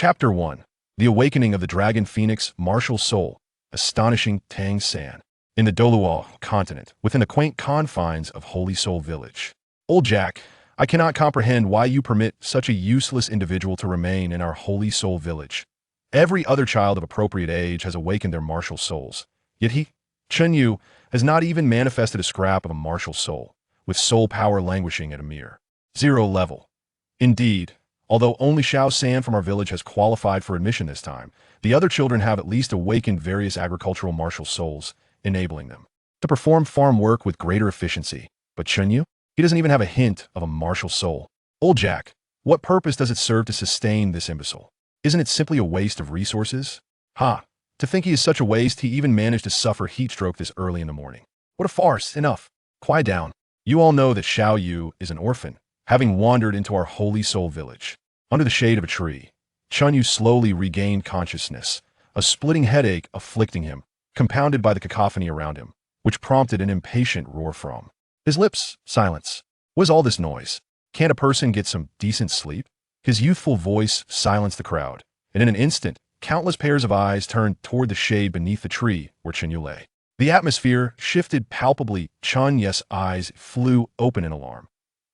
Chapter 1. The Awakening of the Dragon Phoenix Martial Soul. Astonishing Tang San. In the Douluo continent, within the quaint confines of Holy Soul Village. Old Jack, I cannot comprehend why you permit such a useless individual to remain in our Holy Soul Village. Every other child of appropriate age has awakened their martial souls. Yet he, Chen Yu, has not even manifested a scrap of a martial soul, with soul power languishing at a mere 0 level. Indeed, although only Xiao San from our village has qualified for admission this time, the other children have at least awakened various agricultural martial souls, enabling them to perform farm work with greater efficiency. But Chen Yu? He doesn't even have a hint of a martial soul. Old Jack, what purpose does it serve to sustain this imbecile? Isn't it simply a waste of resources? Ha! To think he is such a waste, he even managed to suffer heat stroke this early in the morning. What a farce! Enough! Quiet down. You all know that Xiao Yu is an orphan, having wandered into our Holy Soul Village. Under the shade of a tree, Chen Yu slowly regained consciousness, a splitting headache afflicting him, compounded by the cacophony around him, which prompted an impatient roar from his lips. Silence. What is all this noise? Can't a person get some decent sleep? His youthful voice silenced the crowd, and in an instant, countless pairs of eyes turned toward the shade beneath the tree where Chen Yu lay. The atmosphere shifted palpably. Chen Yu's eyes flew open in alarm.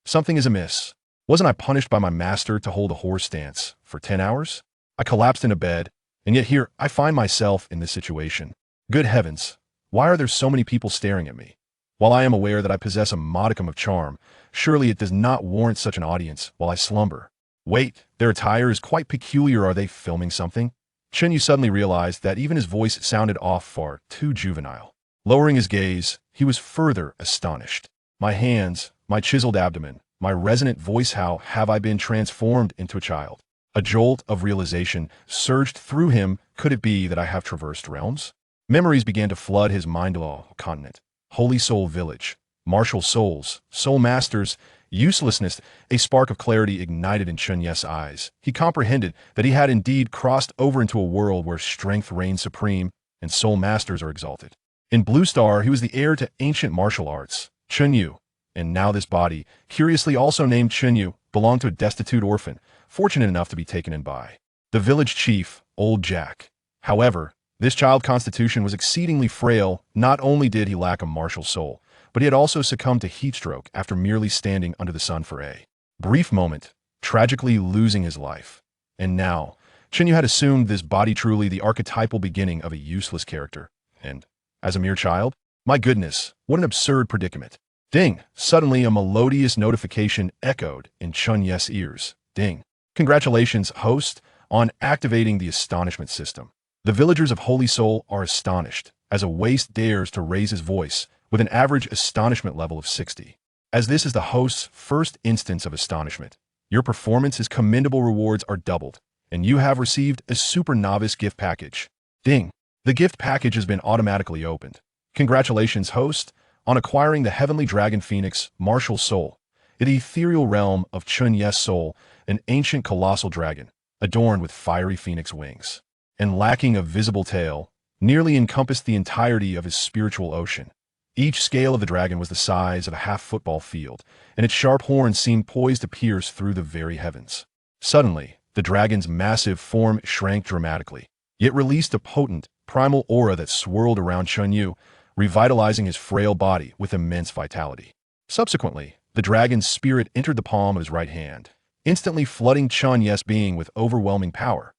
Something is amiss. Wasn't I punished by my master to hold a horse stance for 10 hours? I collapsed into bed, and yet here I find myself in this situation. Good heavens, why are there so many people staring at me? While I am aware that I possess a modicum of charm, surely it does not warrant such an audience while I slumber. Wait, their attire is quite peculiar. Are they filming something? Chen Yu suddenly realized that even his voice sounded off far too juvenile. Lowering his gaze, he was further astonished. My hands, my chiseled abdomen, my resonant voice, how have I been transformed into a child? A jolt of realization surged through him. Could it be that I have traversed realms? Memories began to flood his mind. Continent, Holy Soul Village, martial souls, soul masters, uselessness. A spark of clarity ignited in Chen Yu's eyes. He comprehended that he had indeed crossed over into a world where strength reigns supreme and soul masters are exalted. In Blue Star, he was the heir to ancient martial arts, Chen Yu, and now this body, curiously also named Chen Yu, belonged to a destitute orphan, fortunate enough to be taken in by the village chief, Old Jack. However, this child constitution was exceedingly frail. Not only did he lack a martial soul, but he had also succumbed to heat stroke after merely standing under the sun for a brief moment, tragically losing his life. And now, Chen Yu had assumed this body, truly the archetypal beginning of a useless character. And, as a mere child? My goodness, what an absurd predicament. Ding! Suddenly a melodious notification echoed in Chen Yu's ears. Ding! Congratulations, host, on activating the astonishment system. The villagers of Holy Soul are astonished, as a waste dares to raise his voice, with an average astonishment level of 60. As this is the host's first instance of astonishment, your performance is commendable. Rewards are doubled, and you have received a super novice gift package. Ding! The gift package has been automatically opened. Congratulations, host, on acquiring the Heavenly Dragon Phoenix Martial Soul, in the ethereal realm of Chen Yu's soul, an ancient colossal dragon, adorned with fiery phoenix wings, and lacking a visible tail, nearly encompassed the entirety of his spiritual ocean. Each scale of the dragon was the size of a half-football field, and its sharp horns seemed poised to pierce through the very heavens. Suddenly, the dragon's massive form shrank dramatically, yet released a potent, primal aura that swirled around Chen Yu, revitalizing his frail body with immense vitality. Subsequently, the dragon's spirit entered the palm of his right hand, instantly flooding Chen Yu's being with overwhelming power.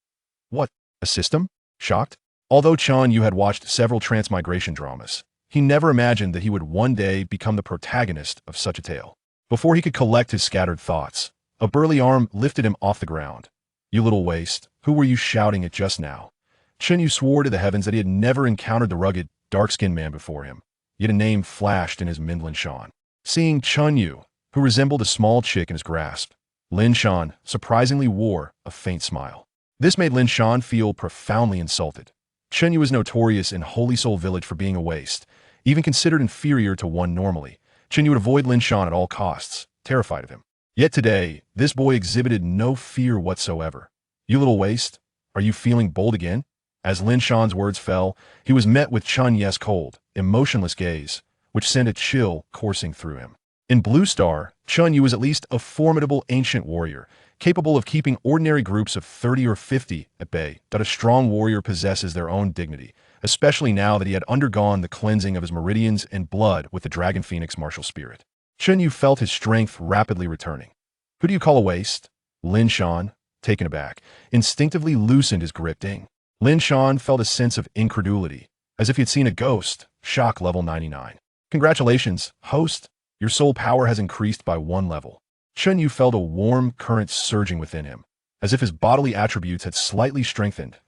What? A system? Shocked? Although Chen Yu had watched several transmigration dramas, he never imagined that he would one day become the protagonist of such a tale. Before he could collect his scattered thoughts, a burly arm lifted him off the ground. You little waste, who were you shouting at just now? Chen Yu swore to the heavens that he had never encountered the rugged, dark-skinned man before him, yet a name flashed in his mind: Lin Shan. Seeing Chen Yu, who resembled a small chick in his grasp, Lin Shan surprisingly wore a faint smile. This made Lin Shan feel profoundly insulted. Chen Yu was notorious in Holy Soul Village for being a waste, even considered inferior to one normally. Chen Yu would avoid Lin Shan at all costs, terrified of him. Yet today, this boy exhibited no fear whatsoever. You little waste, are you feeling bold again? As Lin Shan's words fell, he was met with Chen Yu's cold, emotionless gaze, which sent a chill coursing through him. In Blue Star, Chun Yu was at least a formidable ancient warrior, capable of keeping ordinary groups of 30 or 50 at bay. That a strong warrior possesses their own dignity, especially now that he had undergone the cleansing of his meridians and blood with the Dragon Phoenix martial spirit. Chun Yu felt his strength rapidly returning. Who do you call a waste? Lin Shan, taken aback, instinctively loosened his grip. Ding. Lin Shan felt a sense of incredulity, as if he had seen a ghost. Shock level 99. Congratulations, host. Your soul power has increased by 1 level. Chun Yu felt a warm current surging within him, as if his bodily attributes had slightly strengthened.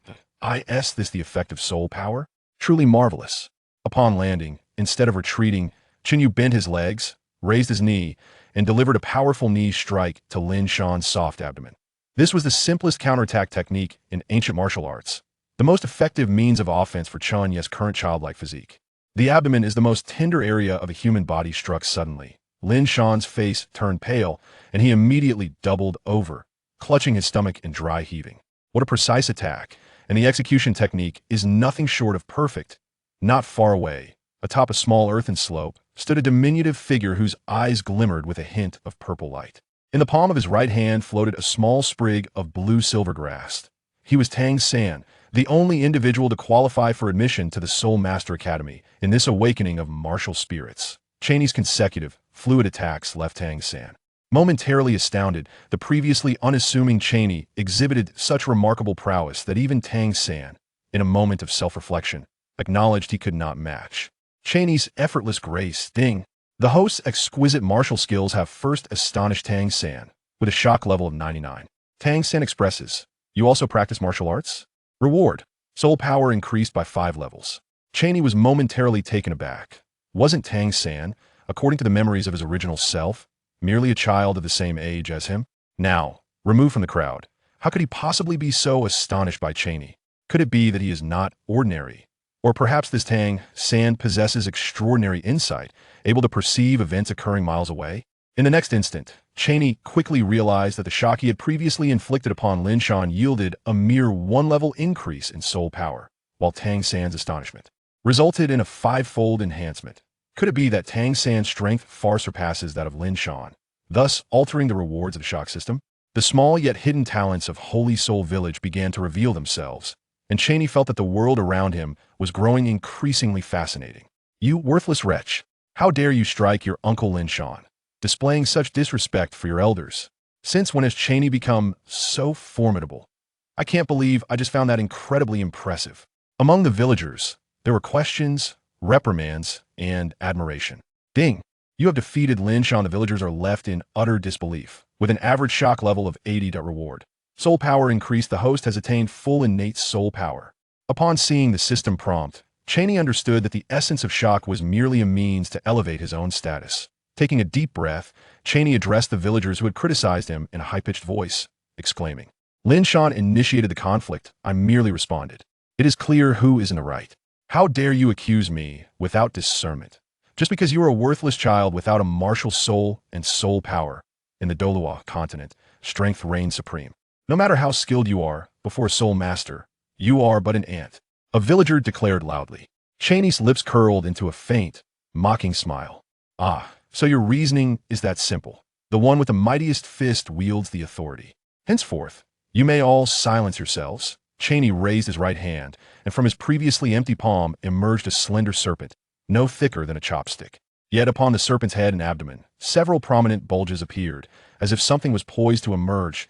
Is this the effect of soul power? Truly marvelous. Upon landing, instead of retreating, Chun Yu bent his legs, raised his knee, and delivered a powerful knee strike to Lin Shan's soft abdomen. This was the simplest counterattack technique in ancient martial arts, the most effective means of offense for Chun Yu's current childlike physique. The abdomen is the most tender area of a human body. Struck suddenly, Lin Shan's face turned pale, and he immediately doubled over, clutching his stomach in dry heaving. What a precise attack, and the execution technique is nothing short of perfect. Not far away, atop a small earthen slope, stood a diminutive figure whose eyes glimmered with a hint of purple light. In the palm of his right hand floated a small sprig of blue-silver grass. He was Tang San, the only individual to qualify for admission to the Soul Master Academy in this awakening of martial spirits. Cheney's consecutive, fluid attacks left Tang San momentarily astounded. The previously unassuming Cheney exhibited such remarkable prowess that even Tang San, in a moment of self-reflection, acknowledged he could not match Cheney's effortless grace. Ding. The host's exquisite martial skills have first astonished Tang San, with a shock level of 99. Tang San expresses, "You also practice martial arts?" Reward. Soul power increased by 5 levels. Cheney was momentarily taken aback. Wasn't Tang San, according to the memories of his original self, merely a child of the same age as him? Now, removed from the crowd, how could he possibly be so astonished by Cheney? Could it be that he is not ordinary? Or perhaps this Tang San possesses extraordinary insight, able to perceive events occurring miles away? In the next instant, Cheney quickly realized that the shock he had previously inflicted upon Lin Shan yielded a mere 1-level increase in soul power, while Tang San's astonishment resulted in a 5-fold enhancement. Could it be that Tang San's strength far surpasses that of Lin Shan, thus altering the rewards of the shock system? The small yet hidden talents of Holy Soul Village began to reveal themselves, and Cheney felt that the world around him was growing increasingly fascinating. You worthless wretch! How dare you strike your uncle Lin Shan, displaying such disrespect for your elders? Since when has Cheney become so formidable? I can't believe I just found that incredibly impressive. Among the villagers, there were questions, reprimands, and admiration. Ding! You have defeated Lin Shan. The villagers are left in utter disbelief, with an average shock level of 80. Reward. Soul power increased. The host has attained full innate soul power. Upon seeing the system prompt, Cheney understood that the essence of shock was merely a means to elevate his own status. Taking a deep breath, Cheney addressed the villagers who had criticized him in a high-pitched voice, exclaiming, "Lin Shan initiated the conflict. I merely responded. It is clear who is in the right. How dare you accuse me without discernment, just because you are a worthless child without a martial soul and soul power? In the Douluo continent, strength reigns supreme. No matter how skilled you are, before a soul master, you are but an ant," a villager declared loudly. Cheney's lips curled into a faint, mocking smile. "Ah, so your reasoning is that simple. The one with the mightiest fist wields the authority. Henceforth, you may all silence yourselves." Cheney raised his right hand, and from his previously empty palm emerged a slender serpent, no thicker than a chopstick. Yet upon the serpent's head and abdomen, several prominent bulges appeared, as if something was poised to emerge.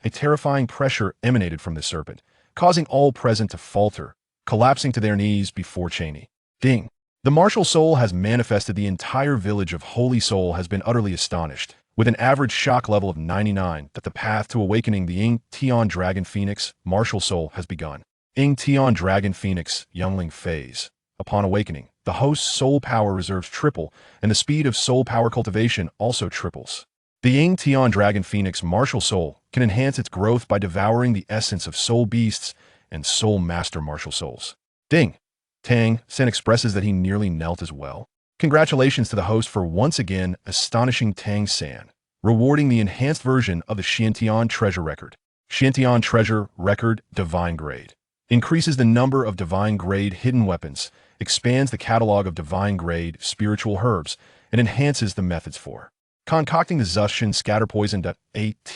A terrifying pressure emanated from the serpent, causing all present to falter, collapsing to their knees before Cheney. Ding! The martial soul has manifested. The entire village of Holy Soul has been utterly astonished, with an average shock level of 99, that the path to awakening the Ying Tian Dragon Phoenix martial soul has begun. Ying Tian Dragon Phoenix youngling phase. Upon awakening, the host's soul power reserves triple, and the speed of soul power cultivation also triples. The Ying Tian Dragon Phoenix martial soul can enhance its growth by devouring the essence of soul beasts and soul master martial souls. Ding! Tang San expresses that he nearly knelt as well. Congratulations to the host for once again astonishing Tang San, rewarding the enhanced version of the Xiantian Treasure Record. Xiantian Treasure Record Divine Grade. Increases the number of divine grade hidden weapons, expands the catalog of divine grade spiritual herbs, and enhances the methods for concocting the Zushin scatter poison at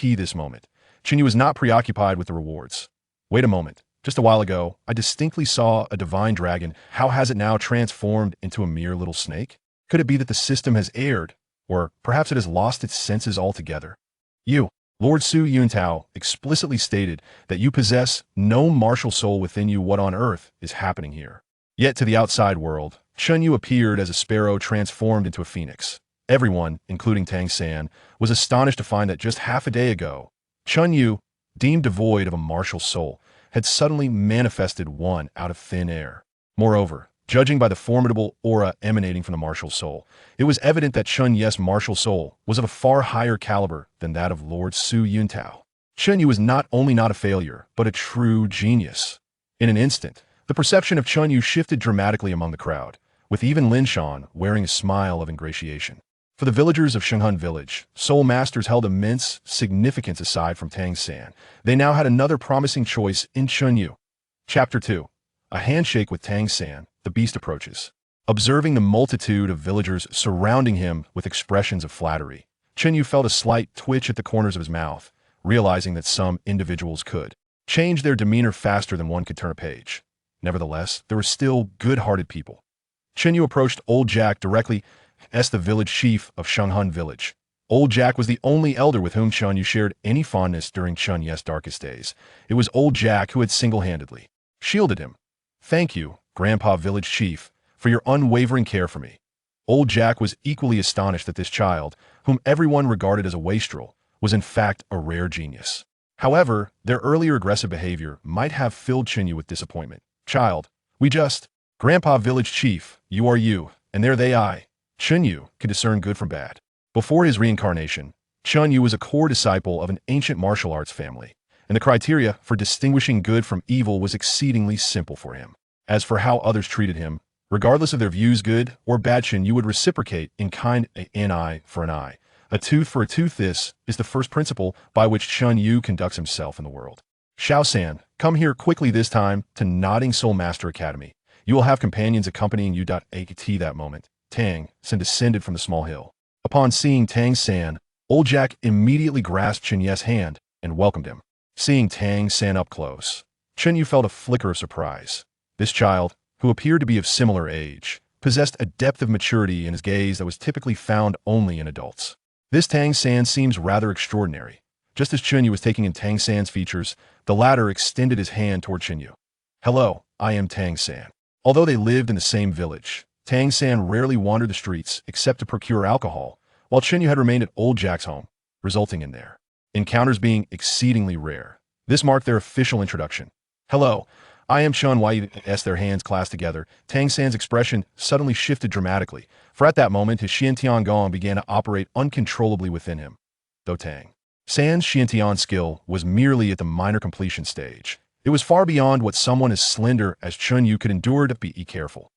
this moment. Chinyu was not preoccupied with the rewards. Wait a moment. Just a while ago, I distinctly saw a divine dragon. How has it now transformed into a mere little snake? Could it be that the system has erred, or perhaps it has lost its senses altogether? You, Lord Su Yuntao, explicitly stated that you possess no martial soul within you. What on earth is happening here? Yet to the outside world, Chun Yu appeared as a sparrow transformed into a phoenix. Everyone, including Tang San, was astonished to find that just half a day ago, Chun Yu, deemed devoid of a martial soul, had suddenly manifested one out of thin air. Moreover, judging by the formidable aura emanating from the martial soul, it was evident that Chun Yu's martial soul was of a far higher caliber than that of Lord Su Yuntao. Chun Yu was not only not a failure, but a true genius. In an instant, the perception of Chun Yu shifted dramatically among the crowd, with even Lin Shan wearing a smile of ingratiation. For the villagers of Shenghun Village, Soul Masters held immense significance aside from Tang San. They now had another promising choice in Chun Yu. Chapter 2. A handshake with Tang San, the beast approaches. Observing the multitude of villagers surrounding him with expressions of flattery, Chun Yu felt a slight twitch at the corners of his mouth, realizing that some individuals could change their demeanor faster than one could turn a page. Nevertheless, there were still good-hearted people. Chun Yu approached Old Jack directly as the village chief of Shenghun Village. Old Jack was the only elder with whom Chun Yu shared any fondness during Chun Yu's darkest days. It was Old Jack who had single-handedly shielded him. Thank you, Grandpa Village Chief, for your unwavering care for me. Old Jack was equally astonished that this child, whom everyone regarded as a wastrel, was in fact a rare genius. However, their earlier aggressive behavior might have filled Chun Yu with disappointment. Child, Grandpa Village Chief, you are you, and there they I. Chun Yu could discern good from bad. Before his reincarnation, Chun Yu was a core disciple of an ancient martial arts family, and the criteria for distinguishing good from evil was exceedingly simple for him. As for how others treated him, regardless of their views, good or bad, Chun Yu would reciprocate in kind. An eye for an eye, a tooth for a tooth. This is the first principle by which Chun Yu conducts himself in the world. Xiao San, come here quickly, this time to Nodding Soul Master Academy. You will have companions accompanying you. At that moment, Tang San descended from the small hill. Upon seeing Tang San, Old Jack immediately grasped Chun Yu's hand and welcomed him. Seeing Tang San up close, Chun Yu felt a flicker of surprise. This child, who appeared to be of similar age, possessed a depth of maturity in his gaze that was typically found only in adults. This Tang San seems rather extraordinary. Just as Chun Yu was taking in Tang San's features, the latter extended his hand toward Chun Yu. Hello, I am Tang San. Although they lived in the same village, Tang San rarely wandered the streets except to procure alcohol, while Chun Yu had remained at Old Jack's home, resulting in their encounters being exceedingly rare. This marked their official introduction. Hello, I am Chun Yu. As their hands clasped together, Tang San's expression suddenly shifted dramatically, for at that moment his Xiantian Gong began to operate uncontrollably within him. Though Tang San's Xiantian skill was merely at the minor completion stage, it was far beyond what someone as slender as Chun Yu could endure. To be careful.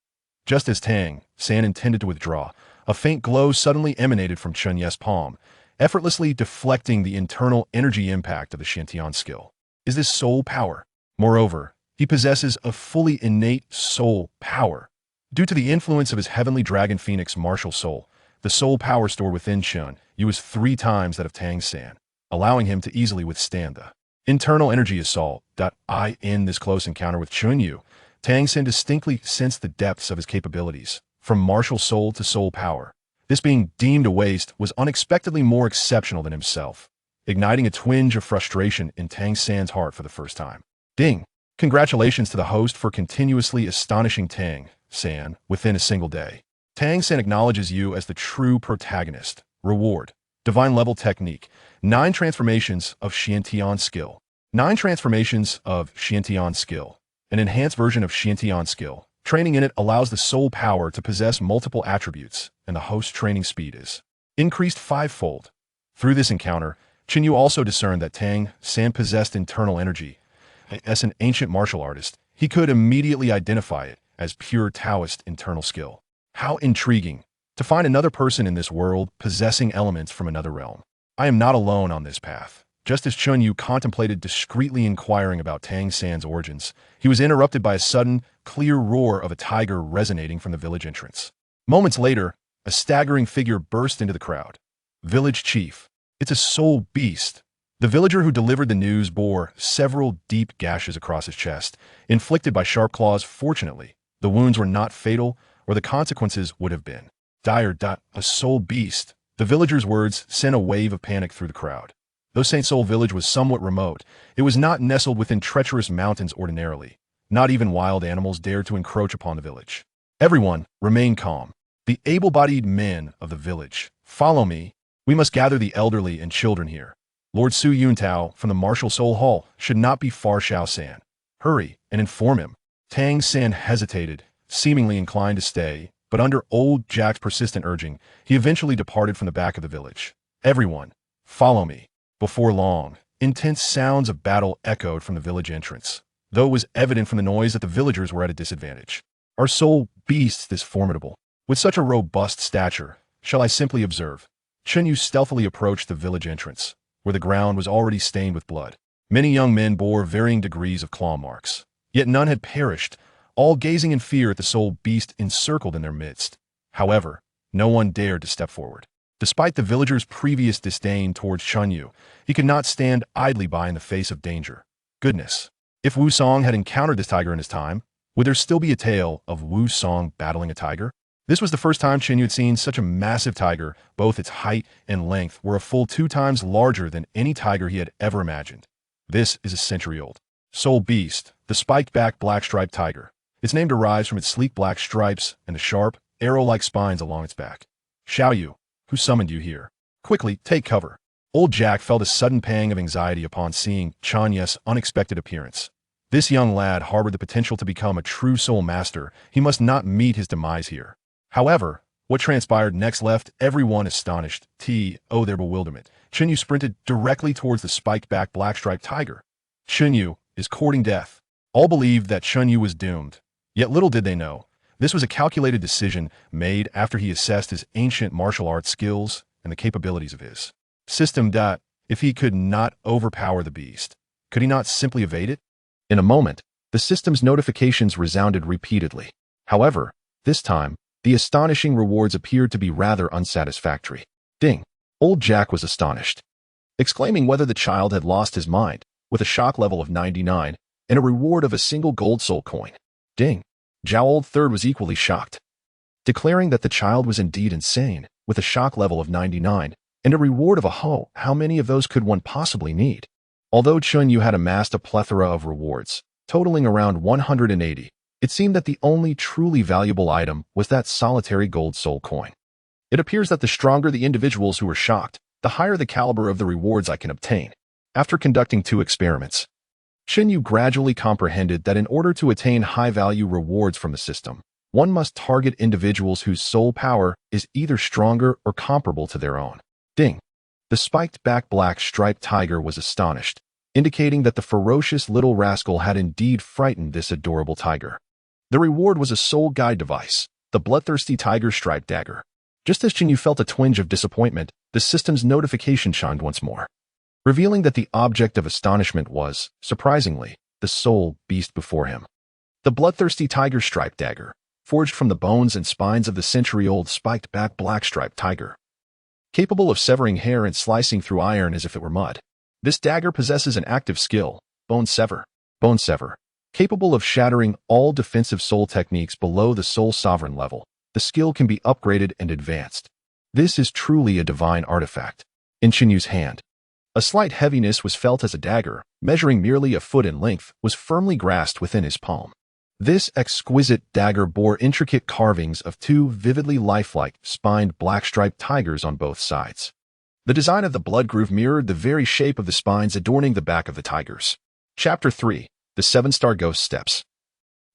Just as Tang San intended to withdraw, a faint glow suddenly emanated from Chun Yu's palm, effortlessly deflecting the internal energy impact of the Xiantian skill. Is this soul power? Moreover, he possesses a fully innate soul power. Due to the influence of his heavenly dragon phoenix martial soul, the soul power stored within Chun Yu is 3 times that of Tang San, allowing him to easily withstand the internal energy assault. In this close encounter with Chun Yu, Tang San distinctly sensed the depths of his capabilities, from martial soul to soul power. This being deemed a waste was unexpectedly more exceptional than himself, igniting a twinge of frustration in Tang San's heart for the first time. Ding! Congratulations to the host for continuously astonishing Tang San within a single day. Tang San acknowledges you as the true protagonist. Reward. Divine level technique. 9 transformations of Xiantian skill. 9 transformations of Xiantian skill. An enhanced version of Xiantian skill. Training in it allows the soul power to possess multiple attributes, and the host's training speed is increased 5-fold. Through this encounter, Chun Yu also discerned that Tang San possessed internal energy. As an ancient martial artist, he could immediately identify it as pure Taoist internal skill. How intriguing to find another person in this world possessing elements from another realm. I am not alone on this path. Just as Chun Yu contemplated discreetly inquiring about Tang San's origins, he was interrupted by a sudden, clear roar of a tiger resonating from the village entrance. Moments later, A staggering figure burst into the crowd. Village chief. It's a soul beast. The villager who delivered the news bore several deep gashes across his chest, inflicted by sharp claws. Fortunately, the wounds were not fatal, or the consequences would have been dire. A soul beast. The villager's words sent a wave of panic through the crowd. Though St. Soul village was somewhat remote, it was not nestled within treacherous mountains ordinarily. Not even wild animals dared to encroach upon the village. Everyone remained calm. The able-bodied men of the village. Follow me. We must gather the elderly and children here. Lord Su Yuntao from the Martial Soul Hall should not be far. Xiao San. Hurry and inform him. Tang San hesitated, seemingly inclined to stay, but under old Jack's persistent urging, he eventually departed from the back of the village. Everyone, follow me. Before long, intense sounds of battle echoed from the village entrance, though it was evident from the noise that the villagers were at a disadvantage. Are soul beasts this formidable? With such a robust stature, shall I simply observe? Chen Yu stealthily approached the village entrance, where the ground was already stained with blood. Many young men bore varying degrees of claw marks, yet none had perished, all gazing in fear at the soul beast encircled in their midst. However, no one dared to step forward. Despite the villager's previous disdain towards Chen Yu, he could not stand idly by in the face of danger. Goodness, if Wu Song had encountered this tiger in his time, would there still be a tale of Wu Song battling a tiger? This was the first time Chen Yu had seen such a massive tiger. Both its height and length were a full 2 times larger than any tiger he had ever imagined. This is a century-old soul beast, the spiked-back black-striped tiger. Its name derives from its sleek black stripes and the sharp, arrow-like spines along its back. Xiao Yu, who summoned you here? Quickly, take cover. Old Jack felt a sudden pang of anxiety upon seeing Chen Yu's unexpected appearance. This young lad harbored the potential to become a true soul master. He must not meet his demise here. However, what transpired next left everyone astonished. Their bewilderment. Chen Yu sprinted directly towards the spiked-back black-striped tiger. Chen Yu is courting death. All believed that Chen Yu was doomed. Yet little did they know, this was a calculated decision made after he assessed his ancient martial arts skills and the capabilities of his system. If he could not overpower the beast, could he not simply evade it? In a moment, the system's notifications resounded repeatedly. However, this time, the astonishing rewards appeared to be rather unsatisfactory. Ding! Old Jack was astonished, exclaiming whether the child had lost his mind, with a shock level of 99 and a reward of a single gold soul coin. Ding! Zhao Old Third was equally shocked, declaring that the child was indeed insane, with a shock level of 99 and a reward of a ho. How many of those could one possibly need? Although Chen Yu had amassed a plethora of rewards, totaling around 180, it seemed that the only truly valuable item was that solitary gold soul coin. It appears that the stronger the individuals who were shocked, the higher the caliber of the rewards I can obtain. After conducting 2 experiments, Chen Yu gradually comprehended that in order to attain high-value rewards from the system, one must target individuals whose soul power is either stronger or comparable to their own. Ding! The spiked-back black-striped tiger was astonished, indicating that the ferocious little rascal had indeed frightened this adorable tiger. The reward was a soul guide device, the bloodthirsty tiger striped dagger. Just as Chen Yu felt a twinge of disappointment, the system's notification chimed once more, revealing that the object of astonishment was, surprisingly, the soul beast before him. The bloodthirsty tiger striped dagger, forged from the bones and spines of the century-old spiked-back black-striped tiger, capable of severing hair and slicing through iron as if it were mud. This dagger possesses an active skill, Bone Sever, capable of shattering all defensive soul techniques below the soul sovereign level. The skill can be upgraded and advanced. This is truly a divine artifact. In Chen Yu's hand, a slight heaviness was felt as a dagger, measuring merely a foot in length, was firmly grasped within his palm. This exquisite dagger bore intricate carvings of 2 vividly lifelike, spined black-striped tigers on both sides. The design of the blood groove mirrored the very shape of the spines adorning the back of the tigers. Chapter 3. The 7-Star Ghost Steps.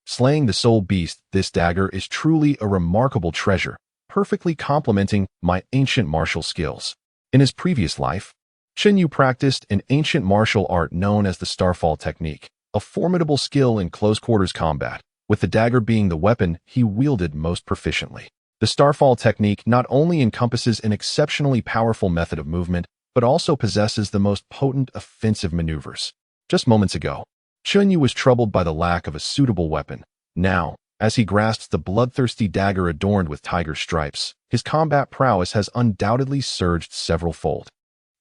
Slaying the soul beast, this dagger is truly a remarkable treasure, perfectly complementing my ancient martial skills. In his previous life, Chen Yu practiced an ancient martial art known as the Starfall technique, a formidable skill in close-quarters combat, with the dagger being the weapon he wielded most proficiently. The Starfall technique not only encompasses an exceptionally powerful method of movement, but also possesses the most potent offensive maneuvers. Just moments ago, Chen Yu was troubled by the lack of a suitable weapon. Now, As he grasps the bloodthirsty dagger adorned with tiger stripes, his combat prowess has undoubtedly surged several-fold.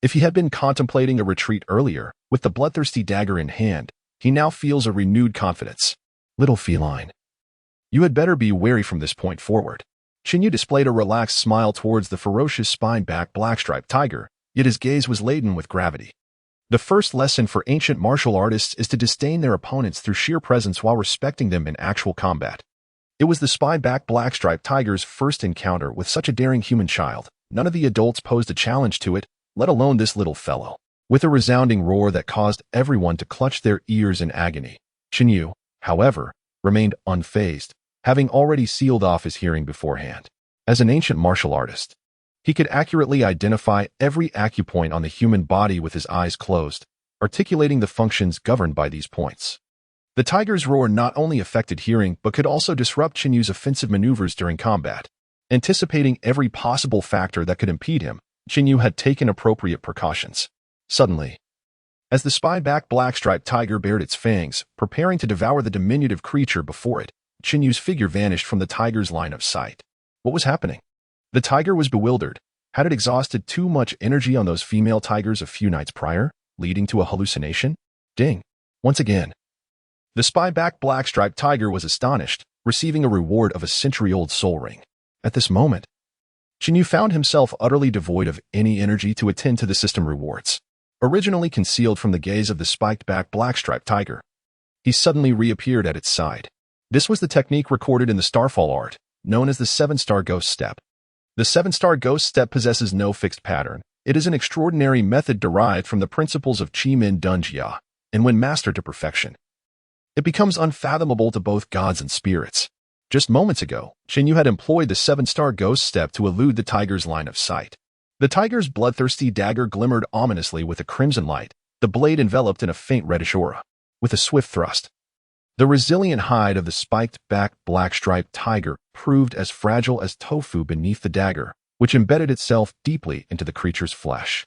If he had been contemplating a retreat earlier, with the bloodthirsty dagger in hand, he now feels a renewed confidence. Little feline, you had better be wary from this point forward. Xinyu displayed a relaxed smile towards the ferocious spine-backed black-striped tiger, yet his gaze was laden with gravity. The first lesson for ancient martial artists is to disdain their opponents through sheer presence while respecting them in actual combat. It was the spine-backed black-striped tiger's first encounter with such a daring human child. None of the adults posed a challenge to it, let alone this little fellow. With a resounding roar that caused everyone to clutch their ears in agony, Xinyu, however, remained unfazed, having already sealed off his hearing beforehand. As an ancient martial artist, he could accurately identify every acupoint on the human body with his eyes closed, articulating the functions governed by these points. The tiger's roar not only affected hearing but could also disrupt Qinyu's offensive maneuvers during combat. Anticipating every possible factor that could impede him, Xinyu had taken appropriate precautions. Suddenly, as the spine-backed black-striped tiger bared its fangs, preparing to devour the diminutive creature before it, Qinyu's figure vanished from the tiger's line of sight. What was happening? The tiger was bewildered. Had it exhausted too much energy on those female tigers a few nights prior, leading to a hallucination? Ding! Once again. The spine-backed black-striped tiger was astonished, receiving a reward of a century-old soul ring. At this moment, Xinyu found himself utterly devoid of any energy to attend to the system rewards. Originally concealed from the gaze of the spiked-backed black-striped tiger, he suddenly reappeared at its side. This was the technique recorded in the Starfall art, known as the 7-star ghost step. The 7-star ghost step possesses no fixed pattern. It is an extraordinary method derived from the principles of Qi Min Dun Jia, and when mastered to perfection, it becomes unfathomable to both gods and spirits. Just moments ago, Xinyu had employed the 7-star ghost step to elude the tiger's line of sight. The tiger's bloodthirsty dagger glimmered ominously with a crimson light, the blade enveloped in a faint reddish aura. With a swift thrust, the resilient hide of the spiked-backed black-striped tiger proved as fragile as tofu beneath the dagger, which embedded itself deeply into the creature's flesh.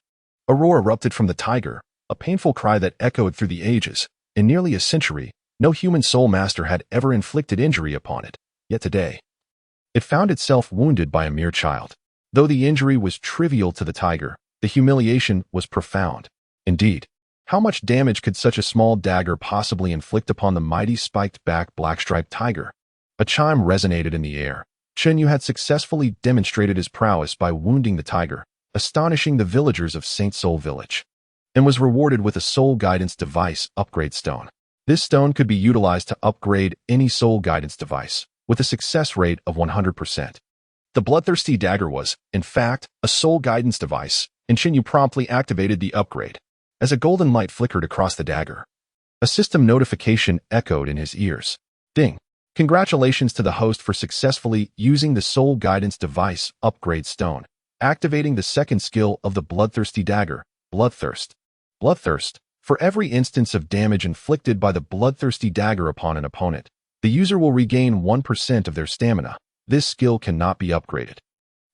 A roar erupted from the tiger, a painful cry that echoed through the ages. In nearly a century, no human soul master had ever inflicted injury upon it, yet today, it found itself wounded by a mere child. Though the injury was trivial to the tiger, the humiliation was profound. Indeed, how much damage could such a small dagger possibly inflict upon the mighty spiked-backed black-striped tiger? A chime resonated in the air. Xinyu had successfully demonstrated his prowess by wounding the tiger, astonishing the villagers of Saint Soul Village, and was rewarded with a soul guidance device upgrade stone. This stone could be utilized to upgrade any soul guidance device, with a success rate of 100%. The bloodthirsty dagger was, in fact, a soul guidance device, and Xinyu promptly activated the upgrade. As a golden light flickered across the dagger, a system notification echoed in his ears. Ding! Congratulations to the host for successfully using the soul guidance device upgrade stone, activating the second skill of the bloodthirsty dagger, Bloodthirst. Bloodthirst. For every instance of damage inflicted by the bloodthirsty dagger upon an opponent, the user will regain 1% of their stamina. This skill cannot be upgraded.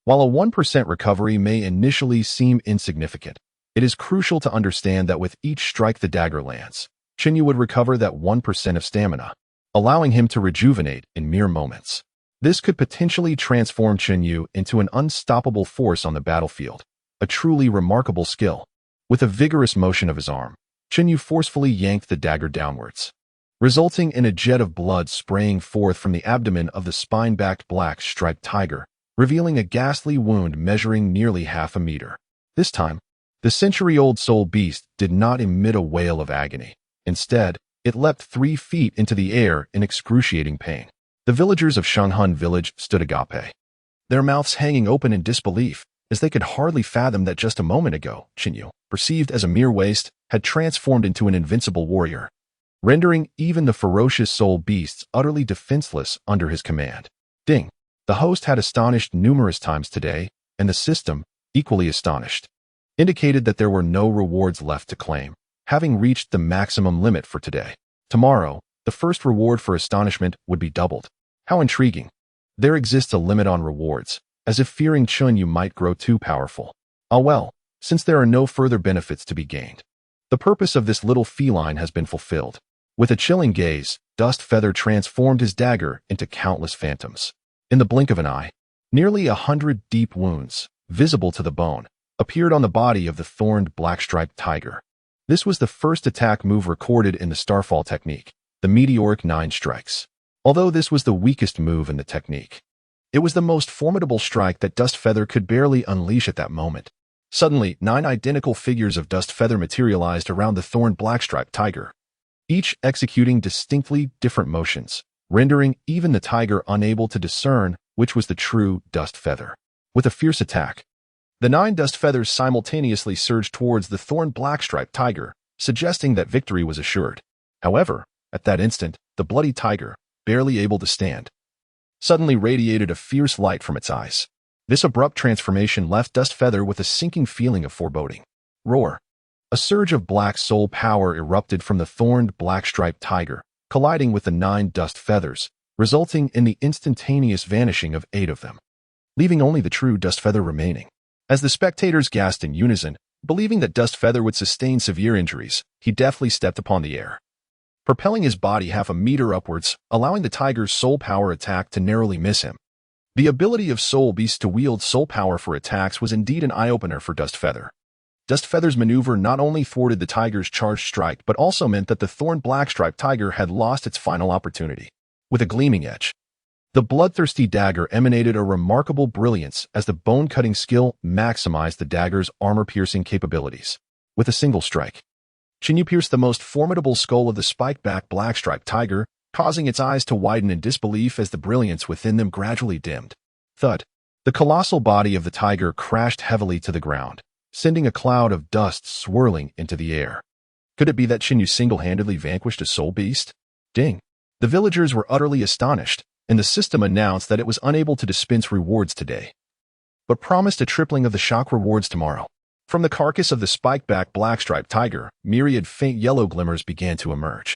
While a 1% recovery may initially seem insignificant, it is crucial to understand that with each strike the dagger lands, Xinyu would recover that 1% of stamina, allowing him to rejuvenate in mere moments. This could potentially transform Xinyu into an unstoppable force on the battlefield, a truly remarkable skill. With a vigorous motion of his arm, Xinyu forcefully yanked the dagger downwards, resulting in a jet of blood spraying forth from the abdomen of the spine-backed black-striped tiger, revealing a ghastly wound measuring nearly half a meter. This time, the century-old soul beast did not emit a wail of agony. Instead, it leapt 3 feet into the air in excruciating pain. The villagers of Shanghun village stood agape, their mouths hanging open in disbelief, as they could hardly fathom that just a moment ago, Xinyu, perceived as a mere waste, had transformed into an invincible warrior, rendering even the ferocious soul beasts utterly defenseless under his command. Ding! The host had astonished numerous times today, and the system, equally astonished, indicated that there were no rewards left to claim, having reached the maximum limit for today. Tomorrow, the first reward for astonishment would be doubled. How intriguing! There exists a limit on rewards, as if fearing Xinyu might grow too powerful. Ah well, since there are no further benefits to be gained, the purpose of this little feline has been fulfilled. With a chilling gaze, Dust Feather transformed his dagger into countless phantoms. In the blink of an eye, nearly 100 deep wounds, visible to the bone, appeared on the body of the thorned black-striped tiger. This was the first attack move recorded in the Starfall technique, the Meteoric 9 Strikes. Although this was the weakest move in the technique, it was the most formidable strike that Dust Feather could barely unleash at that moment. Suddenly, 9 identical figures of Dust Feather materialized around the thorned black-striped tiger, each executing distinctly different motions, rendering even the tiger unable to discern which was the true Dust Feather. With a fierce attack, the 9 Dust Feathers simultaneously surged towards the thorned black-striped tiger, suggesting that victory was assured. However, at that instant, the bloody tiger, barely able to stand, suddenly radiated a fierce light from its eyes. This abrupt transformation left Dust Feather with a sinking feeling of foreboding. Roar! A surge of black soul power erupted from the thorned black-striped tiger, colliding with the 9 Dust Feathers, resulting in the instantaneous vanishing of 8 of them, leaving only the true Dust Feather remaining. As the spectators gasped in unison, believing that Dust Feather would sustain severe injuries, he deftly stepped upon the air, propelling his body half a meter upwards, allowing the tiger's soul power attack to narrowly miss him. The ability of Soul Beasts to wield soul power for attacks was indeed an eye-opener for Dust Feather. Dust Feather's maneuver not only thwarted the tiger's charged strike but also meant that the thorned black-striped tiger had lost its final opportunity. With a gleaming edge, the bloodthirsty dagger emanated a remarkable brilliance as the bone-cutting skill maximized the dagger's armor-piercing capabilities. With a single strike, Chinyu pierced the most formidable skull of the spike-back black-striped tiger, causing its eyes to widen in disbelief as the brilliance within them gradually dimmed. Thud! The colossal body of the tiger crashed heavily to the ground, sending a cloud of dust swirling into the air. Could it be that Chinyu single-handedly vanquished a soul beast? Ding! The villagers were utterly astonished, and the system announced that it was unable to dispense rewards today, but promised a tripling of the shock rewards tomorrow. From the carcass of the spike-back black-striped tiger, myriad faint yellow glimmers began to emerge,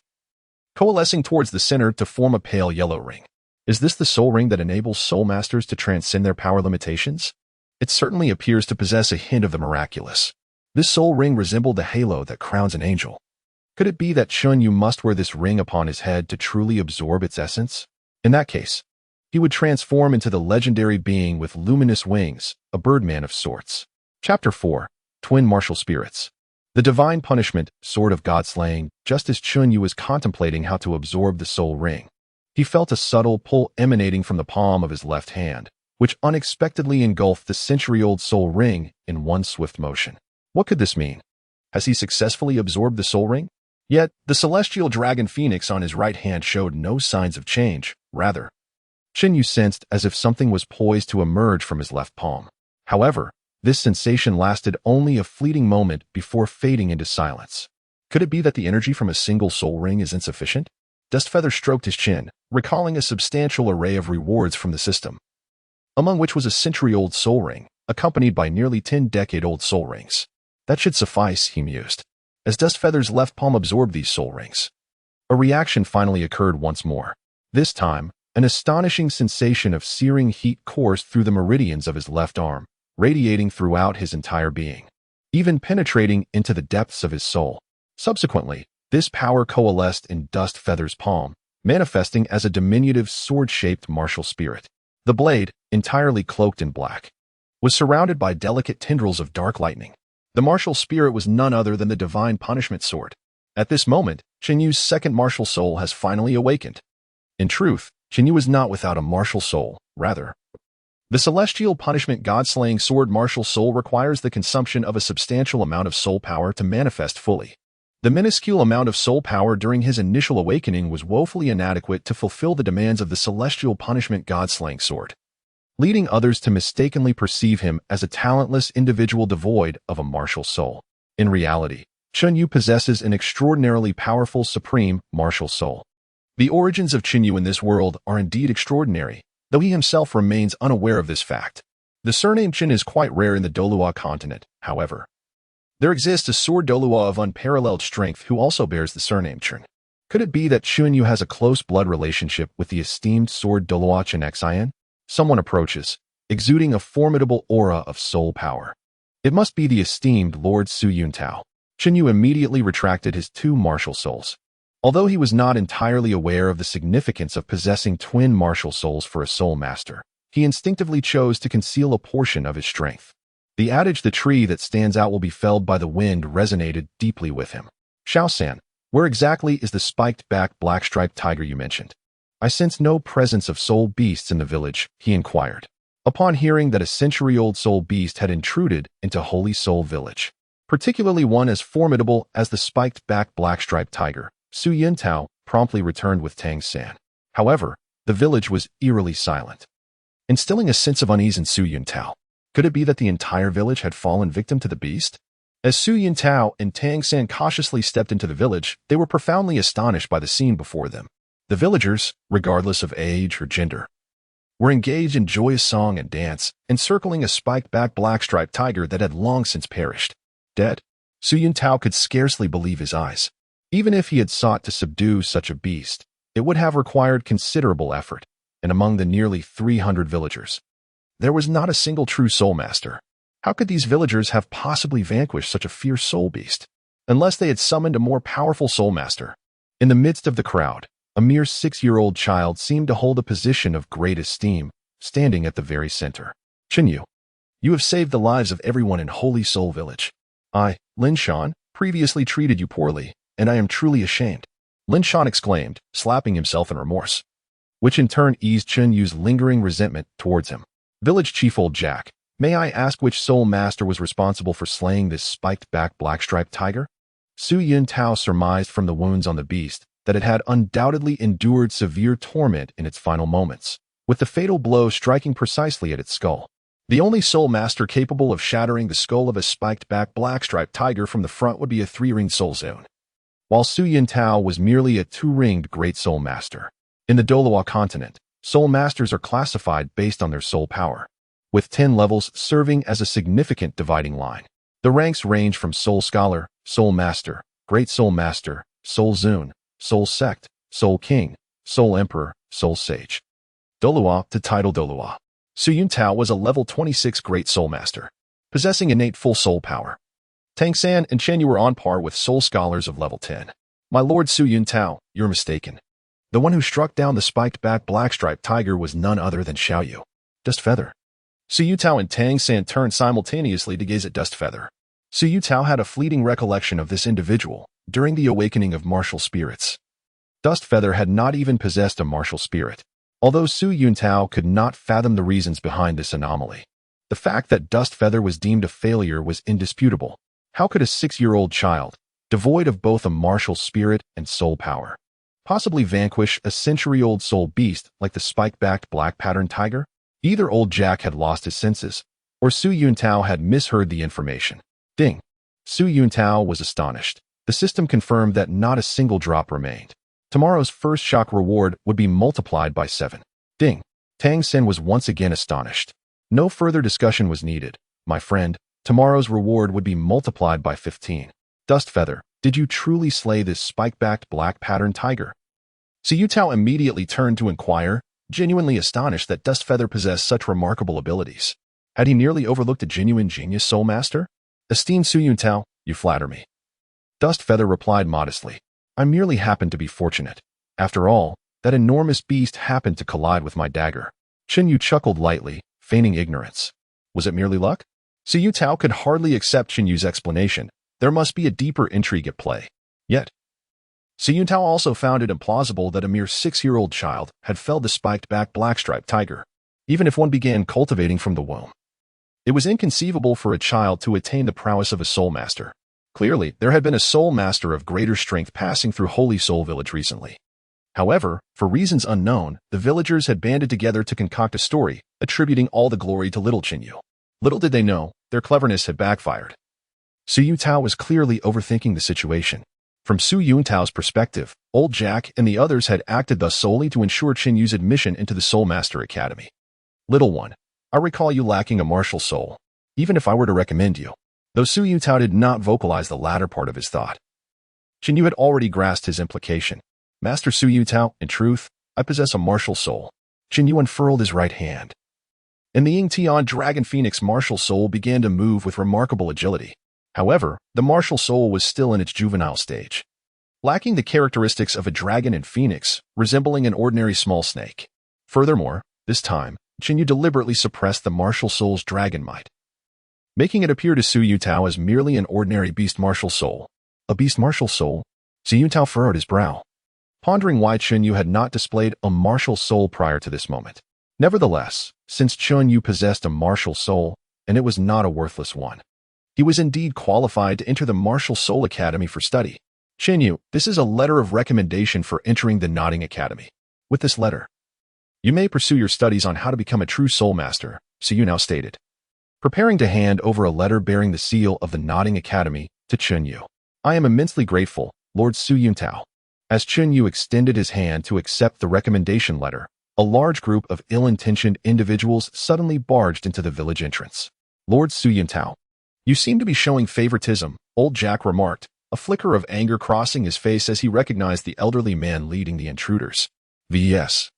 coalescing towards the center to form a pale yellow ring. Is this the soul ring that enables soul masters to transcend their power limitations? It certainly appears to possess a hint of the miraculous. This soul ring resembled the halo that crowns an angel. Could it be that Chinyu must wear this ring upon his head to truly absorb its essence? In that case, he would transform into the legendary being with luminous wings, a birdman of sorts. Chapter 4. Twin Martial Spirits. The Divine Punishment, Sword of God-Slaying. Just as Chinyu was contemplating how to absorb the soul ring, he felt a subtle pull emanating from the palm of his left hand, which unexpectedly engulfed the century-old soul ring in one swift motion. What could this mean? Has he successfully absorbed the soul ring? Yet, the celestial dragon phoenix on his right hand showed no signs of change. Rather, Chinyu sensed as if something was poised to emerge from his left palm. However, this sensation lasted only a fleeting moment before fading into silence. Could it be that the energy from a single soul ring is insufficient? Dust Feather stroked his chin, recalling a substantial array of rewards from the system, among which was a century-old soul ring, accompanied by nearly 10-decade-old soul rings. That should suffice, he mused, as Dust Feather's left palm absorbed these soul rings. A reaction finally occurred once more. This time, an astonishing sensation of searing heat coursed through the meridians of his left arm, radiating throughout his entire being, even penetrating into the depths of his soul. Subsequently, this power coalesced in Dust Feather's palm, manifesting as a diminutive sword-shaped martial spirit. The blade, entirely cloaked in black, was surrounded by delicate tendrils of dark lightning. The martial spirit was none other than the Divine Punishment Sword. At this moment, Chinyu's second martial soul has finally awakened. In truth, Chinyu is not without a martial soul. Rather, the Celestial Punishment God-Slaying Sword martial soul requires the consumption of a substantial amount of soul power to manifest fully. The minuscule amount of soul power during his initial awakening was woefully inadequate to fulfill the demands of the Celestial Punishment God-Slaying Sword, leading others to mistakenly perceive him as a talentless individual devoid of a martial soul. In reality, Chinyu possesses an extraordinarily powerful supreme martial soul. The origins of Chinyu in this world are indeed extraordinary, though he himself remains unaware of this fact. The surname Chin is quite rare in the Douluo continent, however. There exists a sword Douluo of unparalleled strength who also bears the surname Chen. Could it be that Chinyu has a close blood relationship with the esteemed sword Douluo Chen Xian? Someone approaches, exuding a formidable aura of soul power. It must be the esteemed Lord Su Yuntao. Chinyu immediately retracted his 2 martial souls, Although he was not entirely aware of the significance of possessing twin martial souls for a soul master, he instinctively chose to conceal a portion of his strength. The adage, "the tree that stands out will be felled by the wind," resonated deeply with him. "Xiao-san, where exactly is the spiked-back black-striped tiger you mentioned?" "I sense no presence of soul beasts in the village," he inquired, upon hearing that a century-old soul beast had intruded into Holy Soul Village, particularly one as formidable as the spiked-back black-striped tiger. Su Yuntao promptly returned with Tang San. However, the village was eerily silent, instilling a sense of unease in Su Yuntao. Could it be that the entire village had fallen victim to the beast? As Su Yuntao and Tang San cautiously stepped into the village, they were profoundly astonished by the scene before them. The villagers, regardless of age or gender, were engaged in joyous song and dance, encircling a spiked-back black-striped tiger that had long since perished. Dead? Su Yuntao could scarcely believe his eyes. Even if he had sought to subdue such a beast, it would have required considerable effort, and among the nearly 300 villagers, there was not a single true soul master. How could these villagers have possibly vanquished such a fierce soul beast? Unless they had summoned a more powerful soul master. In the midst of the crowd, a mere 6-year-old child seemed to hold a position of great esteem, standing at the very center. "Chinyu, you have saved the lives of everyone in Holy Soul Village. I, Lin Shan, previously treated you poorly, and I am truly ashamed," Lin Shan exclaimed, slapping himself in remorse, which in turn eased Chinyu's lingering resentment towards him. "Village Chief Old Jack, may I ask which soul master was responsible for slaying this spiked-back black-striped tiger?" Su Yuntao surmised from the wounds on the beast that it had undoubtedly endured severe torment in its final moments, with the fatal blow striking precisely at its skull. The only soul master capable of shattering the skull of a spiked-back black-striped tiger from the front would be a 3-ringed soul zone, while Su Yuntao was merely a 2-ringed great soul master. In the Douluo continent, soul masters are classified based on their soul power, with 10 levels serving as a significant dividing line. The ranks range from soul scholar, soul master, great soul master, soul zune, soul sect, soul king, soul emperor, soul sage, Douluo to title Douluo. Su Yuntao was a level 26 great soul master, possessing innate full soul power. Tang San and Chen Yu were on par with soul scholars of level 10. "My lord Su Yuntao, you're mistaken. The one who struck down the spiked-back black-striped tiger was none other than Xiaoyu, Dust Feather." Su Yuntao and Tang San turned simultaneously to gaze at Dust Feather. Su Yuntao had a fleeting recollection of this individual during the awakening of martial spirits. Dust Feather had not even possessed a martial spirit, although Su Yuntao could not fathom the reasons behind this anomaly. The fact that Dust Feather was deemed a failure was indisputable. How could a 6-year-old child, devoid of both a martial spirit and soul power, possibly vanquish a century-old soul beast like the spike-backed black-patterned tiger? Either Old Jack had lost his senses, or Su Yuntao had misheard the information. Ding! Su Yuntao was astonished. The system confirmed that not a single drop remained. Tomorrow's first shock reward would be multiplied by 7. Ding! Tang Sen was once again astonished. No further discussion was needed. "My friend, tomorrow's reward would be multiplied by 15. Dust Feather, did you truly slay this spike-backed black-patterned tiger?" Su Yuntao immediately turned to inquire, genuinely astonished that Dust Feather possessed such remarkable abilities. Had he nearly overlooked a genuine genius soul master? "Esteemed Su Yuntao, you flatter me." Dust Feather replied modestly, "I merely happened to be fortunate. After all, that enormous beast happened to collide with my dagger." Chen Yu chuckled lightly, feigning ignorance. Was it merely luck? Su Yuntao could hardly accept Chen Yu's explanation. There must be a deeper intrigue at play. Yet, Su Yuntao also found it implausible that a mere 6-year-old child had felled the spiked-back black-striped tiger, even if one began cultivating from the womb. It was inconceivable for a child to attain the prowess of a soul master. Clearly, there had been a soul master of greater strength passing through Holy Soul Village recently. However, for reasons unknown, the villagers had banded together to concoct a story, attributing all the glory to little Chinyu. Little did they know, their cleverness had backfired. Su Yuntao was clearly overthinking the situation. From Su Yuntao's perspective, Old Jack and the others had acted thus solely to ensure Chinyu's admission into the Soul Master Academy. "Little one, I recall you lacking a martial soul, even if I were to recommend you." Though Su Yuntao did not vocalize the latter part of his thought, Chinyu had already grasped his implication. "Master Su Yuntao, in truth, I possess a martial soul." Chinyu unfurled his right hand, and the Yingtian Dragon Phoenix martial soul began to move with remarkable agility. However, the martial soul was still in its juvenile stage. lacking the characteristics of a dragon and phoenix, resembling an ordinary small snake. Furthermore, this time, Qin Yu deliberately suppressed the martial soul's dragon might, making it appear to Su Yutao as merely an ordinary beast martial soul. A beast martial soul? Su Yutao furrowed his brow, pondering why Qin Yu had not displayed a martial soul prior to this moment. Nevertheless, since Qin Yu possessed a martial soul, and it was not a worthless one, he was indeed qualified to enter the Martial Soul Academy for study. Qin Yu, this is a letter of recommendation for entering the Nodding Academy. With this letter, you may pursue your studies on how to become a true soul master, Su Yu now stated, preparing to hand over a letter bearing the seal of the Nodding Academy to Qin Yu. I am immensely grateful, Lord Su Yutao. As Qin Yu extended his hand to accept the recommendation letter, a large group of ill-intentioned individuals suddenly barged into the village entrance. Lord Su Yutao, you seem to be showing favoritism, old Jack remarked, a flicker of anger crossing his face as he recognized the elderly man leading the intruders. V.S.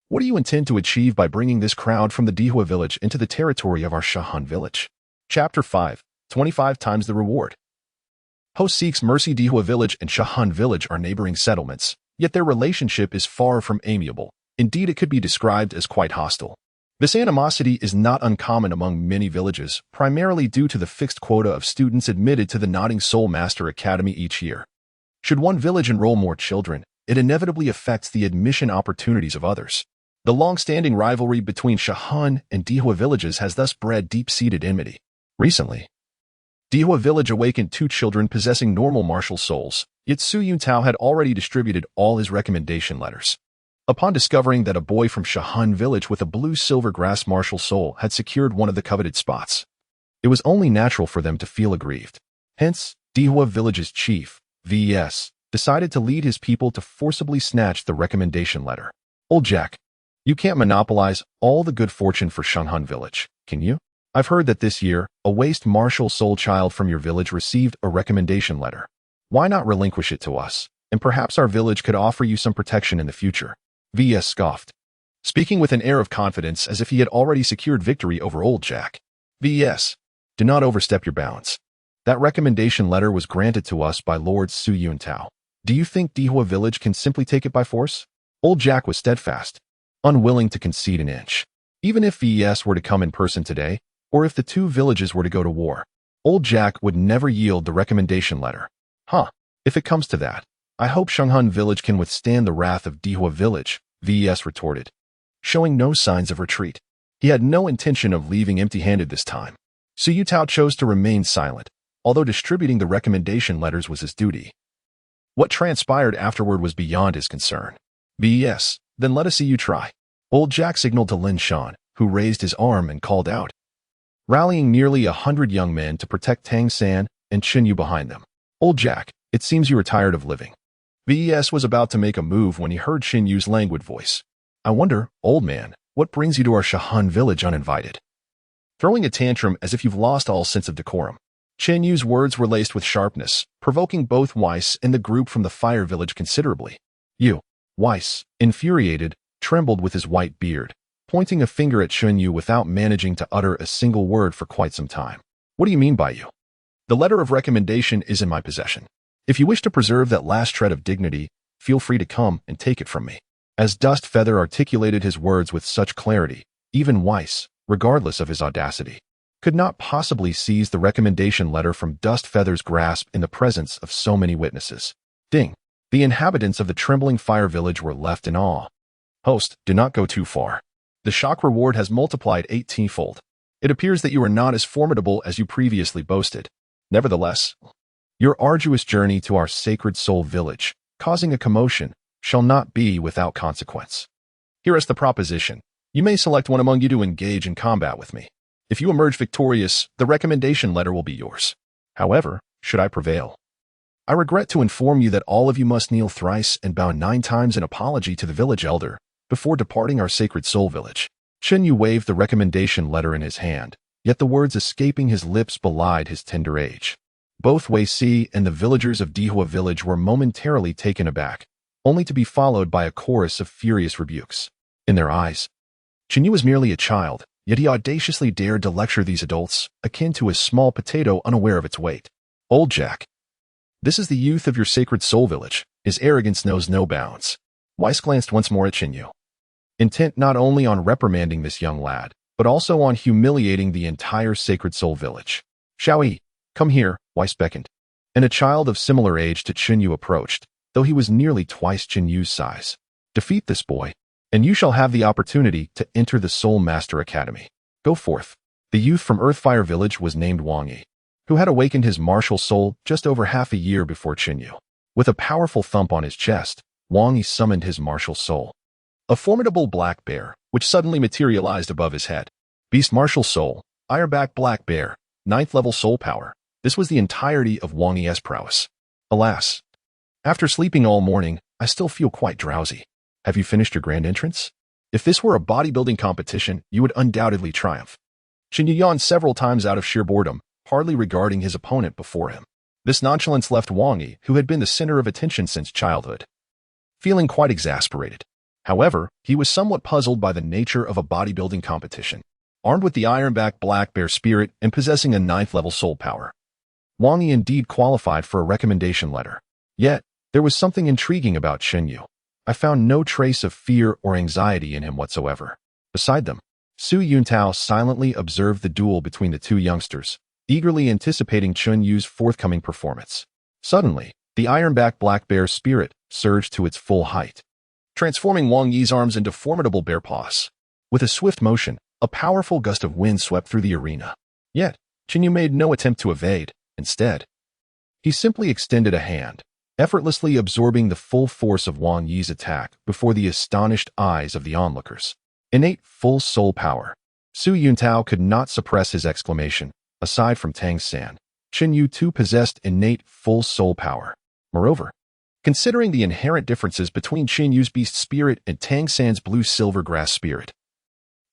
What do you intend to achieve by bringing this crowd from the Douluo village into the territory of our Shahan village? Chapter 5, 25 times the reward. Ho seeks mercy. Douluo village and Shahan village are neighboring settlements, yet their relationship is far from amiable. Indeed, it could be described as quite hostile. This animosity is not uncommon among many villages, primarily due to the fixed quota of students admitted to the Nodding Soul Master Academy each year. Should one village enroll more children, it inevitably affects the admission opportunities of others. The long-standing rivalry between Shahan and Douluo villages has thus bred deep-seated enmity. Recently, Douluo village awakened 2 children possessing normal martial souls, yet Su Yutao had already distributed all his recommendation letters. Upon discovering that a boy from Shahan village with a blue-silver grass martial soul had secured one of the coveted spots, it was only natural for them to feel aggrieved. Hence, Douluo village's chief, V.S., decided to lead his people to forcibly snatch the recommendation letter. Old Jack, you can't monopolize all the good fortune for Shahan village, can you? I've heard that this year, a waste martial soul child from your village received a recommendation letter. Why not relinquish it to us, and perhaps our village could offer you some protection in the future? V.S. scoffed, speaking with an air of confidence as if he had already secured victory over old Jack. V.S. Do not overstep your bounds. That recommendation letter was granted to us by Lord Su Yutao. Do you think Douluo village can simply take it by force? Old Jack was steadfast, unwilling to concede an inch. Even if V.S. were to come in person today, or if the 2 villages were to go to war, old Jack would never yield the recommendation letter. If it comes to that, I hope Shahan village can withstand the wrath of Douluo village, V.S. retorted, showing no signs of retreat. He had no intention of leaving empty-handed this time. Su Yutao chose to remain silent, although distributing the recommendation letters was his duty. What transpired afterward was beyond his concern. V.S., then let us see you try. Old Jack signaled to Lin Shan, who raised his arm and called out, rallying nearly 100 young men to protect Tang San and Qin Yu behind them. Old Jack, it seems you are tired of living. V.S. was about to make a move when he heard Qin Yu's languid voice. I wonder, old man, what brings you to our Shahan village uninvited? Throwing a tantrum as if you've lost all sense of decorum. Qin Yu's words were laced with sharpness, provoking both Weiss and the group from the fire village considerably. You, Weiss, infuriated, trembled with his white beard, pointing a finger at Qin Yu without managing to utter a single word for quite some time. What do you mean by you? The letter of recommendation is in my possession. If you wish to preserve that last shred of dignity, feel free to come and take it from me. As Dust Feather articulated his words with such clarity, even Weiss, regardless of his audacity, could not possibly seize the recommendation letter from Dust Feather's grasp in the presence of so many witnesses. Ding! The inhabitants of the trembling fire village were left in awe. Host, do not go too far. The shock reward has multiplied 18-fold. It appears that you are not as formidable as you previously boasted. Nevertheless, your arduous journey to our sacred soul village, causing a commotion, shall not be without consequence. Here is the proposition. You may select one among you to engage in combat with me. If you emerge victorious, the recommendation letter will be yours. However, should I prevail, I regret to inform you that all of you must kneel thrice and bow 9 times in apology to the village elder before departing our sacred soul village. Qin Yu waved the recommendation letter in his hand, yet the words escaping his lips belied his tender age. Both Wei Si and the villagers of Douluo village were momentarily taken aback, only to be followed by a chorus of furious rebukes. In their eyes, Qin Yu was merely a child, yet he audaciously dared to lecture these adults, akin to a small potato unaware of its weight. Old Jack, This is the youth of your sacred soul village. His arrogance knows no bounds. Weiss glanced once more at Qinyu, intent not only on reprimanding this young lad, but also on humiliating the entire sacred soul village. Xiaoyi, come here, Weiss beckoned. And a child of similar age to Qinyu approached, though he was nearly twice Qinyu's size. Defeat this boy, and you shall have the opportunity to enter the Soul Master Academy. Go forth. The youth from Earthfire Village was named Wang Yi, who had awakened his martial soul just over half a year before Qinyu. With a powerful thump on his chest, Wang Yi summoned his martial soul, a formidable black bear, which suddenly materialized above his head. Beast Martial Soul, Ironback Black Bear, 9th level soul power. This was the entirety of Wang Yi's prowess. Alas, after sleeping all morning, I still feel quite drowsy. Have you finished your grand entrance? If this were a bodybuilding competition, you would undoubtedly triumph. Qinyu yawned several times out of sheer boredom, hardly regarding his opponent before him. This nonchalance left Wang Yi, who had been the center of attention since childhood, feeling quite exasperated. However, he was somewhat puzzled by the nature of a bodybuilding competition. Armed with the Ironback Black Bear spirit and possessing a 9th level soul power, Wang Yi indeed qualified for a recommendation letter. Yet, there was something intriguing about Qinyu. I found no trace of fear or anxiety in him whatsoever. Beside them, Su Yuntao silently observed the duel between the two youngsters, eagerly anticipating Qinyu's forthcoming performance. Suddenly, the Ironback Black Bear spirit surged to its full height, transforming Wang Yi's arms into formidable bear paws. With a swift motion, a powerful gust of wind swept through the arena. Yet, Qinyu made no attempt to evade. Instead, he simply extended a hand, effortlessly absorbing the full force of Wang Yi's attack before the astonished eyes of the onlookers. Innate full soul power. Su Yuntao could not suppress his exclamation. Aside from Tang San, Qinyu too possessed innate full soul power. Moreover, considering the inherent differences between Qinyu's beast spirit and Tang San's blue-silver grass spirit,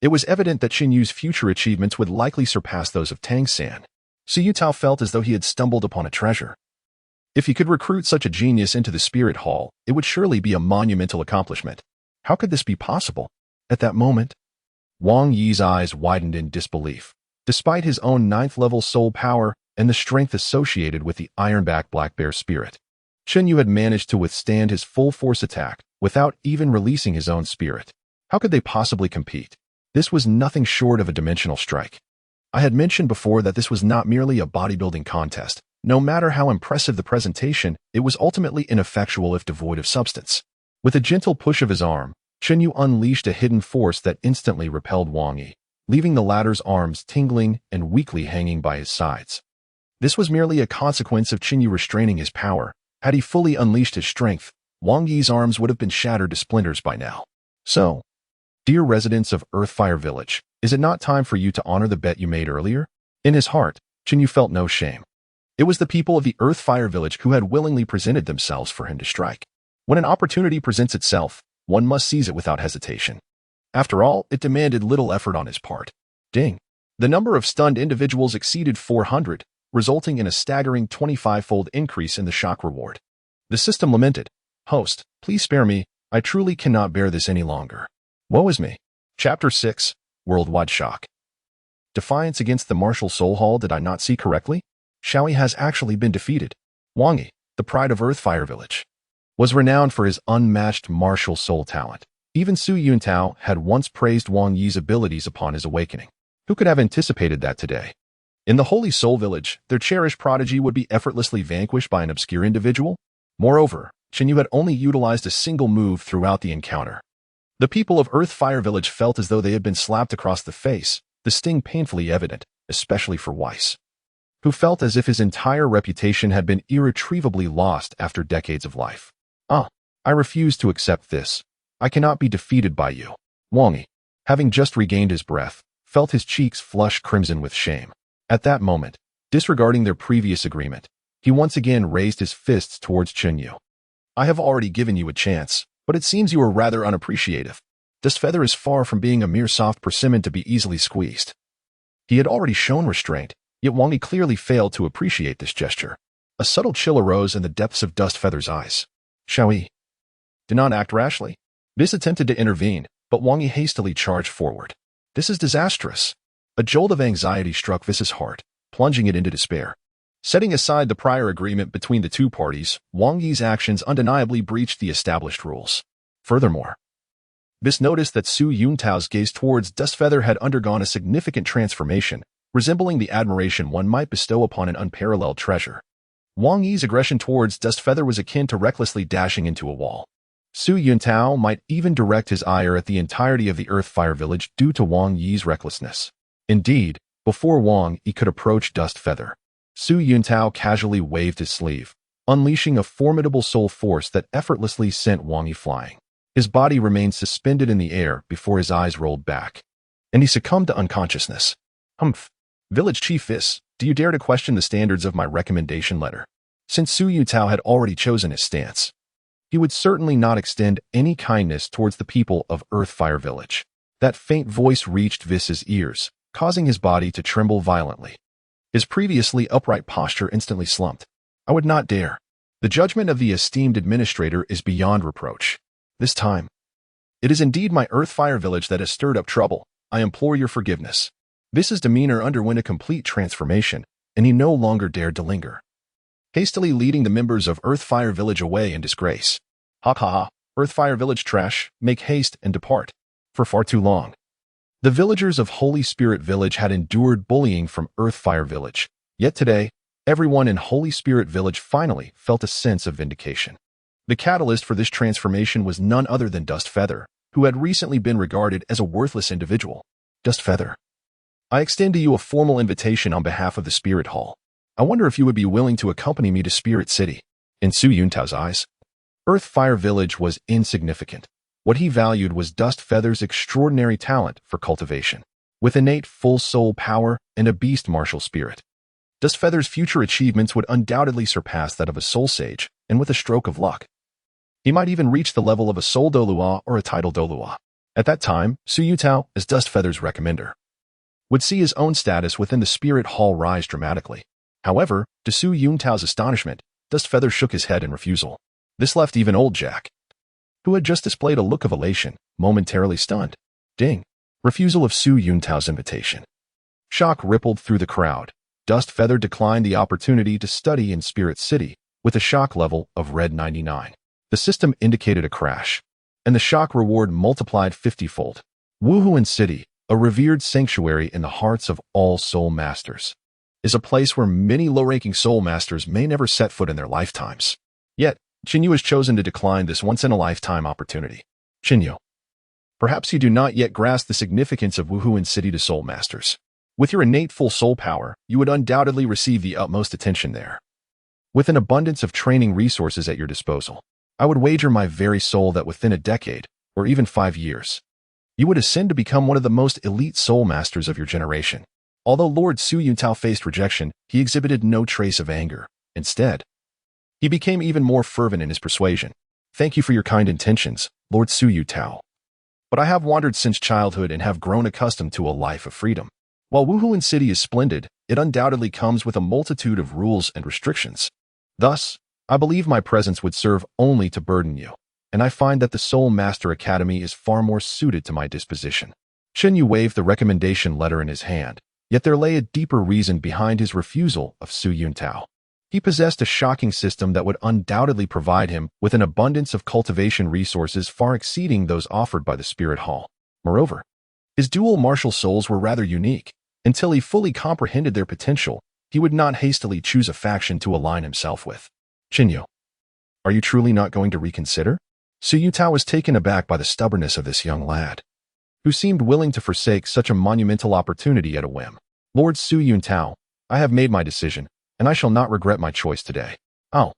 it was evident that Qinyu's future achievements would likely surpass those of Tang San. Su Yuntao felt as though he had stumbled upon a treasure. If he could recruit such a genius into the spirit hall, it would surely be a monumental accomplishment. How could this be possible? At that moment, Wang Yi's eyes widened in disbelief. Despite his own 9th level soul power and the strength associated with the Ironback Black Bear spirit, Qinyu had managed to withstand his full force attack without even releasing his own spirit. How could they possibly compete? This was nothing short of a dimensional strike. I had mentioned before that this was not merely a bodybuilding contest. No matter how impressive the presentation, it was ultimately ineffectual if devoid of substance. With a gentle push of his arm, Qinyu unleashed a hidden force that instantly repelled Wang Yi, leaving the latter's arms tingling and weakly hanging by his sides. This was merely a consequence of Qinyu restraining his power. Had he fully unleashed his strength, Wang Yi's arms would have been shattered to splinters by now. So, dear residents of Earthfire Village, is it not time for you to honor the bet you made earlier? In his heart, Qinyu felt no shame. It was the people of the Earthfire Village who had willingly presented themselves for him to strike. When an opportunity presents itself, one must seize it without hesitation. After all, it demanded little effort on his part. Ding! The number of stunned individuals exceeded 400, resulting in a staggering 25-fold increase in the shock reward. The system lamented, "Host, please spare me. I truly cannot bear this any longer. Woe is me." Chapter 6, Worldwide Shock. Defiance against the Martial Soul Hall. Did I not see correctly? Xiaoyi has actually been defeated. Wang Yi, the pride of Earthfire Village, was renowned for his unmatched martial soul talent. Even Su Yuntao had once praised Wang Yi's abilities upon his awakening. Who could have anticipated that today? In the Holy Soul Village, their cherished prodigy would be effortlessly vanquished by an obscure individual? Moreover, Qinyu had only utilized a single move throughout the encounter. The people of Earthfire Village felt as though they had been slapped across the face, the sting painfully evident, especially for Weiss, who felt as if his entire reputation had been irretrievably lost after decades of life. I refuse to accept this. I cannot be defeated by you. Wang Yi, having just regained his breath, felt his cheeks flush crimson with shame. At that moment, disregarding their previous agreement, he once again raised his fists towards Qinyu. I have already given you a chance, but it seems you are rather unappreciative. This feather is far from being a mere soft persimmon to be easily squeezed. He had already shown restraint, yet Wang Yi clearly failed to appreciate this gesture. A subtle chill arose in the depths of Dust Feather's eyes. Xiaoyi, do not act rashly. This attempted to intervene, but Wang Yi hastily charged forward. This is disastrous. A jolt of anxiety struck Vis's heart, plunging it into despair. Setting aside the prior agreement between the two parties, Wang Yi's actions undeniably breached the established rules. Furthermore, Bis noticed that Su Yuntao's gaze towards Dustfeather had undergone a significant transformation, resembling the admiration one might bestow upon an unparalleled treasure. Wang Yi's aggression towards Dustfeather was akin to recklessly dashing into a wall. Su Yuntao might even direct his ire at the entirety of the Earthfire village due to Wang Yi's recklessness. Indeed, before Wang Yi could approach Dustfeather, Su Yuntao casually waved his sleeve, unleashing a formidable soul force that effortlessly sent Wang Yi flying. His body remained suspended in the air before his eyes rolled back, and he succumbed to unconsciousness. Humph. Village Chief Vis, do you dare to question the standards of my recommendation letter? Since Su Yutao had already chosen his stance, he would certainly not extend any kindness towards the people of Earthfire Village. That faint voice reached Vis's ears, causing his body to tremble violently. His previously upright posture instantly slumped. I would not dare. The judgment of the esteemed administrator is beyond reproach. This time, it is indeed my Earthfire village that has stirred up trouble. I implore your forgiveness. Vis's demeanor underwent a complete transformation, and he no longer dared to linger, hastily leading the members of Earthfire village away in disgrace. Ha ha ha, Earthfire village trash, make haste and depart. For far too long, the villagers of Holy Spirit village had endured bullying from Earthfire village, yet today, everyone in Holy Spirit village finally felt a sense of vindication. The catalyst for this transformation was none other than Dustfeather, who had recently been regarded as a worthless individual. Dustfeather, I extend to you a formal invitation on behalf of the Spirit Hall. I wonder if you would be willing to accompany me to Spirit City. In Su Yuntao's eyes, Earthfire Village was insignificant. What he valued was Dustfeather's extraordinary talent for cultivation. With innate full soul power and a beast martial spirit, Dustfeather's future achievements would undoubtedly surpass that of a soul sage, and with a stroke of luck, he might even reach the level of a soul Douluo or a title Douluo. At that time, Su Yutao, as Dustfeather's recommender, would see his own status within the Spirit Hall rise dramatically. However, to Su Yuntao's astonishment, Dustfeather shook his head in refusal. This left even old Jack, who had just displayed a look of elation, momentarily stunned. Ding. Refusal of Su Yuntao's invitation. Shock rippled through the crowd. Dustfeather declined the opportunity to study in Spirit City with a shock level of red 99. The system indicated a crash, and the shock reward multiplied 50-fold. Wuhuan City, a revered sanctuary in the hearts of all soul masters, is a place where many low-ranking soul masters may never set foot in their lifetimes. Yet, Qinyu has chosen to decline this once-in-a-lifetime opportunity. Qinyu, perhaps you do not yet grasp the significance of Wuhuan City to soul masters. With your innate full soul power, you would undoubtedly receive the utmost attention there. With an abundance of training resources at your disposal, I would wager my very soul that within a decade, or even 5 years, you would ascend to become one of the most elite soul masters of your generation. Although Lord Su Yuntao faced rejection, he exhibited no trace of anger. Instead, he became even more fervent in his persuasion. Thank you for your kind intentions, Lord Su Yutao. But I have wandered since childhood and have grown accustomed to a life of freedom. While Wuhuan City is splendid, it undoubtedly comes with a multitude of rules and restrictions. Thus, I believe my presence would serve only to burden you, and I find that the Soul Master Academy is far more suited to my disposition. Qinyu waved the recommendation letter in his hand, yet there lay a deeper reason behind his refusal of Su Yuntao. He possessed a shocking system that would undoubtedly provide him with an abundance of cultivation resources far exceeding those offered by the Spirit Hall. Moreover, his dual martial souls were rather unique. Until he fully comprehended their potential, he would not hastily choose a faction to align himself with. Qinyu, are you truly not going to reconsider? Su Yutao was taken aback by the stubbornness of this young lad, who seemed willing to forsake such a monumental opportunity at a whim. Lord Su Yuntao, I have made my decision, and I shall not regret my choice today. Oh,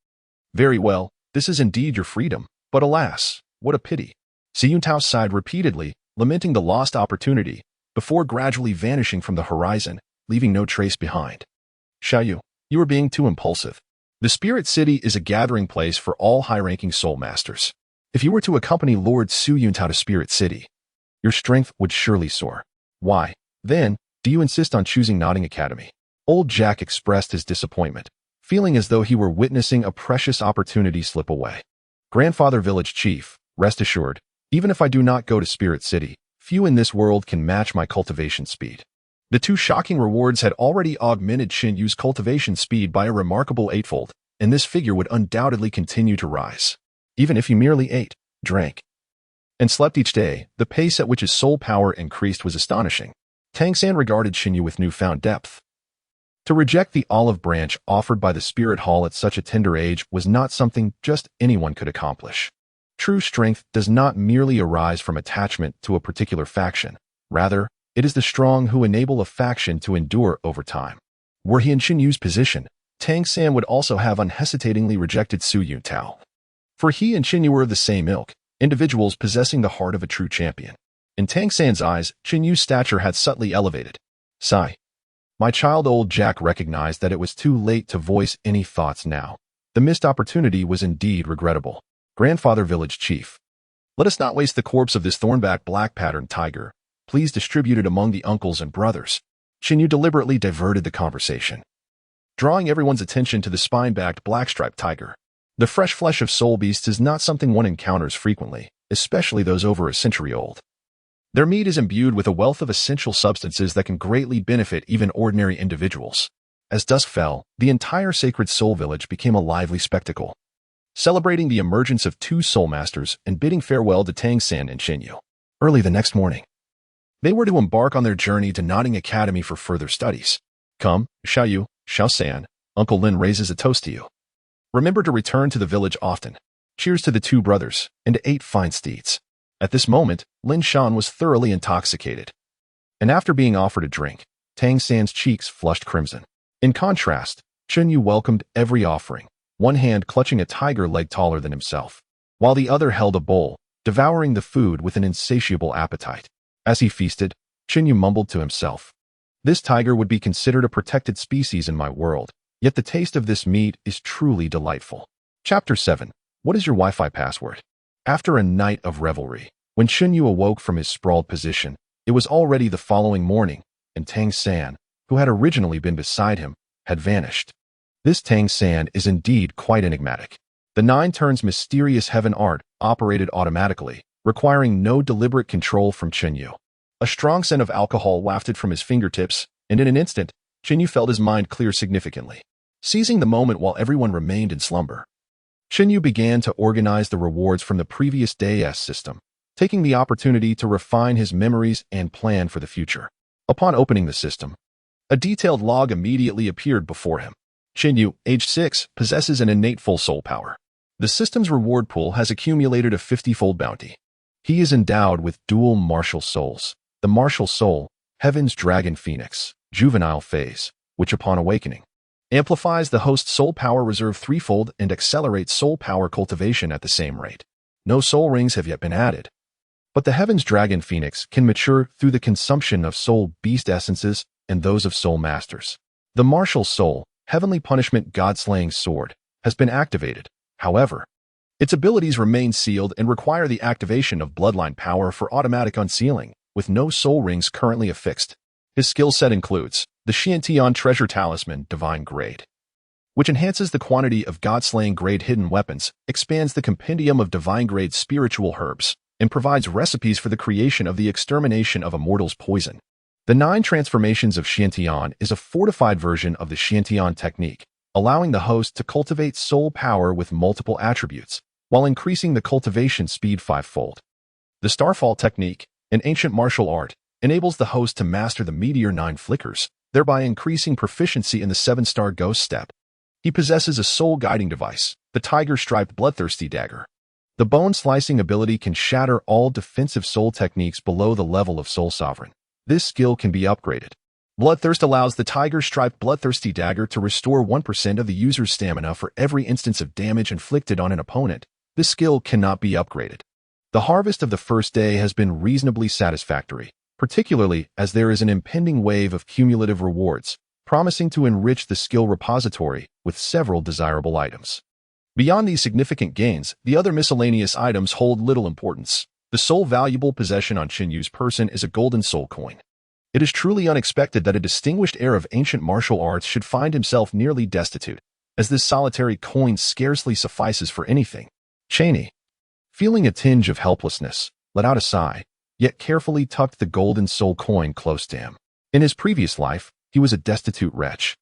very well, this is indeed your freedom, but alas, what a pity. Su Yuntao sighed repeatedly, lamenting the lost opportunity, before gradually vanishing from the horizon, leaving no trace behind. Xiaoyu, you are being too impulsive. The Spirit City is a gathering place for all high-ranking soul masters. If you were to accompany Lord Su Yuntao to Spirit City, your strength would surely soar. Why, then, do you insist on choosing Nodding Academy? Old Jack expressed his disappointment, feeling as though he were witnessing a precious opportunity slip away. Grandfather Village Chief, rest assured, even if I do not go to Spirit City, few in this world can match my cultivation speed. The two shocking rewards had already augmented Xin Yu's cultivation speed by a remarkable eightfold, and this figure would undoubtedly continue to rise. Even if he merely ate, drank, and slept each day, the pace at which his soul power increased was astonishing. Tang San regarded Xin Yu with newfound depth. To reject the olive branch offered by the spirit hall at such a tender age was not something just anyone could accomplish. True strength does not merely arise from attachment to a particular faction. Rather, it is the strong who enable a faction to endure over time. Were he in Xin Yu's position, Tang San would also have unhesitatingly rejected Su Yuntao. For he and Xin Yu were of the same ilk, individuals possessing the heart of a true champion. In Tang San's eyes, Xin Yu's stature had subtly elevated. Sigh. My child. Old Jack recognized that it was too late to voice any thoughts now. The missed opportunity was indeed regrettable. Grandfather Village Chief. Let us not waste the corpse of this thornback black-patterned tiger. Please distribute it among the uncles and brothers. Xin Yu deliberately diverted the conversation, drawing everyone's attention to the spine-backed black-striped tiger. The fresh flesh of soul beasts is not something one encounters frequently, especially those over a century old. Their meat is imbued with a wealth of essential substances that can greatly benefit even ordinary individuals. As dusk fell, the entire sacred soul village became a lively spectacle, celebrating the emergence of two soul masters and bidding farewell to Tang San and Xin Yu. Early the next morning, they were to embark on their journey to Notting Academy for further studies. Come, Xiao Yu, Xiao San, Uncle Lin raises a toast to you. Remember to return to the village often. Cheers to the two brothers, and to 8 fine steeds. At this moment, Lin Shan was thoroughly intoxicated, and after being offered a drink, Tang San's cheeks flushed crimson. In contrast, Xin Yu welcomed every offering, one hand clutching a tiger leg taller than himself, while the other held a bowl, devouring the food with an insatiable appetite. As he feasted, Xin Yu mumbled to himself, "This tiger would be considered a protected species in my world, yet the taste of this meat is truly delightful." Chapter 7. What is your Wi-Fi password? After a night of revelry, when Xin Yu awoke from his sprawled position, it was already the following morning, and Tang San, who had originally been beside him, had vanished. This Tang San is indeed quite enigmatic. The 9 turns mysterious heaven art operated automatically, requiring no deliberate control from Xin Yu. A strong scent of alcohol wafted from his fingertips, and in an instant, Xin Yu felt his mind clear significantly. Seizing the moment while everyone remained in slumber, Xin Yu began to organize the rewards from the previous day's system, taking the opportunity to refine his memories and plan for the future. Upon opening the system, a detailed log immediately appeared before him. Xin Yu, age 6, possesses an innate full soul power. The system's reward pool has accumulated a 50-fold bounty. He is endowed with dual martial souls. The martial soul, Heaven's Dragon Phoenix, juvenile phase, which upon awakening, amplifies the host's soul power reserve threefold and accelerates soul power cultivation at the same rate. No soul rings have yet been added, but the Heaven's Dragon Phoenix can mature through the consumption of soul beast essences and those of soul masters. The martial soul, Heavenly Punishment God-Slaying Sword, has been activated. However, its abilities remain sealed and require the activation of bloodline power for automatic unsealing, with no soul rings currently affixed. His skill set includes the Xiantian Treasure Talisman Divine Grade, which enhances the quantity of God-Slaying Grade hidden weapons, expands the compendium of Divine Grade spiritual herbs, and provides recipes for the creation of the extermination of a mortal's poison. The 9 transformations of Xiantian is a fortified version of the Xiantian technique, allowing the host to cultivate soul power with multiple attributes, while increasing the cultivation speed 5-fold. The Starfall technique, an ancient martial art, enables the host to master the Meteor 9 flickers, thereby increasing proficiency in the 7-star Ghost Step. He possesses a soul guiding device, the Tiger-striped Bloodthirsty Dagger. The bone-slicing ability can shatter all defensive soul techniques below the level of Soul Sovereign. This skill can be upgraded. Bloodthirst allows the Tiger-striped Bloodthirsty Dagger to restore 1% of the user's stamina for every instance of damage inflicted on an opponent. This skill cannot be upgraded. The harvest of the first day has been reasonably satisfactory, particularly as there is an impending wave of cumulative rewards, promising to enrich the skill repository with several desirable items. Beyond these significant gains, the other miscellaneous items hold little importance. The sole valuable possession on Xin Yu's person is a golden soul coin. It is truly unexpected that a distinguished heir of ancient martial arts should find himself nearly destitute, as this solitary coin scarcely suffices for anything. Cheney, feeling a tinge of helplessness, let out a sigh, yet carefully tucked the golden soul coin close to him. In his previous life, he was a destitute wretch.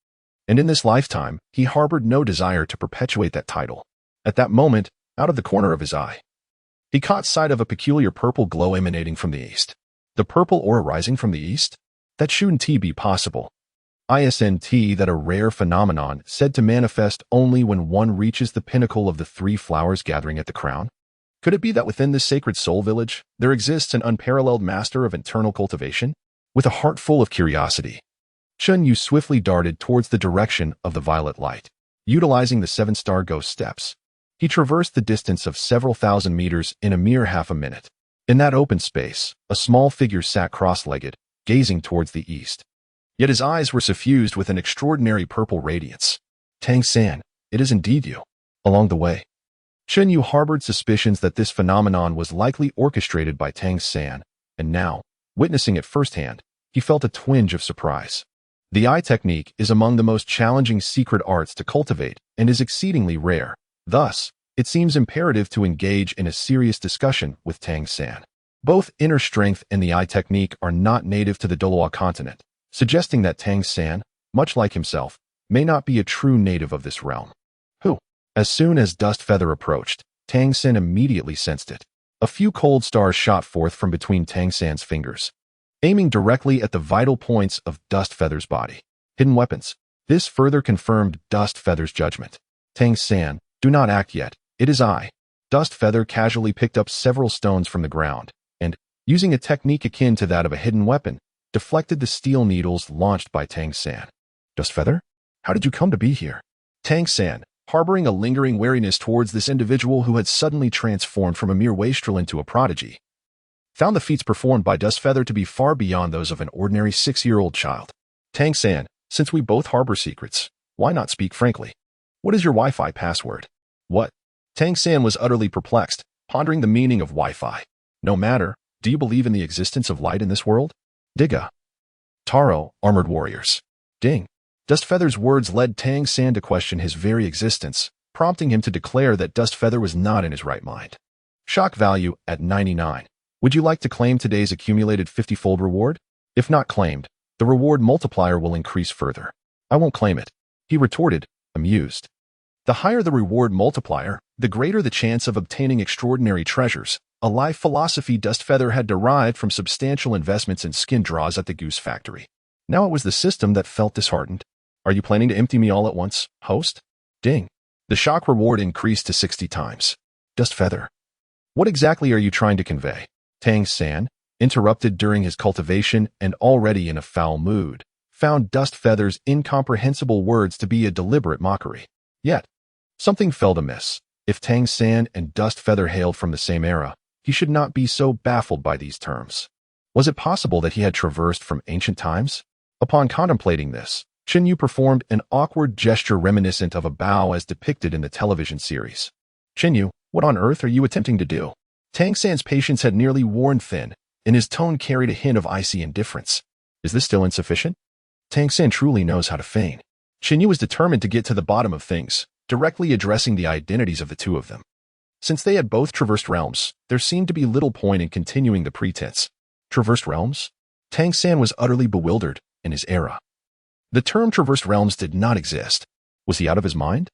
And in this lifetime, he harbored no desire to perpetuate that title. At that moment, out of the corner of his eye, he caught sight of a peculiar purple glow emanating from the east. The purple aura rising from the east? That shouldn't be possible. Isn't that a rare phenomenon said to manifest only when one reaches the pinnacle of the three flowers gathering at the crown? Could it be that within this sacred soul village, there exists an unparalleled master of internal cultivation? With a heart full of curiosity, Chun Yu swiftly darted towards the direction of the violet light. Utilizing the seven-star ghost steps, he traversed the distance of several thousand meters in a mere half a minute. In that open space, a small figure sat cross-legged, gazing towards the east. Yet his eyes were suffused with an extraordinary purple radiance. Tang San, it is indeed you. Along the way, Chun Yu harbored suspicions that this phenomenon was likely orchestrated by Tang San, and now, witnessing it firsthand, he felt a twinge of surprise. The eye technique is among the most challenging secret arts to cultivate and is exceedingly rare. Thus, it seems imperative to engage in a serious discussion with Tang San. Both inner strength and the eye technique are not native to the Douluo continent, suggesting that Tang San, much like himself, may not be a true native of this realm. As soon as Dust Feather approached, Tang San immediately sensed it. A few cold stars shot forth from between Tang San's fingers, aiming directly at the vital points of Dust Feather's body. Hidden weapons. This further confirmed Dust Feather's judgment. Tang San, do not act yet. It is I. Dust Feather casually picked up several stones from the ground, and, using a technique akin to that of a hidden weapon, deflected the steel needles launched by Tang San. Dust Feather? How did you come to be here? Tang San, harboring a lingering wariness towards this individual who had suddenly transformed from a mere wastrel into a prodigy, found the feats performed by Dust Feather to be far beyond those of an ordinary 6-year-old child. Tang San, since we both harbor secrets, why not speak frankly? What is your Wi-Fi password? What? Tang San was utterly perplexed, pondering the meaning of Wi-Fi. No matter, do you believe in the existence of light in this world? Diga. Taro, armored warriors. Ding. Dust Feather's words led Tang San to question his very existence, prompting him to declare that Dust Feather was not in his right mind. Shock value at 99. Would you like to claim today's accumulated 50-fold reward? If not claimed, the reward multiplier will increase further. I won't claim it, he retorted, amused. The higher the reward multiplier, the greater the chance of obtaining extraordinary treasures, a life philosophy Dust Feather had derived from substantial investments in skin draws at the Goose Factory. Now it was the system that felt disheartened. Are you planning to empty me all at once, host? Ding. The shock reward increased to 60 times. Dust Feather. What exactly are you trying to convey? Tang San, interrupted during his cultivation and already in a foul mood, found Dust Feather's incomprehensible words to be a deliberate mockery. Yet, something felt amiss. If Tang San and Dust Feather hailed from the same era, he should not be so baffled by these terms. Was it possible that he had traversed from ancient times? Upon contemplating this, Chun Yu performed an awkward gesture reminiscent of a bow as depicted in the television series. Chun Yu, what on earth are you attempting to do? Tang San's patience had nearly worn thin, and his tone carried a hint of icy indifference. Is this still insufficient? Tang San truly knows how to feign. Chun Yu was determined to get to the bottom of things, directly addressing the identities of the two of them. Since they had both traversed realms, there seemed to be little point in continuing the pretense. Traversed realms? Tang San was utterly bewildered in his era. The term traversed realms did not exist. Was he out of his mind?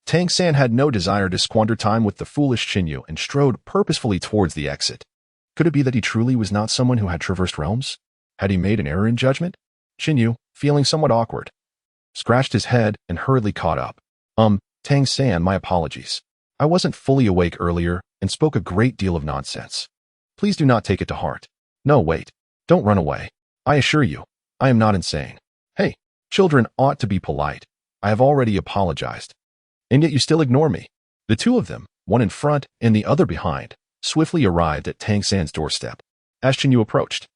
Tang San had no desire to squander time with the foolish Chun Yu and strode purposefully towards the exit. Could it be that he truly was not someone who had traversed realms? Had he made an error in judgment? Chun Yu, feeling somewhat awkward, scratched his head and hurriedly caught up. Tang San, my apologies. I wasn't fully awake earlier and spoke a great deal of nonsense. Please do not take it to heart. No, wait. Don't run away. I assure you, I am not insane. Hey, children ought to be polite. I have already apologized. And yet you still ignore me. The two of them, one in front and the other behind, swiftly arrived at Tang San's doorstep. As Chun Yu approached,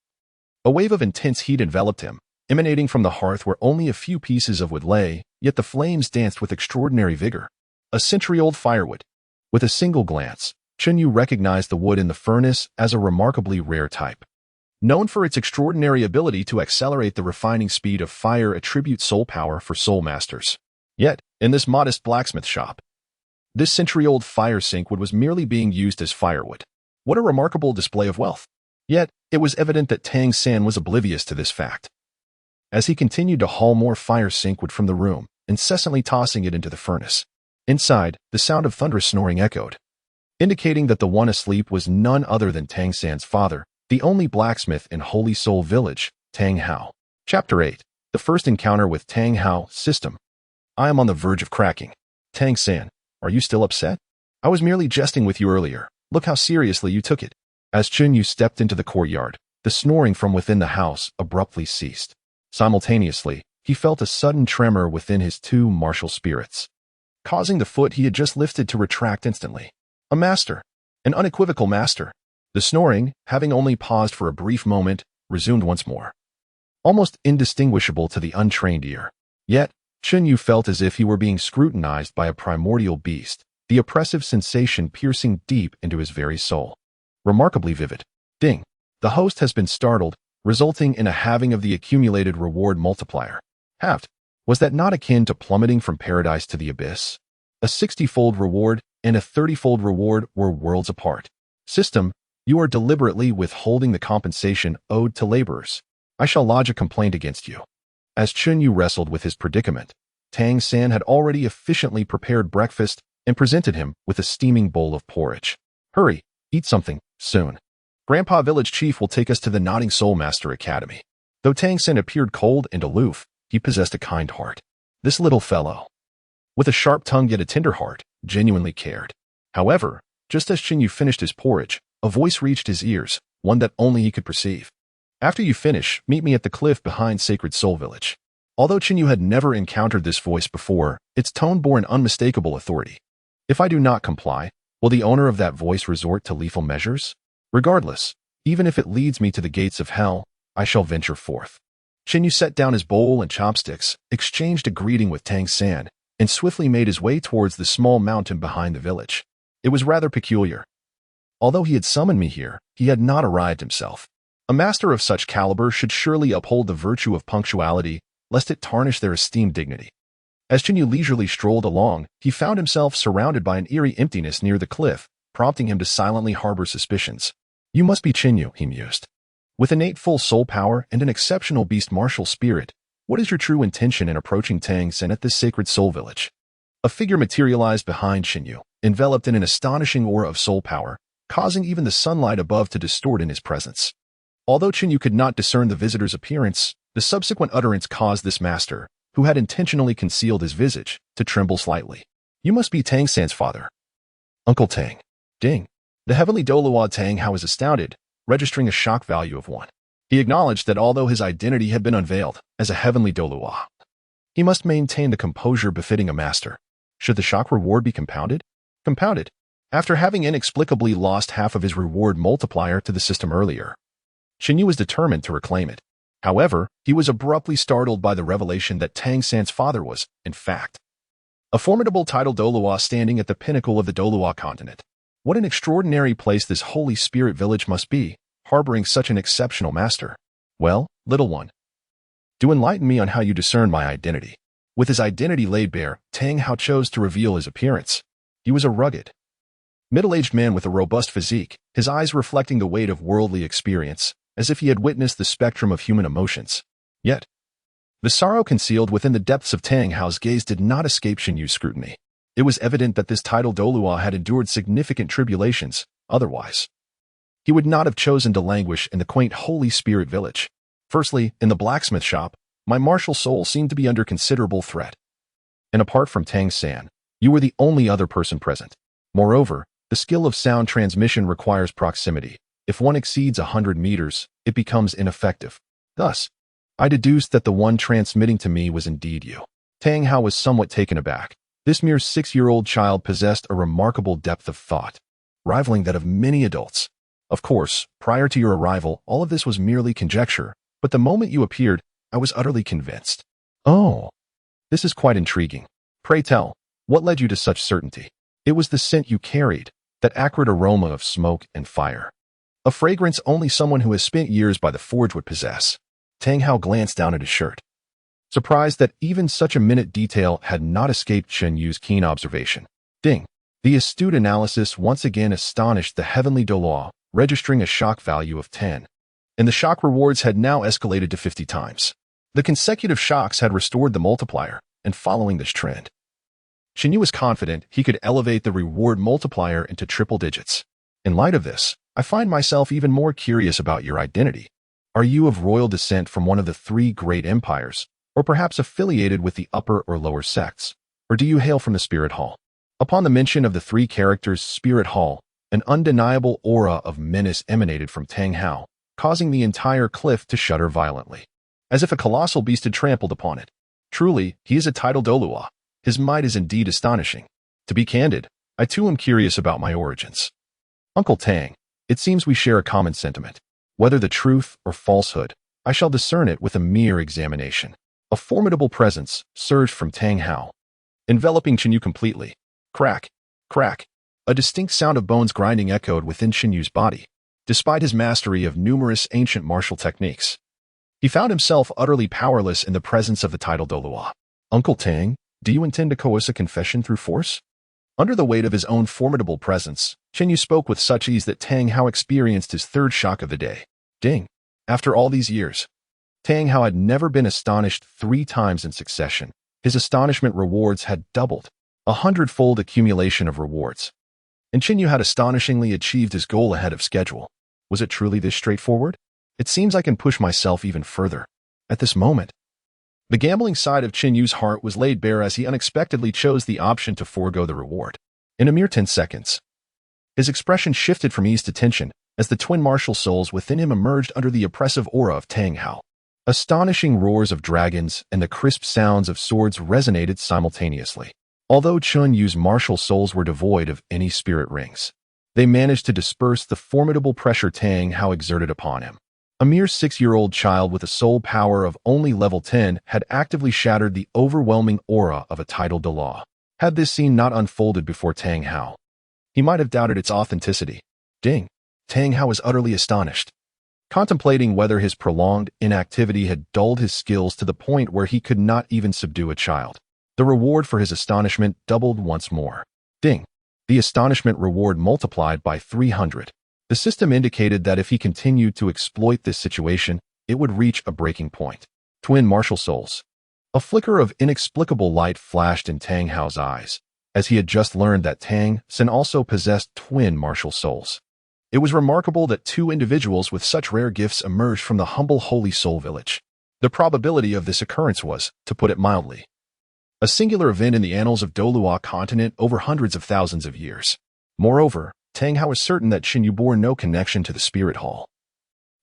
a wave of intense heat enveloped him, emanating from the hearth where only a few pieces of wood lay, yet the flames danced with extraordinary vigor. A century-old firewood. With a single glance, Chun Yu recognized the wood in the furnace as a remarkably rare type. Known for its extraordinary ability to accelerate the refining speed of fire, attribute soul power for soul masters. Yet, in this modest blacksmith shop, this century-old fire sink wood was merely being used as firewood. What a remarkable display of wealth! Yet, it was evident that Tang San was oblivious to this fact. as he continued to haul more fire syncwood from the room, incessantly tossing it into the furnace. Inside, the sound of thunderous snoring echoed, indicating that the one asleep was none other than Tang San's father, the only blacksmith in Holy Soul Village, Tang Hao. Chapter 8. The First Encounter with Tang Hao. System. I am on the verge of cracking. Tang San, are you still upset? I was merely jesting with you earlier. Look how seriously you took it. As Chun Yu stepped into the courtyard, the snoring from within the house abruptly ceased. Simultaneously, he felt a sudden tremor within his two martial spirits, causing the foot he had just lifted to retract instantly. A master. An unequivocal master. The snoring, having only paused for a brief moment, resumed once more, almost indistinguishable to the untrained ear. Yet, Chun Yu felt as if he were being scrutinized by a primordial beast, the oppressive sensation piercing deep into his very soul. Remarkably vivid. Ding. The host has been startled, resulting in a halving of the accumulated reward multiplier. Halved. Was that not akin to plummeting from paradise to the abyss? A 60-fold reward and a 30-fold reward were worlds apart. System, you are deliberately withholding the compensation owed to laborers. I shall lodge a complaint against you. As Chun Yu wrestled with his predicament, Tang San had already efficiently prepared breakfast and presented him with a steaming bowl of porridge. Hurry, eat something, soon. Grandpa Village Chief will take us to the Nodding Soul Master Academy. Though Tang San appeared cold and aloof, he possessed a kind heart. This little fellow, with a sharp tongue yet a tender heart, genuinely cared. However, just as Chun Yu finished his porridge, a voice reached his ears, one that only he could perceive. After you finish, meet me at the cliff behind Sacred Soul Village. Although Chun Yu had never encountered this voice before, its tone bore an unmistakable authority. If I do not comply, will the owner of that voice resort to lethal measures? Regardless, even if it leads me to the gates of hell, I shall venture forth. Chun Yu set down his bowl and chopsticks, exchanged a greeting with Tang San, and swiftly made his way towards the small mountain behind the village. It was rather peculiar. Although he had summoned me here, he had not arrived himself. A master of such caliber should surely uphold the virtue of punctuality, lest it tarnish their esteemed dignity. As Chun Yu leisurely strolled along, he found himself surrounded by an eerie emptiness near the cliff, prompting him to silently harbor suspicions. You must be Chun Yu, he mused. With innate full soul power and an exceptional beast martial spirit, what is your true intention in approaching Tang San at this sacred soul village? A figure materialized behind Chun Yu, enveloped in an astonishing aura of soul power, causing even the sunlight above to distort in his presence. Although Chun Yu could not discern the visitor's appearance, the subsequent utterance caused this master, who had intentionally concealed his visage, to tremble slightly. You must be Tang San's father. Uncle Tang. Ding. The heavenly Douluo Tang Hao was astounded, registering a shock value of 1. He acknowledged that although his identity had been unveiled as a heavenly Douluo, he must maintain the composure befitting a master. Should the shock reward be compounded? Compounded. After having inexplicably lost half of his reward multiplier to the system earlier, Chun Yu was determined to reclaim it. However, he was abruptly startled by the revelation that Tang San's father was, in fact, a formidable titled Douluo standing at the pinnacle of the Douluo continent. What an extraordinary place this Holy Spirit village must be, harboring such an exceptional master. Well, little one, do enlighten me on how you discern my identity. With his identity laid bare, Tang Hao chose to reveal his appearance. He was a rugged, middle-aged man with a robust physique, his eyes reflecting the weight of worldly experience, as if he had witnessed the spectrum of human emotions. Yet, the sorrow concealed within the depths of Tang Hao's gaze did not escape Chun Yu's scrutiny. It was evident that this titled Douluo had endured significant tribulations, otherwise he would not have chosen to languish in the quaint Holy Spirit village. Firstly, in the blacksmith shop, my martial soul seemed to be under considerable threat. And apart from Tang San, you were the only other person present. Moreover, the skill of sound transmission requires proximity. If one exceeds 100 meters, it becomes ineffective. Thus, I deduced that the one transmitting to me was indeed you. Tang Hao was somewhat taken aback. This mere 6-year-old child possessed a remarkable depth of thought, rivaling that of many adults. Of course, prior to your arrival, all of this was merely conjecture, but the moment you appeared, I was utterly convinced. Oh, this is quite intriguing. Pray tell, what led you to such certainty? It was the scent you carried, that acrid aroma of smoke and fire. A fragrance only someone who has spent years by the forge would possess. Tang Hao glanced down at his shirt, surprised that even such a minute detail had not escaped Chun Yu's keen observation. Ding. The astute analysis once again astonished the heavenly Douluo, registering a shock value of 10. And the shock rewards had now escalated to 50 times. The consecutive shocks had restored the multiplier, and following this trend, Xinyu was confident he could elevate the reward multiplier into triple digits. In light of this, I find myself even more curious about your identity. Are you of royal descent from one of the three great empires, or perhaps affiliated with the upper or lower sects? Or do you hail from the Spirit Hall? Upon the mention of the three characters Spirit Hall, an undeniable aura of menace emanated from Tang Hao, causing the entire cliff to shudder violently, as if a colossal beast had trampled upon it. Truly, he is a titled Douluo. His might is indeed astonishing. To be candid, I too am curious about my origins. Uncle Tang, it seems we share a common sentiment. Whether the truth or falsehood, I shall discern it with a mere examination. A formidable presence surged from Tang Hao, enveloping Xinyu completely. Crack, crack. A distinct sound of bones grinding echoed within Xinyu's body. Despite his mastery of numerous ancient martial techniques, he found himself utterly powerless in the presence of the titled Douluo. Uncle Tang, do you intend to coerce a confession through force? Under the weight of his own formidable presence, Xinyu spoke with such ease that Tang Hao experienced his third shock of the day. Ding! After all these years, Tang Hao had never been astonished 3 times in succession. His astonishment rewards had doubled, a 100-fold accumulation of rewards. And Xinyu had astonishingly achieved his goal ahead of schedule. Was it truly this straightforward? It seems I can push myself even further. At this moment, the gambling side of Qinyu's heart was laid bare as he unexpectedly chose the option to forego the reward. In a mere 10 seconds, his expression shifted from ease to tension as the twin martial souls within him emerged under the oppressive aura of Tang Hao. Astonishing roars of dragons and the crisp sounds of swords resonated simultaneously. Although Qinyu's martial souls were devoid of any spirit rings, they managed to disperse the formidable pressure Tang Hao exerted upon him. A mere 6-year-old child with a soul power of only level 10 had actively shattered the overwhelming aura of a titled Douluo. Had this scene not unfolded before Tang Hao, he might have doubted its authenticity. Ding! Tang Hao was utterly astonished, contemplating whether his prolonged inactivity had dulled his skills to the point where he could not even subdue a child. The reward for his astonishment doubled once more. Ding! The astonishment reward multiplied by 300. The system indicated that if he continued to exploit this situation, it would reach a breaking point. Twin martial souls. A flicker of inexplicable light flashed in Tang Hao's eyes, as he had just learned that Tang Sen also possessed twin martial souls. It was remarkable that 2 individuals with such rare gifts emerged from the humble Holy Soul village. The probability of this occurrence was, to put it mildly, a singular event in the annals of Douluo continent over hundreds of thousands of years. Moreover, Tang Hao was certain that Xinyu bore no connection to the Spirit Hall.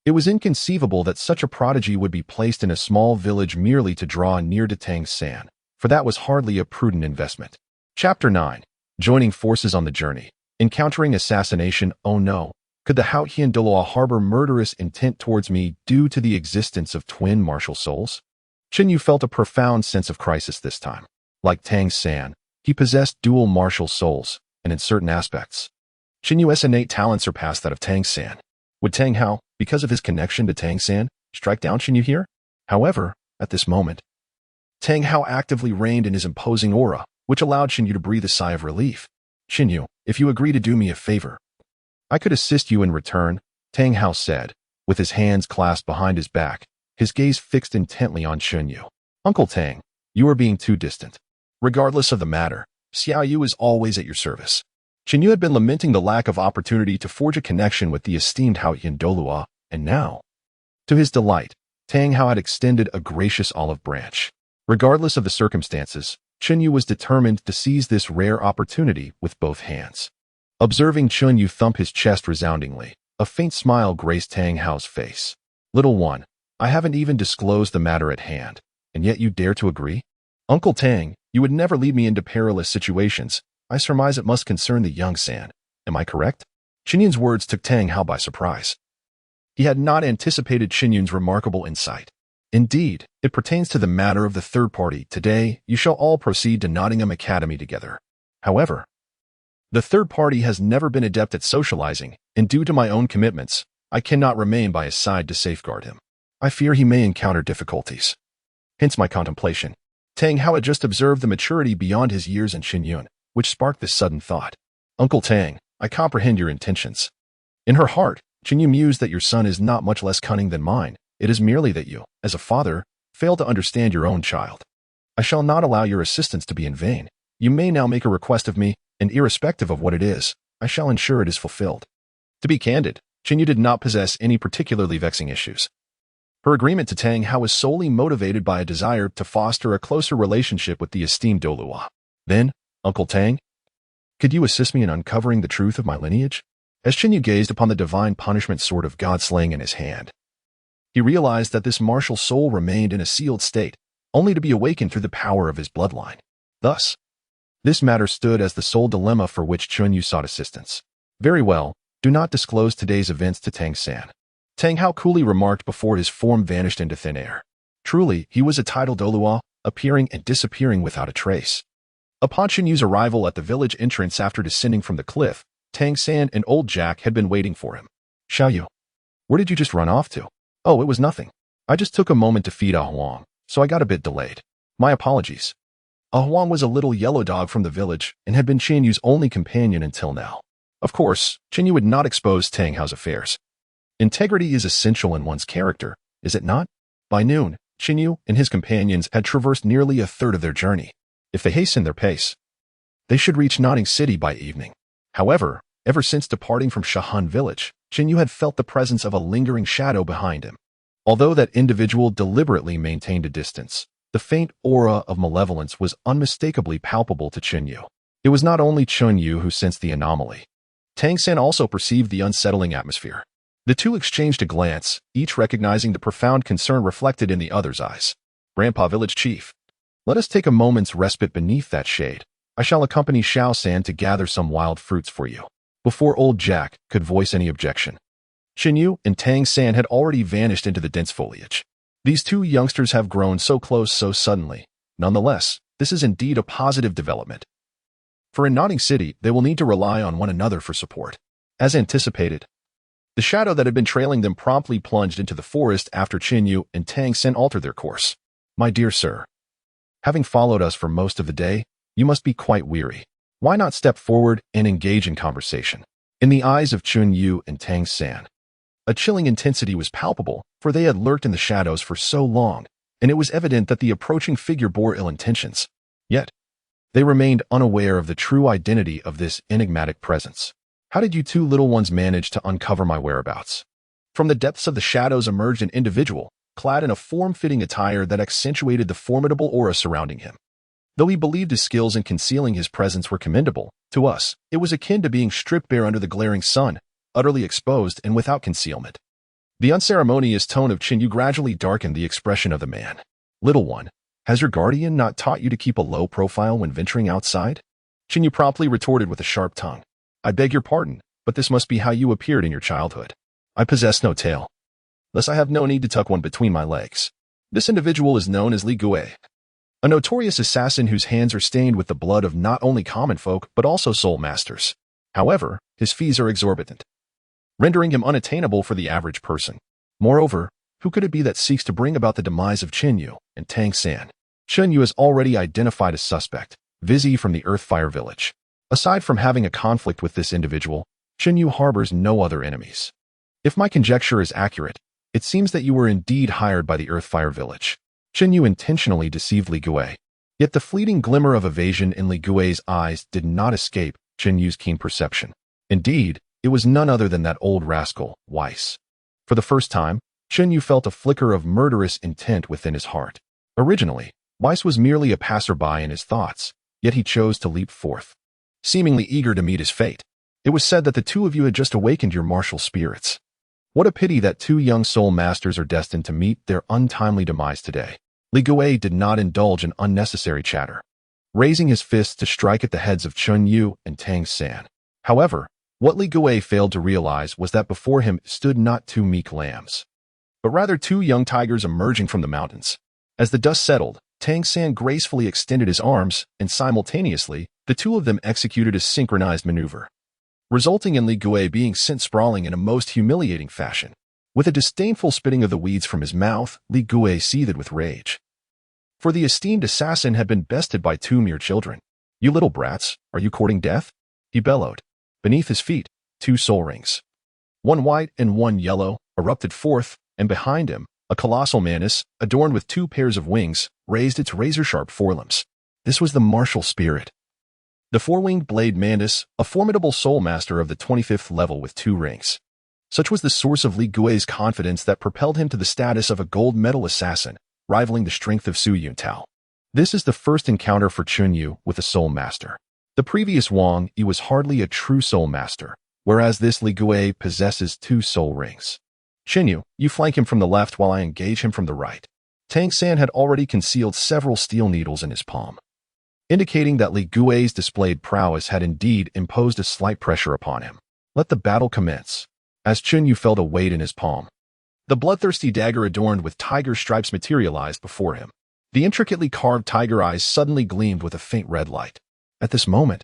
It was inconceivable that such a prodigy would be placed in a small village merely to draw near to Tang San, for that was hardly a prudent investment. Chapter 9. Joining forces on the journey. Encountering assassination. Oh no. Could the Haotian Douluo harbor murderous intent towards me due to the existence of twin martial souls? Xinyu felt a profound sense of crisis this time. Like Tang San, he possessed dual martial souls, and in certain aspects, Qinyu's innate talent surpassed that of Tang San. Would Tang Hao, because of his connection to Tang San, strike down Xinyu here? However, at this moment, Tang Hao actively reigned in his imposing aura, which allowed Xinyu to breathe a sigh of relief. Xinyu, if you agree to do me a favor, I could assist you in return, Tang Hao said, with his hands clasped behind his back, his gaze fixed intently on Xinyu. Uncle Tang, you are being too distant. Regardless of the matter, Xiao Yu is always at your service. Xinyu had been lamenting the lack of opportunity to forge a connection with the esteemed Haotian Douluo, and now, to his delight, Tang Hao had extended a gracious olive branch. Regardless of the circumstances, Xinyu was determined to seize this rare opportunity with both hands. Observing Xinyu thump his chest resoundingly, a faint smile graced Tang Hao's face. Little one, I haven't even disclosed the matter at hand, and yet you dare to agree? Uncle Tang, you would never lead me into perilous situations. I surmise it must concern the young San. Am I correct? Qinyun's words took Tang Hao by surprise. He had not anticipated Qinyun's remarkable insight. Indeed, it pertains to the matter of the third party. Today, you shall all proceed to Nottingham Academy together. However, the third party has never been adept at socializing, and due to my own commitments, I cannot remain by his side to safeguard him. I fear he may encounter difficulties. Hence my contemplation. Tang Hao had just observed the maturity beyond his years in Qinyun, which sparked this sudden thought. Uncle Tang, I comprehend your intentions. In her heart, Xinyu mused that your son is not much less cunning than mine. It is merely that you, as a father, fail to understand your own child. I shall not allow your assistance to be in vain. You may now make a request of me, and irrespective of what it is, I shall ensure it is fulfilled. To be candid, Chinyu did not possess any particularly vexing issues. Her agreement to Tang Hao was solely motivated by a desire to foster a closer relationship with the esteemed Douluo. Then, Uncle Tang, could you assist me in uncovering the truth of my lineage? As Chinyu gazed upon the divine punishment sword of God-slaying in his hand, he realized that this martial soul remained in a sealed state, only to be awakened through the power of his bloodline. Thus, this matter stood as the sole dilemma for which Chinyu sought assistance. Very well, do not disclose today's events to Tang-san. Tang Hao coolly remarked before his form vanished into thin air. Truly, he was a titled Douluo, appearing and disappearing without a trace. Upon Chinyu's arrival at the village entrance after descending from the cliff, Tang-san and old Jack had been waiting for him. Xiaoyu, where did you just run off to? Oh, it was nothing. I just took a moment to feed Ah Huang, so I got a bit delayed. My apologies. Ah Huang was a little yellow dog from the village and had been Chinyu's only companion until now. Of course, Chinyu would not expose Tang Hao's affairs. Integrity is essential in one's character, is it not? By noon, Chinyu and his companions had traversed nearly a third of their journey. If they hastened their pace, they should reach Nodding City by evening. However, ever since departing from Shahan village, Chinyu had felt the presence of a lingering shadow behind him. Although that individual deliberately maintained a distance, the faint aura of malevolence was unmistakably palpable to Chinyu. It was not only Chinyu who sensed the anomaly. Tang-san also perceived the unsettling atmosphere. The two exchanged a glance, each recognizing the profound concern reflected in the other's eyes. Grandpa Village Chief, let us take a moment's respite beneath that shade. I shall accompany Xiao-san to gather some wild fruits for you. Before old Jack could voice any objection, Chinyu and Tang-san had already vanished into the dense foliage. These two youngsters have grown so close so suddenly. Nonetheless, this is indeed a positive development. For in Nodding City, they will need to rely on one another for support. As anticipated, the shadow that had been trailing them promptly plunged into the forest after Chinyu and Tang-san altered their course. My dear sir, having followed us for most of the day, you must be quite weary. Why not step forward and engage in conversation? In the eyes of Chinyu and Tang-san, a chilling intensity was palpable, for they had lurked in the shadows for so long, and it was evident that the approaching figure bore ill intentions. Yet, they remained unaware of the true identity of this enigmatic presence. How did you two little ones manage to uncover my whereabouts? From the depths of the shadows emerged an individual, clad in a form-fitting attire that accentuated the formidable aura surrounding him. Though he believed his skills in concealing his presence were commendable, to us, it was akin to being stripped bare under the glaring sun, utterly exposed and without concealment. The unceremonious tone of Chinyu gradually darkened the expression of the man. Little one, has your guardian not taught you to keep a low profile when venturing outside? Chinyu promptly retorted with a sharp tongue. I beg your pardon, but this must be how you appeared in your childhood. I possess no tail. Thus I have no need to tuck one between my legs. This individual is known as Li Gui, a notorious assassin whose hands are stained with the blood of not only common folk but also soul masters. However, his fees are exorbitant, rendering him unattainable for the average person. Moreover, who could it be that seeks to bring about the demise of Chinyu and Tang-san? Chinyu has already identified a suspect, Vizzy from the Earthfire village. Aside from having a conflict with this individual, Chinyu harbors no other enemies. If my conjecture is accurate, it seems that you were indeed hired by the Earthfire village. Chinyu intentionally deceived Li Gui. Yet the fleeting glimmer of evasion in Li Gui's eyes did not escape Chinyu's keen perception. Indeed, it was none other than that old rascal, Weiss. For the first time, Chinyu felt a flicker of murderous intent within his heart. Originally, Weiss was merely a passerby in his thoughts, yet he chose to leap forth, seemingly eager to meet his fate. It was said that the two of you had just awakened your martial spirits. What a pity that two young soul masters are destined to meet their untimely demise today. Li Gui did not indulge in unnecessary chatter, raising his fists to strike at the heads of Chinyu and Tang-san. However, what Li Gui failed to realize was that before him stood not two meek lambs, but rather two young tigers emerging from the mountains. As the dust settled, Tang-san gracefully extended his arms, and simultaneously, the two of them executed a synchronized maneuver, resulting in Li Gui being sent sprawling in a most humiliating fashion. With a disdainful spitting of the weeds from his mouth, Li Gui seethed with rage. For the esteemed assassin had been bested by two mere children. You little brats, are you courting death? He bellowed. Beneath his feet, two soul rings, one white and one yellow, erupted forth, and behind him, A colossal mantis, adorned with 2 pairs of wings, raised its razor-sharp forelimbs. This was the martial spirit. The 4-winged blade mantis, a formidable soul master of the 25th level with 2 rings. Such was the source of Li Gui's confidence that propelled him to the status of a gold medal assassin, rivaling the strength of Su Yuntao. This is the first encounter for Chunyu with a soul master. The previous Wang Yi was hardly a true soul master, whereas this Li Gui possesses 2 soul rings. Chunyu, you flank him from the left while I engage him from the right. Tang San had already concealed several steel needles in his palm, indicating that Li Gui's displayed prowess had indeed imposed a slight pressure upon him. Let the battle commence. As Chunyu felt a weight in his palm, the bloodthirsty dagger adorned with tiger stripes materialized before him. The intricately carved tiger eyes suddenly gleamed with a faint red light. At this moment,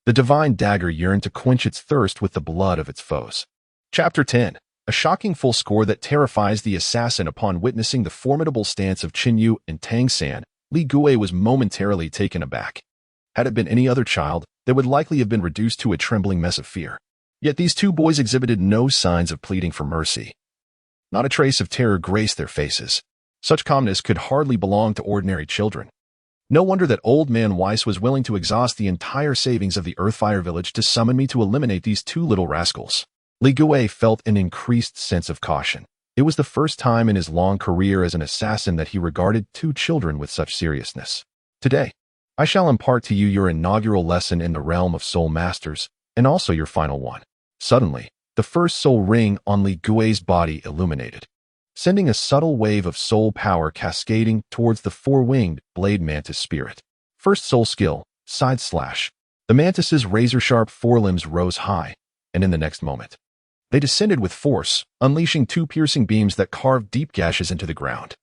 the divine dagger yearned to quench its thirst with the blood of its foes. Chapter 10. A shocking full score that terrifies the assassin. Upon witnessing the formidable stance of Chunyu and Tang San, Li Gui was momentarily taken aback. Had it been any other child, they would likely have been reduced to a trembling mess of fear. Yet these 2 boys exhibited no signs of pleading for mercy. Not a trace of terror graced their faces. Such calmness could hardly belong to ordinary children. No wonder that Old Man Weiss was willing to exhaust the entire savings of the Earthfire village to summon me to eliminate these 2 little rascals. Li Gui felt an increased sense of caution. It was the first time in his long career as an assassin that he regarded 2 children with such seriousness. Today, I shall impart to you your inaugural lesson in the realm of soul masters, and also your final one. Suddenly, the first soul ring on Li Gui's body illuminated, sending a subtle wave of soul power cascading towards the 4-winged blade mantis spirit. First soul skill, side slash. The mantis's razor-sharp forelimbs rose high, and in the next moment, they descended with force, unleashing 2 piercing beams that carved deep gashes into the ground.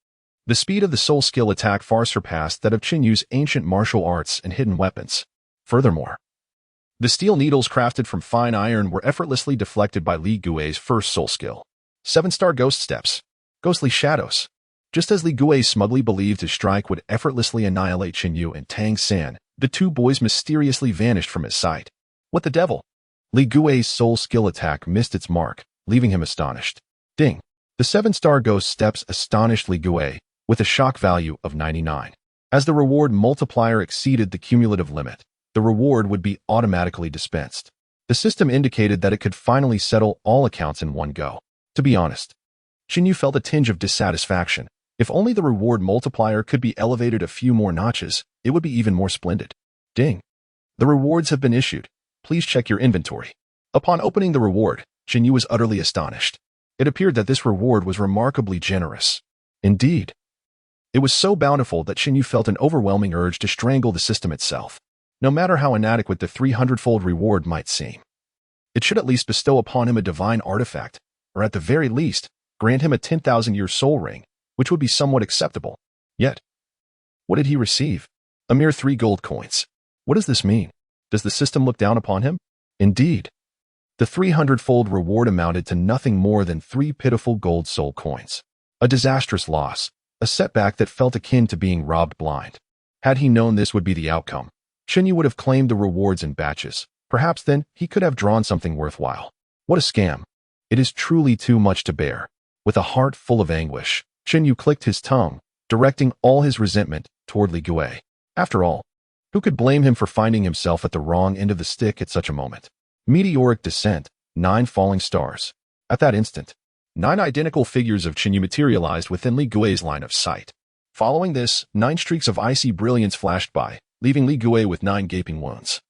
The speed of the soul skill attack far surpassed that of Chunyu's ancient martial arts and hidden weapons. Furthermore, the steel needles crafted from fine iron were effortlessly deflected by Li Gui's first soul skill. 7-star ghost steps. Ghostly shadows. Just as Li Gui smugly believed his strike would effortlessly annihilate Chunyu and Tang San, the 2 boys mysteriously vanished from his sight. What the devil? Li Gui's soul skill attack missed its mark, leaving him astonished. Ding! The 7-star ghost steps astonished Li Gui, with a shock value of 99. As the reward multiplier exceeded the cumulative limit, the reward would be automatically dispensed. The system indicated that it could finally settle all accounts in one go. To be honest, Chunyu felt a tinge of dissatisfaction. If only the reward multiplier could be elevated a few more notches, it would be even more splendid. Ding! The rewards have been issued. Please check your inventory. Upon opening the reward, Chunyu was utterly astonished. It appeared that this reward was remarkably generous. Indeed, it was so bountiful that Chunyu felt an overwhelming urge to strangle the system itself. No matter how inadequate the 300-fold reward might seem, it should at least bestow upon him a divine artifact, or at the very least, grant him a 10,000-year soul ring, which would be somewhat acceptable. Yet, what did he receive? A mere 3 gold coins. What does this mean? Does the system look down upon him? Indeed, the 300-fold reward amounted to nothing more than 3 pitiful gold soul coins. A disastrous loss, a setback that felt akin to being robbed blind. Had he known this would be the outcome, Chunyu would have claimed the rewards in batches. Perhaps then he could have drawn something worthwhile. What a scam. It is truly too much to bear. With a heart full of anguish, Chunyu clicked his tongue, directing all his resentment toward Li Gui. After all, who could blame him for finding himself at the wrong end of the stick at such a moment? Meteoric descent, 9 falling stars. At that instant, 9 identical figures of Chunyu materialized within Li Gui's line of sight. Following this, 9 streaks of icy brilliance flashed by, leaving Li Gui with 9 gaping wounds.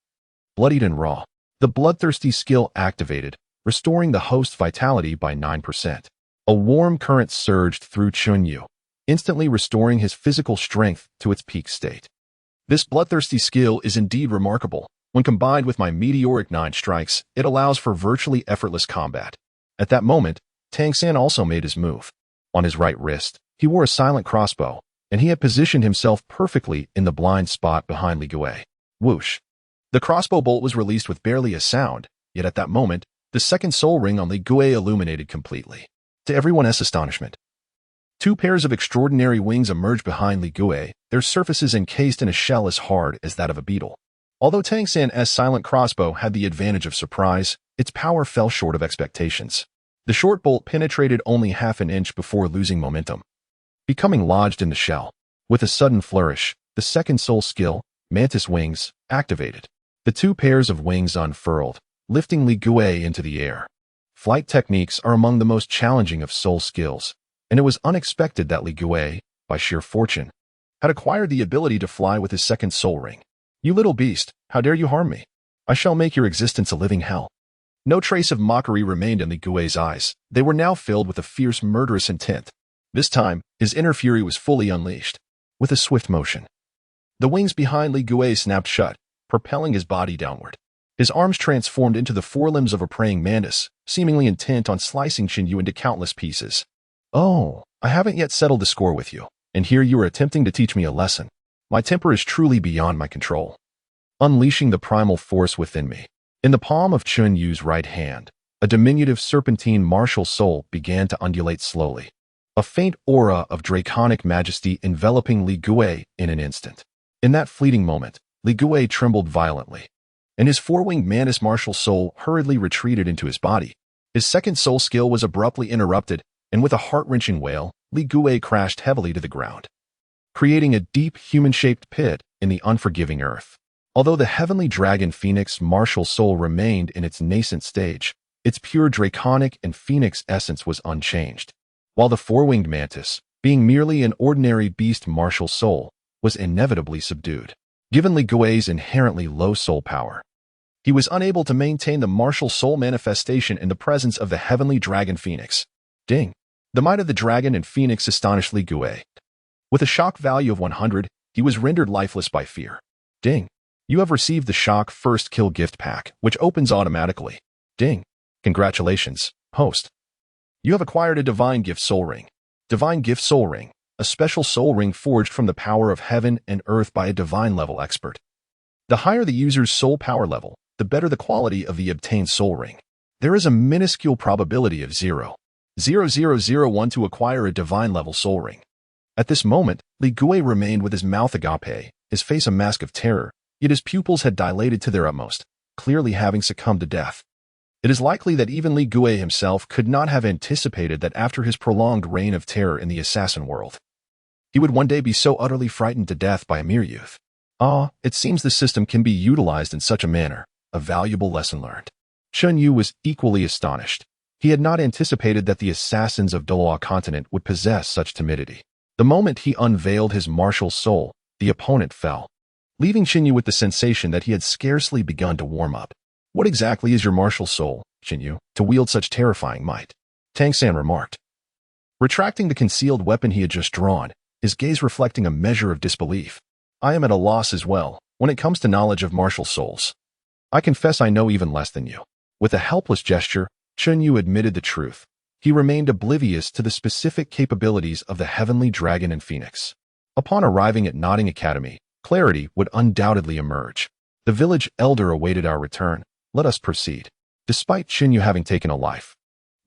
Bloodied and raw, the bloodthirsty skill activated, restoring the host's vitality by 9%. A warm current surged through Chunyu, instantly restoring his physical strength to its peak state. This bloodthirsty skill is indeed remarkable. When combined with my meteoric 9 strikes, it allows for virtually effortless combat. At that moment, Tang San also made his move. On his right wrist, he wore a silent crossbow, and he had positioned himself perfectly in the blind spot behind Li Gui. Whoosh! The crossbow bolt was released with barely a sound, yet at that moment, the second soul ring on Li Gui illuminated completely. To everyone's astonishment, 2 pairs of extraordinary wings emerged behind Li Gui, their surfaces encased in a shell as hard as that of a beetle. Although Tang San's silent crossbow had the advantage of surprise, its power fell short of expectations. The short bolt penetrated only half an inch before losing momentum, becoming lodged in the shell. With a sudden flourish, the second soul skill, Mantis Wings, activated. The two pairs of wings unfurled, lifting Li Gui into the air. Flight techniques are among the most challenging of soul skills, and it was unexpected that Li Gui, by sheer fortune, had acquired the ability to fly with his second soul ring. "You little beast, how dare you harm me? I shall make your existence a living hell." No trace of mockery remained in Li Gui's eyes. They were now filled with a fierce, murderous intent. This time, his inner fury was fully unleashed. With a swift motion, the wings behind Li Gui snapped shut, propelling his body downward. His arms transformed into the forelimbs of a praying mantis, seemingly intent on slicing Xinyu into countless pieces. "Oh, I haven't yet settled the score with you, and here you are attempting to teach me a lesson. My temper is truly beyond my control." Unleashing the primal force within me. In the palm of Chunyu's right hand, a diminutive serpentine martial soul began to undulate slowly. A faint aura of draconic majesty enveloping Li Gui in an instant. In that fleeting moment, Li Gui trembled violently, and his four-winged mantis martial soul hurriedly retreated into his body. His second soul skill was abruptly interrupted, and with a heart-wrenching wail, Li Gui crashed heavily to the ground, creating a deep, human-shaped pit in the unforgiving earth. Although the heavenly dragon phoenix martial soul remained in its nascent stage, its pure draconic and phoenix essence was unchanged. While the four-winged mantis, being merely an ordinary beast martial soul, was inevitably subdued. Given Li Gui's inherently low soul power, he was unable to maintain the martial soul manifestation in the presence of the heavenly dragon phoenix. Ding! The might of the dragon and phoenix astonished Li Gui. With a shock value of 100, he was rendered lifeless by fear. Ding! You have received the Shock First Kill gift pack, which opens automatically. Ding! Congratulations, host. You have acquired a Divine Gift Soul Ring. Divine Gift Soul Ring, a special soul ring forged from the power of heaven and earth by a divine level expert. The higher the user's soul power level, the better the quality of the obtained soul ring. There is a minuscule probability of 0.0001 to acquire a divine level soul ring. At this moment, Li Gui remained with his mouth agape, his face a mask of terror, yet his pupils had dilated to their utmost, clearly having succumbed to death. It is likely that even Li Gui himself could not have anticipated that after his prolonged reign of terror in the assassin world, he would one day be so utterly frightened to death by a mere youth. It seems the system can be utilized in such a manner, a valuable lesson learned. Chunyu was equally astonished. He had not anticipated that the assassins of Douluo continent would possess such timidity. The moment he unveiled his martial soul, the opponent fell, leaving Xinyu with the sensation that he had scarcely begun to warm up. "What exactly is your martial soul, Xinyu, to wield such terrifying might?" Tang San remarked, retracting the concealed weapon he had just drawn, his gaze reflecting a measure of disbelief. "I am at a loss as well, when it comes to knowledge of martial souls. I confess I know even less than you." With a helpless gesture, Xinyu admitted the truth. He remained oblivious to the specific capabilities of the heavenly dragon and phoenix. Upon arriving at Notting Academy, clarity would undoubtedly emerge. "The village elder awaited our return. Let us proceed." Despite Xinyu having taken a life,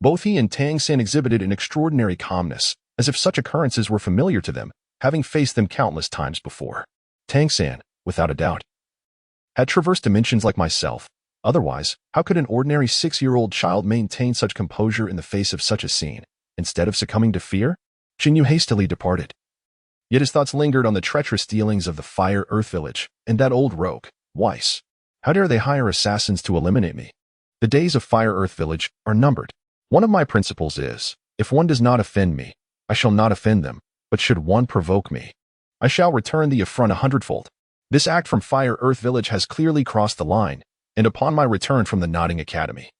both he and Tang San exhibited an extraordinary calmness, as if such occurrences were familiar to them, having faced them countless times before. Tang San, without a doubt, had traversed dimensions like myself. Otherwise, how could an ordinary 6-year-old child maintain such composure in the face of such a scene? Instead of succumbing to fear, Xinyu hastily departed. Yet his thoughts lingered on the treacherous dealings of the Fire Earth Village and that old rogue, Weiss. How dare they hire assassins to eliminate me? The days of Fire Earth Village are numbered. One of my principles is, if one does not offend me, I shall not offend them, but should one provoke me, I shall return the affront 100-fold. This act from Fire Earth Village has clearly crossed the line, and upon my return from the Notting Academy,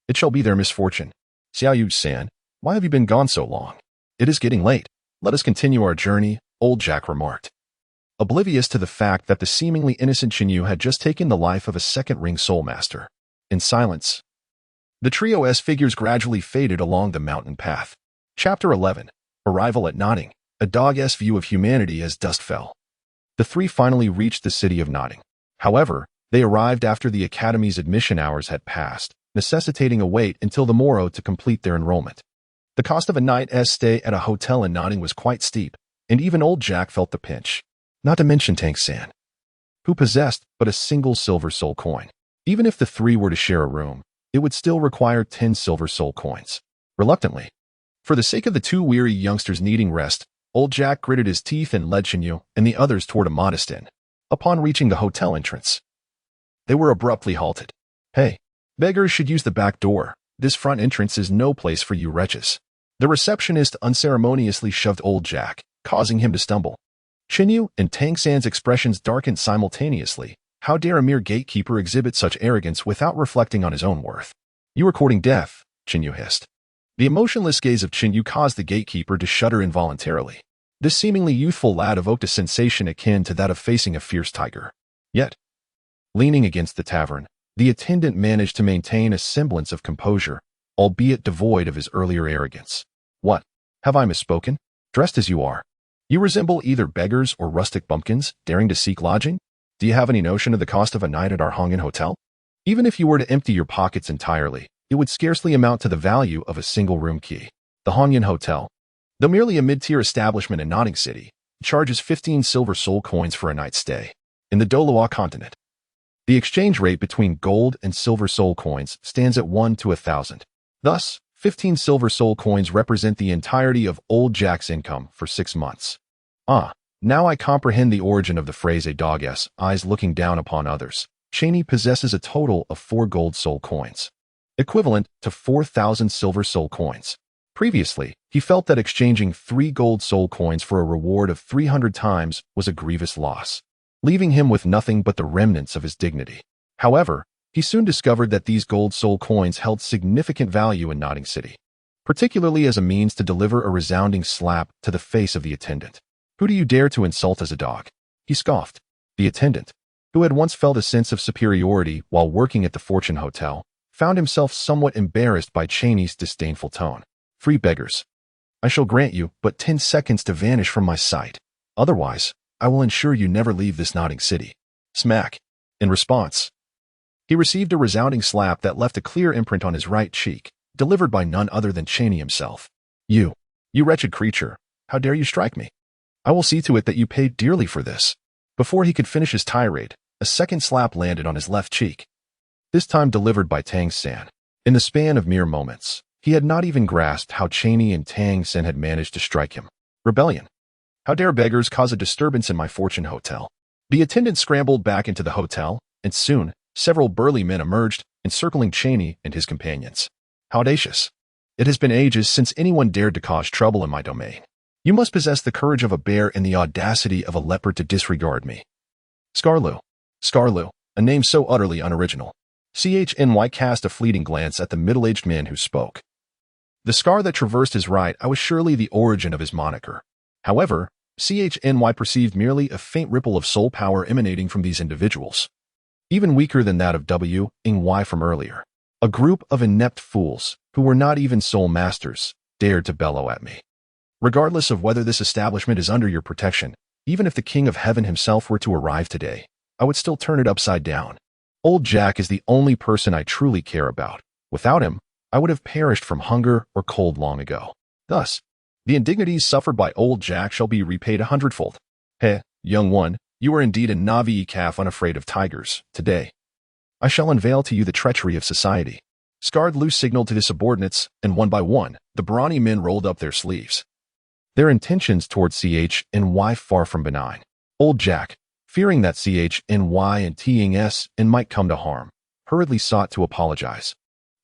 it shall be their misfortune. Xiaoyu-san, why have you been gone so long? It is getting late. Let us continue our journey, old Jack remarked, oblivious to the fact that the seemingly innocent Xinyu had just taken the life of a second-ring soul master. In silence, the trio's figures gradually faded along the mountain path. Chapter 11. Arrival at Notting. A dog-esque view of humanity as dusk fell. The three finally reached the city of Notting. However, they arrived after the Academy's admission hours had passed, necessitating a wait until the morrow to complete their enrollment. The cost of a night's stay at a hotel in Notting was quite steep, and even old Jack felt the pinch. Not to mention Tang San, who possessed but a single silver soul coin. Even if the three were to share a room, it would still require 10 silver soul coins. Reluctantly, for the sake of the two weary youngsters needing rest, old Jack gritted his teeth and led Chinyu and the others toward a modest inn. Upon reaching the hotel entrance, they were abruptly halted. "Hey, beggars should use the back door. This front entrance is no place for you wretches." The receptionist unceremoniously shoved old Jack, causing him to stumble. Chinyu and Tang San's expressions darkened simultaneously. How dare a mere gatekeeper exhibit such arrogance without reflecting on his own worth? "You are courting death," Chinyu hissed. The emotionless gaze of Chinyu caused the gatekeeper to shudder involuntarily. This seemingly youthful lad evoked a sensation akin to that of facing a fierce tiger. Yet, leaning against the tavern, the attendant managed to maintain a semblance of composure, albeit devoid of his earlier arrogance. "What? Have I misspoken? Dressed as you are, you resemble either beggars or rustic bumpkins daring to seek lodging? Do you have any notion of the cost of a night at our Hongyan hotel? Even if you were to empty your pockets entirely, it would scarcely amount to the value of a single room key. The Hongyan Hotel, though merely a mid-tier establishment in Notting City, charges 15 silver soul coins for a night's stay. In the Douluo continent, the exchange rate between gold and silver soul coins stands at 1 to 1,000. Thus, 15 silver soul coins represent the entirety of old Jack's income for 6 months. Ah, now I comprehend the origin of the phrase "a dog's eyes looking down upon others." Cheney possesses a total of 4 gold soul coins, equivalent to 4,000 silver soul coins. Previously, he felt that exchanging 3 gold soul coins for a reward of 300 times was a grievous loss, leaving him with nothing but the remnants of his dignity. However, he soon discovered that these gold soul coins held significant value in Notting City, particularly as a means to deliver a resounding slap to the face of the attendant. "Who do you dare to insult as a dog?" he scoffed. The attendant, who had once felt a sense of superiority while working at the Fortune Hotel, found himself somewhat embarrassed by Cheney's disdainful tone. "Free beggars. I shall grant you but 10 seconds to vanish from my sight. Otherwise, I will ensure you never leave this Notting City." Smack. In response, he received a resounding slap that left a clear imprint on his right cheek, delivered by none other than Cheney himself. You wretched creature, how dare you strike me? I will see to it that you pay dearly for this." Before he could finish his tirade, a second slap landed on his left cheek, this time delivered by Tang San. In the span of mere moments, he had not even grasped how Cheney and Tang San had managed to strike him. Rebellion. How dare beggars cause a disturbance in my Fortune Hotel? The attendant scrambled back into the hotel, and soon, several burly men emerged, encircling Cheney and his companions. "How audacious. It has been ages since anyone dared to cause trouble in my domain. You must possess the courage of a bear and the audacity of a leopard to disregard me." Scarlu, a name so utterly unoriginal. CHNY cast a fleeting glance at the middle-aged man who spoke. The scar that traversed his right eye was surely the origin of his moniker. However, CHNY perceived merely a faint ripple of soul power emanating from these individuals, even weaker than that of W.Y from earlier. A group of inept fools, who were not even soul masters, dared to bellow at me. Regardless of whether this establishment is under your protection, even if the King of Heaven himself were to arrive today, I would still turn it upside down. Old Jack is the only person I truly care about. Without him, I would have perished from hunger or cold long ago. Thus, the indignities suffered by old Jack shall be repaid 100-fold. Heh, young one, you are indeed a Navi calf unafraid of tigers. Today, I shall unveil to you the treachery of society. Scarred Loose signaled to his subordinates, and one by one, the brawny men rolled up their sleeves. Their intentions toward CHNY far from benign. Old Jack, fearing that CHNY and TNS might come to harm, hurriedly sought to apologize,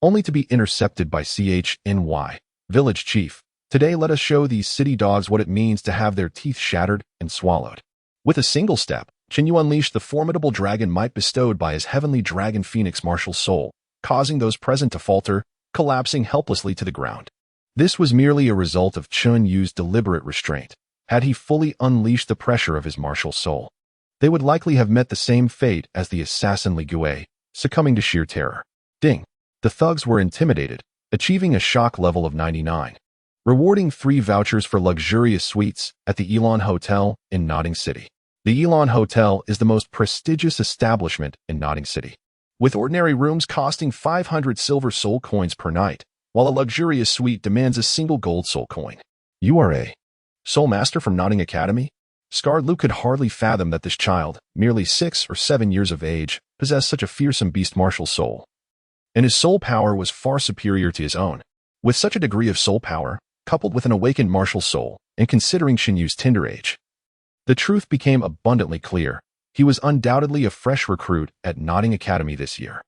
only to be intercepted by CHNY. Village Chief, today let us show these city dogs what it means to have their teeth shattered and swallowed. With a single step, Chinyu unleashed the formidable dragon might bestowed by his heavenly dragon phoenix martial soul, causing those present to falter, collapsing helplessly to the ground. This was merely a result of Chun Yu's deliberate restraint. Had he fully unleashed the pressure of his martial soul, they would likely have met the same fate as the assassin Li Gui, succumbing to sheer terror. Ding! The thugs were intimidated, achieving a shock level of 99, rewarding 3 vouchers for luxurious suites at the Elon Hotel in Notting City. The Elon Hotel is the most prestigious establishment in Notting City, with ordinary rooms costing 500 silver soul coins per night, while a luxurious suite demands a single gold soul coin. You are a soul master from Notting Academy? Scarred Luke could hardly fathom that this child, merely 6 or 7 years of age, possessed such a fearsome beast martial soul. and his soul power was far superior to his own. With such a degree of soul power, coupled with an awakened martial soul, and considering Xin Yu's tender age, the truth became abundantly clear. He was undoubtedly a fresh recruit at Notting Academy this year.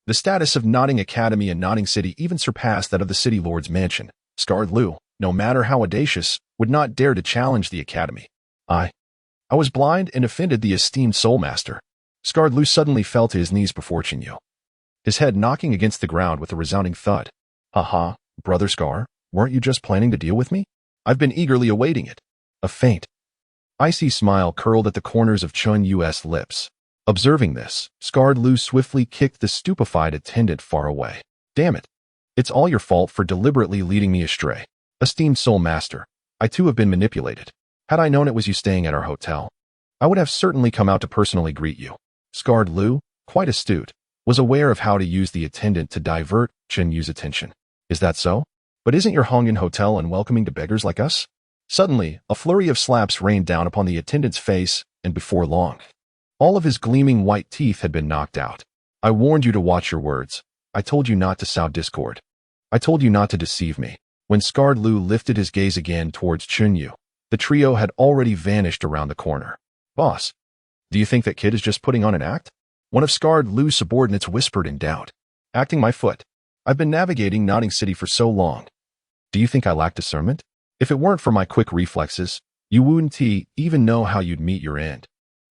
The status of Notting Academy in Notting City even surpassed that of the City Lord's mansion. Scarred Lu, no matter how audacious, would not dare to challenge the Academy. I was blind and offended the esteemed Soul Master. Scarred Lu suddenly fell to his knees before Xin Yu, his head knocking against the ground with a resounding thud. Haha, Brother Scar, weren't you just planning to deal with me? I've been eagerly awaiting it. A faint, icy smile curled at the corners of Chun Yu's lips. Observing this, Scarred Lu swiftly kicked the stupefied attendant far away. Damn it. It's all your fault for deliberately leading me astray. Esteemed Soul Master, I too have been manipulated. Had I known it was you staying at our hotel, I would have certainly come out to personally greet you. Scarred Lu, quite astute, was aware of how to use the attendant to divert Chen Yu's attention. Is that so? But isn't your Hongyan hotel unwelcoming to beggars like us? Suddenly, a flurry of slaps rained down upon the attendant's face, and before long, all of his gleaming white teeth had been knocked out. I warned you to watch your words. I told you not to sow discord. I told you not to deceive me. When Scarred Lu lifted his gaze again towards Chun Yu, the trio had already vanished around the corner. Boss, do you think that kid is just putting on an act? One of Scarred Lu's subordinates whispered in doubt. Acting my foot. I've been navigating Notting City for so long. Do you think I lack discernment? If it weren't for my quick reflexes, you wouldn't even know how you'd meet your end.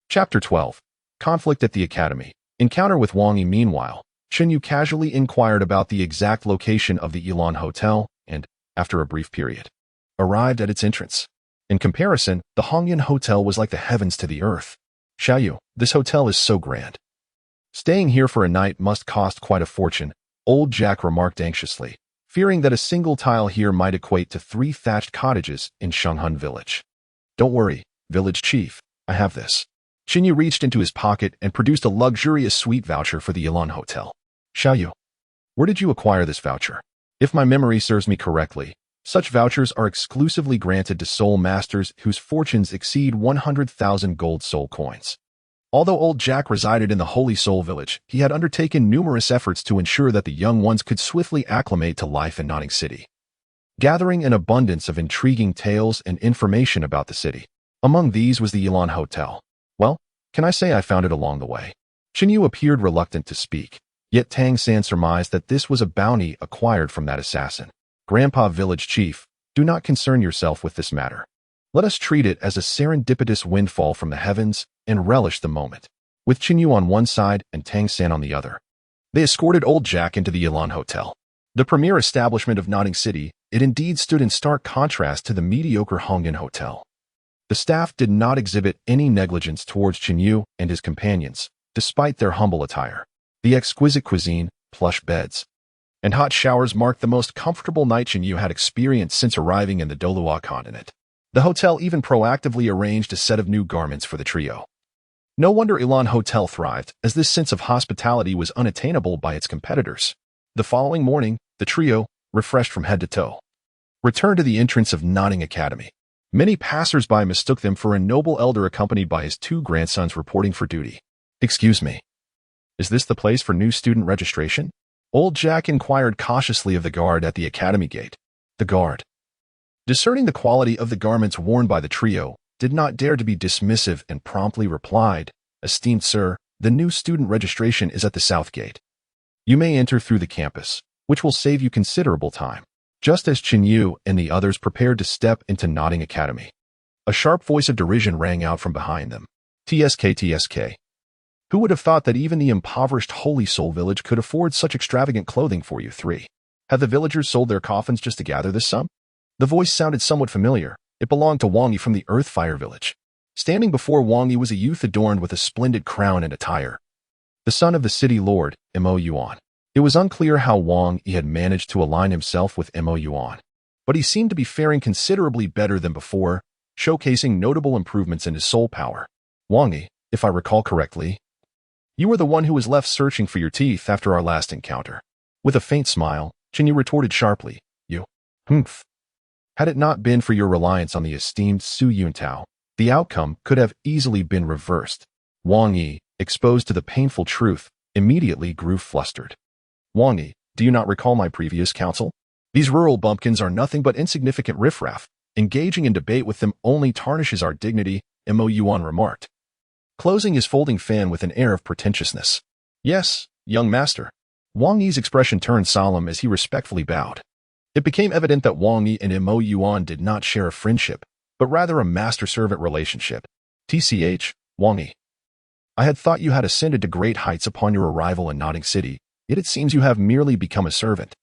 Chapter 12. Conflict at the Academy. Encounter with Wang Yi. Meanwhile, Chen Yu casually inquired about the exact location of the Elan Hotel and, after a brief period, arrived at its entrance. In comparison, the Hongyan Hotel was like the heavens to the earth. Xiaoyu, this hotel is so grand. Staying here for a night must cost quite a fortune, old Jack remarked anxiously, fearing that a single tile here might equate to 3 thatched cottages in Shenghun Village. Don't worry, village chief, I have this. Xin Yu reached into his pocket and produced a luxurious suite voucher for the Elan Hotel. Xiaoyu, where did you acquire this voucher? If my memory serves me correctly, such vouchers are exclusively granted to soul masters whose fortunes exceed 100,000 gold soul coins. Although old Jack resided in the Holy Soul Village, he had undertaken numerous efforts to ensure that the young ones could swiftly acclimate to life in Notting City, gathering an abundance of intriguing tales and information about the city. Among these was the Elan Hotel. Well, can I say I found it along the way? Xin Yu appeared reluctant to speak, yet Tang San surmised that this was a bounty acquired from that assassin. Grandpa Village Chief, do not concern yourself with this matter. Let us treat it as a serendipitous windfall from the heavens and relish the moment. With Xin Yu on one side and Tang San on the other, they escorted old Jack into the Elan Hotel. The premier establishment of Notting City, it indeed stood in stark contrast to the mediocre Hongyan Hotel. The staff did not exhibit any negligence towards Xin Yu and his companions, despite their humble attire. The exquisite cuisine, plush beds, and hot showers marked the most comfortable night Xin Yu had experienced since arriving in the Douluo continent. The hotel even proactively arranged a set of new garments for the trio. No wonder Elan Hotel thrived, as this sense of hospitality was unattainable by its competitors. The following morning, the trio, refreshed from head to toe, returned to the entrance of Notting Academy. Many passers-by mistook them for a noble elder accompanied by his 2 grandsons reporting for duty. Excuse me, is this the place for new student registration? Old Jack inquired cautiously of the guard at the academy gate. The guard, discerning the quality of the garments worn by the trio, did not dare to be dismissive and promptly replied, Esteemed sir, the new student registration is at the south gate. You may enter through the campus, which will save you considerable time. Just as Xin Yu and the others prepared to step into Notting Academy, a sharp voice of derision rang out from behind them. TSK, TSK. Who would have thought that even the impoverished Holy Soul Village could afford such extravagant clothing for you 3? Have the villagers sold their coffins just to gather this sum? The voice sounded somewhat familiar. It belonged to Wang Yi from the Earthfire Village. Standing before Wang Yi was a youth adorned with a splendid crown and attire, the son of the city lord, Mo Yuan. It was unclear how Wang Yi had managed to align himself with Mo Yuan, but he seemed to be faring considerably better than before, showcasing notable improvements in his soul power. Wang Yi, if I recall correctly, you were the one who was left searching for your teeth after our last encounter. With a faint smile, Xin Yu retorted sharply, You. Humph. Had it not been for your reliance on the esteemed Su Yuntao, the outcome could have easily been reversed. Wang Yi, exposed to the painful truth, immediately grew flustered. Wang Yi, do you not recall my previous counsel? These rural bumpkins are nothing but insignificant riffraff. Engaging in debate with them only tarnishes our dignity, Mo Yuan remarked, closing his folding fan with an air of pretentiousness. Yes, young master. Wang Yi's expression turned solemn as he respectfully bowed. It became evident that Wang Yi and Mo Yuan did not share a friendship, but rather a master-servant relationship. TCH, Wang Yi. I had thought you had ascended to great heights upon your arrival in Nodding City, yet it seems you have merely become a servant.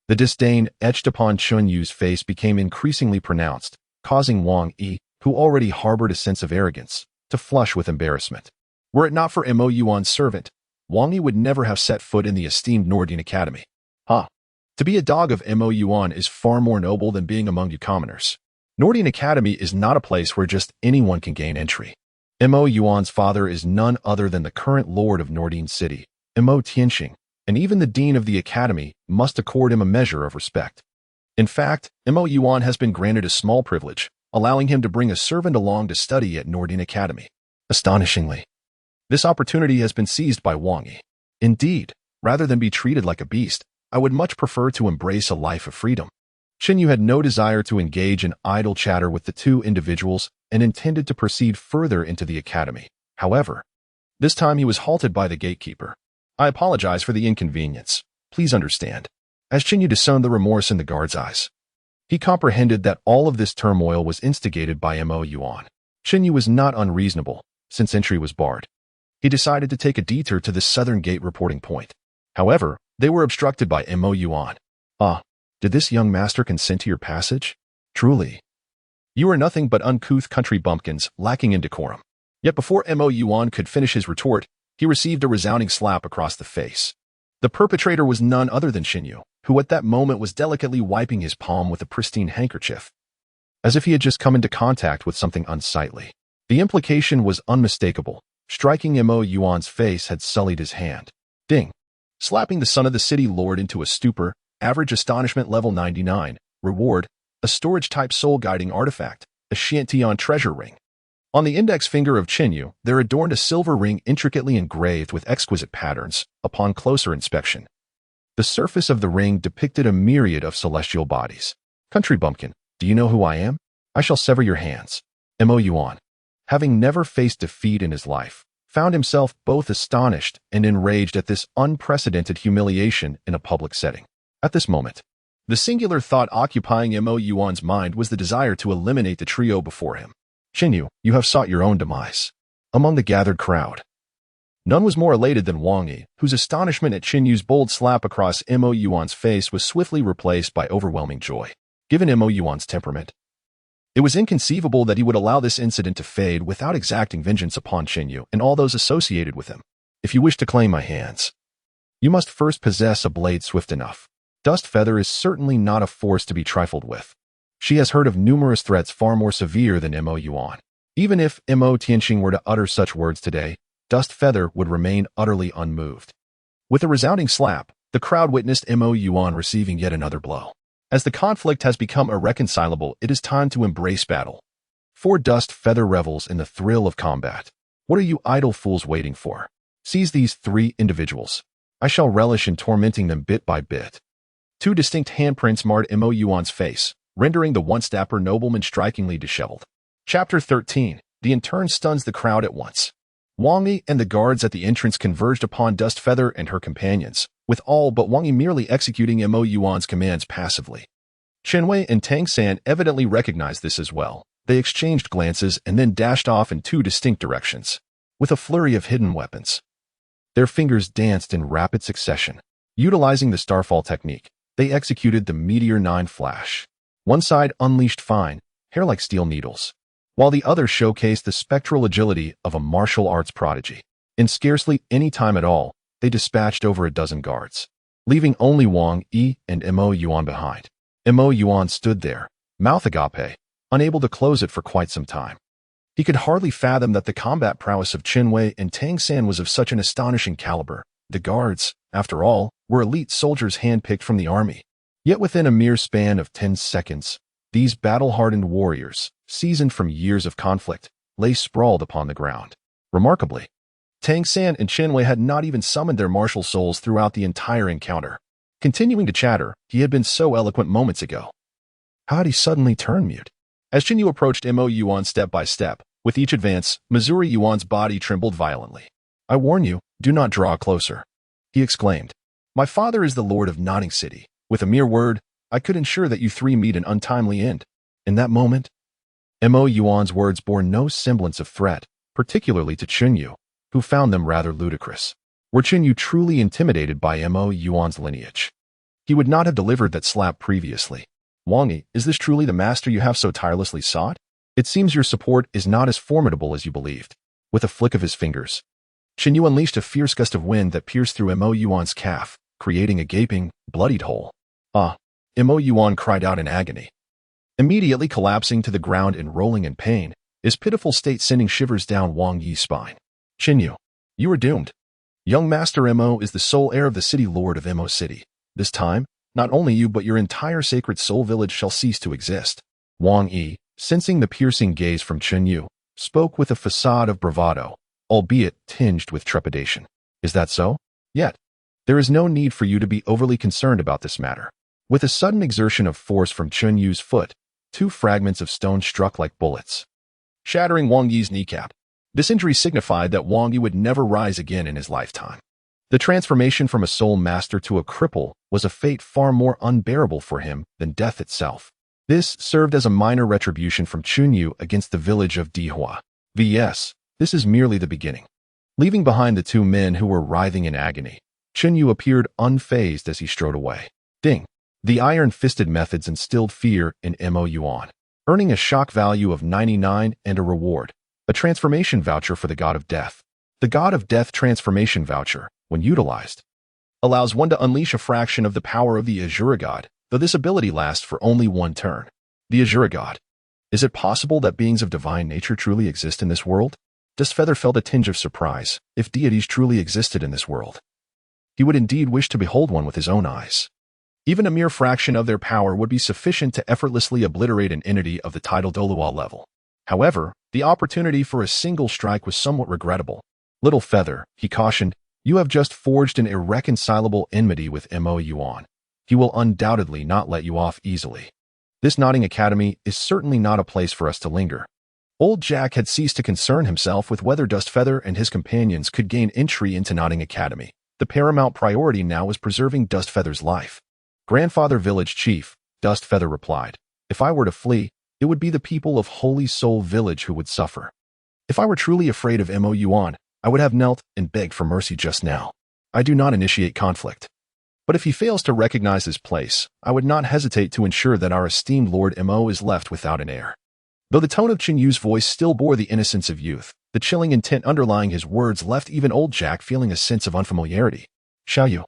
The disdain etched upon Chun Yu's face became increasingly pronounced, causing Wang Yi, who already harbored a sense of arrogance, to flush with embarrassment. Were it not for Mo Yuan's servant, Wang Yi would never have set foot in the esteemed Nordine Academy. To be a dog of Mo Yuan is far more noble than being among you commoners. Nordine Academy is not a place where just anyone can gain entry. Mo Yuan's father is none other than the current lord of Nordine City, Mo Tianxing, and even the dean of the academy must accord him a measure of respect. In fact, Mo Yuan has been granted a small privilege, allowing him to bring a servant along to study at Nordine Academy. Astonishingly, this opportunity has been seized by Wang Yi. Indeed, rather than be treated like a beast, I would much prefer to embrace a life of freedom. Chen Yu had no desire to engage in idle chatter with the two individuals and intended to proceed further into the academy. However, this time he was halted by the gatekeeper. I apologize for the inconvenience. Please understand. As Chen Yu discerned the remorse in the guard's eyes, he comprehended that all of this turmoil was instigated by Mo Yuan. Chen Yu was not unreasonable, since entry was barred. He decided to take a detour to the southern gate reporting point. However, they were obstructed by Mo Yuan. Did this young master consent to your passage? Truly, you are nothing but uncouth country bumpkins, lacking in decorum. Yet before Mo Yuan could finish his retort, he received a resounding slap across the face. The perpetrator was none other than Chen Yu, who at that moment was delicately wiping his palm with a pristine handkerchief, as if he had just come into contact with something unsightly. The implication was unmistakable. Striking Mo Yuan's face had sullied his hand. Ding! Slapping the son of the city lord into a stupor, average astonishment level 99, reward, a storage-type soul-guiding artifact, a Xiantian treasure ring. On the index finger of Chen Yu, there adorned a silver ring intricately engraved with exquisite patterns. Upon closer inspection, the surface of the ring depicted a myriad of celestial bodies. Country bumpkin, do you know who I am? I shall sever your hands. Mo Yuan, having never faced defeat in his life, found himself both astonished and enraged at this unprecedented humiliation in a public setting. At this moment, the singular thought occupying Mo Yuan's mind was the desire to eliminate the trio before him. Chen Yu, you have sought your own demise. Among the gathered crowd, none was more elated than Wang Yi, whose astonishment at Chen Yu's bold slap across Mo Yuan's face was swiftly replaced by overwhelming joy. Given Mo Yuan's temperament, it was inconceivable that he would allow this incident to fade without exacting vengeance upon Chen Yu and all those associated with him. If you wish to claim my hands, you must first possess a blade swift enough. Dust Feather is certainly not a force to be trifled with. She has heard of numerous threats far more severe than Mo Yuan. Even if Mo Tianxing were to utter such words today, Dust Feather would remain utterly unmoved. With a resounding slap, the crowd witnessed Mo Yuan receiving yet another blow. As the conflict has become irreconcilable, it is time to embrace battle. For Dust Feather revels in the thrill of combat. What are you idle fools waiting for? Seize these three individuals. I shall relish in tormenting them bit by bit. Two distinct handprints marred Mo Yuan's face, rendering the once dapper nobleman strikingly disheveled. Chapter 13. The intern stuns the crowd at once. Wang Yi and the guards at the entrance converged upon Dust Feather and her companions, with all but Wang Yi merely executing Mo Yuan's commands passively. Chen Wei and Tang San evidently recognized this as well. They exchanged glances and then dashed off in two distinct directions, with a flurry of hidden weapons. Their fingers danced in rapid succession. Utilizing the Starfall technique, they executed the Meteor 9 flash. One side unleashed fine, hair like steel needles, while the other showcased the spectral agility of a martial arts prodigy. In scarcely any time at all, they dispatched over a dozen guards, leaving only Wang Yi and Mo Yuan behind. Mo Yuan stood there, mouth agape, unable to close it for quite some time. He could hardly fathom that the combat prowess of Chen Wei and Tang San was of such an astonishing caliber. The guards, after all, were elite soldiers handpicked from the army. Yet within a mere span of 10 seconds, these battle-hardened warriors, seasoned from years of conflict, lay sprawled upon the ground. Remarkably, Tang San and Chen Wei had not even summoned their martial souls throughout the entire encounter. continuing to chatter. He had been so eloquent moments ago. How had he suddenly turned mute? As Chin Yu approached Mo Yuan step by step, with each advance, Missouri Yuan's body trembled violently. "I warn you, do not draw closer," he exclaimed. "My father is the lord of Notting City. With a mere word, I could ensure that you three meet an untimely end." In that moment, Mo Yuan's words bore no semblance of threat, particularly to Chin Yu, who found them rather ludicrous. Were Chin Yu truly intimidated by Mo Yuan's lineage, he would not have delivered that slap previously. "Wang Yi, is this truly the master you have so tirelessly sought? It seems your support is not as formidable as you believed." With a flick of his fingers, Chin Yu unleashed a fierce gust of wind that pierced through Mo Yuan's calf, creating a gaping, bloodied hole. "Ah!" Mo Yuan cried out in agony, immediately collapsing to the ground and rolling in pain, his pitiful state sending shivers down Wang Yi's spine. "Chin Yu, you are doomed. Young Master Mo is the sole heir of the city lord of Mo City. This time, not only you but your entire sacred soul village shall cease to exist." Wang Yi, sensing the piercing gaze from Chin Yu, spoke with a facade of bravado, albeit tinged with trepidation. "Is that so? Yet, there is no need for you to be overly concerned about this matter." With a sudden exertion of force from Chin Yu's foot, two fragments of stone struck like bullets, shattering Wang Yi's kneecap. This injury signified that Wang Yi would never rise again in his lifetime. The transformation from a soul master to a cripple was a fate far more unbearable for him than death itself. This served as a minor retribution from Chin Yu against the village of Dihua. V.S. This is merely the beginning. Leaving behind the two men who were writhing in agony, Chin Yu appeared unfazed as he strode away. Ding! The iron-fisted methods instilled fear in Mo Yuan, earning a shock value of 99 and a reward, a transformation voucher for the God of Death. The God of Death transformation voucher, when utilized, allows one to unleash a fraction of the power of the Azure God, though this ability lasts for only one turn. The Azure God. Is it possible that beings of divine nature truly exist in this world? Dustfeather felt a tinge of surprise. If deities truly existed in this world, he would indeed wish to behold one with his own eyes. Even a mere fraction of their power would be sufficient to effortlessly obliterate an entity of the tidal Douluo level. However, the opportunity for a single strike was somewhat regrettable. "Little Feather," he cautioned, "you have just forged an irreconcilable enmity with Mo Yuan. He will undoubtedly not let you off easily. This Notting Academy is certainly not a place for us to linger." Old Jack had ceased to concern himself with whether Dustfeather and his companions could gain entry into Notting Academy. The paramount priority now was preserving Dustfeather's life. "Grandfather Village Chief," Dustfeather replied, "if I were to flee, it would be the people of Holy Soul Village who would suffer. If I were truly afraid of Mo Yuan, I would have knelt and begged for mercy just now. I do not initiate conflict. But if he fails to recognize his place, I would not hesitate to ensure that our esteemed Lord Mo is left without an heir." Though the tone of Chin Yu's voice still bore the innocence of youth, the chilling intent underlying his words left even old Jack feeling a sense of unfamiliarity. "Xiaoyu,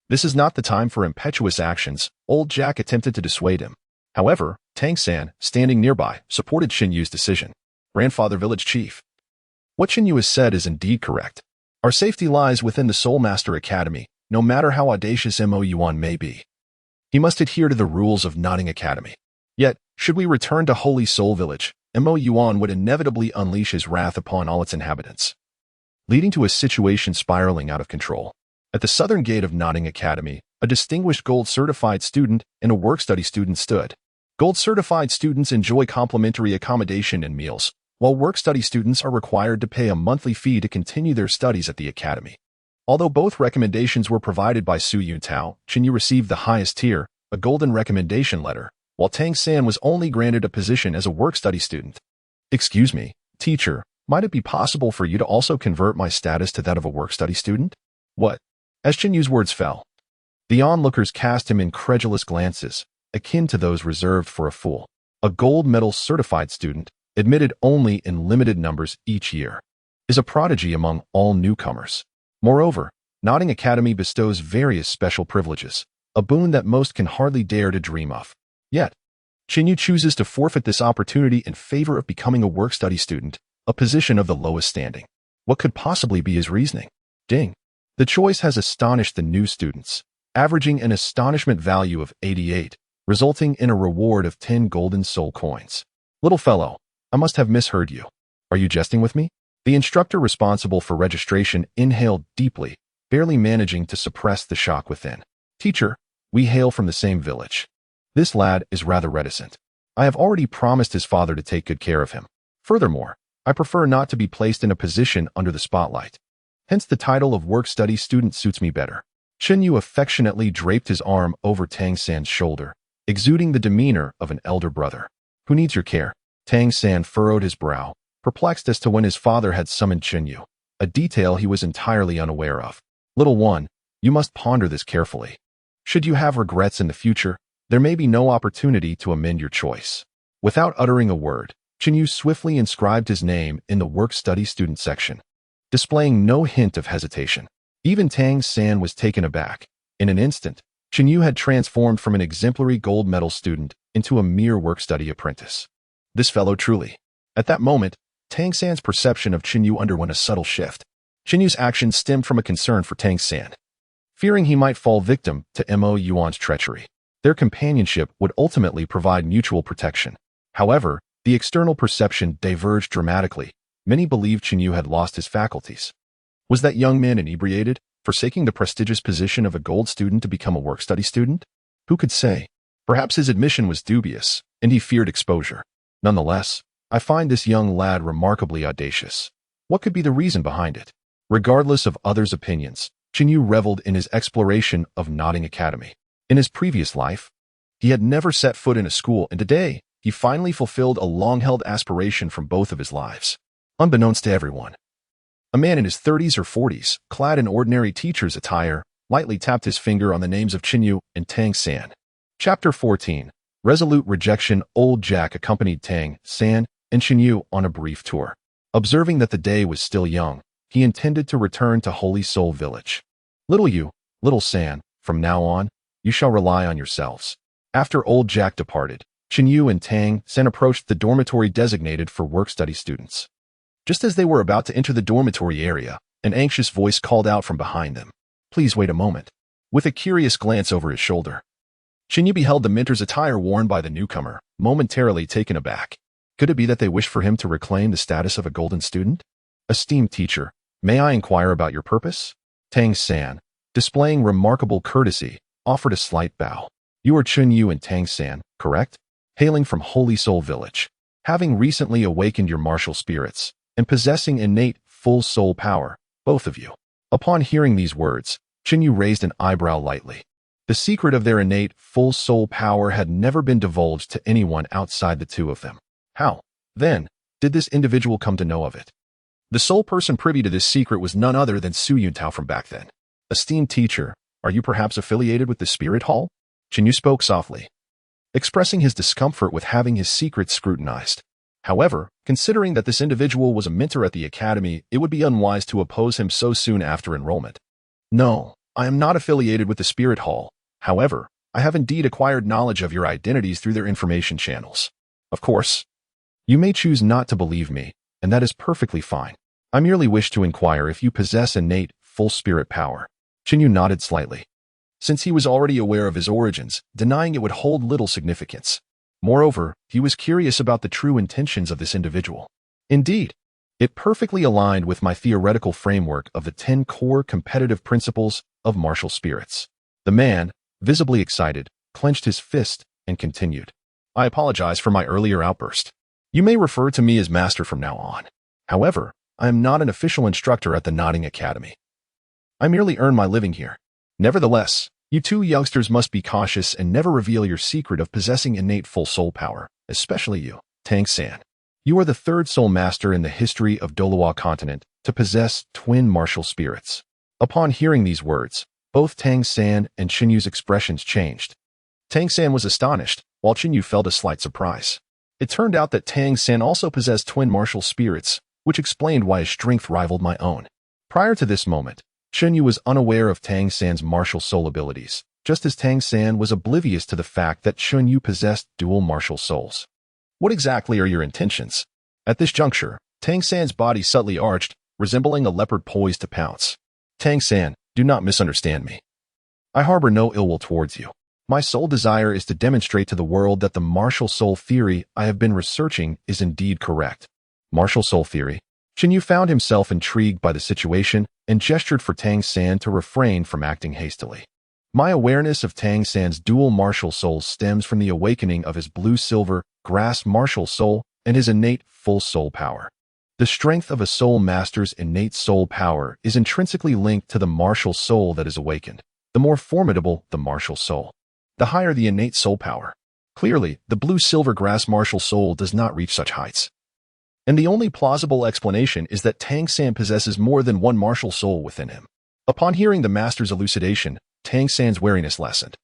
this is not the time for impetuous actions," old Jack attempted to dissuade him. However, Tang San, standing nearby, supported Chin Yu's decision. "Grandfather Village Chief, what Chin Yu has said is indeed correct. Our safety lies within the Soul Master Academy, no matter how audacious Mo Yuan may be. He must adhere to the rules of Notting Academy. Yet, should we return to Holy Soul Village, Mo Yuan would inevitably unleash his wrath upon all its inhabitants, leading to a situation spiraling out of control." At the southern gate of Notting Academy, a distinguished gold-certified student and a work-study student stood. Gold-certified students enjoy complimentary accommodation and meals, while work-study students are required to pay a monthly fee to continue their studies at the academy. Although both recommendations were provided by Su Yuntao, Chin Yu received the highest tier, a golden recommendation letter, while Tang San was only granted a position as a work-study student. "Excuse me, teacher, might it be possible for you to also convert my status to that of a work-study student?" "What?" As Chin Yu's words fell, the onlookers cast him incredulous glances, akin to those reserved for a fool. A gold medal certified student, admitted only in limited numbers each year, is a prodigy among all newcomers. Moreover, Notting Academy bestows various special privileges, a boon that most can hardly dare to dream of. Yet, Chin Yu chooses to forfeit this opportunity in favor of becoming a work-study student, a position of the lowest standing. What could possibly be his reasoning? Ding. The choice has astonished the new students, averaging an astonishment value of 88, resulting in a reward of 10 golden soul coins. "Little fellow, I must have misheard you. Are you jesting with me?" The instructor responsible for registration inhaled deeply, barely managing to suppress the shock within. "Teacher, We hail from the same village. This lad is rather reticent. I have already promised his father to take good care of him. Furthermore, I prefer not to be placed in a position under the spotlight. Hence the title of work-study student suits me better. Chen Yu affectionately draped his arm over Tang San's shoulder, exuding the demeanor of an elder brother. Who needs your care? Tang San furrowed his brow, perplexed as to when his father had summoned Chen Yu, a detail he was entirely unaware of. Little one, you must ponder this carefully. Should you have regrets in the future, there may be no opportunity to amend your choice. Without uttering a word, Chen Yu swiftly inscribed his name in the work-study student section, displaying no hint of hesitation. Even Tang San was taken aback. In an instant, Chen Yu had transformed from an exemplary gold medal student into a mere work-study apprentice. This fellow truly. At that moment, Tang San's perception of Chen Yu underwent a subtle shift. Chen Yu's actions stemmed from a concern for Tang San, fearing he might fall victim to Mo Yuan's treachery. Their companionship would ultimately provide mutual protection. However, the external perception diverged dramatically. Many believed Chen Yu had lost his faculties. Was that young man inebriated, forsaking the prestigious position of a gold student to become a work-study student? Who could say? Perhaps his admission was dubious, and he feared exposure. Nonetheless, I find this young lad remarkably audacious. What could be the reason behind it? Regardless of others' opinions, Chen Yu reveled in his exploration of Notting Academy. In his previous life, he had never set foot in a school, and today, he finally fulfilled a long-held aspiration from both of his lives. Unbeknownst to everyone, a man in his 30s or 40s, clad in ordinary teacher's attire, lightly tapped his finger on the names of Chen Yu and Tang San. Chapter 14. Resolute Rejection. Old Jack accompanied Tang San and Chen Yu on a brief tour. Observing that the day was still young, he intended to return to Holy Soul Village. Little Yu, little San, from now on, you shall rely on yourselves. After Old Jack departed, Chen Yu and Tang San approached the dormitory designated for work-study students. Just as they were about to enter the dormitory area, an anxious voice called out from behind them. Please wait a moment. With a curious glance over his shoulder, Chen Yu beheld the mentor's attire worn by the newcomer, momentarily taken aback. Could it be that they wished for him to reclaim the status of a golden student? Esteemed teacher, may I inquire about your purpose? Tang San, displaying remarkable courtesy, offered a slight bow. You are Chen Yu and Tang San, correct? Hailing from Holy Soul Village. Having recently awakened your martial spirits, and possessing innate full soul power, both of you. Upon hearing these words, Chen Yu raised an eyebrow lightly. The secret of their innate full soul power had never been divulged to anyone outside the two of them. How, then, did this individual come to know of it? The sole person privy to this secret was none other than Su Yuntao from back then. Esteemed teacher, are you perhaps affiliated with the Spirit Hall? Chen Yu spoke softly, expressing his discomfort with having his secrets scrutinized. However, considering that this individual was a mentor at the academy, it would be unwise to oppose him so soon after enrollment. No, I am not affiliated with the Spirit Hall. However, I have indeed acquired knowledge of your identities through their information channels. Of course, you may choose not to believe me, and that is perfectly fine. I merely wish to inquire if you possess innate, full spirit power. Chen Yu nodded slightly. Since he was already aware of his origins, denying it would hold little significance. Moreover, he was curious about the true intentions of this individual. Indeed, it perfectly aligned with my theoretical framework of the 10 core competitive principles of martial spirits. The man, visibly excited, clenched his fist and continued. I apologize for my earlier outburst. You may refer to me as master from now on. However, I am not an official instructor at the Notting Academy. I merely earn my living here. Nevertheless, you two youngsters must be cautious and never reveal your secret of possessing innate full soul power, especially you, Tang San. You are the third soul master in the history of Douluo continent to possess twin martial spirits. Upon hearing these words, both Tang San and Chen Yu's expressions changed. Tang San was astonished, while Chen Yu felt a slight surprise. It turned out that Tang San also possessed twin martial spirits, which explained why his strength rivaled my own. Prior to this moment, Chen Yu was unaware of Tang San's martial soul abilities, just as Tang San was oblivious to the fact that Chen Yu possessed dual martial souls. What exactly are your intentions? At this juncture, Tang San's body subtly arched, resembling a leopard poised to pounce. Tang San, do not misunderstand me. I harbor no ill will towards you. My sole desire is to demonstrate to the world that the martial soul theory I have been researching is indeed correct. Martial soul theory? Chen Yu found himself intrigued by the situation and gestured for Tang San to refrain from acting hastily. My awareness of Tang San's dual martial souls stems from the awakening of his blue-silver grass martial soul and his innate full soul power. The strength of a soul master's innate soul power is intrinsically linked to the martial soul that is awakened. The more formidable the martial soul, the higher the innate soul power. Clearly, the blue-silver grass martial soul does not reach such heights. And the only plausible explanation is that Tang San possesses more than one martial soul within him. Upon hearing the master's elucidation, Tang San's wariness lessened,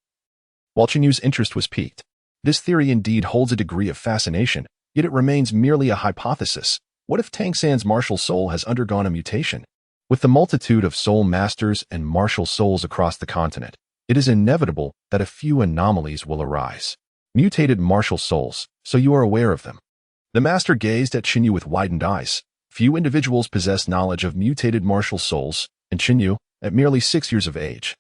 while Chen Yu's interest was piqued. This theory indeed holds a degree of fascination, yet it remains merely a hypothesis. What if Tang San's martial soul has undergone a mutation? With the multitude of soul masters and martial souls across the continent, it is inevitable that a few anomalies will arise. Mutated martial souls, so you are aware of them. The master gazed at Chen Yu with widened eyes. Few individuals possess knowledge of mutated martial souls, and Chen Yu, at merely 6 years of age,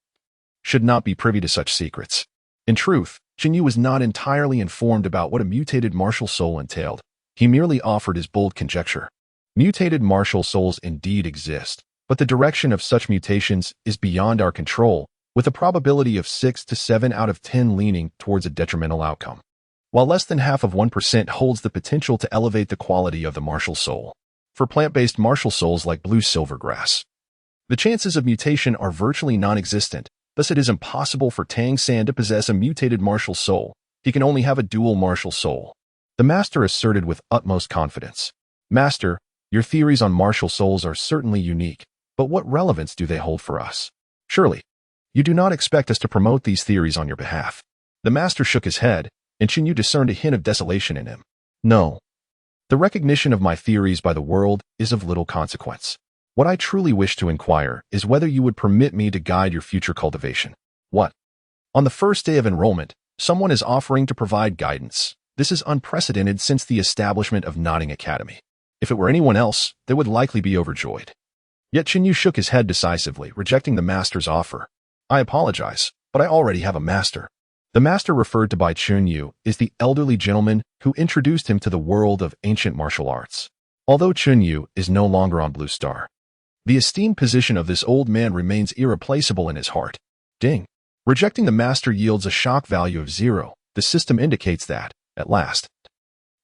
should not be privy to such secrets. In truth, Chen Yu was not entirely informed about what a mutated martial soul entailed. He merely offered his bold conjecture. Mutated martial souls indeed exist, but the direction of such mutations is beyond our control, with a probability of 6 to 7 out of 10 leaning towards a detrimental outcome, while less than half of 1% holds the potential to elevate the quality of the martial soul. For plant-based martial souls like blue-silver grass, the chances of mutation are virtually non-existent. Thus, it is impossible for Tang San to possess a mutated martial soul. He can only have a dual martial soul. The master asserted with utmost confidence. Master, your theories on martial souls are certainly unique, but what relevance do they hold for us? Surely, you do not expect us to promote these theories on your behalf. The master shook his head, and Chen Yu discerned a hint of desolation in him. No. The recognition of my theories by the world is of little consequence. What I truly wish to inquire is whether you would permit me to guide your future cultivation. What? On the first day of enrollment, someone is offering to provide guidance. This is unprecedented since the establishment of Nodding Academy. If it were anyone else, they would likely be overjoyed. Yet Chen Yu shook his head decisively, rejecting the master's offer. I apologize, but I already have a master. The master referred to by Chen Yu is the elderly gentleman who introduced him to the world of ancient martial arts. Although Chen Yu is no longer on Blue Star, the esteemed position of this old man remains irreplaceable in his heart. Ding. Rejecting the master yields a shock value of 0. The system indicates that, at last,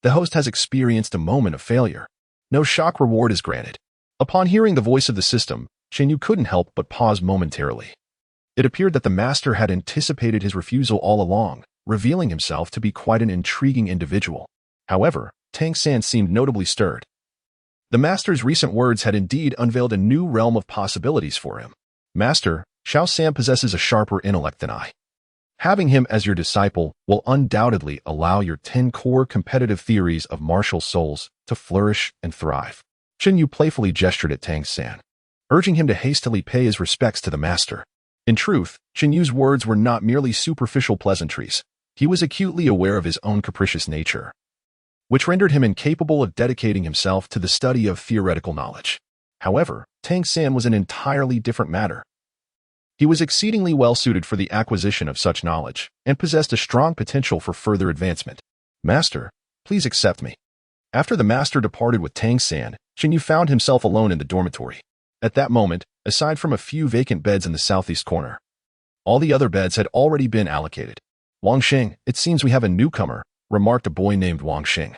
the host has experienced a moment of failure. No shock reward is granted. Upon hearing the voice of the system, Chen Yu couldn't help but pause momentarily. It appeared that the master had anticipated his refusal all along, revealing himself to be quite an intriguing individual. However, Tang San seemed notably stirred. The master's recent words had indeed unveiled a new realm of possibilities for him. Master, Xiao San possesses a sharper intellect than I. Having him as your disciple will undoubtedly allow your 10 core competitive theories of martial souls to flourish and thrive. Chen Yu playfully gestured at Tang San, urging him to hastily pay his respects to the master. In truth, Chen Yu's words were not merely superficial pleasantries. He was acutely aware of his own capricious nature, which rendered him incapable of dedicating himself to the study of theoretical knowledge. However, Tang San was an entirely different matter. He was exceedingly well suited for the acquisition of such knowledge, and possessed a strong potential for further advancement. Master, please accept me. After the master departed with Tang San, Chen Yu found himself alone in the dormitory. At that moment, aside from a few vacant beds in the southeast corner, all the other beds had already been allocated. Wang Xing, it seems we have a newcomer, remarked a boy named Wang Xing,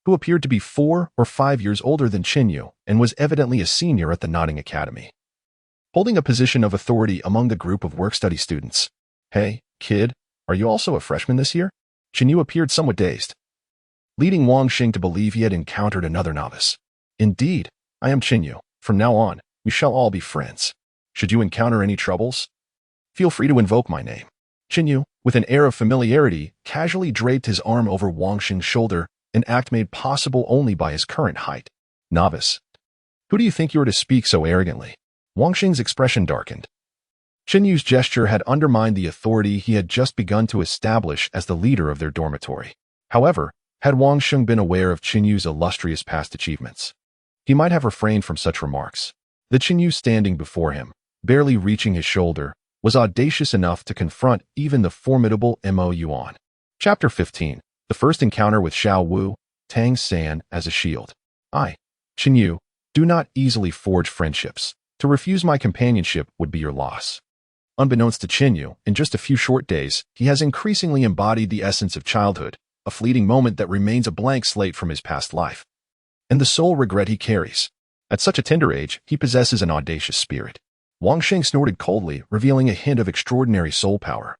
who appeared to be 4 or 5 years older than Chen Yu and was evidently a senior at the Nodding Academy, holding a position of authority among the group of work-study students. Hey, kid, are you also a freshman this year? Chen Yu appeared somewhat dazed, leading Wang Xing to believe he had encountered another novice. Indeed, I am Chen Yu. From now on, we shall all be friends. Should you encounter any troubles, feel free to invoke my name. Chen Yu, with an air of familiarity, casually draped his arm over Wang Xing's shoulder, an act made possible only by his current height. Novice, who do you think you are to speak so arrogantly? Wang Xing's expression darkened. Chen Yu's gesture had undermined the authority he had just begun to establish as the leader of their dormitory. However, had Wang Xing been aware of Chen Yu's illustrious past achievements, he might have refrained from such remarks. The Chen Yu standing before him, barely reaching his shoulder, was audacious enough to confront even the formidable Mo Yuan. Chapter 15. The first encounter with Xiao Wu, Tang San as a shield. I, Chen Yu, do not easily forge friendships. To refuse my companionship would be your loss. Unbeknownst to Qinyu, in just a few short days, he has increasingly embodied the essence of childhood, a fleeting moment that remains a blank slate from his past life. And the sole regret he carries. At such a tender age, he possesses an audacious spirit. Wang Xing snorted coldly, revealing a hint of extraordinary soul power.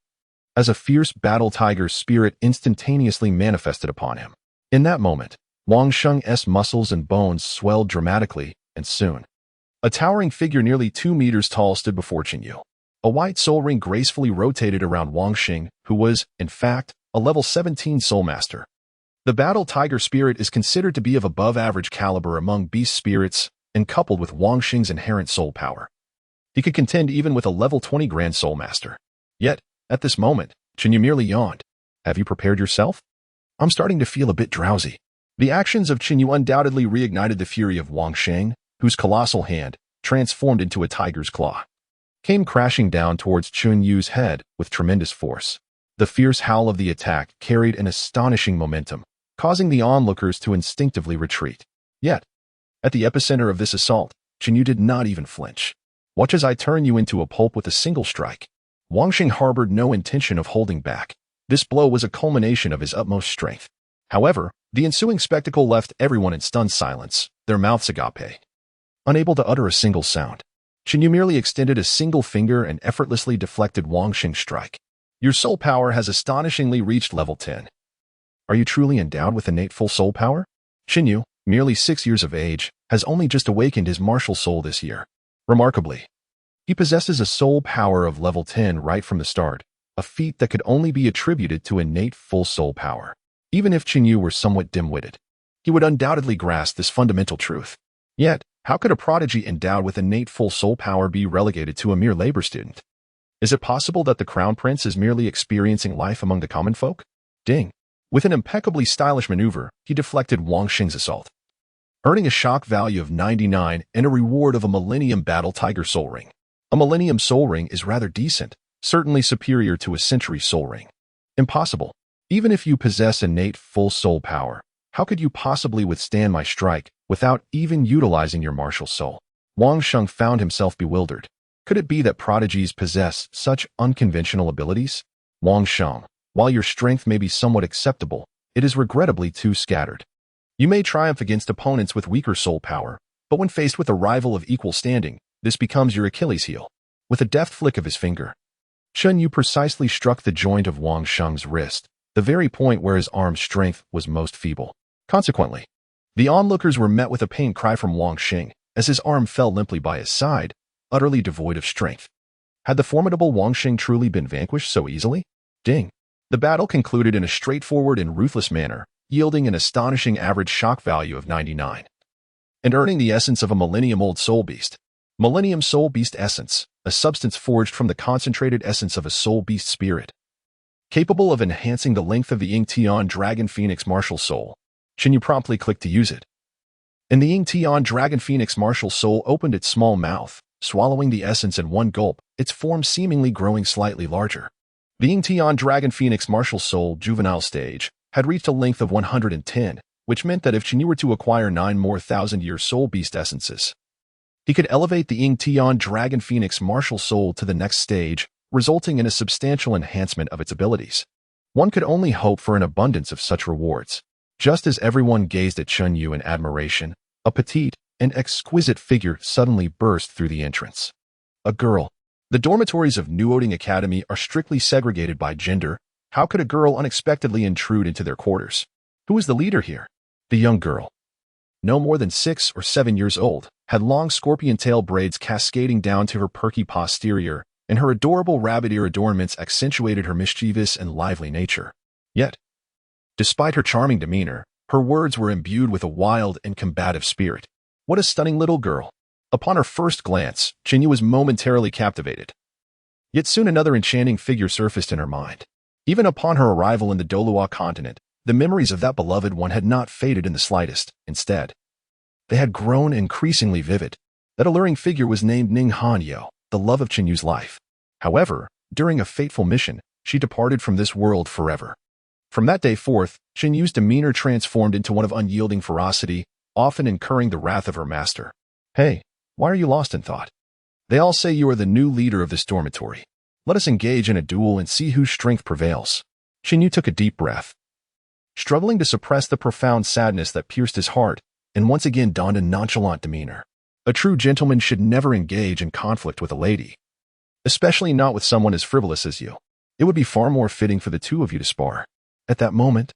As a fierce battle tiger's spirit instantaneously manifested upon him. In that moment, Wang Sheng's muscles and bones swelled dramatically, and soon, a towering figure nearly 2 meters tall stood before Qinyu. A white soul ring gracefully rotated around Wang Xing, who was, in fact, a level 17 soul master. The battle tiger spirit is considered to be of above-average caliber among beast spirits, and coupled with Wang Xing's inherent soul power, he could contend even with a level 20 grand soul master. Yet, at this moment, Qinyu merely yawned. Have you prepared yourself? I'm starting to feel a bit drowsy. The actions of Qinyu undoubtedly reignited the fury of Wang Xing, whose colossal hand, transformed into a tiger's claw, came crashing down towards Qinyu's head with tremendous force. The fierce howl of the attack carried an astonishing momentum, causing the onlookers to instinctively retreat. Yet, at the epicenter of this assault, Qinyu did not even flinch. Watch as I turn you into a pulp with a single strike. Wang Xing harbored no intention of holding back. This blow was a culmination of his utmost strength. However, the ensuing spectacle left everyone in stunned silence, their mouths agape, unable to utter a single sound. Qinyu merely extended a single finger and effortlessly deflected Wang Xing's strike. Your soul power has astonishingly reached level 10. Are you truly endowed with innate full soul power? Qinyu, merely 6 years of age, has only just awakened his martial soul this year. Remarkably, he possesses a soul power of level 10 right from the start, a feat that could only be attributed to innate full soul power. Even if Qinyu were somewhat dim-witted, he would undoubtedly grasp this fundamental truth. Yet, how could a prodigy endowed with innate full soul power be relegated to a mere labor student? Is it possible that the Crown Prince is merely experiencing life among the common folk? Ding! With an impeccably stylish maneuver, he deflected Wang Xing's assault, earning a shock value of 99 and a reward of a Millennium Battle Tiger Soul Ring. A Millennium Soul Ring is rather decent, certainly superior to a Century Soul Ring. Impossible. Even if you possess innate full soul power, how could you possibly withstand my strike without even utilizing your martial soul? Wang Sheng found himself bewildered. Could it be that prodigies possess such unconventional abilities? Wang Sheng, while your strength may be somewhat acceptable, it is regrettably too scattered. You may triumph against opponents with weaker soul power, but when faced with a rival of equal standing, this becomes your Achilles heel. With a deft flick of his finger, Yu precisely struck the joint of Wang Sheng's wrist, the very point where his arm's strength was most feeble. Consequently, the onlookers were met with a pained cry from Wang Xing as his arm fell limply by his side, utterly devoid of strength. Had the formidable Wang Xing truly been vanquished so easily? Ding! The battle concluded in a straightforward and ruthless manner, yielding an astonishing average shock value of 99. And earning the essence of a millennium-old soul beast. Millennium Soul Beast Essence, a substance forged from the concentrated essence of a soul beast spirit, capable of enhancing the length of the Ying-Tian Dragon Phoenix martial soul. Qinyu promptly clicked to use it. And the Ying-Tian Dragon Phoenix martial soul opened its small mouth, swallowing the essence in one gulp, its form seemingly growing slightly larger. The Ying-Tian Dragon Phoenix martial soul juvenile stage had reached a length of 110, which meant that if Qinyu were to acquire 9 more thousand-year soul beast essences, he could elevate the Ying-Tian Dragon Phoenix martial soul to the next stage, resulting in a substantial enhancement of its abilities. One could only hope for an abundance of such rewards. Just as everyone gazed at Qinyu in admiration, a petite and exquisite figure suddenly burst through the entrance. A girl. The dormitories of Nuoding Academy are strictly segregated by gender. How could a girl unexpectedly intrude into their quarters? Who is the leader here? The young girl, no more than 6 or 7 years old, had long scorpion tail braids cascading down to her perky posterior, and her adorable rabbit ear adornments accentuated her mischievous and lively nature. Yet, despite her charming demeanor, her words were imbued with a wild and combative spirit. What a stunning little girl! Upon her first glance, Qinyu was momentarily captivated. Yet soon another enchanting figure surfaced in her mind. Even upon her arrival in the Douluo continent, the memories of that beloved one had not faded in the slightest. Instead, they had grown increasingly vivid. That alluring figure was named Ning Hanyo, the love of Qinyu's life. However, during a fateful mission, she departed from this world forever. From that day forth, Qinyu's demeanor transformed into one of unyielding ferocity, often incurring the wrath of her master. Hey, why are you lost in thought? They all say you are the new leader of this dormitory. Let us engage in a duel and see whose strength prevails. Xinyu took a deep breath, struggling to suppress the profound sadness that pierced his heart, and once again donned a nonchalant demeanor. A true gentleman should never engage in conflict with a lady, especially not with someone as frivolous as you. It would be far more fitting for the two of you to spar. At that moment,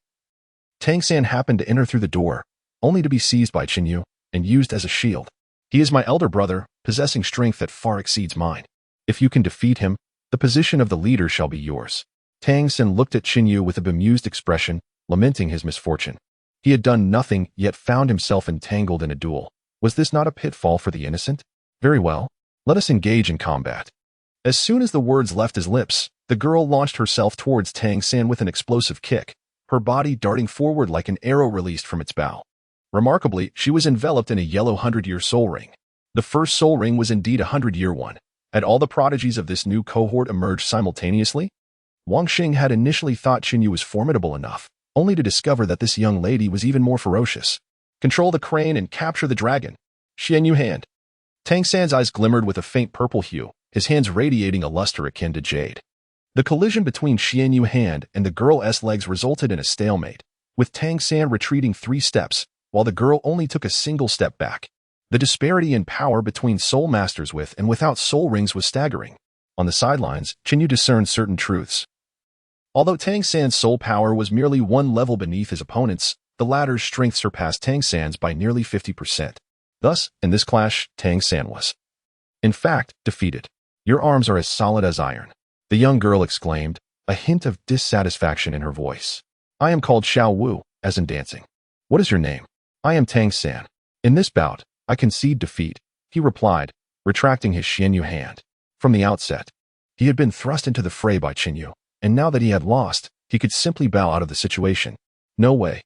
Tang San happened to enter through the door, only to be seized by Xinyu and used as a shield. He is my elder brother, possessing strength that far exceeds mine. If you can defeat him, the position of the leader shall be yours. Tang San looked at Xinyu with a bemused expression, lamenting his misfortune. He had done nothing, yet found himself entangled in a duel. Was this not a pitfall for the innocent? Very well, let us engage in combat. As soon as the words left his lips, the girl launched herself towards Tang San with an explosive kick, her body darting forward like an arrow released from its bow. Remarkably, she was enveloped in a yellow 100-year soul ring. The first soul ring was indeed a 100-year one. Had all the prodigies of this new cohort emerged simultaneously? Wang Xing had initially thought Xinyu was formidable enough, only to discover that this young lady was even more ferocious. Control the crane and capture the dragon. Xianyu hand. Tang San's eyes glimmered with a faint purple hue, his hands radiating a luster akin to jade. The collision between Xianyu hand and the girl's legs resulted in a stalemate, with Tang San retreating 3 steps, while the girl only took a single step back. The disparity in power between soul masters with and without soul rings was staggering. On the sidelines, Xinyu discerned certain truths. Although Tang San's soul power was merely one level beneath his opponent's, the latter's strength surpassed Tang San's by nearly 50%. Thus, in this clash, Tang San was, in fact, defeated. Your arms are as solid as iron, the young girl exclaimed, a hint of dissatisfaction in her voice. I am called Xiao Wu, as in dancing. What is your name? I am Tang San. In this bout, I concede defeat, he replied, retracting his Xianyu hand. From the outset, he had been thrust into the fray by Xinyu, and now that he had lost, he could simply bow out of the situation. No way.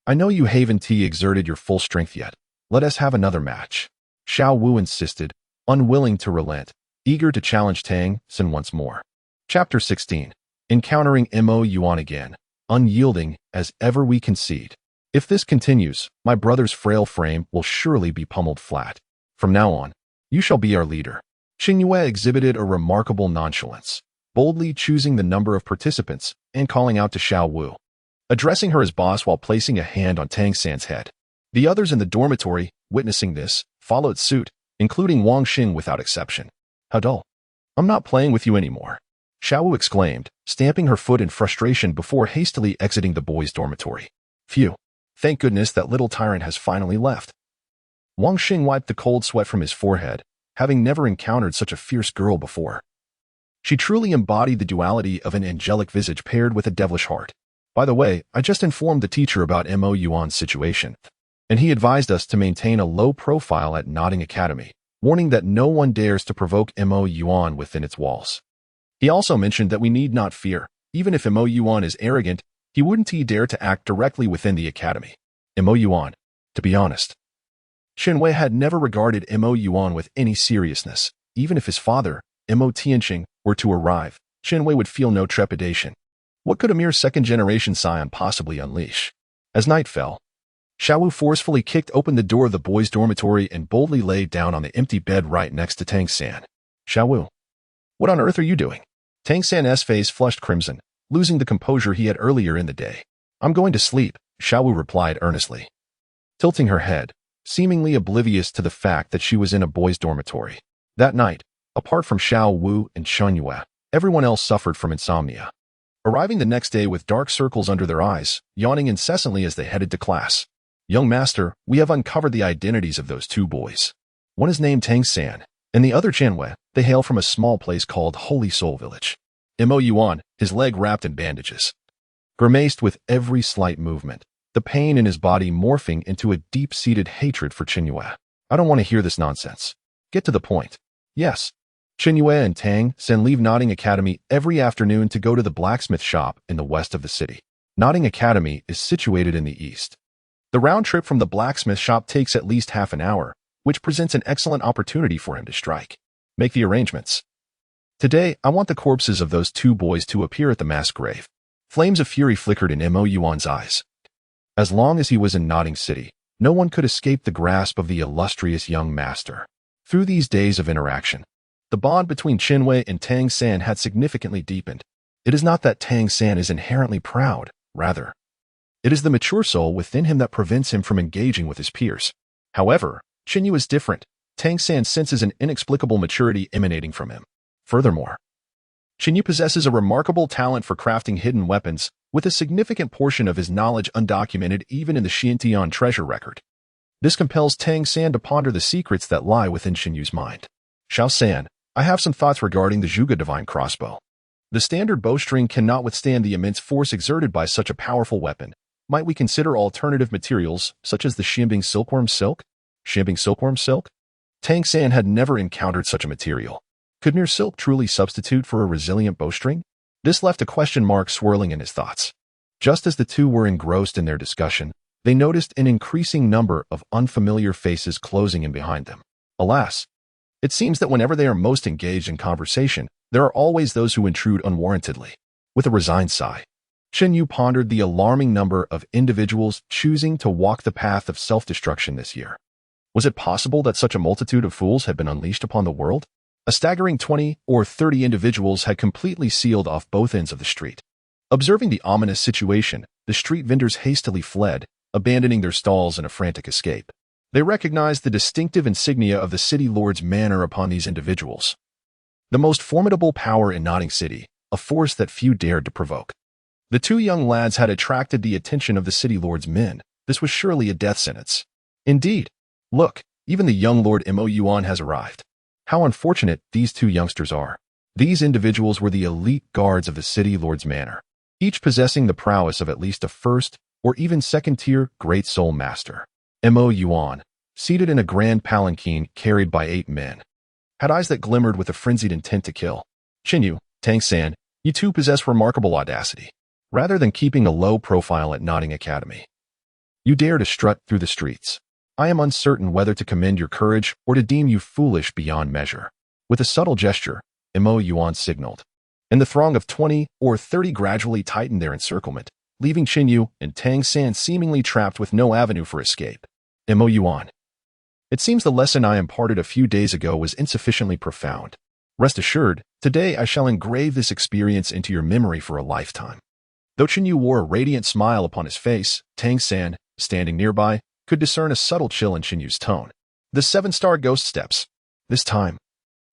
I know you haven't exerted your full strength yet. Let us have another match. Xiao Wu insisted, unwilling to relent, eager to challenge Tang San once more. Chapter 16. Encountering Mo Yuan again. Unyielding as ever we concede. If this continues, my brother's frail frame will surely be pummeled flat. From now on, you shall be our leader. Xinyu exhibited a remarkable nonchalance, boldly choosing the number of participants and calling out to Xiao Wu, addressing her as boss while placing a hand on Tang San's head. The others in the dormitory, witnessing this, followed suit, including Wang Xing without exception. How dull. I'm not playing with you anymore, Xiao Wu exclaimed, stamping her foot in frustration before hastily exiting the boys' dormitory. Phew. Thank goodness that little tyrant has finally left. Wang Xing wiped the cold sweat from his forehead, having never encountered such a fierce girl before. She truly embodied the duality of an angelic visage paired with a devilish heart. By the way, I just informed the teacher about Mo Yuan's situation, and he advised us to maintain a low profile at Nodding Academy, warning that no one dares to provoke Mo Yuan within its walls. He also mentioned that we need not fear. Even if Mo Yuan is arrogant, he wouldn't dare to act directly within the academy. Mo Yuan, to be honest. Shenwei had never regarded Mo Yuan with any seriousness. Even if his father, Mo Tianqing, were to arrive, Shenwei would feel no trepidation. What could a mere second-generation scion possibly unleash? As night fell, Xiao Wu forcefully kicked open the door of the boys' dormitory and boldly lay down on the empty bed right next to Tang San. Xiao Wu, what on earth are you doing? Tang San's face flushed crimson, losing the composure he had earlier in the day. I'm going to sleep, Xiao Wu replied earnestly, tilting her head, seemingly oblivious to the fact that she was in a boys' dormitory. That night, apart from Xiao Wu and Shunyue, everyone else suffered from insomnia, arriving the next day with dark circles under their eyes, yawning incessantly as they headed to class. Young master, we have uncovered the identities of those 2 boys. One is named Tang San, and the other Chanwei. They hail from a small place called Holy Soul Village. Mo Yuan, his leg wrapped in bandages, grimaced with every slight movement, the pain in his body morphing into a deep-seated hatred for Qinyue. I don't want to hear this nonsense. Get to the point. Yes. Qinyue and Tang San leave Nodding Academy every afternoon to go to the blacksmith shop in the west of the city. Nodding Academy is situated in the east. The round trip from the blacksmith shop takes at least half an hour, which presents an excellent opportunity for him to strike. Make the arrangements. Today, I want the corpses of those 2 boys to appear at the mass grave. Flames of fury flickered in Mo Yuan's eyes. As long as he was in Nodding City, no one could escape the grasp of the illustrious young master. Through these days of interaction, The bond between Qinwei and Tang San had significantly deepened. It is not that Tang San is inherently proud, rather, it is the mature soul within him that prevents him from engaging with his peers. However, Qinyu is different. Tang San senses an inexplicable maturity emanating from him. Furthermore, Qinyu possesses a remarkable talent for crafting hidden weapons, with a significant portion of his knowledge undocumented even in the Xiantian treasure record. This compels Tang San to ponder the secrets that lie within Qinyu's mind. Xiao San, I have some thoughts regarding the Zhuge Divine Crossbow. The standard bowstring cannot withstand the immense force exerted by such a powerful weapon. Might we consider alternative materials, such as the Xianbing silkworm silk? Xianbing silkworm silk? Tang San had never encountered such a material. Could mere silk truly substitute for a resilient bowstring? This left a question mark swirling in his thoughts. Just as the two were engrossed in their discussion, they noticed an increasing number of unfamiliar faces closing in behind them. Alas, it seems that whenever they are most engaged in conversation, there are always those who intrude unwarrantedly. With a resigned sigh, Qinyu pondered the alarming number of individuals choosing to walk the path of self-destruction this year. Was it possible that such a multitude of fools had been unleashed upon the world? A staggering 20 or 30 individuals had completely sealed off both ends of the street. Observing the ominous situation, the street vendors hastily fled, abandoning their stalls in a frantic escape. They recognized the distinctive insignia of the city lord's manor upon these individuals. The most formidable power in Notting City, a force that few dared to provoke. The two young lads had attracted the attention of the city lord's men. This was surely a death sentence. Indeed. Look, even the young Lord Mo Yuan has arrived. How unfortunate these two youngsters are. These individuals were the elite guards of the city lord's manor, each possessing the prowess of at least a first or even second-tier great soul master. Mo Yuan, seated in a grand palanquin carried by 8 men, had eyes that glimmered with a frenzied intent to kill. Qinyu, Tang San, you two possess remarkable audacity. Rather than keeping a low profile at Notting Academy, you dare to strut through the streets. I am uncertain whether to commend your courage or to deem you foolish beyond measure. With a subtle gesture, Mo Yuan signaled, and the throng of 20 or 30 gradually tightened their encirclement, leaving Qinyu and Tang San seemingly trapped with no avenue for escape. Mo Yuan. It seems the lesson I imparted a few days ago was insufficiently profound. Rest assured, today I shall engrave this experience into your memory for a lifetime. Though Qinyu wore a radiant smile upon his face, Tang San, standing nearby, could discern a subtle chill in Qinyu's tone. The 7-star ghost steps. This time,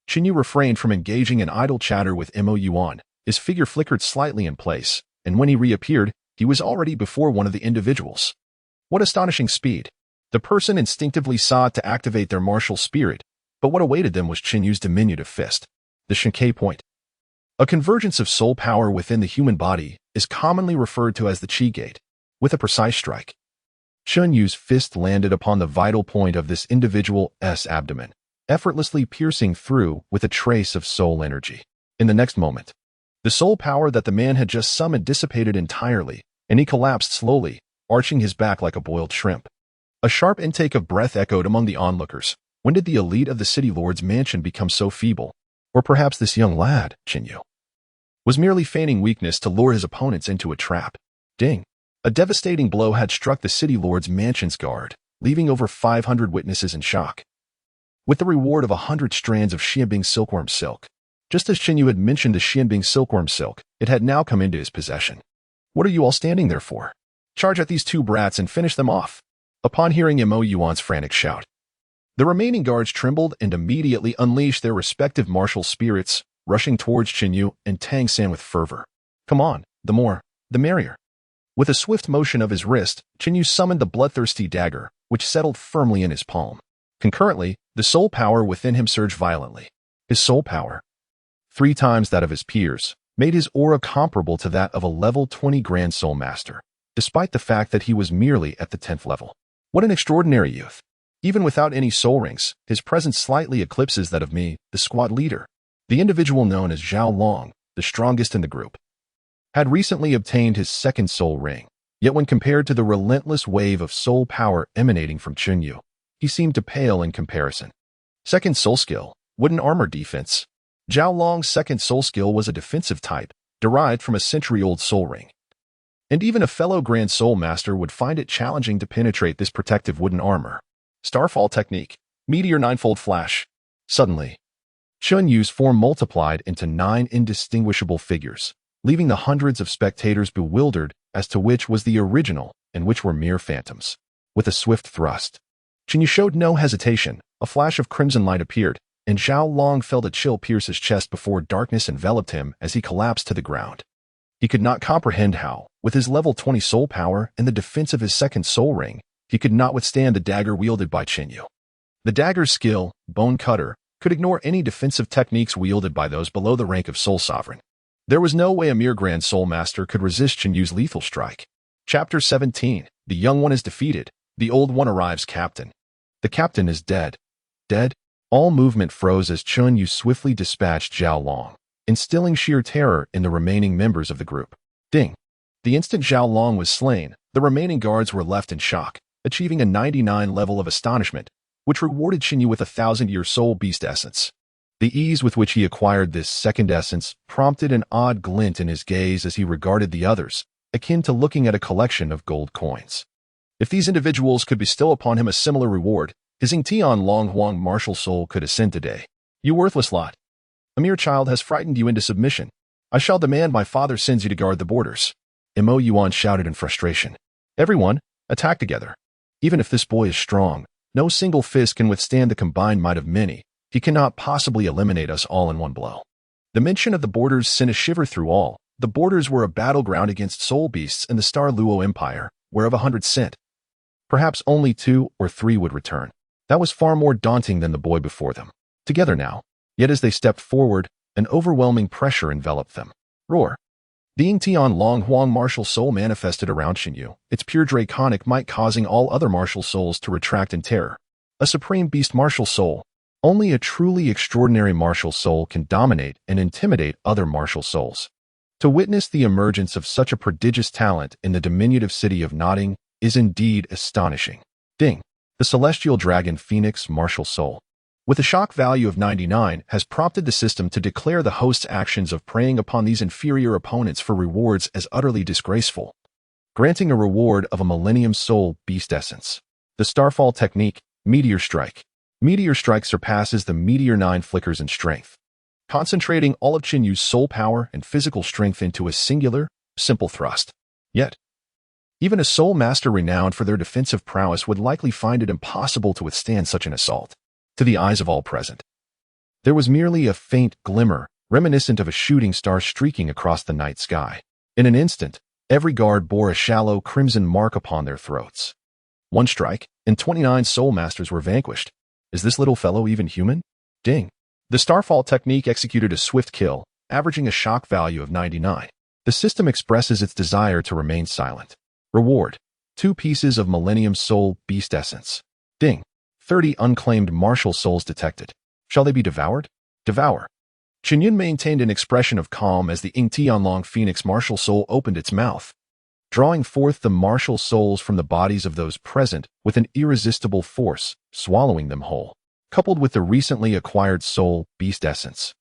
Qinyu refrained from engaging in idle chatter with Mo Yuan. His figure flickered slightly in place, and when he reappeared, he was already before one of the individuals. What astonishing speed! The person instinctively sought to activate their martial spirit, but what awaited them was Qinyu's diminutive fist. The Shinkei point. A convergence of soul power within the human body is commonly referred to as the Qi Gate. With a precise strike, Qinyu's fist landed upon the vital point of this individual's abdomen, effortlessly piercing through with a trace of soul energy. In the next moment, the soul power that the man had just summoned dissipated entirely, and he collapsed slowly, arching his back like a boiled shrimp. A sharp intake of breath echoed among the onlookers. When did the elite of the city lord's mansion become so feeble? Or perhaps this young lad, Qinyu, was merely feigning weakness to lure his opponents into a trap. Ding! A devastating blow had struck the city lord's mansion's guard, leaving over 500 witnesses in shock. With the reward of 100 strands of Xianbing silkworm silk. Just as Qinyu had mentioned the Xianbing silkworm silk, it had now come into his possession. What are you all standing there for? Charge at these two brats and finish them off. Upon hearing Mo Yuan's frantic shout, the remaining guards trembled and immediately unleashed their respective martial spirits, rushing towards Qinyu and Tang San with fervor. Come on, the more, the merrier. With a swift motion of his wrist, Qinyu summoned the bloodthirsty dagger, which settled firmly in his palm. Concurrently, the soul power within him surged violently. His soul power, 3 times that of his peers, made his aura comparable to that of a level 20 Grand Soul Master, despite the fact that he was merely at the 10th level. What an extraordinary youth! Even without any soul rings, his presence slightly eclipses that of me, the squad leader. The individual known as Zhao Long, the strongest in the group, had recently obtained his 2nd soul ring, yet when compared to the relentless wave of soul power emanating from Qinyu, he seemed to pale in comparison. 2nd soul skill, wooden armor defense. Zhao Long's 2nd soul skill was a defensive type, derived from a century-old soul ring. And even a fellow Grand Soul Master would find it challenging to penetrate this protective wooden armor. Starfall technique, Meteor Ninefold Flash. Suddenly, Chun Yu's form multiplied into 9 indistinguishable figures, leaving the hundreds of spectators bewildered as to which was the original and which were mere phantoms. With a swift thrust, Chun Yu showed no hesitation. A flash of crimson light appeared, and Zhao Long felt a chill pierce his chest before darkness enveloped him as he collapsed to the ground. He could not comprehend how, with his level 20 soul power and the defense of his second soul ring, he could not withstand the dagger wielded by Chun Yu. The dagger's skill, Bone Cutter, could ignore any defensive techniques wielded by those below the rank of Soul Sovereign. There was no way a mere Grand Soul Master could resist Chun Yu's lethal strike. Chapter 17. The young one is defeated. The old one arrives captain. The captain is dead. Dead? All movement froze as Chun Yu swiftly dispatched Zhao Long, instilling sheer terror in the remaining members of the group. Ding! The instant Zhao Long was slain, the remaining guards were left in shock, achieving a 99 level of astonishment, which rewarded Chun Yu with a 1,000-year soul beast essence. The ease with which he acquired this second essence prompted an odd glint in his gaze as he regarded the others, akin to looking at a collection of gold coins. If these individuals could bestow upon him a similar reward, his Yingtian Long Huang martial soul could ascend today. You worthless lot. A mere child has frightened you into submission. I shall demand my father sends you to guard the borders. Mo Yuan shouted in frustration. Everyone, attack together. Even if this boy is strong, no single fist can withstand the combined might of many. He cannot possibly eliminate us all in one blow. The mention of the borders sent a shiver through all. The borders were a battleground against soul beasts in the Star Luo Empire, where of 100 sent, perhaps only 2 or 3 would return. That was far more daunting than the boy before them. Together now, yet as they stepped forward, an overwhelming pressure enveloped them. Roar! The Yingtian Long Huang martial soul manifested around Chun Yu, its pure draconic might causing all other martial souls to retract in terror. A supreme beast martial soul. Only a truly extraordinary martial soul can dominate and intimidate other martial souls. To witness the emergence of such a prodigious talent in the diminutive city of Notting is indeed astonishing. Ding! The celestial dragon Phoenix martial soul, with a shock value of 99, has prompted the system to declare the host's actions of preying upon these inferior opponents for rewards as utterly disgraceful, granting a reward of a Millennium Soul Beast Essence. The Starfall Technique, Meteor Strike. Meteor Strike surpasses the Meteor 9 flickers in strength, concentrating all of Chun Yu's soul power and physical strength into a singular, simple thrust. Yet, even a soul master renowned for their defensive prowess would likely find it impossible to withstand such an assault. To the eyes of all present, there was merely a faint glimmer, reminiscent of a shooting star streaking across the night sky. In an instant, every guard bore a shallow crimson mark upon their throats. One strike, and 29 soul masters were vanquished. Is this little fellow even human? Ding! The Starfall technique executed a swift kill, averaging a shock value of 99. The system expresses its desire to remain silent. Reward: 2 pieces of Millennium Soul Beast Essence. Ding! 30 unclaimed martial souls detected. Shall they be devoured? Devour. Chun Yu maintained an expression of calm as the Yingtian Long Phoenix martial soul opened its mouth, drawing forth the martial souls from the bodies of those present with an irresistible force, swallowing them whole. Coupled with the recently acquired soul beast essence,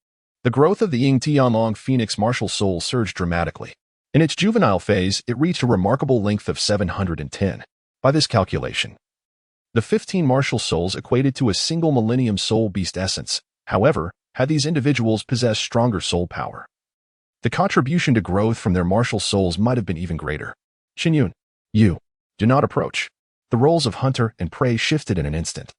the growth of the Yingtian Long Phoenix martial soul surged dramatically. In its juvenile phase, it reached a remarkable length of 710. By this calculation, the 15 martial souls equated to a single Millennium Soul Beast Essence. However, had these individuals possessed stronger soul power, the contribution to growth from their martial souls might have been even greater. Chun Yu, you, do not approach. The roles of hunter and prey shifted in an instant.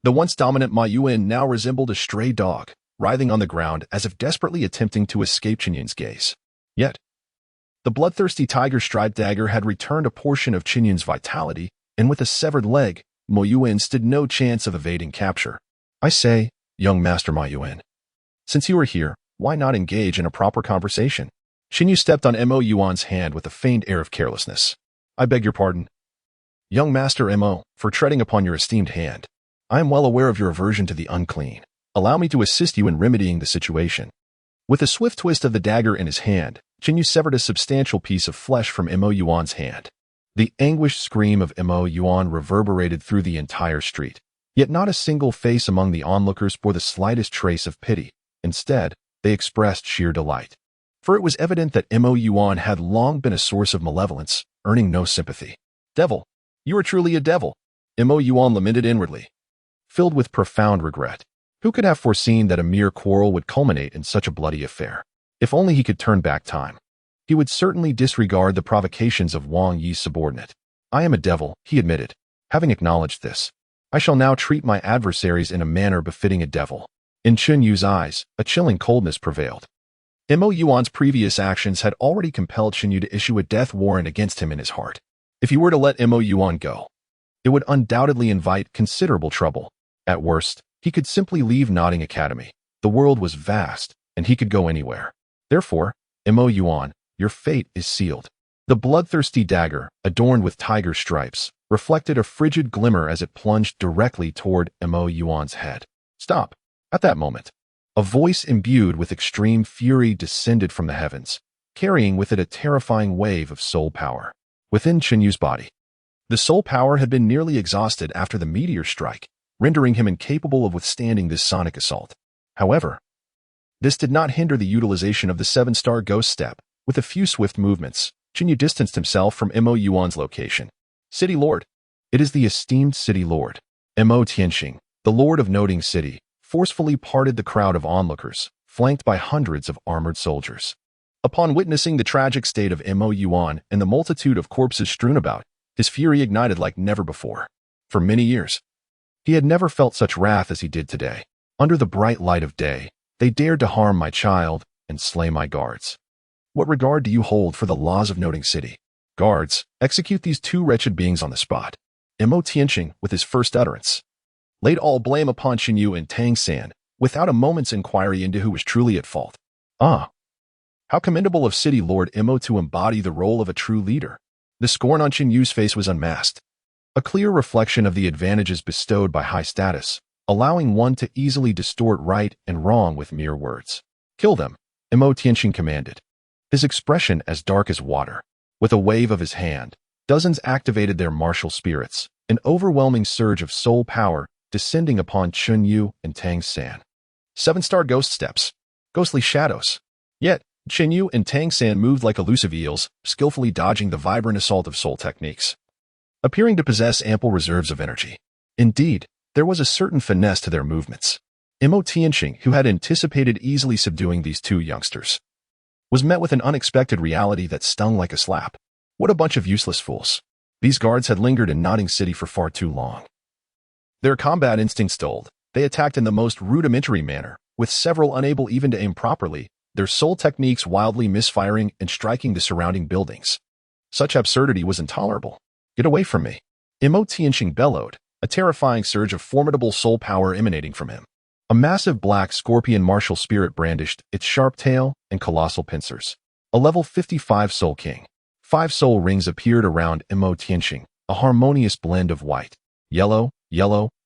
The once dominant Ma Yuan now resembled a stray dog, writhing on the ground as if desperately attempting to escape Chun Yun's gaze. Yet, the bloodthirsty tiger-striped dagger had returned a portion of Chun Yun's vitality, and with a severed leg, Mo Yuan stood no chance of evading capture. I say, young Master Ma Yuan, since you are here, why not engage in a proper conversation? Chun Yu stepped on Mo Yuan's hand with a feigned air of carelessness. I beg your pardon, young Master Mo, for treading upon your esteemed hand. I am well aware of your aversion to the unclean. Allow me to assist you in remedying the situation. With a swift twist of the dagger in his hand, Chun Yu severed a substantial piece of flesh from Mo Yuan's hand. The anguished scream of Mo Yuan reverberated through the entire street. Yet not a single face among the onlookers bore the slightest trace of pity. Instead, they expressed sheer delight. For it was evident that Mo Yuan had long been a source of malevolence, earning no sympathy. Devil, you are truly a devil, Mo Yuan lamented inwardly, filled with profound regret. Who could have foreseen that a mere quarrel would culminate in such a bloody affair? If only he could turn back time. He would certainly disregard the provocations of Wang Yi's subordinate. I am a devil, he admitted. Having acknowledged this, I shall now treat my adversaries in a manner befitting a devil. In Chen Yu's eyes, a chilling coldness prevailed. Mo Yuan's previous actions had already compelled Chen Yu to issue a death warrant against him in his heart. If he were to let Mo Yuan go, it would undoubtedly invite considerable trouble. At worst, he could simply leave Nodding Academy. The world was vast, and he could go anywhere. Therefore, Mo Yuan, your fate is sealed. The bloodthirsty dagger, adorned with tiger stripes, reflected a frigid glimmer as it plunged directly toward Mo Yuan's head. Stop. At that moment, a voice imbued with extreme fury descended from the heavens, carrying with it a terrifying wave of soul power. Within Chen Yu's body, the soul power had been nearly exhausted after the meteor strike, rendering him incapable of withstanding this sonic assault. However, this did not hinder the utilization of the 7-star ghost step. With a few swift movements, Chen Yu distanced himself from Mo Yuan's location. City Lord. It is the esteemed City Lord. Mo Tianxing, the Lord of Noting City, forcefully parted the crowd of onlookers, flanked by hundreds of armored soldiers. Upon witnessing the tragic state of Mo Yuan and the multitude of corpses strewn about, his fury ignited like never before. For many years, he had never felt such wrath as he did today. Under the bright light of day, they dared to harm my child and slay my guards. What regard do you hold for the laws of Noting City? Guards, execute these two wretched beings on the spot. Mo Tianxing, with his first utterance, laid all blame upon Chen Yu and Tang San, without a moment's inquiry into who was truly at fault. Ah! How commendable of City Lord Mo to embody the role of a true leader. The scorn on Chen Yu's face was unmasked, a clear reflection of the advantages bestowed by high status, allowing one to easily distort right and wrong with mere words. Kill them, Mo Tianxing commanded, his expression as dark as water. With a wave of his hand, dozens activated their martial spirits, an overwhelming surge of soul power descending upon Chen Yu and Tang San. 7-star ghost steps, ghostly shadows. Yet, Chen Yu and Tang San moved like elusive eels, skillfully dodging the vibrant assault of soul techniques, appearing to possess ample reserves of energy. Indeed, there was a certain finesse to their movements. Mo Tianxing, who had anticipated easily subduing these two youngsters, was met with an unexpected reality that stung like a slap. What a bunch of useless fools. These guards had lingered in Nodding City for far too long. Their combat instincts dulled. They attacked in the most rudimentary manner, with several unable even to aim properly, their soul techniques wildly misfiring and striking the surrounding buildings. Such absurdity was intolerable. Get away from me. Mo Tianxing bellowed, a terrifying surge of formidable soul power emanating from him. A massive black scorpion martial spirit brandished its sharp tail and colossal pincers. A level 55 Soul King. 5 soul rings appeared around Mo Tianxing, a harmonious blend of white, yellow,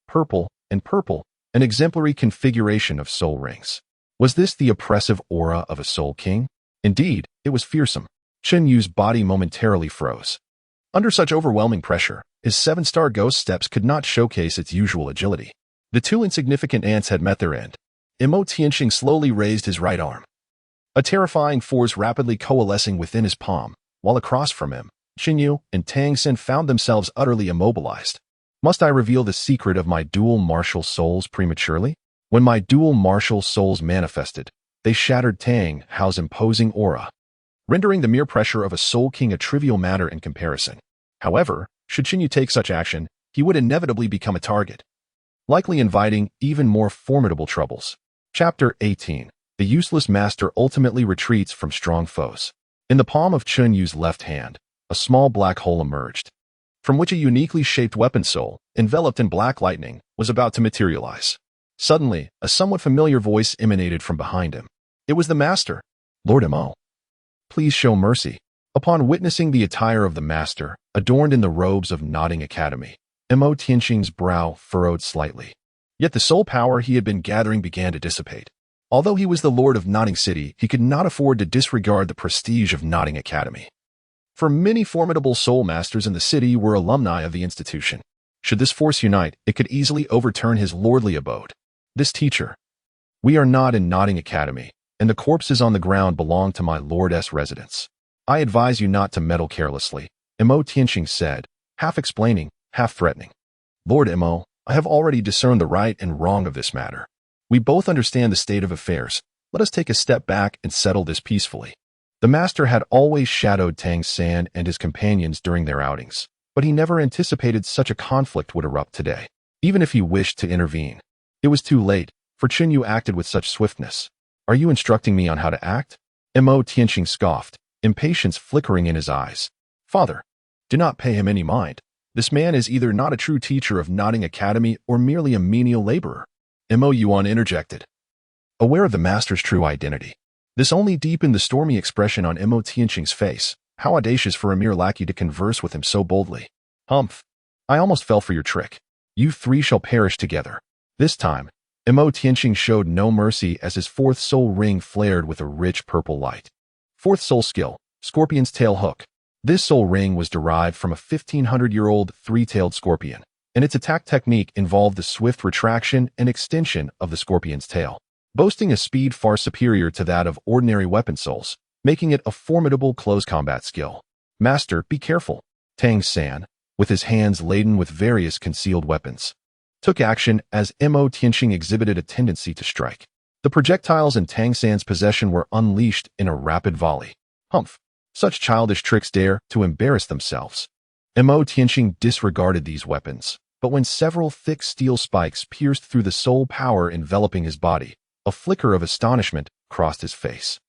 purple, and purple, an exemplary configuration of soul rings. Was this the oppressive aura of a Soul King? Indeed, it was fearsome. Chen Yu's body momentarily froze. Under such overwhelming pressure, his 7-star ghost steps could not showcase its usual agility. The two insignificant ants had met their end. Mo Tianxing slowly raised his right arm, a terrifying force rapidly coalescing within his palm, while across from him, Chen Yu and Tang San found themselves utterly immobilized. Must I reveal the secret of my dual martial souls prematurely? When my dual martial souls manifested, they shattered Tang Hao's imposing aura, rendering the mere pressure of a Soul King a trivial matter in comparison. However, should Chen Yu take such action, he would inevitably become a target, likely inviting even more formidable troubles. Chapter 18. The useless master ultimately retreats from strong foes. In the palm of Chen Yu's left hand, a small black hole emerged, from which a uniquely shaped weapon soul, enveloped in black lightning, was about to materialize. Suddenly, a somewhat familiar voice emanated from behind him. It was the master. Lord Mo, please show mercy. Upon witnessing the attire of the master, adorned in the robes of Nodding Academy, Mo Tianxing's brow furrowed slightly. Yet the soul power he had been gathering began to dissipate. Although he was the lord of Nodding City, he could not afford to disregard the prestige of Nodding Academy. For many formidable soul masters in the city were alumni of the institution. Should this force unite, it could easily overturn his lordly abode. This teacher. We are not in Nodding Academy, and the corpses on the ground belong to my lord's residence. I advise you not to meddle carelessly, Mo Tianxing said, half explaining, half threatening. Lord Mo, I have already discerned the right and wrong of this matter. We both understand the state of affairs. Let us take a step back and settle this peacefully. The master had always shadowed Tang San and his companions during their outings, but he never anticipated such a conflict would erupt today. Even if he wished to intervene, it was too late, for Qinyu acted with such swiftness. Are you instructing me on how to act? Mo Tianqing scoffed, impatience flickering in his eyes. Father, do not pay him any mind. This man is either not a true teacher of Nodding Academy or merely a menial laborer. Mo Yuan interjected, aware of the master's true identity. This only deepened the stormy expression on Mo Tianqing's face. How audacious for a mere lackey to converse with him so boldly. Humph! I almost fell for your trick. You three shall perish together. This time, Mo Tianqing showed no mercy as his fourth soul ring flared with a rich purple light. Fourth soul skill, Scorpion's Tail Hook. This soul ring was derived from a 1,500-year-old three-tailed scorpion, and its attack technique involved the swift retraction and extension of the scorpion's tail, boasting a speed far superior to that of ordinary weapon souls, making it a formidable close combat skill. Master, be careful. Tang San, with his hands laden with various concealed weapons, took action as Mo Tianqing exhibited a tendency to strike. The projectiles in Tang San's possession were unleashed in a rapid volley. Humph! Such childish tricks dare to embarrass themselves. Mo Tianqing disregarded these weapons, but when several thick steel spikes pierced through the soul power enveloping his body, a flicker of astonishment crossed his face.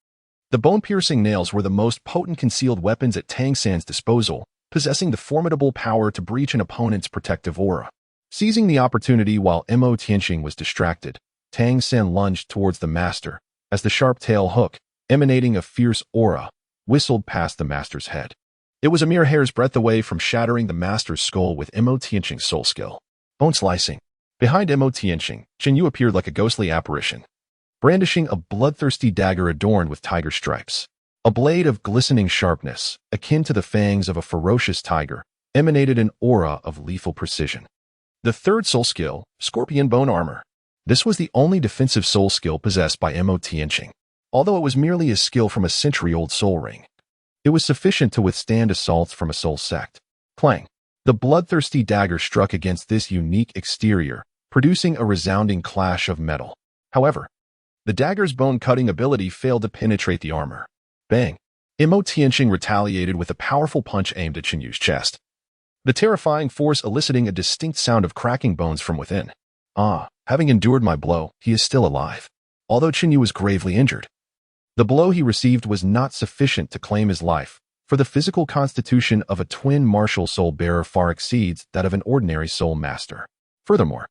The bone-piercing nails were the most potent concealed weapons at Tang San's disposal, possessing the formidable power to breach an opponent's protective aura. Seizing the opportunity while Mo Tianqing was distracted, Tang San lunged towards the master, as the sharp tail hook, emanating a fierce aura, whistled past the master's head. It was a mere hair's breadth away from shattering the master's skull with Mo Tianqing's soul skill. Bone slicing. Behind Mo Tianqing, Qinyu appeared like a ghostly apparition, brandishing a bloodthirsty dagger adorned with tiger stripes. A blade of glistening sharpness, akin to the fangs of a ferocious tiger, emanated an aura of lethal precision. The third soul skill, Scorpion Bone Armor. This was the only defensive soul skill possessed by Mo Tianqing. Although it was merely a skill from a century-old soul ring, it was sufficient to withstand assaults from a soul sect. Clang! The bloodthirsty dagger struck against this unique exterior, producing a resounding clash of metal. However, the dagger's bone-cutting ability failed to penetrate the armor. Bang! Mo Tianqing retaliated with a powerful punch aimed at Qinyu's chest, the terrifying force eliciting a distinct sound of cracking bones from within. Having endured my blow, he is still alive, although Qinyu was gravely injured. The blow he received was not sufficient to claim his life, for the physical constitution of a twin martial soul bearer far exceeds that of an ordinary soul master. Furthermore,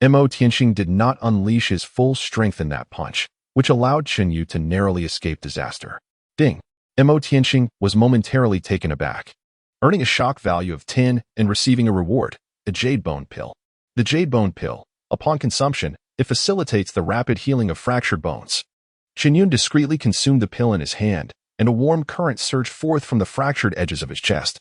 Mo Tianqing did not unleash his full strength in that punch, which allowed Qinyu to narrowly escape disaster. Ding! Mo Tianqing was momentarily taken aback, earning a shock value of 10 and receiving a reward, a Jade Bone Pill. The Jade Bone Pill, upon consumption, it facilitates the rapid healing of fractured bones. Qinyu discreetly consumed the pill in his hand, and a warm current surged forth from the fractured edges of his chest,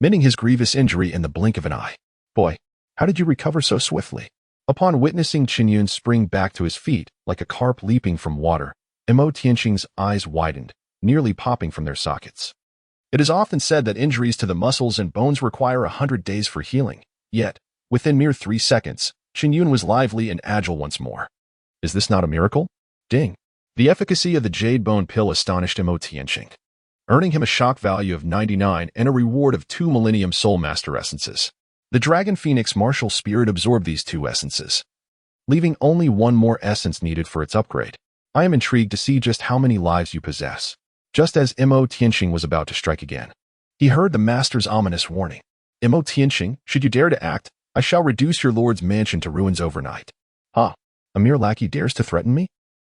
mending his grievous injury in the blink of an eye. Boy, how did you recover so swiftly? Upon witnessing Qinyu spring back to his feet, like a carp leaping from water, Mo Tianqing's eyes widened, nearly popping from their sockets. It is often said that injuries to the muscles and bones require 100 days for healing, yet, within mere 3 seconds, Qinyu was lively and agile once more. Is this not a miracle? Ding! The efficacy of the Jade Bone Pill astonished Mo Tianqing, earning him a shock value of 99 and a reward of 2 Millennium Soul Master Essences. The Dragon Phoenix Martial Spirit absorbed these 2 essences, leaving only 1 more essence needed for its upgrade. I am intrigued to see just how many lives you possess. Just as Mo Tianqing was about to strike again, he heard the master's ominous warning. Mo Tianqing, should you dare to act, I shall reduce your lord's mansion to ruins overnight. A mere lackey dares to threaten me?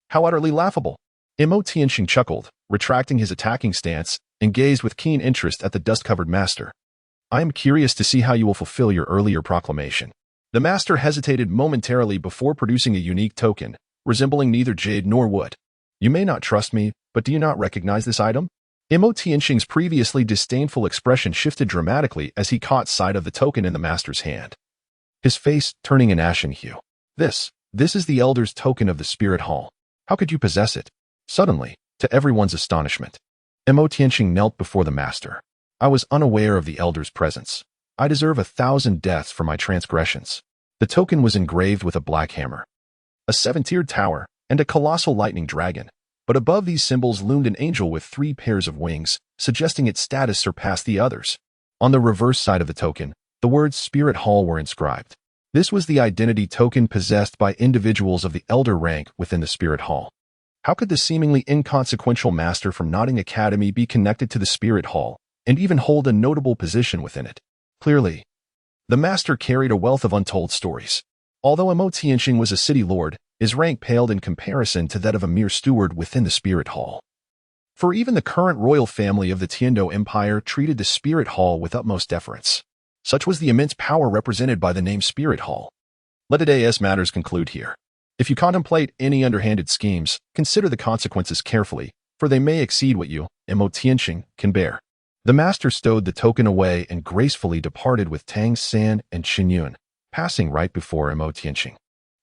How utterly laughable! Mo Tianqing chuckled, retracting his attacking stance, and gazed with keen interest at the dust-covered master. I am curious to see how you will fulfill your earlier proclamation. The master hesitated momentarily before producing a unique token, resembling neither jade nor wood. You may not trust me, but do you not recognize this item? Mo Tianqing's previously disdainful expression shifted dramatically as he caught sight of the token in the master's hand, his face turning an ashen hue. This is the Elder's token of the Spirit Hall. How could you possess it? Suddenly, to everyone's astonishment, Mo Tianqing knelt before the master. I was unaware of the Elder's presence. I deserve 1,000 deaths for my transgressions. The token was engraved with a black hammer, a seven-tiered tower, and a colossal lightning dragon. But above these symbols loomed an angel with 3 pairs of wings, suggesting its status surpassed the others. On the reverse side of the token, the words Spirit Hall were inscribed. This was the identity token possessed by individuals of the elder rank within the Spirit Hall. How could the seemingly inconsequential master from Nodding Academy be connected to the Spirit Hall, and even hold a notable position within it? Clearly, the master carried a wealth of untold stories. Although Mo Tianxing was a city lord, his rank paled in comparison to that of a mere steward within the Spirit Hall. For even the current royal family of the Tiando Empire treated the Spirit Hall with utmost deference. Such was the immense power represented by the name Spirit Hall. Let today's matters conclude here. If you contemplate any underhanded schemes, consider the consequences carefully, for they may exceed what you, Mo Tianxing, can bear. The master stowed the token away and gracefully departed with Tang San and Qin Yun, passing right before Mo Tianxing,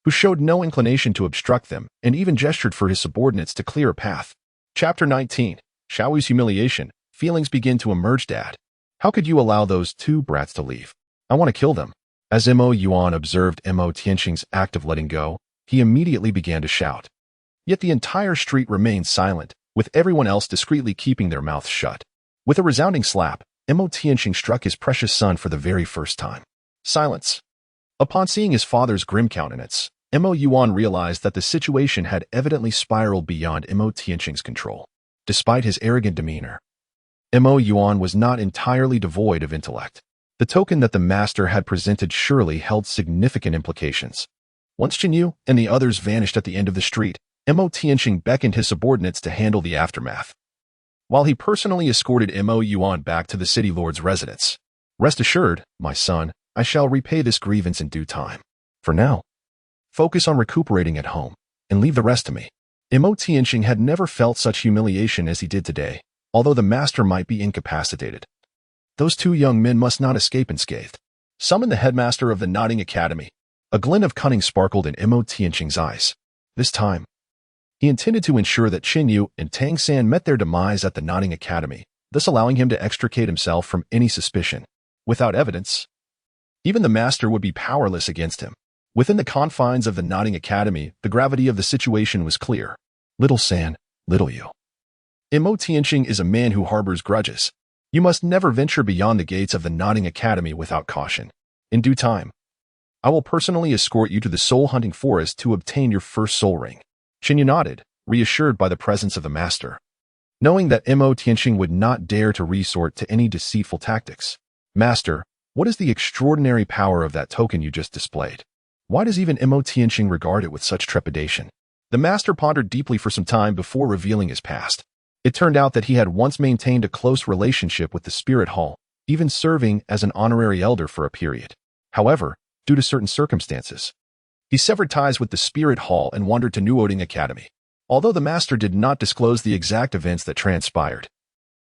who showed no inclination to obstruct them and even gestured for his subordinates to clear a path. Chapter 19. Xiaowu's humiliation. Feelings begin to emerge, Dad. How could you allow those 2 brats to leave? I want to kill them. As Mo Yuan observed Mo Tianxing's act of letting go, he immediately began to shout. Yet the entire street remained silent, with everyone else discreetly keeping their mouths shut. With a resounding slap, Mo Tianxing struck his precious son for the very first time. Silence. Upon seeing his father's grim countenance, Mo Yuan realized that the situation had evidently spiraled beyond Mo Tianxing's control. Despite his arrogant demeanor, Mo Yuan was not entirely devoid of intellect. The token that the master had presented surely held significant implications. Once Qin Yu and the others vanished at the end of the street, Mo Tianxing beckoned his subordinates to handle the aftermath, while he personally escorted Mo Yuan back to the city lord's residence. Rest assured, my son, I shall repay this grievance in due time. For now, focus on recuperating at home, and leave the rest to me. Mo Tianxing had never felt such humiliation as he did today, although the master might be incapacitated. Those 2 young men must not escape unscathed. Summon the headmaster of the Nodding Academy. A glint of cunning sparkled in Mo Tianxing's eyes. This time, he intended to ensure that Qin Yu and Tang San met their demise at the Nodding Academy, thus allowing him to extricate himself from any suspicion. Without evidence, even the master would be powerless against him. Within the confines of the Nodding Academy, the gravity of the situation was clear. Little San, little Yu. Mo Tianxing is a man who harbors grudges. You must never venture beyond the gates of the Nodding Academy without caution. In due time, I will personally escort you to the soul-hunting forest to obtain your first soul ring. Qin Yu nodded, reassured by the presence of the master, knowing that Mo Tianxing would not dare to resort to any deceitful tactics. Master, what is the extraordinary power of that token you just displayed? Why does even Mo Tianxing regard it with such trepidation? The master pondered deeply for some time before revealing his past. It turned out that he had once maintained a close relationship with the Spirit Hall, even serving as an honorary elder for a period. However, due to certain circumstances, he severed ties with the Spirit Hall and wandered to Nodding Academy. Although the master did not disclose the exact events that transpired,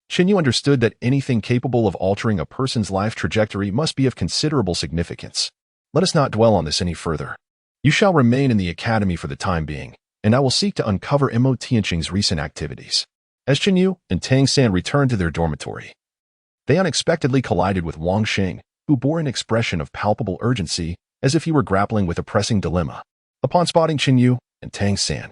Qin Yu understood that anything capable of altering a person's life trajectory must be of considerable significance. Let us not dwell on this any further. You shall remain in the academy for the time being, and I will seek to uncover Mo Tianxing's recent activities. As Qin Yu and Tang San returned to their dormitory, they unexpectedly collided with Wang Xing, who bore an expression of palpable urgency as if he were grappling with a pressing dilemma. Upon spotting Qin Yu and Tang San,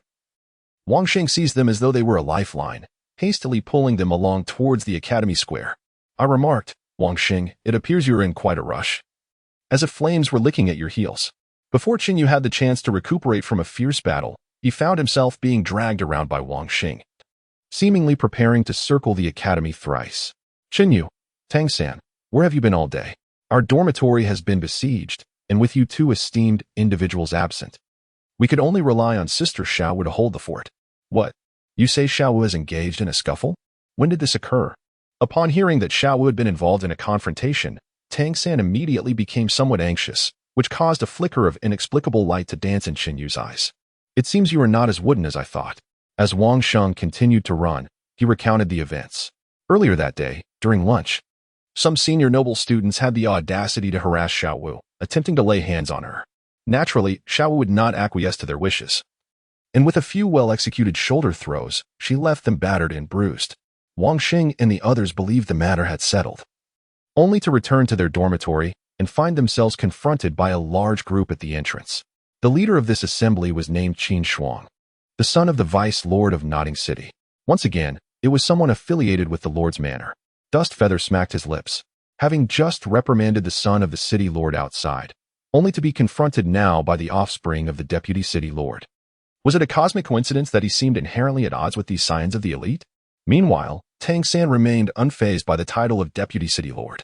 Wang Xing seized them as though they were a lifeline, hastily pulling them along towards the academy square. I remarked, Wang Xing, it appears you are in quite a rush. As if flames were licking at your heels. Before Qin Yu had the chance to recuperate from a fierce battle, he found himself being dragged around by Wang Xing, seemingly preparing to circle the academy thrice. Qin Yu, Tang San, where have you been all day? Our dormitory has been besieged, and with you 2 esteemed individuals absent, we could only rely on Sister Xiaowu to hold the fort. What? You say Xiaowu is engaged in a scuffle? When did this occur? Upon hearing that Xiaowu had been involved in a confrontation, Tang San immediately became somewhat anxious, which caused a flicker of inexplicable light to dance in Qin Yu's eyes. It seems you are not as wooden as I thought. As Wang Sheng continued to run, he recounted the events. Earlier that day, during lunch, some senior noble students had the audacity to harass Xiaowu, attempting to lay hands on her. Naturally, Xiaowu would not acquiesce to their wishes, and with a few well-executed shoulder throws, she left them battered and bruised. Wang Xing and the others believed the matter had settled, only to return to their dormitory and find themselves confronted by a large group at the entrance. The leader of this assembly was named Qin Shuang, the son of the vice lord of Nodding City. Once again, it was someone affiliated with the lord's manor. Dust Feather smacked his lips, having just reprimanded the son of the city lord outside, only to be confronted now by the offspring of the deputy city lord. Was it a cosmic coincidence that he seemed inherently at odds with these scions of the elite? Meanwhile, Tang San remained unfazed by the title of deputy city lord.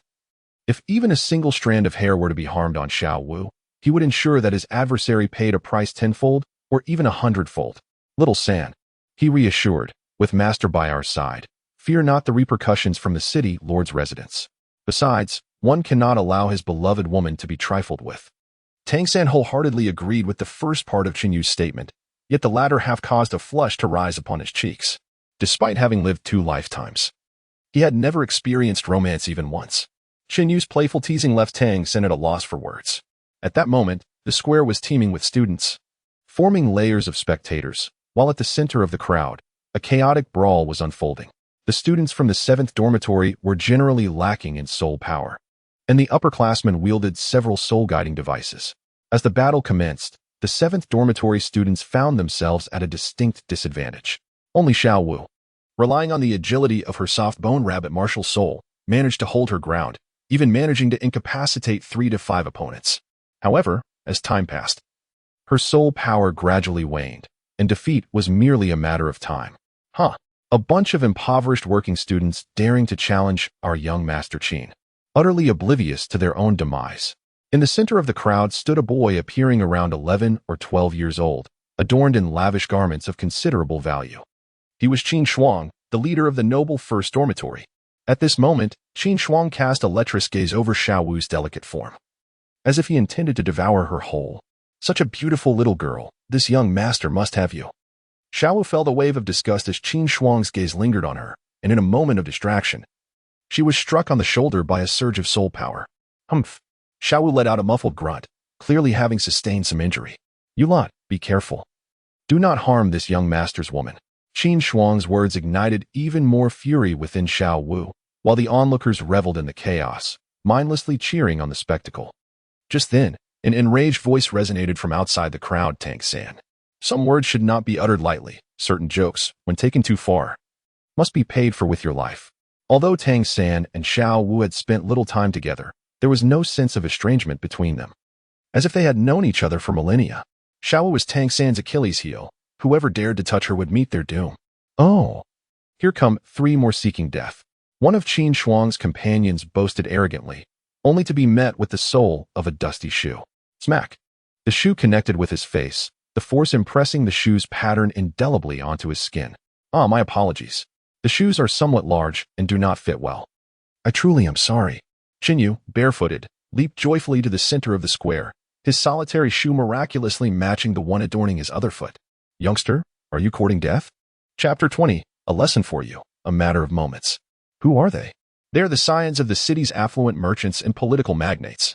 If even a single strand of hair were to be harmed on Xiao Wu, he would ensure that his adversary paid a price tenfold or even 100-fold. Little San, he reassured, with Master by our side, fear not the repercussions from the city lord's residence. Besides, one cannot allow his beloved woman to be trifled with. Tang San wholeheartedly agreed with the first part of Qin Yu's statement, yet the latter half caused a flush to rise upon his cheeks. Despite having lived 2 lifetimes, he had never experienced romance even once. Qin Yu's playful teasing left Tang San at a loss for words. At that moment, the square was teeming with students, forming layers of spectators, while at the center of the crowd, a chaotic brawl was unfolding. The students from the 7th dormitory were generally lacking in soul power, and the upperclassmen wielded several soul-guiding devices. As the battle commenced, the 7th dormitory students found themselves at a distinct disadvantage. Only Xiao Wu, relying on the agility of her soft-bone rabbit martial soul, managed to hold her ground, even managing to incapacitate 3 to 5 opponents. However, as time passed, her soul power gradually waned, and defeat was merely a matter of time. A bunch of impoverished working students daring to challenge our young Master Qin, utterly oblivious to their own demise. In the center of the crowd stood a boy appearing around 11 or 12 years old, adorned in lavish garments of considerable value. He was Qin Shuang, the leader of the noble 1st dormitory. At this moment, Qin Shuang cast a lecherous gaze over Xiao Wu's delicate form, as if he intended to devour her whole. Such a beautiful little girl, this young master must have you. Xiao Wu felt a wave of disgust as Qin Shuang's gaze lingered on her, and in a moment of distraction, she was struck on the shoulder by a surge of soul power. Humph! Xiao Wu let out a muffled grunt, clearly having sustained some injury. You lot, be careful. Do not harm this young master's woman. Qin Shuang's words ignited even more fury within Xiao Wu, while the onlookers reveled in the chaos, mindlessly cheering on the spectacle. Just then, an enraged voice resonated from outside the crowd. Tang San. Some words should not be uttered lightly. Certain jokes, when taken too far, must be paid for with your life. Although Tang San and Xiao Wu had spent little time together, there was no sense of estrangement between them, as if they had known each other for millennia. Xiao Wu was Tang San's Achilles heel. Whoever dared to touch her would meet their doom. Oh, here come 3 more seeking death. One of Qin Shuang's companions boasted arrogantly, only to be met with the sole of a dusty shoe. Smack! The shoe connected with his face, the force impressing the shoe's pattern indelibly onto his skin. My apologies. The shoes are somewhat large and do not fit well. I truly am sorry. Qin Yu, barefooted, leaped joyfully to the center of the square, his solitary shoe miraculously matching the one adorning his other foot. Youngster, are you courting death? Chapter 20, a lesson for you, a matter of moments. Who are they? They are the scions of the city's affluent merchants and political magnates.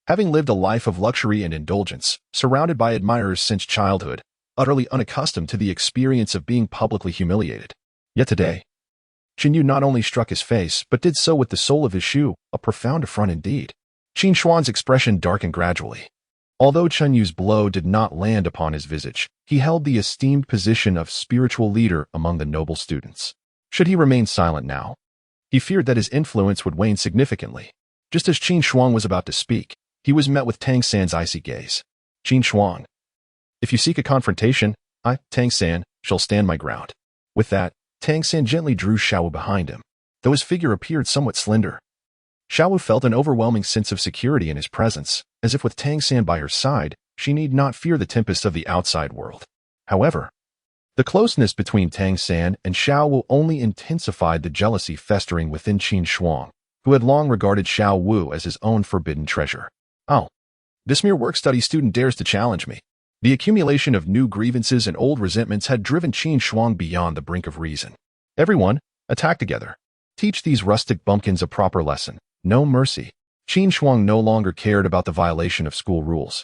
Having lived a life of luxury and indulgence, surrounded by admirers since childhood, utterly unaccustomed to the experience of being publicly humiliated. Yet today, Qin Yu not only struck his face, but did so with the sole of his shoe, a profound affront indeed. Qin Shuang's expression darkened gradually. Although Qin Yu's blow did not land upon his visage, he held the esteemed position of spiritual leader among the noble students. Should he remain silent now, he feared that his influence would wane significantly. Just as Qin Shuang was about to speak, he was met with Tang San's icy gaze. Qin Shuang, if you seek a confrontation, I, Tang San, shall stand my ground. With that, Tang San gently drew Xiao Wu behind him, though his figure appeared somewhat slender. Xiao Wu felt an overwhelming sense of security in his presence, as if with Tang San by her side, she need not fear the tempests of the outside world. However, the closeness between Tang San and Xiao Wu only intensified the jealousy festering within Qin Shuang, who had long regarded Xiao Wu as his own forbidden treasure. Oh, this mere work-study student dares to challenge me. The accumulation of new grievances and old resentments had driven Qin Shuang beyond the brink of reason. Everyone, attack together. Teach these rustic bumpkins a proper lesson. No mercy. Qin Shuang no longer cared about the violation of school rules.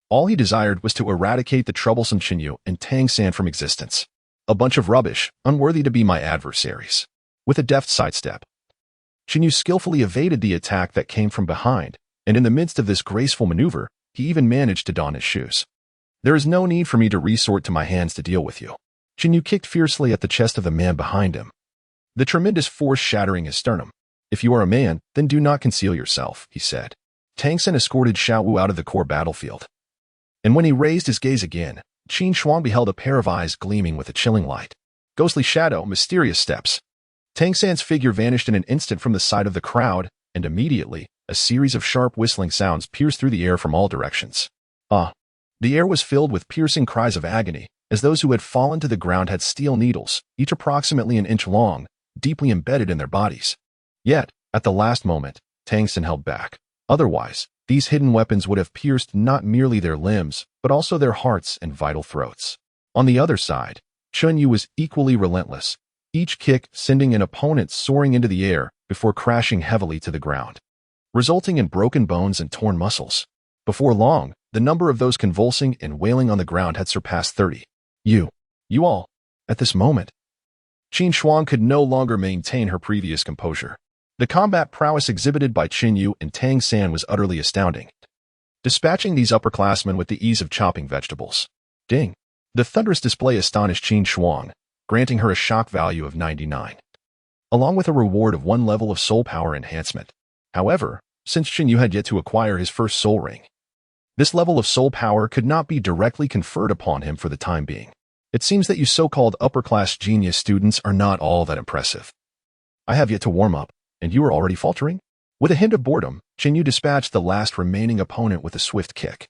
All he desired was to eradicate the troublesome Qin Yu and Tang San from existence. A bunch of rubbish, unworthy to be my adversaries. With a deft sidestep, Qin Yu skillfully evaded the attack that came from behind, and in the midst of this graceful maneuver, he even managed to don his shoes. There is no need for me to resort to my hands to deal with you. Jinyu kicked fiercely at the chest of the man behind him, the tremendous force shattering his sternum. If you are a man, then do not conceal yourself, he said. Tang San escorted Xiao Wu out of the core battlefield. And when he raised his gaze again, Qin Shuang beheld a pair of eyes gleaming with a chilling light. Ghostly shadow, mysterious steps. Tang San's figure vanished in an instant from the sight of the crowd, and immediately, a series of sharp whistling sounds pierced through the air from all directions. The air was filled with piercing cries of agony, as those who had fallen to the ground had steel needles, each approximately an inch long, deeply embedded in their bodies. Yet, at the last moment, Tang San held back. Otherwise, these hidden weapons would have pierced not merely their limbs, but also their hearts and vital throats. On the other side, Chun Yu was equally relentless, each kick sending an opponent soaring into the air before crashing heavily to the ground, resulting in broken bones and torn muscles. Before long, the number of those convulsing and wailing on the ground had surpassed 30. You all, at this moment. Qin Shuang could no longer maintain her previous composure. The combat prowess exhibited by Qin Yu and Tang San was utterly astounding, dispatching these upperclassmen with the ease of chopping vegetables. Ding! The thunderous display astonished Qin Shuang, granting her a shock value of 99, along with a reward of 1 level of soul power enhancement. However, since Qin Yu had yet to acquire his first soul ring, this level of soul power could not be directly conferred upon him for the time being. It seems that you so-called upper-class genius students are not all that impressive. I have yet to warm up, and you are already faltering? With a hint of boredom, Qin Yu dispatched the last remaining opponent with a swift kick,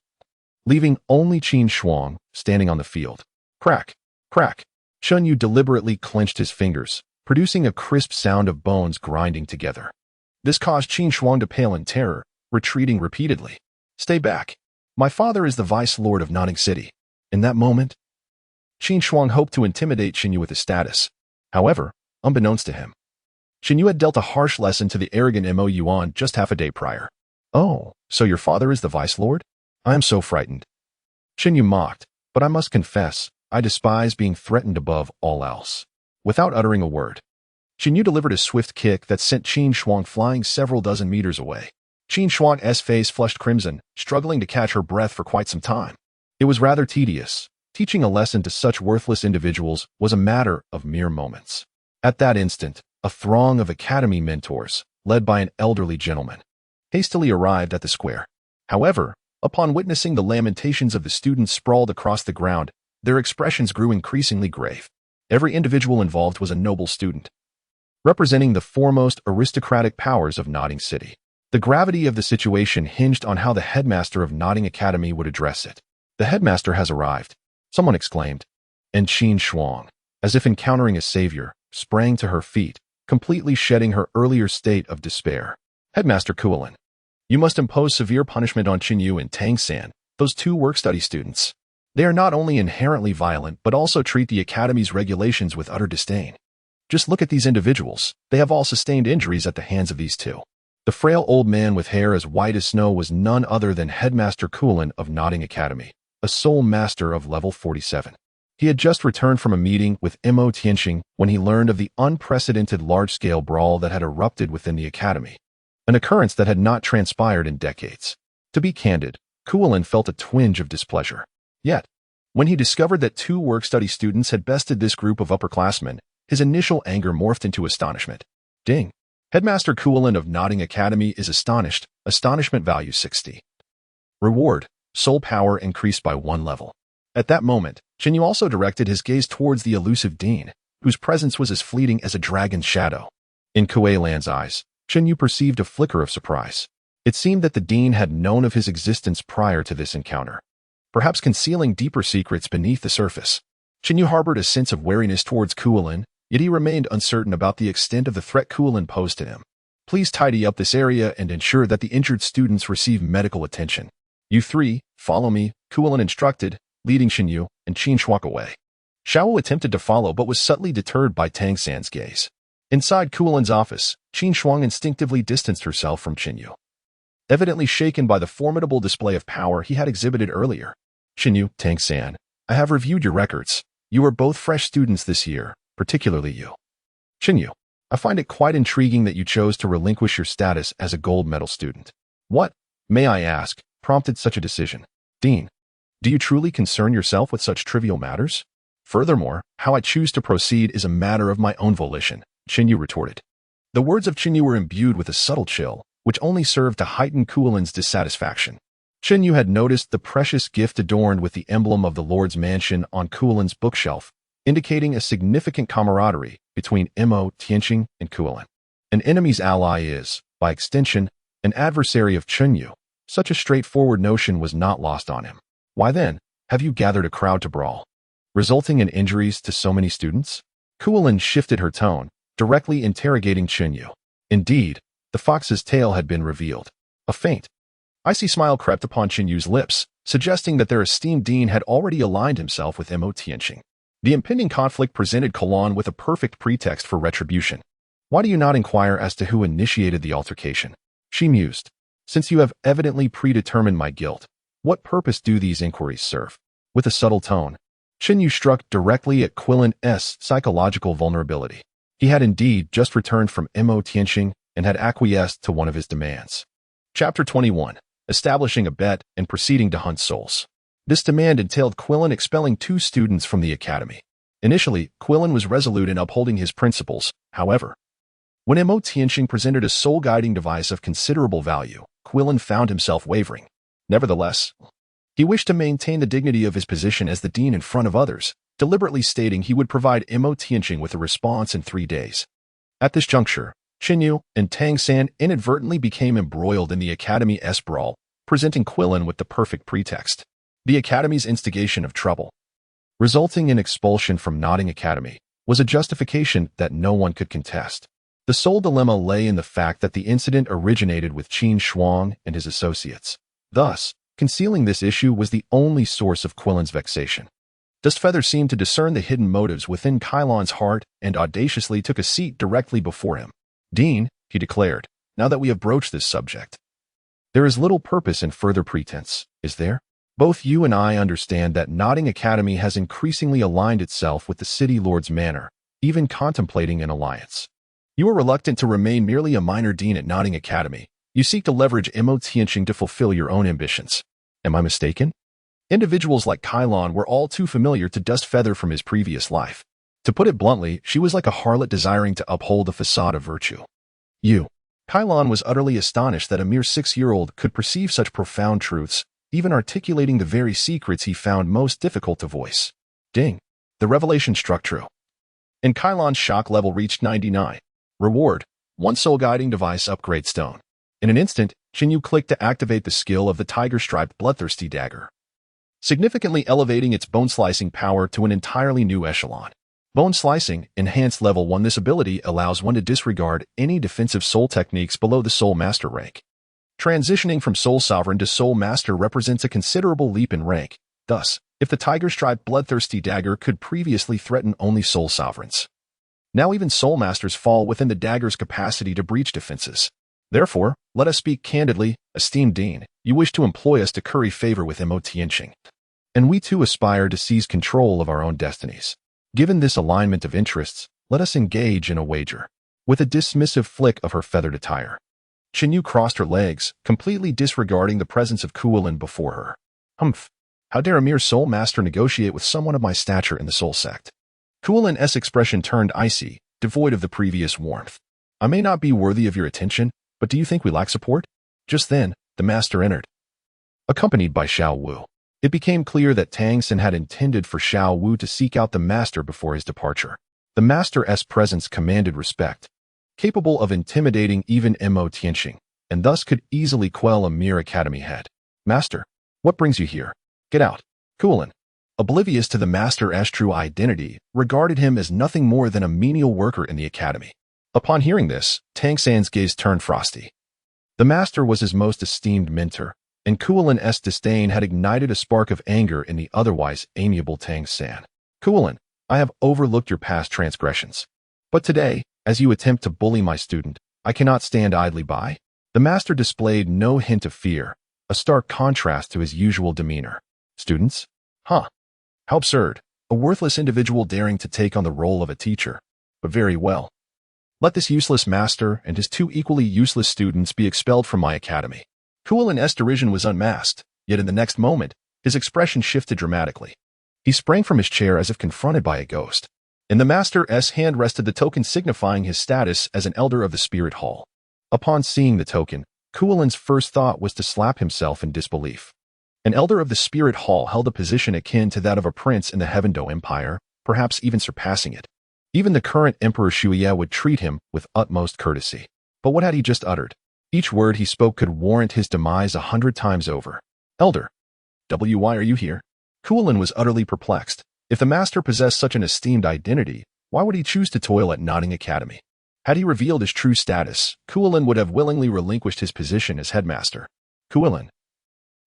leaving only Qin Shuang standing on the field. Crack! Crack! Qin Yu deliberately clenched his fingers, producing a crisp sound of bones grinding together. This caused Qin Shuang to pale in terror, retreating repeatedly. Stay back. My father is the Vice Lord of Notting City. In that moment, Qin Shuang hoped to intimidate Qin Yu with his status. However, unbeknownst to him, Qin Yu had dealt a harsh lesson to the arrogant Mo Yuan just half a day prior. Oh, so your father is the Vice Lord? I am so frightened. Qin Yu mocked, but I must confess, I despise being threatened above all else. Without uttering a word, Qin Yu delivered a swift kick that sent Qin Shuang flying several dozen meters away. Qin Shuang's face flushed crimson, struggling to catch her breath for quite some time. It was rather tedious. Teaching a lesson to such worthless individuals was a matter of mere moments. At that instant, a throng of academy mentors, led by an elderly gentleman, hastily arrived at the square. However, upon witnessing the lamentations of the students sprawled across the ground, their expressions grew increasingly grave. Every individual involved was a noble student, representing the foremost aristocratic powers of Notting City. The gravity of the situation hinged on how the headmaster of Notting Academy would address it. The headmaster has arrived, someone exclaimed, and Qin Shuang, as if encountering a savior, sprang to her feet, completely shedding her earlier state of despair. Headmaster Kuolin, you must impose severe punishment on Qin Yu and Tang San, those 2 work-study students. They are not only inherently violent but also treat the Academy's regulations with utter disdain. Just look at these individuals. They have all sustained injuries at the hands of these 2. The frail old man with hair as white as snow was none other than Headmaster Kuolin of Notting Academy, a soul master of level 47. He had just returned from a meeting with Mo Tianxing when he learned of the unprecedented large-scale brawl that had erupted within the academy, an occurrence that had not transpired in decades. To be candid, Kuolin felt a twinge of displeasure. Yet, when he discovered that 2 work-study students had bested this group of upperclassmen, his initial anger morphed into astonishment. Ding! Headmaster Kuolin of Notting Academy is astonished. Astonishment value 60. Reward: soul power increased by 1 level. At that moment, Qin Yu also directed his gaze towards the elusive dean, whose presence was as fleeting as a dragon's shadow. In Kuei Lan's eyes, Qin Yu perceived a flicker of surprise. It seemed that the dean had known of his existence prior to this encounter, perhaps concealing deeper secrets beneath the surface. Qin Yu harbored a sense of wariness towards Kuolin, yet he remained uncertain about the extent of the threat Kuolin posed to him. Please tidy up this area and ensure that the injured students receive medical attention. You 3, follow me, Kuolin instructed, leading Qin Yu and Qin Shuang away. Xiao Wu attempted to follow but was subtly deterred by Tang San's gaze. Inside Kuolin's office, Qin Shuang instinctively distanced herself from Qin Yu, evidently shaken by the formidable display of power he had exhibited earlier. Qin Yu, Tang San, I have reviewed your records. You are both fresh students this year, particularly you. Qin Yu, I find it quite intriguing that you chose to relinquish your status as a gold medal student. What, may I ask, prompted such a decision? Dean, Do you truly concern yourself with such trivial matters? Furthermore, how I choose to proceed is a matter of my own volition, Chinyu retorted. The words of Chinyu were imbued with a subtle chill, which only served to heighten Kuolin's dissatisfaction. Chinyu had noticed the precious gift adorned with the emblem of the Lord's mansion on Kuolin's bookshelf, indicating a significant camaraderie between Mo Tianqing and Kuolin. An enemy's ally is, by extension, an adversary of Chinyu. Such a straightforward notion was not lost on him. Why then, have you gathered a crowd to brawl, resulting in injuries to so many students? Kuolin shifted her tone, directly interrogating Chinyu. Indeed, the fox's tail had been revealed. A faint, icy smile crept upon Chinyu's lips, suggesting that their esteemed dean had already aligned himself with Mo Tianqing. The impending conflict presented Kuolin with a perfect pretext for retribution. Why do you not inquire as to who initiated the altercation? She mused. Since you have evidently predetermined my guilt, what purpose do these inquiries serve? With a subtle tone, Chinyu struck directly at Kuolin's psychological vulnerability. He had indeed just returned from Mo Tianqing and had acquiesced to one of his demands. Chapter 21. Establishing a bet and proceeding to hunt souls. This demand entailed Kuolin expelling 2 students from the academy. Initially, Kuolin was resolute in upholding his principles. However, when Mo Tianqing presented a soul-guiding device of considerable value, Kuolin found himself wavering. Nevertheless, he wished to maintain the dignity of his position as the dean in front of others, deliberately stating he would provide Mo Tianqing with a response in 3 days. At this juncture, Chinyu and Tang San inadvertently became embroiled in the academy's brawl, presenting Kuolin with the perfect pretext. The academy's instigation of trouble, resulting in expulsion from Nodding Academy, was a justification that no one could contest. The sole dilemma lay in the fact that the incident originated with Qin Shuang and his associates. Thus, concealing this issue was the only source of Kuolin's vexation. Dustfeather seemed to discern the hidden motives within Kylon's heart and audaciously took a seat directly before him. Dean, he declared, now that we have broached this subject, there is little purpose in further pretense, is there? Both you and I understand that Nodding Academy has increasingly aligned itself with the City Lord's manor, even contemplating an alliance. You are reluctant to remain merely a minor dean at Nodding Academy. You seek to leverage Mo Tianqing to fulfill your own ambitions. Am I mistaken? Individuals like Kylon were all too familiar to Dustfeather from his previous life. To put it bluntly, she was like a harlot desiring to uphold the facade of virtue. Kylon was utterly astonished that a mere 6-year-old could perceive such profound truths, even articulating the very secrets he found most difficult to voice. Ding! The revelation struck true. And Kylon's shock level reached 99. Reward: 1 soul guiding device upgrade stone. In an instant, Chinyu clicked to activate the skill of the tiger-striped bloodthirsty dagger, significantly elevating its bone-slicing power to an entirely new echelon. Bone Slicing, Enhanced Level 1. This ability allows one to disregard any defensive soul techniques below the Soul Master rank. Transitioning from Soul Sovereign to Soul Master represents a considerable leap in rank. Thus, if the tiger-striped bloodthirsty dagger could previously threaten only Soul Sovereigns, now even Soul Masters fall within the dagger's capacity to breach defenses. Therefore, let us speak candidly, esteemed Dean, you wish to employ us to curry favor with Mo Tianqing. And we too aspire to seize control of our own destinies. Given this alignment of interests, let us engage in a wager. With a dismissive flick of her feathered attire, Chinyu crossed her legs, completely disregarding the presence of Kuolin before her. Humph! How dare a mere Soul Master negotiate with someone of my stature in the Soul Sect? Kuolin's expression turned icy, devoid of the previous warmth. I may not be worthy of your attention, but do you think we lack support? Just then, the Master entered, accompanied by Xiao Wu. It became clear that Tang San had intended for Xiao Wu to seek out the Master before his departure. The Master's presence commanded respect, capable of intimidating even Mo Tianqing, and thus could easily quell a mere academy head. Master, what brings you here? Get out. Kuolin, oblivious to the Master's true identity, regarded him as nothing more than a menial worker in the academy. Upon hearing this, Tang San's gaze turned frosty. The Master was his most esteemed mentor, and Kuolin's disdain had ignited a spark of anger in the otherwise amiable Tang San. Kuolin, I have overlooked your past transgressions. But today, as you attempt to bully my student, I cannot stand idly by. The Master displayed no hint of fear, a stark contrast to his usual demeanor. Students? Huh. How absurd. A worthless individual daring to take on the role of a teacher. But very well. Let this useless master and his 2 equally useless students be expelled from my academy. Kuolin's derision was unmasked, yet in the next moment, His expression shifted dramatically. He sprang from his chair as if confronted by a ghost. In the master's hand rested the token signifying his status as an elder of the spirit hall. Upon seeing the token, Kuolin's first thought was to slap himself in disbelief. An elder of the spirit hall held a position akin to that of a prince in the Heavendo Empire, perhaps even surpassing it. Even the current Emperor Shuya would treat him with utmost courtesy. But what had he just uttered? Each word he spoke could warrant his demise 100 times over. Elder. Why are you here? Kuolin was utterly perplexed. If the master possessed such an esteemed identity, why would he choose to toil at Notting Academy? Had he revealed his true status, Kuolin would have willingly relinquished his position as headmaster. Kuolin.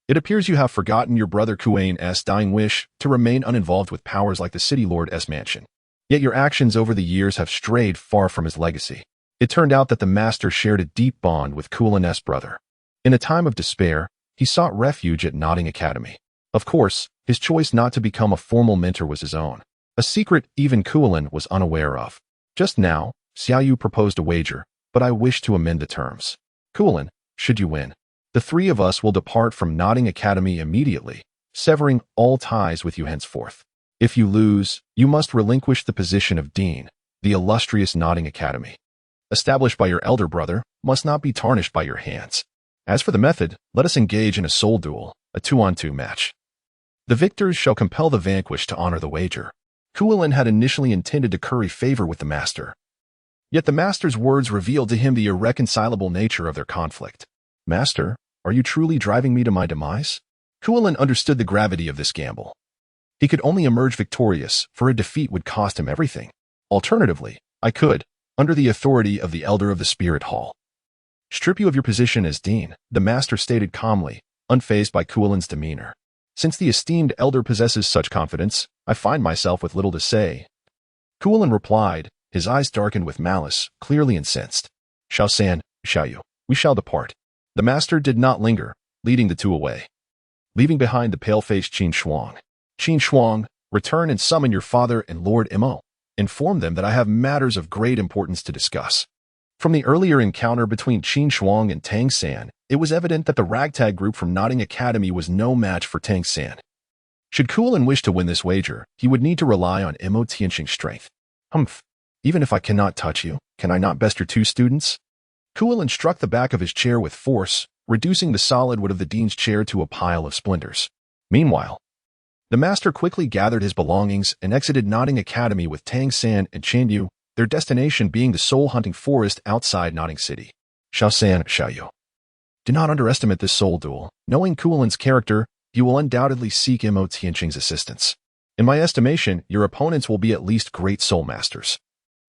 It appears you have forgotten your brother Kuain's dying wish to remain uninvolved with powers like the City Lord's mansion. Yet your actions over the years have strayed far from his legacy. It turned out that the master shared a deep bond with Kuolin's brother. In a time of despair, he sought refuge at Notting Academy. Of course, his choice not to become a formal mentor was his own, a secret even Kuolin was unaware of. Just now, Xiaoyu proposed a wager, but I wish to amend the terms. Kuolin, should you win, the three of us will depart from Notting Academy immediately, severing all ties with you henceforth. If you lose, you must relinquish the position of Dean, the illustrious Notting Academy. Established by your elder brother, must not be tarnished by your hands. As for the method, let us engage in a soul duel, a 2-on-2 match. The victors shall compel the vanquished to honor the wager. Kuolin had initially intended to curry favor with the master. Yet the master's words revealed to him the irreconcilable nature of their conflict. Master, are you truly driving me to my demise? Kuolin understood the gravity of this gamble. He could only emerge victorious, for a defeat would cost him everything. Alternatively, I could, under the authority of the elder of the spirit hall, strip you of your position as dean, the master stated calmly, unfazed by Kuolin's demeanor. Since the esteemed elder possesses such confidence, I find myself with little to say. Kuolin replied, his eyes darkened with malice, clearly incensed. Xiaosan, Xiaoyu, we shall depart. The master did not linger, leading the two away. Leaving behind the pale-faced Qin Shuang. Qin Shuang, return and summon your father and Lord Mo. Inform them that I have matters of great importance to discuss. From the earlier encounter between Qin Shuang and Tang San, it was evident that the ragtag group from Notting Academy was no match for Tang San. Should Kuolin wish to win this wager, he would need to rely on Mo Tianqing's strength. Humph. Even if I cannot touch you, can I not best your two students? Kuolin struck the back of his chair with force, reducing the solid wood of the dean's chair to a pile of splinters. Meanwhile, the master quickly gathered his belongings and exited Notting Academy with Tang San and Chen Yu, their destination being the soul-hunting forest outside Notting City. Xiaosan, Xiaoyu. Do not underestimate this soul duel. Knowing Kuolin's character, you will undoubtedly seek Mo Tianqing's assistance. In my estimation, your opponents will be at least great soul masters,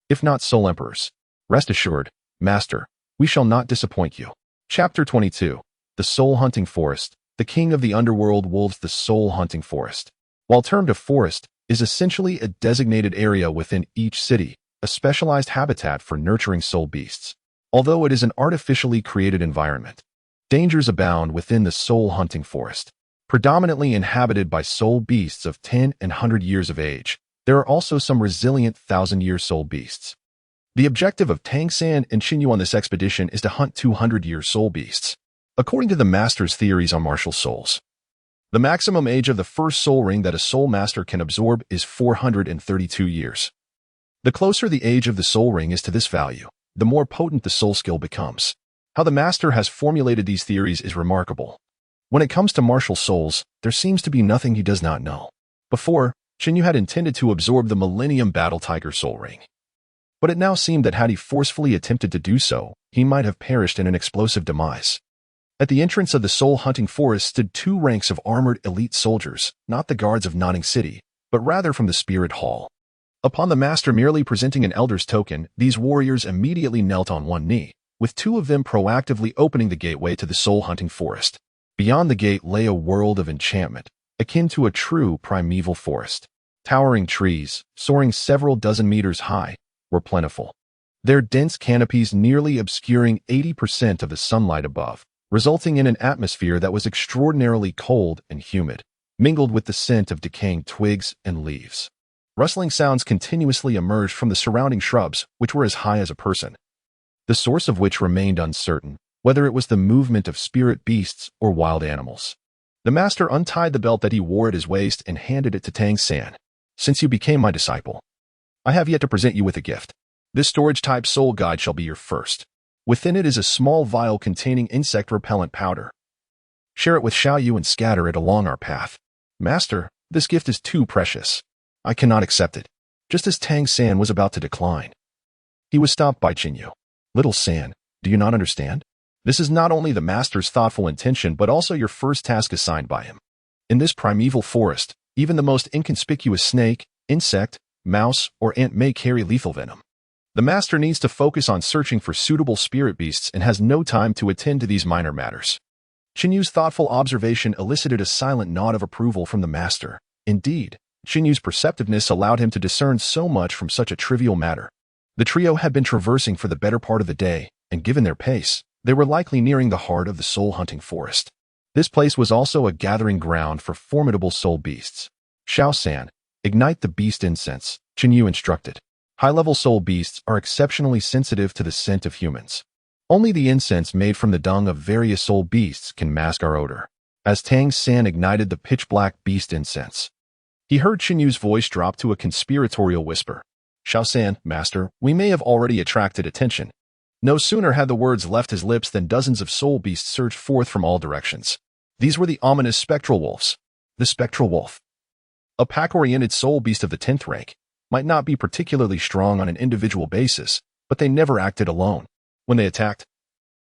if not soul emperors. Rest assured, master, we shall not disappoint you. Chapter 22. The Soul-Hunting Forest. The king of the underworld wolves the soul-hunting forest. While termed a forest, is essentially a designated area within each city, a specialized habitat for nurturing soul beasts. Although it is an artificially created environment, dangers abound within the soul-hunting forest. Predominantly inhabited by soul beasts of 10 and 100 years of age, there are also some resilient 1,000-year soul beasts. The objective of Tang San and Qin Yu on this expedition is to hunt 200-year soul beasts. According to the master's theories on martial souls, the maximum age of the first soul ring that a soul master can absorb is 432 years. The closer the age of the soul ring is to this value, the more potent the soul skill becomes. How the master has formulated these theories is remarkable. When it comes to martial souls, there seems to be nothing he does not know. Before, Qin Yu had intended to absorb the Millennium Battle Tiger soul ring. But it now seemed that had he forcefully attempted to do so, he might have perished in an explosive demise. At the entrance of the soul-hunting forest stood two ranks of armored elite soldiers, not the guards of Notting City, but rather from the Spirit Hall. Upon the master merely presenting an elder's token, these warriors immediately knelt on one knee, with two of them proactively opening the gateway to the soul-hunting forest. Beyond the gate lay a world of enchantment, akin to a true primeval forest. Towering trees, soaring several dozen meters high, were plentiful, their dense canopies nearly obscuring 80% of the sunlight above, resulting in an atmosphere that was extraordinarily cold and humid, mingled with the scent of decaying twigs and leaves. Rustling sounds continuously emerged from the surrounding shrubs, which were as high as a person, the source of which remained uncertain, whether it was the movement of spirit beasts or wild animals. The master untied the belt that he wore at his waist and handed it to Tang San. Since you became my disciple, I have yet to present you with a gift. This storage-type soul guide shall be your first. Within it is a small vial containing insect-repellent powder. Share it with Xiaoyu and scatter it along our path. Master, this gift is too precious. I cannot accept it. Just as Tang San was about to decline, he was stopped by Qinyu. Little San, do you not understand? This is not only the master's thoughtful intention but also your first task assigned by him. In this primeval forest, even the most inconspicuous snake, insect, mouse, or ant may carry lethal venom. The master needs to focus on searching for suitable spirit beasts and has no time to attend to these minor matters. Qinyu's thoughtful observation elicited a silent nod of approval from the master. Indeed, Qinyu's perceptiveness allowed him to discern so much from such a trivial matter. The trio had been traversing for the better part of the day, and given their pace, they were likely nearing the heart of the soul-hunting forest. This place was also a gathering ground for formidable soul beasts. Xiao-san, ignite the beast incense, Qinyu instructed. High-level soul beasts are exceptionally sensitive to the scent of humans. Only the incense made from the dung of various soul beasts can mask our odor. As Tang San ignited the pitch-black beast incense, he heard Qinyu's voice drop to a conspiratorial whisper. Xiao-san, master, we may have already attracted attention. No sooner had the words left his lips than dozens of soul beasts surged forth from all directions. These were the ominous spectral wolves. The spectral wolf, a pack-oriented soul beast of the 10th rank, might not be particularly strong on an individual basis, but they never acted alone. When they attacked,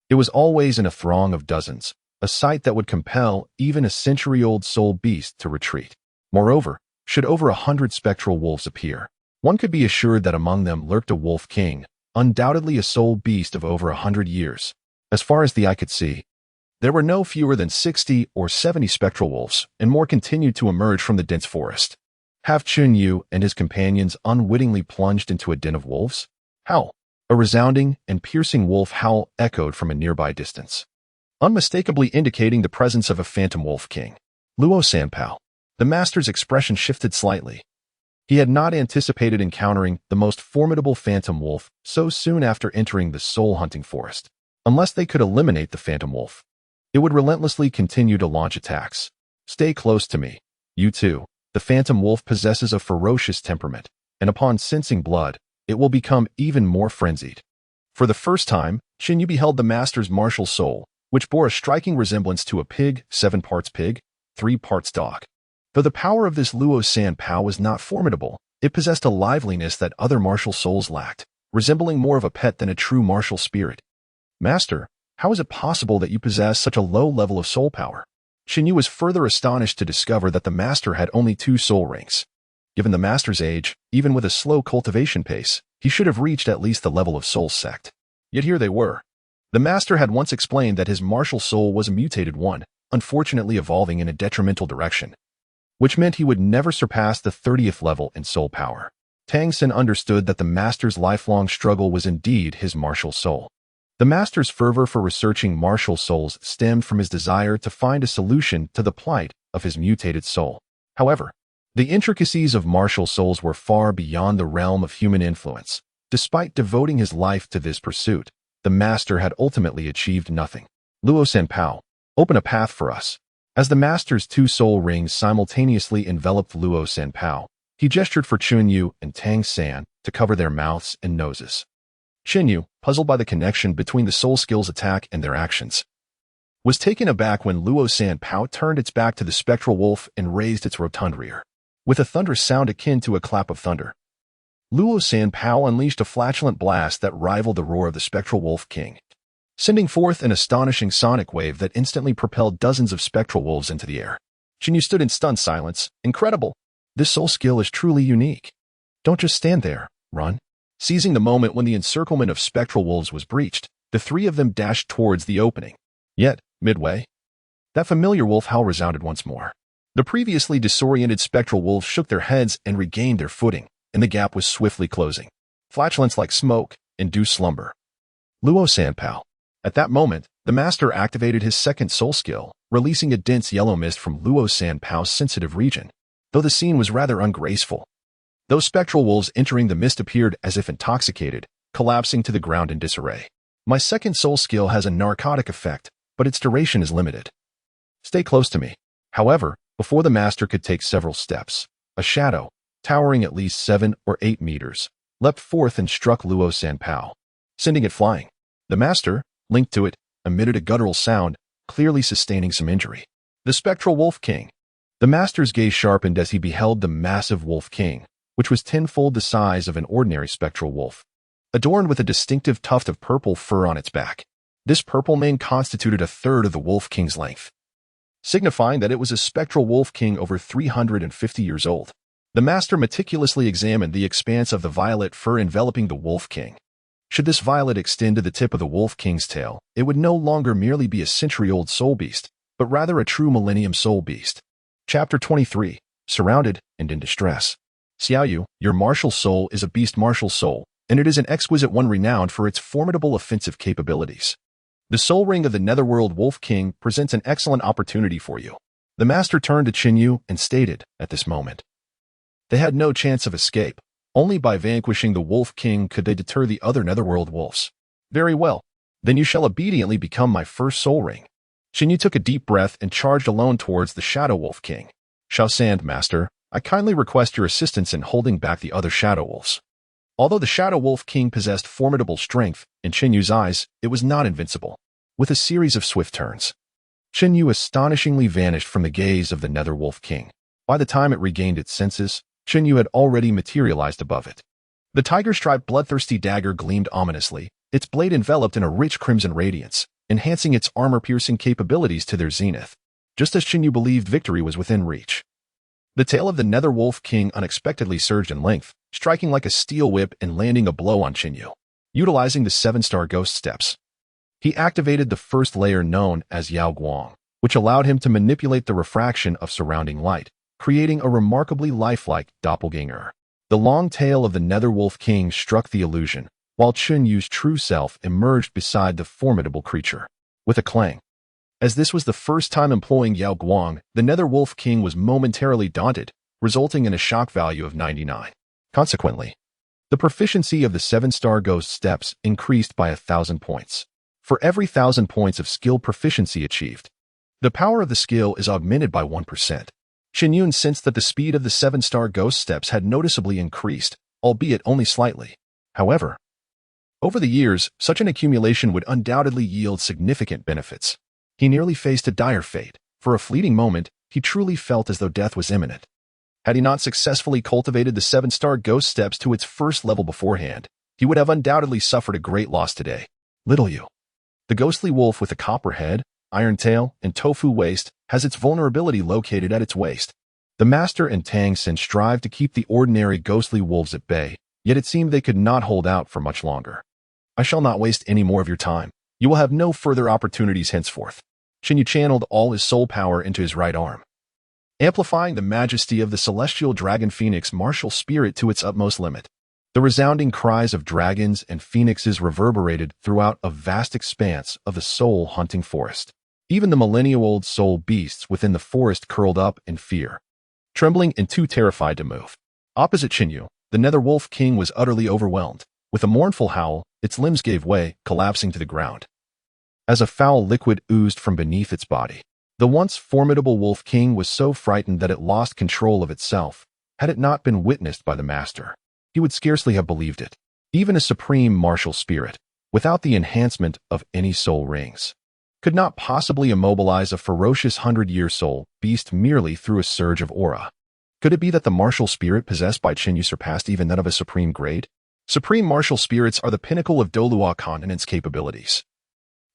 it was always in a throng of dozens, a sight that would compel even a century-old soul beast to retreat. Moreover, should over 100 spectral wolves appear, one could be assured that among them lurked a wolf king, undoubtedly a soul beast of over 100 years. As far as the eye could see, there were no fewer than 60 or 70 spectral wolves, and more continued to emerge from the dense forest. Have Qinyu and his companions unwittingly plunged into a den of wolves? Howl! A resounding and piercing wolf howl echoed from a nearby distance, unmistakably indicating the presence of a phantom wolf king. Luo Sanpao. The master's expression shifted slightly. He had not anticipated encountering the most formidable phantom wolf so soon after entering the soul-hunting forest. Unless they could eliminate the phantom wolf, it would relentlessly continue to launch attacks. Stay close to me. You too. The phantom wolf possesses a ferocious temperament, and upon sensing blood, it will become even more frenzied. For the first time, Qinyu beheld the master's martial soul, which bore a striking resemblance to a pig, 7 parts pig, 3 parts dog. Though the power of this Luo Sanpao was not formidable, it possessed a liveliness that other martial souls lacked, resembling more of a pet than a true martial spirit. Master, how is it possible that you possess such a low level of soul power? Qinyu was further astonished to discover that the master had only 2 soul ranks. Given the master's age, even with a slow cultivation pace, he should have reached at least the level of soul sect. Yet here they were. The master had once explained that his martial soul was a mutated one, unfortunately evolving in a detrimental direction, which meant he would never surpass the 30th level in soul power. Tang San understood that the master's lifelong struggle was indeed his martial soul. The master's fervor for researching martial souls stemmed from his desire to find a solution to the plight of his mutated soul. However, the intricacies of martial souls were far beyond the realm of human influence. Despite devoting his life to this pursuit, the master had ultimately achieved nothing. Luo Sanpao, open a path for us. As the master's 2 soul rings simultaneously enveloped Luo Sanpao, he gestured for Qinyu and Tang San to cover their mouths and noses. Qinyu, puzzled by the connection between the soul skill's attack and their actions, was taken aback when Luo Sanpao turned its back to the spectral wolf and raised its rotund rear. With a thunderous sound akin to a clap of thunder, Luo Sanpao unleashed a flatulent blast that rivaled the roar of the spectral wolf king, sending forth an astonishing sonic wave that instantly propelled dozens of spectral wolves into the air. Qinyu stood in stunned silence. Incredible! This soul skill is truly unique. Don't just stand there, run. Seizing the moment when the encirclement of spectral wolves was breached, the 3 of them dashed towards the opening. Yet, midway, that familiar wolf howl resounded once more. The previously disoriented spectral wolves shook their heads and regained their footing, and the gap was swiftly closing. Flatulence like smoke induced slumber. Luo Sanpao. At that moment, the master activated his 2nd soul skill, releasing a dense yellow mist from Luo Sanpao's sensitive region. Though the scene was rather ungraceful, those spectral wolves entering the mist appeared as if intoxicated, collapsing to the ground in disarray. My 2nd soul skill has a narcotic effect, but its duration is limited. Stay close to me. However, before the master could take several steps, a shadow, towering at least 7 or 8 meters, leapt forth and struck Luo Sanpao, sending it flying. The master, linked to it, emitted a guttural sound, clearly sustaining some injury. The spectral Wolf King. The master's gaze sharpened as he beheld the massive Wolf King, which was tenfold the size of an ordinary spectral wolf, adorned with a distinctive tuft of purple fur on its back. This purple mane constituted a third of the Wolf King's length, signifying that it was a spectral Wolf King over 350 years old. The master meticulously examined the expanse of the violet fur enveloping the Wolf King. Should this violet extend to the tip of the Wolf King's tail, it would no longer merely be a century-old soul beast, but rather a true millennium soul beast. Chapter 23. Surrounded and in distress. Xiaoyu, your martial soul is a beast martial soul, and it is an exquisite one renowned for its formidable offensive capabilities. The soul ring of the Netherworld Wolf King presents an excellent opportunity for you. The master turned to Qinyu and stated, at this moment, they had no chance of escape. Only by vanquishing the Wolf King could they deter the other Netherworld wolves. Very well. Then you shall obediently become my first soul ring. Qinyu took a deep breath and charged alone towards the Shadow Wolf King. Shaosand, master, I kindly request your assistance in holding back the other Shadow Wolves. Although the Shadow Wolf King possessed formidable strength, in Qinyu's eyes, it was not invincible. With a series of swift turns, Qinyu astonishingly vanished from the gaze of the Nether Wolf King. By the time it regained its senses, Qinyu had already materialized above it. The tiger-striped bloodthirsty dagger gleamed ominously, its blade enveloped in a rich crimson radiance, enhancing its armor-piercing capabilities to their zenith, just as Qinyu believed victory was within reach. The tail of the Nether Wolf King unexpectedly surged in length, striking like a steel whip and landing a blow on Qinyu. Utilizing the 7-star ghost steps, he activated the first layer known as Yao Guang, which allowed him to manipulate the refraction of surrounding light, creating a remarkably lifelike doppelganger. The long tail of the Nether Wolf King struck the illusion, while Qinyu's true self emerged beside the formidable creature. With a clang. As this was the first time employing Yao Guang, the Nether Wolf King was momentarily daunted, resulting in a shock value of 99. Consequently, the proficiency of the 7-star ghost steps increased by 1,000 points. For every 1,000 points of skill proficiency achieved, the power of the skill is augmented by 1%. Qinyu sensed that the speed of the 7-star ghost steps had noticeably increased, albeit only slightly. However, over the years, such an accumulation would undoubtedly yield significant benefits. He nearly faced a dire fate. For a fleeting moment, he truly felt as though death was imminent. Had he not successfully cultivated the 7-star ghost steps to its first level beforehand, he would have undoubtedly suffered a great loss today. Little Yu, the ghostly wolf with a copper head, iron tail, and tofu waist, has its vulnerability located at its waist. The master and Tang Sen strive to keep the ordinary ghostly wolves at bay, yet it seemed they could not hold out for much longer. I shall not waste any more of your time. You will have no further opportunities henceforth. Qinyu channeled all his soul power into his right arm, amplifying the majesty of the celestial dragon phoenix martial spirit to its utmost limit. The resounding cries of dragons and phoenixes reverberated throughout a vast expanse of the soul-hunting forest. Even the millennia-old soul beasts within the forest curled up in fear, trembling and too terrified to move. Opposite Qinyu, the Nether Wolf King was utterly overwhelmed. With a mournful howl, its limbs gave way, collapsing to the ground, as a foul liquid oozed from beneath its body. The once formidable Wolf King was so frightened that it lost control of itself. Had it not been witnessed by the master, he would scarcely have believed it. Even a supreme martial spirit, without the enhancement of any soul rings, could not possibly immobilize a ferocious 100-year soul beast merely through a surge of aura. Could it be that the martial spirit possessed by Qinyu surpassed even that of a supreme grade? Supreme martial spirits are the pinnacle of Douluo continent's capabilities,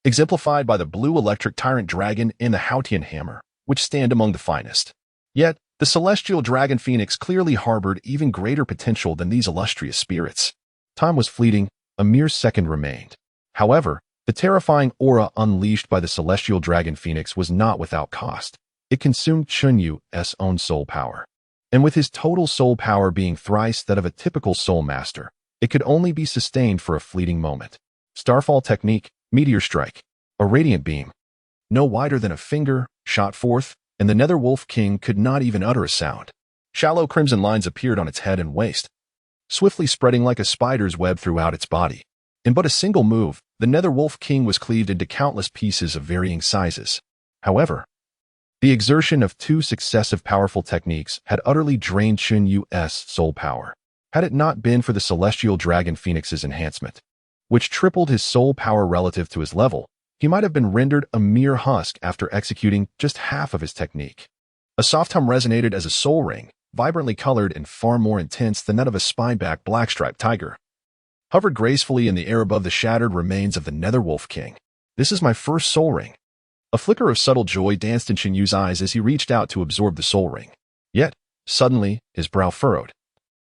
exemplified by the blue electric tyrant dragon and the Haotian hammer, which stand among the finest. Yet, the celestial dragon phoenix clearly harbored even greater potential than these illustrious spirits. Time was fleeting, a mere second remained. However, the terrifying aura unleashed by the celestial dragon phoenix was not without cost. It consumed Qinyu's own soul power. And with his total soul power being thrice that of a typical soul master, it could only be sustained for a fleeting moment. Starfall technique, meteor strike. A radiant beam, no wider than a finger, shot forth, and the Nether Wolf King could not even utter a sound. Shallow crimson lines appeared on its head and waist, swiftly spreading like a spider's web throughout its body. In but a single move, the Nether Wolf King was cleaved into countless pieces of varying sizes. However, The exertion of two successive powerful techniques had utterly drained Chun Yu's soul power. Had it not been for the celestial dragon phoenix's enhancement, which tripled his soul power relative to his level, he might have been rendered a mere husk after executing just half of his technique. A soft hum resonated as a soul ring, vibrantly colored and far more intense than that of a spine-backed black-striped tiger, hovered gracefully in the air above the shattered remains of the Netherwolf King. This is my first soul ring. A flicker of subtle joy danced in Chen Yu's eyes as he reached out to absorb the soul ring. Yet, suddenly, his brow furrowed,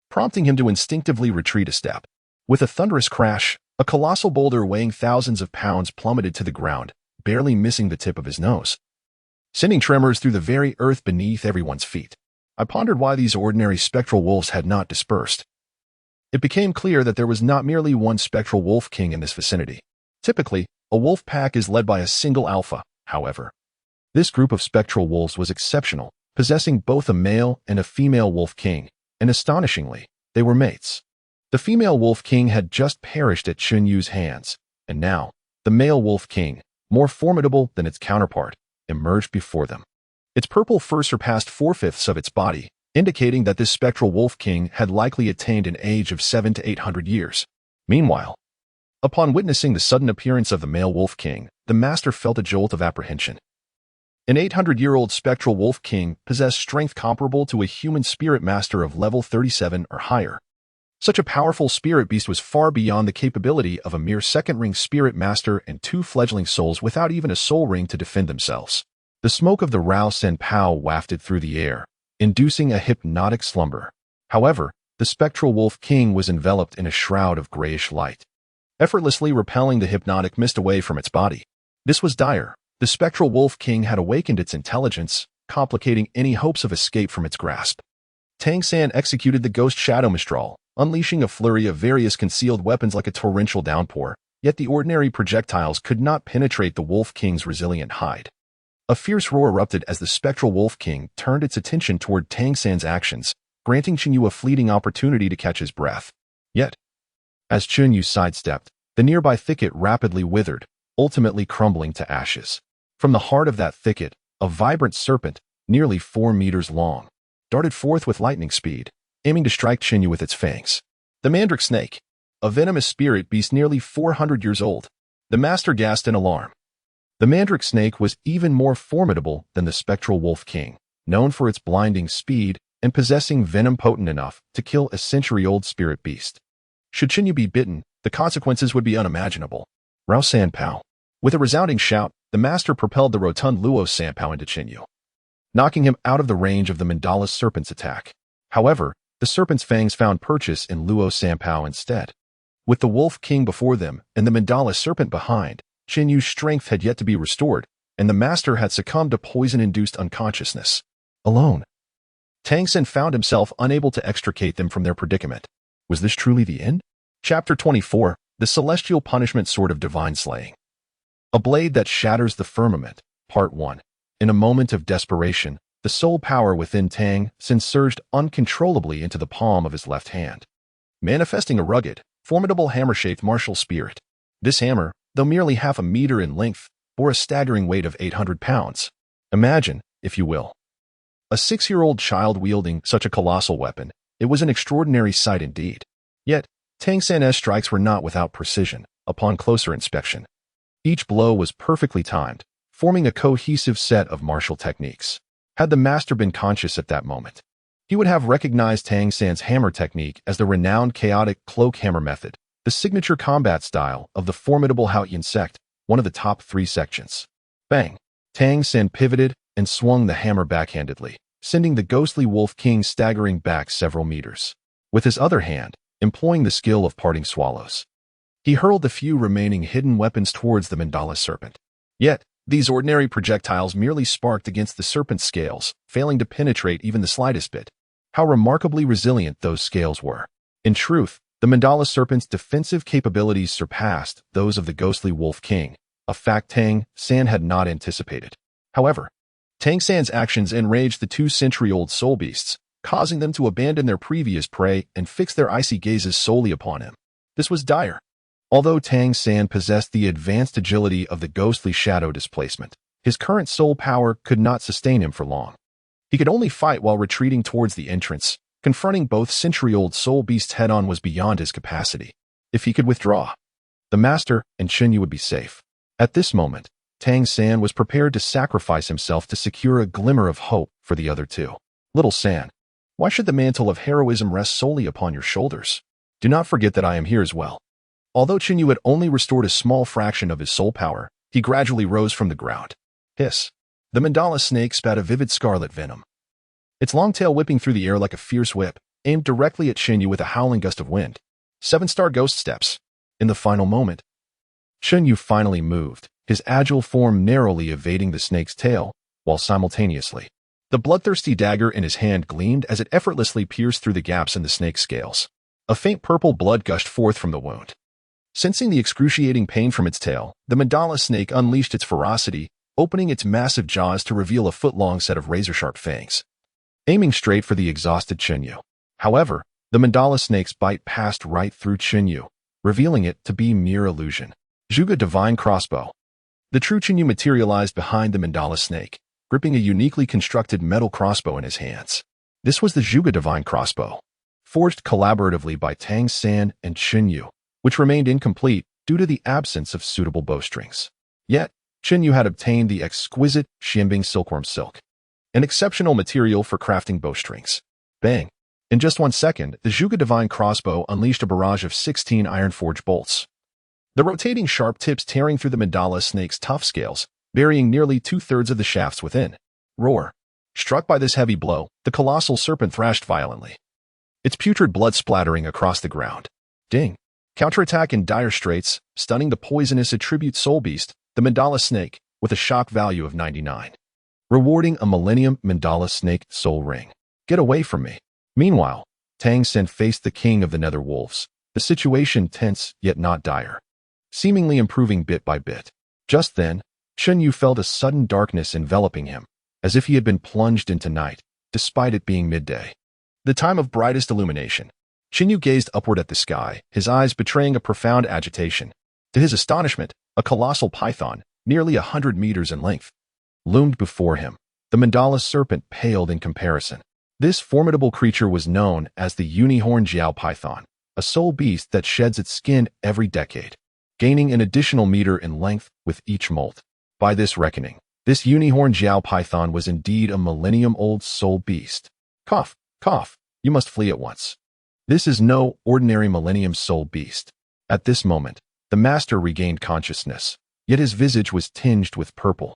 prompting him to instinctively retreat a step. With a thunderous crash, a colossal boulder weighing thousands of pounds plummeted to the ground, barely missing the tip of his nose, sending tremors through the very earth beneath everyone's feet. I pondered why these ordinary spectral wolves had not dispersed. It became clear that there was not merely one spectral wolf king in this vicinity. Typically, a wolf pack is led by a single alpha, however. This group of spectral wolves was exceptional, possessing both a male and a female wolf king, and astonishingly, they were mates. The female wolf king had just perished at Chun Yu's hands, and now, the male wolf king, more formidable than its counterpart, emerged before them. Its purple fur surpassed 4/5 of its body, indicating that this spectral wolf king had likely attained an age of 700 to 800 years. Meanwhile, upon witnessing the sudden appearance of the male wolf king, the master felt a jolt of apprehension. An 800-year-old spectral wolf king possessed strength comparable to a human spirit master of level 37 or higher. Such a powerful spirit beast was far beyond the capability of a mere second-ring spirit master and two fledgling souls without even a soul ring to defend themselves. The smoke of the Rao Sen Pao wafted through the air, inducing a hypnotic slumber. However, the spectral wolf king was enveloped in a shroud of grayish light, effortlessly repelling the hypnotic mist away from its body. This was dire. The spectral wolf king had awakened its intelligence, complicating any hopes of escape from its grasp. Tang San executed the ghost shadow mistral, unleashing a flurry of various concealed weapons like a torrential downpour, yet the ordinary projectiles could not penetrate the wolf king's resilient hide. A fierce roar erupted as the spectral wolf king turned its attention toward Tang San's actions, granting Chun Yu a fleeting opportunity to catch his breath. Yet, as Chun Yu sidestepped, the nearby thicket rapidly withered, ultimately crumbling to ashes. From the heart of that thicket, a vibrant serpent, nearly 4 meters long, darted forth with lightning speed, aiming to strike Chun Yu with its fangs. The mandrake snake, a venomous spirit beast nearly 400 years old. The master gasped in alarm. The mandrake snake was even more formidable than the spectral wolf king, known for its blinding speed and possessing venom potent enough to kill a century-old spirit beast. Should Chun Yu be bitten, the consequences would be unimaginable. Rao San Pao. With a resounding shout, the master propelled the rotund Luo Sanpao into Chun Yu, knocking him out of the range of the mandala serpent's attack. However, the serpent's fangs found purchase in Luo Sanpao instead. With the wolf king before them and the mandala serpent behind, Chun Yu's strength had yet to be restored, and the master had succumbed to poison-induced unconsciousness. Alone, Tang San found himself unable to extricate them from their predicament. Was this truly the end? Chapter 24, The Celestial Punishment Sword of Divine Slaying. A blade that shatters the firmament, Part 1. In a moment of desperation, the soul power within Tang San surged uncontrollably into the palm of his left hand, manifesting a rugged, formidable hammer-shaped martial spirit. This hammer, though merely half a meter in length, bore a staggering weight of 800 pounds. Imagine, if you will, a 6-year-old child wielding such a colossal weapon. It was an extraordinary sight indeed. Yet, Tang San's strikes were not without precision, upon closer inspection. Each blow was perfectly timed, forming a cohesive set of martial techniques. Had the master been conscious at that moment, he would have recognized Tang San's hammer technique as the renowned chaotic cloak hammer method, the signature combat style of the formidable Haoyan sect, one of the top 3 sections. Bang! Tang San pivoted and swung the hammer backhandedly, sending the ghostly wolf king staggering back several meters. With his other hand, employing the skill of parting swallows, he hurled the few remaining hidden weapons towards the mandala serpent. Yet, these ordinary projectiles merely sparked against the serpent's scales, failing to penetrate even the slightest bit. How remarkably resilient those scales were. In truth, the mandala serpent's defensive capabilities surpassed those of the ghostly wolf king, a fact Tang San had not anticipated. However, Tang San's actions enraged the 2-century-old soul beasts, causing them to abandon their previous prey and fix their icy gazes solely upon him. This was dire. Although Tang San possessed the advanced agility of the ghostly shadow displacement, His current soul power could not sustain him for long. He could only fight while retreating towards the entrance. Confronting both century-old soul beasts head-on was beyond his capacity. If he could withdraw, the master and Xinyu would be safe. At this moment, Tang San was prepared to sacrifice himself to secure a glimmer of hope for the other two. Little San, why should the mantle of heroism rest solely upon your shoulders? Do not forget that I am here as well. Although Xinyu had only restored a small fraction of his soul power, he gradually rose from the ground. Hiss. The mandala snake spat a vivid scarlet venom. Its long tail whipping through the air like a fierce whip, aimed directly at Xinyu with a howling gust of wind. 7-star ghost steps. In the final moment, Xinyu finally moved, his agile form narrowly evading the snake's tail, while simultaneously, the bloodthirsty dagger in his hand gleamed as it effortlessly pierced through the gaps in the snake's scales. A faint purple blood gushed forth from the wound. Sensing the excruciating pain from its tail, the mandala snake unleashed its ferocity, opening its massive jaws to reveal a foot-long set of razor-sharp fangs, aiming straight for the exhausted Xinyu. However, the mandala snake's bite passed right through Xinyu, revealing it to be mere illusion. Zhuge Divine Crossbow. The true Xinyu materialized behind the mandala snake, gripping a uniquely constructed metal crossbow in his hands. This was the Zhuge Divine Crossbow, forged collaboratively by Tang San and Xinyu, which remained incomplete due to the absence of suitable bowstrings. Yet, Xinyu had obtained the exquisite Xianbing silkworm silk, an exceptional material for crafting bowstrings. Bang! In just 1 second, the Zhuge Divine Crossbow unleashed a barrage of 16 iron-forged bolts. The rotating sharp tips tearing through the mandala snake's tough scales, burying nearly 2/3 of the shafts within. Roar! Struck by this heavy blow, the colossal serpent thrashed violently, its putrid blood splattering across the ground. Ding! Counterattack in dire straits, stunning the poisonous attribute soul beast, the mandala snake, with a shock value of 99. Rewarding a Millennium Mandala Snake Soul Ring. Get away from me. Meanwhile, Tang Sen faced the king of the Nether Wolves, the situation tense yet not dire, seemingly improving bit by bit. Just then, Xinyu felt a sudden darkness enveloping him, as if he had been plunged into night, despite it being midday. The time of brightest illumination. Xinyu gazed upward at the sky, his eyes betraying a profound agitation. To his astonishment, a colossal python, nearly 100 meters in length, loomed before him. The mandala serpent paled in comparison. This formidable creature was known as the unicorn Jiao python, a soul beast that sheds its skin every decade, gaining an additional meter in length with each molt. By this reckoning, this unicorn Jiao python was indeed a millennium-old soul beast. Cough, cough, you must flee at once. This is no ordinary millennium soul beast. At this moment, the master regained consciousness, yet his visage was tinged with purple,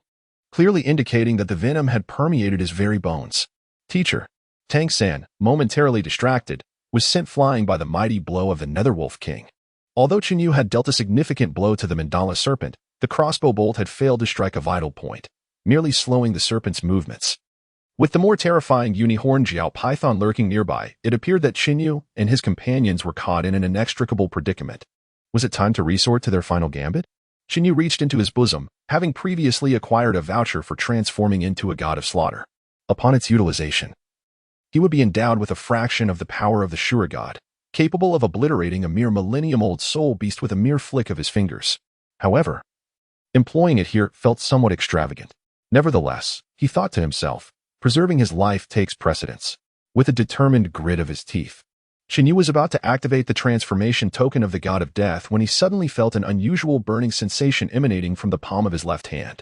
clearly indicating that the venom had permeated his very bones. Teacher, Tang San, momentarily distracted, was sent flying by the mighty blow of the Netherwolf King. Although Xinyu had dealt a significant blow to the mandala serpent, the crossbow bolt had failed to strike a vital point, merely slowing the serpent's movements. With the more terrifying unicorn Jiao python lurking nearby, it appeared that Xinyu and his companions were caught in an inextricable predicament. Was it time to resort to their final gambit? Xinyu reached into his bosom, having previously acquired a voucher for transforming into a god of slaughter. Upon its utilization, he would be endowed with a fraction of the power of the Shura god, capable of obliterating a mere millennium-old soul beast with a mere flick of his fingers. However, employing it here felt somewhat extravagant. Nevertheless, he thought to himself, preserving his life takes precedence. With a determined grit of his teeth, Xinyu was about to activate the transformation token of the god of death when he suddenly felt an unusual burning sensation emanating from the palm of his left hand.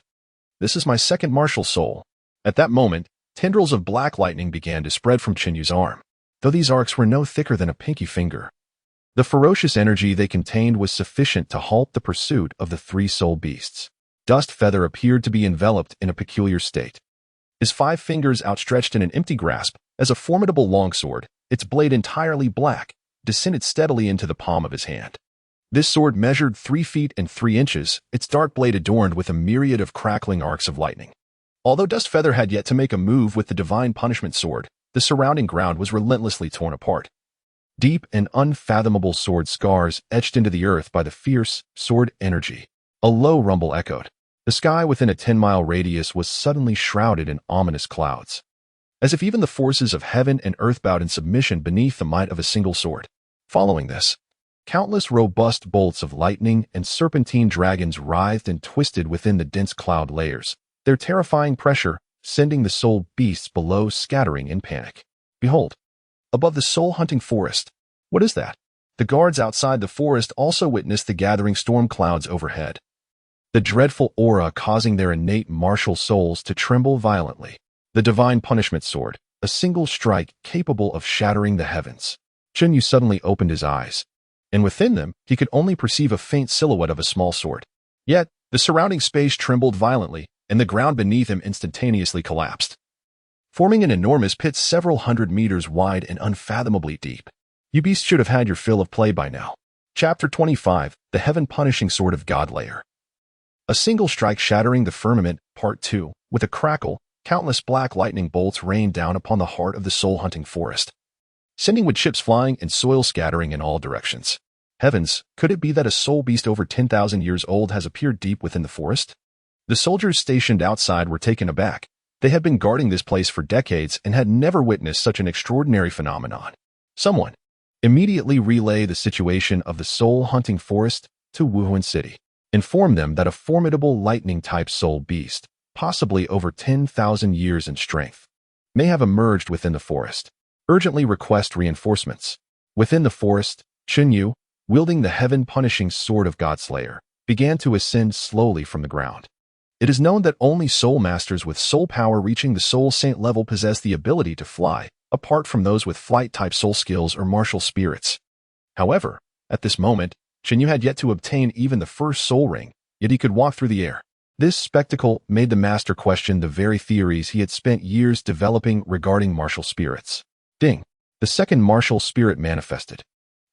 This is my second martial soul. At that moment, tendrils of black lightning began to spread from Qinyu's arm, though these arcs were no thicker than a pinky finger. The ferocious energy they contained was sufficient to halt the pursuit of the 3 soul beasts. Dust Feather appeared to be enveloped in a peculiar state, his 5 fingers outstretched in an empty grasp, as a formidable longsword, its blade entirely black, descended steadily into the palm of his hand. This sword measured 3 feet and 3 inches, its dark blade adorned with a myriad of crackling arcs of lightning. Although Dust Feather had yet to make a move with the divine punishment sword, the surrounding ground was relentlessly torn apart. Deep and unfathomable sword scars etched into the earth by the fierce sword energy. A low rumble echoed. The sky within a 10-mile radius was suddenly shrouded in ominous clouds, as if even the forces of heaven and earth bowed in submission beneath the might of a single sword. Following this, countless robust bolts of lightning and serpentine dragons writhed and twisted within the dense cloud layers, their terrifying pressure sending the soul beasts below scattering in panic. Behold, above the soul-hunting forest. What is that? The guards outside the forest also witnessed the gathering storm clouds overhead, the dreadful aura causing their innate martial souls to tremble violently. The divine punishment sword, a single strike capable of shattering the heavens. Chen Yu suddenly opened his eyes, and within them he could only perceive a faint silhouette of a small sword. Yet, the surrounding space trembled violently, and the ground beneath him instantaneously collapsed, forming an enormous pit several hundred meters wide and unfathomably deep. You beasts should have had your fill of play by now. Chapter 25, The Heaven-Punishing Sword of Godlayer. A single strike shattering the firmament, Part 2, with a crackle, countless black lightning bolts rained down upon the heart of the soul-hunting forest, sending wood chips flying and soil scattering in all directions. Heavens, could it be that a soul beast over 10,000 years old has appeared deep within the forest? The soldiers stationed outside were taken aback. They had been guarding this place for decades and had never witnessed such an extraordinary phenomenon. Someone immediately relay the situation of the soul-hunting forest to Wuhan City. Inform them that a formidable lightning-type soul beast, possibly over 10,000 years in strength, may have emerged within the forest. Urgently request reinforcements. Within the forest, Chen Yu, wielding the heaven-punishing sword of Godslayer, began to ascend slowly from the ground. It is known that only soul masters with soul power reaching the soul saint level possess the ability to fly, apart from those with flight-type soul skills or martial spirits. However, at this moment, Chen Yu had yet to obtain even the first soul ring, yet he could walk through the air. This spectacle made the master question the very theories he had spent years developing regarding martial spirits. Ding! The second martial spirit manifested,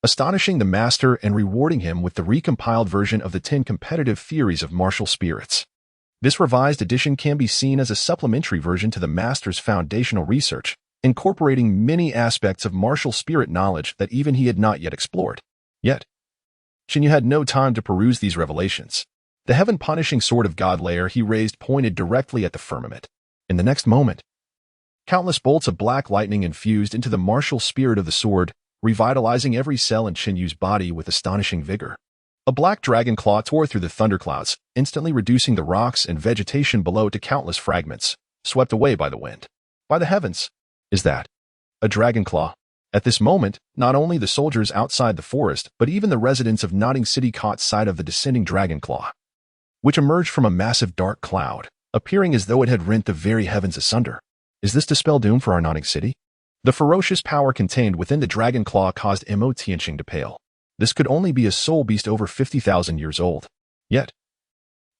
astonishing the master and rewarding him with the recompiled version of the 10 competitive theories of martial spirits. This revised edition can be seen as a supplementary version to the master's foundational research, incorporating many aspects of martial spirit knowledge that even he had not yet explored. Yet, Chen Yu had no time to peruse these revelations. The heaven-punishing sword of Godlayer he raised pointed directly at the firmament. In the next moment, countless bolts of black lightning infused into the martial spirit of the sword, revitalizing every cell in Chen Yu's body with astonishing vigor. A black dragon claw tore through the thunderclouds, instantly reducing the rocks and vegetation below to countless fragments, swept away by the wind. By the heavens! Is that a dragon claw? At this moment, not only the soldiers outside the forest, but even the residents of Notting City caught sight of the descending dragon claw, which emerged from a massive dark cloud, appearing as though it had rent the very heavens asunder. Is this to spell doom for our Notting City? The ferocious power contained within the dragon claw caused Mo Tianqing to pale. This could only be a soul beast over 50,000 years old. Yet,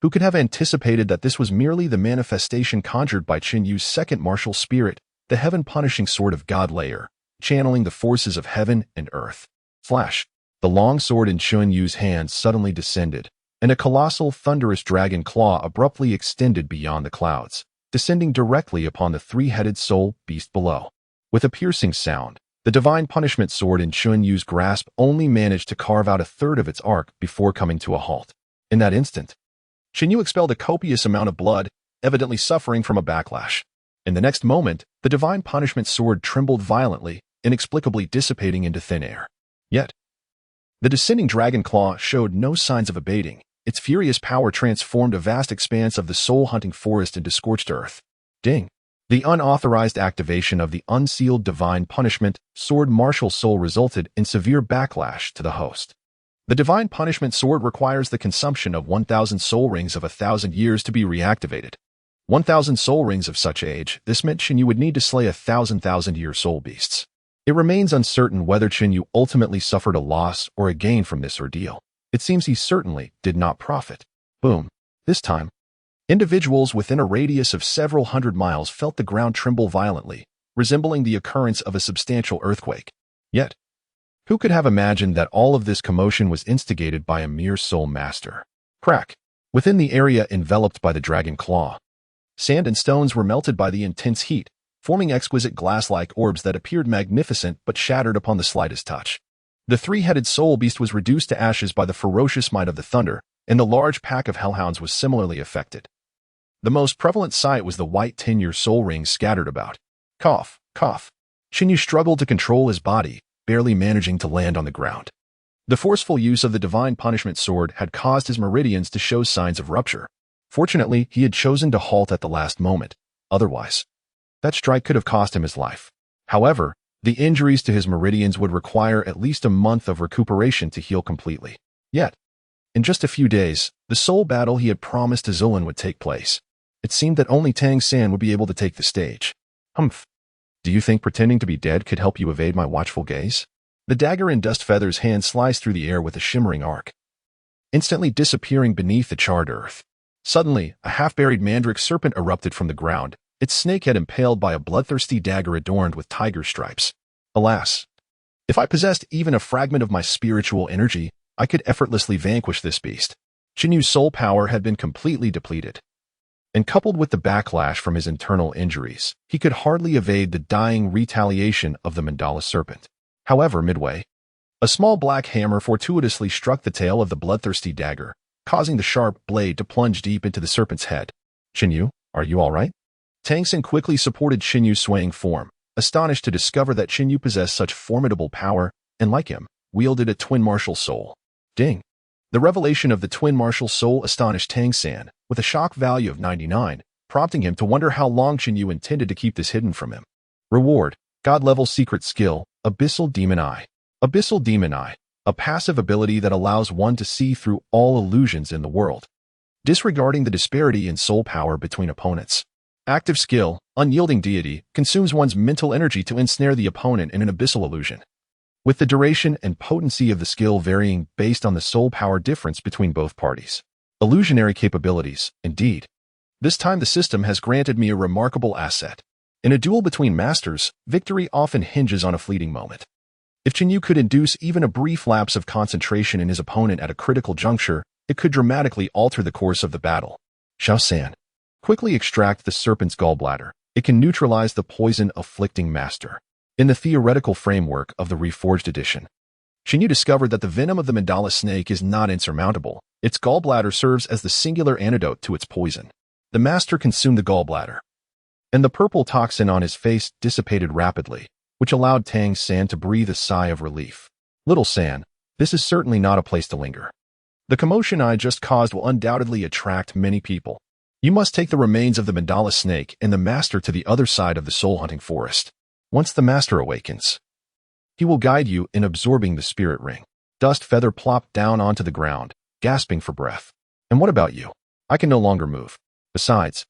who could have anticipated that this was merely the manifestation conjured by Chen Yu's second martial spirit, the heaven-punishing sword of Godlayer, channeling the forces of heaven and earth? Flash! The long sword in Chen Yu's hand suddenly descended, and a colossal thunderous dragon claw abruptly extended beyond the clouds, descending directly upon the three-headed soul beast below. With a piercing sound, the divine punishment sword in Chen Yu's grasp only managed to carve out a third of its arc before coming to a halt. In that instant, Chen Yu expelled a copious amount of blood, evidently suffering from a backlash. In the next moment, the divine punishment sword trembled violently, inexplicably dissipating into thin air. Yet, the descending dragon claw showed no signs of abating. Its furious power transformed a vast expanse of the soul-hunting forest into scorched earth. Ding! The unauthorized activation of the unsealed divine punishment sword martial soul resulted in severe backlash to the host. The divine punishment sword requires the consumption of 1,000 soul rings of 1,000 years to be reactivated. 1,000 soul rings of such age, this meant Chen Yu would need to slay 1,000-year soul beasts. It remains uncertain whether Chen Yu ultimately suffered a loss or a gain from this ordeal. It seems he certainly did not profit. Boom. This time, individuals within a radius of several hundred miles felt the ground tremble violently, resembling the occurrence of a substantial earthquake. Yet, who could have imagined that all of this commotion was instigated by a mere soul master? Crack! Within the area enveloped by the dragon claw, sand and stones were melted by the intense heat, forming exquisite glass-like orbs that appeared magnificent but shattered upon the slightest touch. The three-headed soul beast was reduced to ashes by the ferocious might of the thunder, and the large pack of hellhounds was similarly affected. The most prevalent sight was the white 10-year soul rings scattered about. Cough, cough. Chen Yu struggled to control his body, barely managing to land on the ground. The forceful use of the divine punishment sword had caused his meridians to show signs of rupture. Fortunately, he had chosen to halt at the last moment. Otherwise, that strike could have cost him his life. However, the injuries to his meridians would require at least a month of recuperation to heal completely. Yet, in just a few days, the soul battle he had promised to Zilin would take place. It seemed that only Tang San would be able to take the stage. Humph. Do you think pretending to be dead could help you evade my watchful gaze? The dagger in Dust Feather's hand sliced through the air with a shimmering arc, instantly disappearing beneath the charred earth. Suddenly, a half-buried mandrake serpent erupted from the ground, its snakehead impaled by a bloodthirsty dagger adorned with tiger stripes. Alas! If I possessed even a fragment of my spiritual energy, I could effortlessly vanquish this beast. Qinyu's soul power had been completely depleted, and coupled with the backlash from his internal injuries, he could hardly evade the dying retaliation of the mandala serpent. However, midway, a small black hammer fortuitously struck the tail of the bloodthirsty dagger, causing the sharp blade to plunge deep into the serpent's head. Qinyu, are you all right? Tang San quickly supported Qinyu's swaying form, astonished to discover that Qinyu possessed such formidable power and, like him, wielded a twin martial soul. Ding! The revelation of the twin martial soul astonished Tang San, with a shock value of 99, prompting him to wonder how long Qinyu intended to keep this hidden from him. Reward: God-level secret skill, Abyssal Demon Eye. Abyssal Demon Eye, a passive ability that allows one to see through all illusions in the world, disregarding the disparity in soul power between opponents. Active skill, Unyielding Deity, consumes one's mental energy to ensnare the opponent in an abyssal illusion, with the duration and potency of the skill varying based on the soul power difference between both parties. Illusionary capabilities, indeed. This time the system has granted me a remarkable asset. In a duel between masters, victory often hinges on a fleeting moment. If Qinyu could induce even a brief lapse of concentration in his opponent at a critical juncture, it could dramatically alter the course of the battle. Xiao San. Quickly extract the serpent's gallbladder. It can neutralize the poison afflicting master. In the theoretical framework of the Reforged edition, Qinyu discovered that the venom of the mandala snake is not insurmountable. Its gallbladder serves as the singular antidote to its poison. The master consumed the gallbladder, and the purple toxin on his face dissipated rapidly, which allowed Tang San to breathe a sigh of relief. Little San, this is certainly not a place to linger. The commotion I just caused will undoubtedly attract many people. You must take the remains of the mandala snake and the master to the other side of the soul-hunting forest. Once the master awakens, he will guide you in absorbing the spirit ring. Dust Feather plopped down onto the ground, gasping for breath. And what about you? I can no longer move. Besides,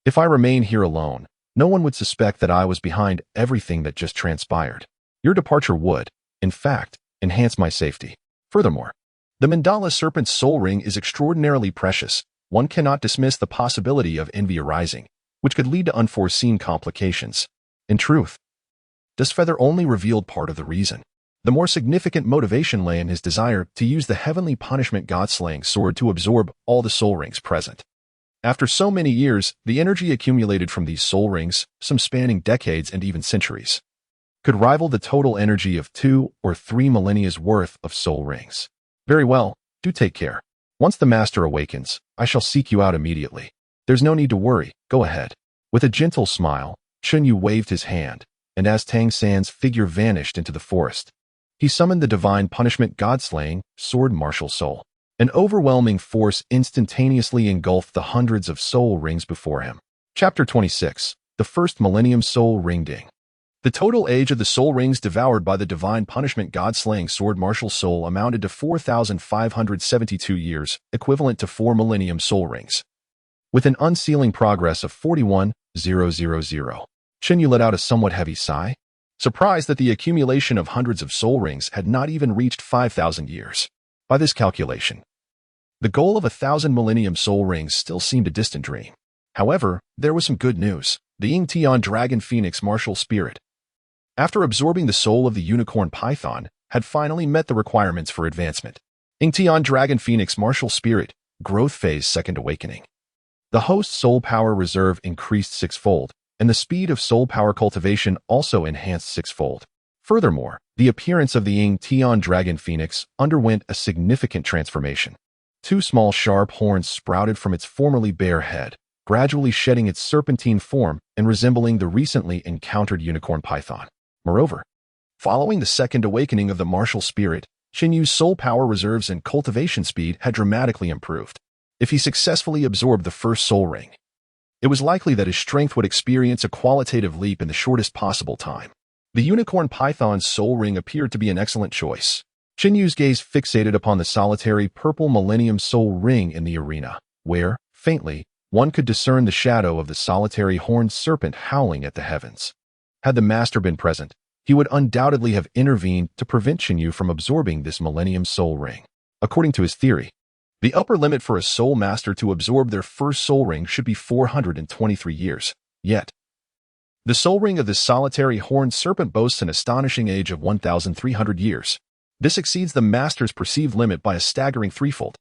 if I remain here alone, no one would suspect that I was behind everything that just transpired. Your departure would, in fact, enhance my safety. Furthermore, the mandala serpent's soul ring is extraordinarily precious. One cannot dismiss the possibility of envy arising, which could lead to unforeseen complications. In truth, Dust Feather only revealed part of the reason. The more significant motivation lay in his desire to use the heavenly punishment god-slaying sword to absorb all the soul rings present. After so many years, the energy accumulated from these soul rings, some spanning decades and even centuries, could rival the total energy of 2 or 3 millennia's worth of soul rings. Very well, do take care. Once the master awakens, I shall seek you out immediately. There's no need to worry, go ahead. With a gentle smile, Qinyu waved his hand, and as Tang San's figure vanished into the forest, he summoned the divine punishment god-slaying sword martial soul. An overwhelming force instantaneously engulfed the hundreds of soul rings before him. Chapter 26. The First Millennium Soul Ring Ding. The total age of the soul rings devoured by the divine punishment god-slaying sword martial soul amounted to 4,572 years, equivalent to 4 millennium soul rings. With an unsealing progress of 41,000, Qinyu let out a somewhat heavy sigh, surprised that the accumulation of hundreds of soul rings had not even reached 5,000 years. By this calculation, the goal of 1,000 millennium soul rings still seemed a distant dream. However, there was some good news. The Yingtian Dragon Phoenix martial spirit, after absorbing the soul of the unicorn python, had finally met the requirements for advancement. Yingtian Dragon Phoenix martial spirit, growth phase second awakening. The host's soul power reserve increased 6-fold, and the speed of soul power cultivation also enhanced 6-fold. Furthermore, the appearance of the Yingtian Dragon Phoenix underwent a significant transformation. 2 small sharp horns sprouted from its formerly bare head, gradually shedding its serpentine form and resembling the recently encountered unicorn python. Moreover, following the second awakening of the martial spirit, Qinyu's soul power reserves and cultivation speed had dramatically improved. If he successfully absorbed the first soul ring, it was likely that his strength would experience a qualitative leap in the shortest possible time. The unicorn python's soul ring appeared to be an excellent choice. Qinyu's gaze fixated upon the solitary purple millennium soul ring in the arena, where, faintly, one could discern the shadow of the solitary horned serpent howling at the heavens. Had the master been present, he would undoubtedly have intervened to prevent Qinyu from absorbing this millennium soul ring. According to his theory, the upper limit for a soul master to absorb their first soul ring should be 423 years. Yet, the soul ring of this solitary horned serpent boasts an astonishing age of 1,300 years. This exceeds the master's perceived limit by a staggering threefold.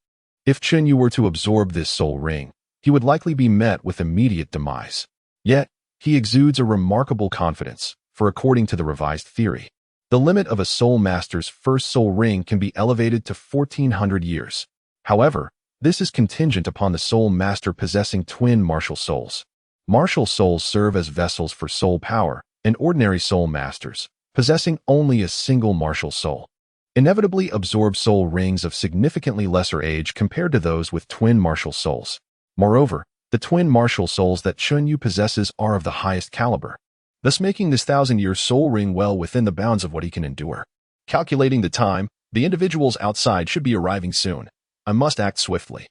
If Qinyu were to absorb this soul ring, he would likely be met with immediate demise. Yet, he exudes a remarkable confidence, for according to the revised theory, the limit of a soul master's first soul ring can be elevated to 1,400 years. However, this is contingent upon the soul master possessing twin martial souls. Martial souls serve as vessels for soul power, and ordinary soul masters, possessing only a single martial soul, inevitably absorb soul rings of significantly lesser age compared to those with twin martial souls. Moreover, the twin martial souls that Qinyue possesses are of the highest caliber, thus making this 1,000-year soul ring well within the bounds of what he can endure. Calculating the time, the individuals outside should be arriving soon. I must act swiftly.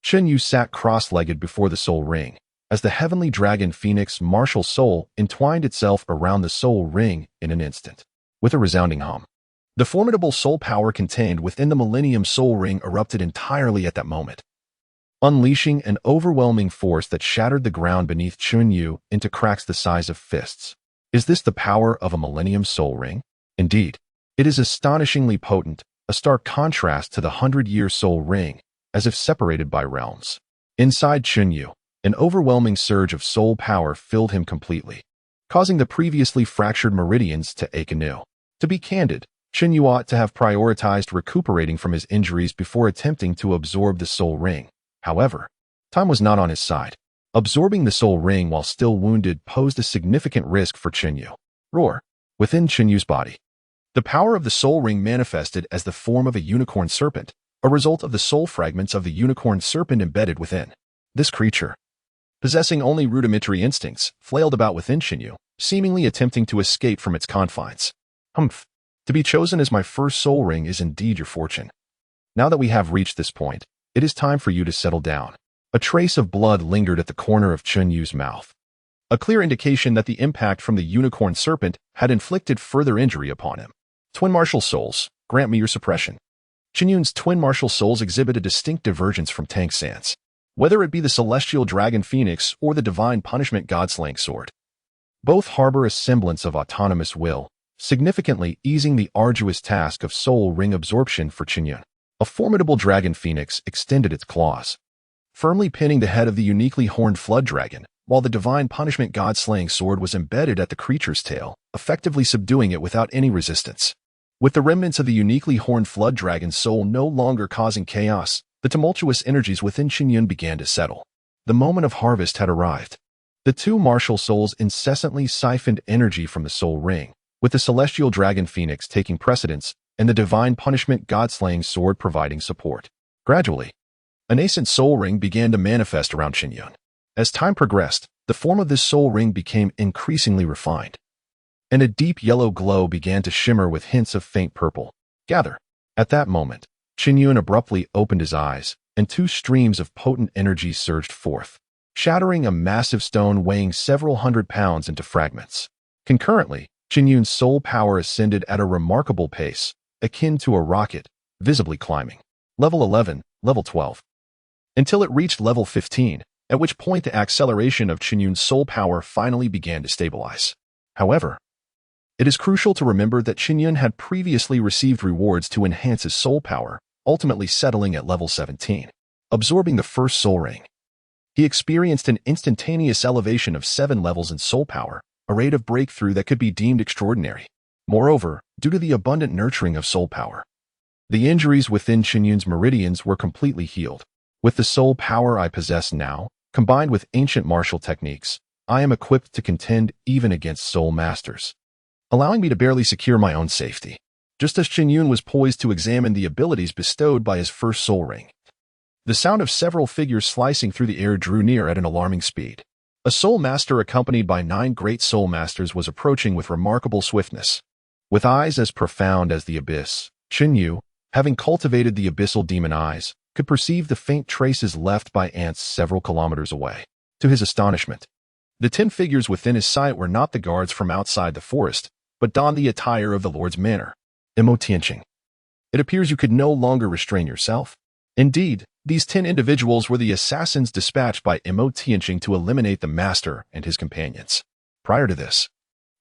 Qinyue sat cross-legged before the soul ring, as the heavenly dragon phoenix martial soul entwined itself around the soul ring in an instant. With a resounding hum, the formidable soul power contained within the millennium soul ring erupted entirely at that moment, unleashing an overwhelming force that shattered the ground beneath Qinyue into cracks the size of fists. Is this the power of a millennium soul ring? Indeed, it is astonishingly potent, a stark contrast to the 100-year soul ring, as if separated by realms. Inside Qinyue, an overwhelming surge of soul power filled him completely, causing the previously fractured meridians to ache anew. To be candid, Qinyue ought to have prioritized recuperating from his injuries before attempting to absorb the soul ring. However, time was not on his side. Absorbing the soul ring while still wounded posed a significant risk for Qinyue. Roar. Within Qinyue's body, the power of the soul ring manifested as the form of a unicorn serpent, a result of the soul fragments of the unicorn serpent embedded within. This creature, possessing only rudimentary instincts, flailed about within Qinyue, seemingly attempting to escape from its confines. Humph. To be chosen as my first soul ring is indeed your fortune. Now that we have reached this point, it is time for you to settle down. A trace of blood lingered at the corner of Qinyue's mouth, a clear indication that the impact from the unicorn serpent had inflicted further injury upon him. Twin martial souls, grant me your suppression. Qinyue's twin martial souls exhibit a distinct divergence from Tang San's, whether it be the celestial dragon phoenix or the divine punishment god-slaying sword. Both harbor a semblance of autonomous will, significantly easing the arduous task of soul ring absorption for Qinyue. A formidable dragon phoenix extended its claws, firmly pinning the head of the uniquely horned flood dragon, while the divine punishment god-slaying sword was embedded at the creature's tail, effectively subduing it without any resistance. With the remnants of the uniquely horned flood dragon's soul no longer causing chaos, the tumultuous energies within Qinyue began to settle. The moment of harvest had arrived. The two martial souls incessantly siphoned energy from the soul ring, with the celestial dragon phoenix taking precedence and the divine punishment god-slaying sword providing support. Gradually, a nascent soul ring began to manifest around Qinyue. As time progressed, the form of this soul ring became increasingly refined, and a deep yellow glow began to shimmer with hints of faint purple. Gather. At that moment, Qinyue abruptly opened his eyes, and two streams of potent energy surged forth, shattering a massive stone weighing several hundred pounds into fragments. Concurrently, Qinyue's soul power ascended at a remarkable pace, akin to a rocket, visibly climbing. Level 11, level 12. Until it reached level 15, at which point the acceleration of Qinyue's soul power finally began to stabilize. However, it is crucial to remember that Qinyue had previously received rewards to enhance his soul power, ultimately settling at level 17. Absorbing the first soul ring, he experienced an instantaneous elevation of 7 levels in soul power, a rate of breakthrough that could be deemed extraordinary. Moreover, due to the abundant nurturing of soul power, the injuries within Qinyue's meridians were completely healed. With the soul power I possess now, combined with ancient martial techniques, I am equipped to contend even against soul masters, allowing me to barely secure my own safety. Just as Qinyue was poised to examine the abilities bestowed by his first soul ring, The sound of several figures slicing through the air drew near at an alarming speed. A soul master accompanied by 9 great soul masters was approaching with remarkable swiftness. With eyes as profound as the abyss, Qinyu, having cultivated the abyssal demon eyes, could perceive the faint traces left by ants several kilometers away. To his astonishment, the 10 figures within his sight were not the guards from outside the forest, but donned the attire of the Lord's manor. Imo Tianqing. It appears you could no longer restrain yourself. Indeed, these 10 individuals were the assassins dispatched by Imo Tianqing to eliminate the master and his companions. Prior to this,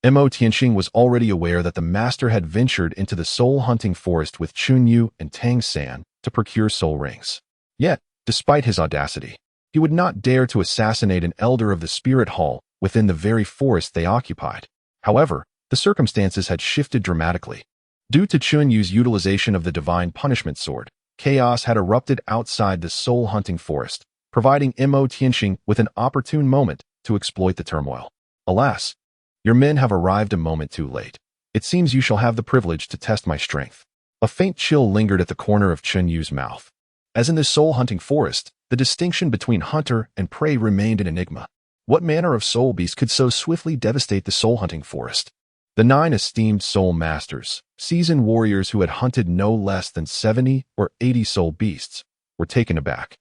Imo Tianqing was already aware that the master had ventured into the soul-hunting forest with Chunyu and Tang San to procure soul rings. Yet, despite his audacity, he would not dare to assassinate an elder of the spirit hall within the very forest they occupied. However, the circumstances had shifted dramatically. Due to Chunyu's utilization of the divine punishment sword, chaos had erupted outside the soul-hunting forest, providing Imo Tianqing with an opportune moment to exploit the turmoil. Alas, your men have arrived a moment too late. It seems you shall have the privilege to test my strength. A faint chill lingered at the corner of Chunyu's mouth. As in the soul-hunting forest, the distinction between hunter and prey remained an enigma. What manner of soul beast could so swiftly devastate the soul-hunting forest? The 9 esteemed soul masters, seasoned warriors who had hunted no less than 70 or 80 soul beasts, were taken aback.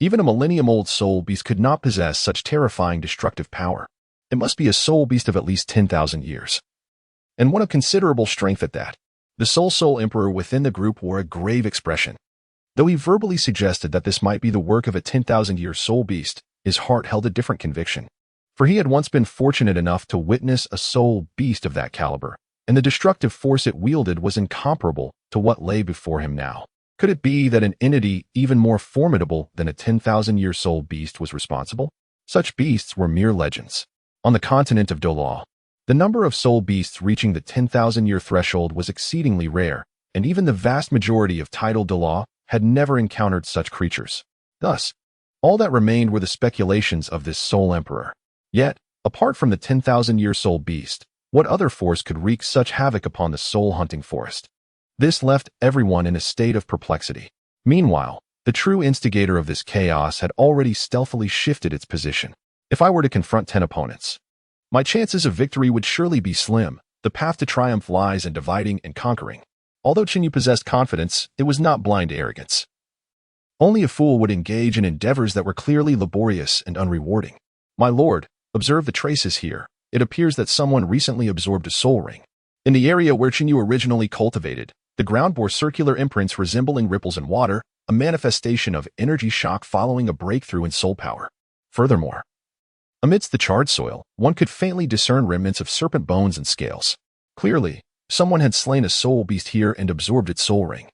Even a millennium-old soul beast could not possess such terrifying destructive power. It must be a soul beast of at least 10,000 years. And one of considerable strength at that. The Soul Emperor within the group wore a grave expression. Though he verbally suggested that this might be the work of a 10,000-year soul beast, his heart held a different conviction. For he had once been fortunate enough to witness a soul beast of that caliber, and the destructive force it wielded was incomparable to what lay before him now. Could it be that an entity even more formidable than a 10,000-year soul beast was responsible? Such beasts were mere legends. On the continent of Douluo, the number of soul beasts reaching the 10,000-year threshold was exceedingly rare, and even the vast majority of tidal Douluo had never encountered such creatures. Thus, all that remained were the speculations of this soul emperor. Yet, apart from the 10,000-year soul beast, what other force could wreak such havoc upon the soul-hunting forest? This left everyone in a state of perplexity. Meanwhile, the true instigator of this chaos had already stealthily shifted its position. If I were to confront 10 opponents, my chances of victory would surely be slim. The path to triumph lies in dividing and conquering. Although Qinyu possessed confidence, it was not blind arrogance. Only a fool would engage in endeavors that were clearly laborious and unrewarding. My lord, observe the traces here. It appears that someone recently absorbed a soul ring. In the area where Qinyu originally cultivated, the ground bore circular imprints resembling ripples in water, a manifestation of energy shock following a breakthrough in soul power. Furthermore, amidst the charred soil, one could faintly discern remnants of serpent bones and scales. Clearly, someone had slain a soul beast here and absorbed its soul ring.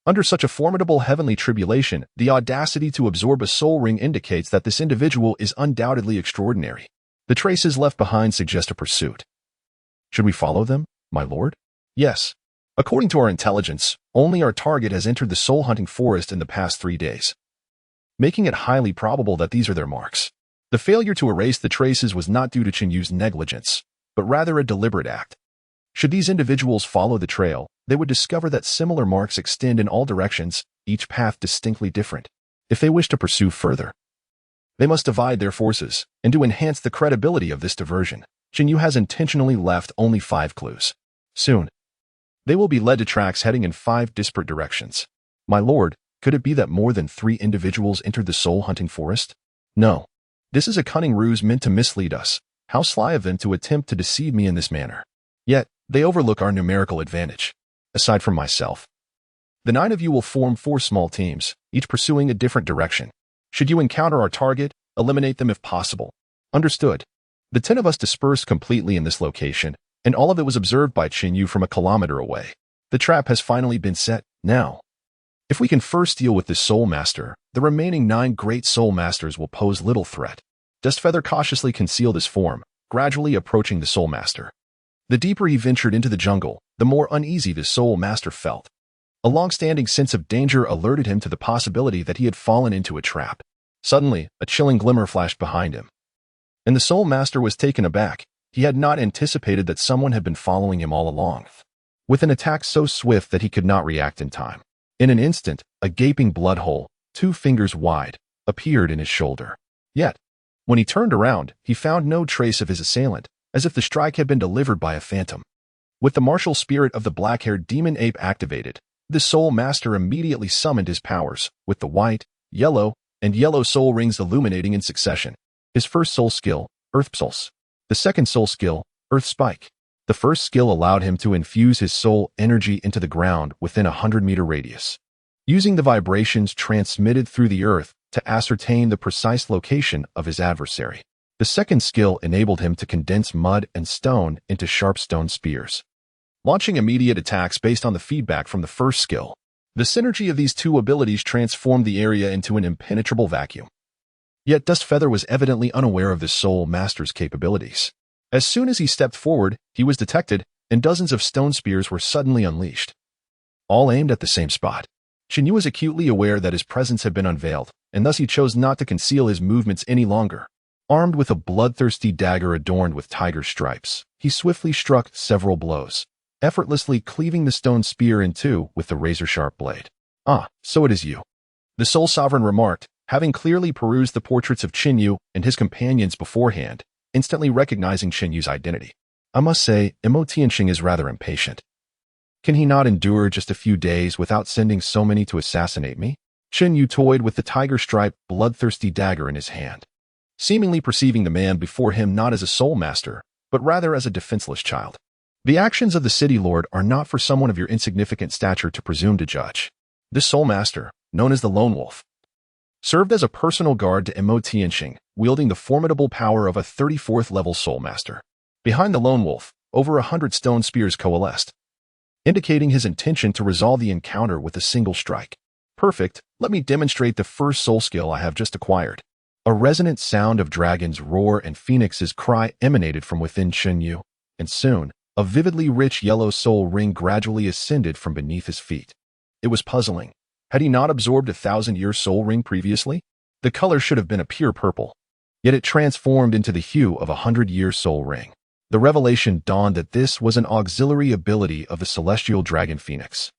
Under such a formidable heavenly tribulation, the audacity to absorb a soul ring indicates that this individual is undoubtedly extraordinary. The traces left behind suggest a pursuit. Should we follow them, my lord? Yes. According to our intelligence, only our target has entered the soul-hunting forest in the past 3 days, making it highly probable that these are their marks. The failure to erase the traces was not due to Qinyu's negligence, but rather a deliberate act. Should these individuals follow the trail, they would discover that similar marks extend in all directions, each path distinctly different. If they wish to pursue further, they must divide their forces, and to enhance the credibility of this diversion, Qinyu has intentionally left only 5 clues. Soon, they will be led to tracks heading in 5 disparate directions. My lord, could it be that more than 3 individuals entered the soul-hunting forest? No. This is a cunning ruse meant to mislead us. How sly of them to attempt to deceive me in this manner. Yet, they overlook our numerical advantage. Aside from myself, the 9 of you will form 4 small teams, each pursuing a different direction. Should you encounter our target, eliminate them if possible. Understood. The 10 of us dispersed completely in this location, and all of it was observed by Qinyu from a kilometer away. The trap has finally been set. Now, if we can first deal with this soul master, the remaining 9 great soul masters will pose little threat. Dustfeather cautiously concealed his form, gradually approaching the soul master. The deeper he ventured into the jungle, the more uneasy the soul master felt. A long-standing sense of danger alerted him to the possibility that he had fallen into a trap. Suddenly, a chilling glimmer flashed behind him, and the soul master was taken aback. He had not anticipated that someone had been following him all along. With an attack so swift that he could not react in time, in an instant, a gaping blood hole, 2 fingers wide, appeared in his shoulder. Yet, when he turned around, he found no trace of his assailant, as if the strike had been delivered by a phantom. With the martial spirit of the black-haired demon ape activated, the Soul Master immediately summoned his powers, with the white, yellow, and yellow soul rings illuminating in succession. His first soul skill, Earth Pulse. The second soul skill, Earth Spike. The first skill allowed him to infuse his soul energy into the ground within a 100-meter radius, using the vibrations transmitted through the earth to ascertain the precise location of his adversary. The second skill enabled him to condense mud and stone into sharp stone spears, launching immediate attacks based on the feedback from the first skill. The synergy of these two abilities transformed the area into an impenetrable vacuum. Yet Dustfeather was evidently unaware of the Soul Master's capabilities. As soon as he stepped forward, he was detected, and dozens of stone spears were suddenly unleashed, all aimed at the same spot. Shinyu was acutely aware that his presence had been unveiled, and thus he chose not to conceal his movements any longer. Armed with a bloodthirsty dagger adorned with tiger stripes, he swiftly struck several blows, effortlessly cleaving the stone spear in two with the razor-sharp blade. "Ah, so it is you," the Soul Sovereign remarked, having clearly perused the portraits of Shinyu and his companions beforehand, instantly recognizing Shinyu's identity. "I must say, Imo-Tianxing is rather impatient. Can he not endure just a few days without sending so many to assassinate me?" Shinyu toyed with the tiger-striped, bloodthirsty dagger in his hand, seemingly perceiving the man before him not as a soul master, but rather as a defenseless child. "The actions of the city lord are not for someone of your insignificant stature to presume to judge. This soul master, known as the Lone Wolf, served as a personal guard to Imo-Tianxing, wielding the formidable power of a 34th level soul master. Behind the Lone Wolf, over 100 stone spears coalesced, indicating his intention to resolve the encounter with a single strike. Perfect, let me demonstrate the first soul skill I have just acquired." A resonant sound of dragons' roar and phoenix's cry emanated from within Shinyu, and soon, a vividly rich yellow soul ring gradually ascended from beneath his feet. It was puzzling. Had he not absorbed a 1,000-year soul ring previously? The color should have been a pure purple, yet it transformed into the hue of a 100-year soul ring. The revelation dawned that this was an auxiliary ability of the celestial dragon phoenix,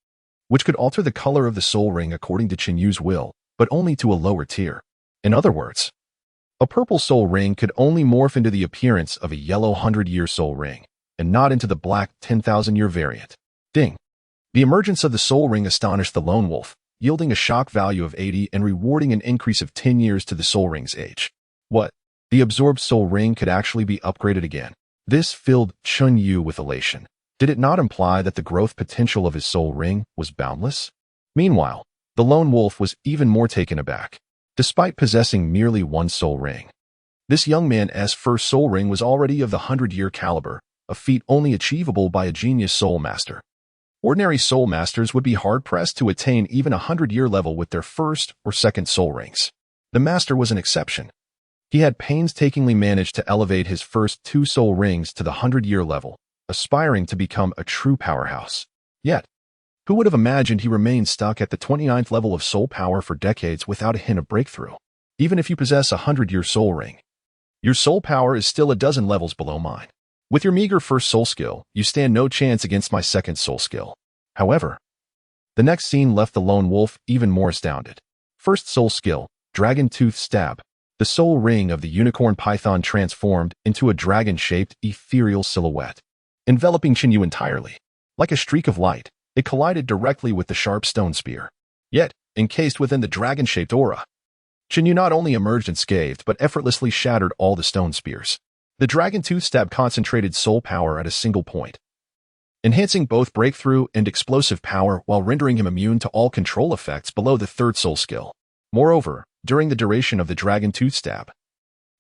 which could alter the color of the soul ring according to Chinyu's will, but only to a lower tier. In other words, a purple soul ring could only morph into the appearance of a yellow 100-year soul ring, and not into the black 10,000-year variant. Ding! The emergence of the soul ring astonished the Lone Wolf, yielding a shock value of 80 and rewarding an increase of 10 years to the soul ring's age. What? The absorbed soul ring could actually be upgraded again. This filled Chunyu with elation. Did it not imply that the growth potential of his soul ring was boundless? Meanwhile, the Lone Wolf was even more taken aback. Despite possessing merely one soul ring, this young man's first soul ring was already of the 100-year caliber, a feat only achievable by a genius soul master. Ordinary soul masters would be hard-pressed to attain even a 100-year level with their first or second soul rings. The master was an exception. He had painstakingly managed to elevate his first 2 soul rings to the 100-year level, aspiring to become a true powerhouse. Yet, who would have imagined he remained stuck at the 29th level of soul power for decades without a hint of breakthrough? Even if you possess a 100-year soul ring, your soul power is still a dozen levels below mine. With your meager first soul skill, you stand no chance against my second soul skill. However, the next scene left the Lone Wolf even more astounded. First soul skill, Dragon Tooth Stab. The soul ring of the unicorn python transformed into a dragon-shaped, ethereal silhouette, enveloping Chinyu entirely. Like a streak of light, it collided directly with the sharp stone spear. Yet, encased within the dragon-shaped aura, Chinyu not only emerged unscathed but effortlessly shattered all the stone spears. The Dragon Tooth Stab concentrated soul power at a single point, enhancing both breakthrough and explosive power while rendering him immune to all control effects below the third soul skill. Moreover, during the duration of the Dragon Tooth Stab,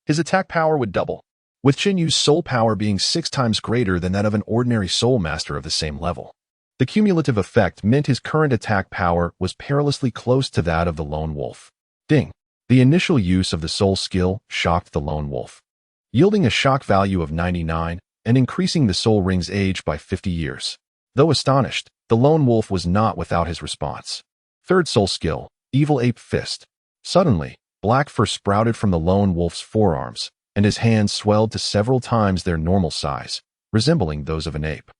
his attack power would double, with Chinyu's soul power being 6 times greater than that of an ordinary soul master of the same level. The cumulative effect meant his current attack power was perilously close to that of the Lone Wolf. Ding! The initial use of the soul skill shocked the Lone Wolf, yielding a shock value of 99 and increasing the soul ring's age by 50 years. Though astonished, the Lone Wolf was not without his response. Third soul skill, Evil Ape Fist. Suddenly, black fur sprouted from the Lone Wolf's forearms, and his hands swelled to several times their normal size, resembling those of an ape.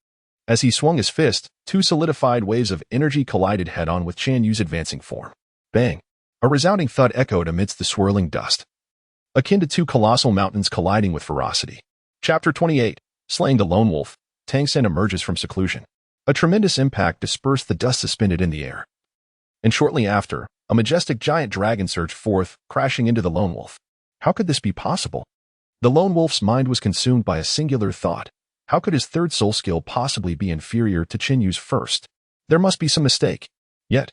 As he swung his fist, 2 solidified waves of energy collided head-on with Chan Yu's advancing form. Bang! A resounding thud echoed amidst the swirling dust, akin to two colossal mountains colliding with ferocity. Chapter 28. Slaying the Lone Wolf. Tang San emerges from seclusion. A tremendous impact dispersed the dust suspended in the air. And shortly after, a majestic giant dragon surged forth, crashing into the Lone Wolf. How could this be possible? The Lone Wolf's mind was consumed by a singular thought. How could his third soul skill possibly be inferior to Qinyu's first? There must be some mistake. Yet,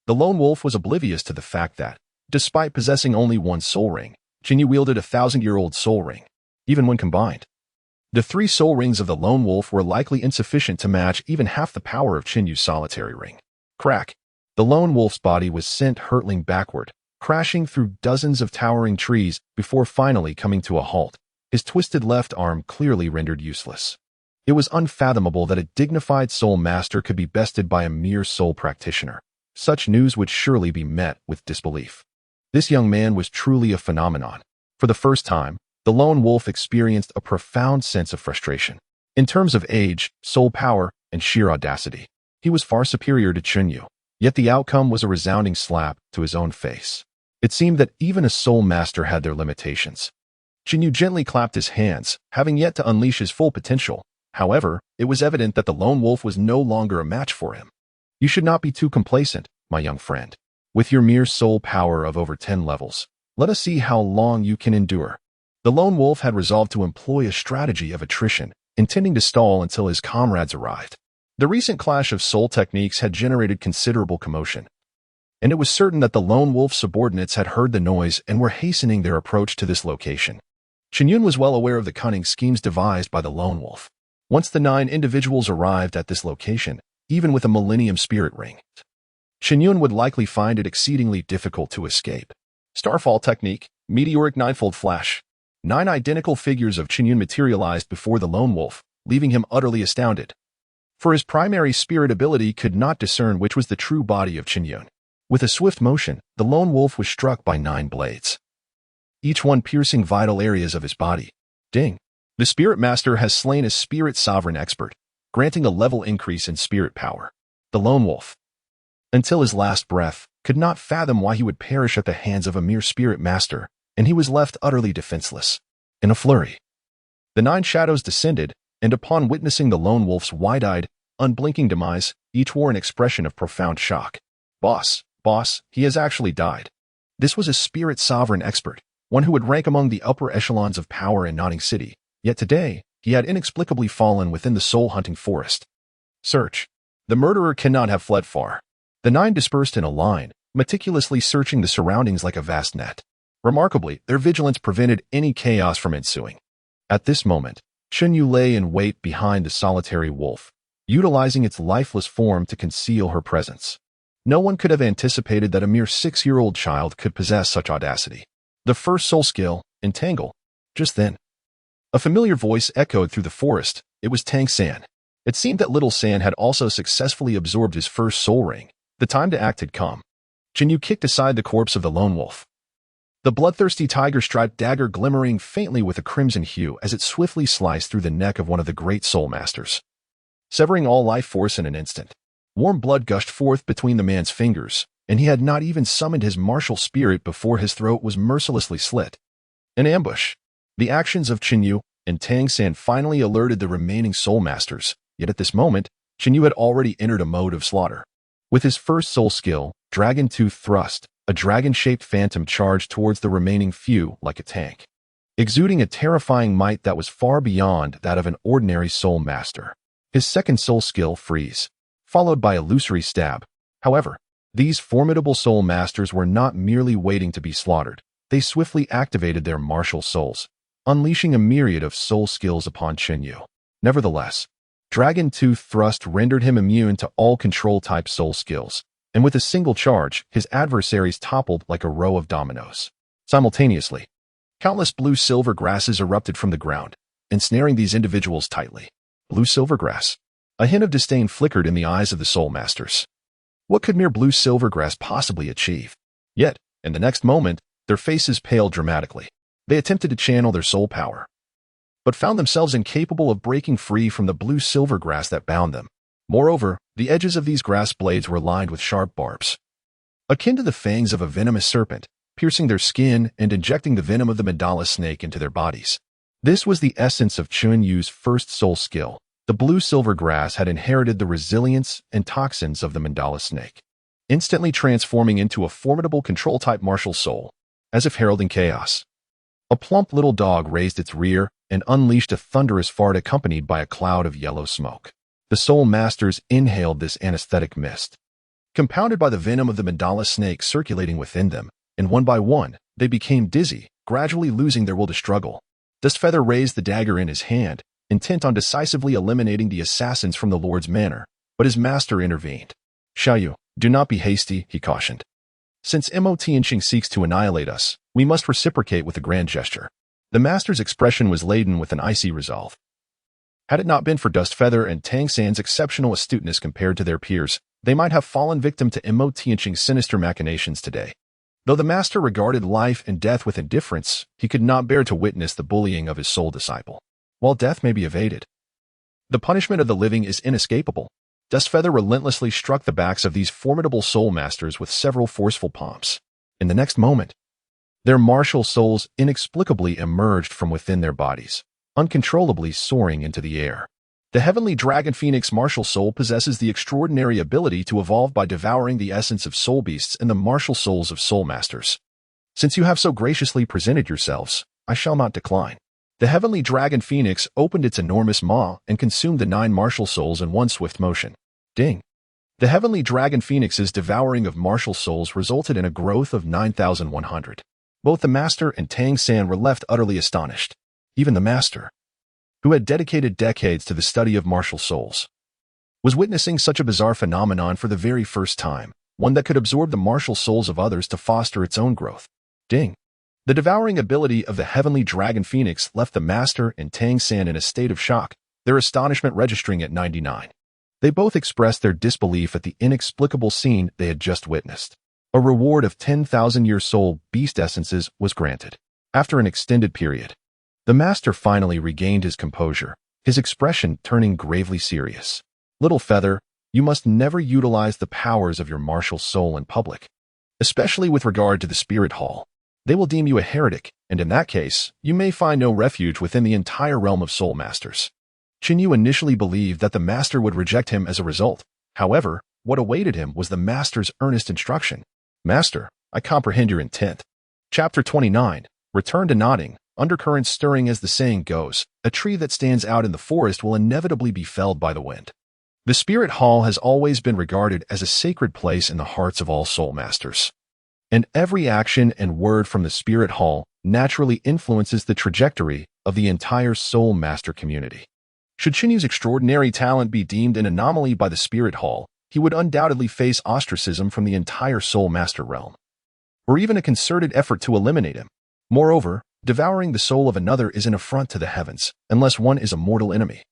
the Lone Wolf was oblivious to the fact that, despite possessing only one soul ring, Qinyu wielded a 1,000-year-old soul ring. Even when combined, the 3 soul rings of the Lone Wolf were likely insufficient to match even half the power of Qinyu's solitary ring. Crack! The Lone Wolf's body was sent hurtling backward, crashing through dozens of towering trees before finally coming to a halt, his twisted left arm clearly rendered useless. It was unfathomable that a dignified soul master could be bested by a mere soul practitioner. Such news would surely be met with disbelief. This young man was truly a phenomenon. For the first time, the Lone Wolf experienced a profound sense of frustration. In terms of age, soul power, and sheer audacity, he was far superior to Qinyu. Yet the outcome was a resounding slap to his own face. It seemed that even a soul master had their limitations. Qinyu gently clapped his hands, having yet to unleash his full potential. However, it was evident that the Lone Wolf was no longer a match for him. You should not be too complacent, my young friend. With your mere soul power of over 10 levels, let us see how long you can endure. The Lone Wolf had resolved to employ a strategy of attrition, intending to stall until his comrades arrived. The recent clash of soul techniques had generated considerable commotion, and it was certain that the Lone Wolf's subordinates had heard the noise and were hastening their approach to this location. Qinyun was well aware of the cunning schemes devised by the Lone Wolf. Once the 9 individuals arrived at this location, even with a Millennium Spirit Ring, Qinyun would likely find it exceedingly difficult to escape. Starfall Technique, Meteoric Ninefold Flash. 9 identical figures of Qinyun materialized before the Lone Wolf, leaving him utterly astounded. For his primary spirit ability could not discern which was the true body of Qinyun. With a swift motion, the Lone Wolf was struck by 9 blades, each one piercing vital areas of his body. Ding! The Spirit Master has slain a Spirit Sovereign Expert, granting a level increase in spirit power. The Lone Wolf, until his last breath, could not fathom why he would perish at the hands of a mere Spirit Master, and he was left utterly defenseless. In a flurry, the 9 shadows descended, and upon witnessing the Lone Wolf's wide-eyed, unblinking demise, each wore an expression of profound shock. Boss, he has actually died. This was a Spirit Sovereign Expert, one who would rank among the upper echelons of power in Nodding City, yet today, he had inexplicably fallen within the soul-hunting forest. Search. The murderer cannot have fled far. The 9 dispersed in a line, meticulously searching the surroundings like a vast net. Remarkably, their vigilance prevented any chaos from ensuing. At this moment, Qinyun lay in wait behind the solitary wolf, utilizing its lifeless form to conceal her presence. No one could have anticipated that a mere 6-year-old child could possess such audacity. The first soul skill, Entangle. Just then, a familiar voice echoed through the forest. It was Tang San. It seemed that little San had also successfully absorbed his first soul ring. The time to act had come. Qinyun kicked aside the corpse of the Lone Wolf, the bloodthirsty tiger-striped dagger glimmering faintly with a crimson hue as it swiftly sliced through the neck of one of the great soul masters, severing all life force in an instant. Warm blood gushed forth between the man's fingers, and he had not even summoned his martial spirit before his throat was mercilessly slit. An ambush. The actions of Qinyun and Tang San finally alerted the remaining soul masters, yet at this moment, Qinyun had already entered a mode of slaughter. With his first soul skill, Dragon Tooth Thrust, a dragon-shaped phantom charged towards the remaining few like a tank, exuding a terrifying might that was far beyond that of an ordinary soul master. His second soul skill, Freeze, followed by Illusory Stab. However, these formidable soul masters were not merely waiting to be slaughtered. They swiftly activated their martial souls, unleashing a myriad of soul skills upon Qinyun. Nevertheless, Dragon Tooth Thrust rendered him immune to all control-type soul skills, and with a single charge, his adversaries toppled like a row of dominoes. Simultaneously, countless blue-silver grasses erupted from the ground, ensnaring these individuals tightly. Blue-silver grass. A hint of disdain flickered in the eyes of the soul masters. What could mere blue-silver grass possibly achieve? Yet, in the next moment, their faces paled dramatically. They attempted to channel their soul power, but found themselves incapable of breaking free from the blue-silver grass that bound them. Moreover, the edges of these grass blades were lined with sharp barbs, akin to the fangs of a venomous serpent, piercing their skin and injecting the venom of the mandala snake into their bodies. This was the essence of Chun Yu's first soul skill. The blue-silver grass had inherited the resilience and toxins of the mandala snake, instantly transforming into a formidable control-type martial soul, as if heralding chaos. A plump little dog raised its rear and unleashed a thunderous fart accompanied by a cloud of yellow smoke. The soul masters inhaled this anesthetic mist, compounded by the venom of the mandala snake circulating within them, and one by one, they became dizzy, gradually losing their will to struggle. Dustfeather raised the dagger in his hand, intent on decisively eliminating the assassins from the Lord's manor, but his master intervened. Xiaoyu, do not be hasty, he cautioned. Since Mo Tianqing seeks to annihilate us, we must reciprocate with a grand gesture. The master's expression was laden with an icy resolve. Had it not been for Dustfeather and Tang San's exceptional astuteness compared to their peers, they might have fallen victim to Mo Tianqing's sinister machinations today. Though the master regarded life and death with indifference, he could not bear to witness the bullying of his soul disciple. While death may be evaded, the punishment of the living is inescapable. Dustfeather relentlessly struck the backs of these formidable soul masters with several forceful palms. In the next moment, their martial souls inexplicably emerged from within their bodies, uncontrollably soaring into the air. The heavenly dragon phoenix martial soul possesses the extraordinary ability to evolve by devouring the essence of soul beasts and the martial souls of soul masters. Since you have so graciously presented yourselves, I shall not decline. The heavenly dragon phoenix opened its enormous maw and consumed the 9 martial souls in one swift motion. Ding! The heavenly dragon phoenix's devouring of martial souls resulted in a growth of 9,100. Both the master and Tang San were left utterly astonished. Even the master, who had dedicated decades to the study of martial souls, was witnessing such a bizarre phenomenon for the very first time, one that could absorb the martial souls of others to foster its own growth. Ding! The devouring ability of the heavenly dragon phoenix left the master and Tang San in a state of shock, their astonishment registering at 99. They both expressed their disbelief at the inexplicable scene they had just witnessed. A reward of 10,000-year soul beast essences was granted. After an extended period, the master finally regained his composure, his expression turning gravely serious. Little Feather, you must never utilize the powers of your martial soul in public, especially with regard to the spirit hall. They will deem you a heretic, and in that case, you may find no refuge within the entire realm of soul masters. Qin initially believed that the master would reject him as a result. However, what awaited him was the master's earnest instruction. Master, I comprehend your intent. Chapter 29. Return to Nodding. Undercurrents stirring as the saying goes, a tree that stands out in the forest will inevitably be felled by the wind. The spirit hall has always been regarded as a sacred place in the hearts of all soul masters, and every action and word from the spirit hall naturally influences the trajectory of the entire soul master community. Should Qinyu's extraordinary talent be deemed an anomaly by the spirit hall, he would undoubtedly face ostracism from the entire soul master realm, or even a concerted effort to eliminate him. Moreover, devouring the soul of another is an affront to the heavens, unless one is a mortal enemy.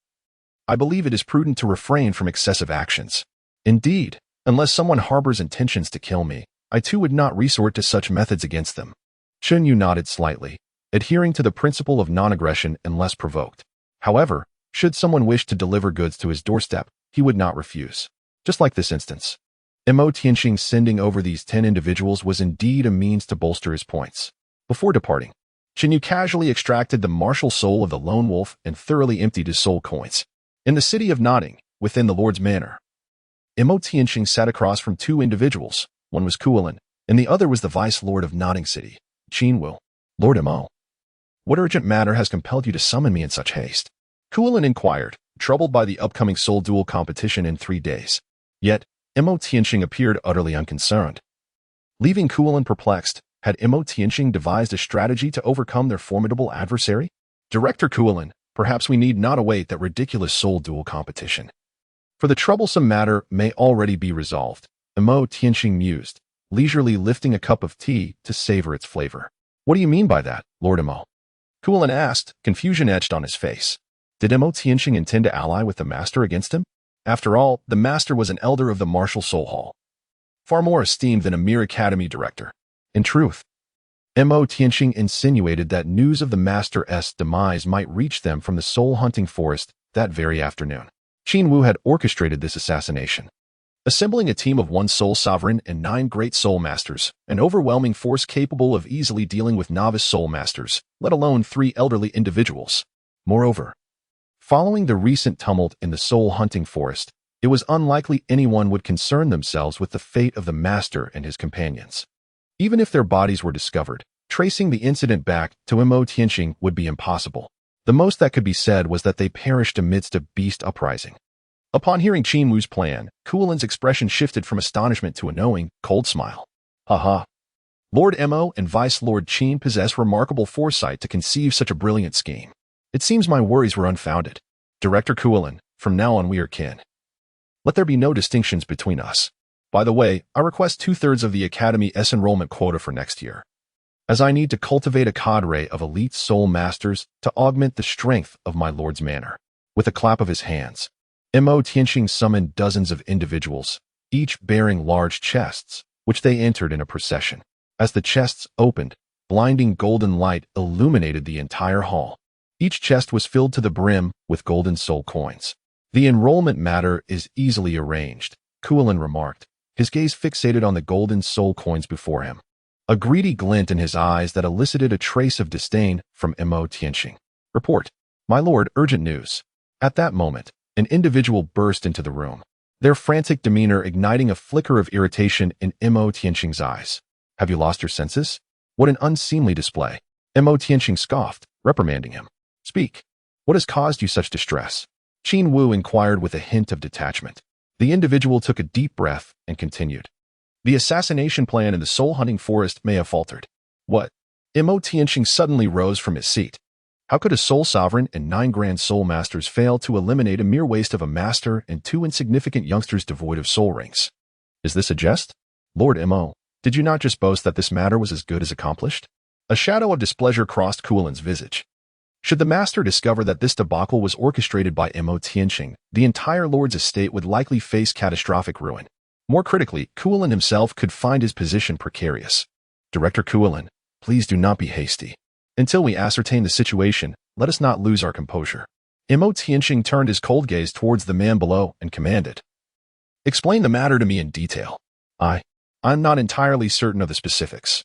I believe it is prudent to refrain from excessive actions. Indeed, unless someone harbors intentions to kill me, I too would not resort to such methods against them. Qin nodded slightly, adhering to the principle of non-aggression unless provoked. However, should someone wish to deliver goods to his doorstep, he would not refuse. Just like this instance. Mo Tianqing sending over these 10 individuals was indeed a means to bolster his points. Before departing, Qin casually extracted the martial soul of the lone wolf and thoroughly emptied his soul coins. In the city of Nodding, within the Lord's manor, Mo Tianqing sat across from 2 individuals. One was Kuilin, and the other was the Vice Lord of Nodding City, Qin Wu. Lord Mo, what urgent matter has compelled you to summon me in such haste? Kuilin inquired, troubled by the upcoming soul duel competition in 3 days. Yet, Mo Tianqing appeared utterly unconcerned. Leaving Kuilin perplexed, had Mo Tianqing devised a strategy to overcome their formidable adversary? Director Kuilin, perhaps we need not await that ridiculous soul duel competition, for the troublesome matter may already be resolved. Mo Tianqing mused, leisurely lifting a cup of tea to savor its flavor. What do you mean by that, Lord Mo? Kuilin asked, confusion etched on his face. Did Mo Tianqing intend to ally with the master against him? After all, the master was an elder of the martial soul hall, far more esteemed than a mere academy director. In truth, Mo Tianqing insinuated that news of the master's demise might reach them from the soul-hunting forest that very afternoon. Qin Wu had orchestrated this assassination. Assembling a team of one soul sovereign and 9 great soul masters, an overwhelming force capable of easily dealing with novice soul masters, let alone 3 elderly individuals. Moreover, following the recent tumult in the soul-hunting forest, it was unlikely anyone would concern themselves with the fate of the master and his companions. Even if their bodies were discovered, tracing the incident back to Mo Tianqing would be impossible. The most that could be said was that they perished amidst a beast uprising. Upon hearing Qin Wu's plan, Kuolin's expression shifted from astonishment to a knowing, cold smile. Haha. Lord Mo and Vice Lord Qin possess remarkable foresight to conceive such a brilliant scheme. It seems my worries were unfounded. Director Kuolin, from now on we are kin. Let there be no distinctions between us. By the way, I request 2/3 of the Academy's enrollment quota for next year, as I need to cultivate a cadre of elite soul masters to augment the strength of my lord's manor. With a clap of his hands, Mo Tianqing summoned dozens of individuals, each bearing large chests, which they entered in a procession. As the chests opened, blinding golden light illuminated the entire hall. Each chest was filled to the brim with golden soul coins. The enrollment matter is easily arranged, Kuolin remarked, his gaze fixated on the golden soul coins before him. A greedy glint in his eyes that elicited a trace of disdain from Mo Tianqing. Report. My lord, urgent news. At that moment, an individual burst into the room, their frantic demeanor igniting a flicker of irritation in Mo Tianqing's eyes. Have you lost your senses? What an unseemly display. Mo Tianqing scoffed, reprimanding him. Speak. What has caused you such distress? Qin Wu inquired with a hint of detachment. The individual took a deep breath and continued. The assassination plan in the soul-hunting forest may have faltered. What? Mo Tianqing suddenly rose from his seat. How could a soul sovereign and 9 grand soul masters fail to eliminate a mere waste of a master and 2 insignificant youngsters devoid of soul rings? Is this a jest? Lord Mo, did you not just boast that this matter was as good as accomplished? A shadow of displeasure crossed Kuolin's visage. Should the master discover that this debacle was orchestrated by Mo Tianqing, the entire lord's estate would likely face catastrophic ruin. More critically, Kuolin himself could find his position precarious. Director Kuolin, please do not be hasty. Until we ascertain the situation, let us not lose our composure. Mo Tianqing turned his cold gaze towards the man below and commanded. Explain the matter to me in detail. I'm not entirely certain of the specifics,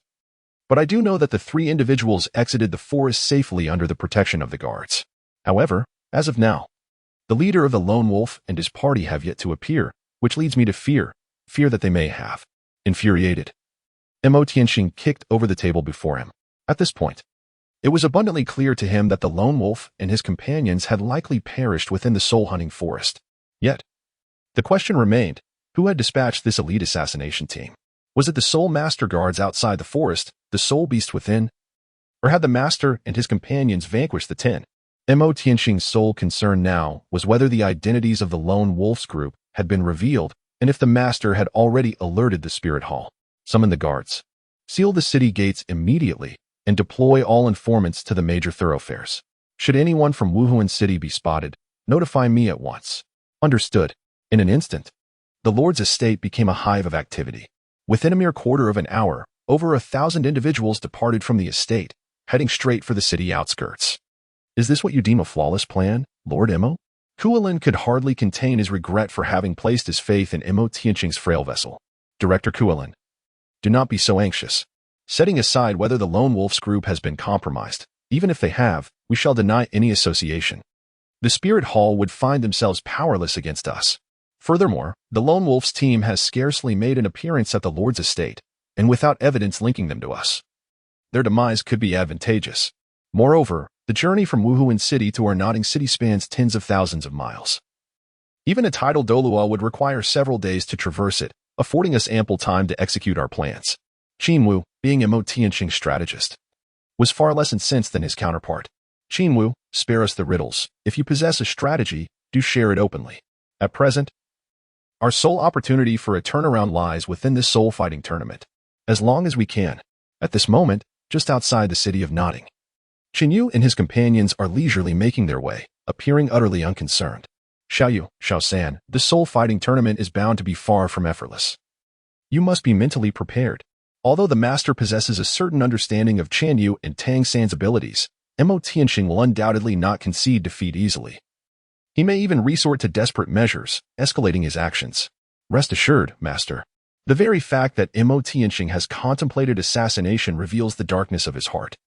but I do know that the 3 individuals exited the forest safely under the protection of the guards. However, as of now, the leader of the Lone Wolf and his party have yet to appear, which leads me to fear that they may have. Infuriated, Mo Tianqing kicked over the table before him. At this point, it was abundantly clear to him that the Lone Wolf and his companions had likely perished within the soul-hunting forest. Yet, the question remained, who had dispatched this elite assassination team? Was it the soul master guards outside the forest, the soul beast within? Or had the master and his companions vanquished the 10? Mo Tianqing's sole concern now was whether the identities of the Lone Wolf's group had been revealed and if the master had already alerted the spirit hall. Summon the guards. Seal the city gates immediately and deploy all informants to the major thoroughfares. Should anyone from Wuhuan City be spotted, notify me at once. Understood. In an instant, the Lord's estate became a hive of activity. Within a mere quarter of an hour, over 1,000 individuals departed from the estate, heading straight for the city outskirts. Is this what you deem a flawless plan, Lord Mo? Kuolin could hardly contain his regret for having placed his faith in Mo Tianqing's frail vessel. Director Kuolin, do not be so anxious. Setting aside whether the Lone Wolf's group has been compromised, even if they have, we shall deny any association. The Spirit Hall would find themselves powerless against us. Furthermore, the Lone Wolf's team has scarcely made an appearance at the Lord's estate, and without evidence linking them to us, their demise could be advantageous. Moreover, the journey from Wuhuan City to our nodding city spans tens of thousands of miles. Even a tidal Douluo would require several days to traverse it, affording us ample time to execute our plans. Qin Wu, being Mo Tianqing's strategist, was far less incensed than his counterpart. Qin Wu, spare us the riddles. If you possess a strategy, do share it openly. At present, our sole opportunity for a turnaround lies within this soul-fighting tournament. As long as we can, at this moment, just outside the city of Nodding, Qin Yu and his companions are leisurely making their way, appearing utterly unconcerned. Xiao San, this soul-fighting tournament is bound to be far from effortless. You must be mentally prepared. Although the master possesses a certain understanding of Chan Yu and Tang San's abilities, Mo Tianqing will undoubtedly not concede defeat easily. He may even resort to desperate measures, escalating his actions. Rest assured, Master. The very fact that Mo Tianxing has contemplated assassination reveals the darkness of his heart.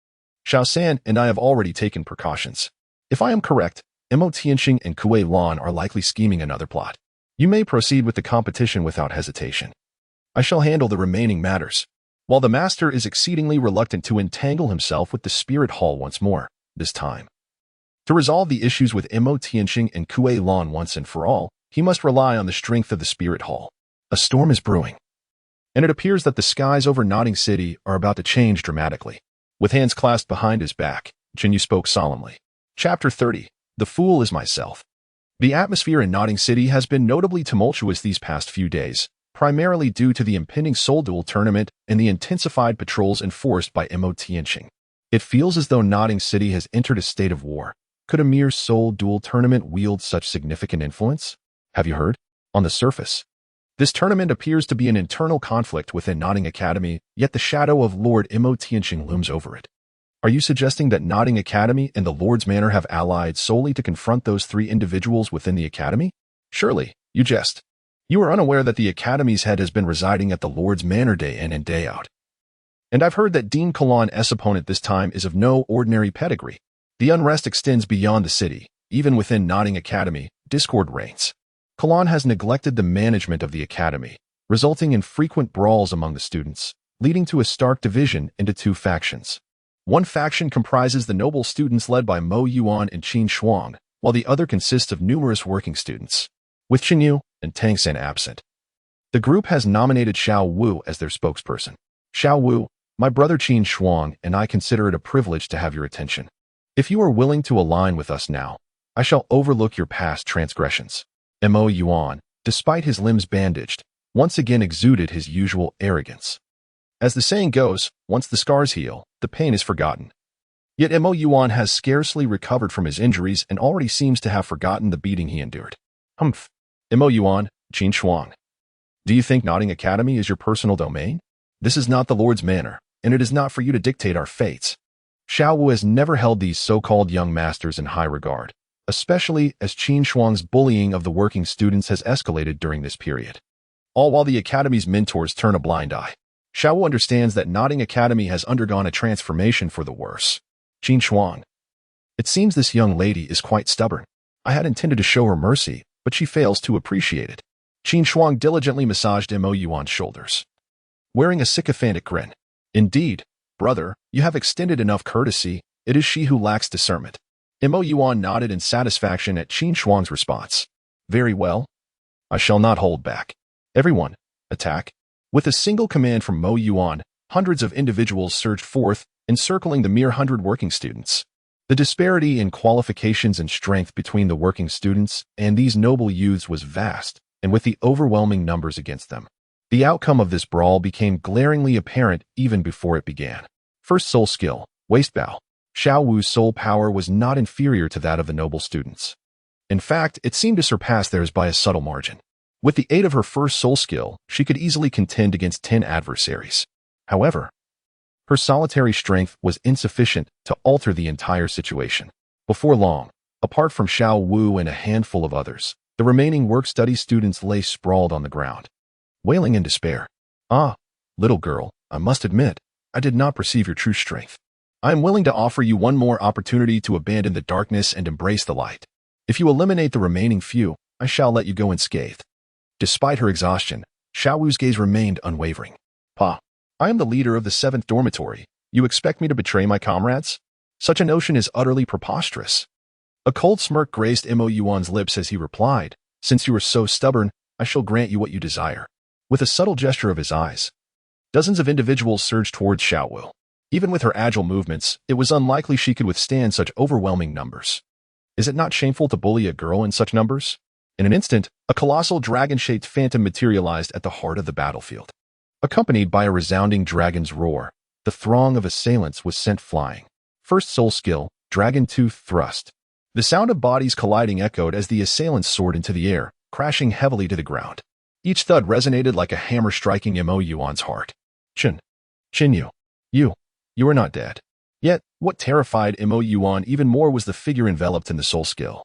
Xiao San and I have already taken precautions. If I am correct, Mo Tianxing and Kuei Lan are likely scheming another plot. You may proceed with the competition without hesitation. I shall handle the remaining matters. While the master is exceedingly reluctant to entangle himself with the spirit hall once more, this time. To resolve the issues with Mo Tianxing and Kuei Lan once and for all, he must rely on the strength of the spirit hall. A storm is brewing, and it appears that the skies over Nodding City are about to change dramatically. With hands clasped behind his back, Jinyu spoke solemnly. Chapter 30. The Fool is Myself. The atmosphere in Nodding City has been notably tumultuous these past few days, primarily due to the impending Soul Duel tournament and the intensified patrols enforced by Mo Tianxing. It feels as though Nodding City has entered a state of war. Could a mere Soul Duel tournament wield such significant influence? Have you heard? On the surface, this tournament appears to be an internal conflict within Nodding Academy, yet the shadow of Lord Mo Tianxing looms over it. Are you suggesting that Nodding Academy and the Lord's Manor have allied solely to confront those three individuals within the Academy? Surely, you jest. You are unaware that the Academy's head has been residing at the Lord's Manor day in and day out. And I've heard that Dean Kalan's opponent this time is of no ordinary pedigree. The unrest extends beyond the city. Even within Nodding Academy, discord reigns. Kalan has neglected the management of the Academy, resulting in frequent brawls among the students, leading to a stark division into two factions. One faction comprises the noble students led by Mo Yuan and Qin Shuang, while the other consists of numerous working students, with Qinyu and Tang San absent. The group has nominated Xiao Wu as their spokesperson. Xiao Wu, my brother Qin Shuang and I consider it a privilege to have your attention. If you are willing to align with us now, I shall overlook your past transgressions. Mo Yuan, despite his limbs bandaged, once again exuded his usual arrogance. As the saying goes, once the scars heal, the pain is forgotten. Yet Mo Yuan has scarcely recovered from his injuries and already seems to have forgotten the beating he endured. Humph. Mo Yuan, Qin Shuang. Do you think Nodding Academy is your personal domain? This is not the Lord's Manor, and it is not for you to dictate our fates. Xiao Wu has never held these so-called young masters in high regard, especially as Qin Shuang's bullying of the working students has escalated during this period. All while the Academy's mentors turn a blind eye. Xiao Wu understands that Nodding Academy has undergone a transformation for the worse. Qin Shuang. It seems this young lady is quite stubborn. I had intended to show her mercy, but she fails to appreciate it. Qin Shuang diligently massaged Mo Yuan's shoulders, wearing a sycophantic grin. Indeed, brother, you have extended enough courtesy. It is she who lacks discernment. Mo Yuan nodded in satisfaction at Qin Shuang's response. Very well. I shall not hold back. Everyone, attack. With a single command from Mo Yuan, hundreds of individuals surged forth, encircling the mere 100 working students. The disparity in qualifications and strength between the working students and these noble youths was vast, and with the overwhelming numbers against them, the outcome of this brawl became glaringly apparent even before it began. First soul skill, waist bow. Xiao Wu's soul power was not inferior to that of the noble students. In fact, it seemed to surpass theirs by a subtle margin. With the aid of her first soul skill, she could easily contend against 10 adversaries. However, her solitary strength was insufficient to alter the entire situation. Before long, apart from Xiao Wu and a handful of others, the remaining work-study students lay sprawled on the ground, wailing in despair. Ah, little girl, I must admit, I did not perceive your true strength. I am willing to offer you one more opportunity to abandon the darkness and embrace the light. If you eliminate the remaining few, I shall let you go unscathed. Despite her exhaustion, Xiao Wu's gaze remained unwavering. Pa, I am the leader of the 7th dormitory. You expect me to betray my comrades? Such a notion is utterly preposterous. A cold smirk graced Mo Yuan's lips as he replied, Since you are so stubborn, I shall grant you what you desire. With a subtle gesture of his eyes, dozens of individuals surged towards Xiao Wu. Even with her agile movements, it was unlikely she could withstand such overwhelming numbers. Is it not shameful to bully a girl in such numbers? In an instant, a colossal dragon-shaped phantom materialized at the heart of the battlefield. Accompanied by a resounding dragon's roar, the throng of assailants was sent flying. First soul skill, Dragon Tooth Thrust. The sound of bodies colliding echoed as the assailants soared into the air, crashing heavily to the ground. Each thud resonated like a hammer striking Mo Yuan's heart. Qinyu, you are not dead. Yet, what terrified Mo Yuan even more was the figure enveloped in the soul skill.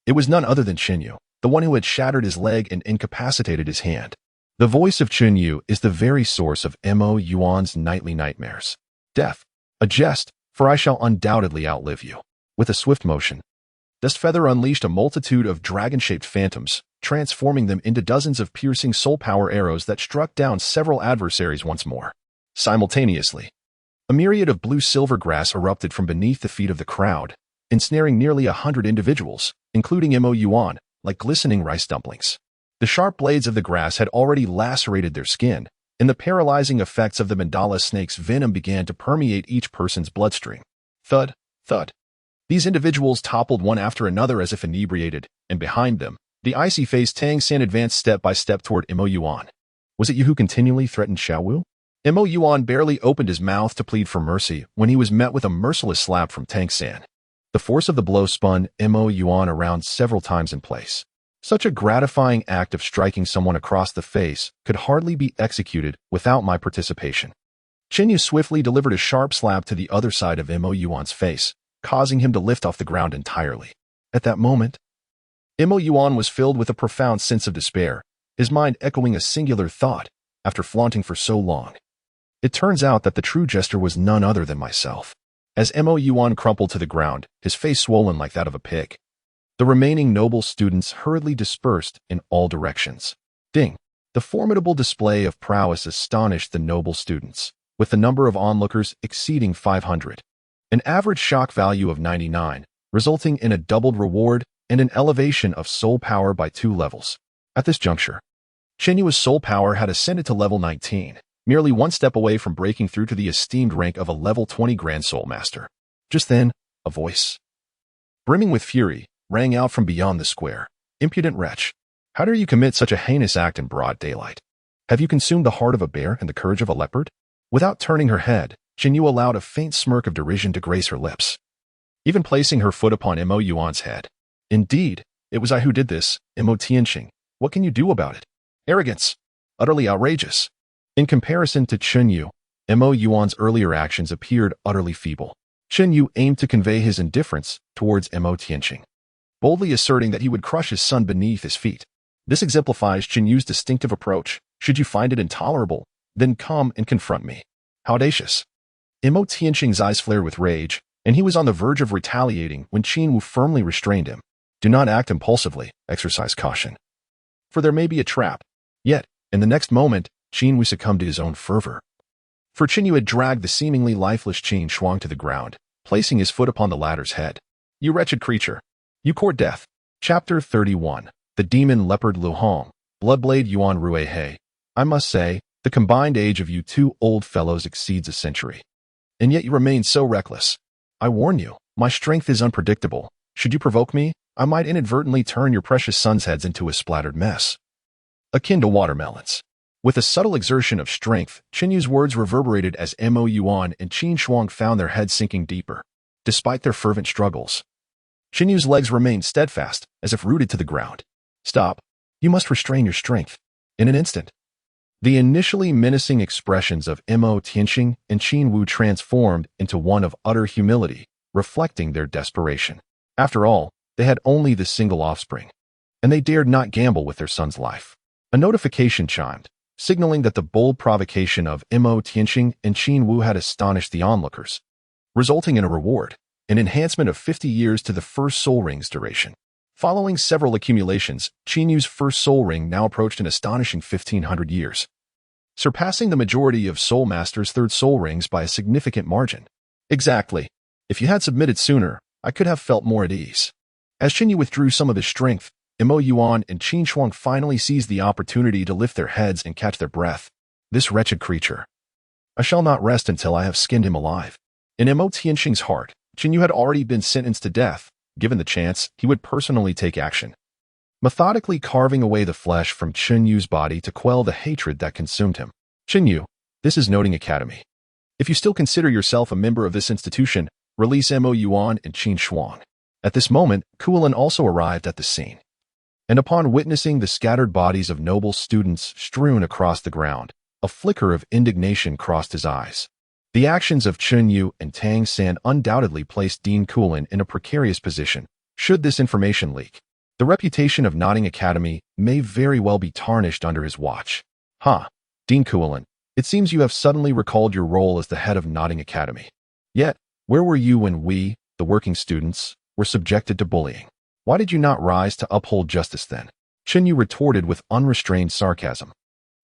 It was none other than Qinyu, the one who had shattered his leg and incapacitated his hand. The voice of Chun Yu is the very source of Mo Yuan's nightly nightmares. Death, a jest, for I shall undoubtedly outlive you. With a swift motion, Dust Feather unleashed a multitude of dragon-shaped phantoms, transforming them into dozens of piercing soul power arrows that struck down several adversaries once more. Simultaneously, a myriad of blue-silver grass erupted from beneath the feet of the crowd, ensnaring nearly 100 individuals, including Mo Yuan, like glistening rice dumplings. The sharp blades of the grass had already lacerated their skin, and the paralyzing effects of the mandala snake's venom began to permeate each person's bloodstream. Thud, thud. These individuals toppled one after another as if inebriated, and behind them, the icy-faced Tang San advanced step by step toward Mo Yuan. Was it you who continually threatened Xiaowu? Mo Yuan barely opened his mouth to plead for mercy when he was met with a merciless slap from Tang San. The force of the blow spun Mo Yuan around several times in place. Such a gratifying act of striking someone across the face could hardly be executed without my participation. Chen Yu swiftly delivered a sharp slap to the other side of Mo Yuan's face, causing him to lift off the ground entirely. At that moment, Mo Yuan was filled with a profound sense of despair, his mind echoing a singular thought after flaunting for so long. It turns out that the true jester was none other than myself. As Mo Yuan crumpled to the ground, his face swollen like that of a pig, the remaining noble students hurriedly dispersed in all directions. Ding! The formidable display of prowess astonished the noble students, with the number of onlookers exceeding 500. An average shock value of 99, resulting in a doubled reward and an elevation of soul power by 2 levels. At this juncture, Chen Yu's soul power had ascended to level 19, merely one step away from breaking through to the esteemed rank of a level 20 Grand Soul Master. Just then, a voice, brimming with fury, rang out from beyond the square. Impudent wretch! How dare you commit such a heinous act in broad daylight? Have you consumed the heart of a bear and the courage of a leopard? Without turning her head, Chen Yu allowed a faint smirk of derision to grace her lips, even placing her foot upon Mo Yuan's head. Indeed, it was I who did this, Mo Tianqing. What can you do about it? Arrogance! Utterly outrageous! In comparison to Chen Yu, Mo Yuan's earlier actions appeared utterly feeble. Chen Yu aimed to convey his indifference towards Mo Tianqing, boldly asserting that he would crush his son beneath his feet. This exemplifies Chen Yu's distinctive approach. Should you find it intolerable, then come and confront me. How audacious! Mo Tianqing's eyes flared with rage, and he was on the verge of retaliating when Qin Wu firmly restrained him. Do not act impulsively, exercise caution, for there may be a trap. Yet, in the next moment, Qin Wu succumbed to his own fervor. For Chen Yu had dragged the seemingly lifeless Qin Shuang to the ground, placing his foot upon the latter's head. You wretched creature! You court death. Chapter 31. The Demon Leopard Lu Hong, Bloodblade Yuan Rui He. I must say, the combined age of you 2 old fellows exceeds a century. And yet you remain so reckless. I warn you, my strength is unpredictable. Should you provoke me, I might inadvertently turn your precious sons' heads into a splattered mess, akin to watermelons. With a subtle exertion of strength, Chen Yu's words reverberated as Mo Yuan and Qin Shuang found their heads sinking deeper. Despite their fervent struggles, Chen Yu's legs remained steadfast, as if rooted to the ground. Stop. You must restrain your strength. In an instant, the initially menacing expressions of Mo Tianqing and Qin Wu transformed into one of utter humility, reflecting their desperation. After all, they had only the single offspring, and they dared not gamble with their son's life. A notification chimed, signaling that the bold provocation of Mo Tianqing and Qin Wu had astonished the onlookers, resulting in a reward, an enhancement of 50 years to the first soul ring's duration. Following several accumulations, Qin Yu's first soul ring now approached an astonishing 1,500 years, surpassing the majority of Soul Master's third soul rings by a significant margin. Exactly. If you had submitted sooner, I could have felt more at ease. As Chen Yu withdrew some of his strength, Mo Yuan and Qin Shuang finally seized the opportunity to lift their heads and catch their breath. This wretched creature. I shall not rest until I have skinned him alive. In Mo Tianqing's heart, Chen Yu had already been sentenced to death. Given the chance, he would personally take action, methodically carving away the flesh from Chen Yu's body to quell the hatred that consumed him. Chen Yu, this is Noting Academy. If you still consider yourself a member of this institution, release Mo Yuan and Qin Shuang. At this moment, Kuolin also arrived at the scene, and upon witnessing the scattered bodies of noble students strewn across the ground, a flicker of indignation crossed his eyes. The actions of Chun Yu and Tang San undoubtedly placed Dean Kuolin in a precarious position, should this information leak. The reputation of Notting Academy may very well be tarnished under his watch. Dean Kuelin, it seems you have suddenly recalled your role as the head of Notting Academy. Yet, where were you when we, the working students, were subjected to bullying? Why did you not rise to uphold justice then? Chen Yu retorted with unrestrained sarcasm,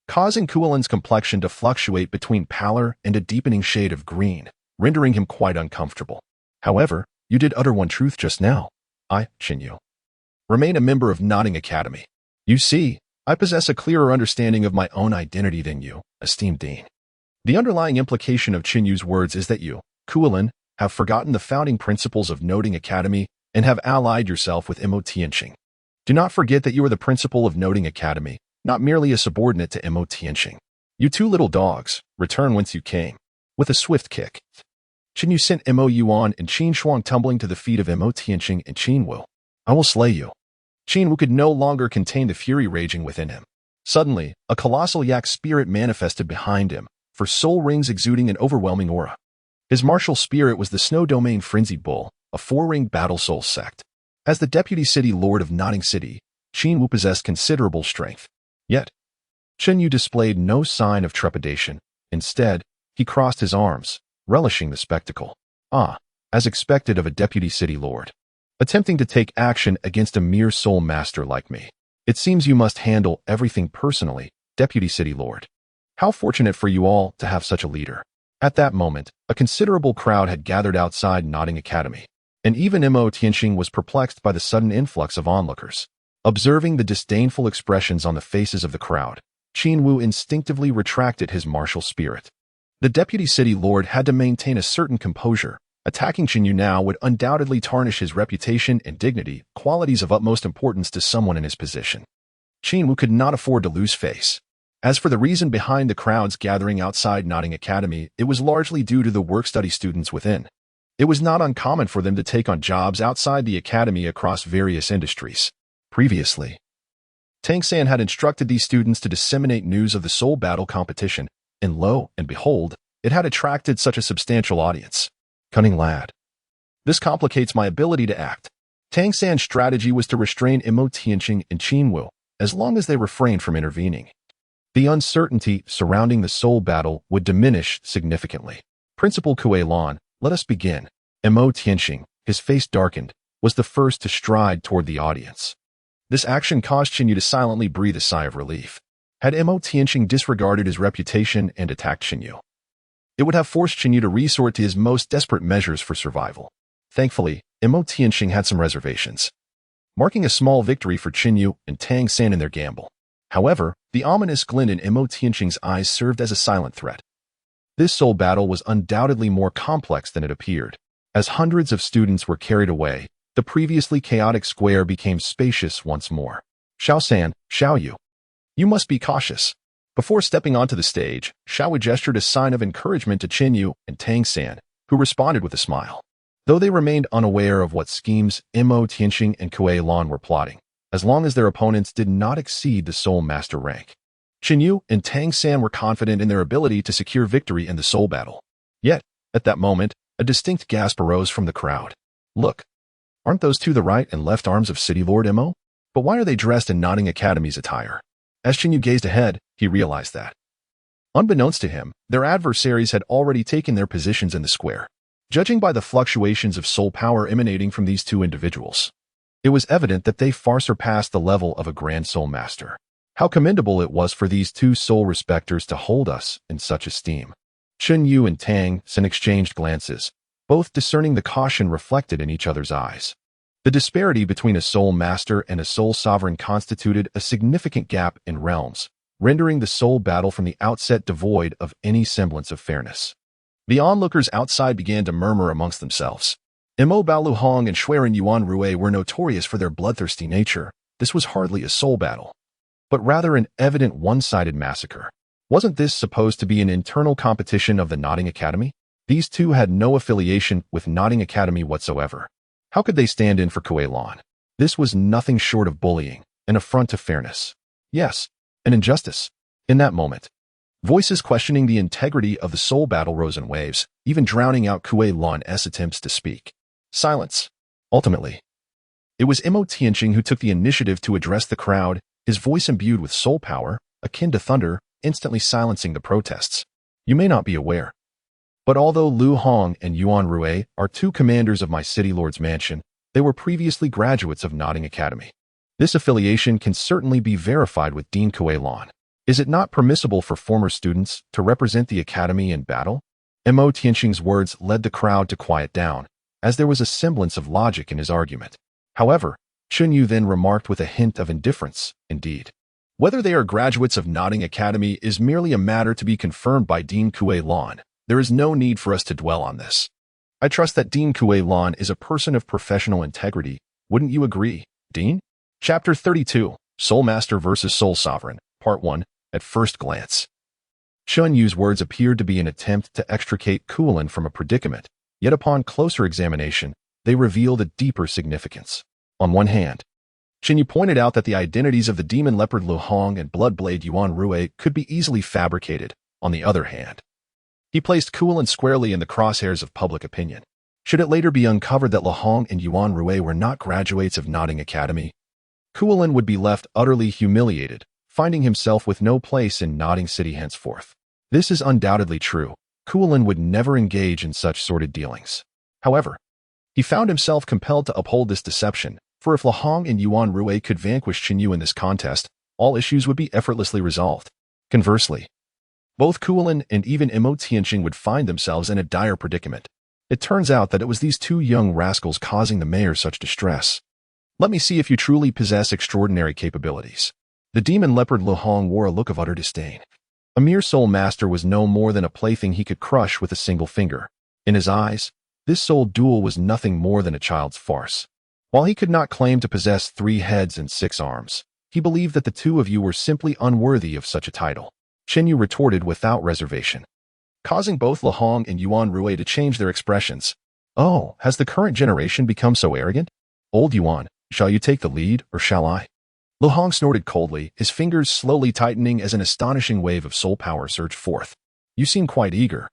causing Kuelin's complexion to fluctuate between pallor and a deepening shade of green, rendering him quite uncomfortable. However, you did utter one truth just now. I, Chen Yu, remain a member of Notting Academy. You see, I possess a clearer understanding of my own identity than you, esteemed Dean. The underlying implication of Chen Yu's words is that you, Kuelin, have forgotten the founding principles of Notting Academy and have allied yourself with Mo Tianqing. Do not forget that you are the principal of Notting Academy, not merely a subordinate to Mo Tianqing. You two little dogs, return whence you came. With a swift kick, Chen Yu sent Mo Yuan and Qin Shuang tumbling to the feet of Mo Tianqing and Qin Wu. I will slay you. Qin Wu could no longer contain the fury raging within him. Suddenly, a colossal yak spirit manifested behind him, for soul rings exuding an overwhelming aura. His martial spirit was the Snow Domain Frenzied Bull, a four-ringed battle soul sect. As the deputy city lord of Notting City, Qin Wu possessed considerable strength. Yet, Chen Yu displayed no sign of trepidation. Instead, he crossed his arms, relishing the spectacle. As expected of a deputy city lord, attempting to take action against a mere soul master like me. It seems you must handle everything personally, deputy city lord. How fortunate for you all to have such a leader. At that moment, a considerable crowd had gathered outside Notting Academy, and even Mo Tianqing was perplexed by the sudden influx of onlookers. Observing the disdainful expressions on the faces of the crowd, Qin Wu instinctively retracted his martial spirit. The deputy city lord had to maintain a certain composure. Attacking Chen Yu now would undoubtedly tarnish his reputation and dignity, qualities of utmost importance to someone in his position. Qin Wu could not afford to lose face. As for the reason behind the crowds gathering outside Notting Academy, it was largely due to the work-study students within. It was not uncommon for them to take on jobs outside the academy across various industries. Previously, Tang San had instructed these students to disseminate news of the soul battle competition, and lo and behold, it had attracted such a substantial audience. Cunning lad. This complicates my ability to act. Tang San's strategy was to restrain Mo Tianqing and Qin Wu, as long as they refrained from intervening. The uncertainty surrounding the soul battle would diminish significantly. Principal Kuei Lan, let us begin. Mo Tianqing, his face darkened, was the first to stride toward the audience. This action caused Chen Yu to silently breathe a sigh of relief. Had Mo Tianqing disregarded his reputation and attacked Chen Yu, it would have forced Chen Yu to resort to his most desperate measures for survival. Thankfully, Mo Tianqing had some reservations, marking a small victory for Chen Yu and Tang San in their gamble. However, the ominous glint in Mo Tianqing's eyes served as a silent threat. This soul battle was undoubtedly more complex than it appeared. As hundreds of students were carried away, the previously chaotic square became spacious once more. Xiao San, Xiao Yu, you must be cautious. Before stepping onto the stage, Xiao Yu gestured a sign of encouragement to Chen Yu and Tang San, who responded with a smile. Though they remained unaware of what schemes Mo Tianqing and Kuei Lan were plotting, as long as their opponents did not exceed the Soul Master rank. Chen Yu and Tang San were confident in their ability to secure victory in the soul battle. Yet, at that moment, a distinct gasp arose from the crowd. Look, aren't those two the right and left arms of City Lord Mo? But why are they dressed in Notting Academy's attire? As Chen Yu gazed ahead, he realized that, unbeknownst to him, their adversaries had already taken their positions in the square. Judging by the fluctuations of soul power emanating from these two individuals, it was evident that they far surpassed the level of a Grand Soul Master. How commendable it was for these two soul respecters to hold us in such esteem. Chen Yu and Tang San exchanged glances, both discerning the caution reflected in each other's eyes. The disparity between a soul master and a soul sovereign constituted a significant gap in realms, rendering the soul battle from the outset devoid of any semblance of fairness. The onlookers outside began to murmur amongst themselves. Mo Baolu Hong and Xueran Yuan Rui were notorious for their bloodthirsty nature. This was hardly a soul battle, but rather an evident one-sided massacre. Wasn't this supposed to be an internal competition of the Notting Academy? These two had no affiliation with Notting Academy whatsoever. How could they stand in for Kuei Lan? This was nothing short of bullying, an affront to fairness. Yes, an injustice. In that moment, voices questioning the integrity of the soul battle rose in waves, even drowning out Kuei Lan's attempts to speak. Silence. Ultimately, It was Imo Tianqing who took the initiative to address the crowd, his voice imbued with soul power, akin to thunder, instantly silencing the protests. You may not be aware, but although Lu Hong and Yuan Rui are two commanders of my city lord's mansion, they were previously graduates of Nodding Academy. This affiliation can certainly be verified with Dean Kuei-lan. Is it not permissible for former students to represent the academy in battle? Imo Tianqing's words led the crowd to quiet down, as there was a semblance of logic in his argument. However, Chun Yu then remarked with a hint of indifference, indeed. Whether they are graduates of Nodding Academy is merely a matter to be confirmed by Dean Kuei-lan. There is no need for us to dwell on this. I trust that Dean Kuei-lan is a person of professional integrity. Wouldn't you agree, Dean? Chapter 32, Soul Master vs. Soul Sovereign, Part 1, At First Glance. Chun Yu's words appeared to be an attempt to extricate Kuei-lan from a predicament, yet upon closer examination, they revealed a deeper significance. On one hand, Chun Yu pointed out that the identities of the demon leopard Lu Hong and bloodblade Yuan Rui could be easily fabricated. On the other hand, he placed Kuei-lan squarely in the crosshairs of public opinion. Should it later be uncovered that Lu Hong and Yuan Rui were not graduates of Nodding Academy, Kuei-lan would be left utterly humiliated, finding himself with no place in Nodding City henceforth. This is undoubtedly true. Kuei-lan would never engage in such sordid dealings. However, he found himself compelled to uphold this deception, for if Lu Hong and Yuan Rui could vanquish Chun Yu in this contest, all issues would be effortlessly resolved. Conversely, both Kuei-lan and even Imo Tianqing would find themselves in a dire predicament. It turns out that it was these two young rascals causing the mayor such distress. Let me see if you truly possess extraordinary capabilities. The demon leopard Lu Hong wore a look of utter disdain. A mere soul master was no more than a plaything he could crush with a single finger. In his eyes, this soul duel was nothing more than a child's farce. While he could not claim to possess 3 heads and 6 arms, he believed that the two of you were simply unworthy of such a title. Chun Yu retorted without reservation, causing both Lu Hong and Yuan Rui to change their expressions. Oh, has the current generation become so arrogant? Old Yuan, shall you take the lead, or shall I? Lu Hong snorted coldly, his fingers slowly tightening as an astonishing wave of soul power surged forth. You seem quite eager.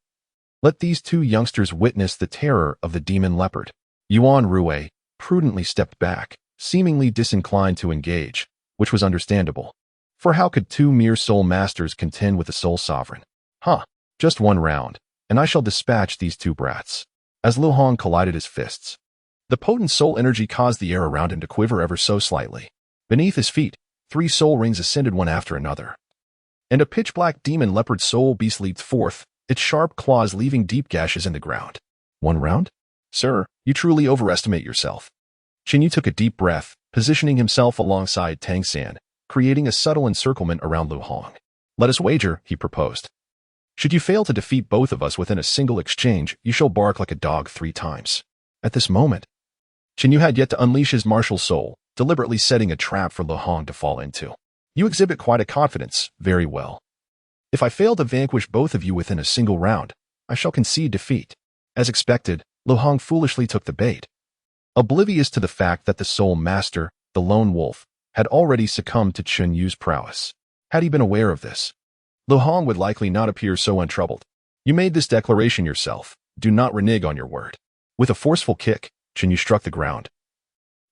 Let these two youngsters witness the terror of the demon leopard. Yuan Rui prudently stepped back, seemingly disinclined to engage, which was understandable. For how could 2 mere soul masters contend with the soul sovereign? Just 1 round, and I shall dispatch these 2 brats. As Lu Hong collided his fists, the potent soul energy caused the air around him to quiver ever so slightly. Beneath his feet, 3 soul rings ascended one after another, and a pitch-black demon leopard soul beast leaped forth, its sharp claws leaving deep gashes in the ground. 1 round? Sir, you truly overestimate yourself. Chun Yu took a deep breath, positioning himself alongside Tang San, creating a subtle encirclement around Lu Hong. Let us wager, he proposed. Should you fail to defeat both of us within a single exchange, you shall bark like a dog 3 times. At this moment, Chun Yu had yet to unleash his martial soul, deliberately setting a trap for Lu Hong to fall into. You exhibit quite a confidence. Very well. If I fail to vanquish both of you within a single round, I shall concede defeat. As expected, Lu Hong foolishly took the bait, oblivious to the fact that the soul master, the lone wolf, had already succumbed to Chun Yu's prowess. Had he been aware of this, Lu Hong would likely not appear so untroubled. You made this declaration yourself. Do not renege on your word. With a forceful kick, Chun Yu struck the ground,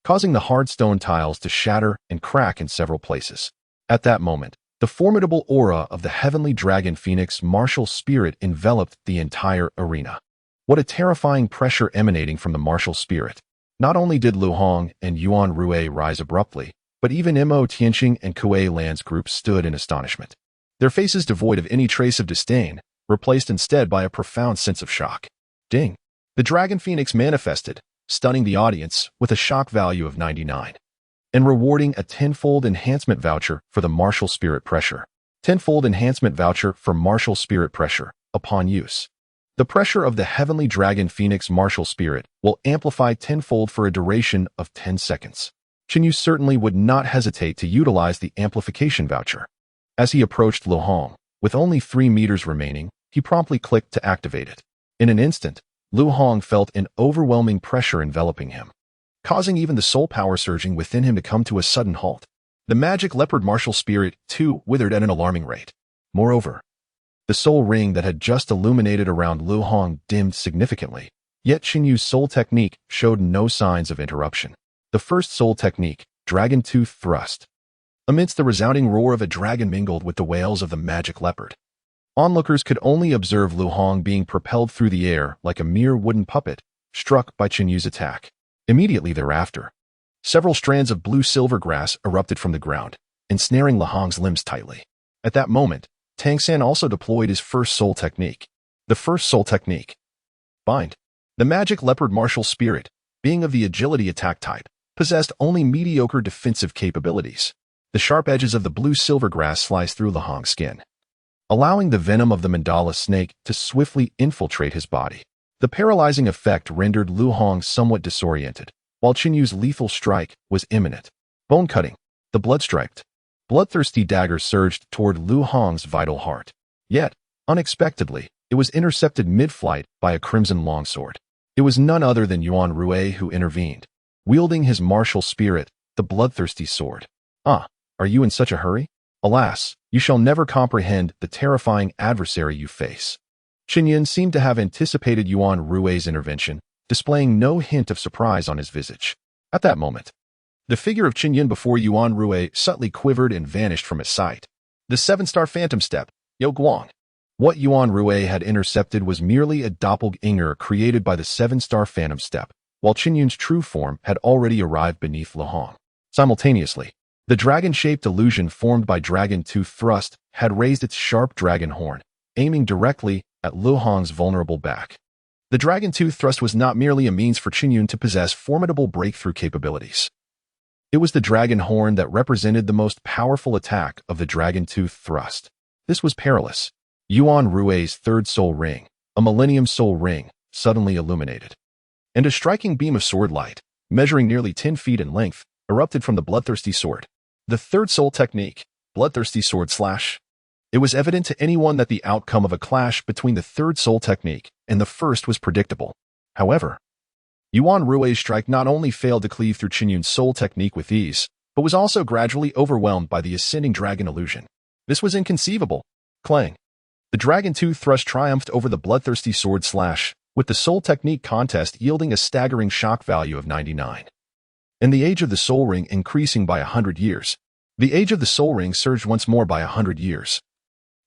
causing the hard stone tiles to shatter and crack in several places. At that moment, the formidable aura of the heavenly dragon phoenix martial spirit enveloped the entire arena. What a terrifying pressure emanating from the martial spirit. Not only did Lu Hong and Yuan Rui rise abruptly, but even Imo Tianqing and Kuei-lan's group stood in astonishment. Their faces devoid of any trace of disdain, replaced instead by a profound sense of shock. Ding! The dragon phoenix manifested, stunning the audience with a shock value of 99. And rewarding a 10-fold enhancement voucher for the martial spirit pressure. 10-fold enhancement voucher for martial spirit pressure, upon use. The pressure of the heavenly dragon phoenix martial spirit will amplify 10-fold for a duration of 10 seconds. Chun Yu certainly would not hesitate to utilize the amplification voucher. As he approached Lu Hong, with only 3 meters remaining, he promptly clicked to activate it. In an instant, Lu Hong felt an overwhelming pressure enveloping him, causing even the soul power surging within him to come to a sudden halt. The magic leopard martial spirit, too, withered at an alarming rate. Moreover, the soul ring that had just illuminated around Lu Hong dimmed significantly, yet Chun Yu's soul technique showed no signs of interruption. The first soul technique, Dragon Tooth Thrust. Amidst the resounding roar of a dragon mingled with the wails of the magic leopard. Onlookers could only observe Lu Hong being propelled through the air like a mere wooden puppet, struck by Qin Yu's attack. Immediately thereafter, several strands of blue-silver grass erupted from the ground, ensnaring Lu Hong's limbs tightly. At that moment, Tang San also deployed his first soul technique. The first soul technique. Bind. The magic leopard martial spirit, being of the agility attack type, possessed only mediocre defensive capabilities. The sharp edges of the blue-silver grass sliced through Lu Hong's skin, allowing the venom of the mandala snake to swiftly infiltrate his body. The paralyzing effect rendered Lu Hong somewhat disoriented, while Qin Yu's lethal strike was imminent. Bone-cutting. The blood-striped, bloodthirsty dagger surged toward Lu Hong's vital heart. Yet, unexpectedly, it was intercepted mid-flight by a crimson longsword. It was none other than Yuan Rui who intervened, wielding his martial spirit, the bloodthirsty sword. Ah, are you in such a hurry? Alas, you shall never comprehend the terrifying adversary you face. Qin Yun seemed to have anticipated Yuan Rui's intervention, displaying no hint of surprise on his visage. At that moment, the figure of Qin Yun before Yuan Rui subtly quivered and vanished from his sight. The seven-star phantom step, Yo Guang. What Yuan Rui had intercepted was merely a doppelganger created by the seven-star phantom step, while Qin Yun's true form had already arrived beneath Lu Hong. Simultaneously, the dragon-shaped illusion formed by Dragon Tooth Thrust had raised its sharp dragon horn, aiming directly at Lu Hong's vulnerable back. The Dragon Tooth Thrust was not merely a means for Qin Yun to possess formidable breakthrough capabilities. It was the dragon horn that represented the most powerful attack of the Dragon Tooth Thrust. This was perilous. Yuan Rui's third soul ring, a millennium soul ring, suddenly illuminated. And a striking beam of sword light, measuring nearly 10 feet in length, erupted from the bloodthirsty sword. The third soul technique, bloodthirsty sword slash. It was evident to anyone that the outcome of a clash between the third soul technique and the first was predictable. However, Yuan Rui's strike not only failed to cleave through Qin Yun's soul technique with ease, but was also gradually overwhelmed by the ascending dragon illusion. This was inconceivable. Clang. The Dragon Tooth Thrust triumphed over the bloodthirsty sword slash, with the soul technique contest yielding a staggering shock value of 99. And the age of the soul ring increasing by 100 years. The age of the soul ring surged once more by 100 years,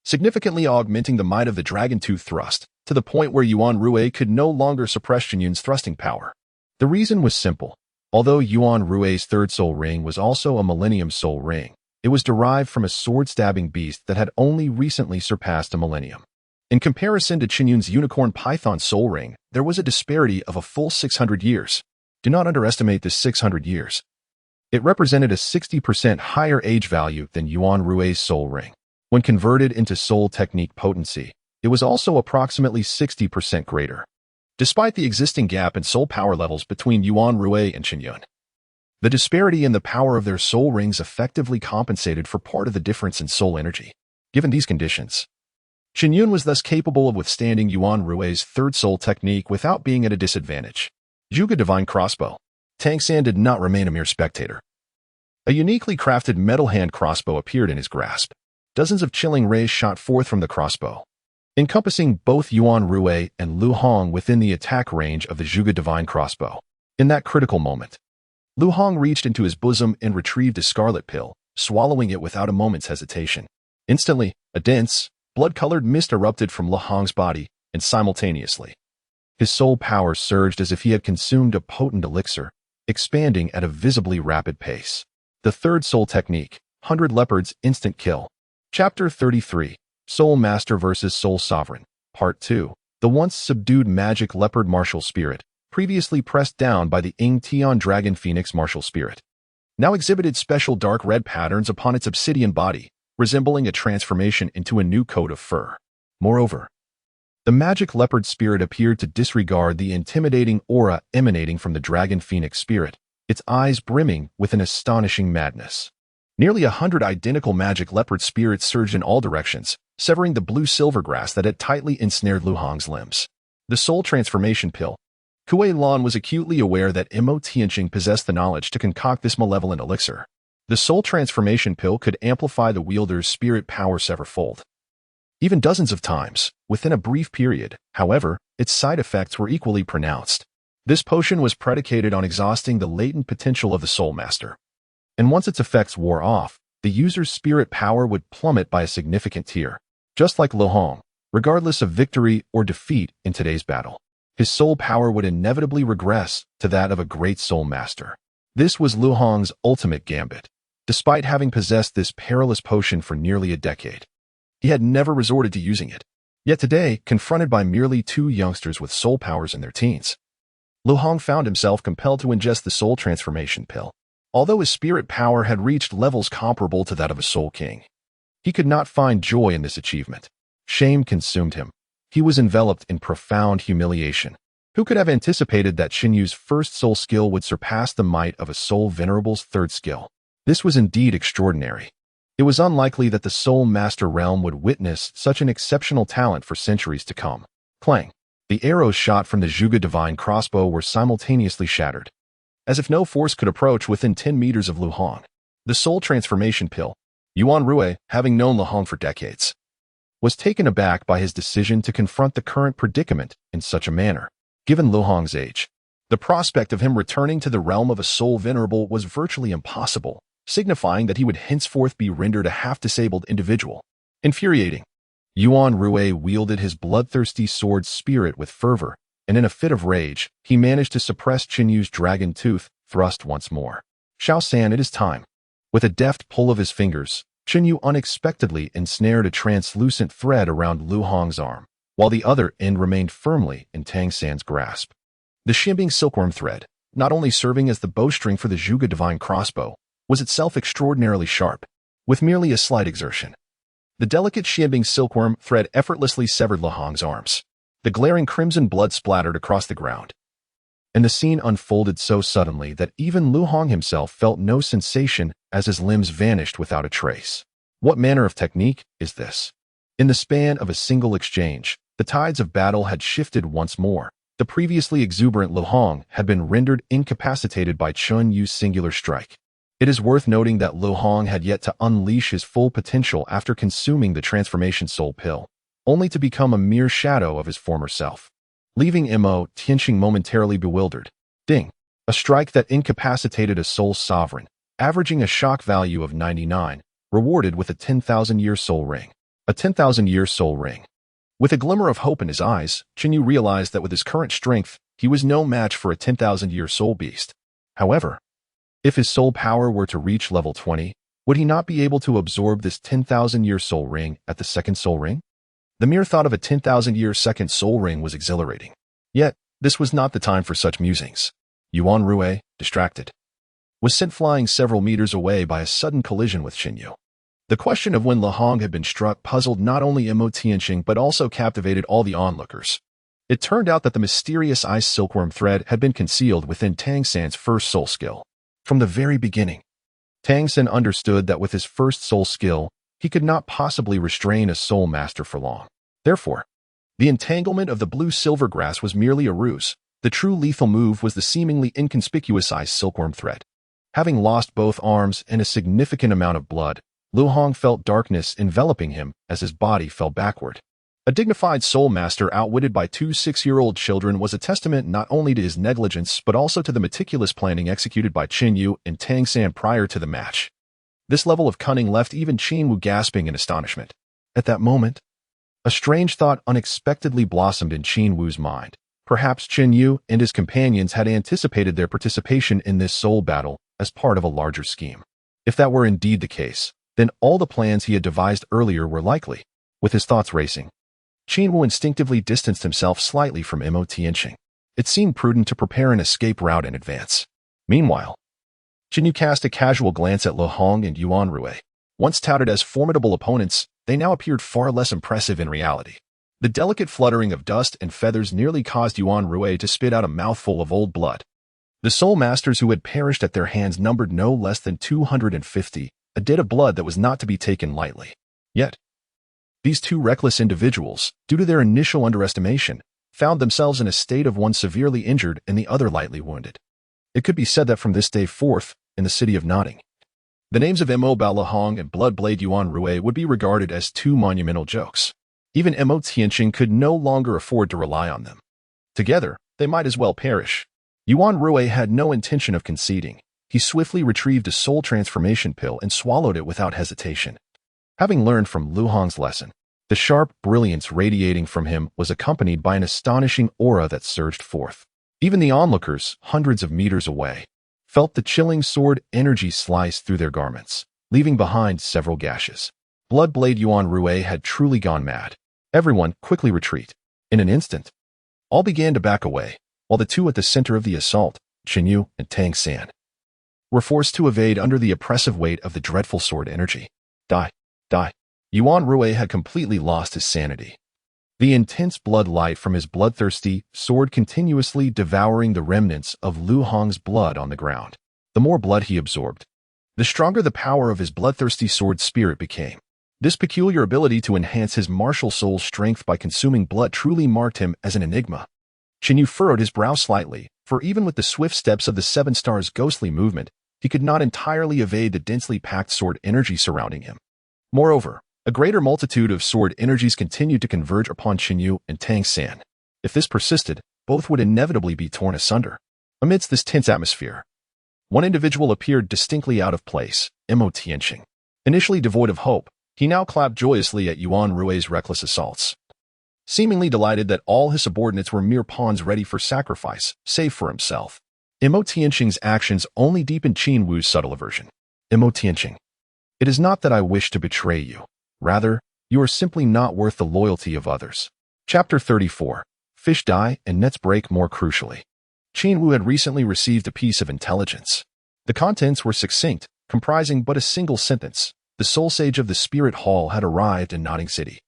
significantly augmenting the might of the Dragon Tooth Thrust, to the point where Yuan Rui could no longer suppress Qin Yun's thrusting power. The reason was simple. Although Yuan Rui's third soul ring was also a millennium soul ring, it was derived from a sword-stabbing beast that had only recently surpassed a millennium. In comparison to Qin Yun's unicorn python soul ring, there was a disparity of a full 600 years. Do not underestimate this 600 years. It represented a 60% higher age value than Yuan Rui's soul ring. When converted into soul technique potency, it was also approximately 60% greater, despite the existing gap in soul power levels between Yuan Rui and Qin Yun. The disparity in the power of their soul rings effectively compensated for part of the difference in soul energy. Given these conditions, Qin Yun was thus capable of withstanding Yuan Rui's third soul technique without being at a disadvantage. Zhuge Divine Crossbow. Tang San did not remain a mere spectator. A uniquely crafted metal hand crossbow appeared in his grasp. Dozens of chilling rays shot forth from the crossbow, encompassing both Yuan Rui and Lu Hong within the attack range of the Zhuge Divine Crossbow. In that critical moment, Lu Hong reached into his bosom and retrieved a scarlet pill, swallowing it without a moment's hesitation. Instantly, a dense, blood-colored mist erupted from Lu Hong's body, and simultaneously, his soul power surged as if he had consumed a potent elixir, expanding at a visibly rapid pace. The third soul technique, 100 Leopards Instant Kill. Chapter 33, Soul Master vs. Soul Sovereign, Part 2. The once subdued magic leopard martial spirit, previously pressed down by the Ing Tian Dragon Phoenix martial spirit, now exhibited special dark red patterns upon its obsidian body, resembling a transformation into a new coat of fur. Moreover, the magic leopard spirit appeared to disregard the intimidating aura emanating from the Dragon Phoenix spirit, its eyes brimming with an astonishing madness. Nearly 100 identical magic leopard spirits surged in all directions, severing the blue-silver grass that had tightly ensnared Lu Hong's limbs. The soul transformation pill. Kuei Lan was acutely aware that Mo Tianqing possessed the knowledge to concoct this malevolent elixir. The soul transformation pill could amplify the wielder's spirit power severfold, even dozens of times, within a brief period. However, its side effects were equally pronounced. This potion was predicated on exhausting the latent potential of the Soul Master. And once its effects wore off, the user's spirit power would plummet by a significant tier. Just like Lu Hong, regardless of victory or defeat in today's battle, his soul power would inevitably regress to that of a great Soul Master. This was Lu Hong's ultimate gambit. Despite having possessed this perilous potion for nearly a decade, he had never resorted to using it. Yet today, confronted by merely two youngsters with soul powers in their teens, Lu Hong found himself compelled to ingest the soul transformation pill. Although his spirit power had reached levels comparable to that of a Soul King, he could not find joy in this achievement. Shame consumed him. He was enveloped in profound humiliation. Who could have anticipated that Qin Yu's first soul skill would surpass the might of a Soul Venerable's third skill? This was indeed extraordinary. It was unlikely that the Soul Master realm would witness such an exceptional talent for centuries to come. Clang! The arrows shot from the Zhuge Divine crossbow were simultaneously shattered, as if no force could approach within 10 meters of Lu Hong. The soul transformation pill, Yuan Rui, having known Lu Hong for decades, was taken aback by his decision to confront the current predicament in such a manner. Given Lu Hong's age, the prospect of him returning to the realm of a Soul Venerable was virtually impossible, signifying that he would henceforth be rendered a half-disabled individual. Infuriating, Yuan Rui wielded his bloodthirsty sword spirit with fervor, and in a fit of rage, he managed to suppress Qin Yu's dragon tooth thrust once more. Xiao San, it is time. With a deft pull of his fingers, Qin Yu unexpectedly ensnared a translucent thread around Lu Hong's arm, while the other end remained firmly in Tang San's grasp. The Xianbing silkworm thread, not only serving as the bowstring for the Zhuge Divine crossbow, was itself extraordinarily sharp. With merely a slight exertion, the delicate Xianbing silkworm thread effortlessly severed Lu Hong's arms. The glaring crimson blood splattered across the ground, and the scene unfolded so suddenly that even Lu Hong himself felt no sensation as his limbs vanished without a trace. What manner of technique is this? In the span of a single exchange, the tides of battle had shifted once more. The previously exuberant Lu Hong had been rendered incapacitated by Qin Yu's singular strike. It is worth noting that Lu Hong had yet to unleash his full potential after consuming the transformation soul pill, only to become a mere shadow of his former self, leaving Mo Tianqing momentarily bewildered. Ding! A strike that incapacitated a soul sovereign, averaging a shock value of 99, rewarded with a 10,000-year soul ring. A 10,000-year soul ring. With a glimmer of hope in his eyes, Qin Yu realized that with his current strength, he was no match for a 10,000-year soul beast. However, if his soul power were to reach level 20, would he not be able to absorb this 10,000-year soul ring at the second soul ring? The mere thought of a 10,000-year second soul ring was exhilarating. Yet, this was not the time for such musings. Yuan Rui, distracted, was sent flying several meters away by a sudden collision with Qin Yu. The question of when Lu Hong had been struck puzzled not only Mo Tianqing but also captivated all the onlookers. It turned out that the mysterious ice silkworm thread had been concealed within Tang San's first soul skill. From the very beginning, Tang San understood that with his first soul skill, he could not possibly restrain a soul master for long. Therefore, the entanglement of the blue-silver grass was merely a ruse. The true lethal move was the seemingly inconspicuous ice silkworm thread. Having lost both arms and a significant amount of blood, Lu Hong felt darkness enveloping him as his body fell backward. A dignified soul master outwitted by two 6-year-old children was a testament not only to his negligence but also to the meticulous planning executed by Qin Yu and Tang San prior to the match. This level of cunning left even Qin Wu gasping in astonishment. At that moment, a strange thought unexpectedly blossomed in Qin Wu's mind. Perhaps Qin Yu and his companions had anticipated their participation in this soul battle as part of a larger scheme. If that were indeed the case, then all the plans he had devised earlier were likely. With his thoughts racing, Qin Wu instinctively distanced himself slightly from Mo Tianqing. It seemed prudent to prepare an escape route in advance. Meanwhile, Qin Yu cast a casual glance at Lu Hong and Yuan Rui. Once touted as formidable opponents, they now appeared far less impressive in reality. The delicate fluttering of dust and feathers nearly caused Yuan Rui to spit out a mouthful of old blood. The soul masters who had perished at their hands numbered no less than 250, a debt of blood that was not to be taken lightly. Yet, these two reckless individuals, due to their initial underestimation, found themselves in a state of one severely injured and the other lightly wounded. It could be said that from this day forth, in the city of Notting, the names of Mo Bao Lu Hong and Bloodblade Yuan Rui would be regarded as two monumental jokes. Even Mo Tianqing could no longer afford to rely on them. Together, they might as well perish. Yuan Rui had no intention of conceding. He swiftly retrieved a soul transformation pill and swallowed it without hesitation. Having learned from Lu Hong's lesson, the sharp brilliance radiating from him was accompanied by an astonishing aura that surged forth. Even the onlookers, hundreds of meters away, felt the chilling sword energy slice through their garments, leaving behind several gashes. Bloodblade Yuan Rui had truly gone mad. Everyone quickly retreat. In an instant, all began to back away, while the two at the center of the assault, Qinyu and Tang San, were forced to evade under the oppressive weight of the dreadful sword energy. Die. Die. Yuan Rui had completely lost his sanity. The intense blood light from his bloodthirsty sword continuously devouring the remnants of Lu Hong's blood on the ground. The more blood he absorbed, the stronger the power of his bloodthirsty sword spirit became. This peculiar ability to enhance his martial soul's strength by consuming blood truly marked him as an enigma. Qinyu furrowed his brow slightly, for even with the swift steps of the Seven Stars' ghostly movement, he could not entirely evade the densely packed sword energy surrounding him. Moreover, a greater multitude of sword energies continued to converge upon Qinyu and Tang San. If this persisted, both would inevitably be torn asunder. Amidst this tense atmosphere, one individual appeared distinctly out of place, Mo Tianqing. Initially devoid of hope, he now clapped joyously at Yuan Rui's reckless assaults. Seemingly delighted that all his subordinates were mere pawns ready for sacrifice, save for himself. Mo Tianqing's actions only deepened Qin Wu's subtle aversion. Mo Tianqing, it is not that I wish to betray you. Rather, you are simply not worth the loyalty of others. Chapter 34. Fish die and nets break. More crucially, Qin Wu had recently received a piece of intelligence. The contents were succinct, comprising but a single sentence. The Soul Sage of the Spirit Hall had arrived in Notting City.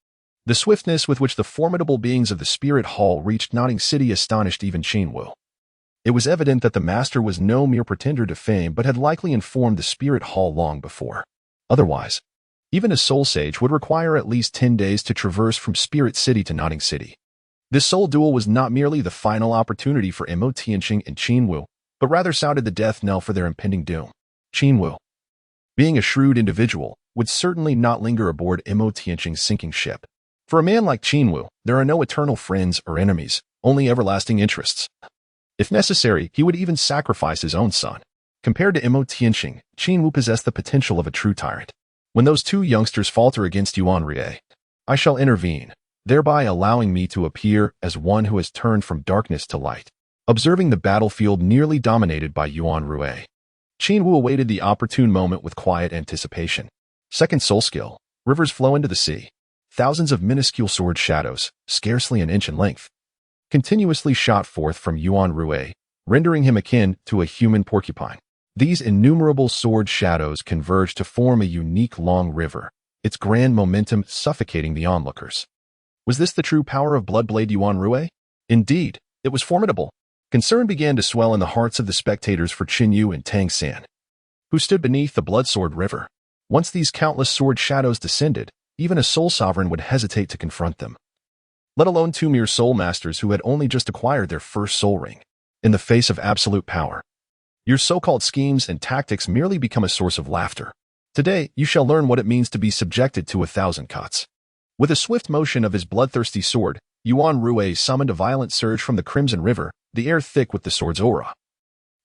The swiftness with which the formidable beings of the Spirit Hall reached Notting City astonished even Qin Wu. It was evident that the master was no mere pretender to fame but had likely informed the Spirit Hall long before. Otherwise, even a soul sage would require at least 10 days to traverse from Spirit City to Notting City. This soul duel was not merely the final opportunity for Mo Tianqing and Qin Wu, but rather sounded the death knell for their impending doom. Qin Wu, being a shrewd individual, would certainly not linger aboard Mo Tianqing's sinking ship. For a man like Qin Wu, there are no eternal friends or enemies, only everlasting interests. If necessary, he would even sacrifice his own son. Compared to Mo Tianqing, Qin Wu possessed the potential of a true tyrant. When those two youngsters falter against Yuan Rui, I shall intervene, thereby allowing me to appear as one who has turned from darkness to light. Observing the battlefield nearly dominated by Yuan Rui, Qin Wu awaited the opportune moment with quiet anticipation. Second soul skill, rivers flow into the sea. Thousands of minuscule sword shadows, scarcely an inch in length, continuously shot forth from Yuan Rui, rendering him akin to a human porcupine. These innumerable sword shadows converged to form a unique long river, its grand momentum suffocating the onlookers. Was this the true power of Bloodblade Yuan Rui? Indeed, it was formidable. Concern began to swell in the hearts of the spectators for Qinyu and Tang San, who stood beneath the blood-sword river. Once these countless sword shadows descended, even a soul sovereign would hesitate to confront them, let alone two mere soul masters who had only just acquired their first soul ring. In the face of absolute power, your so-called schemes and tactics merely become a source of laughter. Today, you shall learn what it means to be subjected to 1,000 cuts. With a swift motion of his bloodthirsty sword, Yuan Rui summoned a violent surge from the Crimson River, the air thick with the sword's aura,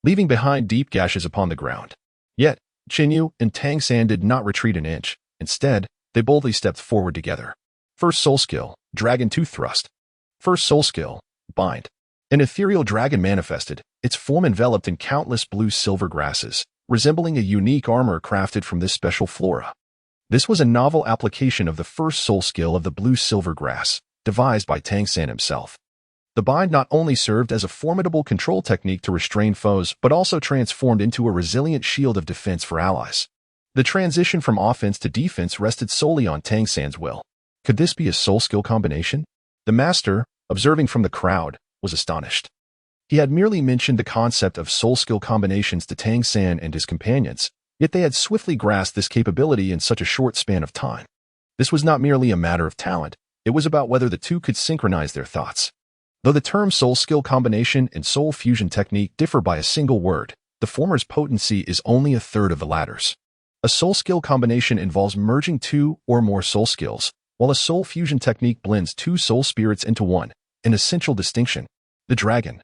leaving behind deep gashes upon the ground. Yet, Qinyu and Tang San did not retreat an inch. Instead, they boldly stepped forward together. First soul skill, Dragon Tooth Thrust. First soul skill, Bind. An ethereal dragon manifested, its form enveloped in countless blue-silver grasses, resembling a unique armor crafted from this special flora. This was a novel application of the first soul skill of the blue-silver grass, devised by Tang San himself. The bind not only served as a formidable control technique to restrain foes, but also transformed into a resilient shield of defense for allies. The transition from offense to defense rested solely on Tang San's will. Could this be a soul skill combination? The master, observing from the crowd, was astonished. He had merely mentioned the concept of soul skill combinations to Tang San and his companions, yet they had swiftly grasped this capability in such a short span of time. This was not merely a matter of talent, it was about whether the two could synchronize their thoughts. Though the term soul skill combination and soul fusion technique differ by a single word, the former's potency is only a third of the latter's. A soul skill combination involves merging two or more soul skills, while a soul fusion technique blends two soul spirits into one, an essential distinction. The dragon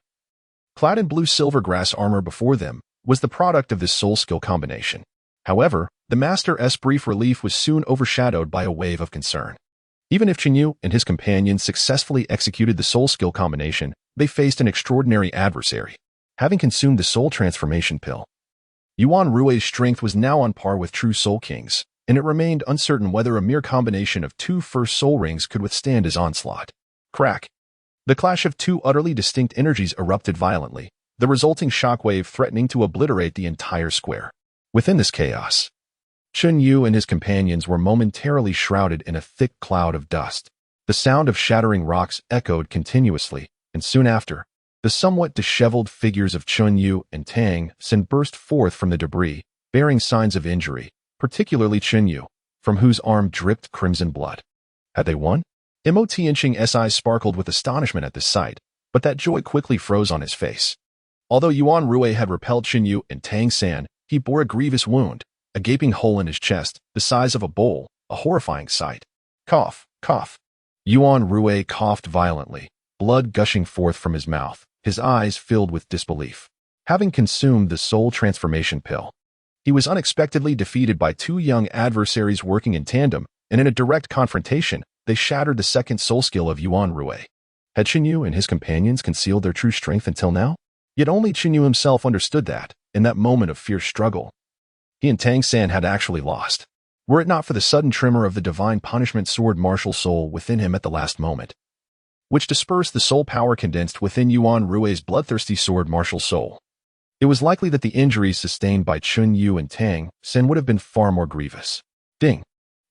clad in blue-silver grass armor before them, was the product of this soul skill combination. However, the Master's brief relief was soon overshadowed by a wave of concern. Even if Chinyu and his companions successfully executed the soul skill combination, they faced an extraordinary adversary. Having consumed the soul transformation pill, Yuan Rui's strength was now on par with true Soul King's, and it remained uncertain whether a mere combination of two first soul rings could withstand his onslaught. Crack! The clash of two utterly distinct energies erupted violently, the resulting shockwave threatening to obliterate the entire square. Within this chaos, Chinyu and his companions were momentarily shrouded in a thick cloud of dust. The sound of shattering rocks echoed continuously, and soon after, the somewhat disheveled figures of Chinyu and Tang Sen burst forth from the debris, bearing signs of injury, particularly Chinyu, from whose arm dripped crimson blood. Had they won? Mo Tianqing's eyes sparkled with astonishment at this sight, but that joy quickly froze on his face. Although Yuan Rui had repelled Chinyu and Tang San, he bore a grievous wound, a gaping hole in his chest, the size of a bowl, a horrifying sight. Cough, cough. Yuan Rui coughed violently, blood gushing forth from his mouth, his eyes filled with disbelief. Having consumed the soul transformation pill, he was unexpectedly defeated by two young adversaries working in tandem, and in a direct confrontation, they shattered the second soul skill of Yuan Rui. Had Chinyu and his companions concealed their true strength until now? Yet only Chinyu himself understood that, in that moment of fierce struggle, he and Tang San had actually lost. Were it not for the sudden tremor of the divine punishment sword martial soul within him at the last moment, which dispersed the soul power condensed within Yuan Rui's bloodthirsty sword martial soul, it was likely that the injuries sustained by Chinyu and Tang Sen would have been far more grievous. Ding!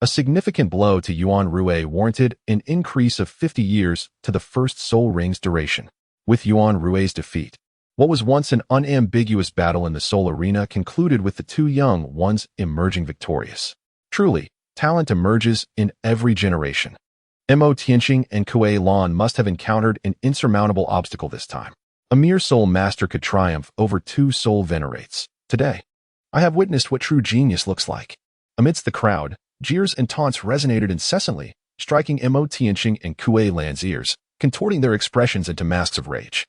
A significant blow to Yuan Rui warranted an increase of 50 years to the first soul ring's duration. With Yuan Rui's defeat, what was once an unambiguous battle in the soul arena concluded with the two young ones emerging victorious. Truly, talent emerges in every generation. Mo Tianqing and Kuei Lan must have encountered an insurmountable obstacle this time. A mere soul master could triumph over two soul venerates. Today, I have witnessed what true genius looks like. Amidst the crowd, jeers and taunts resonated incessantly, striking Mo Tianqing and Kuei Lan's ears, contorting their expressions into masks of rage.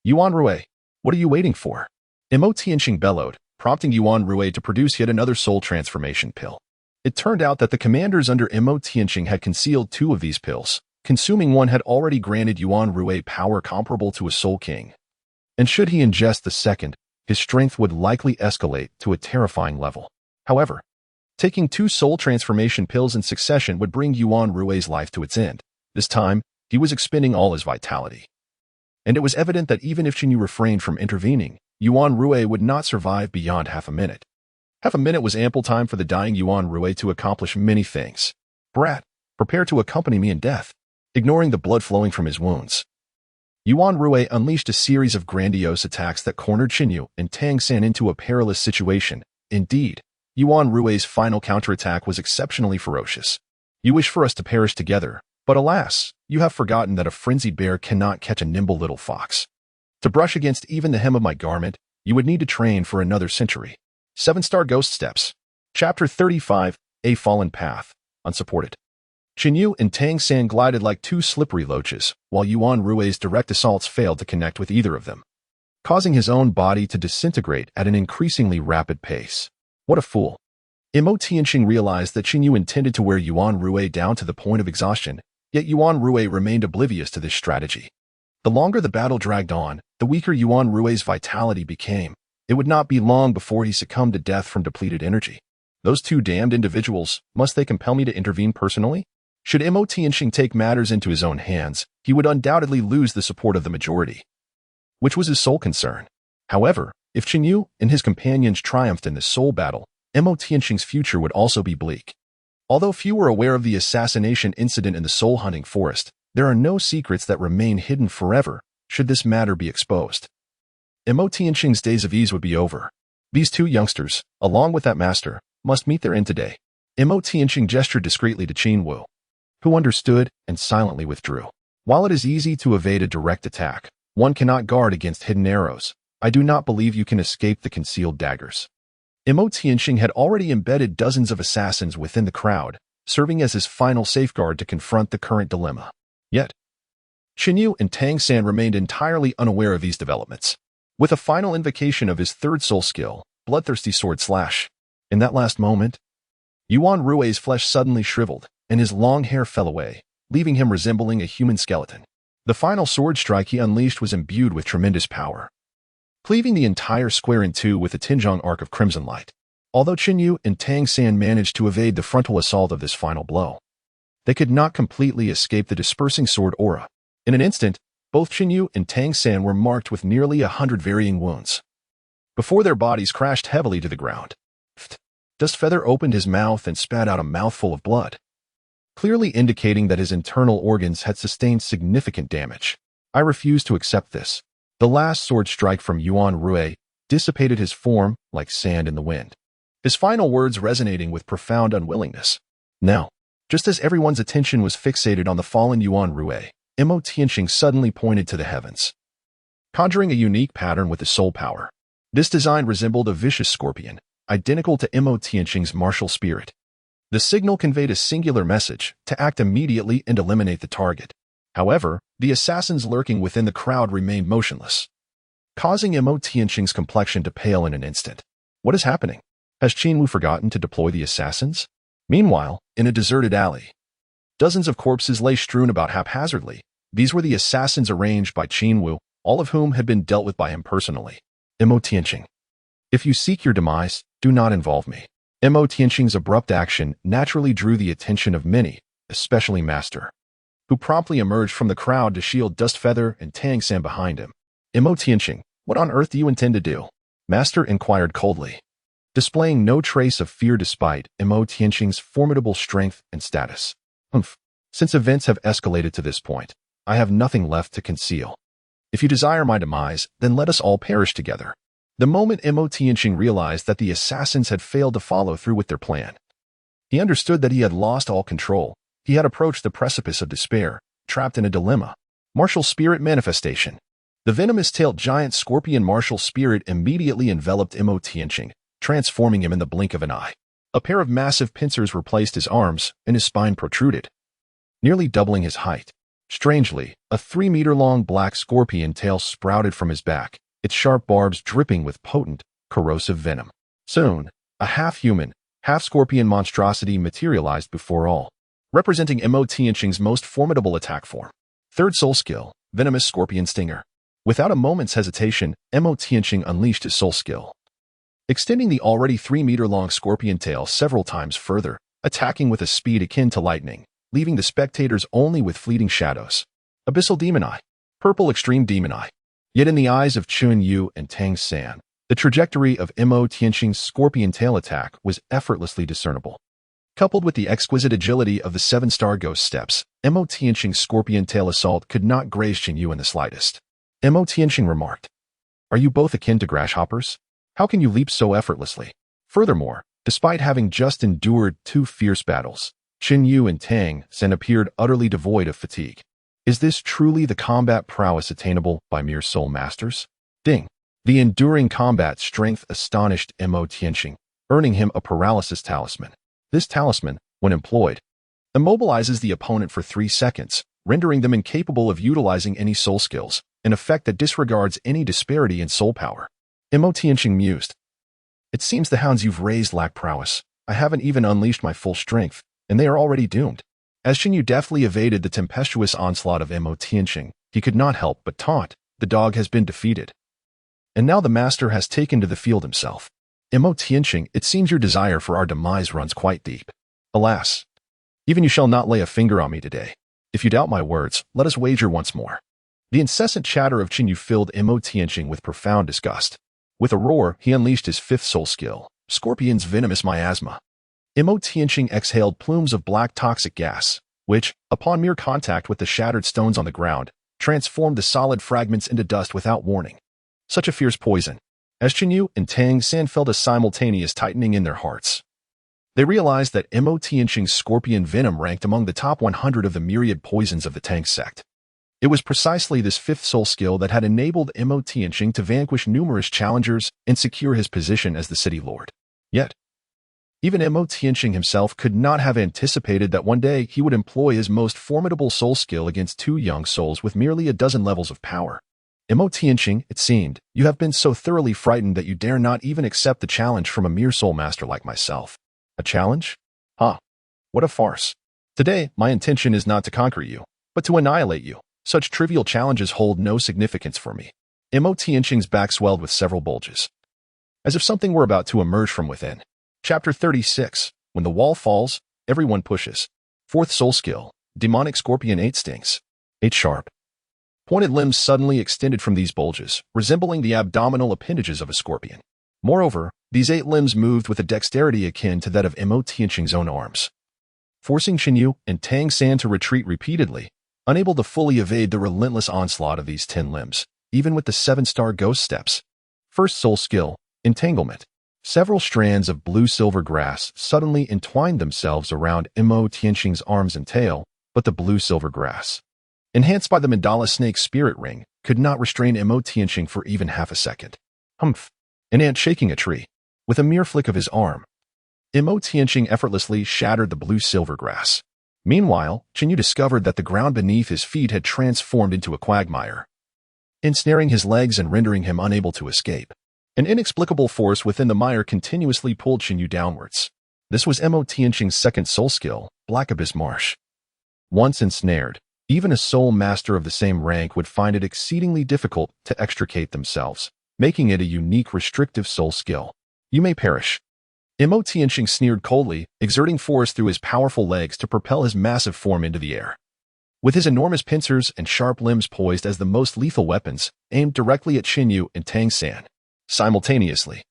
Yuan Rui, what are you waiting for? Mo Tianqing bellowed, prompting Yuan Rui to produce yet another soul transformation pill. It turned out that the commanders under Mo Tianqing had concealed two of these pills. Consuming one had already granted Yuan Rui power comparable to a Soul King. And should he ingest the second, his strength would likely escalate to a terrifying level. However, taking two soul transformation pills in succession would bring Yuan Rui's life to its end. This time, he was expending all his vitality. And it was evident that even if Chinyu refrained from intervening, Yuan Rui would not survive beyond half a minute. Half a minute was ample time for the dying Yuan Rui to accomplish many things. Brat, prepare to accompany me in death. Ignoring the blood flowing from his wounds, Yuan Rui unleashed a series of grandiose attacks that cornered Chinyu and Tang San into a perilous situation. Indeed, Yuan Rui's final counterattack was exceptionally ferocious. You wish for us to perish together, but alas, you have forgotten that a frenzied bear cannot catch a nimble little fox. To brush against even the hem of my garment, you would need to train for another century. 7-star Ghost Steps. Chapter 35, A Fallen Path. Unsupported. Chinyu and Tang San glided like two slippery loaches, while Yuan Rui's direct assaults failed to connect with either of them, causing his own body to disintegrate at an increasingly rapid pace. What a fool. Mo Tianqing realized that Chinyu intended to wear Yuan Rui down to the point of exhaustion, yet Yuan Rui remained oblivious to this strategy. The longer the battle dragged on, the weaker Yuan Rui's vitality became. It would not be long before he succumbed to death from depleted energy. Those two damned individuals, must they compel me to intervene personally? Should Mo Tianqing take matters into his own hands, he would undoubtedly lose the support of the majority, which was his sole concern. However, if Chinyu and his companions triumphed in this soul battle, Mo Tianqing's future would also be bleak. Although few were aware of the assassination incident in the soul-hunting forest, there are no secrets that remain hidden forever should this matter be exposed. Mo Tianqing's days of ease would be over. These two youngsters, along with that master, must meet their end today. Mo Tianqing gestured discreetly to Qin, who understood and silently withdrew. While it is easy to evade a direct attack, one cannot guard against hidden arrows. I do not believe you can escape the concealed daggers. Mo Tianqing had already embedded dozens of assassins within the crowd, serving as his final safeguard to confront the current dilemma. Yet, Chinyu and Tang San remained entirely unaware of these developments. with a final invocation of his third soul skill, Bloodthirsty Sword Slash. In that last moment, Yuan Rue's flesh suddenly shriveled, and his long hair fell away, leaving him resembling a human skeleton. The final sword strike he unleashed was imbued with tremendous power, cleaving the entire square in two with a Tinjong arc of crimson light. Although Qinyu and Tang San managed to evade the frontal assault of this final blow, they could not completely escape the dispersing sword aura. In an instant, both Qinyu and Tang San were marked with nearly 100 varying wounds, before their bodies crashed heavily to the ground. Dust Feather opened his mouth and spat out a mouthful of blood, clearly indicating that his internal organs had sustained significant damage. I refuse to accept this. The last sword strike from Yuan Rue dissipated his form like sand in the wind, his final words resonating with profound unwillingness. Now, just as everyone's attention was fixated on the fallen Yuan Rue, Mo Tianqing suddenly pointed to the heavens, conjuring a unique pattern with his soul power. This design resembled a vicious scorpion, identical to Mo Tianqing's martial spirit. The signal conveyed a singular message to act immediately and eliminate the target. However, the assassins lurking within the crowd remained motionless, causing Mo Tianqing's complexion to pale in an instant. What is happening? Has Qinwu forgotten to deploy the assassins? Meanwhile, in a deserted alley, dozens of corpses lay strewn about haphazardly. These were the assassins arranged by Qinwu, all of whom had been dealt with by him personally. Mo Tianqing, if you seek your demise, do not involve me. Mo Tianqing's abrupt action naturally drew the attention of many, especially Master, who promptly emerged from the crowd to shield Dust Feather and Tang San behind him. Mo Tianqing, what on earth do you intend to do? Master inquired coldly, displaying no trace of fear despite Mo Tianqing's formidable strength and status. Since events have escalated to this point, I have nothing left to conceal. If you desire my demise, then let us all perish together. The moment Mo Tianqing realized that the assassins had failed to follow through with their plan, he understood that he had lost all control. He had approached the precipice of despair, trapped in a dilemma. Martial Spirit Manifestation. The venomous-tailed giant scorpion martial spirit immediately enveloped Mo Tianqing, transforming him in the blink of an eye. A pair of massive pincers replaced his arms, and his spine protruded, nearly doubling his height. Strangely, a 3-meter-long black scorpion tail sprouted from his back, its sharp barbs dripping with potent, corrosive venom. Soon, a half-human, half-scorpion monstrosity materialized before all, representing Mo Tianqing's most formidable attack form. Third soul skill, Venomous Scorpion Stinger. Without a moment's hesitation, Mo Tianqing unleashed his soul skill, extending the already 3-meter-long scorpion tail several times further, attacking with a speed akin to lightning, leaving the spectators only with fleeting shadows. Abyssal Demon Eye. Purple Extreme Demon Eye. Yet in the eyes of Qinyu and Tang San, the trajectory of Mo Tianqing's scorpion tail attack was effortlessly discernible. Coupled with the exquisite agility of the 7-star ghost steps, Mo Tianqing's scorpion tail assault could not graze Qinyu in the slightest. Mo Tianqing remarked, "Are you both akin to grasshoppers? How can you leap so effortlessly?" Furthermore, despite having just endured 2 fierce battles, Qinyu and Tang San appeared utterly devoid of fatigue. Is this truly the combat prowess attainable by mere soul masters? Ding! The enduring combat strength astonished Mo Tianqing, earning him a paralysis talisman. This talisman, when employed, immobilizes the opponent for 3 seconds, rendering them incapable of utilizing any soul skills, an effect that disregards any disparity in soul power. Mo Tianqing mused, "It seems the hounds you've raised lack prowess. I haven't even unleashed my full strength, and they are already doomed." As Qinyu deftly evaded the tempestuous onslaught of Mo Tianqing, he could not help but taunt, "The dog has been defeated, and now the master has taken to the field himself." Mo Tianqing, it seems your desire for our demise runs quite deep. Alas, even you shall not lay a finger on me today. If you doubt my words, let us wager once more. The incessant chatter of Qinyu filled Mo Tianqing with profound disgust. With a roar, he unleashed his 5th soul skill, Scorpion's Venomous Miasma. Mo Tianqing exhaled plumes of black toxic gas, which, upon mere contact with the shattered stones on the ground, transformed the solid fragments into dust without warning. Such a fierce poison. As Qinyu and Tang San felt a simultaneous tightening in their hearts, they realized that Mo Tianqing's scorpion venom ranked among the top 100 of the myriad poisons of the Tang sect. It was precisely this 5th soul skill that had enabled Mo Tianqing to vanquish numerous challengers and secure his position as the city lord. Yet, even Mo Tianqing himself could not have anticipated that one day he would employ his most formidable soul skill against 2 young souls with merely a dozen levels of power. Imo Tianqing, it seemed, you have been so thoroughly frightened that you dare not even accept the challenge from a mere soul master like myself. A challenge? Huh. What a farce. Today, my intention is not to conquer you, but to annihilate you. Such trivial challenges hold no significance for me. Imo Tianqing's back swelled with several bulges, as if something were about to emerge from within. Chapter 36. When the wall falls, everyone pushes. Fourth soul skill. Demonic Scorpion 8 stings. 8 sharp. Pointed limbs suddenly extended from these bulges, resembling the abdominal appendages of a scorpion. Moreover, these 8 limbs moved with a dexterity akin to that of Imo Tianqing's own arms, forcing Qinyu and Tang San to retreat repeatedly, unable to fully evade the relentless onslaught of these 10 limbs, even with the 7-star ghost steps. First soul skill, Entanglement. Several strands of blue-silver grass suddenly entwined themselves around Imo Tianqing's arms and tail, but the blue-silver grass, enhanced by the mandala snake spirit ring, could not restrain Imo Tianqing for even half a second. Humph! An ant shaking a tree. With a mere flick of his arm, Imo Tianqing effortlessly shattered the blue-silver grass. Meanwhile, Qinyu discovered that the ground beneath his feet had transformed into a quagmire, ensnaring his legs and rendering him unable to escape. An inexplicable force within the mire continuously pulled Qinyu downwards. This was Imo Tianqing's second soul skill, Black Abyss Marsh. Once ensnared, even a soul master of the same rank would find it exceedingly difficult to extricate themselves, making it a unique restrictive soul skill. You may perish. Imo Tianqing sneered coldly, exerting force through his powerful legs to propel his massive form into the air. With his enormous pincers and sharp limbs poised as the most lethal weapons, aimed directly at Qinyu and Tang San. Simultaneously,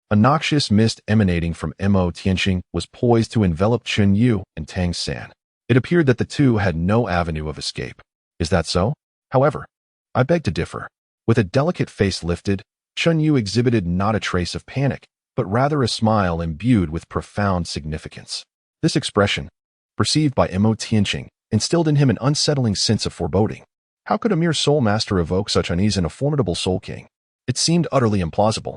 a noxious mist emanating from Imo Tianqing was poised to envelop Qinyu and Tang San. It appeared that the two had no avenue of escape. Is that so? However, I beg to differ. With a delicate face lifted, Qinyu exhibited not a trace of panic, but rather a smile imbued with profound significance. This expression, perceived by Imo Tianqing, instilled in him an unsettling sense of foreboding. How could a mere soul master evoke such unease in a formidable soul king? It seemed utterly implausible.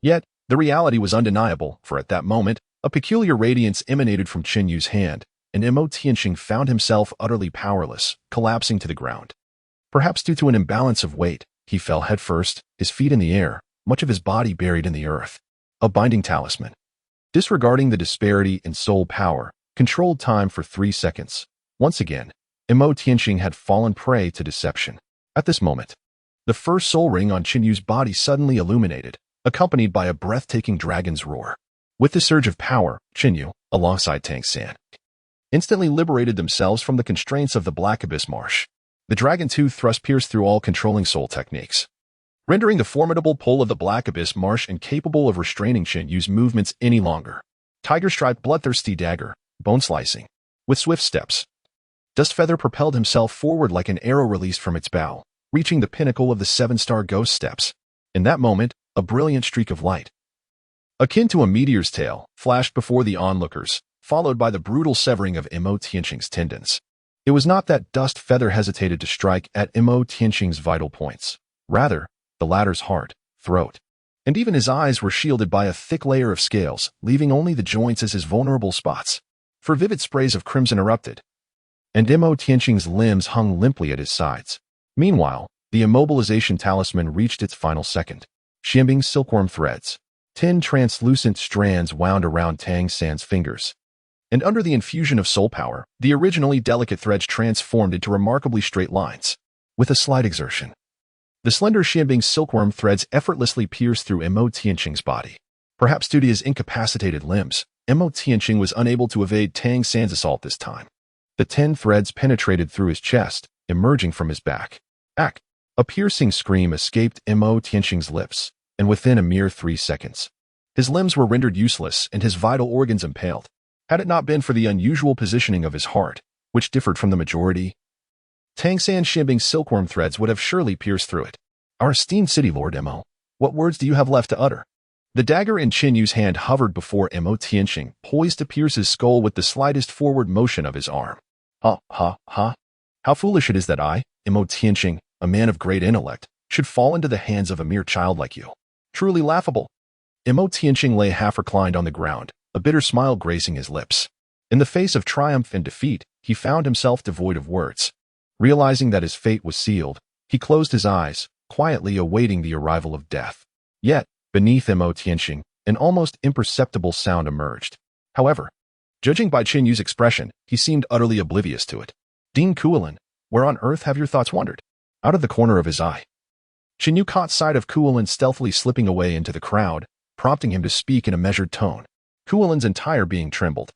Yet, the reality was undeniable, for at that moment, a peculiar radiance emanated from Qinyu's hand, and Imo Tianqing found himself utterly powerless, collapsing to the ground. Perhaps due to an imbalance of weight, he fell headfirst, his feet in the air, much of his body buried in the earth. A binding talisman. Disregarding the disparity in soul power, controlled time for 3 seconds. Once again, Imo Tianqing had fallen prey to deception. At this moment, the first soul ring on Qinyu's body suddenly illuminated, accompanied by a breathtaking dragon's roar. With the surge of power, Qinyu, alongside Tang San, instantly liberated themselves from the constraints of the Black Abyss Marsh. The Dragon Tooth thrust pierced through all controlling soul techniques, rendering the formidable pull of the Black Abyss Marsh incapable of restraining Qinyu's movements any longer. Tiger-striped bloodthirsty dagger, bone-slicing. With swift steps, Dustfeather propelled himself forward like an arrow released from its bow, reaching the pinnacle of the 7-star ghost steps. In that moment, a brilliant streak of light, akin to a meteor's tail, flashed before the onlookers, followed by the brutal severing of Imo Tianqing's tendons. It was not that Dustfeather hesitated to strike at Imo Tianqing's vital points. Rather, the latter's heart, throat, and even his eyes were shielded by a thick layer of scales, leaving only the joints as his vulnerable spots. For vivid sprays of crimson erupted, and Imo Tianqing's limbs hung limply at his sides. Meanwhile, the immobilization talisman reached its final second. Shimming silkworm threads, 10 translucent strands wound around Tang San's fingers. And under the infusion of soul power, the originally delicate threads transformed into remarkably straight lines. With a slight exertion, the slender shimming silkworm threads effortlessly pierced through Imo Tianqing's body. Perhaps due to his incapacitated limbs, Imo Tianqing was unable to evade Tang San's assault this time. The 10 threads penetrated through his chest, emerging from his back. A piercing scream escaped Imo Tianqing's lips, and within a mere 3 seconds, his limbs were rendered useless and his vital organs impaled. Had it not been for the unusual positioning of his heart, which differed from the majority, Tang San's shimming silkworm threads would have surely pierced through it. Our esteemed city lord Imo, what words do you have left to utter? The dagger in Qinyu's hand hovered before Imo Tianqing, poised to pierce his skull with the slightest forward motion of his arm. Ha, ha, ha. How foolish it is that I, Imo Tianqing, a man of great intellect, should fall into the hands of a mere child like you. Truly laughable. Imo Tianqing lay half reclined on the ground, a bitter smile gracing his lips. In the face of triumph and defeat, he found himself devoid of words. Realizing that his fate was sealed, he closed his eyes, quietly awaiting the arrival of death. Yet, beneath Mo Tianxing, an almost imperceptible sound emerged. However, judging by Qin Yu's expression, he seemed utterly oblivious to it. Dean Kuolin, where on earth have your thoughts wandered? Out of the corner of his eye, Qin Yu caught sight of Kuolin stealthily slipping away into the crowd, prompting him to speak in a measured tone. Kuolin's entire being trembled.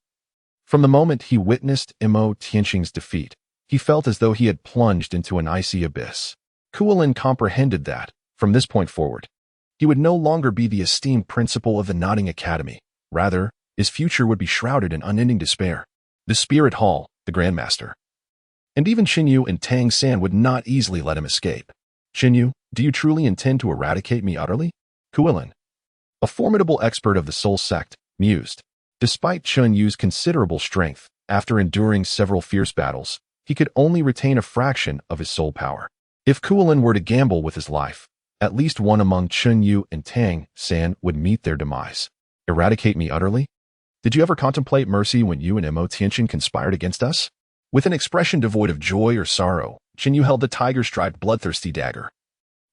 From the moment he witnessed Mo Tianxing's defeat, he felt as though he had plunged into an icy abyss. Kuolin comprehended that, from this point forward, he would no longer be the esteemed principal of the Nodding Academy. Rather, his future would be shrouded in unending despair. The Spirit Hall, the Grandmaster. And even Qin Yu and Tang San would not easily let him escape. Qin Yu, do you truly intend to eradicate me utterly? Kuolin, a formidable expert of the Soul Sect, mused. Despite Qin Yu's considerable strength, after enduring several fierce battles, he could only retain a fraction of his soul power. If Kuolin were to gamble with his life, at least one among Qin Yu and Tang San would meet their demise. Eradicate me utterly? Did you ever contemplate mercy when you and Mo Tianxing conspired against us? With an expression devoid of joy or sorrow, Qin Yu held the tiger-striped bloodthirsty dagger,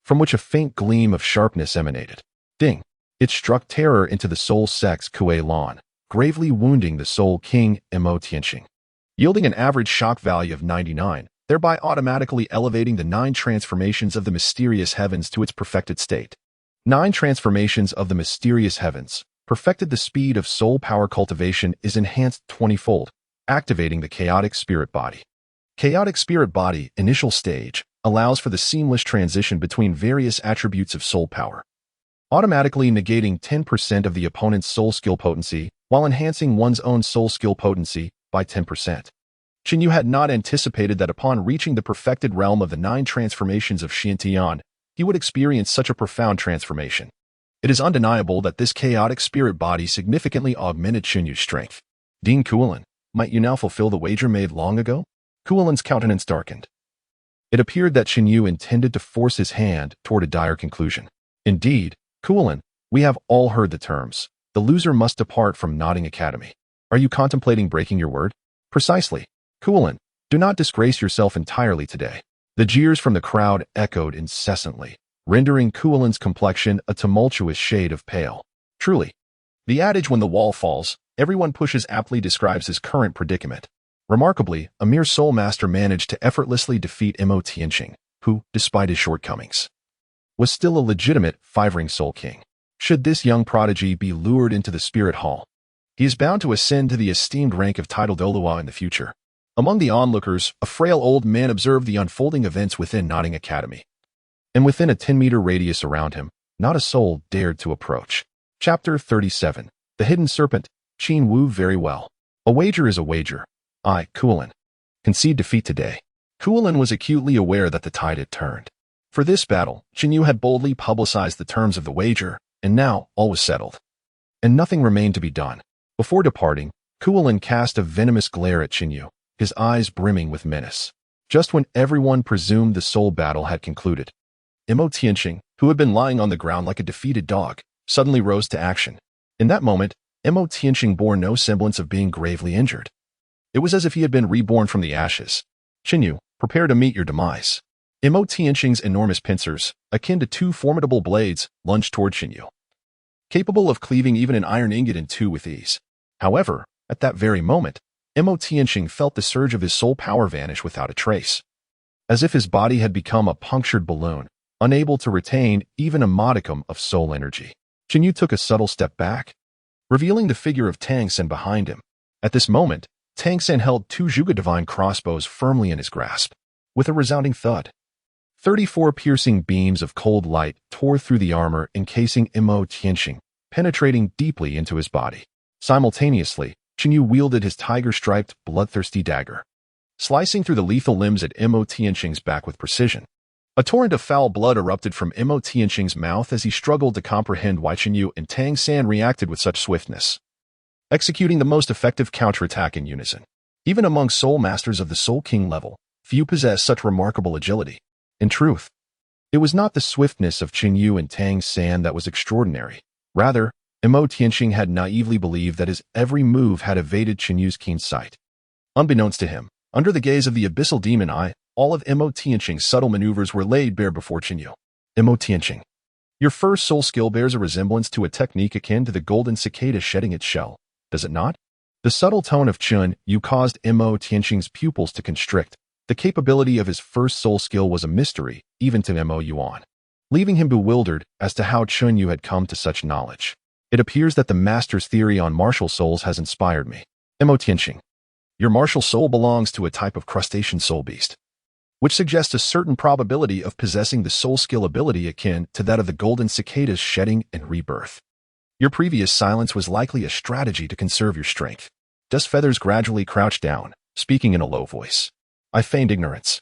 from which a faint gleam of sharpness emanated. Ding! It struck terror into the Soul Sect's Kuei Lan, gravely wounding the Soul King Mo Tianxing, yielding an average shock value of 99, thereby automatically elevating the 9 transformations of the mysterious heavens to its perfected state. 9 transformations of the mysterious heavens, perfected. The speed of soul power cultivation is enhanced 20-fold, activating the chaotic spirit body. Chaotic spirit body, initial stage, allows for the seamless transition between various attributes of soul power, automatically negating 10% of the opponent's soul skill potency while enhancing one's own soul skill potency by 10%. Qin Yu had not anticipated that upon reaching the perfected realm of the 9 transformations of Xiantian, he would experience such a profound transformation. It is undeniable that this chaotic spirit body significantly augmented Qin Yu's strength. Dean Kuolin, might you now fulfill the wager made long ago? Kuolin's countenance darkened. It appeared that Qin Yu intended to force his hand toward a dire conclusion. Indeed, Kuolin, we have all heard the terms. The loser must depart from Nodding Academy. Are you contemplating breaking your word? Precisely. Kuolin, do not disgrace yourself entirely today. The jeers from the crowd echoed incessantly, rendering Kuolin's complexion a tumultuous shade of pale. Truly, the adage when the wall falls, everyone pushes aptly describes his current predicament. Remarkably, a mere soul master managed to effortlessly defeat Mo Tianxing, who, despite his shortcomings, was still a legitimate 5-ring soul king. Should this young prodigy be lured into the Spirit Hall, he is bound to ascend to the esteemed rank of title Douluo in the future. Among the onlookers, a frail old man observed the unfolding events within Nodding Academy. And within a 10-meter radius around him, not a soul dared to approach. Chapter 37. The Hidden Serpent. Qin Wu very well. A wager is a wager. I, Kuolin, concede defeat today. Kuolin was acutely aware that the tide had turned. For this battle, Qin Yu had boldly publicized the terms of the wager, and now all was settled. And nothing remained to be done. Before departing, Kuolin cast a venomous glare at Qin Yu, his eyes brimming with menace. Just when everyone presumed the soul battle had concluded, Mo Tianxing, who had been lying on the ground like a defeated dog, suddenly rose to action. In that moment, Mo Tianxing bore no semblance of being gravely injured. It was as if he had been reborn from the ashes. Qin Yu, prepare to meet your demise. Mo Tianxing's enormous pincers, akin to 2 formidable blades, lunged toward Qin Yu, capable of cleaving even an iron ingot in 2 with ease. However, at that very moment, Mo Tianxing felt the surge of his soul power vanish without a trace, as if his body had become a punctured balloon, unable to retain even a modicum of soul energy. Qin Yu took a subtle step back, revealing the figure of Tang Sen behind him. At this moment, Tang Sen held 2 Zhuge divine crossbows firmly in his grasp. With a resounding thud, 34 piercing beams of cold light tore through the armor encasing Mo Tianxing, penetrating deeply into his body. Simultaneously, Qin Yu wielded his tiger-striped, bloodthirsty dagger, slicing through the lethal limbs at Mo Tianxing's back with precision. A torrent of foul blood erupted from Mo Tianxing's mouth as he struggled to comprehend why Qin Yu and Tang San reacted with such swiftness, executing the most effective counterattack in unison. Even among soul masters of the Soul King level, few possess such remarkable agility. In truth, it was not the swiftness of Qin Yu and Tang San that was extraordinary. Rather, Mo Tianxing had naively believed that his every move had evaded Qin Yu's keen sight. Unbeknownst to him, under the gaze of the abyssal demon eye, all of Mo Tianxing's subtle maneuvers were laid bare before Qin Yu. Imo Tianqing. Your first soul skill bears a resemblance to a technique akin to the golden cicada shedding its shell, does it not? The subtle tone of Chun Yu caused Imo Tianqing's pupils to constrict. The capability of his first soul skill was a mystery, even to Imo Yuan, leaving him bewildered as to how Chun Yu had come to such knowledge. It appears that the master's theory on martial souls has inspired me. Imo Tianqing. Your martial soul belongs to a type of crustacean soul beast, which suggests a certain probability of possessing the soul skill ability akin to that of the golden cicada's shedding and rebirth. Your previous silence was likely a strategy to conserve your strength. Dust Feathers gradually crouched down, speaking in a low voice. I feigned ignorance,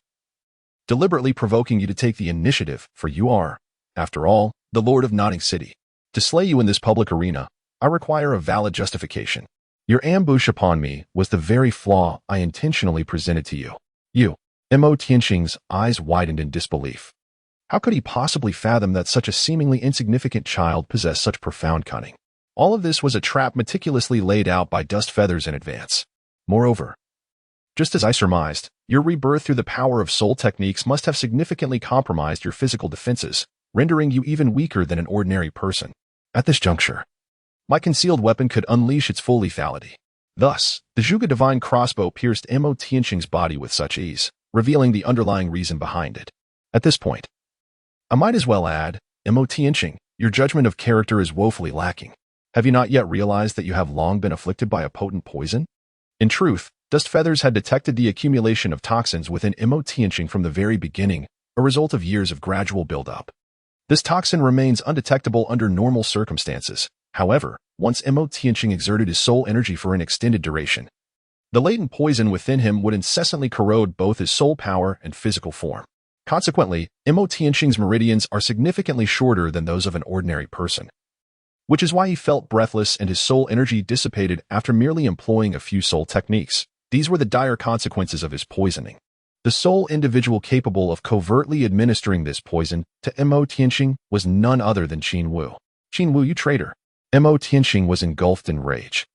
deliberately provoking you to take the initiative, for you are, after all, the Lord of Nodding City. To slay you in this public arena, I require a valid justification. Your ambush upon me was the very flaw I intentionally presented to you. You. Imo Tianqing's eyes widened in disbelief. How could he possibly fathom that such a seemingly insignificant child possessed such profound cunning? All of this was a trap meticulously laid out by Dust Feathers in advance. Moreover, just as I surmised, your rebirth through the power of soul techniques must have significantly compromised your physical defenses, rendering you even weaker than an ordinary person. At this juncture, my concealed weapon could unleash its full lethality. Thus, the Zhuge Divine Crossbow pierced Imo Tianqing's body with such ease, revealing the underlying reason behind it. At this point, I might as well add, Imo Tianqing, your judgment of character is woefully lacking. Have you not yet realized that you have long been afflicted by a potent poison? In truth, Dust Feathers had detected the accumulation of toxins within Imo Tianqing from the very beginning, a result of years of gradual buildup. This toxin remains undetectable under normal circumstances. However, once Imo Tianqing exerted his soul energy for an extended duration, the latent poison within him would incessantly corrode both his soul power and physical form. Consequently, Imo Tianqing's meridians are significantly shorter than those of an ordinary person, which is why he felt breathless and his soul energy dissipated after merely employing a few soul techniques. These were the dire consequences of his poisoning. The sole individual capable of covertly administering this poison to Imo Tianqing was none other than Qin Wu. Qin Wu, you traitor! Imo Tianqing was engulfed in rage.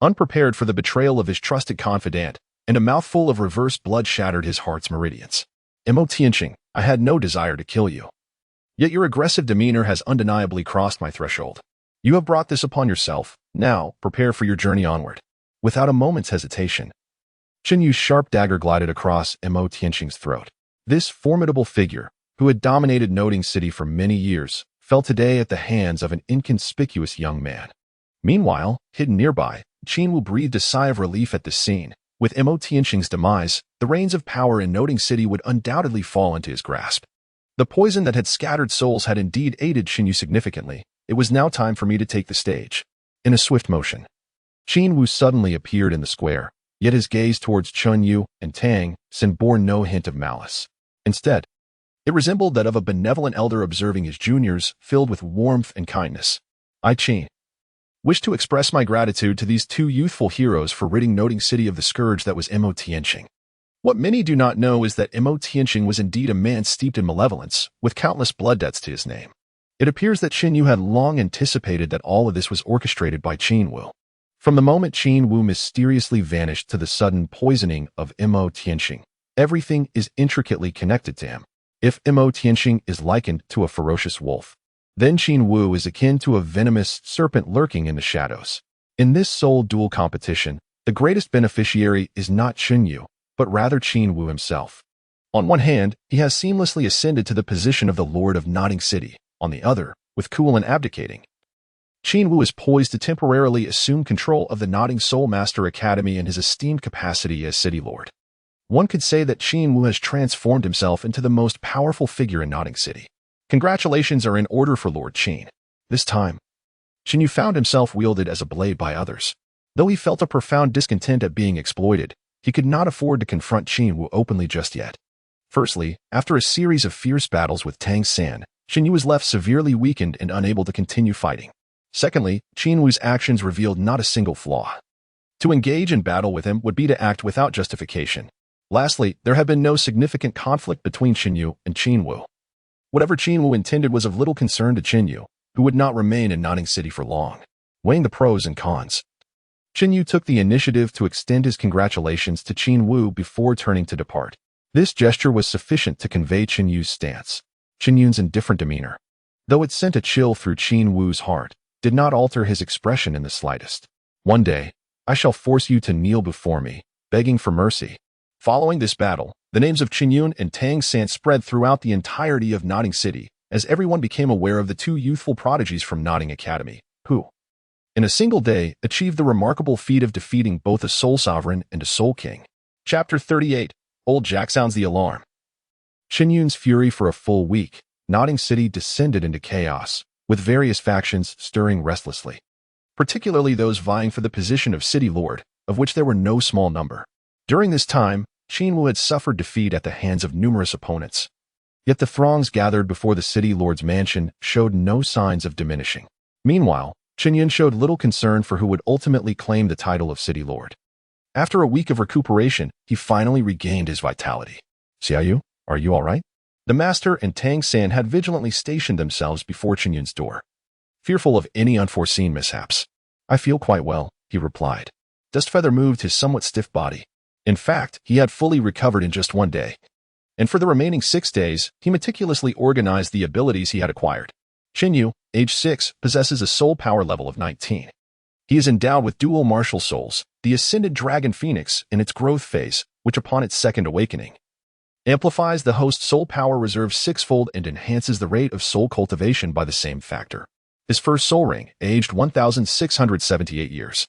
Unprepared for the betrayal of his trusted confidant, and a mouthful of reverse blood shattered his heart's meridians. Imo Tianqing, I had no desire to kill you. Yet your aggressive demeanor has undeniably crossed my threshold. You have brought this upon yourself. Now, prepare for your journey onward. Without a moment's hesitation, Qin Yu's sharp dagger glided across Imo Tianqing's throat. This formidable figure, who had dominated Nodding City for many years, fell today at the hands of an inconspicuous young man. Meanwhile, hidden nearby, Qin Wu breathed a sigh of relief at this scene. With Imo Tianqing's demise, the reins of power in Nodding City would undoubtedly fall into his grasp. The poison that had scattered souls had indeed aided Qin Yu significantly. It was now time for me to take the stage. In a swift motion, Qin Wu suddenly appeared in the square, yet his gaze towards Chun Yu and Tang Xin bore no hint of malice. Instead, it resembled that of a benevolent elder observing his juniors, filled with warmth and kindness. I, Qin, wish to express my gratitude to these two youthful heroes for ridding Nodding City of the scourge that was Imo Tianqing. What many do not know is that Imo Tianqing was indeed a man steeped in malevolence, with countless blood debts to his name. It appears that Qin Yu had long anticipated that all of this was orchestrated by Qin Wu. From the moment Qin Wu mysteriously vanished to the sudden poisoning of Imo Tianqing, everything is intricately connected to him. If Imo Tianqing is likened to a ferocious wolf, then Qin Wu is akin to a venomous serpent lurking in the shadows. In this soul duel competition, the greatest beneficiary is not Qin Yu, but rather Qin Wu himself. On one hand, he has seamlessly ascended to the position of the Lord of Nodding City. On the other, with cool and abdicating, Qin Wu is poised to temporarily assume control of the Nodding Soul Master Academy in his esteemed capacity as City Lord. One could say that Qin Wu has transformed himself into the most powerful figure in Nodding City. Congratulations are in order for Lord Qin. This time, Qin Yu found himself wielded as a blade by others. Though he felt a profound discontent at being exploited, he could not afford to confront Qin Wu openly just yet. Firstly, after a series of fierce battles with Tang San, Qin Yu was left severely weakened and unable to continue fighting. Secondly, Qin Wu's actions revealed not a single flaw. To engage in battle with him would be to act without justification. Lastly, there had been no significant conflict between Qin Yu and Qin Wu. Whatever Qin Wu intended was of little concern to Qin Yu, who would not remain in Nodding City for long. Weighing the pros and cons, Qin Yu took the initiative to extend his congratulations to Qin Wu before turning to depart. This gesture was sufficient to convey Qin Yu's stance. Qin Yun's indifferent demeanor, though it sent a chill through Qin Wu's heart, did not alter his expression in the slightest. One day, I shall force you to kneel before me, begging for mercy. Following this battle, the names of Qin Yun and Tang San spread throughout the entirety of Nodding City, as everyone became aware of the two youthful prodigies from Nodding Academy, who, in a single day, achieved the remarkable feat of defeating both a Soul Sovereign and a Soul King. Chapter 38. Old Jack sounds the alarm. Qin Yun's fury for a full week, Nodding City descended into chaos, with various factions stirring restlessly, particularly those vying for the position of City Lord, of which there were no small number. During this time, Qin Wu had suffered defeat at the hands of numerous opponents. Yet the throngs gathered before the City Lord's mansion showed no signs of diminishing. Meanwhile, Qin Yun showed little concern for who would ultimately claim the title of City Lord. After a week of recuperation, he finally regained his vitality. Xiaoyu, are you all right? The master and Tang San had vigilantly stationed themselves before Qin Yun's door, fearful of any unforeseen mishaps. I feel quite well, he replied. Dustfeather moved his somewhat stiff body. In fact, he had fully recovered in just one day. And for the remaining 6 days, he meticulously organized the abilities he had acquired. Qin Yu, age 6, possesses a soul power level of 19. He is endowed with dual martial souls, the ascended dragon phoenix in its growth phase, which upon its second awakening, amplifies the host's soul power reserve 6-fold and enhances the rate of soul cultivation by the same factor. His first soul ring, aged 1,678 years,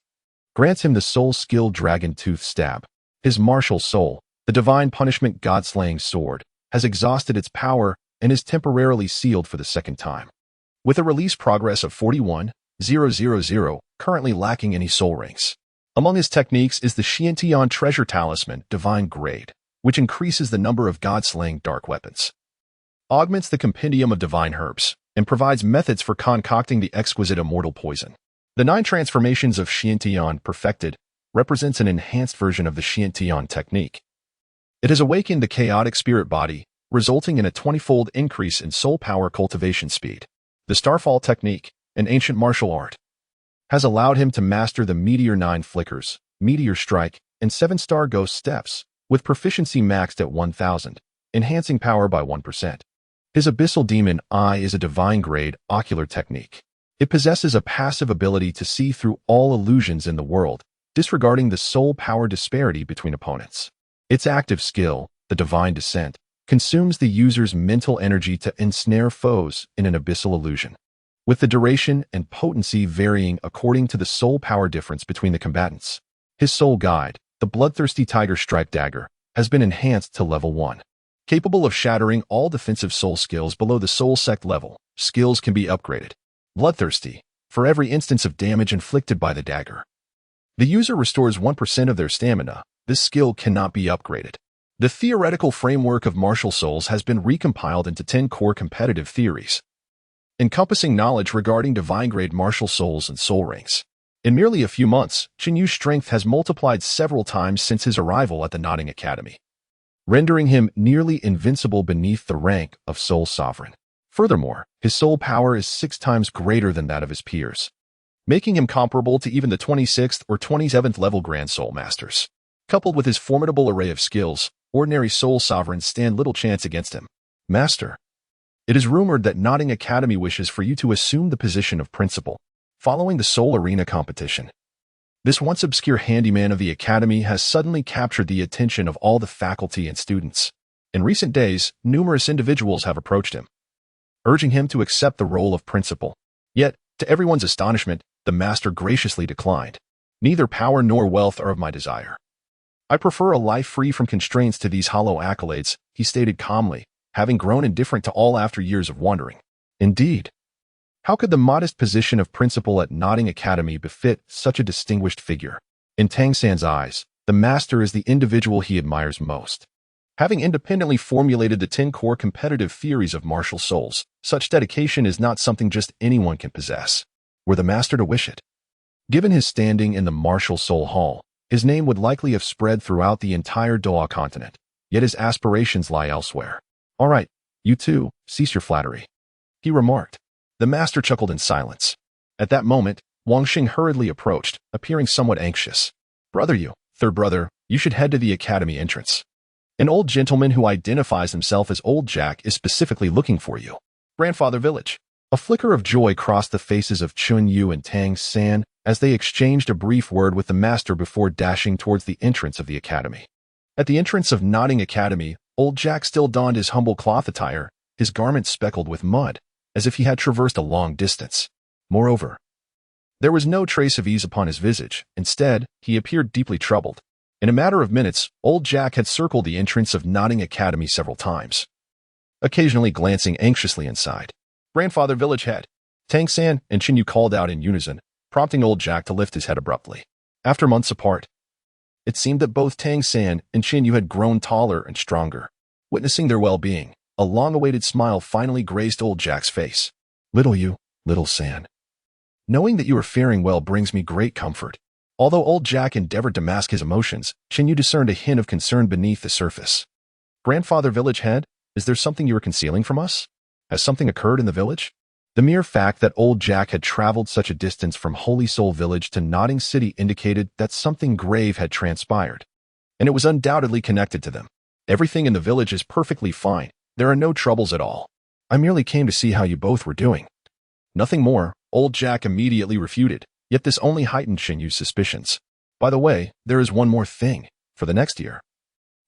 grants him the soul skill Dragon Tooth Stab. His martial soul, the divine punishment God-slaying sword, has exhausted its power and is temporarily sealed for the second time, with a release progress of 41,000, currently lacking any soul rings. Among his techniques is the Xiantian Treasure Talisman Divine Grade, which increases the number of God-slaying dark weapons, augments the compendium of divine herbs, and provides methods for concocting the exquisite immortal poison. The 9 transformations of Xiantian perfected represents an enhanced version of the Xiantian technique. It has awakened the chaotic spirit body, resulting in a 20-fold increase in soul power cultivation speed. The Starfall technique, an ancient martial art, has allowed him to master the Meteor 9 Flickers, Meteor Strike, and 7-star Ghost Steps, with proficiency maxed at 1,000, enhancing power by 1%. His Abyssal Demon Eye is a divine grade ocular technique. It possesses a passive ability to see through all illusions in the world, disregarding the soul power disparity between opponents. Its active skill, the Divine Descent, consumes the user's mental energy to ensnare foes in an abyssal illusion, with the duration and potency varying according to the soul power difference between the combatants. His soul guide, the Bloodthirsty Tiger Strike Dagger, has been enhanced to level 1. Capable of shattering all defensive soul skills below the soul sect level, skills can be upgraded. Bloodthirsty, for every instance of damage inflicted by the dagger, the user restores 1% of their stamina. This skill cannot be upgraded. The theoretical framework of martial souls has been recompiled into 10 core competitive theories, encompassing knowledge regarding divine-grade martial souls and soul rings. In merely a few months, Qin Yu's strength has multiplied several times since his arrival at the Nodding Academy, rendering him nearly invincible beneath the rank of Soul Sovereign. Furthermore, his soul power is 6 times greater than that of his peers, making him comparable to even the 26th or 27th level Grand Soul Masters. Coupled with his formidable array of skills, ordinary Soul Sovereigns stand little chance against him. Master, it is rumored that Nodding Academy wishes for you to assume the position of principal, following the Soul Arena competition. This once obscure handyman of the Academy has suddenly captured the attention of all the faculty and students. In recent days, numerous individuals have approached him, urging him to accept the role of principal. Yet, to everyone's astonishment, the master graciously declined. Neither power nor wealth are of my desire. I prefer a life free from constraints to these hollow accolades, he stated calmly, having grown indifferent to all after years of wandering. Indeed, how could the modest position of principal at Nodding Academy befit such a distinguished figure? In Tang San's eyes, the master is the individual he admires most. Having independently formulated the 10 core competitive theories of martial souls, such dedication is not something just anyone can possess, were the master to wish it. Given his standing in the Martial Soul Hall, his name would likely have spread throughout the entire Douluo continent, yet his aspirations lie elsewhere. All right, you two, cease your flattery, he remarked. The master chuckled in silence. At that moment, Wang Xing hurriedly approached, appearing somewhat anxious. Brother Yu, third brother, you should head to the academy entrance. An old gentleman who identifies himself as Old Jack is specifically looking for you. Grandfather Village. A flicker of joy crossed the faces of Chun Yu and Tang San as they exchanged a brief word with the master before dashing towards the entrance of the academy. At the entrance of Nodding Academy, Old Jack still donned his humble cloth attire, his garments speckled with mud, as if he had traversed a long distance. Moreover, there was no trace of ease upon his visage. Instead, he appeared deeply troubled. In a matter of minutes, Old Jack had circled the entrance of Nodding Academy several times, occasionally glancing anxiously inside. Grandfather Village Head. Tang San and Chin Yu called out in unison, prompting Old Jack to lift his head abruptly. After months apart, it seemed that both Tang San and Chin Yu had grown taller and stronger. Witnessing their well-being, a long-awaited smile finally graced Old Jack's face. Little Yu, little San. Knowing that you are faring well brings me great comfort. Although Old Jack endeavored to mask his emotions, Chin Yu discerned a hint of concern beneath the surface. Grandfather Village Head, is there something you are concealing from us? Has something occurred in the village? The mere fact that Old Jack had traveled such a distance from Holy Soul Village to Nodding City indicated that something grave had transpired, and it was undoubtedly connected to them. Everything in the village is perfectly fine. There are no troubles at all. I merely came to see how you both were doing. Nothing more, Old Jack immediately refuted, yet this only heightened Chin Yu's suspicions. By the way, there is one more thing. For the next year,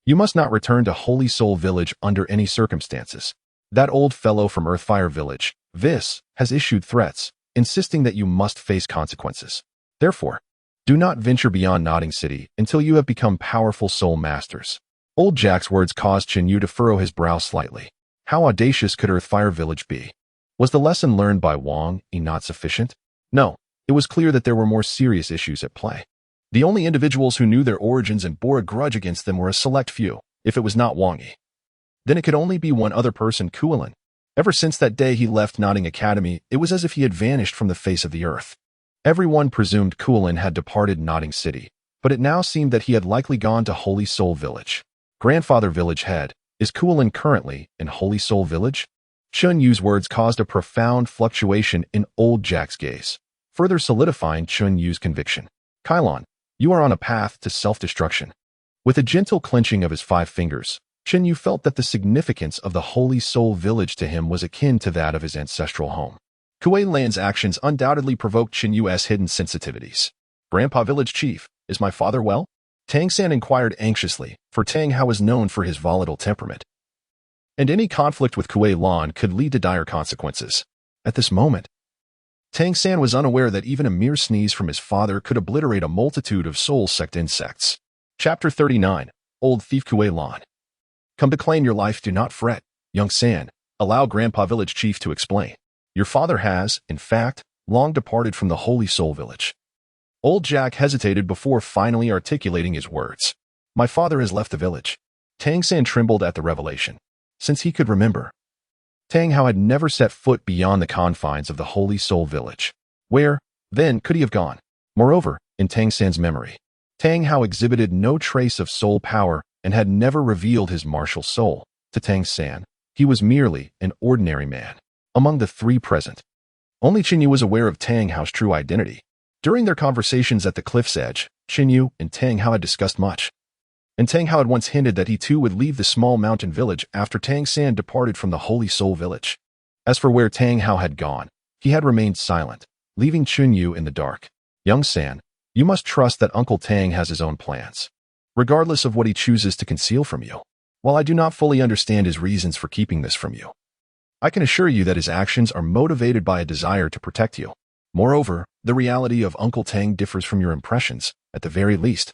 you must not return to Holy Soul Village under any circumstances. That old fellow from Earthfire Village, Vis, has issued threats, insisting that you must face consequences. Therefore, do not venture beyond Nodding City until you have become powerful soul masters. Old Jack's words caused Chin Yu to furrow his brow slightly. How audacious could Earthfire Village be? Was the lesson learned by Wang Yi not sufficient? No, it was clear that there were more serious issues at play. The only individuals who knew their origins and bore a grudge against them were a select few. If it was not Wang Yi, then it could only be one other person, Kuolin. Ever since that day he left Nodding Academy, it was as if he had vanished from the face of the earth. Everyone presumed Kuolin had departed Nodding City, but it now seemed that he had likely gone to Holy Soul Village. Grandfather Village Head, is Kuolin currently in Holy Soul Village? Chun Yu's words caused a profound fluctuation in Old Jack's gaze, further solidifying Chun Yu's conviction. Kylon, you are on a path to self-destruction. With a gentle clenching of his 5 fingers, Chun Yu felt that the significance of the Holy Soul Village to him was akin to that of his ancestral home. Kuei Lan's actions undoubtedly provoked Chin Yu's hidden sensitivities. Grandpa Village Chief, is my father well? Tang San inquired anxiously, for Tang Hao was known for his volatile temperament, and any conflict with Kuei Lan could lead to dire consequences. At this moment, Tang San was unaware that even a mere sneeze from his father could obliterate a multitude of soul-sect insects. Chapter 39, Old Thief Kuei Lan. Come to claim your life, do not fret, young San. Allow Grandpa Village Chief to explain. Your father has, in fact, long departed from the Holy Soul Village. Old Jack hesitated before finally articulating his words. My father has left the village. Tang San trembled at the revelation. Since he could remember, Tang Hao had never set foot beyond the confines of the Holy Soul Village. Where, then, could he have gone? Moreover, in Tang San's memory, Tang Hao exhibited no trace of soul power and had never revealed his martial soul. To Tang San, he was merely an ordinary man. Among the 3 present, only Chin Yu was aware of Tang Hao's true identity. During their conversations at the cliff's edge, Chin Yu and Tang Hao had discussed much, and Tang Hao had once hinted that he too would leave the small mountain village after Tang San departed from the Holy Soul Village. As for where Tang Hao had gone, he had remained silent, leaving Chin Yu in the dark. Young San, you must trust that Uncle Tang has his own plans, regardless of what he chooses to conceal from you. While I do not fully understand his reasons for keeping this from you, I can assure you that his actions are motivated by a desire to protect you. Moreover, the reality of Uncle Tang differs from your impressions, at the very least.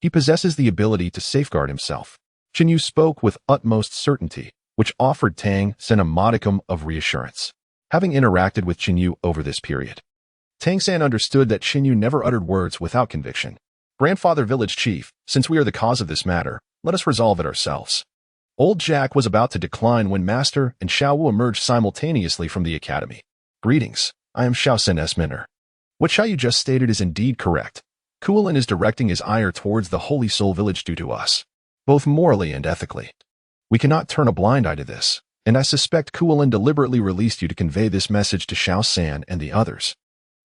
He possesses the ability to safeguard himself. Chin Yu spoke with utmost certainty, which offered Tang San a modicum of reassurance. Having interacted with Chin Yu over this period, Tang San understood that Chin Yu never uttered words without conviction. Grandfather Village Chief, since we are the cause of this matter, let us resolve it ourselves. Old Jack was about to decline when Master and Xiao Wu emerged simultaneously from the academy. Greetings, I am Xiao Sen Minor. What Xiao Yu just stated is indeed correct. Kuolin is directing his ire towards the Holy Soul Village due to us, both morally and ethically. We cannot turn a blind eye to this, and I suspect Kuolin deliberately released you to convey this message to Xiao San and the others.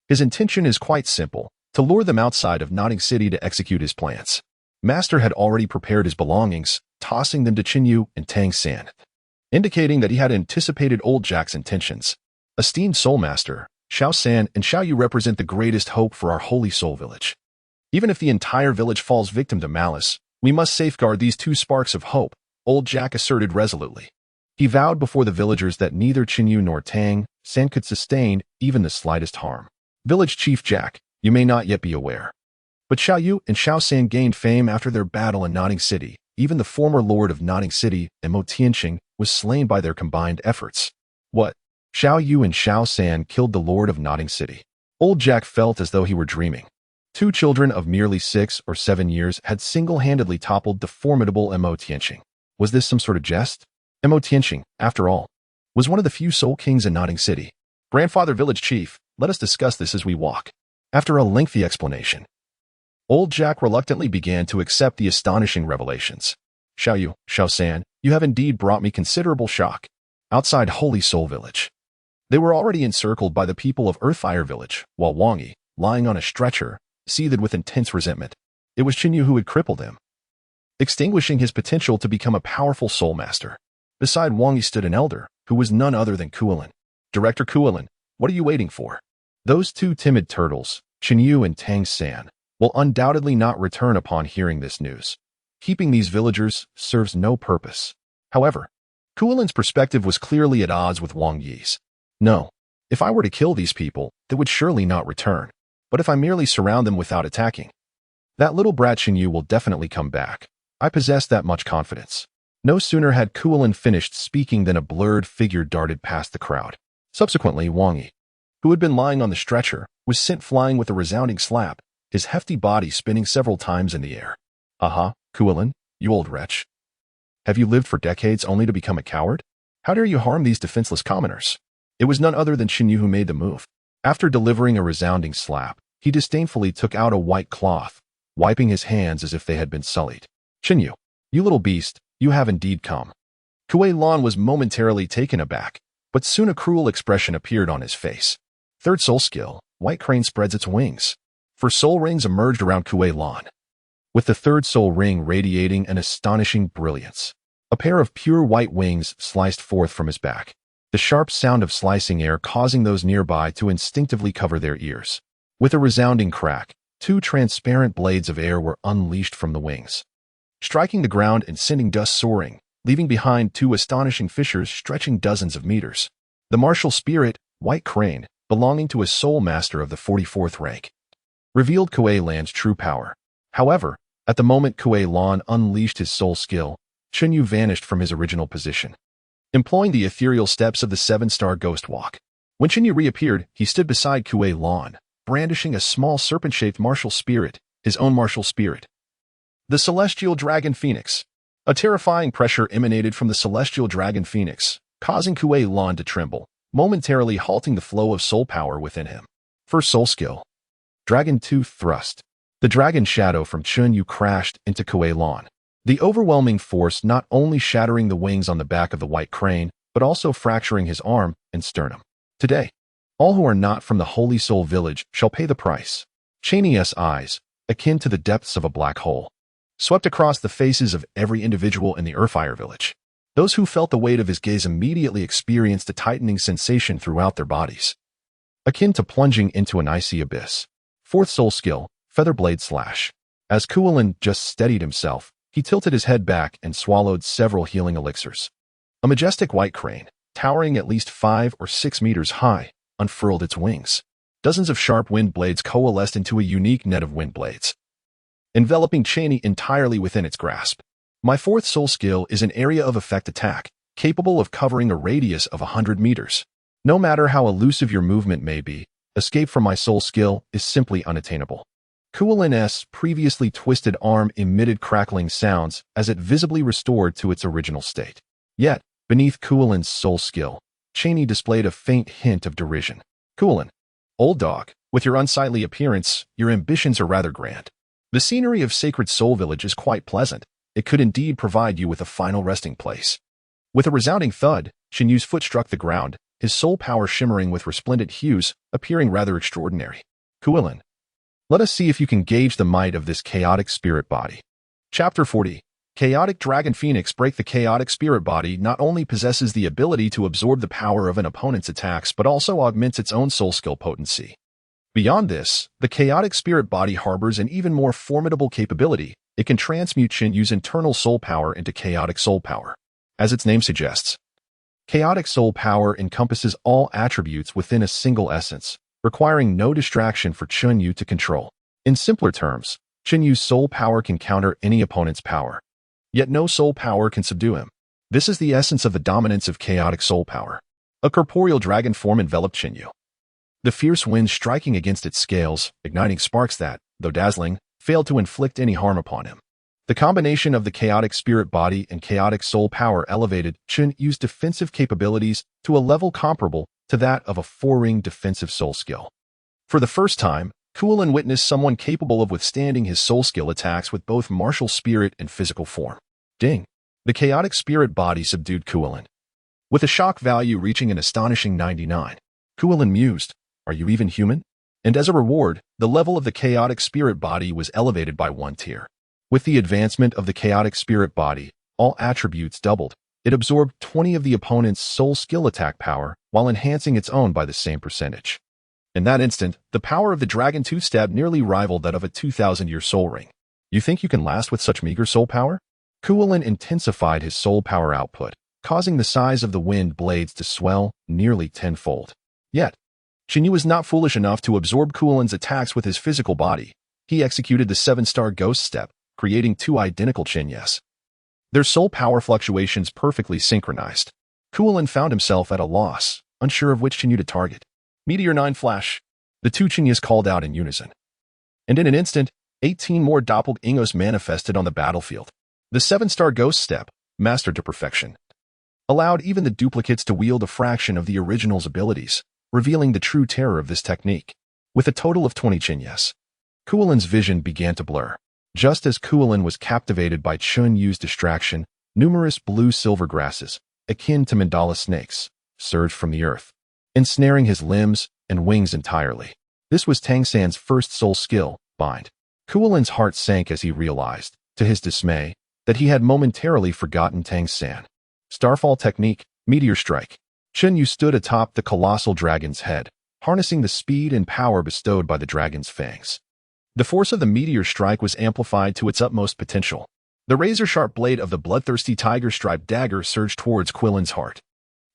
His intention is quite simple, to lure them outside of Nodding City to execute his plans. Master had already prepared his belongings, tossing them to Qinyu and Tang San, indicating that he had anticipated old Jack's intentions. Esteemed Soul Master, Xiao San and Xiao Yu represent the greatest hope for our Holy Soul Village. Even if the entire village falls victim to malice, we must safeguard these two sparks of hope, old Jack asserted resolutely. He vowed before the villagers that neither Qinyu nor Tang San could sustain even the slightest harm. Village Chief Jack, you may not yet be aware, but Xiao Yu and Xiao San gained fame after their battle in Notting City. Even the former lord of Notting City, Mo Tianqing, was slain by their combined efforts. What? Xiao Yu and Xiao San killed the lord of Notting City. Old Jack felt as though he were dreaming. Two children of merely 6 or 7 years had single-handedly toppled the formidable Mo Tianqing. Was this some sort of jest? Mo Tianqing, after all, was one of the few soul kings in Notting City. Grandfather Village Chief, let us discuss this as we walk. After a lengthy explanation, old Jack reluctantly began to accept the astonishing revelations. Xiao Yu, Xiao San, you have indeed brought me considerable shock. Outside Holy Soul Village, they were already encircled by the people of Earthfire Village, while Wang Yi, lying on a stretcher, seethed with intense resentment. It was Qinyu who had crippled him, extinguishing his potential to become a powerful soul master. Beside Wang Yi stood an elder, who was none other than Kuilin. Director Kuilin, what are you waiting for? Those two timid turtles, Qinyu and Tang San, will undoubtedly not return upon hearing this news. Keeping these villagers serves no purpose. However, Kuilin's perspective was clearly at odds with Wang Yi's. No, if I were to kill these people, they would surely not return. But if I merely surround them without attacking, that little brat Qinyu will definitely come back. I possess that much confidence. No sooner had Kuilin finished speaking than a blurred figure darted past the crowd. Subsequently, Wang Yi, who had been lying on the stretcher, was sent flying with a resounding slap, his hefty body spinning several times in the air. Aha, Kuilin, you old wretch. Have you lived for decades only to become a coward? How dare you harm these defenseless commoners? It was none other than Qinyu who made the move. After delivering a resounding slap, he disdainfully took out a white cloth, wiping his hands as if they had been sullied. Qinyu, you little beast, you have indeed come. Kuei Lan was momentarily taken aback, but soon a cruel expression appeared on his face. Third soul skill, White Crane spreads its wings. 4 soul rings emerged around Kuei Lan, with the third soul ring radiating an astonishing brilliance. A pair of pure white wings sliced forth from his back, the sharp sound of slicing air causing those nearby to instinctively cover their ears. With a resounding crack, 2 transparent blades of air were unleashed from the wings, striking the ground and sending dust soaring, leaving behind 2 astonishing fissures stretching dozens of meters. The martial spirit, White Crane, belonging to a soul master of the 44th rank, revealed Kuei Lan's true power. However, at the moment Kuei Lan unleashed his soul skill, Qinyu vanished from his original position, employing the ethereal steps of the 7-star ghost walk. When Qinyu reappeared, he stood beside Kuei Lan, brandishing a small serpent-shaped martial spirit, his own martial spirit. The Celestial Dragon Phoenix. A terrifying pressure emanated from the Celestial Dragon Phoenix, causing Kuei Lan to tremble, momentarily halting the flow of soul power within him. First soul skill, Dragon Tooth Thrust. The dragon shadow from Qinyu crashed into Kuei Lan, the overwhelming force not only shattering the wings on the back of the White Crane, but also fracturing his arm and sternum. Today, all who are not from the Holy Soul Village shall pay the price. Cheney's eyes, akin to the depths of a black hole, swept across the faces of every individual in the Earthfire Village. Those who felt the weight of his gaze immediately experienced a tightening sensation throughout their bodies, akin to plunging into an icy abyss. Fourth soul skill, Featherblade Slash. As Kuilin just steadied himself, he tilted his head back and swallowed several healing elixirs. A majestic white crane, towering at least 5 or 6 meters high, unfurled its wings. Dozens of sharp wind blades coalesced into a unique net of wind blades, enveloping Cheney entirely within its grasp. My fourth soul skill is an area of effect attack, capable of covering a radius of 100 meters. No matter how elusive your movement may be, escape from my soul skill is simply unattainable. Kuilin's previously twisted arm emitted crackling sounds as it visibly restored to its original state. Yet, beneath Kuilin's soul skill, Cheney displayed a faint hint of derision. Kuilin, old dog, with your unsightly appearance, your ambitions are rather grand. The scenery of Sacred Soul Village is quite pleasant. It could indeed provide you with a final resting place. With a resounding thud, Qinyu's foot struck the ground, his soul power shimmering with resplendent hues, appearing rather extraordinary. Kuilin, let us see if you can gauge the might of this chaotic spirit body. Chapter 40. Chaotic Dragon Phoenix Break. The chaotic spirit body not only possesses the ability to absorb the power of an opponent's attacks but also augments its own soul skill potency. Beyond this, the chaotic spirit body harbors an even more formidable capability. It can transmute Qinyu's internal soul power into chaotic soul power. As its name suggests, chaotic soul power encompasses all attributes within a single essence, requiring no distraction for Qinyu to control. In simpler terms, Qinyu's soul power can counter any opponent's power. Yet no soul power can subdue him. This is the essence of the dominance of chaotic soul power. A corporeal dragon form enveloped Qinyu. The fierce wind striking against its scales, igniting sparks that, though dazzling, failed to inflict any harm upon him. The combination of the chaotic spirit body and chaotic soul power elevated Qinyu's defensive capabilities to a level comparable to that of a 4-ring defensive soul skill. For the first time, Kewalin witnessed someone capable of withstanding his soul skill attacks with both martial spirit and physical form. Ding! The chaotic spirit body subdued Kewalin. With a shock value reaching an astonishing 99, Kewalin mused, "Are you even human?" And as a reward, the level of the chaotic spirit body was elevated by 1 tier. With the advancement of the chaotic spirit body, all attributes doubled. It absorbed 20 of the opponent's soul skill attack power while enhancing its own by the same percentage. In that instant, the power of the Dragon Tooth Stab nearly rivaled that of a 2,000-year soul ring. You think you can last with such meager soul power? Kewalin intensified his soul power output, causing the size of the wind blades to swell nearly tenfold. Yet, Qinyu was not foolish enough to absorb Kewalin's attacks with his physical body. He executed the 7-star Ghost Step, creating 2 identical Qinyas. Their soul power fluctuations perfectly synchronized. Kewalin found himself at a loss, unsure of which Qinyu to target. Meteor 9 Flash. The 2 Qinyas called out in unison. And in an instant, 18 more doppelgangers manifested on the battlefield. The 7-star Ghost Step, mastered to perfection, allowed even the duplicates to wield a fraction of the original's abilities, revealing the true terror of this technique. With a total of 20 Qinyas, Kewalin's vision began to blur. Just as Kewalin was captivated by Qinyu's distraction, numerous blue-silver grasses, akin to mandala snakes, surged from the earth, ensnaring his limbs and wings entirely. This was Tang San's first soul skill, Bind. Kewalin's heart sank as he realized, to his dismay, that he had momentarily forgotten Tang San. Starfall Technique, Meteor Strike. Qinyu stood atop the colossal dragon's head, harnessing the speed and power bestowed by the dragon's fangs. The force of the meteor strike was amplified to its utmost potential. The razor-sharp blade of the bloodthirsty tiger-striped dagger surged towards Kewalin's heart.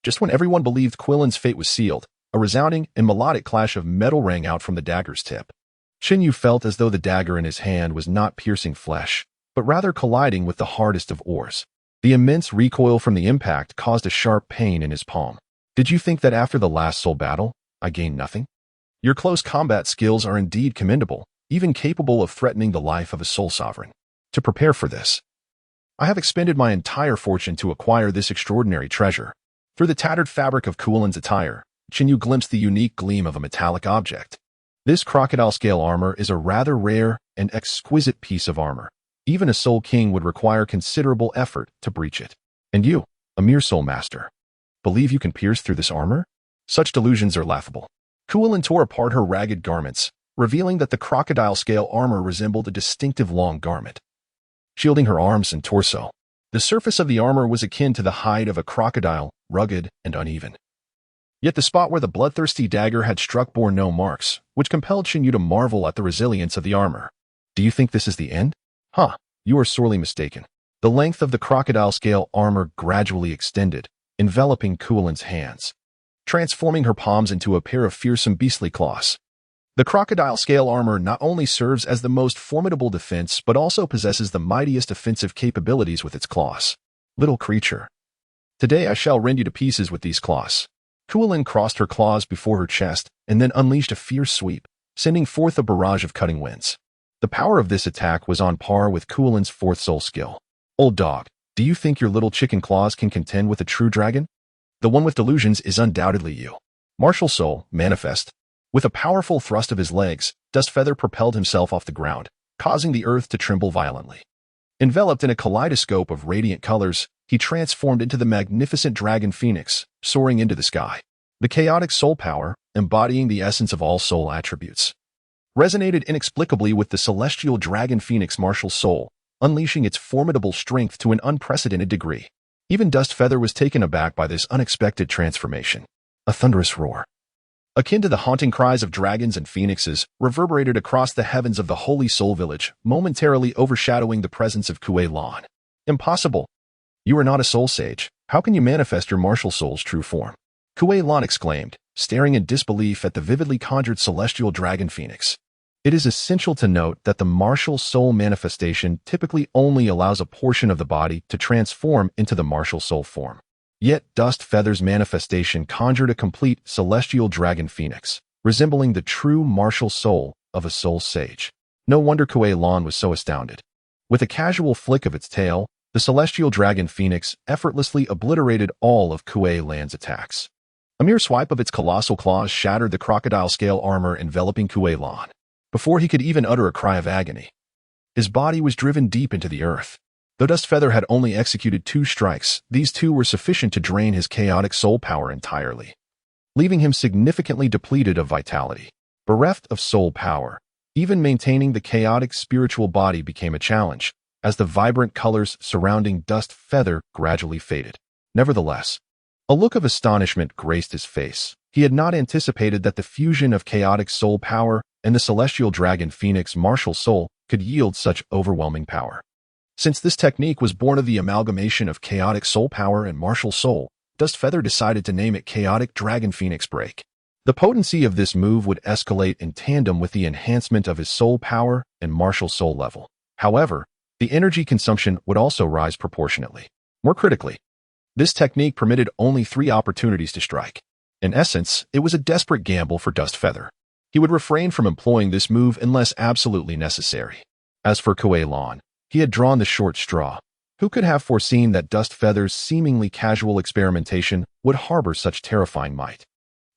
Just when everyone believed Kewalin's fate was sealed, a resounding and melodic clash of metal rang out from the dagger's tip. Qinyu felt as though the dagger in his hand was not piercing flesh, but rather colliding with the hardest of ores. The immense recoil from the impact caused a sharp pain in his palm. Did you think that after the last soul battle, I gained nothing? Your close combat skills are indeed commendable, even capable of threatening the life of a soul sovereign. To prepare for this, I have expended my entire fortune to acquire this extraordinary treasure. Through the tattered fabric of Kewalin's attire, Qinyu glimpsed the unique gleam of a metallic object. This crocodile-scale armor is a rather rare and exquisite piece of armor. Even a soul king would require considerable effort to breach it. And you, a mere soul master, believe you can pierce through this armor? Such delusions are laughable. Kewalin tore apart her ragged garments, revealing that the crocodile-scale armor resembled a distinctive long garment, shielding her arms and torso. The surface of the armor was akin to the hide of a crocodile, rugged and uneven. Yet the spot where the bloodthirsty dagger had struck bore no marks, which compelled Qinyu to marvel at the resilience of the armor. Do you think this is the end? Huh, you are sorely mistaken. The length of the crocodile-scale armor gradually extended, enveloping Kewalin's hands, transforming her palms into a pair of fearsome beastly claws. The crocodile-scale armor not only serves as the most formidable defense, but also possesses the mightiest offensive capabilities with its claws. Little creature, today I shall rend you to pieces with these claws. Kewalin crossed her claws before her chest and then unleashed a fierce sweep, sending forth a barrage of cutting winds. The power of this attack was on par with Kewalin's fourth soul skill. Old dog, do you think your little chicken claws can contend with a true dragon? The one with delusions is undoubtedly you. Martial Soul, manifest. With a powerful thrust of his legs, Dustfeather propelled himself off the ground, causing the earth to tremble violently. Enveloped in a kaleidoscope of radiant colors, he transformed into the magnificent dragon phoenix, soaring into the sky. The chaotic soul power, embodying the essence of all soul attributes, resonated inexplicably with the celestial dragon phoenix martial soul, unleashing its formidable strength to an unprecedented degree. Even Dust Feather was taken aback by this unexpected transformation. A thunderous roar, akin to the haunting cries of dragons and phoenixes, reverberated across the heavens of the Holy Soul Village, momentarily overshadowing the presence of Kuei Lan. Impossible! You are not a soul sage. How can you manifest your martial soul's true form? Kuei Lan exclaimed, staring in disbelief at the vividly conjured celestial dragon phoenix. It is essential to note that the martial soul manifestation typically only allows a portion of the body to transform into the martial soul form. Yet Dust Feather's manifestation conjured a complete celestial dragon phoenix, resembling the true martial soul of a soul sage. No wonder Kuei Lan was so astounded. With a casual flick of its tail, the celestial dragon phoenix effortlessly obliterated all of Kuei Lan's attacks. A mere swipe of its colossal claws shattered the crocodile-scale armor enveloping Kuei Lan. Before he could even utter a cry of agony, his body was driven deep into the earth. Though Dust Feather had only executed 2 strikes, these 2 were sufficient to drain his chaotic soul power entirely, leaving him significantly depleted of vitality. Bereft of soul power, even maintaining the chaotic spiritual body became a challenge, as the vibrant colors surrounding Dust Feather gradually faded. Nevertheless, a look of astonishment graced his face. He had not anticipated that the fusion of chaotic soul power and the celestial dragon phoenix martial soul could yield such overwhelming power. Since this technique was born of the amalgamation of chaotic soul power and martial soul, Dust Feather decided to name it Chaotic Dragon Phoenix Break. The potency of this move would escalate in tandem with the enhancement of his soul power and martial soul level. However, the energy consumption would also rise proportionately. More critically, this technique permitted only 3 opportunities to strike. In essence, it was a desperate gamble for Dust Feather. He would refrain from employing this move unless absolutely necessary. As for Kuei Lan, he had drawn the short straw. Who could have foreseen that Dust Feather's seemingly casual experimentation would harbor such terrifying might?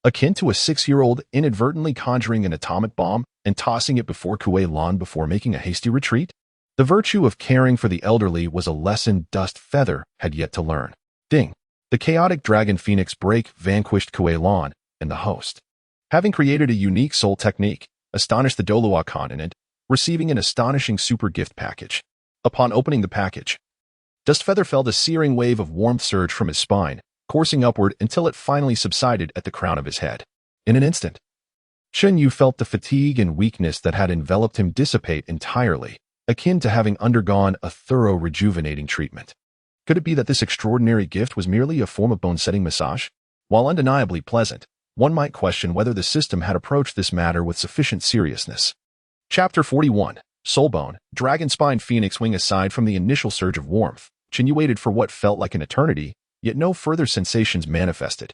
Akin to a 6-year-old inadvertently conjuring an atomic bomb and tossing it before Kuei Lan before making a hasty retreat? The virtue of caring for the elderly was a lesson Dust Feather had yet to learn. Ding! The chaotic dragon phoenix break vanquished Kuei Lan and the host, having created a unique soul technique, astonished the Douluo continent, receiving an astonishing super gift package. Upon opening the package, Dust Feather felt a searing wave of warmth surge from his spine, coursing upward until it finally subsided at the crown of his head. In an instant, Chen Yu felt the fatigue and weakness that had enveloped him dissipate entirely, akin to having undergone a thorough rejuvenating treatment. Could it be that this extraordinary gift was merely a form of bone-setting massage? While undeniably pleasant, one might question whether the system had approached this matter with sufficient seriousness. Chapter 41. Soulbone, Dragon Spine Phoenix Wing. Aside from the initial surge of warmth, Chen Yu waited for what felt like an eternity, yet no further sensations manifested.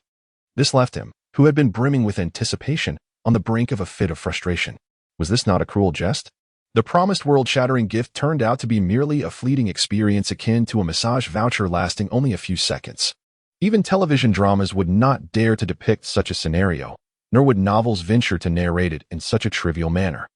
This left him, who had been brimming with anticipation, on the brink of a fit of frustration. Was this not a cruel jest? The promised world-shattering gift turned out to be merely a fleeting experience akin to a massage voucher lasting only a few seconds. Even television dramas would not dare to depict such a scenario, nor would novels venture to narrate it in such a trivial manner.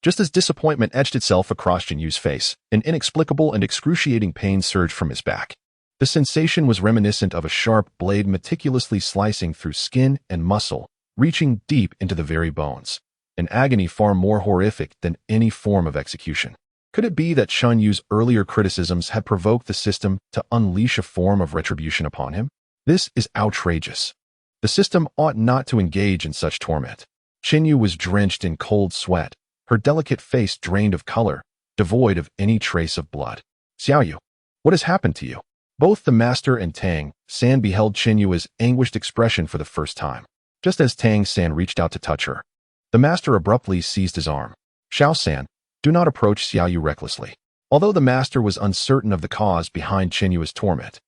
Just as disappointment etched itself across Chen Yu's face, an inexplicable and excruciating pain surged from his back. The sensation was reminiscent of a sharp blade meticulously slicing through skin and muscle, reaching deep into the very bones. An agony far more horrific than any form of execution. Could it be that Chen Yu's earlier criticisms had provoked the system to unleash a form of retribution upon him? This is outrageous. The system ought not to engage in such torment. Chen Yu was drenched in cold sweat, her delicate face drained of color, devoid of any trace of blood. Xiaoyu, what has happened to you? Both the master and Tang San beheld Chen Yu's anguished expression for the first time. Just as Tang San reached out to touch her, the master abruptly seized his arm. Xiao San, do not approach Xiaoyu recklessly. Although the master was uncertain of the cause behind Chen Yu's torment,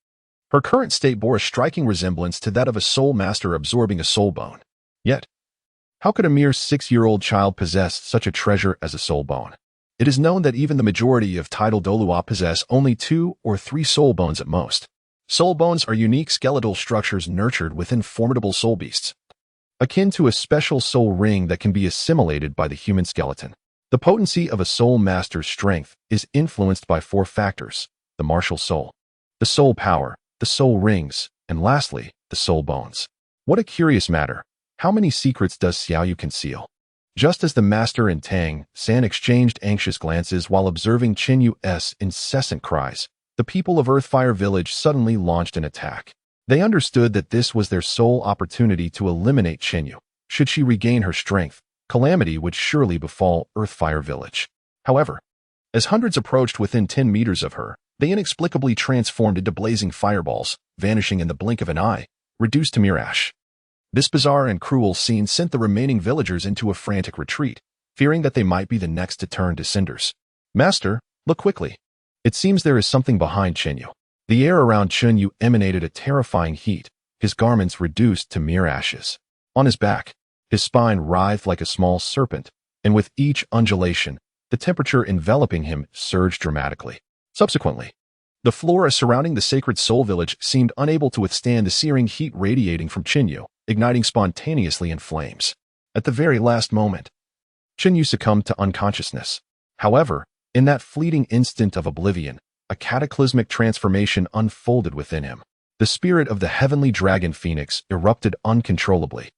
her current state bore a striking resemblance to that of a soul master absorbing a soul bone. Yet, how could a mere 6-year-old child possess such a treasure as a soul bone? It is known that even the majority of tidal Douluo possess only 2 or 3 soul bones at most. Soul bones are unique skeletal structures nurtured within formidable soul beasts, akin to a special soul ring that can be assimilated by the human skeleton. The potency of a soul master's strength is influenced by 4 factors: the martial soul, the soul power, the soul rings, and lastly, the soul bones. What a curious matter. How many secrets does Xiaoyu conceal? Just as the master and Tang San exchanged anxious glances while observing Qin Yu's incessant cries, the people of Earthfire Village suddenly launched an attack. They understood that this was their sole opportunity to eliminate Qin Yu. Should she regain her strength, calamity would surely befall Earthfire Village. However, as hundreds approached within 10 meters of her, they inexplicably transformed into blazing fireballs, vanishing in the blink of an eye, reduced to mere ash. This bizarre and cruel scene sent the remaining villagers into a frantic retreat, fearing that they might be the next to turn to cinders. Master, look quickly. It seems there is something behind Qin Yu. The air around Qin Yu emanated a terrifying heat, his garments reduced to mere ashes. On his back, his spine writhed like a small serpent, and with each undulation, the temperature enveloping him surged dramatically. Subsequently, the flora surrounding the sacred soul village seemed unable to withstand the searing heat radiating from Qin Yu, igniting spontaneously in flames. At the very last moment, Qin Yu succumbed to unconsciousness. However, in that fleeting instant of oblivion, a cataclysmic transformation unfolded within him. The spirit of the heavenly dragon phoenix erupted uncontrollably,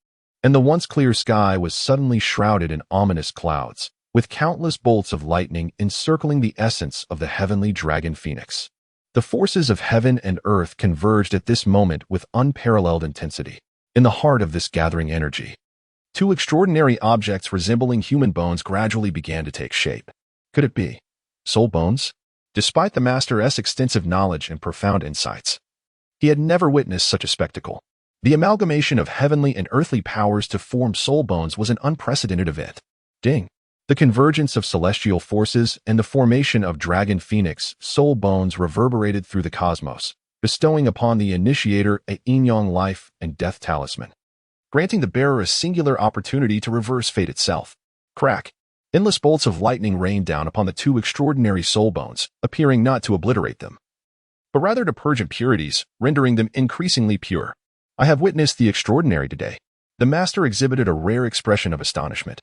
and the once clear sky was suddenly shrouded in ominous clouds, with countless bolts of lightning encircling the essence of the heavenly dragon phoenix. The forces of heaven and earth converged at this moment with unparalleled intensity. In the heart of this gathering energy, two extraordinary objects resembling human bones gradually began to take shape. Could it be soul bones? Despite the Master's extensive knowledge and profound insights, he had never witnessed such a spectacle. The amalgamation of heavenly and earthly powers to form soul bones was an unprecedented event. Ding! The convergence of celestial forces and the formation of dragon phoenix soul bones reverberated through the cosmos, bestowing upon the initiator a yin-yang life and death talisman, granting the bearer a singular opportunity to reverse fate itself. Crack! Endless bolts of lightning rained down upon the two extraordinary soul bones, appearing not to obliterate them, but rather to purge impurities, rendering them increasingly pure. I have witnessed the extraordinary today. The master exhibited a rare expression of astonishment.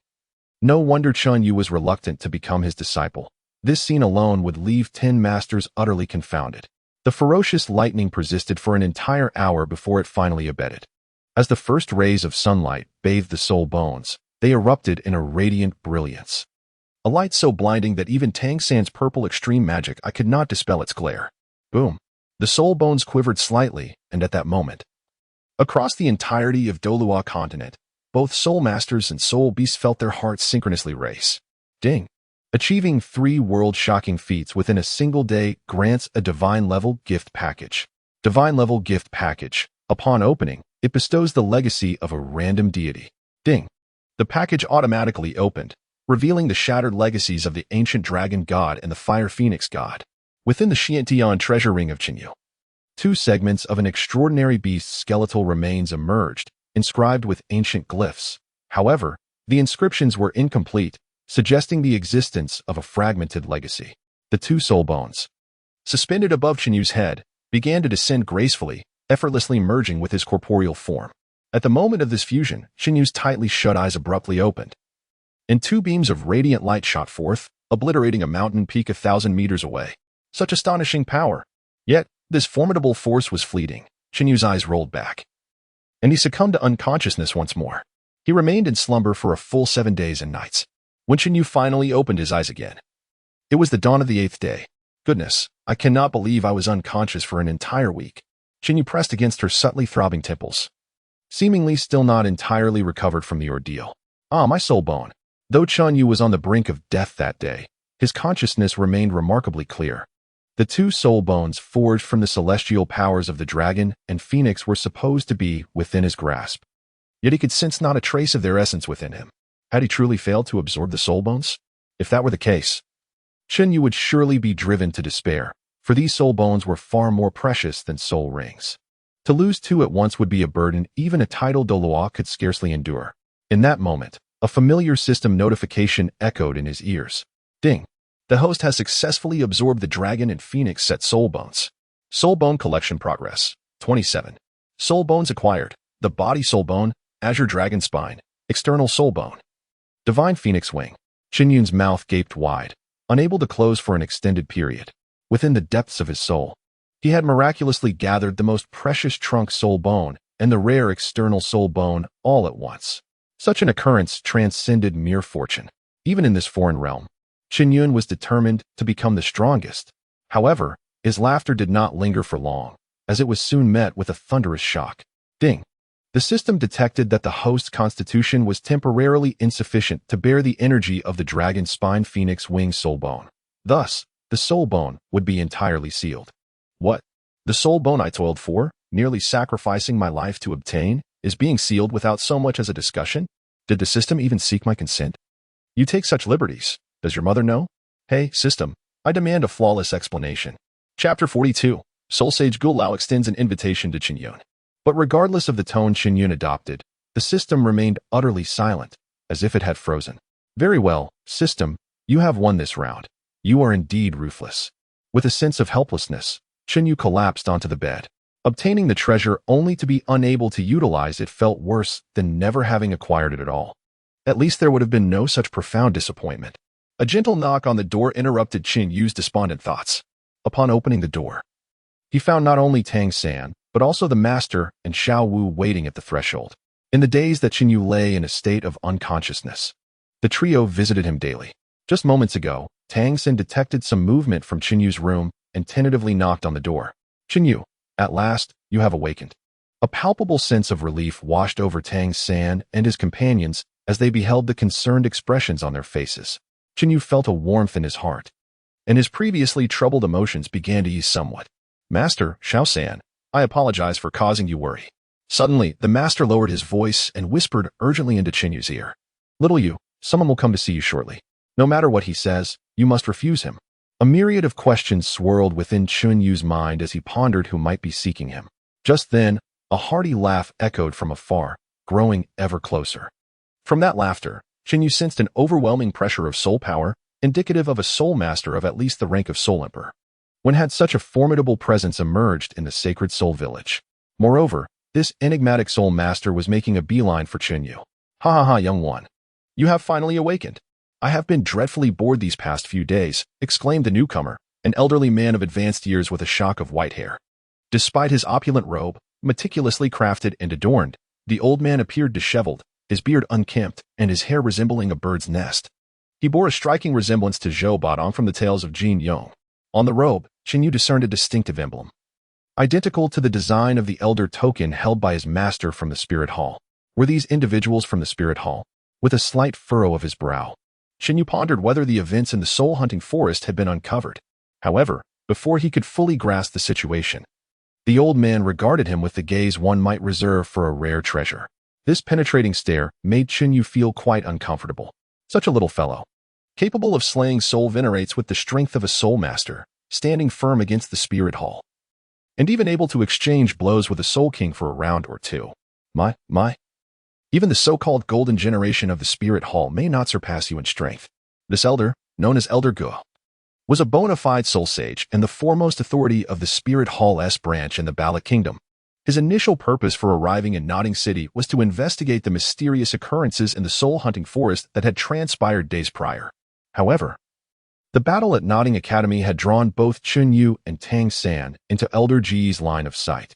No wonder Qin Yu was reluctant to become his disciple. This scene alone would leave 10 masters utterly confounded. The ferocious lightning persisted for an entire hour before it finally abated. As the first rays of sunlight bathed the soul bones, they erupted in a radiant brilliance. A light so blinding that even Tang San's purple extreme magic I could not dispel its glare. Boom! The soul bones quivered slightly, and at that moment, across the entirety of Douluo continent, both soul masters and soul beasts felt their hearts synchronously race. Ding! Achieving 3 world-shocking feats within a single day grants a divine-level gift package. Divine-level gift package. Upon opening, it bestows the legacy of a random deity. Ding! The package automatically opened, revealing the shattered legacies of the ancient dragon god and the fire phoenix god. Within the Xiantian treasure ring of Qin Yu, 2 segments of an extraordinary beast's skeletal remains emerged, inscribed with ancient glyphs. However, the inscriptions were incomplete, suggesting the existence of a fragmented legacy. The 2 soul bones, suspended above Qin Yu's head, began to descend gracefully, effortlessly merging with his corporeal form. At the moment of this fusion, Qin Yu's tightly shut eyes abruptly opened, and 2 beams of radiant light shot forth, obliterating a mountain peak 1,000 meters away. Such astonishing power! Yet, this formidable force was fleeting. Qin Yu's eyes rolled back, and he succumbed to unconsciousness once more. He remained in slumber for a full 7 days and nights. When Qin Yu finally opened his eyes again, it was the dawn of the 8th day. Goodness, I cannot believe I was unconscious for an entire week. Qin Yu pressed against her subtly throbbing temples, seemingly still not entirely recovered from the ordeal. Ah, my soul bone. Though Qin Yu was on the brink of death that day, his consciousness remained remarkably clear. The 2 soul bones forged from the celestial powers of the dragon and phoenix were supposed to be within his grasp. Yet he could sense not a trace of their essence within him. Had he truly failed to absorb the soul bones? If that were the case, Qin Yu would surely be driven to despair, for these soul bones were far more precious than soul rings. To lose 2 at once would be a burden even a titled Douluo could scarcely endure. In that moment, a familiar system notification echoed in his ears. Ding! The host has successfully absorbed the dragon and phoenix set soul bones. Soul bone collection progress. 27. Soul bones acquired. The body soul bone, azure dragon spine, external soul bone, divine phoenix wing. Qin Yu's mouth gaped wide, unable to close for an extended period. Within the depths of his soul, he had miraculously gathered the most precious trunk soul bone and the rare external soul bone all at once. Such an occurrence transcended mere fortune. Even in this foreign realm, Qin Yun was determined to become the strongest. However, his laughter did not linger for long, as it was soon met with a thunderous shock. Ding! The system detected that the host's constitution was temporarily insufficient to bear the energy of the dragon spine phoenix wing soul bone. Thus, the soul bone would be entirely sealed. What? The soul bone I toiled for, nearly sacrificing my life to obtain, is being sealed without so much as a discussion? Did the system even seek my consent? You take such liberties. Does your mother know? Hey, system, I demand a flawless explanation. Chapter 42. Soul Sage Douluo extends an invitation to Qin Yun. But regardless of the tone Qin Yun adopted, the system remained utterly silent, as if it had frozen. Very well, system, you have won this round. You are indeed ruthless. With a sense of helplessness, Qin Yun collapsed onto the bed. Obtaining the treasure only to be unable to utilize it felt worse than never having acquired it at all. At least there would have been no such profound disappointment. A gentle knock on the door interrupted Qin Yun's despondent thoughts. Upon opening the door, he found not only Tang San, but also the master and Xiao Wu waiting at the threshold. In the days that Qin Yun lay in a state of unconsciousness, the trio visited him daily. Just moments ago, Tang San detected some movement from Qin Yun's room and tentatively knocked on the door. Qin Yun, at last, you have awakened. A palpable sense of relief washed over Tang San and his companions as they beheld the concerned expressions on their faces. Qin Yun felt a warmth in his heart, and his previously troubled emotions began to ease somewhat. Master, Xiao San, I apologize for causing you worry. Suddenly, the master lowered his voice and whispered urgently into Qin Yun's ear. Little you, someone will come to see you shortly. No matter what he says, you must refuse him. A myriad of questions swirled within Qin Yun's mind as he pondered who might be seeking him. Just then, a hearty laugh echoed from afar, growing ever closer. From that laughter, Qin Yun sensed an overwhelming pressure of soul power, indicative of a soul master of at least the rank of soul emperor. When had such a formidable presence emerged in the sacred soul village? Moreover, this enigmatic soul master was making a beeline for Qin Yun. Ha ha ha, young one. You have finally awakened. I have been dreadfully bored these past few days, exclaimed the newcomer, an elderly man of advanced years with a shock of white hair. Despite his opulent robe, meticulously crafted and adorned, the old man appeared disheveled, his beard unkempt, and his hair resembling a bird's nest. He bore a striking resemblance to Zhou Badong from the tales of Jin Yong. On the robe, Qin Yun discerned a distinctive emblem, identical to the design of the elder token held by his master from the Spirit Hall. Were these individuals from the Spirit Hall? With a slight furrow of his brow, Qin Yun pondered whether the events in the soul-hunting forest had been uncovered. However, before he could fully grasp the situation, the old man regarded him with the gaze one might reserve for a rare treasure. This penetrating stare made Qin Yun feel quite uncomfortable. Such a little fellow, capable of slaying soul venerates with the strength of a soul master, standing firm against the Spirit Hall, and even able to exchange blows with a Soul King for a round or two. My. Even the so-called golden generation of the Spirit Hall may not surpass you in strength. This elder, known as Elder Gu, was a bona fide soul sage and the foremost authority of the Spirit Hall-S branch in the Ballot Kingdom. His initial purpose for arriving in Nodding City was to investigate the mysterious occurrences in the soul-hunting forest that had transpired days prior. However, the battle at Nodding Academy had drawn both Qin Yun and Tang San into Elder Ji's line of sight.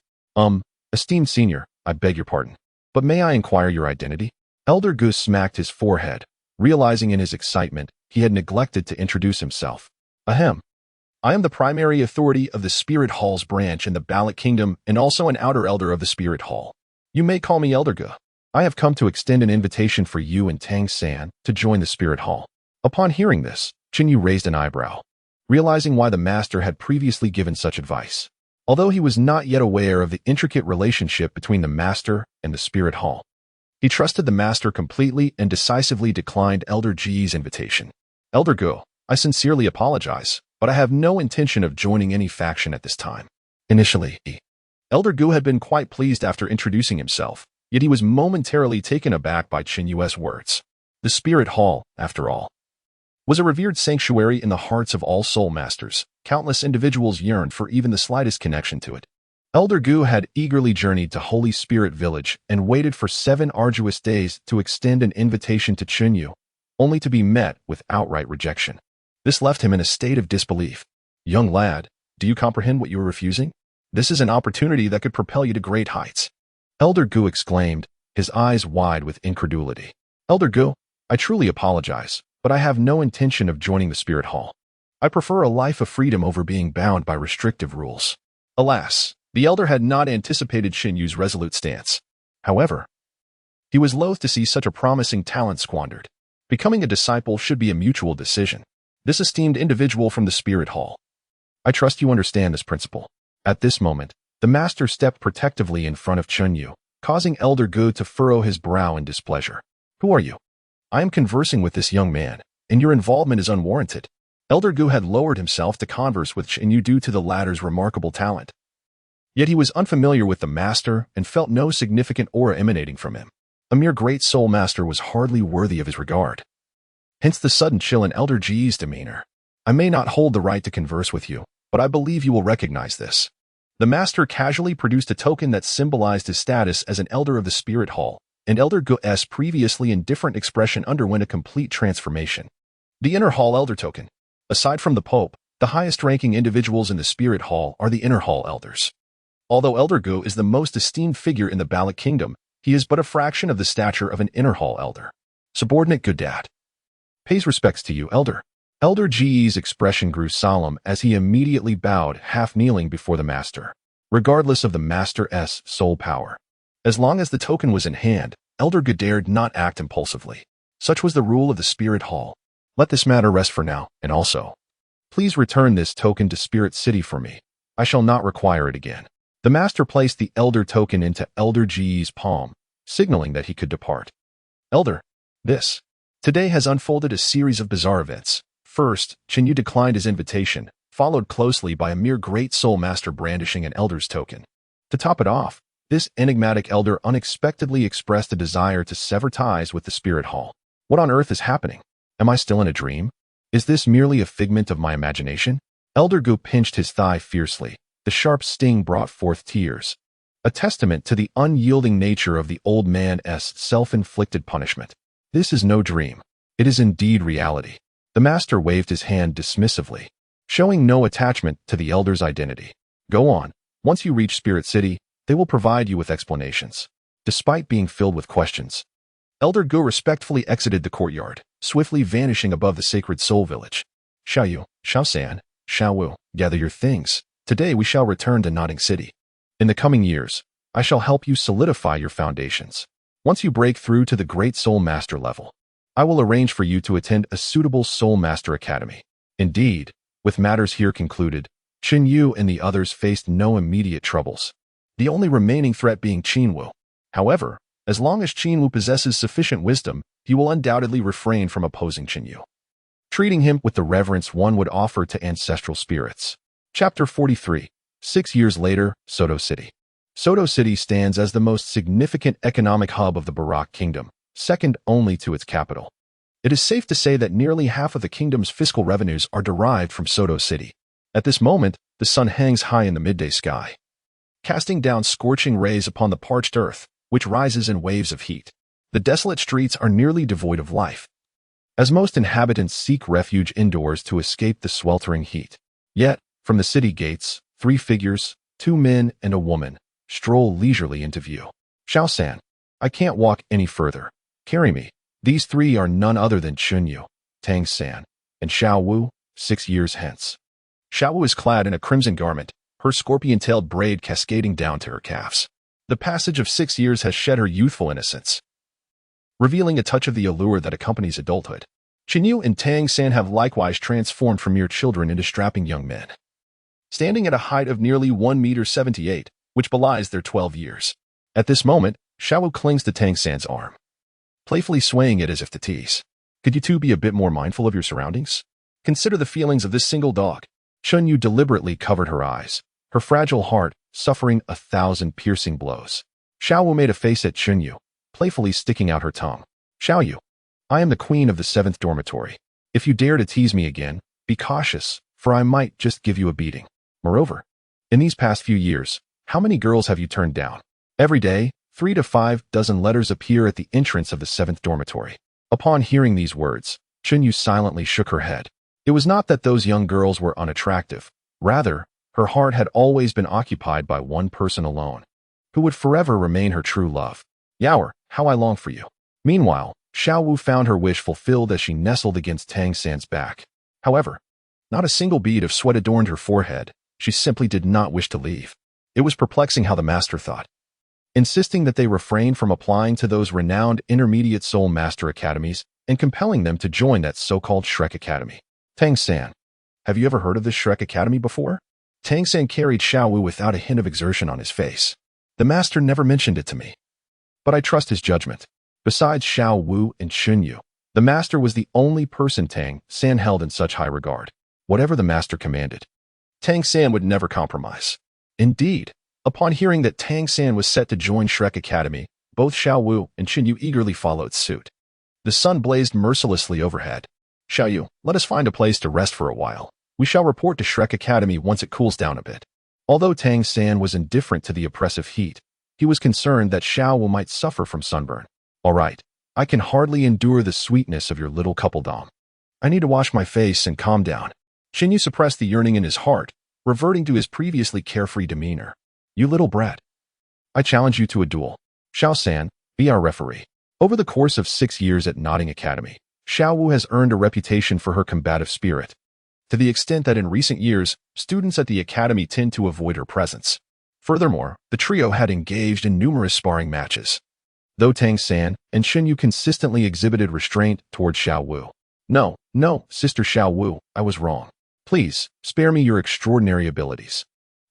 Esteemed senior, I beg your pardon, but may I inquire your identity? Elder Gu smacked his forehead, realizing in his excitement he had neglected to introduce himself. Ahem. I am the primary authority of the Spirit Hall's branch in the Ballot Kingdom and also an outer elder of the Spirit Hall. You may call me Elder Gu. I have come to extend an invitation for you and Tang San to join the Spirit Hall. Upon hearing this, Qin Yun raised an eyebrow, realizing why the master had previously given such advice. Although he was not yet aware of the intricate relationship between the master and the Spirit Hall, he trusted the master completely and decisively declined Elder Ji's invitation. Elder Gu, I sincerely apologize, but I have no intention of joining any faction at this time. Initially, Elder Gu had been quite pleased after introducing himself, yet he was momentarily taken aback by Qin Yun's words. The Spirit Hall, after all, was a revered sanctuary in the hearts of all soul masters. Countless individuals yearned for even the slightest connection to it. Elder Gu had eagerly journeyed to Holy Spirit Village and waited for 7 arduous days to extend an invitation to Qin Yun, only to be met with outright rejection. This left him in a state of disbelief. Young lad, do you comprehend what you are refusing? This is an opportunity that could propel you to great heights. Elder Gu exclaimed, his eyes wide with incredulity. Elder Gu, I truly apologize, but I have no intention of joining the Spirit Hall. I prefer a life of freedom over being bound by restrictive rules. Alas, the elder had not anticipated Xin Yu's resolute stance. However, he was loath to see such a promising talent squandered. Becoming a disciple should be a mutual decision. This esteemed individual from the Spirit Hall. I trust you understand this principle. At this moment, the master stepped protectively in front of Xin Yu, causing Elder Gu to furrow his brow in displeasure. Who are you? I am conversing with this young man, and your involvement is unwarranted. Elder Gu had lowered himself to converse with Xin Yu due to the latter's remarkable talent. Yet he was unfamiliar with the master and felt no significant aura emanating from him. A mere great soul master was hardly worthy of his regard. Hence the sudden chill in Elder Ji's demeanor. I may not hold the right to converse with you, but I believe you will recognize this. The master casually produced a token that symbolized his status as an elder of the Spirit Hall, and Elder Gu's previously indifferent expression underwent a complete transformation. The Inner Hall Elder Token. Aside from the Pope, the highest-ranking individuals in the Spirit Hall are the Inner Hall Elders. Although Elder Gu is the most esteemed figure in the Baloch Kingdom, he is but a fraction of the stature of an Inner Hall Elder. Subordinate Gudat pays respects to you, Elder. Elder Ji's expression grew solemn as he immediately bowed, half kneeling before the master, regardless of the master's soul power. As long as the token was in hand, Elder Gu dared not act impulsively. Such was the rule of the Spirit Hall. Let this matter rest for now, and also, please return this token to Spirit City for me. I shall not require it again. The master placed the Elder token into Elder Ji's palm, signaling that he could depart. Elder, this today has unfolded a series of bizarre events. First, Xin Yu declined his invitation, followed closely by a mere great soul master brandishing an Elder's token. To top it off, this enigmatic elder unexpectedly expressed a desire to sever ties with the Spirit Hall. What on earth is happening? Am I still in a dream? Is this merely a figment of my imagination? Elder Gu pinched his thigh fiercely. The sharp sting brought forth tears, a testament to the unyielding nature of the old man's self-inflicted punishment. This is no dream. It is indeed reality. The master waved his hand dismissively, showing no attachment to the elder's identity. Go on. Once you reach Spirit City, they will provide you with explanations. Despite being filled with questions, Elder Gu respectfully exited the courtyard, swiftly vanishing above the sacred soul village. Xiaoyu, Xiaosan, Xiaowu, gather your things. Today we shall return to Nodding City. In the coming years, I shall help you solidify your foundations. Once you break through to the Great Soul Master level, I will arrange for you to attend a suitable Soul Master Academy. Indeed, with matters here concluded, Xin Yu and the others faced no immediate troubles, the only remaining threat being Qinwu. However, as long as Qinwu possesses sufficient wisdom, he will undoubtedly refrain from opposing Xin Yu, treating him with the reverence one would offer to ancestral spirits. Chapter 43. 6 years later, Soto City. Soto City stands as the most significant economic hub of the Baroque Kingdom, second only to its capital. It is safe to say that nearly half of the kingdom's fiscal revenues are derived from Soto City. At this moment, the sun hangs high in the midday sky, casting down scorching rays upon the parched earth, which rises in waves of heat. The desolate streets are nearly devoid of life, as most inhabitants seek refuge indoors to escape the sweltering heat. Yet, from the city gates, 3 figures, 2 men and a woman, stroll leisurely into view. Xiaosan, I can't walk any further. Carry me. These 3 are none other than Chunyu, Tang San, and Xiao Wu, 6 years hence. Xiao Wu is clad in a crimson garment, her scorpion-tailed braid cascading down to her calves. The passage of 6 years has shed her youthful innocence, revealing a touch of the allure that accompanies adulthood. Chunyu and Tang San have likewise transformed from mere children into strapping young men, standing at a height of nearly 1.78 meters, which belies their 12 years. At this moment, Xiao clings to Tang San's arm, playfully swaying it as if to tease. Could you two be a bit more mindful of your surroundings? Consider the feelings of this single dog. Chunyu deliberately covered her eyes, her fragile heart suffering 1,000 piercing blows. Xiao made a face at Chunyu, playfully sticking out her tongue. Xiaoyu, I am the queen of the 7th dormitory. If you dare to tease me again, be cautious, for I might just give you a beating. Moreover, in these past few years, how many girls have you turned down? Every day, 3 to 5 dozen letters appear at the entrance of the 7th dormitory. Upon hearing these words, Chunyu silently shook her head. It was not that those young girls were unattractive. Rather, her heart had always been occupied by one person alone, who would forever remain her true love. Yaoer, how I long for you." Meanwhile, Xiao Wu found her wish fulfilled as she nestled against Tang San's back. However, not a single bead of sweat adorned her forehead. She simply did not wish to leave. It was perplexing how the master thought, insisting that they refrain from applying to those renowned intermediate soul master academies and compelling them to join that so-called Shrek Academy. Tang San, have you ever heard of this Shrek Academy before? Tang San carried Xiao Wu without a hint of exertion on his face. The master never mentioned it to me, but I trust his judgment. Besides Xiao Wu and Chun Yu, the master was the only person Tang San held in such high regard. Whatever the master commanded, Tang San would never compromise. Indeed, upon hearing that Tang San was set to join Shrek Academy, both Xiao Wu and Chun Yu eagerly followed suit. The sun blazed mercilessly overhead. "Xiao Yu, let us find a place to rest for a while. We shall report to Shrek Academy once it cools down a bit." Although Tang San was indifferent to the oppressive heat, he was concerned that Xiao Wu might suffer from sunburn. "All right, I can hardly endure the sweetness of your little coupledom. I need to wash my face and calm down." Chun Yu suppressed the yearning in his heart, reverting to his previously carefree demeanor. "You little brat. I challenge you to a duel. Xiao San, be our referee." Over the course of 6 years at Nodding Academy, Xiao Wu has earned a reputation for her combative spirit, to the extent that in recent years, students at the academy tend to avoid her presence. Furthermore, the trio had engaged in numerous sparring matches, though Tang San and Chun Yu consistently exhibited restraint toward Xiao Wu. No, Sister Xiao Wu, I was wrong. Please, spare me your extraordinary abilities."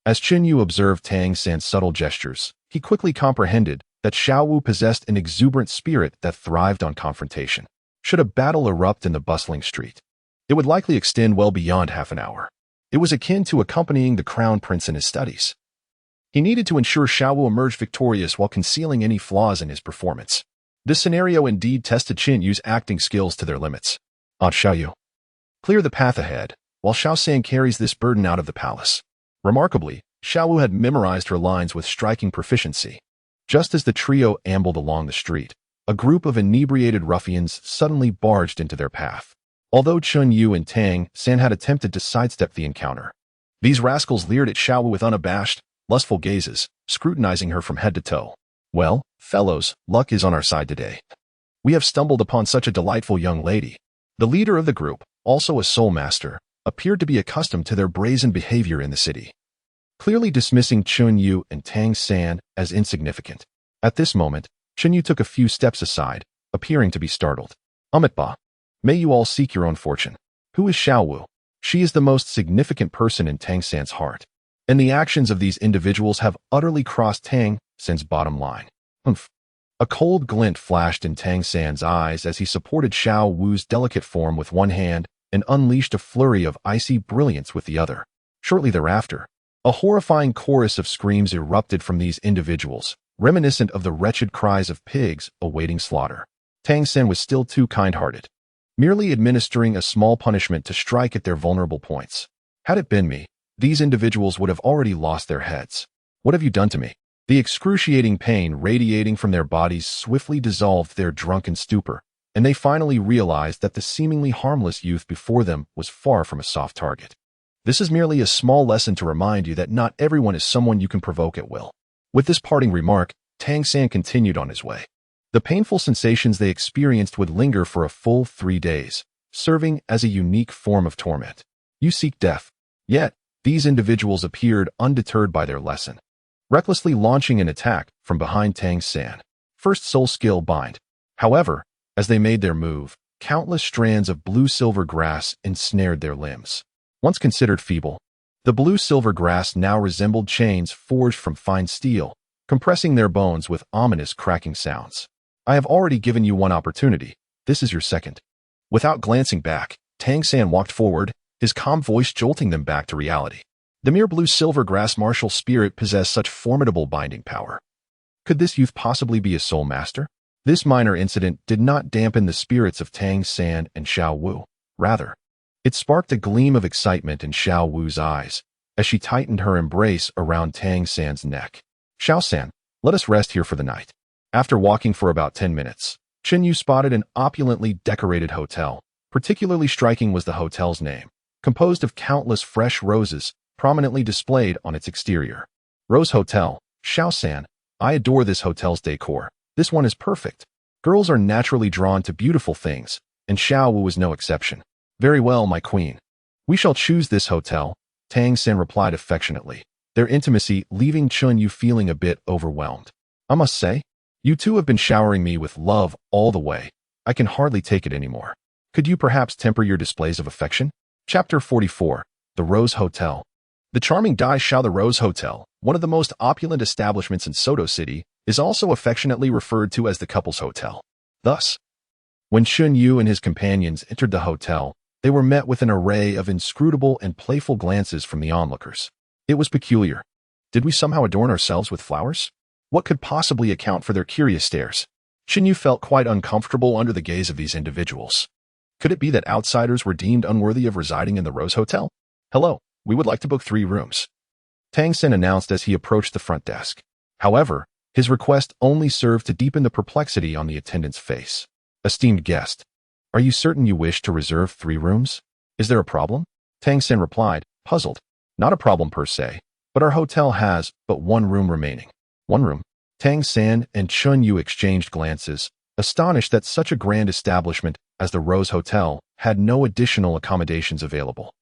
As Chun Yu observed Tang San's subtle gestures, he quickly comprehended that Xiao Wu possessed an exuberant spirit that thrived on confrontation. Should a battle erupt in the bustling street, it would likely extend well beyond half an hour. It was akin to accompanying the crown prince in his studies. He needed to ensure Xiao Wu emerged victorious while concealing any flaws in his performance. This scenario indeed tested Chun Yu's acting skills to their limits. "Aunt Xiao Yu, clear the path ahead, while Xiao San carries this burden out of the palace." Remarkably, Xiao Wu had memorized her lines with striking proficiency. Just as the trio ambled along the street, a group of inebriated ruffians suddenly barged into their path. Although Chun Yu and Tang San had attempted to sidestep the encounter, these rascals leered at Xiao Wu with unabashed, lustful gazes, scrutinizing her from head to toe. "Well, fellows, luck is on our side today. We have stumbled upon such a delightful young lady." The leader of the group, also a soul master, appeared to be accustomed to their brazen behavior in the city, clearly dismissing Chun Yu and Tang San as insignificant. At this moment, Chun Yu took a few steps aside, appearing to be startled. "Amitba, may you all seek your own fortune. Who is Xiao Wu? She is the most significant person in Tang San's heart, and the actions of these individuals have utterly crossed Tang San's bottom line." Humph. A cold glint flashed in Tang San's eyes as he supported Xiao Wu's delicate form with one hand and unleashed a flurry of icy brilliance with the other. Shortly thereafter, a horrifying chorus of screams erupted from these individuals, reminiscent of the wretched cries of pigs awaiting slaughter. Tang San was still too kind-hearted, merely administering a small punishment to strike at their vulnerable points. Had it been me, these individuals would have already lost their heads. "What have you done to me?" The excruciating pain radiating from their bodies swiftly dissolved their drunken stupor, and they finally realized that the seemingly harmless youth before them was far from a soft target. This is merely a small lesson to remind you that not everyone is someone you can provoke at will. With this parting remark, Tang San continued on his way. The painful sensations they experienced would linger for a full 3 days, serving as a unique form of torment. You seek death. Yet, these individuals appeared undeterred by their lesson, recklessly launching an attack from behind Tang San. First soul skill bind. However, as they made their move, countless strands of blue-silver grass ensnared their limbs. Once considered feeble, the blue-silver grass now resembled chains forged from fine steel, compressing their bones with ominous cracking sounds. "I have already given you one opportunity. This is your second." Without glancing back, Tang San walked forward, his calm voice jolting them back to reality. The mere blue-silver grass martial spirit possessed such formidable binding power. Could this youth possibly be a soul master? This minor incident did not dampen the spirits of Tang San and Xiao Wu. Rather, it sparked a gleam of excitement in Xiao Wu's eyes as she tightened her embrace around Tang San's neck. "Xiao San, let us rest here for the night." After walking for about 10 minutes, Chun Yu spotted an opulently decorated hotel. Particularly striking was the hotel's name, composed of countless fresh roses prominently displayed on its exterior. "Rose Hotel, Xiao San, I adore this hotel's decor. This one is perfect. Girls are naturally drawn to beautiful things, and Xiao Wu was no exception. Very well, my queen. We shall choose this hotel, Tang Sen replied affectionately, their intimacy leaving Chun Yu feeling a bit overwhelmed. I must say, you two have been showering me with love all the way. I can hardly take it anymore. Could you perhaps temper your displays of affection? Chapter 44. The Rose Hotel. The charming Dai Xiao The Rose Hotel, one of the most opulent establishments in Soto City, is also affectionately referred to as the couple's hotel. Thus, when Chun Yu and his companions entered the hotel, they were met with an array of inscrutable and playful glances from the onlookers. It was peculiar. Did we somehow adorn ourselves with flowers? What could possibly account for their curious stares? Chun Yu felt quite uncomfortable under the gaze of these individuals. Could it be that outsiders were deemed unworthy of residing in the Rose Hotel? Hello, we would like to book 3 rooms, Tang Sen announced as he approached the front desk. However, his request only served to deepen the perplexity on the attendant's face. Esteemed guest, are you certain you wish to reserve 3 rooms? Is there a problem? Tang Sen replied, puzzled. Not a problem per se, but our hotel has but 1 room remaining. 1 room? Tang Sen and Chun Yu exchanged glances, astonished that such a grand establishment as the Rose Hotel had no additional accommodations available.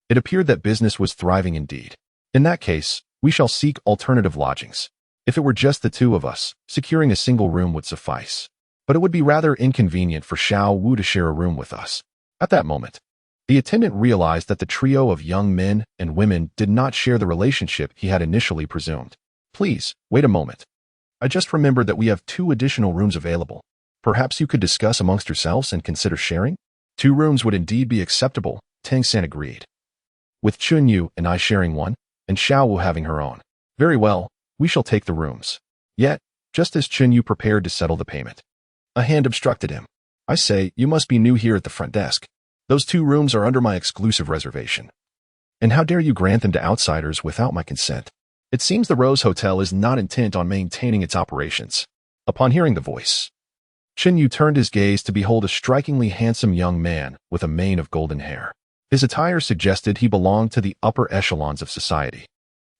It appeared that business was thriving indeed. In that case, we shall seek alternative lodgings. If it were just the 2 of us, securing a single room would suffice. But it would be rather inconvenient for Xiao Wu to share a room with us. At that moment, the attendant realized that the trio of young men and women did not share the relationship he had initially presumed. Please, wait a moment. I just remembered that we have 2 additional rooms available. Perhaps you could discuss amongst yourselves and consider sharing? 2 rooms would indeed be acceptable, Tang Sen agreed. With Chun Yu and I sharing one, and Xiao Wu having her own. Very well, we shall take the rooms. Yet, just as Chun Yu prepared to settle the payment, a hand obstructed him. I say, you must be new here at the front desk. Those 2 rooms are under my exclusive reservation. And how dare you grant them to outsiders without my consent? It seems the Rose Hotel is not intent on maintaining its operations. Upon hearing the voice, Chun Yu turned his gaze to behold a strikingly handsome young man with a mane of golden hair. His attire suggested he belonged to the upper echelons of society,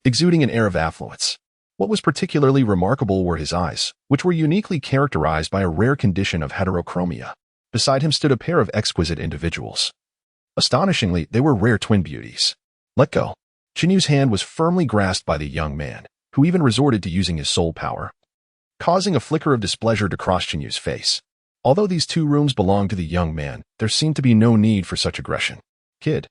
exuding an air of affluence. What was particularly remarkable were his eyes, which were uniquely characterized by a rare condition of heterochromia. Beside him stood a pair of exquisite individuals. Astonishingly, they were rare twin beauties. Let go. Chun Yu's hand was firmly grasped by the young man, who even resorted to using his soul power, causing a flicker of displeasure to cross Chun Yu's face. Although these 2 rooms belonged to the young man, there seemed to be no need for such aggression. Kid,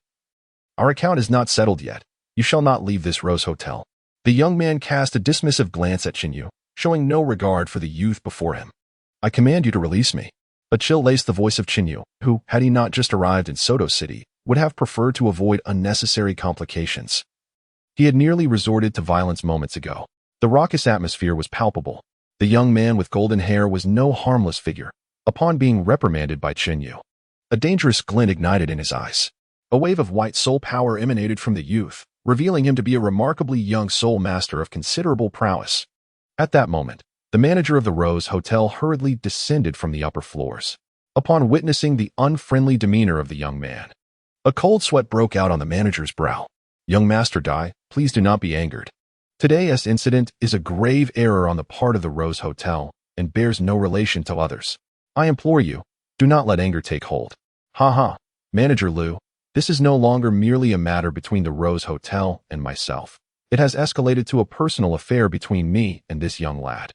our account is not settled yet. You shall not leave this Rose Hotel. The young man cast a dismissive glance at Chun Yu, showing no regard for the youth before him. I command you to release me. A chill laced the voice of Chun Yu, who, had he not just arrived in Soto City, would have preferred to avoid unnecessary complications. He had nearly resorted to violence moments ago. The raucous atmosphere was palpable. The young man with golden hair was no harmless figure. Upon being reprimanded by Chun Yu, a dangerous glint ignited in his eyes. A wave of white soul power emanated from the youth, revealing him to be a remarkably young soul master of considerable prowess. At that moment, the manager of the Rose Hotel hurriedly descended from the upper floors. Upon witnessing the unfriendly demeanor of the young man, a cold sweat broke out on the manager's brow. Young Master Dai, please do not be angered. Today's incident is a grave error on the part of the Rose Hotel and bears no relation to others. I implore you, do not let anger take hold. Ha ha, Manager Liu. This is no longer merely a matter between the Rose Hotel and myself. It has escalated to a personal affair between me and this young lad.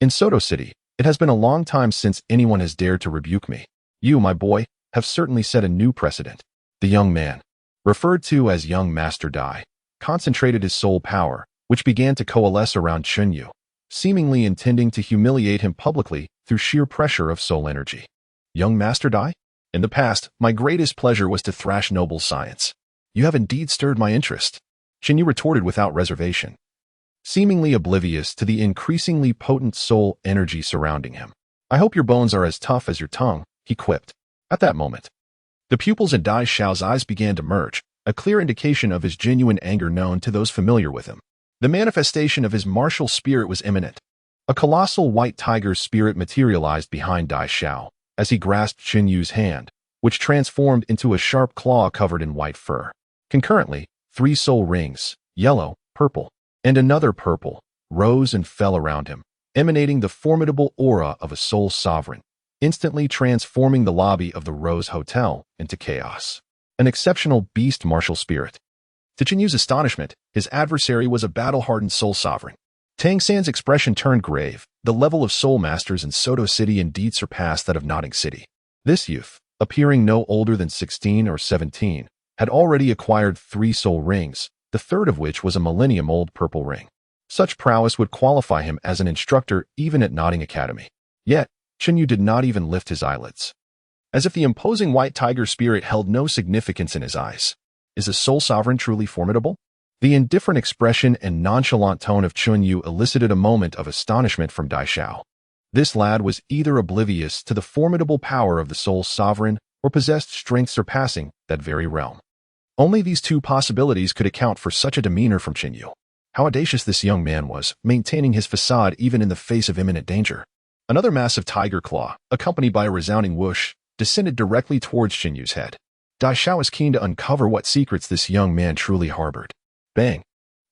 In Soto City, it has been a long time since anyone has dared to rebuke me. You, my boy, have certainly set a new precedent. The young man, referred to as young Master Dai, concentrated his soul power, which began to coalesce around Chun Yu, seemingly intending to humiliate him publicly through sheer pressure of soul energy. Young Master Dai? In the past, my greatest pleasure was to thrash noble science. You have indeed stirred my interest, Chun Yu retorted without reservation, seemingly oblivious to the increasingly potent soul energy surrounding him. I hope your bones are as tough as your tongue, he quipped. At that moment, the pupils in Dai Xiao's eyes began to merge, a clear indication of his genuine anger known to those familiar with him. The manifestation of his martial spirit was imminent. A colossal white tiger's spirit materialized behind Dai Xiao as he grasped Chun Yu's hand, which transformed into a sharp claw covered in white fur. Concurrently, 3 soul rings, yellow, purple, and another purple, rose and fell around him, emanating the formidable aura of a soul sovereign, instantly transforming the lobby of the Rose Hotel into chaos. An exceptional beast martial spirit. To Chen Yu's astonishment, his adversary was a battle-hardened soul sovereign. Tang San's expression turned grave. The level of soul masters in Soto City indeed surpassed that of Notting City. This youth, appearing no older than 16 or 17, had already acquired 3 soul rings, the third of which was a millennium-old purple ring. Such prowess would qualify him as an instructor even at Notting Academy. Yet, Chen Yu did not even lift his eyelids. As if the imposing white tiger spirit held no significance in his eyes. Is a soul sovereign truly formidable? The indifferent expression and nonchalant tone of Chen Yu elicited a moment of astonishment from Dai Xiao. This lad was either oblivious to the formidable power of the soul sovereign or possessed strength surpassing that very realm. Only these two possibilities could account for such a demeanor from Chen Yu. How audacious this young man was, maintaining his facade even in the face of imminent danger. Another massive tiger claw, accompanied by a resounding whoosh, descended directly towards Chen Yu's head. Dai Xiao was keen to uncover what secrets this young man truly harbored. Bang!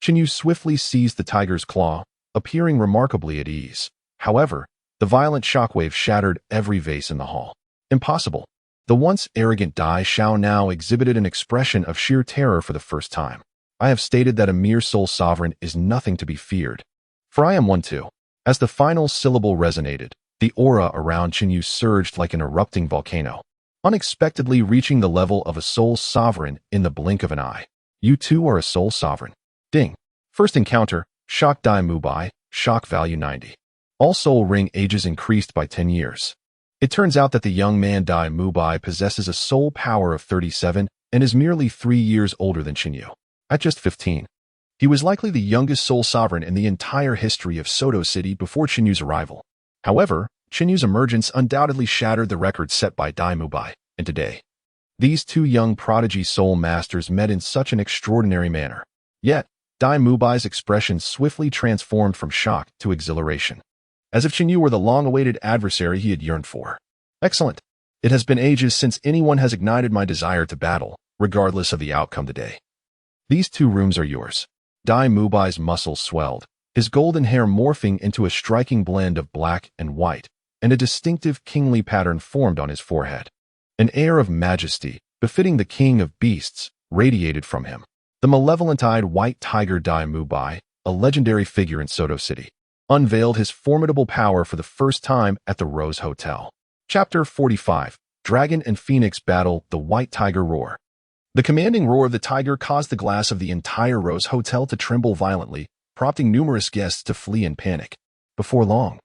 Chen Yu swiftly seized the tiger's claw, appearing remarkably at ease. However, the violent shockwave shattered every vase in the hall. Impossible. The once arrogant Dai Xiao now exhibited an expression of sheer terror for the first time. I have stated that a mere soul sovereign is nothing to be feared. For I am one too. As the final syllable resonated, the aura around Chen Yu surged like an erupting volcano, unexpectedly reaching the level of a soul sovereign in the blink of an eye. You too are a soul sovereign. Ding. First encounter, shock Dai Mubai, shock value 90. All soul ring ages increased by 10 years. It turns out that the young man Dai Mubai possesses a soul power of 37 and is merely 3 years older than Chen Yu. At just 15. He was likely the youngest soul sovereign in the entire history of Soto City before Chen Yu's arrival. However, Chen Yu's emergence undoubtedly shattered the record set by Dai Mubai, and today, these two young prodigy soul masters met in such an extraordinary manner. Yet, Dai Mubai's expression swiftly transformed from shock to exhilaration, as if Chen Yu were the long-awaited adversary he had yearned for. Excellent. It has been ages since anyone has ignited my desire to battle, regardless of the outcome today. These 2 rooms are yours. Dai Mubai's muscles swelled, his golden hair morphing into a striking blend of black and white, and a distinctive kingly pattern formed on his forehead. An air of majesty, befitting the king of beasts, radiated from him. The malevolent-eyed white tiger Dai Mubai, a legendary figure in Soto City, unveiled his formidable power for the first time at the Rose Hotel. Chapter 45. Dragon and Phoenix Battle, the White Tiger Roar. The commanding roar of the tiger caused the glass of the entire Rose Hotel to tremble violently, prompting numerous guests to flee in panic. Before long,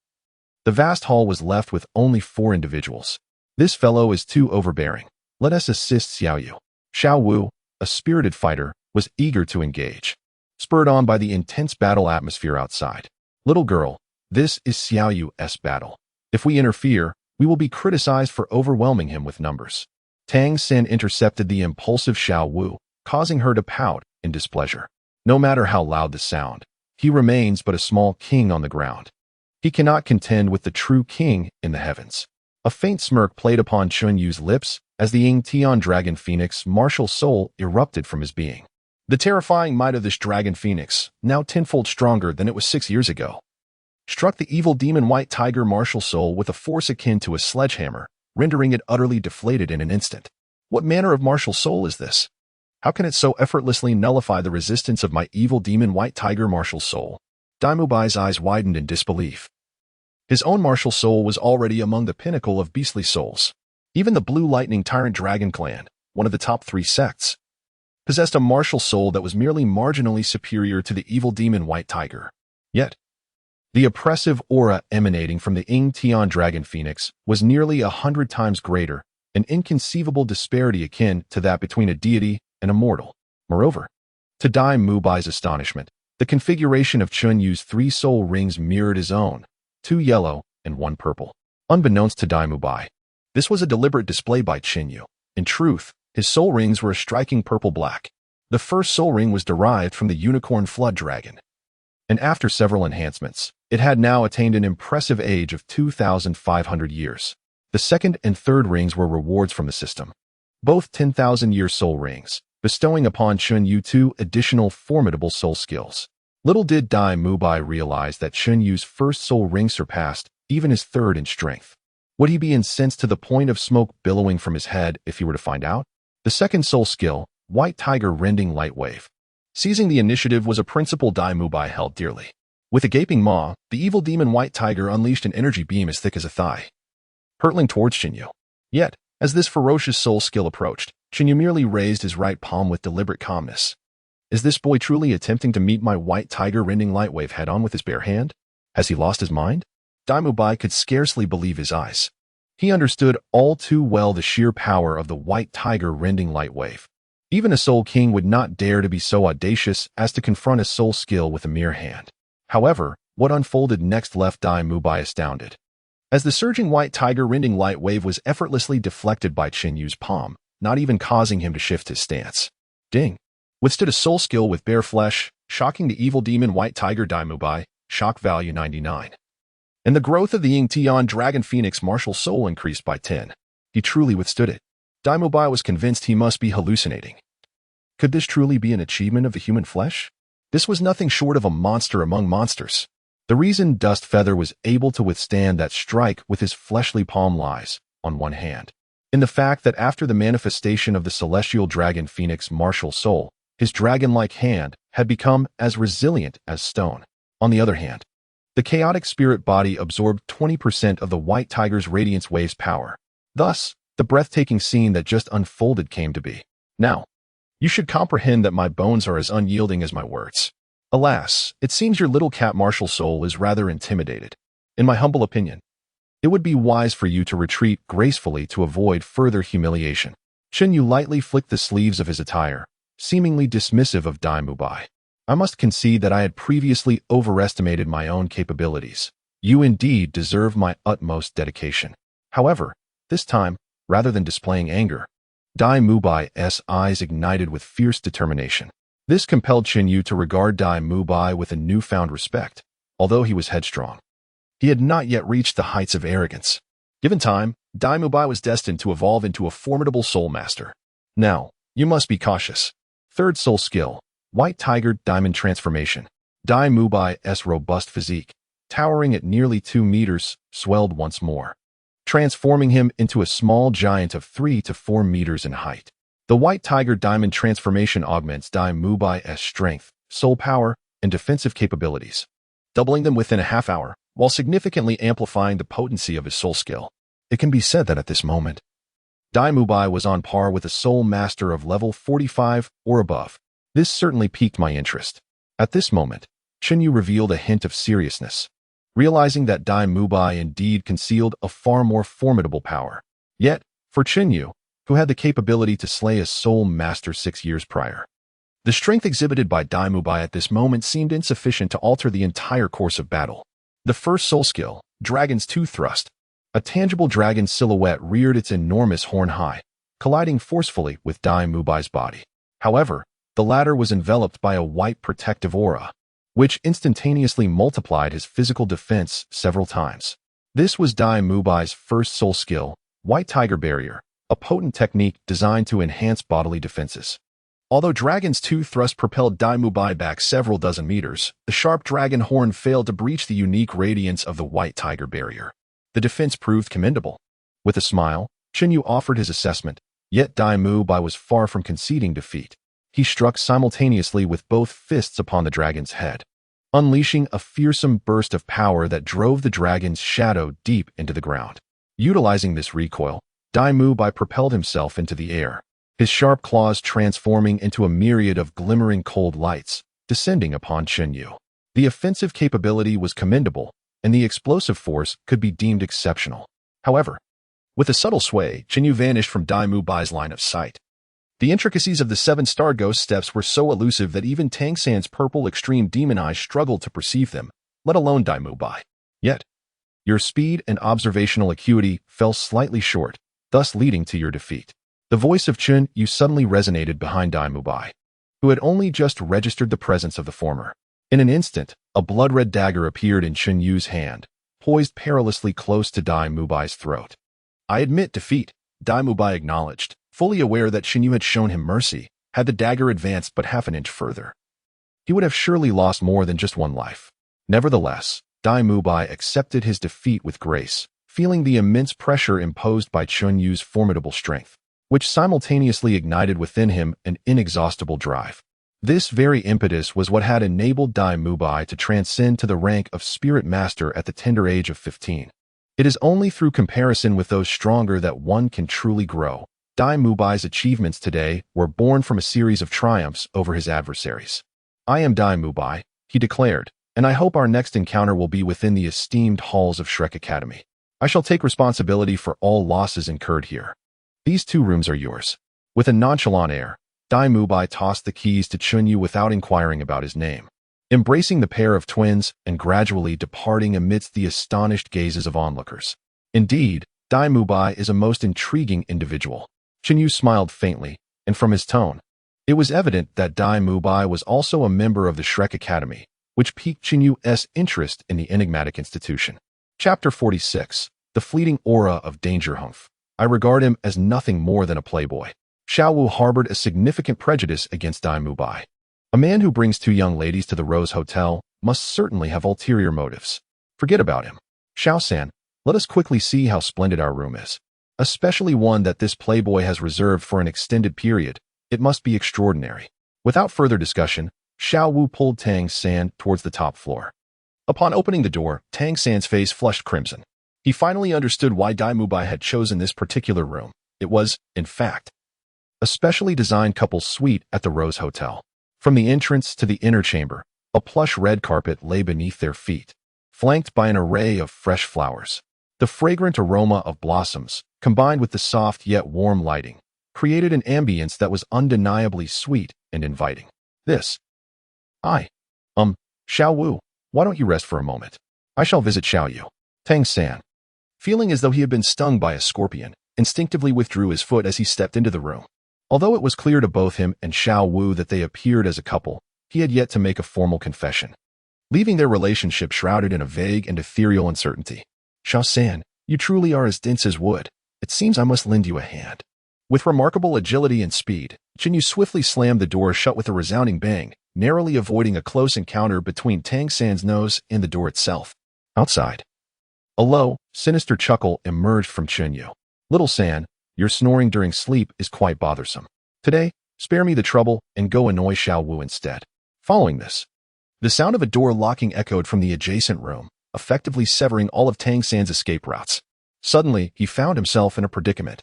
the vast hall was left with only 4 individuals. This fellow is too overbearing. Let us assist Xiao Yu. Xiao Wu, a spirited fighter, was eager to engage, spurred on by the intense battle atmosphere outside. Little girl, this is Xiao Yu's battle. If we interfere, we will be criticized for overwhelming him with numbers. Tang San intercepted the impulsive Xiao Wu, causing her to pout in displeasure. No matter how loud the sound, he remains but a small king on the ground. He cannot contend with the true king in the heavens. A faint smirk played upon Chen Yu's lips as the Ying Tian Dragon Phoenix martial soul erupted from his being. The terrifying might of this Dragon Phoenix, now tenfold stronger than it was 6 years ago, struck the evil demon white tiger martial soul with a force akin to a sledgehammer, rendering it utterly deflated in an instant. What manner of martial soul is this? How can it so effortlessly nullify the resistance of my evil demon white tiger martial soul? Dai Mubai's eyes widened in disbelief. His own martial soul was already among the pinnacle of beastly souls. Even the Blue Lightning Tyrant Dragon Clan, one of the top 3 sects, possessed a martial soul that was merely marginally superior to the evil demon white tiger. Yet, the oppressive aura emanating from the Ying Tian Dragon Phoenix was nearly 100 times greater, an inconceivable disparity akin to that between a deity and a mortal. Moreover, to Dai Mubai's astonishment, the configuration of Chen Yu's 3 soul rings mirrored his own, 2 yellow and 1 purple. Unbeknownst to Dai Mubai, this was a deliberate display by Chen Yu. In truth, his soul rings were a striking purple-black. The first soul ring was derived from the unicorn flood dragon, and after several enhancements, it had now attained an impressive age of 2,500 years. The second and third rings were rewards from the system, both 10,000-year soul rings, bestowing upon Chen Yu 2 additional formidable soul skills. Little did Dai Mubai realize that Chen Yu's first soul ring surpassed even his third in strength. Would he be incensed to the point of smoke billowing from his head if he were to find out? The second soul skill, White Tiger Rending Light Wave. Seizing the initiative was a principle Dai Mubai held dearly. With a gaping maw, the evil demon White Tiger unleashed an energy beam as thick as a thigh, hurtling towards Yu. Yet, as this ferocious soul skill approached, Yu merely raised his right palm with deliberate calmness. Is this boy truly attempting to meet my White Tiger Rending Light Wave head-on with his bare hand? Has he lost his mind? Dai Mubai could scarcely believe his eyes. He understood all too well the sheer power of the White Tiger Rending Light Wave. Even a Soul King would not dare to be so audacious as to confront a soul skill with a mere hand. However, what unfolded next left Dai Mubai astounded. As the surging White Tiger Rending Light Wave was effortlessly deflected by Chen Yu's palm, not even causing him to shift his stance. Ding! Withstood a soul skill with bare flesh, shocking the evil demon White Tiger Dai Mubai, shock value 99. And the growth of the Ying Tian Dragon Phoenix martial soul increased by 10. He truly withstood it. Dai Mubai was convinced he must be hallucinating. Could this truly be an achievement of the human flesh? This was nothing short of a monster among monsters. The reason Dust Feather was able to withstand that strike with his fleshly palm lies, on one hand, in the fact that after the manifestation of the celestial dragon Phoenix martial soul, his dragon-like hand had become as resilient as stone. On the other hand, the chaotic spirit body absorbed 20% of the White Tiger's Radiance Wave's power. Thus, the breathtaking scene that just unfolded came to be. Now, you should comprehend that my bones are as unyielding as my words. Alas, it seems your little cat martial soul is rather intimidated. In my humble opinion, it would be wise for you to retreat gracefully to avoid further humiliation. Chen Yu lightly flicked the sleeves of his attire, seemingly dismissive of Dai Mubai. I must concede that I had previously overestimated my own capabilities. You indeed deserve my utmost dedication. However, this time, rather than displaying anger, Dai Mubai's eyes ignited with fierce determination. This compelled Chen Yu to regard Dai Mubai with a newfound respect, although he was headstrong. He had not yet reached the heights of arrogance. Given time, Dai Mubai was destined to evolve into a formidable soul master. Now, you must be cautious. Third soul skill, White Tiger Diamond Transformation. Dai Mubai's robust physique, towering at nearly 2 meters, swelled once more, transforming him into a small giant of 3 to 4 meters in height. The White Tiger Diamond Transformation augments Dai Mubai's strength, soul power, and defensive capabilities, doubling them within a half hour, while significantly amplifying the potency of his soul skill. It can be said that at this moment, Dai Mubai was on par with a soul master of level 45 or above. This certainly piqued my interest. At this moment, Chen Yu revealed a hint of seriousness, realizing that Dai Mubai indeed concealed a far more formidable power. Yet, for Chen Yu, who had the capability to slay a soul master 6 years prior, the strength exhibited by Dai Mubai at this moment seemed insufficient to alter the entire course of battle. The first soul skill, Dragon's Tooth Thrust. A tangible dragon silhouette reared its enormous horn high, colliding forcefully with Dai Mubai's body. However, the latter was enveloped by a white protective aura, which instantaneously multiplied his physical defense several times. This was Dai Mubai's first soul skill, White Tiger Barrier, a potent technique designed to enhance bodily defenses. Although Dragon's Tooth Thrust propelled Dai Mubai back several dozen meters, the sharp dragon horn failed to breach the unique radiance of the White Tiger Barrier. The defense proved commendable. With a smile, Chen Yu offered his assessment, yet Dai Mubai was far from conceding defeat. He struck simultaneously with both fists upon the dragon's head, unleashing a fearsome burst of power that drove the dragon's shadow deep into the ground. Utilizing this recoil, Dai Mubai propelled himself into the air, his sharp claws transforming into a myriad of glimmering cold lights, descending upon Chen Yu. The offensive capability was commendable, and the explosive force could be deemed exceptional. However, with a subtle sway, Chen Yu vanished from Dai Mubai's line of sight. The intricacies of the 7-star ghost steps were so elusive that even Tang San's purple extreme demon eyes struggled to perceive them, let alone Dai Mubai. Yet, your speed and observational acuity fell slightly short, thus leading to your defeat. The voice of Chen Yu suddenly resonated behind Dai Mubai, who had only just registered the presence of the former. In an instant, a blood-red dagger appeared in Chen Yu's hand, poised perilously close to Dai Mubai's throat. I admit defeat, Dai Mubai acknowledged, fully aware that Chen Yu had shown him mercy, had the dagger advanced but half an inch further. he would have surely lost more than just one life. Nevertheless, Dai Mubai accepted his defeat with grace, feeling the immense pressure imposed by Chun Yu's formidable strength, which simultaneously ignited within him an inexhaustible drive. This very impetus was what had enabled Dai Mubai to transcend to the rank of spirit master at the tender age of 15. It is only through comparison with those stronger that one can truly grow. Dai Mubai's achievements today were born from a series of triumphs over his adversaries. "I am Dai Mubai," he declared, "and I hope our next encounter will be within the esteemed halls of Shrek Academy. I shall take responsibility for all losses incurred here. These 2 rooms are yours." With a nonchalant air, Dai Mubai tossed the keys to Chun Yu without inquiring about his name, embracing the pair of twins and gradually departing amidst the astonished gazes of onlookers. Indeed, Dai Mubai is a most intriguing individual. Chun Yu smiled faintly, and from his tone, it was evident that Dai Mubai was also a member of the Shrek Academy, which piqued Chun Yu's interest in the enigmatic institution. Chapter 46. The Fleeting Aura of Danger Humph. I regard him as nothing more than a playboy. Xiao Wu harbored a significant prejudice against Dai Mubai. A man who brings 2 young ladies to the Rose Hotel must certainly have ulterior motives. Forget about him. Xiao-san, let us quickly see how splendid our room is. Especially one that this playboy has reserved for an extended period. It must be extraordinary. Without further discussion, Xiao Wu pulled Tang San towards the top floor. Upon opening the door, Tang San's face flushed crimson. He finally understood why Dai Mubai had chosen this particular room. It was, in fact, a specially designed couple's suite at the Rose Hotel. From the entrance to the inner chamber, a plush red carpet lay beneath their feet, flanked by an array of fresh flowers. The fragrant aroma of blossoms, combined with the soft yet warm lighting, created an ambience that was undeniably sweet and inviting. Xiao Wu, why don't you rest for a moment? I shall visit Xiao Yu. Tang San, feeling as though he had been stung by a scorpion, instinctively withdrew his foot as he stepped into the room. Although it was clear to both him and Xiao Wu that they appeared as a couple, he had yet to make a formal confession, leaving their relationship shrouded in a vague and ethereal uncertainty. "Xiao-san, you truly are as dense as wood. It seems I must lend you a hand." With remarkable agility and speed, Chun Yu swiftly slammed the door shut with a resounding bang, narrowly avoiding a close encounter between Tang San's nose and the door itself. Outside, a low, sinister chuckle emerged from Chun Yu. "Little San, your snoring during sleep is quite bothersome. Today, spare me the trouble and go annoy Xiao Wu instead." Following this, the sound of a door locking echoed from the adjacent room, effectively severing all of Tang San's escape routes. Suddenly, he found himself in a predicament,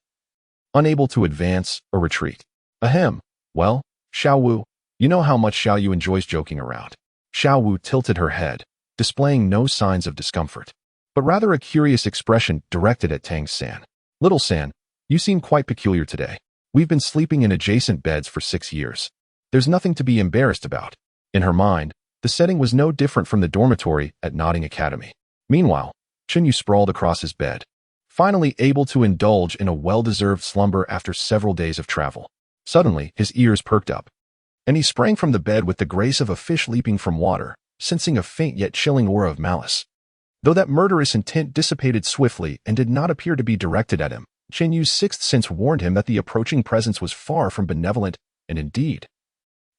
unable to advance or retreat. Ahem. "Well, Xiao Wu, you know how much Xiao Yu enjoys joking around." Xiao Wu tilted her head, displaying no signs of discomfort, but rather a curious expression directed at Tang San. "Little San, you seem quite peculiar today. We've been sleeping in adjacent beds for 6 years. There's nothing to be embarrassed about." In her mind, the setting was no different from the dormitory at Notting Academy. Meanwhile, Chun Yu sprawled across his bed, finally able to indulge in a well-deserved slumber after several days of travel. Suddenly, his ears perked up, and he sprang from the bed with the grace of a fish leaping from water, sensing a faint yet chilling aura of malice. Though that murderous intent dissipated swiftly and did not appear to be directed at him, Chun Yu's sixth sense warned him that the approaching presence was far from benevolent, and indeed,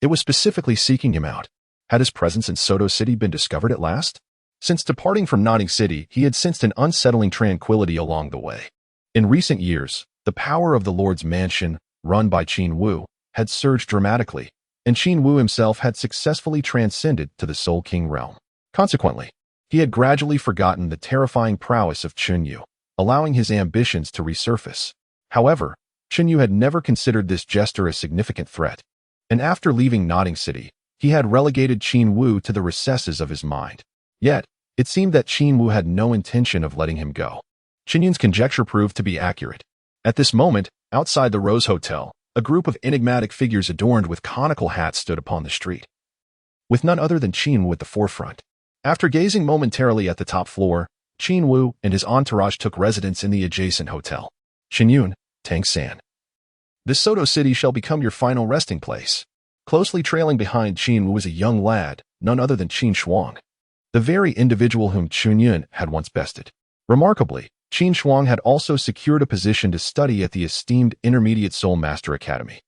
it was specifically seeking him out. Had his presence in Soto City been discovered at last? Since departing from Notting City, he had sensed an unsettling tranquility along the way. In recent years, the power of the Lord's mansion, run by Qin Wu, had surged dramatically, and Qin Wu himself had successfully transcended to the Soul King realm. Consequently, he had gradually forgotten the terrifying prowess of Chun Yu, allowing his ambitions to resurface. However, Chun Yu had never considered this jester a significant threat, and after leaving Notting City, he had relegated Qin Wu to the recesses of his mind. Yet, it seemed that Qin Wu had no intention of letting him go. Qin Yun's conjecture proved to be accurate. At this moment, outside the Rose Hotel, a group of enigmatic figures adorned with conical hats stood upon the street, with none other than Qin Wu at the forefront. After gazing momentarily at the top floor, Qin Wu and his entourage took residence in the adjacent hotel. "Qin Yun, Tang San. This Soto City shall become your final resting place." Closely trailing behind Qin Wu was a young lad, none other than Qin Shuang, the very individual whom Chun Yun had once bested. Remarkably, Qin Shuang had also secured a position to study at the esteemed Intermediate Soul Master Academy,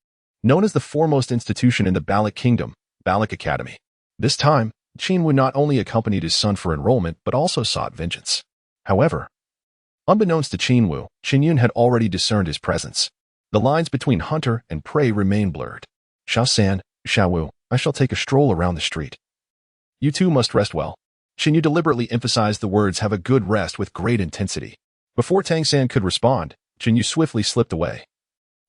known as the foremost institution in the Balik Kingdom, Balik Academy. This time, Qin Wu not only accompanied his son for enrollment but also sought vengeance. However, unbeknownst to Qin Wu, Qin Yun had already discerned his presence. The lines between hunter and prey remained blurred. Xiao Wu, I shall take a stroll around the street. You two must rest well. Qin Yu deliberately emphasized the words have a good rest with great intensity. Before Tang San could respond, Qin Yu swiftly slipped away,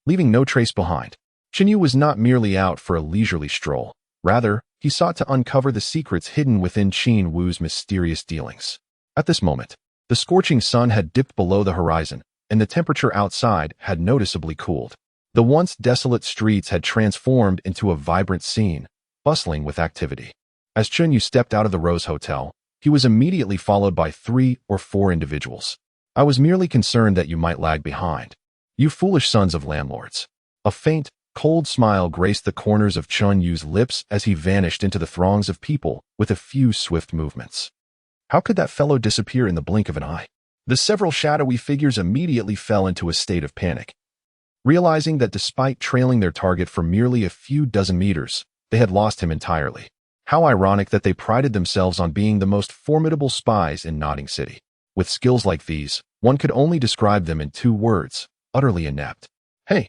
leaving no trace behind. Qin Yu was not merely out for a leisurely stroll. Rather, he sought to uncover the secrets hidden within Qin Wu's mysterious dealings. At this moment, the scorching sun had dipped below the horizon, and the temperature outside had noticeably cooled. The once desolate streets had transformed into a vibrant scene, bustling with activity. As Qin Yu stepped out of the Rose Hotel, he was immediately followed by 3 or 4 individuals. I was merely concerned that you might lag behind. You foolish sons of landlords. A faint, cold smile graced the corners of Qin Yu's lips as he vanished into the throngs of people with a few swift movements. How could that fellow disappear in the blink of an eye? The several shadowy figures immediately fell into a state of panic, realizing that despite trailing their target for merely a few dozen meters, they had lost him entirely. How ironic that they prided themselves on being the most formidable spies in Nodding City. With skills like these, one could only describe them in 2 words, utterly inept. Hey,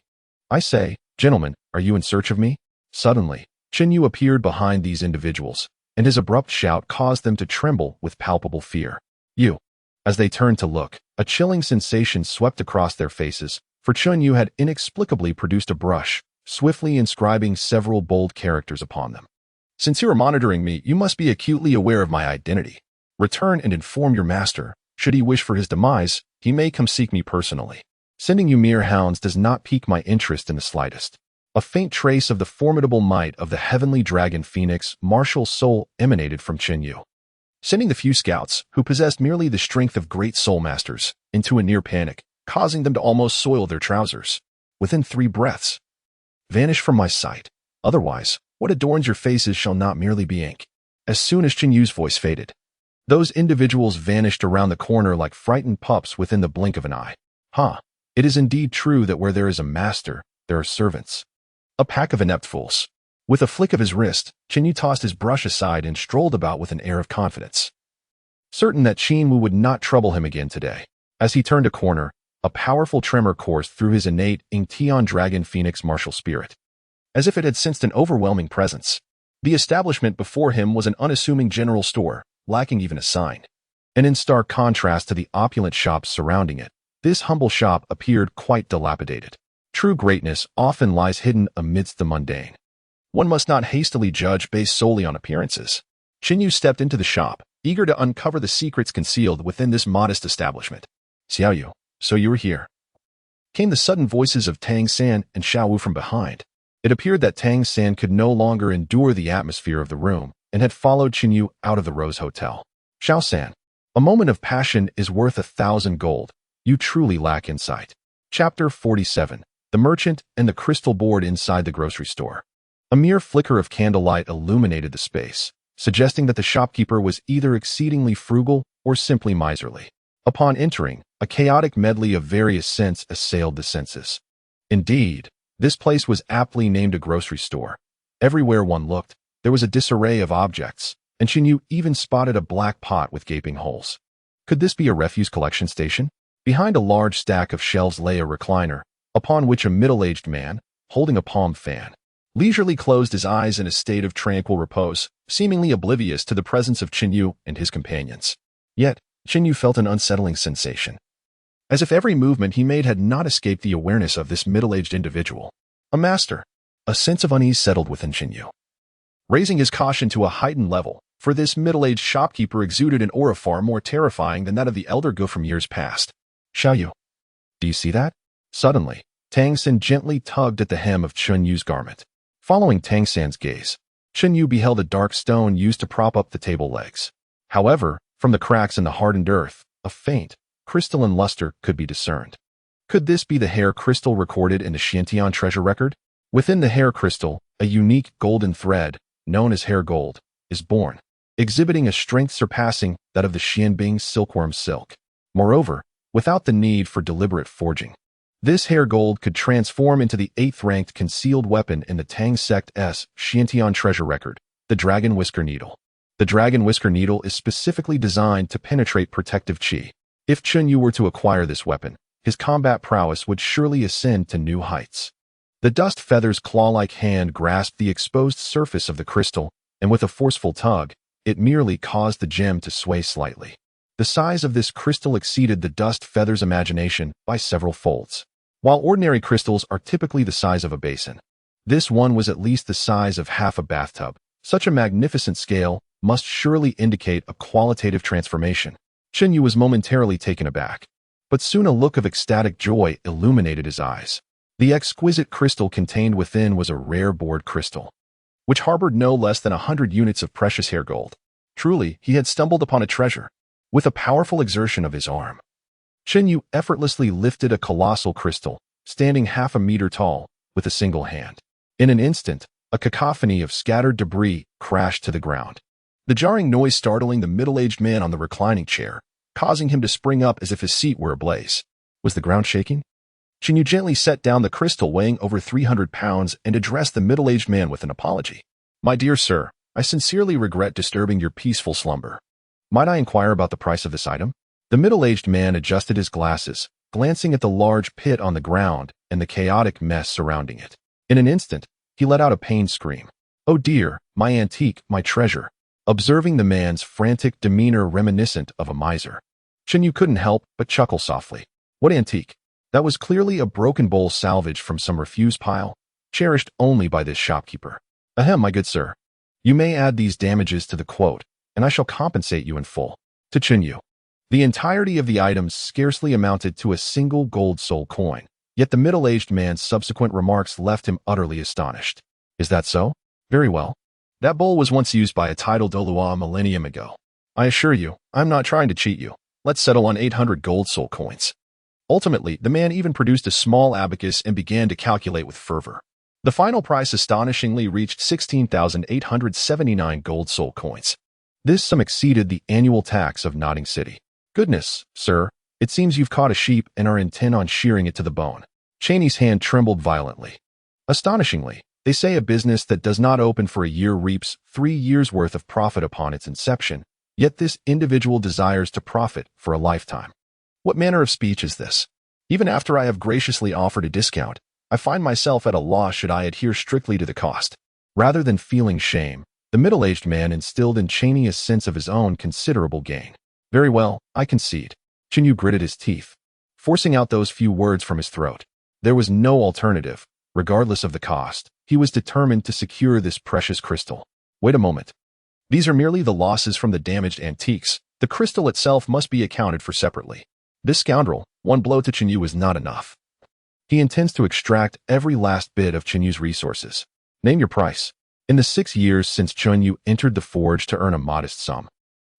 I say, gentlemen, are you in search of me? Suddenly, Qin Yu appeared behind these individuals, and his abrupt shout caused them to tremble with palpable fear. You. As they turned to look, a chilling sensation swept across their faces, for Qin Yu had inexplicably produced a brush, swiftly inscribing several bold characters upon them. Since you are monitoring me, you must be acutely aware of my identity. Return and inform your master. Should he wish for his demise, he may come seek me personally. Sending you mere hounds does not pique my interest in the slightest. A faint trace of the formidable might of the heavenly dragon phoenix, martial soul, emanated from Qin Yu, sending the few scouts, who possessed merely the strength of great soul masters, into a near panic, causing them to almost soil their trousers. Within 3 breaths, vanish from my sight. Otherwise, what adorns your faces shall not merely be ink. As soon as Qin Yu's voice faded, those individuals vanished around the corner like frightened pups within the blink of an eye. It is indeed true that where there is a master, there are servants. A pack of inept fools. With a flick of his wrist, Qin Yu tossed his brush aside and strolled about with an air of confidence, certain that Qin Wu would not trouble him again today. As he turned a corner, a powerful tremor coursed through his innate Ingtian dragon phoenix martial spirit, as if it had sensed an overwhelming presence. The establishment before him was an unassuming general store, lacking even a sign. And in stark contrast to the opulent shops surrounding it, this humble shop appeared quite dilapidated. True greatness often lies hidden amidst the mundane. One must not hastily judge based solely on appearances. Qin Yu stepped into the shop, eager to uncover the secrets concealed within this modest establishment. Xiao Yu, so you were here. Came the sudden voices of Tang San and Xiao Wu from behind. It appeared that Tang San could no longer endure the atmosphere of the room and had followed Qin Yu out of the Rose Hotel. Xiao San, a moment of passion is worth 1,000 gold. You truly lack insight. Chapter 47. The Merchant and the Crystal Board inside the grocery store. A mere flicker of candlelight illuminated the space, suggesting that the shopkeeper was either exceedingly frugal or simply miserly. Upon entering, a chaotic medley of various scents assailed the senses. Indeed, this place was aptly named a grocery store. Everywhere one looked, there was a disarray of objects, and Qin Yu even spotted a black pot with gaping holes. Could this be a refuse collection station? Behind a large stack of shelves lay a recliner, upon which a middle-aged man, holding a palm fan, leisurely closed his eyes in a state of tranquil repose, seemingly oblivious to the presence of Qin Yu and his companions. Yet, Qin Yu felt an unsettling sensation, as if every movement he made had not escaped the awareness of this middle-aged individual. A master. A sense of unease settled within Qin Yu, raising his caution to a heightened level, for this middle-aged shopkeeper exuded an aura far more terrifying than that of the elder Gu from years past. Xiao Yu, do you see that? Suddenly, Tang San gently tugged at the hem of Qin Yu's garment. Following Tang San's gaze, Qin Yu beheld a dark stone used to prop up the table legs. However, from the cracks in the hardened earth, a faint, crystalline luster could be discerned. Could this be the hair crystal recorded in the Xiantian treasure record? Within the hair crystal, a unique golden thread, known as hair gold, is born, exhibiting a strength surpassing that of the Xianbing silkworm silk. Moreover, without the need for deliberate forging, this hair gold could transform into the 8th-ranked concealed weapon in the Tang Sect's Xiantian treasure record, The Dragon Whisker Needle. The Dragon Whisker Needle is specifically designed to penetrate protective chi. If Chunyu were to acquire this weapon, his combat prowess would surely ascend to new heights. The dust feather's claw-like hand grasped the exposed surface of the crystal, and with a forceful tug, it merely caused the gem to sway slightly. The size of this crystal exceeded the dust feather's imagination by several folds. While ordinary crystals are typically the size of a basin, this one was at least the size of half a bathtub. Such a magnificent scale must surely indicate a qualitative transformation. Chunyu was momentarily taken aback, but soon a look of ecstatic joy illuminated his eyes. The exquisite crystal contained within was a rare bored crystal, which harbored no less than 100 units of precious hair gold. Truly, he had stumbled upon a treasure. With a powerful exertion of his arm, Chunyu effortlessly lifted a colossal crystal, standing half a meter tall, with a single hand. In an instant, a cacophony of scattered debris crashed to the ground. The jarring noise startling the middle-aged man on the reclining chair, causing him to spring up as if his seat were ablaze. Was the ground shaking? Chunyu gently set down the crystal weighing over 300 pounds and addressed the middle-aged man with an apology. "My dear sir, I sincerely regret disturbing your peaceful slumber. Might I inquire about the price of this item?" The middle-aged man adjusted his glasses, glancing at the large pit on the ground and the chaotic mess surrounding it. In an instant, he let out a pained scream. "Oh dear, my antique, my treasure." Observing the man's frantic demeanor reminiscent of a miser, Chunyu couldn't help but chuckle softly. What antique? That was clearly a broken bowl salvaged from some refuse pile, cherished only by this shopkeeper. "Ahem, my good sir. You may add these damages to the quote, and I shall compensate you in full." To Chunyu, the entirety of the items scarcely amounted to a single gold soul coin, yet the middle-aged man's subsequent remarks left him utterly astonished. "Is that so? Very well. That bowl was once used by a tidal Douluo a millennium ago. I assure you, I'm not trying to cheat you. Let's settle on 800 gold soul coins." Ultimately, the man even produced a small abacus and began to calculate with fervor. The final price astonishingly reached 16,879 gold soul coins. This sum exceeded the annual tax of Nodding City. "Goodness, sir, it seems you've caught a sheep and are intent on shearing it to the bone." Cheney's hand trembled violently. Astonishingly, they say a business that does not open for a year reaps 3 years' worth of profit upon its inception, yet this individual desires to profit for a lifetime. What manner of speech is this? Even after I have graciously offered a discount, I find myself at a loss should I adhere strictly to the cost. Rather than feeling shame, the middle-aged man instilled in Cheney a sense of his own considerable gain. "Very well, I concede." Chunyu gritted his teeth, forcing out those few words from his throat. There was no alternative. Regardless of the cost, he was determined to secure this precious crystal. Wait a moment. These are merely the losses from the damaged antiques. The crystal itself must be accounted for separately. This scoundrel, one blow to Chunyu is not enough. He intends to extract every last bit of Chunyu's resources. Name your price. In the 6 years since Chunyu entered the forge to earn a modest sum,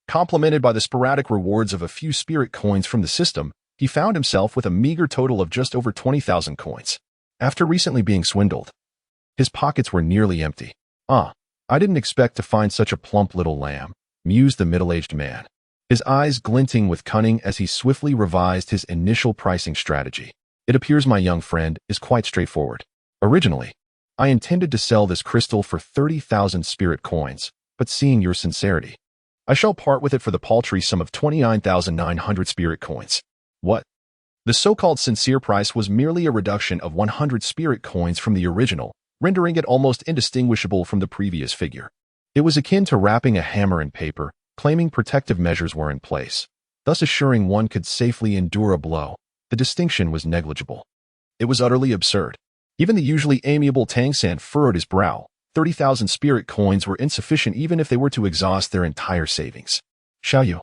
complemented by the sporadic rewards of a few spirit coins from the system, he found himself with a meager total of just over 20,000 coins. After recently being swindled, his pockets were nearly empty. "Ah, I didn't expect to find such a plump little lamb," mused the middle-aged man, his eyes glinting with cunning as he swiftly revised his initial pricing strategy. "It appears my young friend is quite straightforward. Originally, I intended to sell this crystal for 30,000 spirit coins, but seeing your sincerity, I shall part with it for the paltry sum of 29,900 spirit coins." What? The so-called sincere price was merely a reduction of 100 spirit coins from the original, rendering it almost indistinguishable from the previous figure. It was akin to wrapping a hammer in paper, claiming protective measures were in place, thus assuring one could safely endure a blow. The distinction was negligible. It was utterly absurd. Even the usually amiable Tang San furrowed his brow. 30,000 spirit coins were insufficient even if they were to exhaust their entire savings. "Xiaoyu,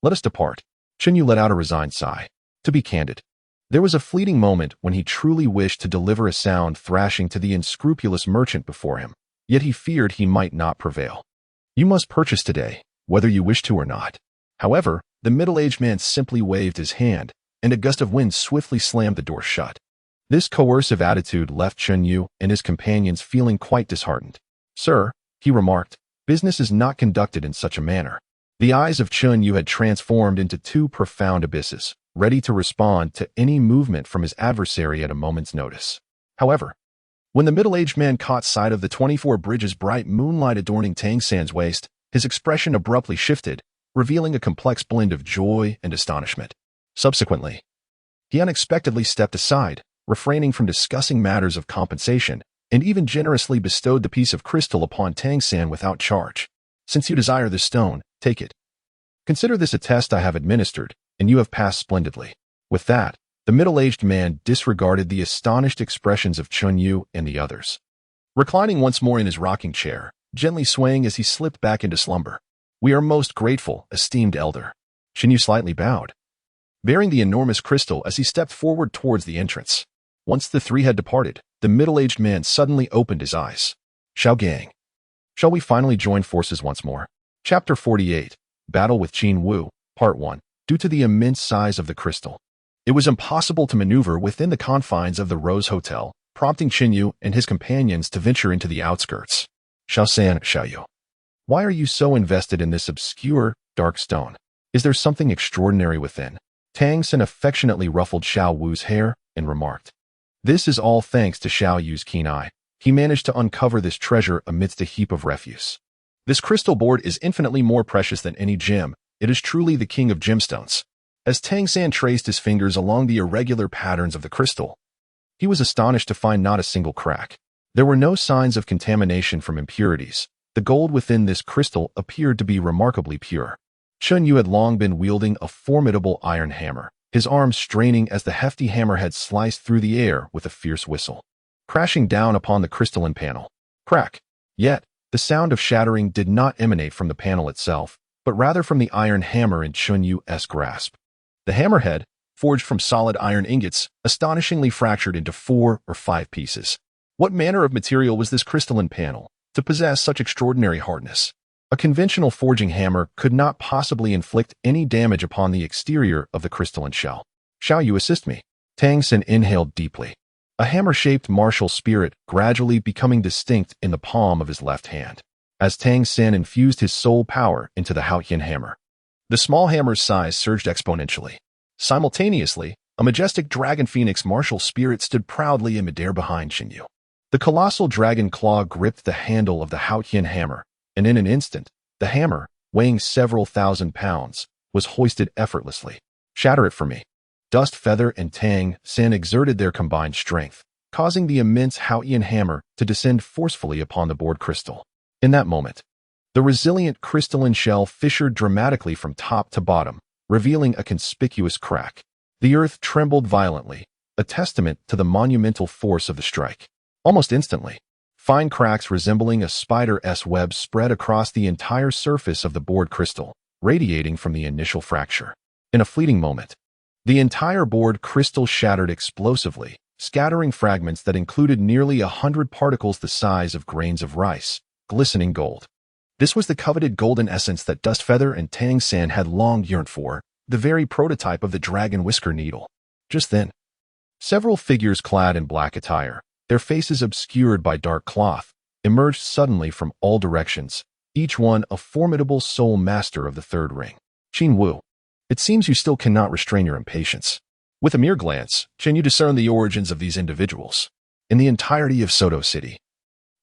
let us depart." Chunyu let out a resigned sigh. To be candid, there was a fleeting moment when he truly wished to deliver a sound thrashing to the unscrupulous merchant before him, yet he feared he might not prevail. "You must purchase today, whether you wish to or not." However, the middle-aged man simply waved his hand, and a gust of wind swiftly slammed the door shut. This coercive attitude left Chunyu and his companions feeling quite disheartened. "Sir," he remarked, "business is not conducted in such a manner." The eyes of Chunyu had transformed into 2 profound abysses, ready to respond to any movement from his adversary at a moment's notice. However, When the middle-aged man caught sight of the 24 bridges bright moonlight adorning Tang San's waist, his expression abruptly shifted, revealing a complex blend of joy and astonishment. Subsequently, he unexpectedly stepped aside, refraining from discussing matters of compensation, and even generously bestowed the piece of crystal upon Tang San without charge. Since you desire this stone, take it. Consider this a test I have administered, and you have passed splendidly. With that, the middle-aged man disregarded the astonished expressions of Chun Yu and the others. Reclining once more in his rocking chair, gently swaying as he slipped back into slumber. We are most grateful, esteemed elder. Chun Yu slightly bowed, bearing the enormous crystal as he stepped forward towards the entrance. Once the three had departed, the middle-aged man suddenly opened his eyes. Xiao Gang. Shall we finally join forces once more? Chapter 48. Battle with Qin Wu, Part 1. Due to the immense size of the crystal, it was impossible to maneuver within the confines of the Rose Hotel, prompting Qin Yu and his companions to venture into the outskirts. Xiao San, Xiao Yu, why are you so invested in this obscure, dark stone? Is there something extraordinary within? Tang San affectionately ruffled Xiao Wu's hair and remarked. This is all thanks to Xiao Yu's keen eye. He managed to uncover this treasure amidst a heap of refuse. This crystal board is infinitely more precious than any gem. It is truly the king of gemstones. As Tang San traced his fingers along the irregular patterns of the crystal, he was astonished to find not a single crack. There were no signs of contamination from impurities. The gold within this crystal appeared to be remarkably pure. Chun Yu had long been wielding a formidable iron hammer, his arms straining as the hefty hammerhead sliced through the air with a fierce whistle, crashing down upon the crystalline panel. Crack! Yet, the sound of shattering did not emanate from the panel itself, but rather from the iron hammer in Chun Yu's grasp. The hammerhead, forged from solid iron ingots, astonishingly fractured into 4 or 5 pieces. What manner of material was this crystalline panel, to possess such extraordinary hardness? A conventional forging hammer could not possibly inflict any damage upon the exterior of the crystalline shell. Xiao Yu, assist me. Tang San inhaled deeply, a hammer-shaped martial spirit gradually becoming distinct in the palm of his left hand. As Tang San infused his soul power into the Haotian hammer, the small hammer's size surged exponentially. Simultaneously, a majestic dragon phoenix martial spirit stood proudly in midair behind Qin Yu. The colossal dragon claw gripped the handle of the Haotian hammer, and in an instant, the hammer, weighing several thousand pounds, was hoisted effortlessly. Shatter it for me. Dust Feather and Tang San exerted their combined strength, causing the immense Haotian hammer to descend forcefully upon the board crystal. In that moment, the resilient crystalline shell fissured dramatically from top to bottom, revealing a conspicuous crack. The earth trembled violently, a testament to the monumental force of the strike. Almost instantly, fine cracks resembling a spider's web spread across the entire surface of the board crystal, radiating from the initial fracture. In a fleeting moment, the entire board crystal shattered explosively, scattering fragments that included nearly 100 particles the size of grains of rice, glistening gold. This was the coveted golden essence that Dust Feather and Tang San had long yearned for, the very prototype of the dragon whisker needle. Just then, several figures clad in black attire, their faces obscured by dark cloth, emerged suddenly from all directions, each one a formidable soul master of the third ring. Qin Wu, it seems you still cannot restrain your impatience. With a mere glance, Qin Yu discerned the origins of these individuals. In the entirety of Soto City,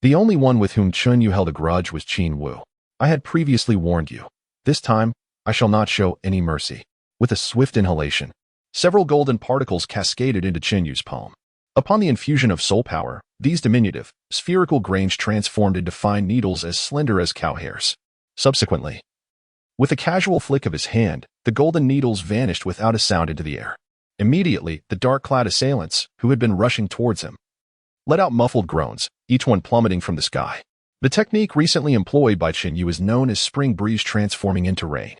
the only one with whom Chun Yu held a grudge was Qin Wu. I had previously warned you. This time, I shall not show any mercy. With a swift inhalation, several golden particles cascaded into Qin Yu's palm. Upon the infusion of soul power, these diminutive, spherical grains transformed into fine needles as slender as cow hairs. Subsequently, with a casual flick of his hand, the golden needles vanished without a sound into the air. Immediately, the dark-clad assailants, who had been rushing towards him, let out muffled groans, each one plummeting from the sky. The technique recently employed by Qin Yu is known as spring breeze transforming into rain,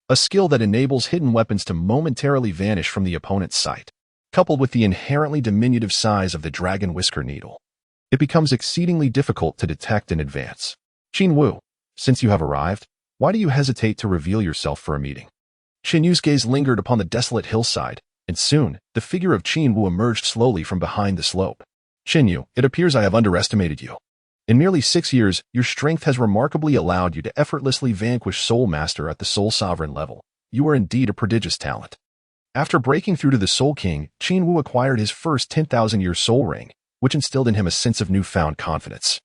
a skill that enables hidden weapons to momentarily vanish from the opponent's sight. Coupled with the inherently diminutive size of the dragon whisker needle, it becomes exceedingly difficult to detect in advance. Qin Wu, since you have arrived, why do you hesitate to reveal yourself for a meeting? Qin Yu's gaze lingered upon the desolate hillside, and soon, the figure of Qin Wu emerged slowly from behind the slope. Qin Yu, it appears I have underestimated you. In merely 6 years, your strength has remarkably allowed you to effortlessly vanquish Soul Master at the Soul Sovereign level. You are indeed a prodigious talent. After breaking through to the Soul King, Qin Wu acquired his first 10,000-year soul ring, which instilled in him a sense of newfound confidence,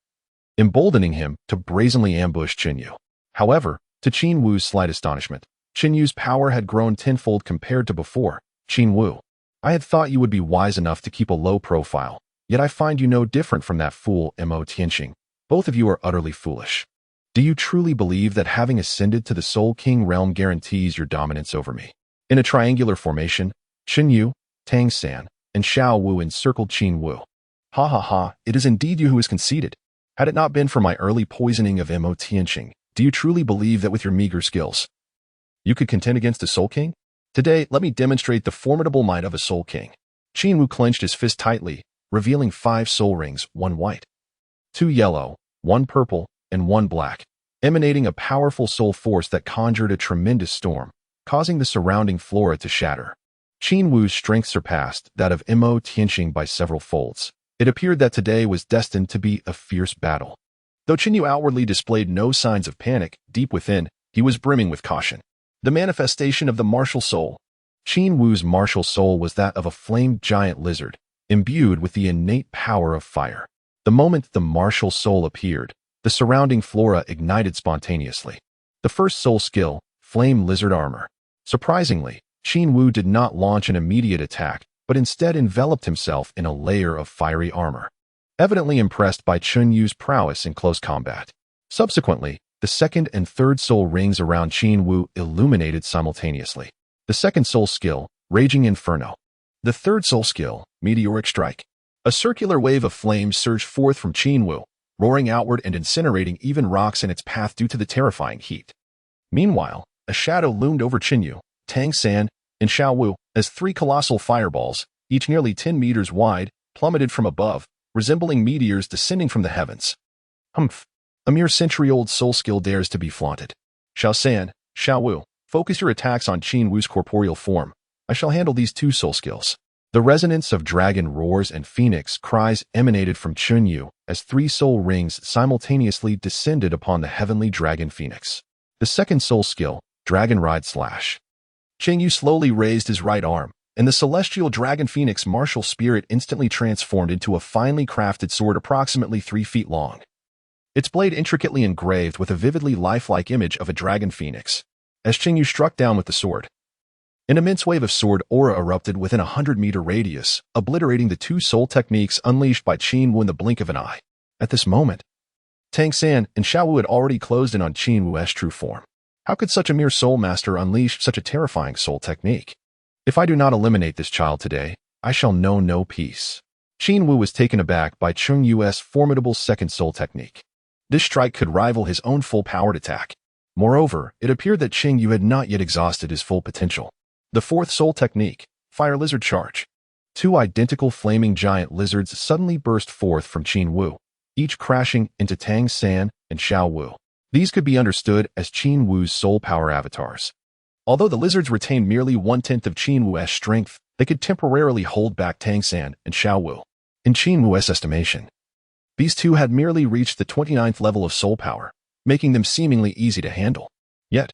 emboldening him to brazenly ambush Qin Yu. However, to Qin Wu's slight astonishment, Qin Yu's power had grown tenfold compared to before. Qin Wu, I had thought you would be wise enough to keep a low profile, yet I find you no different from that fool Mo Tianqing. Both of you are utterly foolish. Do you truly believe that having ascended to the Soul King realm guarantees your dominance over me? In a triangular formation, Qin Yu, Tang San, and Xiao Wu encircled Qin Wu. Ha ha ha, it is indeed you who is conceited. Had it not been for my early poisoning of Mo Tianqing, do you truly believe that with your meager skills, you could contend against the Soul King? Today, let me demonstrate the formidable might of a Soul King. Qin Wu clenched his fist tightly, revealing 5 soul rings, 1 white, 2 yellow, 1 purple, and 1 black, emanating a powerful soul force that conjured a tremendous storm, causing the surrounding flora to shatter. Qin Wu's strength surpassed that of Mo Tianqing by several folds. It appeared that today was destined to be a fierce battle. Though Qin Yu outwardly displayed no signs of panic, deep within, he was brimming with caution. The manifestation of the martial soul. Qin Wu's martial soul was that of a flamed giant lizard, imbued with the innate power of fire. The moment the martial soul appeared, the surrounding flora ignited spontaneously. The first soul skill, Flame Lizard Armor. Surprisingly, Qin Wu did not launch an immediate attack, but instead enveloped himself in a layer of fiery armor, evidently impressed by Qin Yu's prowess in close combat. Subsequently, the second and third soul rings around Qin Wu illuminated simultaneously. The second soul skill, Raging Inferno. The third soul skill, Meteoric Strike. A circular wave of flames surged forth from Qin Wu, roaring outward and incinerating even rocks in its path due to the terrifying heat. Meanwhile, a shadow loomed over Qin Yu, Tang San, and Xiao Wu as 3 colossal fireballs, each nearly 10 meters wide, plummeted from above, resembling meteors descending from the heavens. Humph! A mere century-old soul skill dares to be flaunted. Xiao San, Xiao Wu, focus your attacks on Qin Wu's corporeal form. I shall handle these 2 soul skills. The resonance of dragon roars and phoenix cries emanated from Qin Yu as 3 soul rings simultaneously descended upon the heavenly dragon phoenix. The second soul skill, Dragon Ride Slash. Qin Yu slowly raised his right arm, and the celestial dragon phoenix martial spirit instantly transformed into a finely crafted sword approximately 3 feet long. Its blade intricately engraved with a vividly lifelike image of a dragon phoenix. As Qin Yu struck down with the sword, an immense wave of sword aura erupted within a 100-meter radius, obliterating the 2 soul techniques unleashed by Qin Wu in the blink of an eye. At this moment, Tang San and Xiao Wu had already closed in on Qin Wu's true form. How could such a mere soul master unleash such a terrifying soul technique? If I do not eliminate this child today, I shall know no peace. Qin Wu was taken aback by Qin Yu's formidable second soul technique. This strike could rival his own full-powered attack. Moreover, it appeared that Qin Yu had not yet exhausted his full potential. The fourth soul technique, Fire Lizard Charge. 2 identical flaming giant lizards suddenly burst forth from Qin Wu, each crashing into Tang San and Xiao Wu. These could be understood as Qin Wu's soul power avatars. Although the lizards retained merely 1/10 of Qin Wu's strength, they could temporarily hold back Tang San and Xiao Wu. In Qin Wu's estimation, these 2 had merely reached the 29th level of soul power, making them seemingly easy to handle. Yet,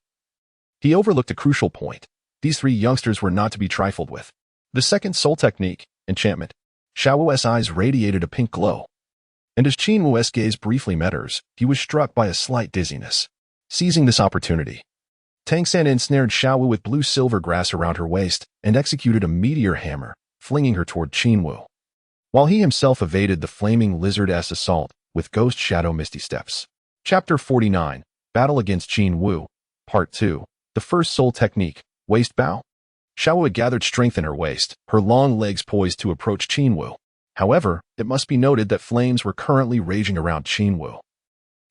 he overlooked a crucial point. These 3 youngsters were not to be trifled with. The second soul technique, Enchantment. Xiao Wu's eyes radiated a pink glow. And as Qin Wu's gaze briefly met hers, he was struck by a slight dizziness. Seizing this opportunity, Tang San ensnared Xiao Wu with blue-silver grass around her waist and executed a meteor hammer, flinging her toward Qin Wu, while he himself evaded the flaming lizard-s assault with ghost shadow misty steps. Chapter 49, Battle Against Qin Wu, Part 2, The First Soul Technique, Waist Bow. Xiao Wu had gathered strength in her waist, her long legs poised to approach Qin Wu. However, it must be noted that flames were currently raging around Qin Wu,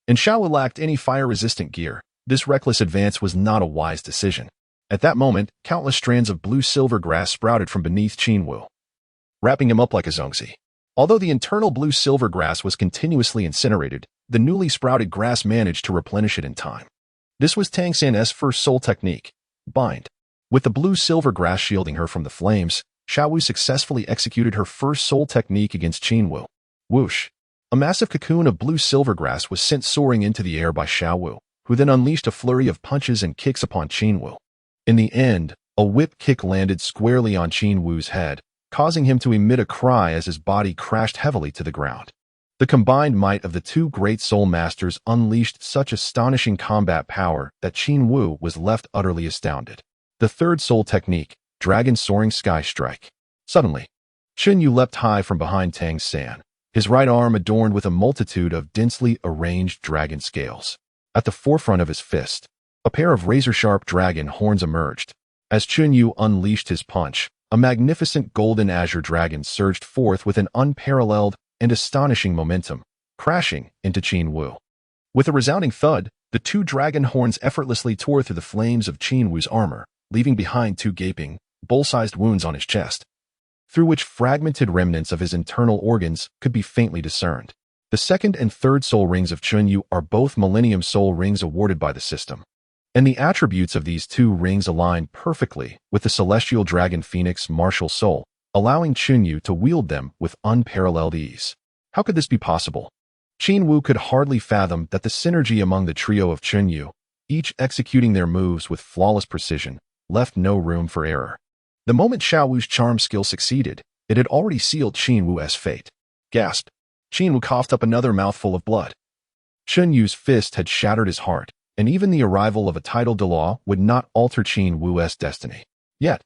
and Xiao Wu lacked any fire-resistant gear. This reckless advance was not a wise decision. At that moment, countless strands of blue-silver grass sprouted from beneath Qin Wu, wrapping him up like a zongzi. Although the internal blue-silver grass was continuously incinerated, the newly sprouted grass managed to replenish it in time. This was Tang San's first soul technique, Bind. With the blue-silver grass shielding her from the flames, Xiao Wu successfully executed her first soul technique against Qin Wu. Whoosh! A massive cocoon of blue-silver grass was sent soaring into the air by Xiao Wu, who then unleashed a flurry of punches and kicks upon Qin Wu. In the end, a whip kick landed squarely on Qin Wu's head, causing him to emit a cry as his body crashed heavily to the ground. The combined might of the two great soul masters unleashed such astonishing combat power that Qin Wu was left utterly astounded. The third soul technique, Dragon Soaring Sky Strike. Suddenly, Qin Yu leapt high from behind Tang San, his right arm adorned with a multitude of densely arranged dragon scales. At the forefront of his fist, a pair of razor-sharp dragon horns emerged. As Qin Yu unleashed his punch, a magnificent golden azure dragon surged forth with an unparalleled and astonishing momentum, crashing into Qin Wu. With a resounding thud, the two dragon horns effortlessly tore through the flames of Qin Wu's armor, leaving behind two gaping, bull-sized wounds on his chest, through which fragmented remnants of his internal organs could be faintly discerned. The second and third soul rings of Qin Yu are both Millennium Soul rings awarded by the system, and the attributes of these two rings align perfectly with the celestial dragon phoenix martial soul, allowing Qin Yu to wield them with unparalleled ease. How could this be possible? Qin Wu could hardly fathom that the synergy among the trio of Qin Yu, each executing their moves with flawless precision, left no room for error. The moment Xiao Wu's charm skill succeeded, it had already sealed Qin Wu's fate. Gasped. Qin Wu coughed up another mouthful of blood. Qin Yu's fist had shattered his heart, and even the arrival of a title Douluo would not alter Qin Wu's destiny. Yet,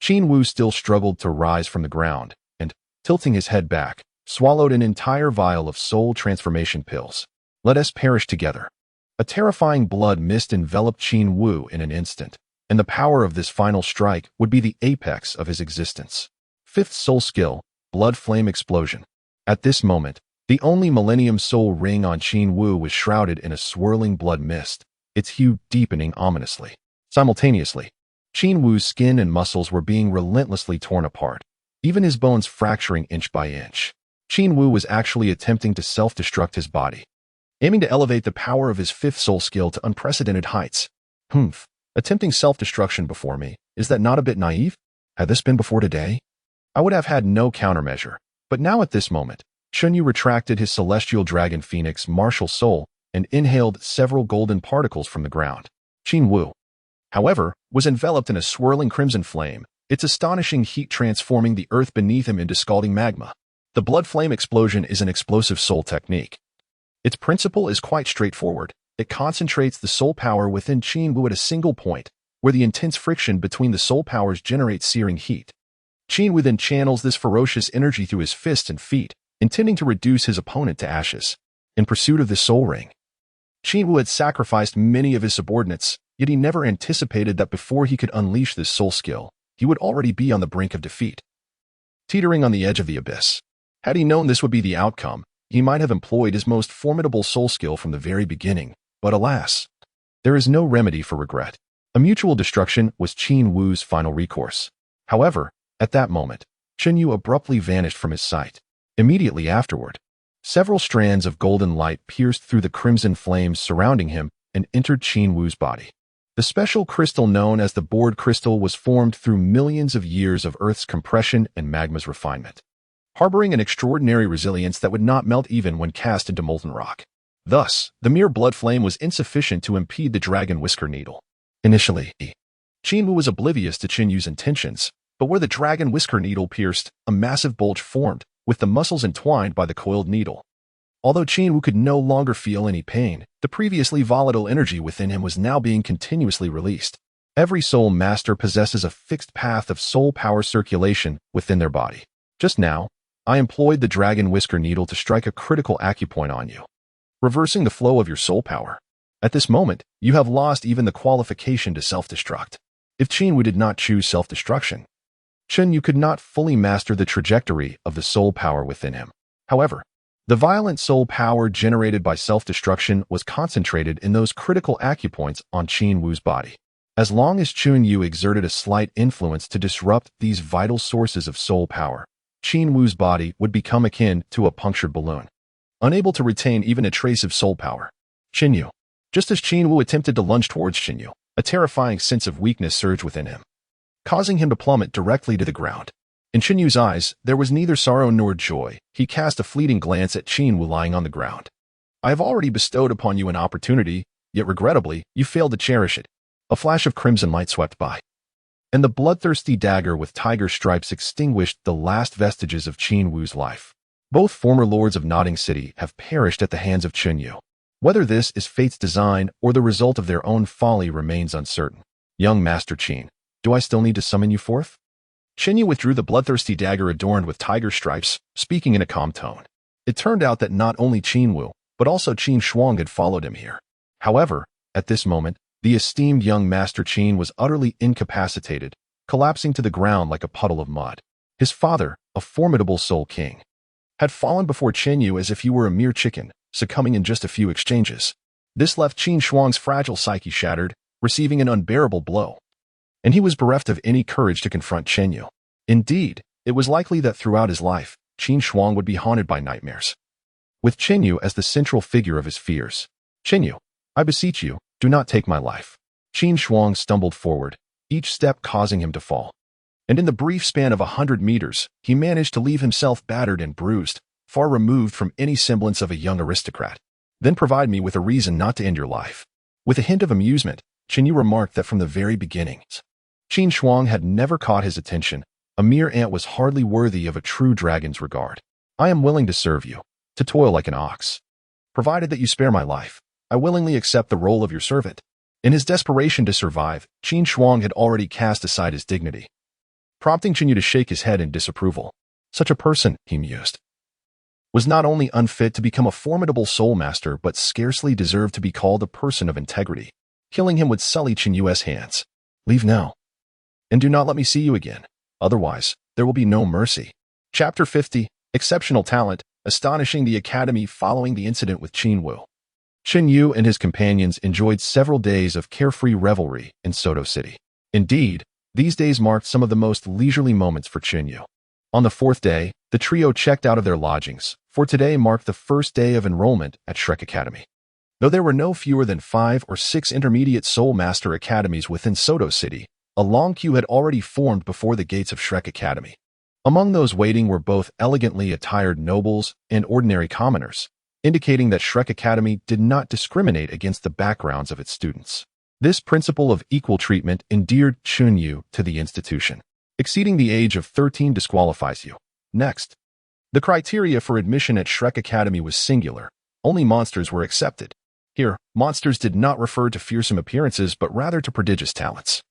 Qin Wu still struggled to rise from the ground, and, tilting his head back, swallowed an entire vial of soul transformation pills. Let us perish together. A terrifying blood mist enveloped Qin Wu in an instant, and the power of this final strike would be the apex of his existence. Fifth soul skill, Blood Flame Explosion. At this moment, the only Millennium Soul ring on Qin Wu was shrouded in a swirling blood mist, its hue deepening ominously. Simultaneously, Qin Wu's skin and muscles were being relentlessly torn apart, even his bones fracturing inch by inch. Qin Wu was actually attempting to self-destruct his body, aiming to elevate the power of his fifth soul skill to unprecedented heights. Humph. Attempting self-destruction before me, is that not a bit naive? Had this been before today, I would have had no countermeasure. But now at this moment, Qin Yu retracted his celestial dragon phoenix martial soul and inhaled several golden particles from the ground. Qin Wu, however, was enveloped in a swirling crimson flame, its astonishing heat transforming the earth beneath him into scalding magma. The blood flame explosion is an explosive soul technique. Its principle is quite straightforward. It concentrates the soul power within Qin Wu at a single point, where the intense friction between the soul powers generates searing heat. Qin Wu then channels this ferocious energy through his fists and feet, intending to reduce his opponent to ashes. In pursuit of this soul ring, Qin Wu had sacrificed many of his subordinates, yet he never anticipated that before he could unleash this soul skill, he would already be on the brink of defeat, teetering on the edge of the abyss. Had he known this would be the outcome, he might have employed his most formidable soul skill from the very beginning. But alas, there is no remedy for regret. A mutual destruction was Qin Wu's final recourse. However, at that moment, Qin Yu abruptly vanished from his sight. Immediately afterward, several strands of golden light pierced through the crimson flames surrounding him and entered Qin Wu's body. The special crystal known as the bored crystal was formed through millions of years of Earth's compression and magma's refinement, harboring an extraordinary resilience that would not melt even when cast into molten rock. Thus, the mere blood flame was insufficient to impede the dragon whisker needle. Initially, Qin Wu was oblivious to Qin Yu's intentions, but where the dragon whisker needle pierced, a massive bulge formed, with the muscles entwined by the coiled needle. Although Qin Wu could no longer feel any pain, the previously volatile energy within him was now being continuously released. Every soul master possesses a fixed path of soul power circulation within their body. Just now, I employed the dragon whisker needle to strike a critical acupoint on you, reversing the flow of your soul power. At this moment, you have lost even the qualification to self-destruct. If Qin Wu did not choose self-destruction, Qin Yu could not fully master the trajectory of the soul power within him. However, the violent soul power generated by self-destruction was concentrated in those critical acupoints on Qin Wu's body. As long as Qin Yu exerted a slight influence to disrupt these vital sources of soul power, Qin Wu's body would become akin to a punctured balloon, unable to retain even a trace of soul power. Qin Yu. Just as Qin Wu attempted to lunge towards Qin Yu, a terrifying sense of weakness surged within him, causing him to plummet directly to the ground. In Qin Yu's eyes, there was neither sorrow nor joy. He cast a fleeting glance at Qin Wu lying on the ground. I have already bestowed upon you an opportunity, yet regrettably, you failed to cherish it. A flash of crimson light swept by. and the bloodthirsty dagger with tiger stripes extinguished the last vestiges of Qin Wu's life. Both former lords of Nodding City have perished at the hands of Qin Yu. Whether this is fate's design or the result of their own folly remains uncertain. Young Master Qin, do I still need to summon you forth? Qin Yu withdrew the bloodthirsty dagger adorned with tiger stripes, speaking in a calm tone. It turned out that not only Qin Wu, but also Qin Shuang had followed him here. However, at this moment, the esteemed young Master Qin was utterly incapacitated, collapsing to the ground like a puddle of mud. His father, a formidable Soul King, had fallen before Qin Yu as if he were a mere chicken, succumbing in just a few exchanges. This left Qin Shuang's fragile psyche shattered, receiving an unbearable blow, and he was bereft of any courage to confront Qin Yu. Indeed, it was likely that throughout his life, Qin Shuang would be haunted by nightmares, with Qin Yu as the central figure of his fears. Qin Yu, I beseech you, do not take my life. Qin Shuang stumbled forward, each step causing him to fall. And in the brief span of 100 meters, he managed to leave himself battered and bruised, far removed from any semblance of a young aristocrat. Then provide me with a reason not to end your life. With a hint of amusement, Qin Yu remarked that from the very beginning, Qin Shuang had never caught his attention. A mere ant was hardly worthy of a true dragon's regard. I am willing to serve you, to toil like an ox. Provided that you spare my life, I willingly accept the role of your servant. In his desperation to survive, Qin Shuang had already cast aside his dignity, prompting Qin Yu to shake his head in disapproval. Such a person, he mused, was not only unfit to become a formidable soul master but scarcely deserved to be called a person of integrity. Killing him would sully Qin Yu's hands. Leave now, and do not let me see you again. Otherwise, there will be no mercy. Chapter 50, Exceptional Talent, Astonishing the Academy following the incident with Qin Wu. Qin Yu and his companions enjoyed several days of carefree revelry in Soto City. Indeed, these days marked some of the most leisurely moments for Qin Yu. On the fourth day, the trio checked out of their lodgings, for today marked the first day of enrollment at Shrek Academy. Though there were no fewer than 5 or 6 intermediate Soul Master Academies within Soto City, a long queue had already formed before the gates of Shrek Academy. Among those waiting were both elegantly attired nobles and ordinary commoners, indicating that Shrek Academy did not discriminate against the backgrounds of its students. This principle of equal treatment endeared Qin Yu to the institution. Exceeding the age of 13 disqualifies you. Next, the criteria for admission at Shrek Academy was singular. Only monsters were accepted. Here, monsters did not refer to fearsome appearances but rather to prodigious talents.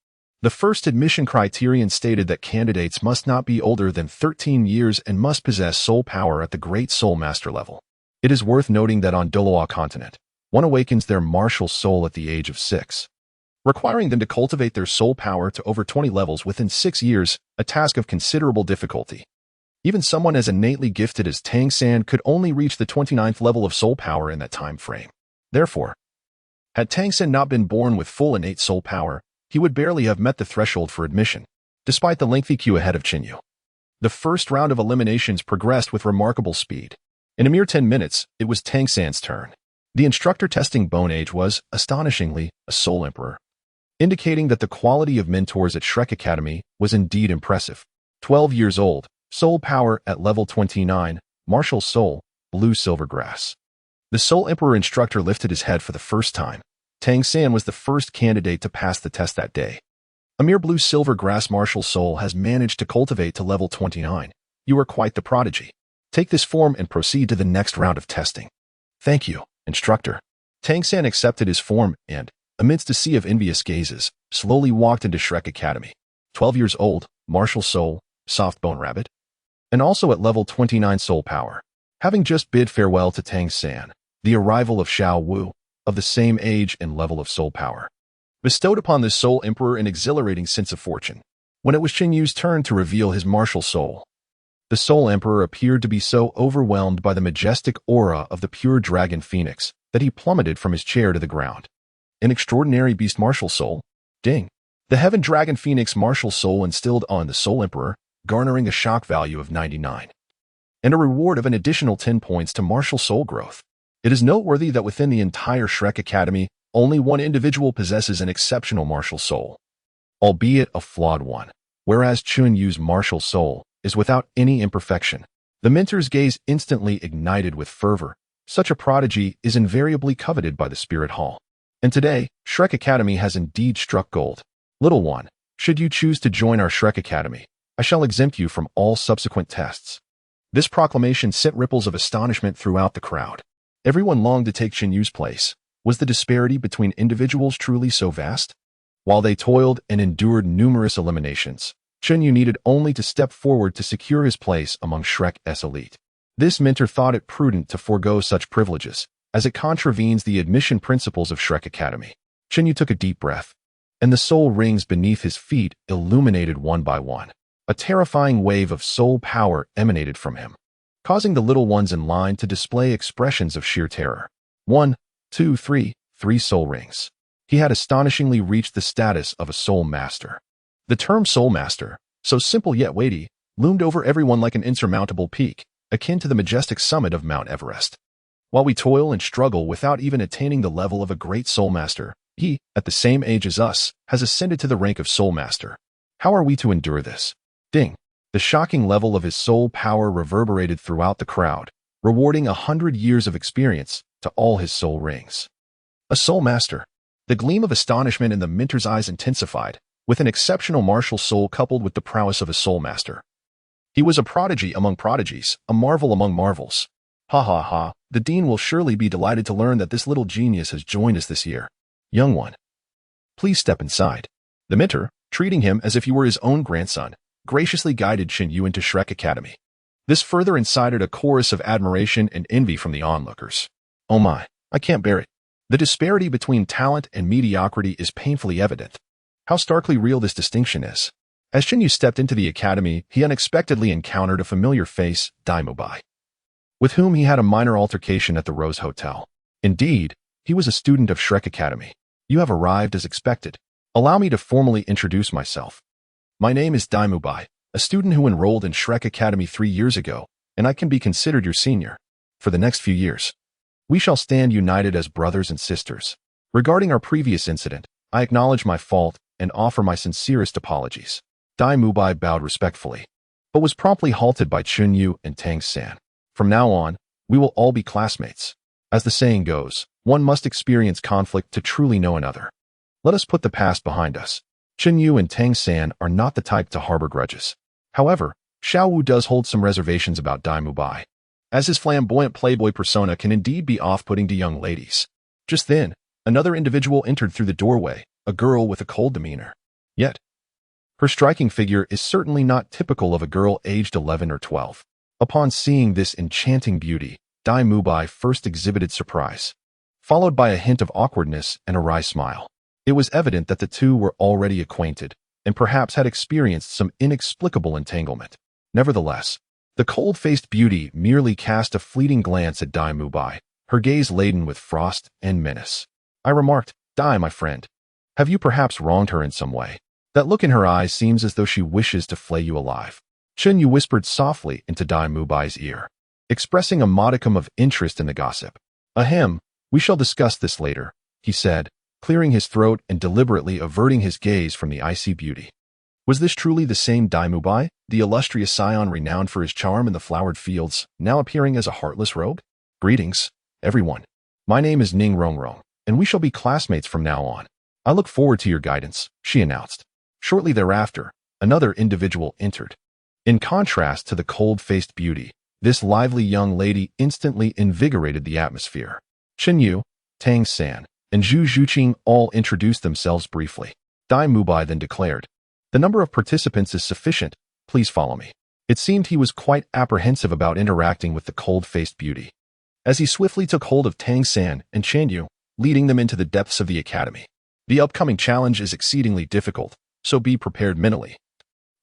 The first admission criterion stated that candidates must not be older than 13 years and must possess soul power at the Great Soul Master level. It is worth noting that on Douluo continent, one awakens their martial soul at the age of 6, requiring them to cultivate their soul power to over 20 levels within 6 years, a task of considerable difficulty. Even someone as innately gifted as Tang San could only reach the 29th level of soul power in that time frame. Therefore, had Tang San not been born with full innate soul power, he would barely have met the threshold for admission, despite the lengthy queue ahead of Qin Yu. The first round of eliminations progressed with remarkable speed. In a mere 10 minutes, it was Tang San's turn. The instructor testing bone age was, astonishingly, a Soul Emperor, indicating that the quality of mentors at Shrek Academy was indeed impressive. 12 years old, soul power at level 29, martial soul, blue silver grass. The Soul Emperor instructor lifted his head for the first time. Tang San was the first candidate to pass the test that day. A mere blue silver grass martial soul has managed to cultivate to level 29. You are quite the prodigy. Take this form and proceed to the next round of testing. Thank you, instructor. Tang San accepted his form and, amidst a sea of envious gazes, slowly walked into Shrek Academy. 12 years old, martial soul, soft bone rabbit, and also at level 29 soul power. Having just bid farewell to Tang San, the arrival of Xiao Wu, of the same age and level of soul power, bestowed upon the Soul Emperor an exhilarating sense of fortune. When it was Qin Yu's turn to reveal his martial soul, the Soul Emperor appeared to be so overwhelmed by the majestic aura of the pure dragon phoenix that he plummeted from his chair to the ground. An extraordinary beast martial soul? Ding! The Heaven Dragon Phoenix martial soul instilled on the Soul Emperor, garnering a shock value of 99, and a reward of an additional 10 points to martial soul growth. It is noteworthy that within the entire Shrek Academy, only one individual possesses an exceptional martial soul, albeit a flawed one, whereas Qin Yu's martial soul is without any imperfection. The mentor's gaze instantly ignited with fervor. Such a prodigy is invariably coveted by the Spirit Hall. And today, Shrek Academy has indeed struck gold. Little one, Should you choose to join our Shrek Academy, I shall exempt you from all subsequent tests. This proclamation sent ripples of astonishment throughout the crowd. Everyone longed to take Qinyu's place. Was the disparity between individuals truly so vast? While they toiled and endured numerous eliminations, Qinyu needed only to step forward to secure his place among Shrek's elite. This mentor thought it prudent to forego such privileges, as it contravenes the admission principles of Shrek Academy. Qinyu took a deep breath, and the soul rings beneath his feet illuminated one by one. A terrifying wave of soul power emanated from him, causing the little ones in line to display expressions of sheer terror. 1, 2, 3 soul rings. He had astonishingly reached the status of a soul master. The term soul master, so simple yet weighty, loomed over everyone like an insurmountable peak, akin to the majestic summit of Mount Everest. While we toil and struggle without even attaining the level of a great soul master, he, at the same age as us, has ascended to the rank of soul master. How are we to endure this? Ding! The shocking level of his soul power reverberated throughout the crowd, rewarding 100 years of experience to all his soul rings. A soul master. The gleam of astonishment in the mentor's eyes intensified, with an exceptional martial soul coupled with the prowess of a soul master. He was a prodigy among prodigies, a marvel among marvels. Ha ha ha, the dean will surely be delighted to learn that this little genius has joined us this year. Young one, please step inside. The mentor, treating him as if he were his own grandson, graciously guided Qinyu into Shrek Academy. This further incited a chorus of admiration and envy from the onlookers. Oh my, I can't bear it. The disparity between talent and mediocrity is painfully evident. How starkly real this distinction is. As Qinyu stepped into the academy, he unexpectedly encountered a familiar face, Daimubai, with whom he had a minor altercation at the Rose Hotel. Indeed, he was a student of Shrek Academy. You have arrived as expected. Allow me to formally introduce myself. My name is Daimubai, a student who enrolled in Shrek Academy 3 years ago, and I can be considered your senior. For the next few years, we shall stand united as brothers and sisters. Regarding our previous incident, I acknowledge my fault and offer my sincerest apologies. Daimubai bowed respectfully, but was promptly halted by Qinyu and Tang San. From now on, we will all be classmates. As the saying goes, one must experience conflict to truly know another. Let us put the past behind us. Qinyu and Tang San are not the type to harbor grudges. However, Xiao Wu does hold some reservations about Daimubai, as his flamboyant playboy persona can indeed be off-putting to young ladies. Just then, another individual entered through the doorway, a girl with a cold demeanor. Yet, her striking figure is certainly not typical of a girl aged 11 or 12. Upon seeing this enchanting beauty, Daimubai first exhibited surprise, followed by a hint of awkwardness and a wry smile. It was evident that the two were already acquainted, and perhaps had experienced some inexplicable entanglement. Nevertheless, the cold-faced beauty merely cast a fleeting glance at Daimubai, her gaze laden with frost and menace. I remarked, Dai, my friend, have you perhaps wronged her in some way? That look in her eyes seems as though she wishes to flay you alive. Qinyu whispered softly into Daimubai's ear, expressing a modicum of interest in the gossip. Ahem, we shall discuss this later, he said, clearing his throat and deliberately averting his gaze from the icy beauty. Was this truly the same Daimubai, the illustrious scion renowned for his charm in the flowered fields, now appearing as a heartless rogue? Greetings, everyone. My name is Ning Rongrong, and we shall be classmates from now on. I look forward to your guidance, she announced. Shortly thereafter, another individual entered. In contrast to the cold-faced beauty, this lively young lady instantly invigorated the atmosphere. Qinyu, Tang San, and Zhu Zhuqing all introduced themselves briefly. Daimubai then declared, the number of participants is sufficient, please follow me. It seemed he was quite apprehensive about interacting with the cold-faced beauty, as he swiftly took hold of Tang San and Chanyu, leading them into the depths of the academy. The upcoming challenge is exceedingly difficult, so be prepared mentally.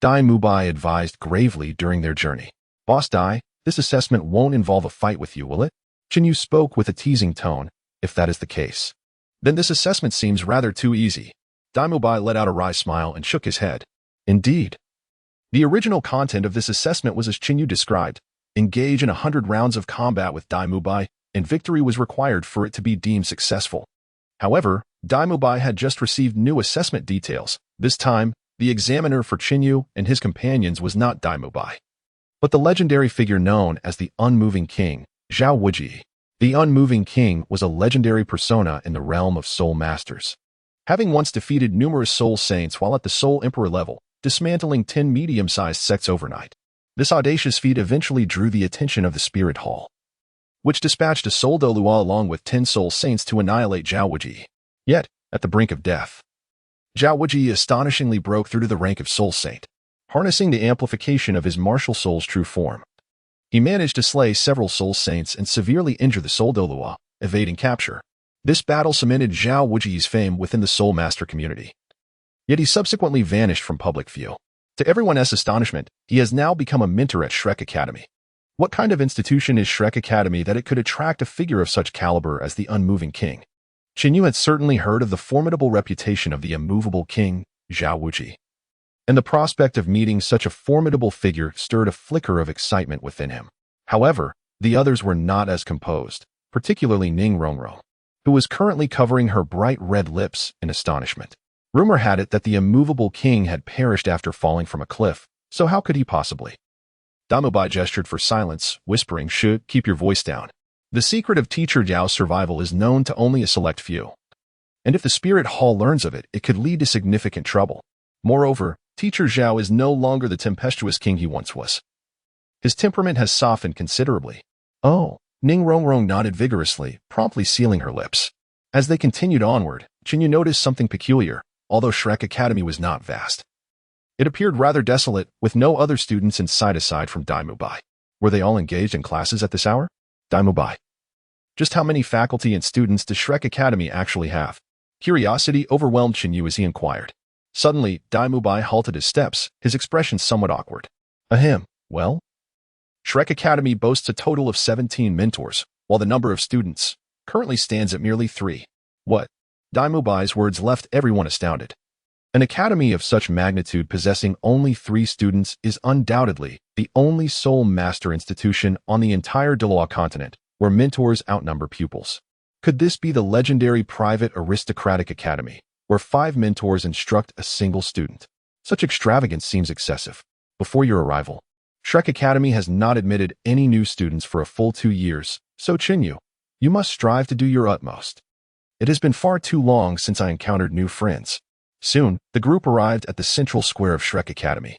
Daimubai advised gravely during their journey. Boss Dai, this assessment won't involve a fight with you, will it? Qinyu spoke with a teasing tone. If that is the case, then this assessment seems rather too easy. Daimubai let out a wry smile and shook his head. Indeed. The original content of this assessment was as Qinyu described. Engage in 100 rounds of combat with Daimubai, and victory was required for it to be deemed successful. However, Daimubai had just received new assessment details. This time, the examiner for Qinyu and his companions was not Daimubai, but the legendary figure known as the Unmoving King, Zhao Wuji. The Unmoving King was a legendary persona in the realm of soul masters. Having once defeated numerous soul saints while at the Soul Emperor level, dismantling 10 medium-sized sects overnight, this audacious feat eventually drew the attention of the Spirit Hall, which dispatched a Soul Douluo along with 10 soul saints to annihilate Zhao Wuji. Yet, at the brink of death, Zhao Wuji astonishingly broke through to the rank of Soul Saint, harnessing the amplification of his martial soul's true form. He managed to slay several soul saints and severely injure the Soul Douluo, evading capture. This battle cemented Zhao Wuji's fame within the Soul Master community. Yet he subsequently vanished from public view. To everyone's astonishment, he has now become a mentor at Shrek Academy. What kind of institution is Shrek Academy that it could attract a figure of such caliber as the unmoving king? Qinyu had certainly heard of the formidable reputation of the immovable king, Zhao Wuji, and the prospect of meeting such a formidable figure stirred a flicker of excitement within him. However, the others were not as composed, particularly Ning Rongrong, who was currently covering her bright red lips in astonishment. Rumor had it that the immovable king had perished after falling from a cliff, so how could he possibly? Damubai gestured for silence, whispering, "Shh, keep your voice down. The secret of Teacher Zhao's survival is known to only a select few. And if the Spirit Hall learns of it, it could lead to significant trouble. Moreover, Teacher Zhao is no longer the tempestuous king he once was. His temperament has softened considerably." "Oh," Ning Rongrong nodded vigorously, promptly sealing her lips. As they continued onward, Qinyu noticed something peculiar, although Shrek Academy was not vast. It appeared rather desolate, with no other students in sight aside from Daimubai. Were they all engaged in classes at this hour? Daimubai. Just how many faculty and students does Shrek Academy actually have? Curiosity overwhelmed Qinyu as he inquired. Suddenly, Daimubai halted his steps, his expression somewhat awkward. Ahem, well? Shrek Academy boasts a total of 17 mentors, while the number of students currently stands at merely 3. What? Daimubai's words left everyone astounded. An academy of such magnitude possessing only 3 students is undoubtedly the only Soul Master institution on the entire Douluo continent where mentors outnumber pupils. Could this be the legendary private aristocratic academy, where 5 mentors instruct a single student? Such extravagance seems excessive. Before your arrival, Shrek Academy has not admitted any new students for a full 2 years, so Qinyu, you must strive to do your utmost. It has been far too long since I encountered new friends. Soon, the group arrived at the central square of Shrek Academy,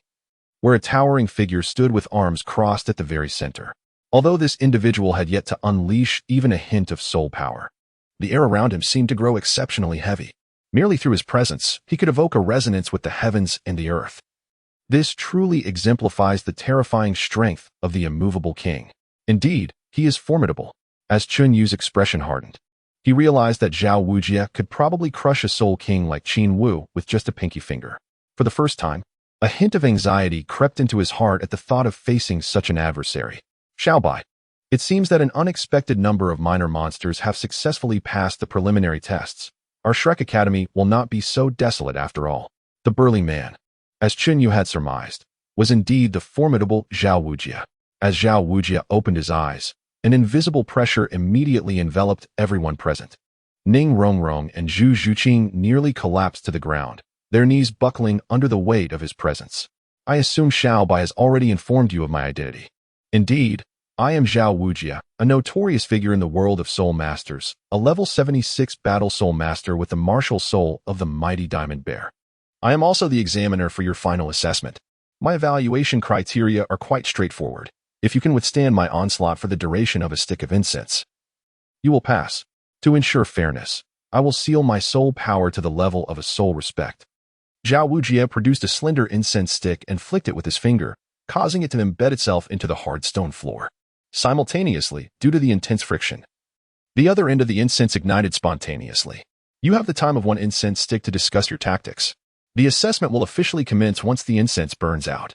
where a towering figure stood with arms crossed at the very center. Although this individual had yet to unleash even a hint of soul power, the air around him seemed to grow exceptionally heavy. Merely through his presence, he could evoke a resonance with the heavens and the earth. This truly exemplifies the terrifying strength of the immovable king. Indeed, he is formidable. As Chunyu's expression hardened, he realized that Zhao Wujie could probably crush a soul king like Qin Wu with just a pinky finger. For the first time, a hint of anxiety crept into his heart at the thought of facing such an adversary. Xiaobai. It seems that an unexpected number of minor monsters have successfully passed the preliminary tests. Our Shrek Academy will not be so desolate after all. The burly man, as Qinyu had surmised, was indeed the formidable Zhao Wujie. As Zhao Wujie opened his eyes, an invisible pressure immediately enveloped everyone present. Ning Rongrong and Zhu Zhuqing nearly collapsed to the ground, their knees buckling under the weight of his presence. I assume Xiaobai has already informed you of my identity. Indeed, I am Zhao Wujie, a notorious figure in the world of Soul Masters, a level 76 Battle Soul Master with the martial soul of the mighty Diamond Bear. I am also the examiner for your final assessment. My evaluation criteria are quite straightforward. If you can withstand my onslaught for the duration of a stick of incense, you will pass. To ensure fairness, I will seal my soul power to the level of a soul respect. Zhao Wujie produced a slender incense stick and flicked it with his finger, causing it to embed itself into the hard stone floor. Simultaneously, due to the intense friction, the other end of the incense ignited spontaneously. You have the time of 1 incense stick to discuss your tactics. The assessment will officially commence once the incense burns out.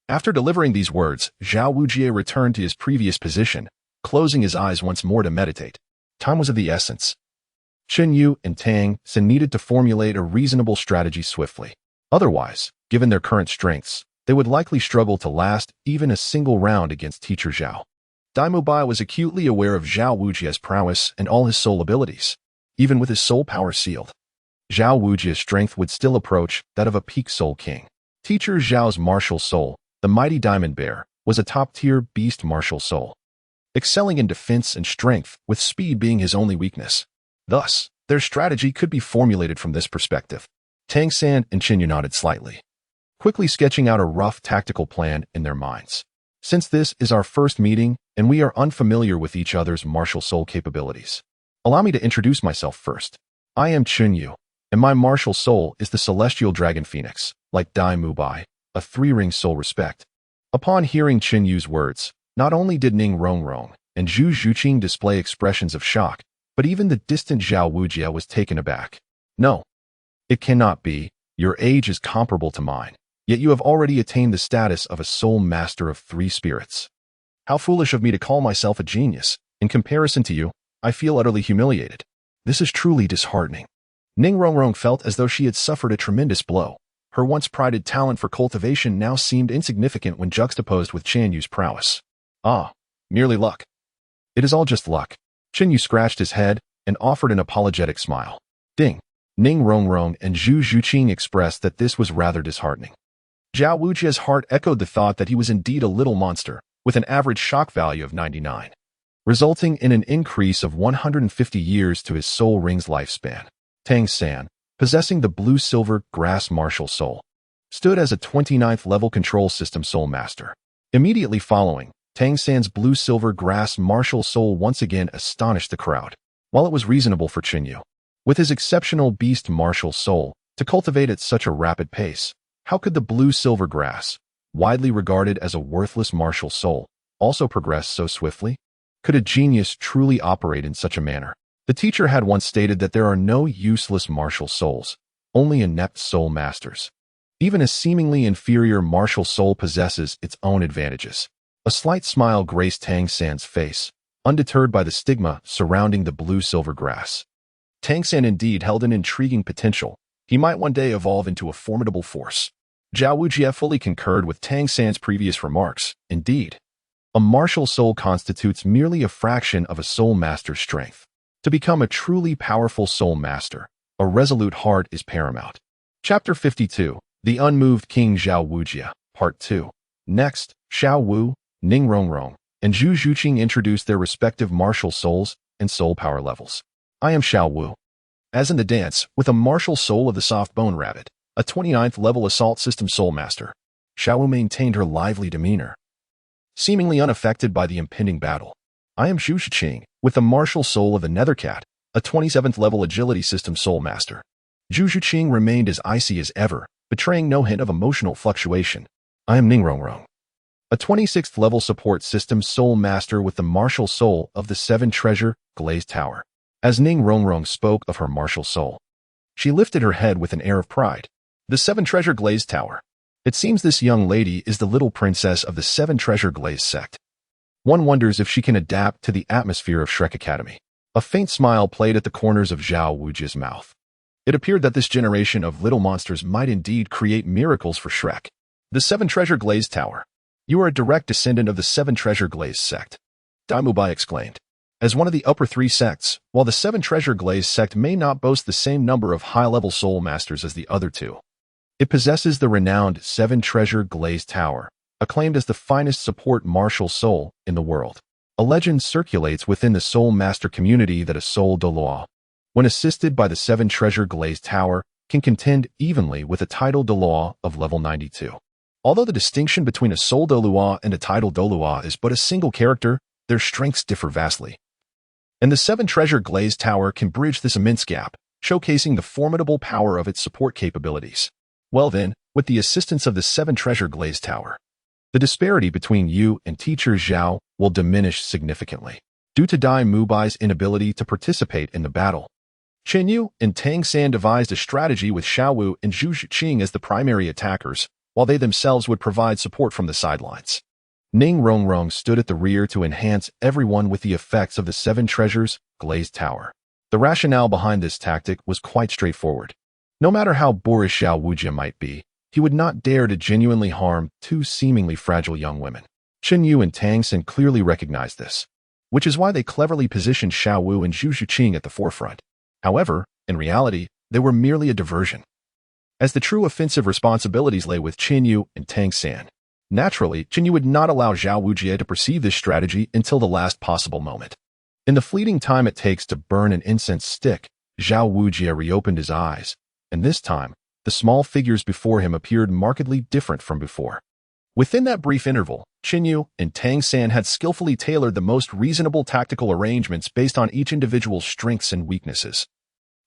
After delivering these words, Zhao Wujie returned to his previous position, closing his eyes once more to meditate. Time was of the essence. Qinyu and Tang Xin needed to formulate a reasonable strategy swiftly. Otherwise, given their current strengths, they would likely struggle to last even a single round against Teacher Zhao. Daimubai was acutely aware of Zhao Wujie's prowess and all his soul abilities. Even with his soul power sealed, Zhao Wujie's strength would still approach that of a peak soul king. Teacher Zhao's martial soul, the mighty Diamond Bear, was a top-tier beast martial soul, excelling in defense and strength, with speed being his only weakness. Thus, Their strategy could be formulated from this perspective. Tang San and Qin Yu nodded slightly, quickly sketching out a rough tactical plan in their minds. Since this is our first meeting and we are unfamiliar with each other's martial soul capabilities, allow me to introduce myself first. I am Qin Yu, and my martial soul is the celestial dragon phoenix, like Dai Mubai, a three-ring soul respect. Upon hearing Qin Yu's words, not only did Ning Rongrong and Zhu Zhuqing display expressions of shock, but even the distant Zhao Wujie was taken aback. No, it cannot be. Your age is comparable to mine, yet you have already attained the status of a soul master of three spirits. How foolish of me to call myself a genius. In comparison to you, I feel utterly humiliated. This is truly disheartening. Ning Rongrong felt as though she had suffered a tremendous blow. Her once prided talent for cultivation now seemed insignificant when juxtaposed with Chan Yu's prowess. Ah, merely luck. It is all just luck. Qin Yu scratched his head and offered an apologetic smile. Ding. Ning Rongrong and Zhu Zhuqing expressed that this was rather disheartening. Zhao Wujie's heart echoed the thought that he was indeed a little monster, with an average shock value of 99, resulting in an increase of 150 years to his soul ring's lifespan. Tang San, possessing the blue-silver grass martial soul, stood as a 29th level control system soul master. Immediately following, Tang San's blue-silver grass martial soul once again astonished the crowd. While it was reasonable for Qin Yu, with his exceptional beast martial soul, to cultivate at such a rapid pace, how could the blue-silver grass, widely regarded as a worthless martial soul, also progress so swiftly? Could a genius truly operate in such a manner? The teacher had once stated that there are no useless martial souls, only inept soul masters. Even a seemingly inferior martial soul possesses its own advantages. A slight smile graced Tang San's face, undeterred by the stigma surrounding the blue-silver grass. Tang San indeed held an intriguing potential. He might one day evolve into a formidable force. Zhao Wujie fully concurred with Tang San's previous remarks. Indeed, a martial soul constitutes merely a fraction of a soul master's strength. To become a truly powerful soul master, a resolute heart is paramount. Chapter 52, The Unmoved King Zhao Wujie, Part 2. Next, Xiao Wu, Ning Rongrong, and Zhu Zhuqing introduced their respective martial souls and soul power levels. I am Xiao Wu. As in the dance, with a martial soul of the soft bone rabbit, a 29th level assault system soul master, Xiao Wu maintained her lively demeanor, seemingly unaffected by the impending battle. I am Zhu Zhuqing, with the martial soul of the nethercat, a 27th level agility system soul master. Zhu Zhuqing remained as icy as ever, betraying no hint of emotional fluctuation. I am Ning Rongrong, a 26th level support system soul master with the martial soul of the Seven Treasure Glazed Tower. As Ning Rongrong spoke of her martial soul, she lifted her head with an air of pride. The Seven Treasure Glazed Tower. It seems this young lady is the little princess of the Seven Treasure Glazed sect. One wonders if she can adapt to the atmosphere of Shrek Academy. A faint smile played at the corners of Zhao Wujie's mouth. It appeared that this generation of little monsters might indeed create miracles for Shrek. The Seven Treasure Glazed Tower. You are a direct descendant of the Seven Treasure Glazed sect, Daimubai exclaimed. As one of the upper three sects, while the Seven Treasure Glazed sect may not boast the same number of high-level soul masters as the other two, it possesses the renowned Seven Treasure Glazed Tower, acclaimed as the finest support martial soul in the world. A legend circulates within the soul master community that a soul Douluo, when assisted by the Seven Treasure Glazed Tower, can contend evenly with a title Douluo of level 92. Although the distinction between a soul Douluo and a title Douluo is but a single character, their strengths differ vastly. And the Seven Treasure Glazed Tower can bridge this immense gap, showcasing the formidable power of its support capabilities. Well then, with the assistance of the Seven Treasure Glazed Tower, the disparity between you and teacher Zhao will diminish significantly. Due to Dai Mubai's inability to participate in the battle, Qin Yu and Tang San devised a strategy with Xiao Wu and Zhu Zhuqing as the primary attackers, while they themselves would provide support from the sidelines. Ning Rongrong stood at the rear to enhance everyone with the effects of the Seven Treasures Glazed Tower. The rationale behind this tactic was quite straightforward. No matter how boorish Zhao Wujie might be, he would not dare to genuinely harm two seemingly fragile young women. Qin Yu and Tang San clearly recognized this, which is why they cleverly positioned Xiao Wu and Zhu Zhuqing at the forefront. However, in reality, they were merely a diversion, as the true offensive responsibilities lay with Qin Yu and Tang San. Naturally, Qin Yu would not allow Zhao Wujie to perceive this strategy until the last possible moment. In the fleeting time it takes to burn an incense stick, Zhao Wujie reopened his eyes, and this time, the small figures before him appeared markedly different from before. Within that brief interval, Qinyu and Tang San had skillfully tailored the most reasonable tactical arrangements based on each individual's strengths and weaknesses.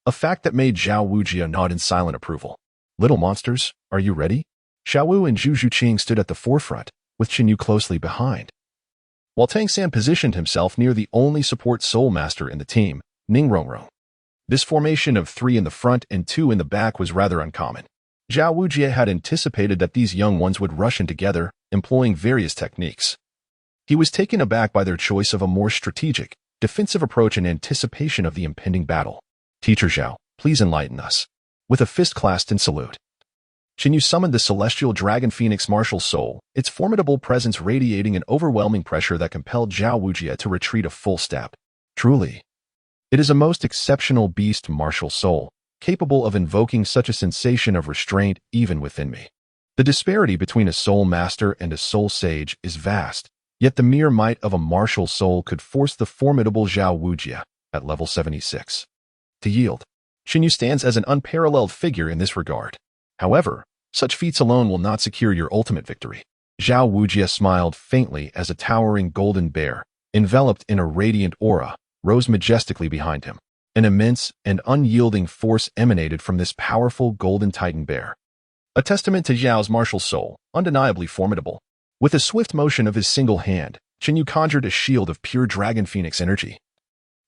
A fact that made Zhao Wujie nod in silent approval. Little monsters, are you ready? Xiao Wu and Zhu Zhuqing stood at the forefront, with Qinyu closely behind. While Tang San positioned himself near the only support soul master in the team, Ning Rongrong. This formation of 3 in the front and 2 in the back was rather uncommon. Zhao Wujie had anticipated that these young ones would rush in together, employing various techniques. He was taken aback by their choice of a more strategic, defensive approach in anticipation of the impending battle. Teacher Zhao, please enlighten us. With a fist clasped in salute, Qinyu summoned the celestial dragon phoenix martial soul, its formidable presence radiating an overwhelming pressure that compelled Zhao Wujie to retreat a full step. Truly, it is a most exceptional beast martial soul, capable of invoking such a sensation of restraint even within me. The disparity between a soul master and a soul sage is vast, yet the mere might of a martial soul could force the formidable Zhao Wujie, at level 76, to yield. Qinyu stands as an unparalleled figure in this regard. However, such feats alone will not secure your ultimate victory. Zhao Wujie smiled faintly as a towering golden bear, enveloped in a radiant aura, rose majestically behind him. An immense and unyielding force emanated from this powerful golden titan bear. A testament to Zhao's martial soul, undeniably formidable. With a swift motion of his single hand, Qinyu conjured a shield of pure dragon phoenix energy,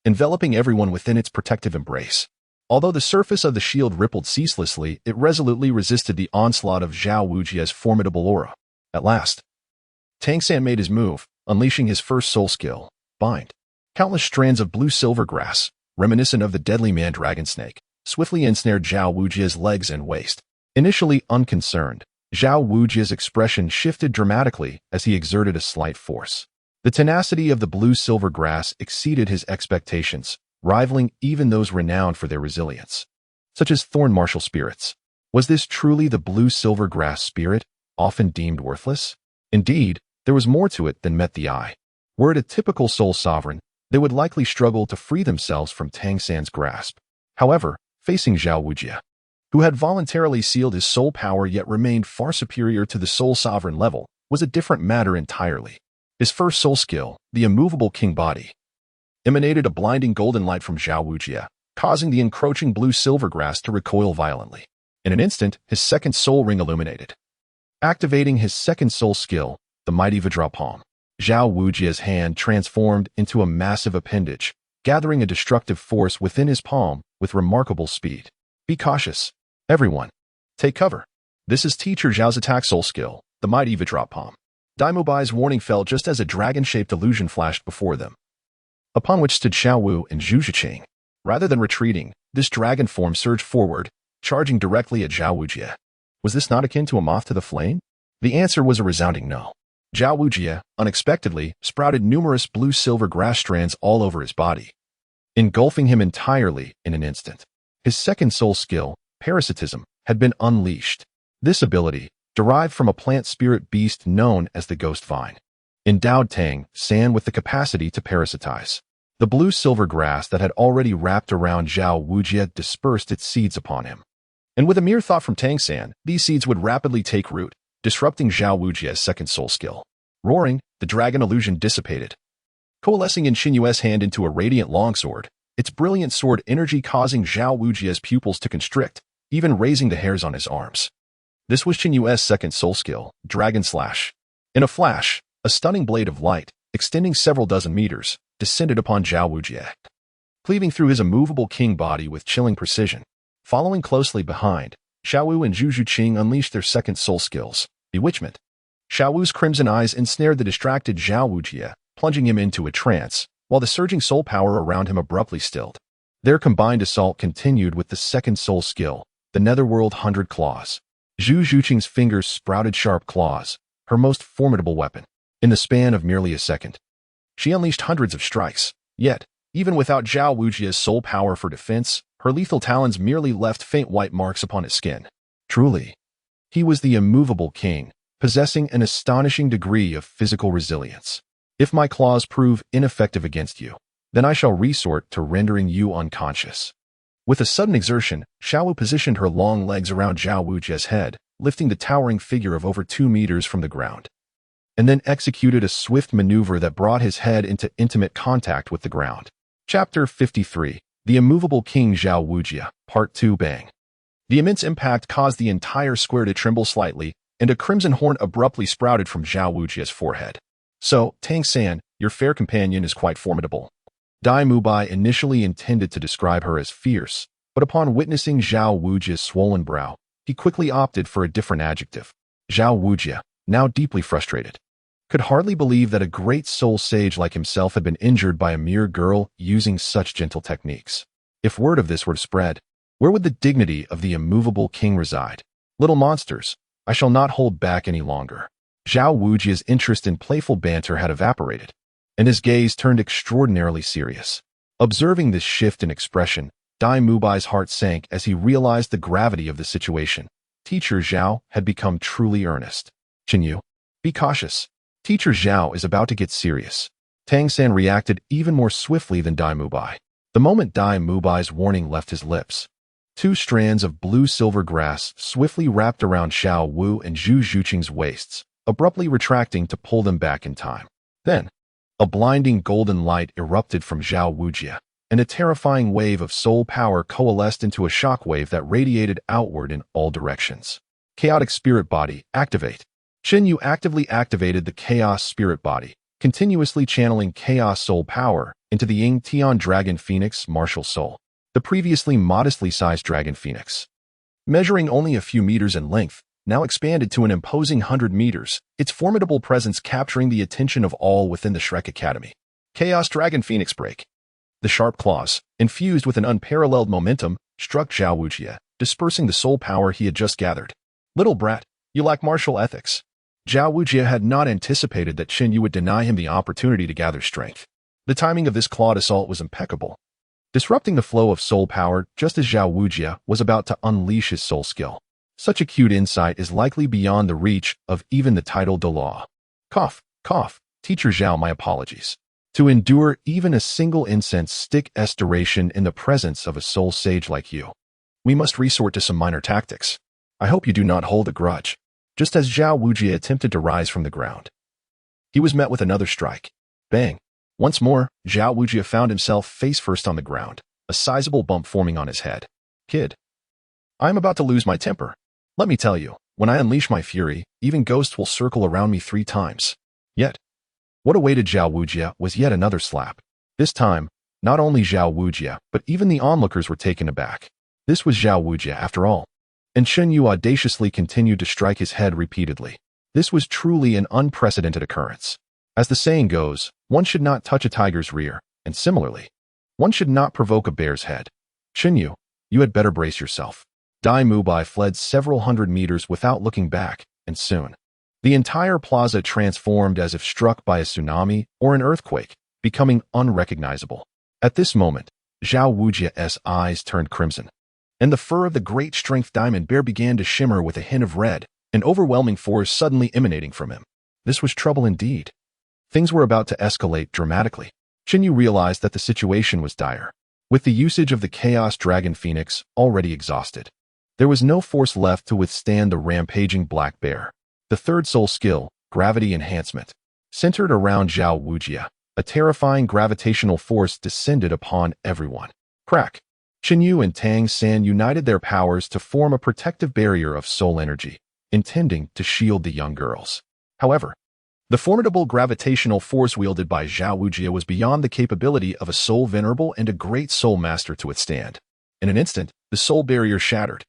enveloping everyone within its protective embrace. Although the surface of the shield rippled ceaselessly, it resolutely resisted the onslaught of Zhao Wujie's formidable aura. At last, Tang San made his move, unleashing his first soul skill, Bind. Countless strands of blue-silver grass, reminiscent of the deadly man-dragon snake, swiftly ensnared Zhao Wujie's legs and waist. Initially unconcerned, Zhao Wujie's expression shifted dramatically as he exerted a slight force. The tenacity of the blue-silver grass exceeded his expectations, rivaling even those renowned for their resilience, such as thorn martial spirits. Was this truly the blue-silver grass spirit, often deemed worthless? Indeed, there was more to it than met the eye. Were it a typical soul sovereign, they would likely struggle to free themselves from Tang San's grasp. However, facing Zhao Wujie, who had voluntarily sealed his soul power yet remained far superior to the soul sovereign level, was a different matter entirely. His first soul skill, the immovable king body, emanated a blinding golden light from Zhao Wujie, causing the encroaching blue-silver grass to recoil violently. In an instant, his second soul ring illuminated. Activating his second soul skill, the mighty Vajra palm, Zhao Wujie's hand transformed into a massive appendage, gathering a destructive force within his palm with remarkable speed. Be cautious. Everyone, take cover. This is Teacher Zhao's attack soul skill, the mighty Vajra palm. Daimobai's warning fell just as a dragon-shaped illusion flashed before them, upon which stood Xiao Wu and Zhu Zhuqing. Rather than retreating, this dragon form surged forward, charging directly at Zhao Wujie. Was this not akin to a moth to the flame? The answer was a resounding no. Zhao Wujie, unexpectedly, sprouted numerous blue-silver grass strands all over his body, engulfing him entirely in an instant. His second soul skill, parasitism, had been unleashed. This ability, derived from a plant spirit beast known as the ghost vine, endowed Tang San with the capacity to parasitize. The blue-silver grass that had already wrapped around Zhao Wujie dispersed its seeds upon him. And with a mere thought from Tang San, these seeds would rapidly take root, disrupting Zhao Wujie's second soul skill. Roaring, the dragon illusion dissipated, coalescing in Qinyue's hand into a radiant longsword, its brilliant sword energy causing Zhao Wujie's pupils to constrict, even raising the hairs on his arms. This was Qinyue's second soul skill, Dragon Slash. In a flash, a stunning blade of light, extending several dozen meters, descended upon Zhao Wujie, cleaving through his immovable king body with chilling precision. Following closely behind, Xiao Wu and Zhu Zhuqing unleashed their second soul skills, Bewitchment. Xiao Wu's crimson eyes ensnared the distracted Zhao Wujie, plunging him into a trance, while the surging soul power around him abruptly stilled. Their combined assault continued with the second soul skill, the Netherworld 100 Claws. Zhu Zhuqing's fingers sprouted sharp claws, her most formidable weapon. In the span of merely a second, she unleashed hundreds of strikes. Yet, even without Zhao Wujie's soul power for defense, her lethal talons merely left faint white marks upon his skin. Truly, he was the immovable king, possessing an astonishing degree of physical resilience. If my claws prove ineffective against you, then I shall resort to rendering you unconscious. With a sudden exertion, Xiao Wu positioned her long legs around Zhao Wujia's head, lifting the towering figure of over 2 meters from the ground, and then executed a swift maneuver that brought his head into intimate contact with the ground. Chapter 53. The Immovable King Zhao Wujia, Part 2. Bang. The immense impact caused the entire square to tremble slightly, and a crimson horn abruptly sprouted from Zhao Wujia's forehead. So, Tang San, your fair companion is quite formidable. Dai Mubai initially intended to describe her as fierce, but upon witnessing Zhao Wujia's swollen brow, he quickly opted for a different adjective. Zhao Wujia, now deeply frustrated, could hardly believe that a great soul sage like himself had been injured by a mere girl using such gentle techniques. If word of this were to spread, where would the dignity of the immovable king reside? Little monsters, I shall not hold back any longer. Zhao Wujia's interest in playful banter had evaporated, and his gaze turned extraordinarily serious. Observing this shift in expression, Dai Mubai's heart sank as he realized the gravity of the situation. Teacher Zhao had become truly earnest. Qinyu, be cautious. Teacher Zhao is about to get serious. Tang San reacted even more swiftly than Dai Mubai. The moment Dai Mubai's warning left his lips, 2 strands of blue-silver grass swiftly wrapped around Xiao Wu and Zhu Zhuqing's waists, abruptly retracting to pull them back in time. Then, a blinding golden light erupted from Zhao Wujia, and a terrifying wave of soul power coalesced into a shockwave that radiated outward in all directions. Chaotic Spirit Body, activate. Qinyu actively activated the Chaos Spirit Body, continuously channeling Chaos Soul power into the Ying Tian Dragon Phoenix Martial Soul, the previously modestly sized Dragon Phoenix. Measuring only a few meters in length, now expanded to an imposing 100 meters, its formidable presence capturing the attention of all within the Shrek Academy. Chaos Dragon Phoenix Break. The sharp claws, infused with an unparalleled momentum, struck Zhao Wujia, dispersing the soul power he had just gathered. Little brat, you lack martial ethics. Zhao Wujia had not anticipated that Qinyu would deny him the opportunity to gather strength. The timing of this clawed assault was impeccable, disrupting the flow of soul power just as Zhao Wujia was about to unleash his soul skill. Such acute insight is likely beyond the reach of even the titled Douluo. Cough, cough, Teacher Zhao, my apologies. To endure even a single incense stick's duration in the presence of a soul sage like you, we must resort to some minor tactics. I hope you do not hold a grudge. Just as Zhao Wujia attempted to rise from the ground, he was met with another strike. Bang! Once more, Zhao Wujia found himself face first on the ground, a sizable bump forming on his head. Kid, I am about to lose my temper. Let me tell you, when I unleash my fury, even ghosts will circle around me 3 times. Yet, what awaited Zhao Wujia was yet another slap. This time, not only Zhao Wujia, but even the onlookers were taken aback. This was Zhao Wujia after all. And Qinyu audaciously continued to strike his head repeatedly. This was truly an unprecedented occurrence. As the saying goes, one should not touch a tiger's rear, and similarly, one should not provoke a bear's head. Qinyu, you had better brace yourself. Dai Mubai fled several hundred meters without looking back, and soon, the entire plaza transformed as if struck by a tsunami or an earthquake, becoming unrecognizable. At this moment, Zhao Wujia's eyes turned crimson, and the fur of the great strength diamond bear began to shimmer with a hint of red, an overwhelming force suddenly emanating from him. This was trouble indeed. Things were about to escalate dramatically. Qinyu realized that the situation was dire. With the usage of the Chaos Dragon Phoenix already exhausted, there was no force left to withstand the rampaging black bear. The third soul skill, Gravity Enhancement, centered around Zhao Wujia. A terrifying gravitational force descended upon everyone. Crack! Qinyu and Tang San united their powers to form a protective barrier of soul energy, intending to shield the young girls. However, the formidable gravitational force wielded by Zhao Wujia was beyond the capability of a soul venerable and a great soul master to withstand. In an instant, the soul barrier shattered.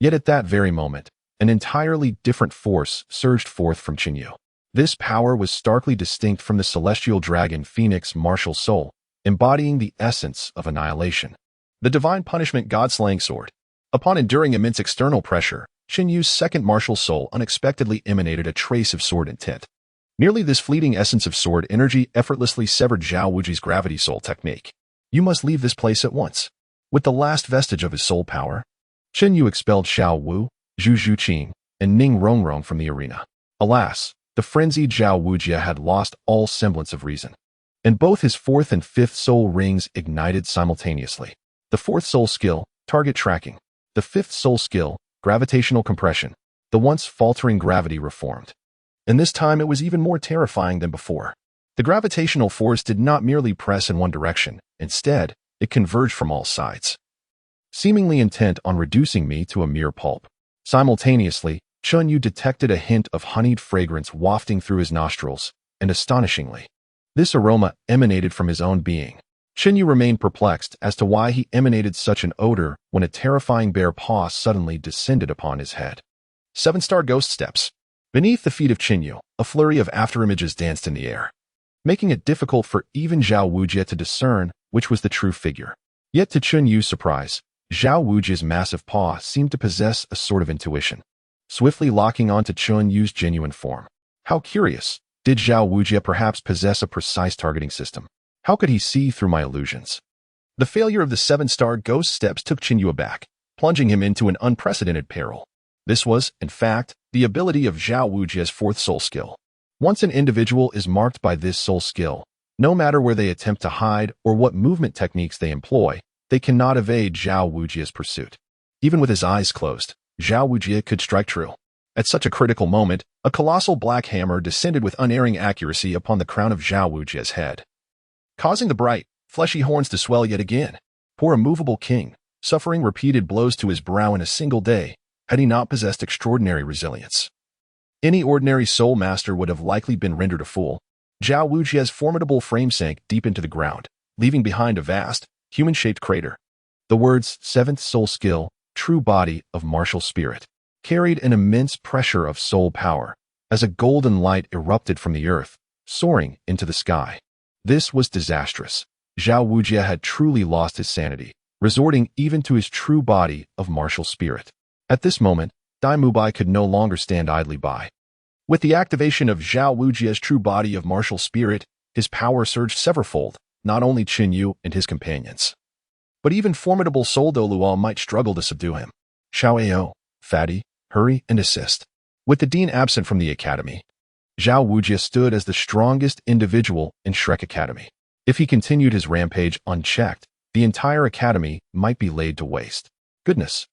Yet at that very moment, an entirely different force surged forth from Qinyu. This power was starkly distinct from the celestial dragon Phoenix Martial Soul, embodying the essence of annihilation. The Divine Punishment God-Slaying Sword. Upon enduring immense external pressure, Qinyu's second martial soul unexpectedly emanated a trace of sword intent. Nearly this fleeting essence of sword energy effortlessly severed Zhao Wuji's gravity soul technique. You must leave this place at once. With the last vestige of his soul power, Qinyu expelled Xiao Wu, Zhu Zhuqing, and Ning Rongrong from the arena. Alas, the frenzied Zhao Wujia had lost all semblance of reason, and both his fourth and fifth soul rings ignited simultaneously. The fourth soul skill, Target tracking. The fifth soul skill, gravitational compression. The once faltering gravity reformed. And this time it was even more terrifying than before. The gravitational force did not merely press in one direction. Instead, it converged from all sides, seemingly intent on reducing me to a mere pulp. Simultaneously, Chun Yu detected a hint of honeyed fragrance wafting through his nostrils, and astonishingly, this aroma emanated from his own being. Chun Yu remained perplexed as to why he emanated such an odor when a terrifying bare paw suddenly descended upon his head. 7-star ghost steps. Beneath the feet of Chun Yu, a flurry of afterimages danced in the air, making it difficult for even Zhao Wujie to discern which was the true figure. Yet to Chun Yu's surprise, Zhao Wujie's massive paw seemed to possess a sort of intuition, swiftly locking onto Chun Yu's genuine form. How curious! Did Zhao Wujie perhaps possess a precise targeting system? How could he see through my illusions? The failure of the 7-star ghost steps took Chun Yu aback, plunging him into an unprecedented peril. This was, in fact, the ability of Zhao Wujie's fourth soul skill. Once an individual is marked by this soul skill, no matter where they attempt to hide or what movement techniques they employ, they cannot evade Zhao Wujie's pursuit. Even with his eyes closed, Zhao Wujie could strike true. At such a critical moment, a colossal black hammer descended with unerring accuracy upon the crown of Zhao Wujie's head, causing the bright, fleshy horns to swell yet again. Poor immovable king, suffering repeated blows to his brow in a single day, had he not possessed extraordinary resilience. Any ordinary soul master would have likely been rendered a fool. Zhao Wujie's formidable frame sank deep into the ground, leaving behind a vast, human-shaped crater. The words, seventh soul skill, true body of martial spirit, carried an immense pressure of soul power, as a golden light erupted from the earth, soaring into the sky. This was disastrous. Zhao Wujie had truly lost his sanity, resorting even to his true body of martial spirit. At this moment, Dai Mubai could no longer stand idly by. With the activation of Zhao Wujie's true body of martial spirit, his power surged severalfold, not only Chun Yu and his companions, but even formidable Soul Douluo might struggle to subdue him. Xiao Ao, Fatty, hurry and assist. With the dean absent from the academy, Zhao Wujie stood as the strongest individual in Shrek Academy. If he continued his rampage unchecked, the entire academy might be laid to waste. Goodness!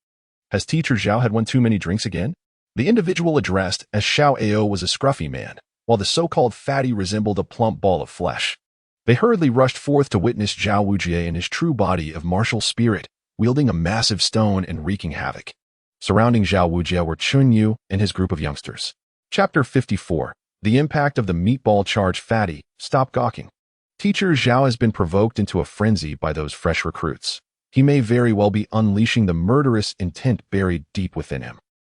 Has Teacher Zhao had one too many drinks again? The individual addressed as Xiao Ao was a scruffy man, while the so-called fatty resembled a plump ball of flesh. They hurriedly rushed forth to witness Zhao Wujie in his true body of martial spirit, wielding a massive stone and wreaking havoc. Surrounding Zhao Wujie were Chun Yu and his group of youngsters. Chapter 54. The impact of the meatball charge. Fatty, stop gawking. Teacher Zhao has been provoked into a frenzy by those fresh recruits. He may very well be unleashing the murderous intent buried deep within him.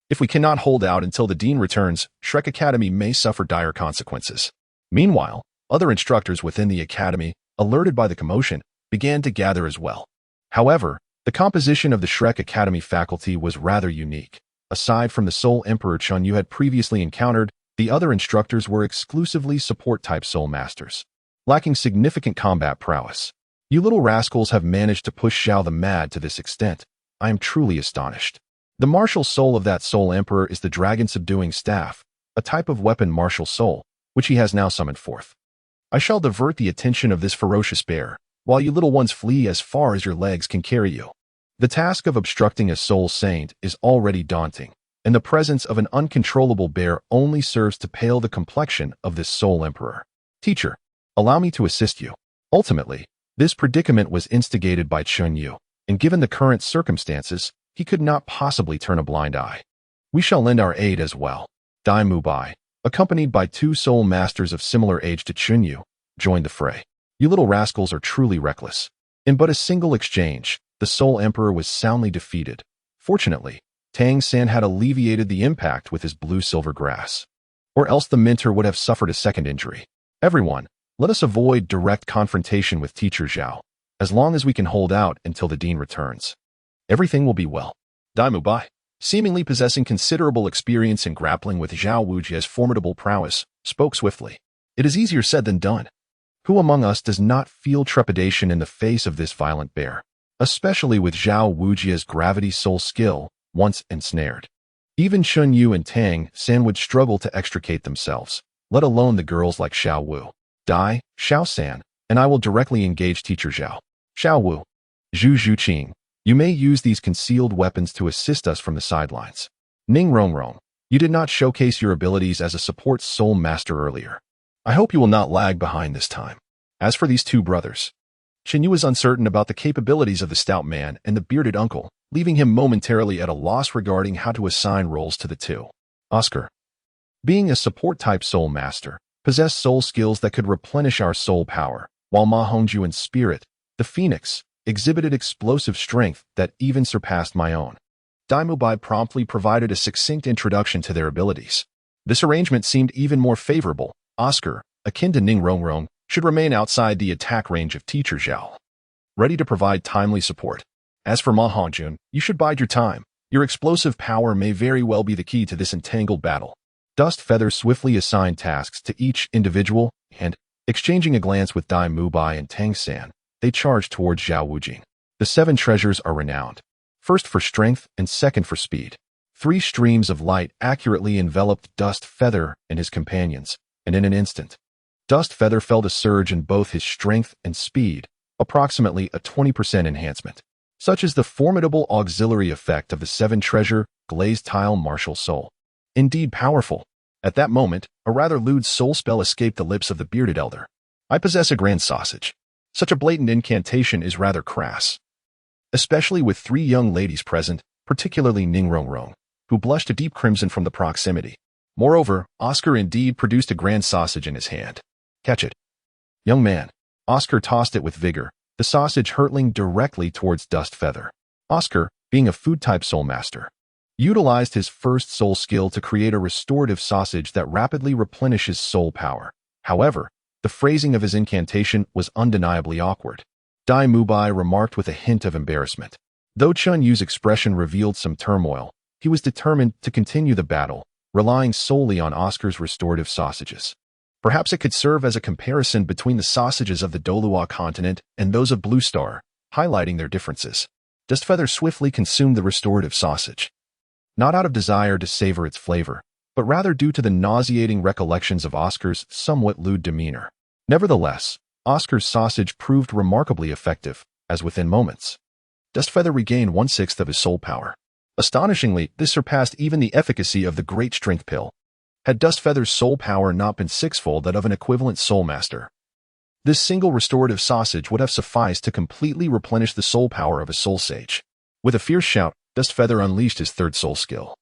If we cannot hold out until the dean returns, Shrek Academy may suffer dire consequences. Meanwhile, other instructors within the academy, alerted by the commotion, began to gather as well. However, the composition of the Shrek Academy faculty was rather unique. Aside from the Soul Emperor Chun Yu had previously encountered, the other instructors were exclusively support-type soul masters, lacking significant combat prowess. You little rascals have managed to push Zhao the Mad to this extent. I am truly astonished. The martial soul of that Soul Emperor is the dragon-subduing staff, a type of weapon martial soul, which he has now summoned forth. I shall divert the attention of this ferocious bear, while you little ones flee as far as your legs can carry you. The task of obstructing a soul saint is already daunting, and the presence of an uncontrollable bear only serves to pale the complexion of this Soul Emperor. Teacher, allow me to assist you. Ultimately, this predicament was instigated by Chun Yu, and given the current circumstances, he could not possibly turn a blind eye. We shall lend our aid as well. Dai Mubai, accompanied by 2 soul masters of similar age to Chun Yu, joined the fray. You little rascals are truly reckless. In but a single exchange, the Soul Emperor was soundly defeated. Fortunately, Tang San had alleviated the impact with his blue-silver grass, or else the mentor would have suffered a second injury. Everyone, let us avoid direct confrontation with Teacher Zhao, as long as we can hold out until the dean returns. Everything will be well. Dai Mubai, seemingly possessing considerable experience in grappling with Zhao Wujie's formidable prowess, spoke swiftly. It is easier said than done. Who among us does not feel trepidation in the face of this violent bear, especially with Zhao Wujie's gravity soul skill, once ensnared? Even Chun Yu and Tang San would struggle to extricate themselves, let alone the girls like Xiao Wu. Dai, Xiao San, and I will directly engage Teacher Zhao. Xiao Wu, Zhu Zhuqing, You may use these concealed weapons to assist us from the sidelines. Ning Rongrong, you did not showcase your abilities as a support soul master earlier. I hope you will not lag behind this time. As for these two brothers, Chen Yu was uncertain about the capabilities of the stout man and the bearded uncle, leaving him momentarily at a loss regarding how to assign roles to the two. Oscar, being a support-type soul master, possessed soul skills that could replenish our soul power, while Ma Hongju and Spirit, the Phoenix, exhibited explosive strength that even surpassed my own. Dai Mubai promptly provided a succinct introduction to their abilities. This arrangement seemed even more favorable. Oscar, akin to Ning Rongrong, should remain outside the attack range of Teacher Zhao, ready to provide timely support. As for Ma Hongjun, you should bide your time. Your explosive power may very well be the key to this entangled battle. Dust Feather swiftly assigned tasks to each individual, and, exchanging a glance with Dai Mubai and Tang San, they charged towards Zhao Wujing. The 7 treasures are renowned, first for strength and second for speed. 3 streams of light accurately enveloped Dust Feather and his companions, and in an instant, Dust Feather felt a surge in both his strength and speed, approximately a 20% enhancement. Such is the formidable auxiliary effect of the 7 treasure glazed tile martial soul. Indeed powerful. At that moment, a rather lewd soul spell escaped the lips of the bearded elder. I possess a grand sausage. Such a blatant incantation is rather crass, especially with 3 young ladies present, particularly Ning Rongrong, who blushed a deep crimson from the proximity. Moreover, Oscar indeed produced a grand sausage in his hand. Catch it. Young man. Oscar tossed it with vigor, the sausage hurtling directly towards Dust Feather. Oscar, being a food-type soul master, utilized his first soul skill to create a restorative sausage that rapidly replenishes soul power. However, the phrasing of his incantation was undeniably awkward. Dai Mubai remarked with a hint of embarrassment. Though Chun Yu's expression revealed some turmoil, he was determined to continue the battle, relying solely on Oscar's restorative sausages. Perhaps it could serve as a comparison between the sausages of the Douluo continent and those of Blue Star, highlighting their differences. Dust Feather swiftly consumed the restorative sausage, not out of desire to savor its flavor, but rather due to the nauseating recollections of Oscar's somewhat lewd demeanor. Nevertheless, Oscar's sausage proved remarkably effective, as within moments, Dust Feather regained 1/6 of his soul power. Astonishingly, this surpassed even the efficacy of the Great Strength Pill. Had Dust Feather's soul power not been 6-fold that of an equivalent soul master, this single restorative sausage would have sufficed to completely replenish the soul power of a soul sage. With a fierce shout, Dust Feather unleashed his 3rd soul skill,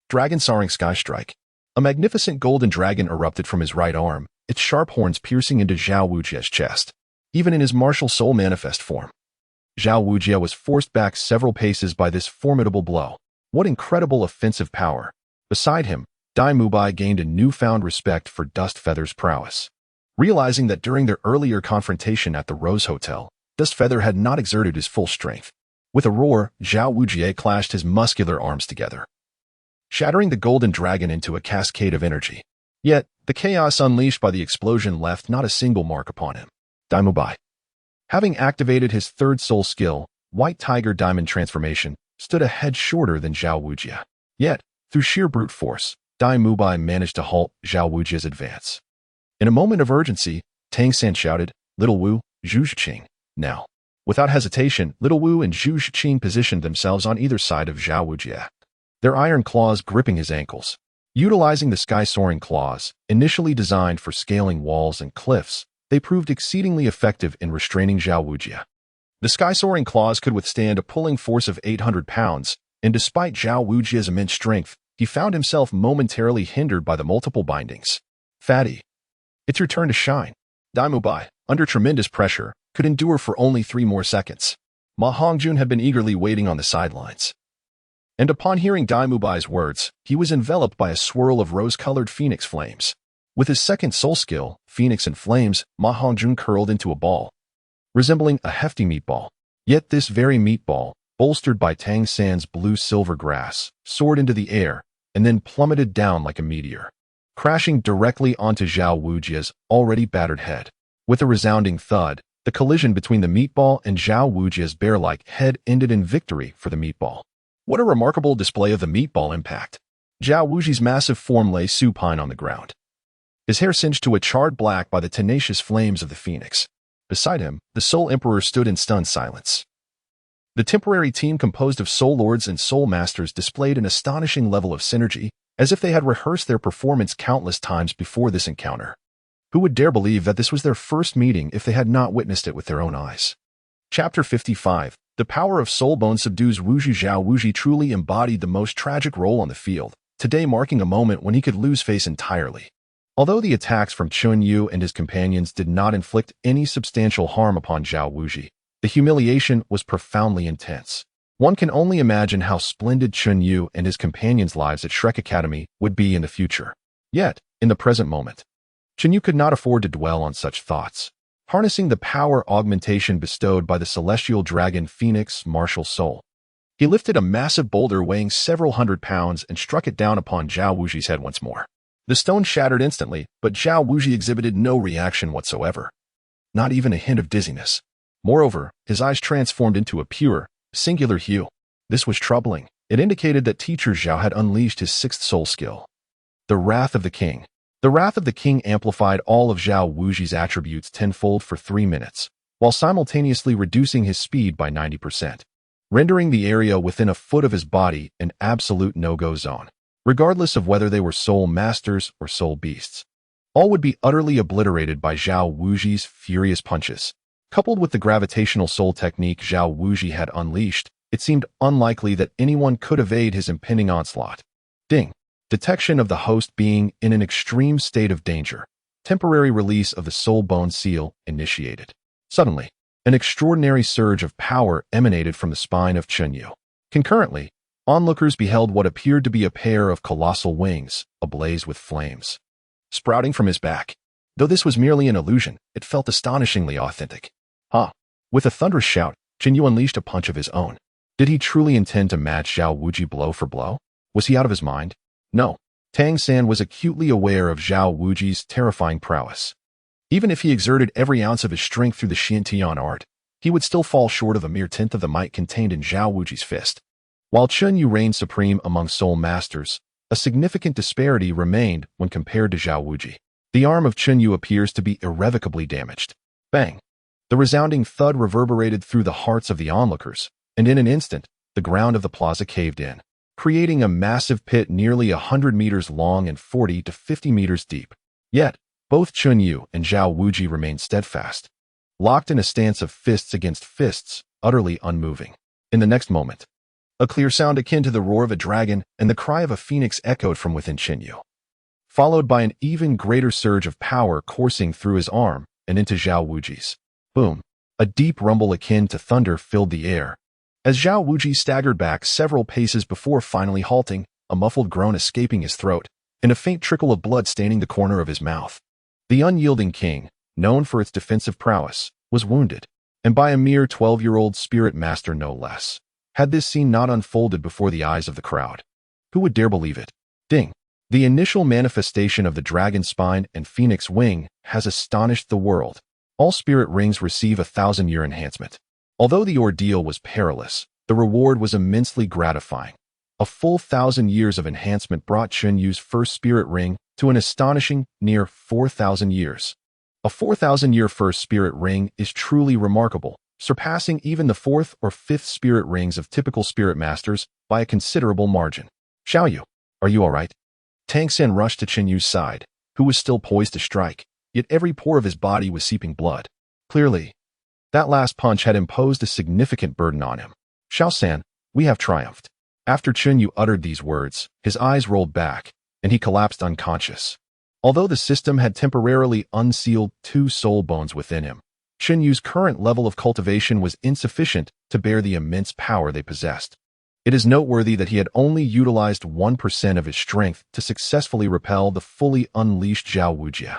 Dragon Soaring Sky Strike. A magnificent golden dragon erupted from his right arm, its sharp horns piercing into Zhao Wujie's chest. Even in his martial soul manifest form, Zhao Wujie was forced back several paces by this formidable blow. What incredible offensive power! Beside him, Dai Mubai gained a newfound respect for Dust Feather's prowess. Realizing that during their earlier confrontation at the Rose Hotel, Dust Feather had not exerted his full strength. With a roar, Zhao Wujie clashed his muscular arms together, shattering the golden dragon into a cascade of energy. Yet, the chaos unleashed by the explosion left not a single mark upon him. Dai Mubai, having activated his 3rd soul skill, White Tiger Diamond Transformation, stood a head shorter than Zhao Wujie. Yet, through sheer brute force, Dai Mubai managed to halt Zhao Wujie's advance. In a moment of urgency, Tang San shouted, "Little Wu, Zhu Zhiqing, now." Without hesitation, Little Wu and Zhu Zhiqing positioned themselves on either side of Zhao Wujie, their iron claws gripping his ankles. Utilizing the sky-soaring claws, initially designed for scaling walls and cliffs, they proved exceedingly effective in restraining Zhao Wujie. The sky-soaring claws could withstand a pulling force of 800 pounds, and despite Zhao Wujie's immense strength, he found himself momentarily hindered by the multiple bindings. Fatty, it's your turn to shine. Dai Mubai, under tremendous pressure, could endure for only 3 more seconds. Ma Hongjun had been eagerly waiting on the sidelines. And upon hearing Dai Mubai's words, he was enveloped by a swirl of rose-colored phoenix flames. With his 2nd soul skill, Phoenix and Flames, Ma Hongjun curled into a ball, resembling a hefty meatball. Yet this very meatball, bolstered by Tang San's blue-silver grass, soared into the air and then plummeted down like a meteor, crashing directly onto Zhao Wujie's already battered head. With a resounding thud, the collision between the meatball and Zhao Wujie's bear-like head ended in victory for the meatball. What a remarkable display of the meatball impact! Zhao Wujie's massive form lay supine on the ground, his hair singed to a charred black by the tenacious flames of the phoenix. Beside him, the Soul Emperor stood in stunned silence. The temporary team composed of Soul Lords and Soul Masters displayed an astonishing level of synergy, as if they had rehearsed their performance countless times before this encounter. Who would dare believe that this was their first meeting if they had not witnessed it with their own eyes? Chapter 55. The power of Soul Bone subdues Wuji. Zhao Wuji truly embodied the most tragic role on the field, today marking a moment when he could lose face entirely. Although the attacks from Chun Yu and his companions did not inflict any substantial harm upon Zhao Wuji, the humiliation was profoundly intense. One can only imagine how splendid Chun Yu and his companions' lives at Shrek Academy would be in the future. Yet, in the present moment, Chun Yu could not afford to dwell on such thoughts. Harnessing the power augmentation bestowed by the celestial dragon Phoenix martial soul, he lifted a massive boulder weighing several hundred pounds and struck it down upon Zhao Wuji's head once more. The stone shattered instantly, but Zhao Wuji exhibited no reaction whatsoever. Not even a hint of dizziness. Moreover, his eyes transformed into a pure, singular hue. This was troubling. It indicated that Teacher Zhao had unleashed his sixth soul skill. The Wrath of the King. The Wrath of the King amplified all of Zhao Wuji's attributes tenfold for 3 minutes, while simultaneously reducing his speed by 90%, rendering the area within a foot of his body an absolute no-go zone. Regardless of whether they were soul masters or soul beasts, all would be utterly obliterated by Zhao Wuji's furious punches. Coupled with the gravitational soul technique Zhao Wuji had unleashed, it seemed unlikely that anyone could evade his impending onslaught. Ding! Detection of the host being in an extreme state of danger. Temporary release of the soul bone seal initiated. Suddenly, an extraordinary surge of power emanated from the spine of Chun Yu. Concurrently, onlookers beheld what appeared to be a pair of colossal wings, ablaze with flames, sprouting from his back. Though this was merely an illusion, it felt astonishingly authentic. With a thunderous shout, Chun Yu unleashed a punch of his own. Did he truly intend to match Zhao Wuji blow for blow? Was he out of his mind? No. Tang San was acutely aware of Zhao Wuji's terrifying prowess. Even if he exerted every ounce of his strength through the Xiantian art, he would still fall short of a mere tenth of the might contained in Zhao Wuji's fist. While Chun Yu reigned supreme among soul masters, a significant disparity remained when compared to Zhao Wuji. The arm of Chun Yu appears to be irrevocably damaged. Bang! The resounding thud reverberated through the hearts of the onlookers, and in an instant, the ground of the plaza caved in, creating a massive pit nearly 100 meters long and 40 to 50 meters deep. Yet, both Chun Yu and Zhao Wuji remained steadfast, locked in a stance of fists against fists, utterly unmoving. In the next moment, a clear sound akin to the roar of a dragon and the cry of a phoenix echoed from within Chun Yu, followed by an even greater surge of power coursing through his arm and into Zhao Wuji's. Boom! A deep rumble akin to thunder filled the air, as Zhao Wuji staggered back several paces before finally halting, a muffled groan escaping his throat, and a faint trickle of blood staining the corner of his mouth. The unyielding king, known for its defensive prowess, was wounded, and by a mere 12-year-old spirit master no less. Had this scene not unfolded before the eyes of the crowd, who would dare believe it? Ding! The initial manifestation of the dragon spine and phoenix wing has astonished the world. All spirit rings receive a 1,000-year enhancement. Although the ordeal was perilous, the reward was immensely gratifying. A full 1,000 years of enhancement brought Chun Yu's first spirit ring to an astonishing near 4,000 years. A 4,000-year first spirit ring is truly remarkable, surpassing even the 4th or 5th spirit rings of typical spirit masters by a considerable margin. Xiao Yu, are you all right? Tang San rushed to Chun Yu's side, who was still poised to strike, yet every pore of his body was seeping blood. Clearly, that last punch had imposed a significant burden on him. Xiao San, we have triumphed. After Chun Yu uttered these words, his eyes rolled back, and he collapsed unconscious. Although the system had temporarily unsealed 2 soul bones within him, Chun Yu's current level of cultivation was insufficient to bear the immense power they possessed. It is noteworthy that he had only utilized 1% of his strength to successfully repel the fully unleashed Zhao Wuji.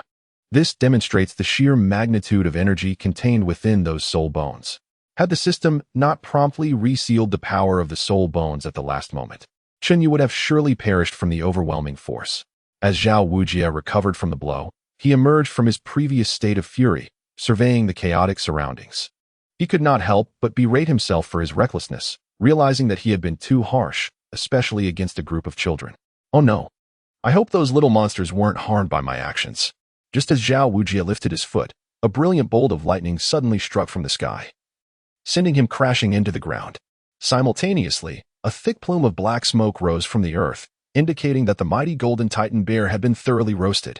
This demonstrates the sheer magnitude of energy contained within those soul bones. Had the system not promptly resealed the power of the soul bones at the last moment, Chun Yu would have surely perished from the overwhelming force. As Zhao Wuji recovered from the blow, he emerged from his previous state of fury, surveying the chaotic surroundings. He could not help but berate himself for his recklessness, realizing that he had been too harsh, especially against a group of children. Oh no! I hope those little monsters weren't harmed by my actions. Just as Zhao Wuji lifted his foot, a brilliant bolt of lightning suddenly struck from the sky. sending him crashing into the ground. Simultaneously, a thick plume of black smoke rose from the earth, indicating that the mighty golden titan bear had been thoroughly roasted.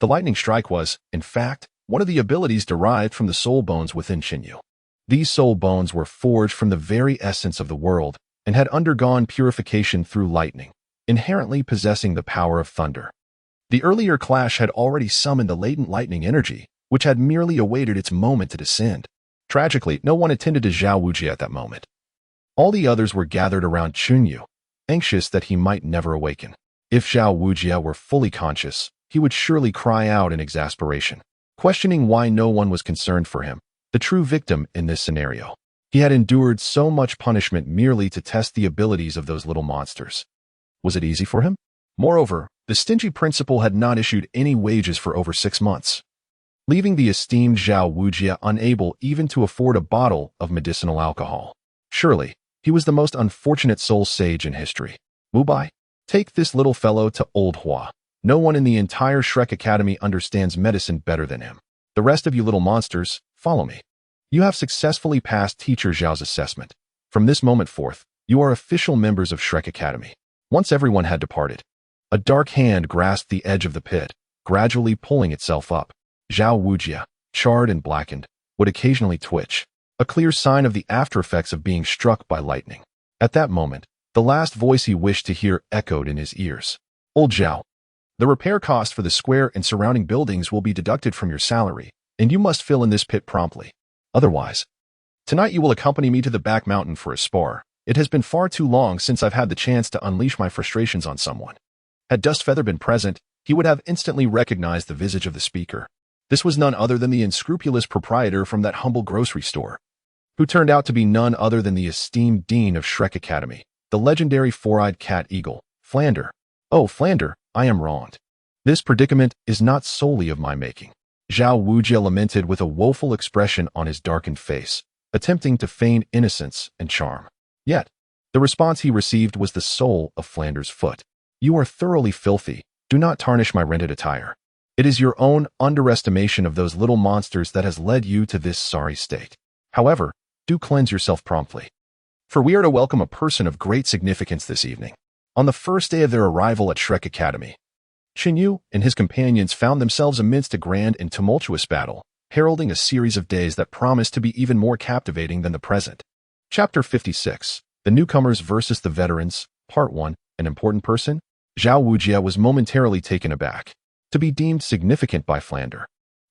The lightning strike was, in fact, one of the abilities derived from the soul bones within Xinyu. These soul bones were forged from the very essence of the world and had undergone purification through lightning, inherently possessing the power of thunder. The earlier clash had already summoned the latent lightning energy, which had merely awaited its moment to descend. Tragically, no one attended to Zhao Wujie at that moment. All the others were gathered around Xinyu, anxious that he might never awaken. If Zhao Wujie were fully conscious, he would surely cry out in exasperation, questioning why no one was concerned for him, the true victim in this scenario. He had endured so much punishment merely to test the abilities of those little monsters. Was it easy for him? Moreover, the stingy principal had not issued any wages for over 6 months, leaving the esteemed Zhao Wujie unable even to afford a bottle of medicinal alcohol. Surely, he was the most unfortunate soul sage in history. Wu Bai, take this little fellow to Old Hua. No one in the entire Shrek Academy understands medicine better than him. The rest of you little monsters, follow me. You have successfully passed Teacher Zhao's assessment. From this moment forth, you are official members of Shrek Academy. Once everyone had departed, a dark hand grasped the edge of the pit, gradually pulling itself up. Zhao Wujie, charred and blackened, would occasionally twitch, a clear sign of the after-effects of being struck by lightning. At that moment, the last voice he wished to hear echoed in his ears. Old Zhao, the repair cost for the square and surrounding buildings will be deducted from your salary, and you must fill in this pit promptly. Otherwise, tonight you will accompany me to the back mountain for a spar. It has been far too long since I've had the chance to unleash my frustrations on someone. Had Dustfeather been present, he would have instantly recognized the visage of the speaker. This was none other than the unscrupulous proprietor from that humble grocery store, who turned out to be none other than the esteemed dean of Shrek Academy, the legendary four-eyed cat eagle, Flander. Oh, Flander, I am wronged. This predicament is not solely of my making. Zhao Wujie lamented with a woeful expression on his darkened face, attempting to feign innocence and charm. Yet, the response he received was the sole of Flander's foot. You are thoroughly filthy. Do not tarnish my rented attire. It is your own underestimation of those little monsters that has led you to this sorry state. However, do cleanse yourself promptly, for we are to welcome a person of great significance this evening. On the first day of their arrival at Shrek Academy, Xinyu and his companions found themselves amidst a grand and tumultuous battle, heralding a series of days that promised to be even more captivating than the present. Chapter 56. The Newcomers versus the Veterans, Part 1. An important person? Zhao Wujie was momentarily taken aback. To be deemed significant by Flander,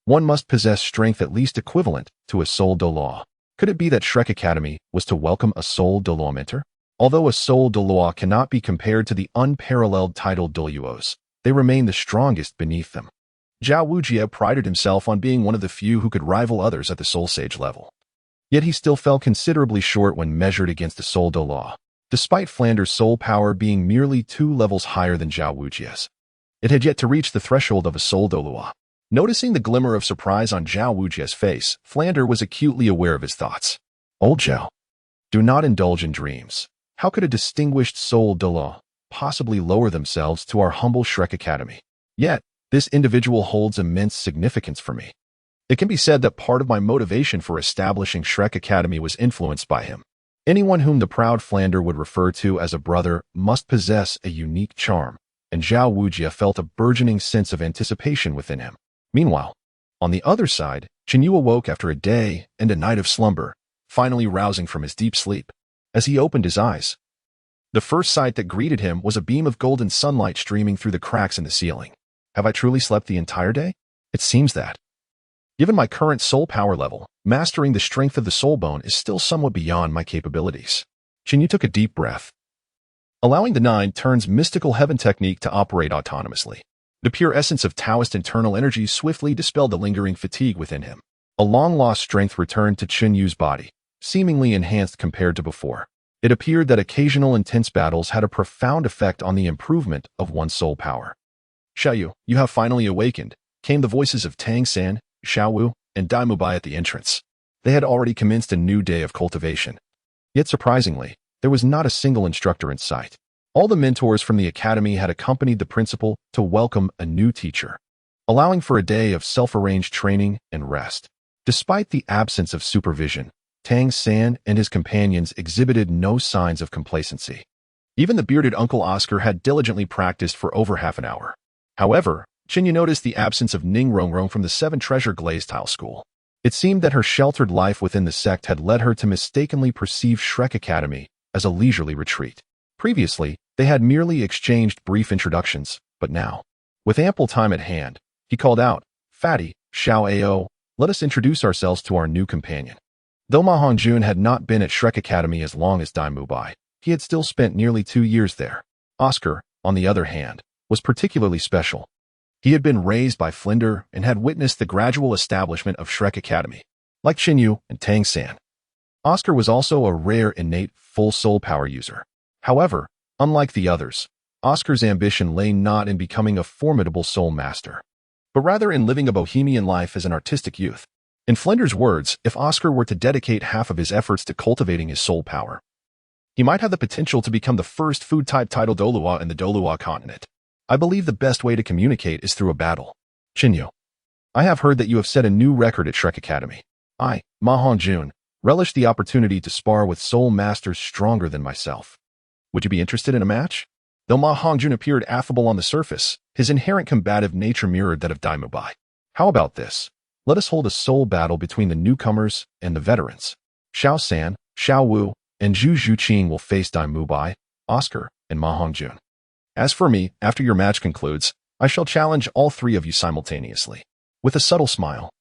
one must possess strength at least equivalent to a Soul Douluo. Could it be that Shrek Academy was to welcome a Soul Douluo mentor? Although a Soul Douluo cannot be compared to the unparalleled titled Douluos, they remain the strongest beneath them. Zhao Wujie prided himself on being one of the few who could rival others at the Soul Sage level. Yet he still fell considerably short when measured against the Soul Douluo, despite Flander's soul power being merely 2 levels higher than Zhao Wujie's. It had yet to reach the threshold of a Soul Douluo. Noticing the glimmer of surprise on Zhao Wujie's face, Flander was acutely aware of his thoughts. Old Zhao, do not indulge in dreams. How could a distinguished Soul Douluo possibly lower themselves to our humble Shrek Academy? Yet, this individual holds immense significance for me. It can be said that part of my motivation for establishing Shrek Academy was influenced by him. Anyone whom the proud Flander would refer to as a brother must possess a unique charm, and Zhao Wujie felt a burgeoning sense of anticipation within him. Meanwhile, on the other side, Xinyu awoke after a day and a night of slumber, finally rousing from his deep sleep. As he opened his eyes, the first sight that greeted him was a beam of golden sunlight streaming through the cracks in the ceiling. Have I truly slept the entire day? It seems that. Given my current soul power level, mastering the strength of the soul bone is still somewhat beyond my capabilities. Xinyu took a deep breath, allowing the 9 turns mystical heaven technique to operate autonomously. The pure essence of Taoist internal energy swiftly dispelled the lingering fatigue within him. A long-lost strength returned to Qinyu's body, seemingly enhanced compared to before. It appeared that occasional intense battles had a profound effect on the improvement of one's soul power. Xiaoyu, you have finally awakened, came the voices of Tang San, Xiaowu, and Dai Mubai at the entrance. They had already commenced a new day of cultivation. Yet surprisingly, there was not a single instructor in sight. All the mentors from the academy had accompanied the principal to welcome a new teacher, allowing for a day of self-arranged training and rest. Despite the absence of supervision, Tang San and his companions exhibited no signs of complacency. Even the bearded Uncle Oscar had diligently practiced for over half an hour. However, Chinyu noticed the absence of Ning Rongrong from the Seven Treasure Glazed Tile School. It seemed that her sheltered life within the sect had led her to mistakenly perceive Shrek Academy as a leisurely retreat. Previously, they had merely exchanged brief introductions, but now, with ample time at hand, he called out, "Fatty, Xiao Ao, let us introduce ourselves to our new companion." Though Ma Hongjun had not been at Shrek Academy as long as Dai Mubai, he had still spent nearly 2 years there. Oscar, on the other hand, was particularly special. He had been raised by Flinder and had witnessed the gradual establishment of Shrek Academy. Like Chinyu and Tang San, Oscar was also a rare innate full soul power user. However, unlike the others, Oscar's ambition lay not in becoming a formidable soul master, but rather in living a bohemian life as an artistic youth. In Flinder's words, if Oscar were to dedicate half of his efforts to cultivating his soul power, he might have the potential to become the first food-type title Douluo in the Douluo continent. I believe the best way to communicate is through a battle. Chinyu, I have heard that you have set a new record at Shrek Academy. I, Ma Hongjun, relish the opportunity to spar with soul masters stronger than myself. Would you be interested in a match? Though Ma Hongjun appeared affable on the surface, his inherent combative nature mirrored that of Dai Mubai. How about this? Let us hold a soul battle between the newcomers and the veterans. Xiao San, Xiao Wu, and Zhu Zhuqing will face Dai Mubai, Oscar, and Ma Hongjun. As for me, after your match concludes, I shall challenge all 3 of you simultaneously. With a subtle smile,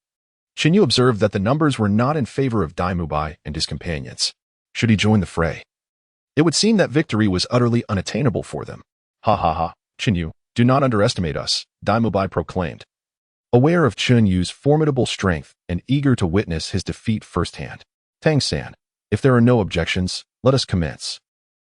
Chinyu observed that the numbers were not in favor of Dai Mubai and his companions. Should he join the fray? It would seem that victory was utterly unattainable for them. Ha ha ha, Chinyu, do not underestimate us, Dai Mubai proclaimed. Aware of Chinyu's formidable strength and eager to witness his defeat firsthand. Tang San, if there are no objections, let us commence.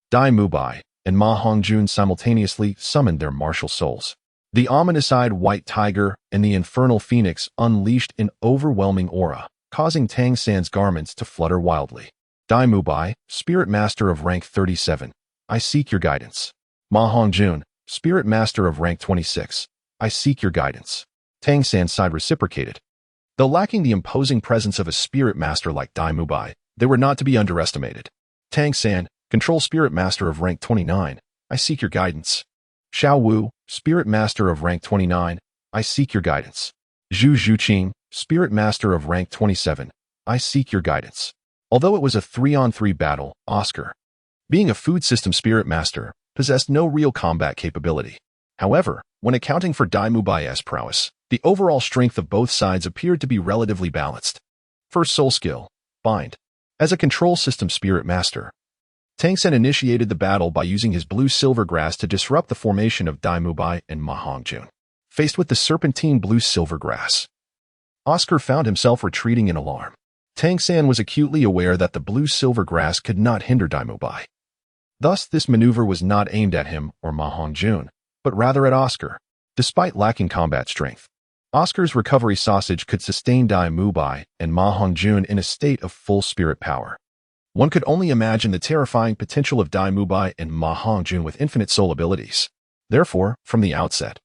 Dai Mubai and Ma Hongjun simultaneously summoned their martial souls. The ominous-eyed white tiger and the infernal phoenix unleashed an overwhelming aura, causing Tang San's garments to flutter wildly. Dai Mubai, Spirit Master of rank 37, I seek your guidance. Ma Hongjun, Spirit Master of rank 26, I seek your guidance. Tang San's side reciprocated. Though lacking the imposing presence of a spirit master like Dai Mubai, they were not to be underestimated. Tang San, Control Spirit Master of rank 29, I seek your guidance. Xiao Wu, Spirit Master of rank 29, I seek your guidance. Zhu Zhuqing, Spirit Master of rank 27, I seek your guidance. Although it was a 3-on-3 battle, Oscar, being a food system spirit master, possessed no real combat capability. However, when accounting for Dai Mubai's prowess, the overall strength of both sides appeared to be relatively balanced. First soul skill, Bind. As a control system spirit master, Tang San initiated the battle by using his blue-silver grass to disrupt the formation of Dai Mubai and Ma Hongjun. Faced with the serpentine blue-silver grass, Oscar found himself retreating in alarm. Tang San was acutely aware that the blue-silver grass could not hinder Dai Mubai. Thus, this maneuver was not aimed at him or Ma Hongjun, but rather at Oscar. Despite lacking combat strength, Oscar's recovery sausage could sustain Dai Mubai and Ma Hongjun in a state of full spirit power. One could only imagine the terrifying potential of Dai Mubai and Ma Hongjun with infinite soul abilities. Therefore, from the outset,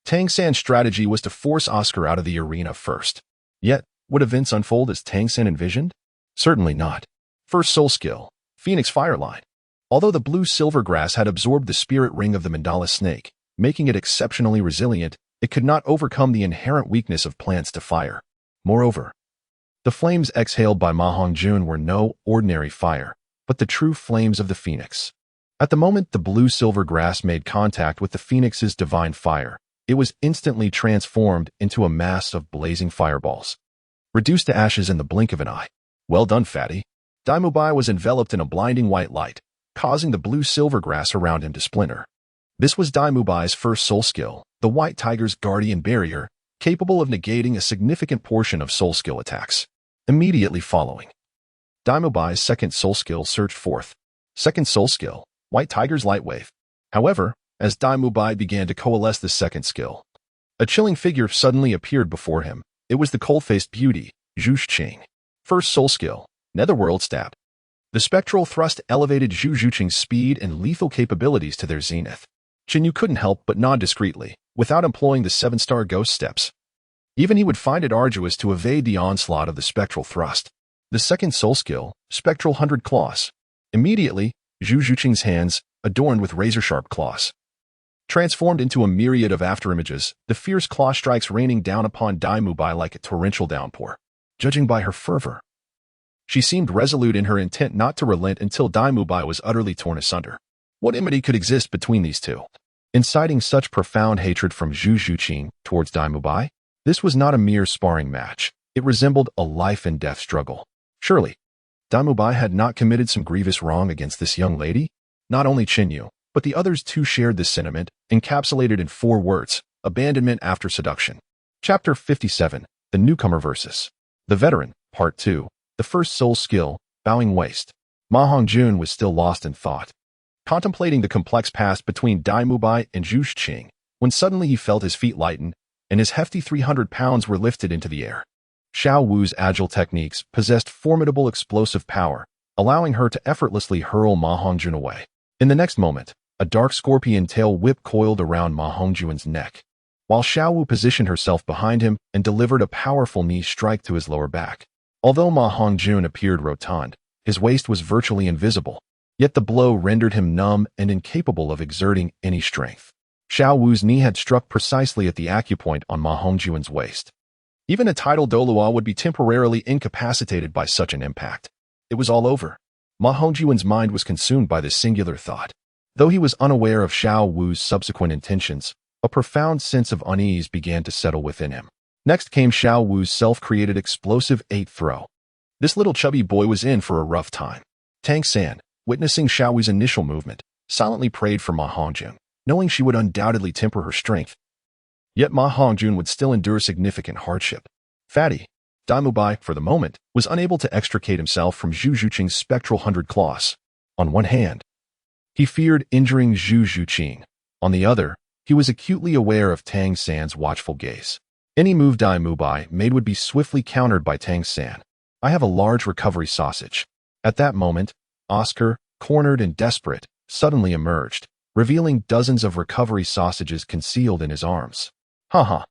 Tang San's strategy was to force Oscar out of the arena first. Yet, would events unfold as Tang San envisioned? Certainly not. First soul skill, Phoenix Fireline. Although the blue-silver grass had absorbed the spirit ring of the mandala snake, making it exceptionally resilient, it could not overcome the inherent weakness of plants to fire. Moreover, the flames exhaled by Ma Hongjun were no ordinary fire, but the true flames of the phoenix. At the moment the blue-silver grass made contact with the phoenix's divine fire, it was instantly transformed into a mass of blazing fireballs, reduced to ashes in the blink of an eye. Well done, Fatty. Dai Mubai was enveloped in a blinding white light, causing the blue-silver grass around him to splinter. This was Dai Mubai's first soul skill, the White Tiger's Guardian Barrier, capable of negating a significant portion of soul skill attacks. Immediately following, Dai Mubai's second soul skill surged forth. Second soul skill, White Tiger's Light Wave. However, as Dai Mubai began to coalesce the second skill, a chilling figure suddenly appeared before him. It was the cold-faced beauty, Zhu Zhuqing. First soul skill, Netherworld Stab. The spectral thrust elevated Zhu Zhuqing's speed and lethal capabilities to their zenith. Chinyu couldn't help but nod discreetly, without employing the 7-star ghost steps. Even he would find it arduous to evade the onslaught of the spectral thrust. The second soul skill, Spectral 100 Claws. Immediately, Zhu Zhuqing's hands, adorned with razor-sharp claws, transformed into a myriad of afterimages, the fierce claw strikes raining down upon Dai Mubai like a torrential downpour. Judging by her fervor, she seemed resolute in her intent not to relent until Dai Mubai was utterly torn asunder. What enmity could exist between these two, inciting such profound hatred from Zhu Zhuqing towards Dai Mubai? This was not a mere sparring match. It resembled a life-and-death struggle. Surely, Dai Mubai had not committed some grievous wrong against this young lady? Not only Qinyu, but the others too shared this sentiment, encapsulated in 4 words: abandonment after seduction. Chapter 57, The Newcomer Versus. The Veteran, Part 2, the first soul skill, Bowing Waist. Ma Hongjun was still lost in thought, contemplating the complex past between Dai Mubai and Zhu Zhuqing, when suddenly he felt his feet lighten, and his hefty 300 pounds were lifted into the air. Xiao Wu's agile techniques possessed formidable explosive power, allowing her to effortlessly hurl Ma Hongjun away. In the next moment, a dark scorpion tail whip coiled around Ma Hongjun's neck, while Xiao Wu positioned herself behind him and delivered a powerful knee strike to his lower back. Although Ma Hongjun appeared rotund, his waist was virtually invisible, yet the blow rendered him numb and incapable of exerting any strength. Xiao Wu's knee had struck precisely at the acupoint on Ma Hongjun's waist. Even a titled Douluo would be temporarily incapacitated by such an impact. It was all over. Ma Hongjun's mind was consumed by this singular thought. Though he was unaware of Xiao Wu's subsequent intentions, a profound sense of unease began to settle within him. Next came Xiao Wu's self-created explosive 8th throw. This little chubby boy was in for a rough time. Tang San, witnessing Xiao Wu's initial movement, silently prayed for Ma Hongjun, knowing she would undoubtedly temper her strength. Yet Ma Hongjun would still endure significant hardship. Fatty, Dai Mubai, for the moment, was unable to extricate himself from Zhu Zhuqing's spectral 100 claws. On one hand, he feared injuring Zhu Zhuqing. On the other, he was acutely aware of Tang San's watchful gaze. Any move Dai Mubai made would be swiftly countered by Tang San. I have a large recovery sausage. At that moment, Oscar, cornered and desperate, suddenly emerged, revealing dozens of recovery sausages concealed in his arms. Haha,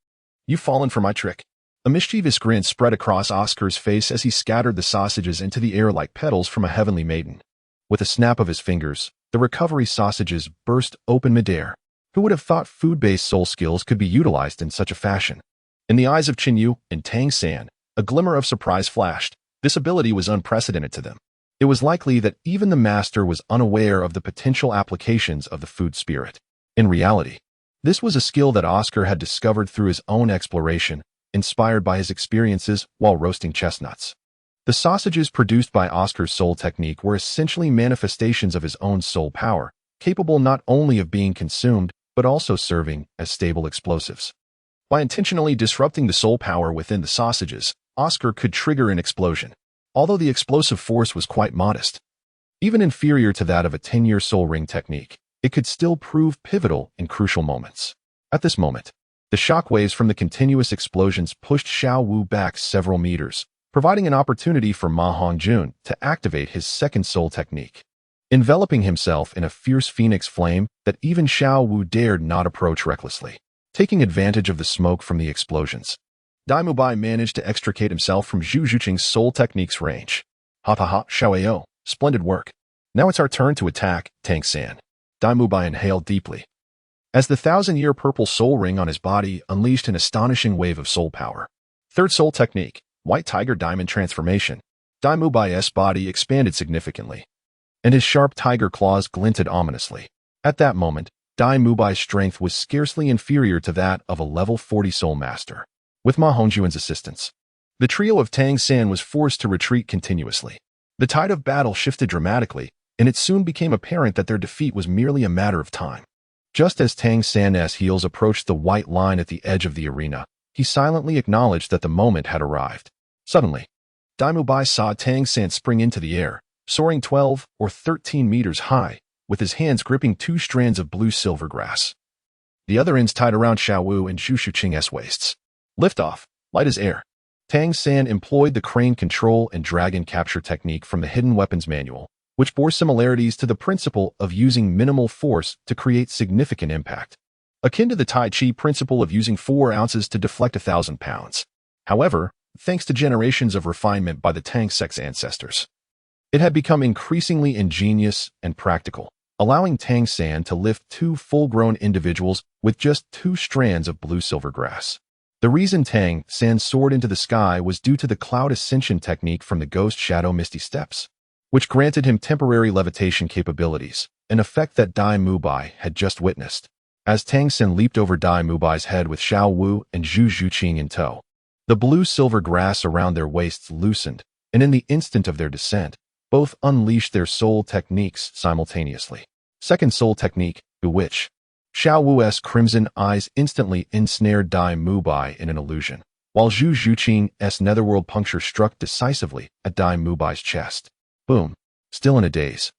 you've fallen for my trick. A mischievous grin spread across Oscar's face as he scattered the sausages into the air like petals from a heavenly maiden. With a snap of his fingers, the recovery sausages burst open midair. Who would have thought food-based soul skills could be utilized in such a fashion? In the eyes of Qinyu and Tang San, a glimmer of surprise flashed. This ability was unprecedented to them. It was likely that even the master was unaware of the potential applications of the food spirit. In reality, this was a skill that Oscar had discovered through his own exploration, inspired by his experiences while roasting chestnuts. The sausages produced by Oscar's soul technique were essentially manifestations of his own soul power, capable not only of being consumed, but also serving as stable explosives. By intentionally disrupting the soul power within the sausages, Oscar could trigger an explosion. Although the explosive force was quite modest, even inferior to that of a 10-year soul ring technique, it could still prove pivotal in crucial moments. At this moment, the shockwaves from the continuous explosions pushed Xiao Wu back several meters, providing an opportunity for Ma Hongjun to activate his second soul technique, enveloping himself in a fierce phoenix flame that even Xiao Wu dared not approach recklessly. Taking advantage of the smoke from the explosions, Dai Mubai managed to extricate himself from Zhu Zhuqing's soul technique's range. Ha ha ha, Xiaoyo, splendid work. Now it's our turn to attack, Tang San. Dai Mubai inhaled deeply, as the 1,000-year purple soul ring on his body unleashed an astonishing wave of soul power. Third soul technique, White Tiger Diamond Transformation. Dai Mubai's body expanded significantly, and his sharp tiger claws glinted ominously. At that moment, Dai Mubai's strength was scarcely inferior to that of a level 40 soul master. With Ma Hongjun's assistance, the trio of Tang San was forced to retreat continuously. The tide of battle shifted dramatically, and it soon became apparent that their defeat was merely a matter of time. Just as Tang San's heels approached the white line at the edge of the arena, he silently acknowledged that the moment had arrived. Suddenly, Dai Mubai saw Tang San spring into the air, soaring 12 or 13 meters high, with his hands gripping 2 strands of blue-silver grass. The other ends tied around Xiao Wu and Zhu Zhuqing's waists. Liftoff, light as air. Tang San employed the crane control and dragon capture technique from the Hidden Weapons Manual, which bore similarities to the principle of using minimal force to create significant impact, akin to the Tai Chi principle of using 4 ounces to deflect 1,000 pounds. However, thanks to generations of refinement by the Tang sect's ancestors. It had become increasingly ingenious and practical, allowing Tang San to lift two full-grown individuals with just 2 strands of blue-silver grass. The reason Tang San soared into the sky was due to the cloud ascension technique from the Ghost Shadow Misty Steps, which granted him temporary levitation capabilities, an effect that Dai Mubai had just witnessed. As Tang San leaped over Dai Mubai's head with Xiao Wu and Zhu Zhuqing in tow, the blue-silver grass around their waists loosened, and in the instant of their descent, both unleashed their soul techniques simultaneously. Second soul technique, Bewitch. Xiao Wu's crimson eyes instantly ensnared Dai Mubai in an illusion, while Zhu Zhuqing's netherworld puncture struck decisively at Dai Mubai's chest. Boom. Still in a daze,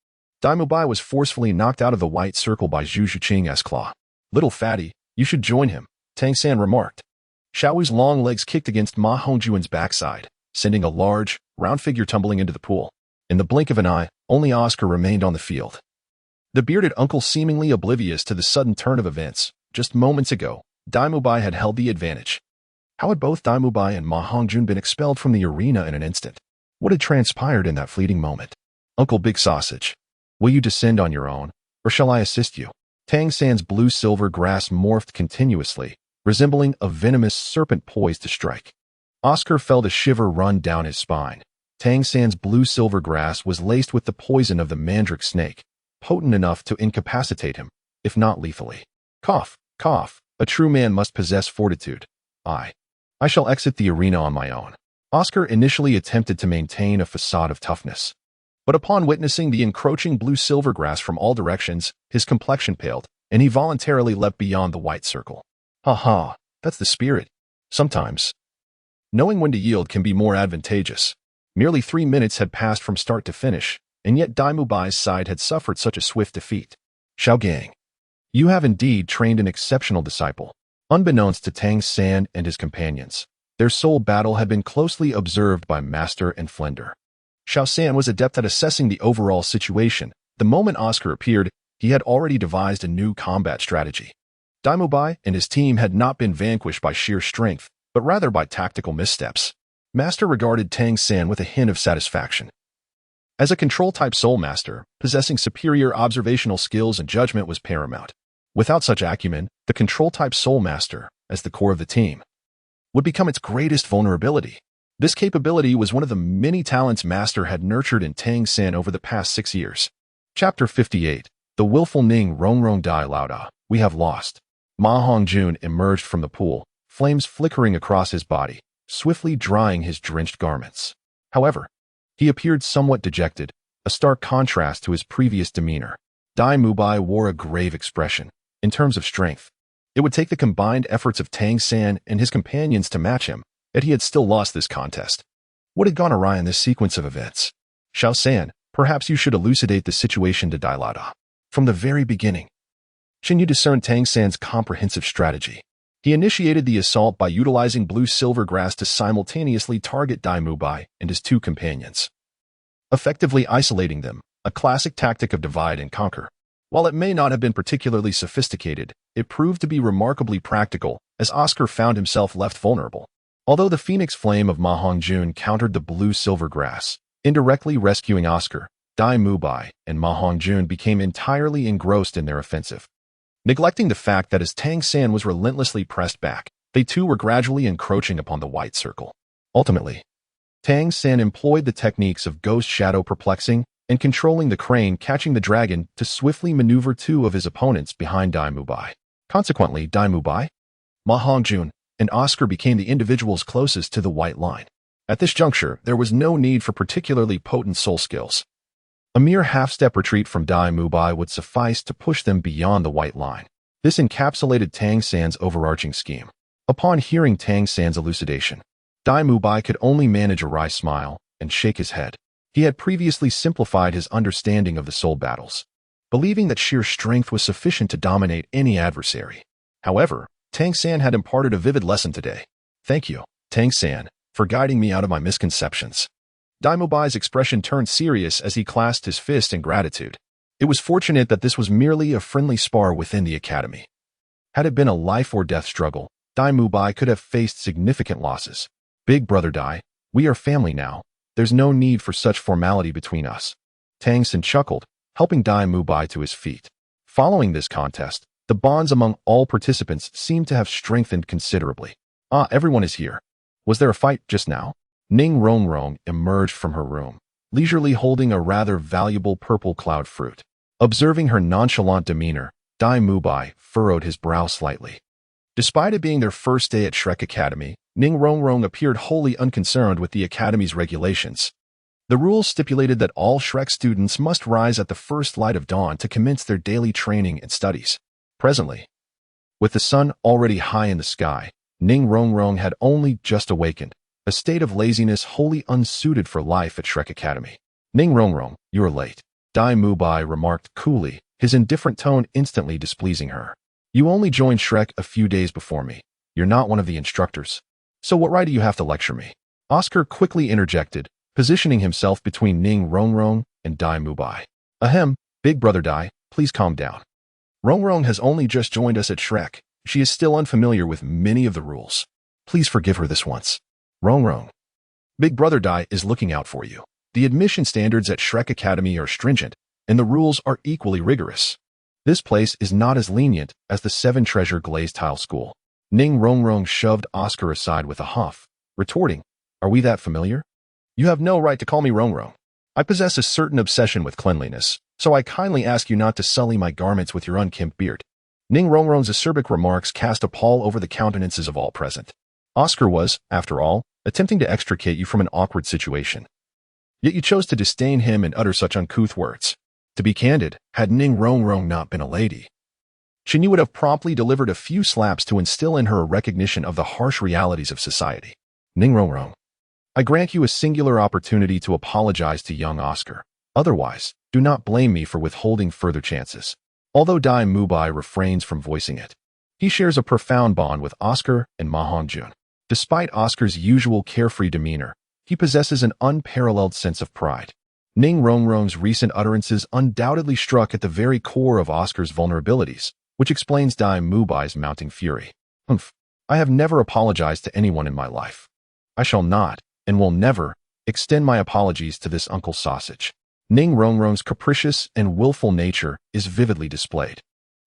Dai Mubai was forcefully knocked out of the white circle by Zhu Zhuqing's claw. "Little fatty, you should join him," Tang San remarked. Xiao Wu's long legs kicked against Ma Hongjuan's backside, sending a large, round figure tumbling into the pool. In the blink of an eye, only Oscar remained on the field. The bearded uncle seemingly oblivious to the sudden turn of events. Just moments ago, Dai Mubai had held the advantage. How had both Dai Mubai and Ma Hongjun been expelled from the arena in an instant? What had transpired in that fleeting moment? "Uncle Big Sausage, will you descend on your own, or shall I assist you?" Tang San's blue-silver grass morphed continuously, resembling a venomous serpent poised to strike. Oscar felt a shiver run down his spine. Tang San's blue-silver grass was laced with the poison of the mandrake snake, potent enough to incapacitate him, if not lethally. Cough, cough, a true man must possess fortitude. I shall exit the arena on my own. Oscar initially attempted to maintain a facade of toughness, but upon witnessing the encroaching blue-silver grass from all directions, his complexion paled, and he voluntarily leapt beyond the white circle. Ha, that's the spirit. Sometimes, knowing when to yield can be more advantageous. Merely 3 minutes had passed from start to finish, and yet Dai Mubai's side had suffered such a swift defeat. "Xiao Gang, you have indeed trained an exceptional disciple." Unbeknownst to Tang San and his companions, their soul battle had been closely observed by Master and Flender. Xiao San was adept at assessing the overall situation. The moment Oscar appeared, he had already devised a new combat strategy. Dai Mubai and his team had not been vanquished by sheer strength, but rather by tactical missteps. Master regarded Tang San with a hint of satisfaction. As a control-type soul master, possessing superior observational skills and judgment was paramount. Without such acumen, the control-type soul master, as the core of the team, would become its greatest vulnerability. This capability was one of the many talents Master had nurtured in Tang San over the past 6 years. Chapter 58. The Willful Ning Rongrong Dai Lauda. We have lost. Ma Hongjun emerged from the pool, flames flickering across his body, swiftly drying his drenched garments. However, he appeared somewhat dejected, a stark contrast to his previous demeanor. Dai Mubai wore a grave expression. In terms of strength, it would take the combined efforts of Tang San and his companions to match him, yet he had still lost this contest. What had gone awry in this sequence of events? Xiao San, perhaps you should elucidate the situation to Dai Lauda. From the very beginning, Shin Yu discerned Tang San's comprehensive strategy. He initiated the assault by utilizing blue-silver grass to simultaneously target Dai Mubai and his 2 companions, effectively isolating them, a classic tactic of divide and conquer. While it may not have been particularly sophisticated, it proved to be remarkably practical, as Oscar found himself left vulnerable. Although the Phoenix Flame of Ma Hongjun countered the blue-silver grass, indirectly rescuing Oscar, Dai Mubai and Ma Hongjun became entirely engrossed in their offensive, neglecting the fact that as Tang San was relentlessly pressed back, they too were gradually encroaching upon the white circle. Ultimately, Tang San employed the techniques of Ghost Shadow Perplexing and controlling the crane catching the dragon to swiftly maneuver 2 of his opponents behind Dai Mubai. Consequently, Dai Mubai, Ma Hongjun, and Oscar became the individuals closest to the white line. At this juncture, there was no need for particularly potent soul skills. A mere half-step retreat from Dai Mubai would suffice to push them beyond the white line. This encapsulated Tang San's overarching scheme. Upon hearing Tang San's elucidation, Dai Mubai could only manage a wry smile and shake his head. He had previously simplified his understanding of the soul battles, believing that sheer strength was sufficient to dominate any adversary. However, Tang San had imparted a vivid lesson today. "Thank you, Tang San, for guiding me out of my misconceptions." Dai Mubai's expression turned serious as he clasped his fist in gratitude. It was fortunate that this was merely a friendly spar within the academy. Had it been a life-or-death struggle, Dai Mubai could have faced significant losses. Big brother Dai, we are family now. There's no need for such formality between us. Tang Xin chuckled, helping Dai Mubai to his feet. Following this contest, the bonds among all participants seemed to have strengthened considerably. Ah, everyone is here. Was there a fight just now? Ning Rongrong emerged from her room, leisurely holding a rather valuable purple cloud fruit. Observing her nonchalant demeanor, Dai Mubai furrowed his brow slightly. Despite it being their first day at Shrek Academy, Ning Rongrong appeared wholly unconcerned with the academy's regulations. The rules stipulated that all Shrek students must rise at the first light of dawn to commence their daily training and studies. Presently, with the sun already high in the sky, Ning Rongrong had only just awakened, a state of laziness wholly unsuited for life at Shrek Academy. Ning Rongrong, you are late, Dai Mubai remarked coolly, his indifferent tone instantly displeasing her. You only joined Shrek a few days before me. You're not one of the instructors. So what right do you have to lecture me? Oscar quickly interjected, positioning himself between Ning Rongrong and Dai Mubai. Ahem, big brother Dai, please calm down. Rongrong has only just joined us at Shrek. She is still unfamiliar with many of the rules. Please forgive her this once. Rongrong. Big brother Dai is looking out for you. The admission standards at Shrek Academy are stringent, and the rules are equally rigorous. This place is not as lenient as the Seven Treasure Glazed Tile School. Ning Rongrong shoved Oscar aside with a huff, retorting, Are we that familiar? You have no right to call me Rongrong. I possess a certain obsession with cleanliness, so I kindly ask you not to sully my garments with your unkempt beard. Ning Rongrong's acerbic remarks cast a pall over the countenances of all present. Oscar was, after all, attempting to extricate you from an awkward situation. Yet you chose to disdain him and utter such uncouth words. To be candid, had Ning Rongrong not been a lady, Shinyu would have promptly delivered a few slaps to instill in her a recognition of the harsh realities of society. Ning Rongrong, I grant you a singular opportunity to apologize to young Oscar. Otherwise, do not blame me for withholding further chances. Although Dai Mubai refrains from voicing it, he shares a profound bond with Oscar and Ma Hongjun. Despite Oscar's usual carefree demeanor, he possesses an unparalleled sense of pride. Ning Rongrong's recent utterances undoubtedly struck at the very core of Oscar's vulnerabilities, which explains Dai Mubai's mounting fury. Humph, I have never apologized to anyone in my life. I shall not, and will never, extend my apologies to this Uncle Sausage. Ning Rongrong's capricious and willful nature is vividly displayed,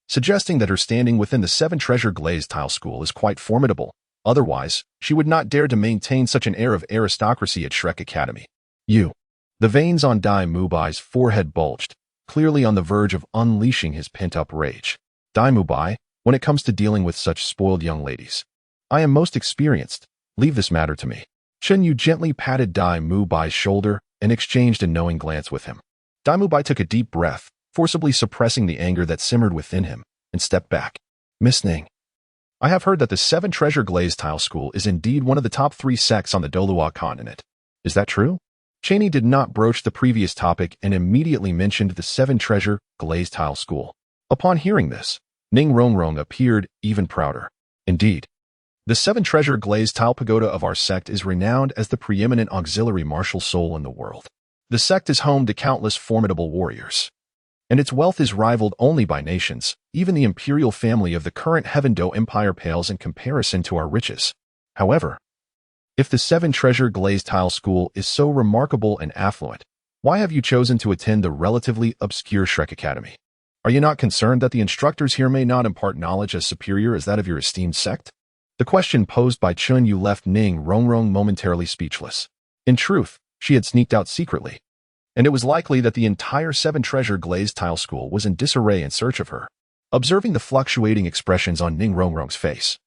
suggesting that her standing within the Seven Treasure Glazed Tile School is quite formidable. Otherwise, she would not dare to maintain such an air of aristocracy at Shrek Academy. The veins on Dai Mubai's forehead bulged, clearly on the verge of unleashing his pent-up rage. Dai Mubai, when it comes to dealing with such spoiled young ladies, I am most experienced. Leave this matter to me. Chen Yu gently patted Dai Mubai's shoulder and exchanged a knowing glance with him. Dai Mubai took a deep breath, forcibly suppressing the anger that simmered within him, and stepped back. Miss Ning, I have heard that the Seven Treasure Glazed Tile School is indeed one of the top 3 sects on the Douluo continent. Is that true? Cheney did not broach the previous topic and immediately mentioned the Seven Treasure Glazed Tile School. Upon hearing this, Ning Rongrong appeared even prouder. Indeed, the Seven Treasure Glazed Tile Pagoda of our sect is renowned as the preeminent auxiliary martial soul in the world. The sect is home to countless formidable warriors, and its wealth is rivaled only by nations. Even the imperial family of the current Heaven Do Empire pales in comparison to our riches. However, if the Seven Treasure Glazed Tile School is so remarkable and affluent, why have you chosen to attend the relatively obscure Shrek Academy? Are you not concerned that the instructors here may not impart knowledge as superior as that of your esteemed sect? The question posed by Chun Yu left Ning Rongrong momentarily speechless. In truth, she had sneaked out secretly, and it was likely that the entire Seven Treasure Glazed Tile School was in disarray in search of her. Observing the fluctuating expressions on Ning Rongrong's face,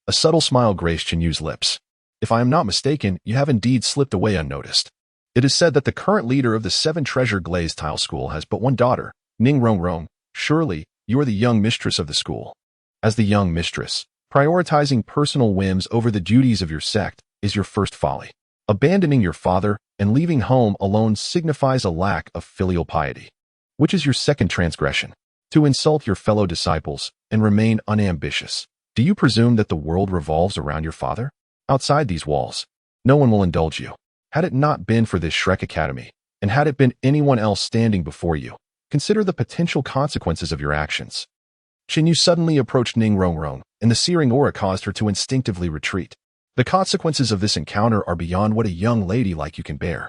a subtle smile graced Chun Yu's lips. If I am not mistaken, you have indeed slipped away unnoticed. It is said that the current leader of the Seven Treasure Glazed Tile School has but one daughter, Ning Rongrong. Surely, you are the young mistress of the school. As the young mistress, prioritizing personal whims over the duties of your sect is your first folly. Abandoning your father and leaving home alone signifies a lack of filial piety. Which is your second transgression? To insult your fellow disciples and remain unambitious. Do you presume that the world revolves around your father? Outside these walls, no one will indulge you. Had it not been for this Shrek Academy, and had it been anyone else standing before you, consider the potential consequences of your actions. Shinyu suddenly approached Ning Rongrong, and the searing aura caused her to instinctively retreat. The consequences of this encounter are beyond what a young lady like you can bear.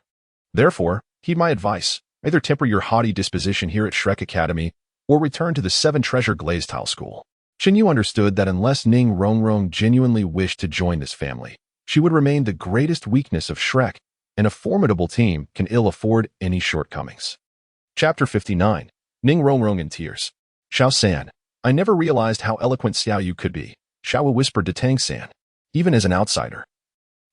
Therefore, heed my advice. Either temper your haughty disposition here at Shrek Academy, or return to the Seven Treasure Glazed Tile School. Shin Yu understood that unless Ning Rongrong genuinely wished to join this family, she would remain the greatest weakness of Shrek, and a formidable team can ill afford any shortcomings. Chapter 59. Ning Rongrong in Tears. Xiao San, I never realized how eloquent Xiao Yu could be, Xiao Wu whispered to Tang San, even as an outsider.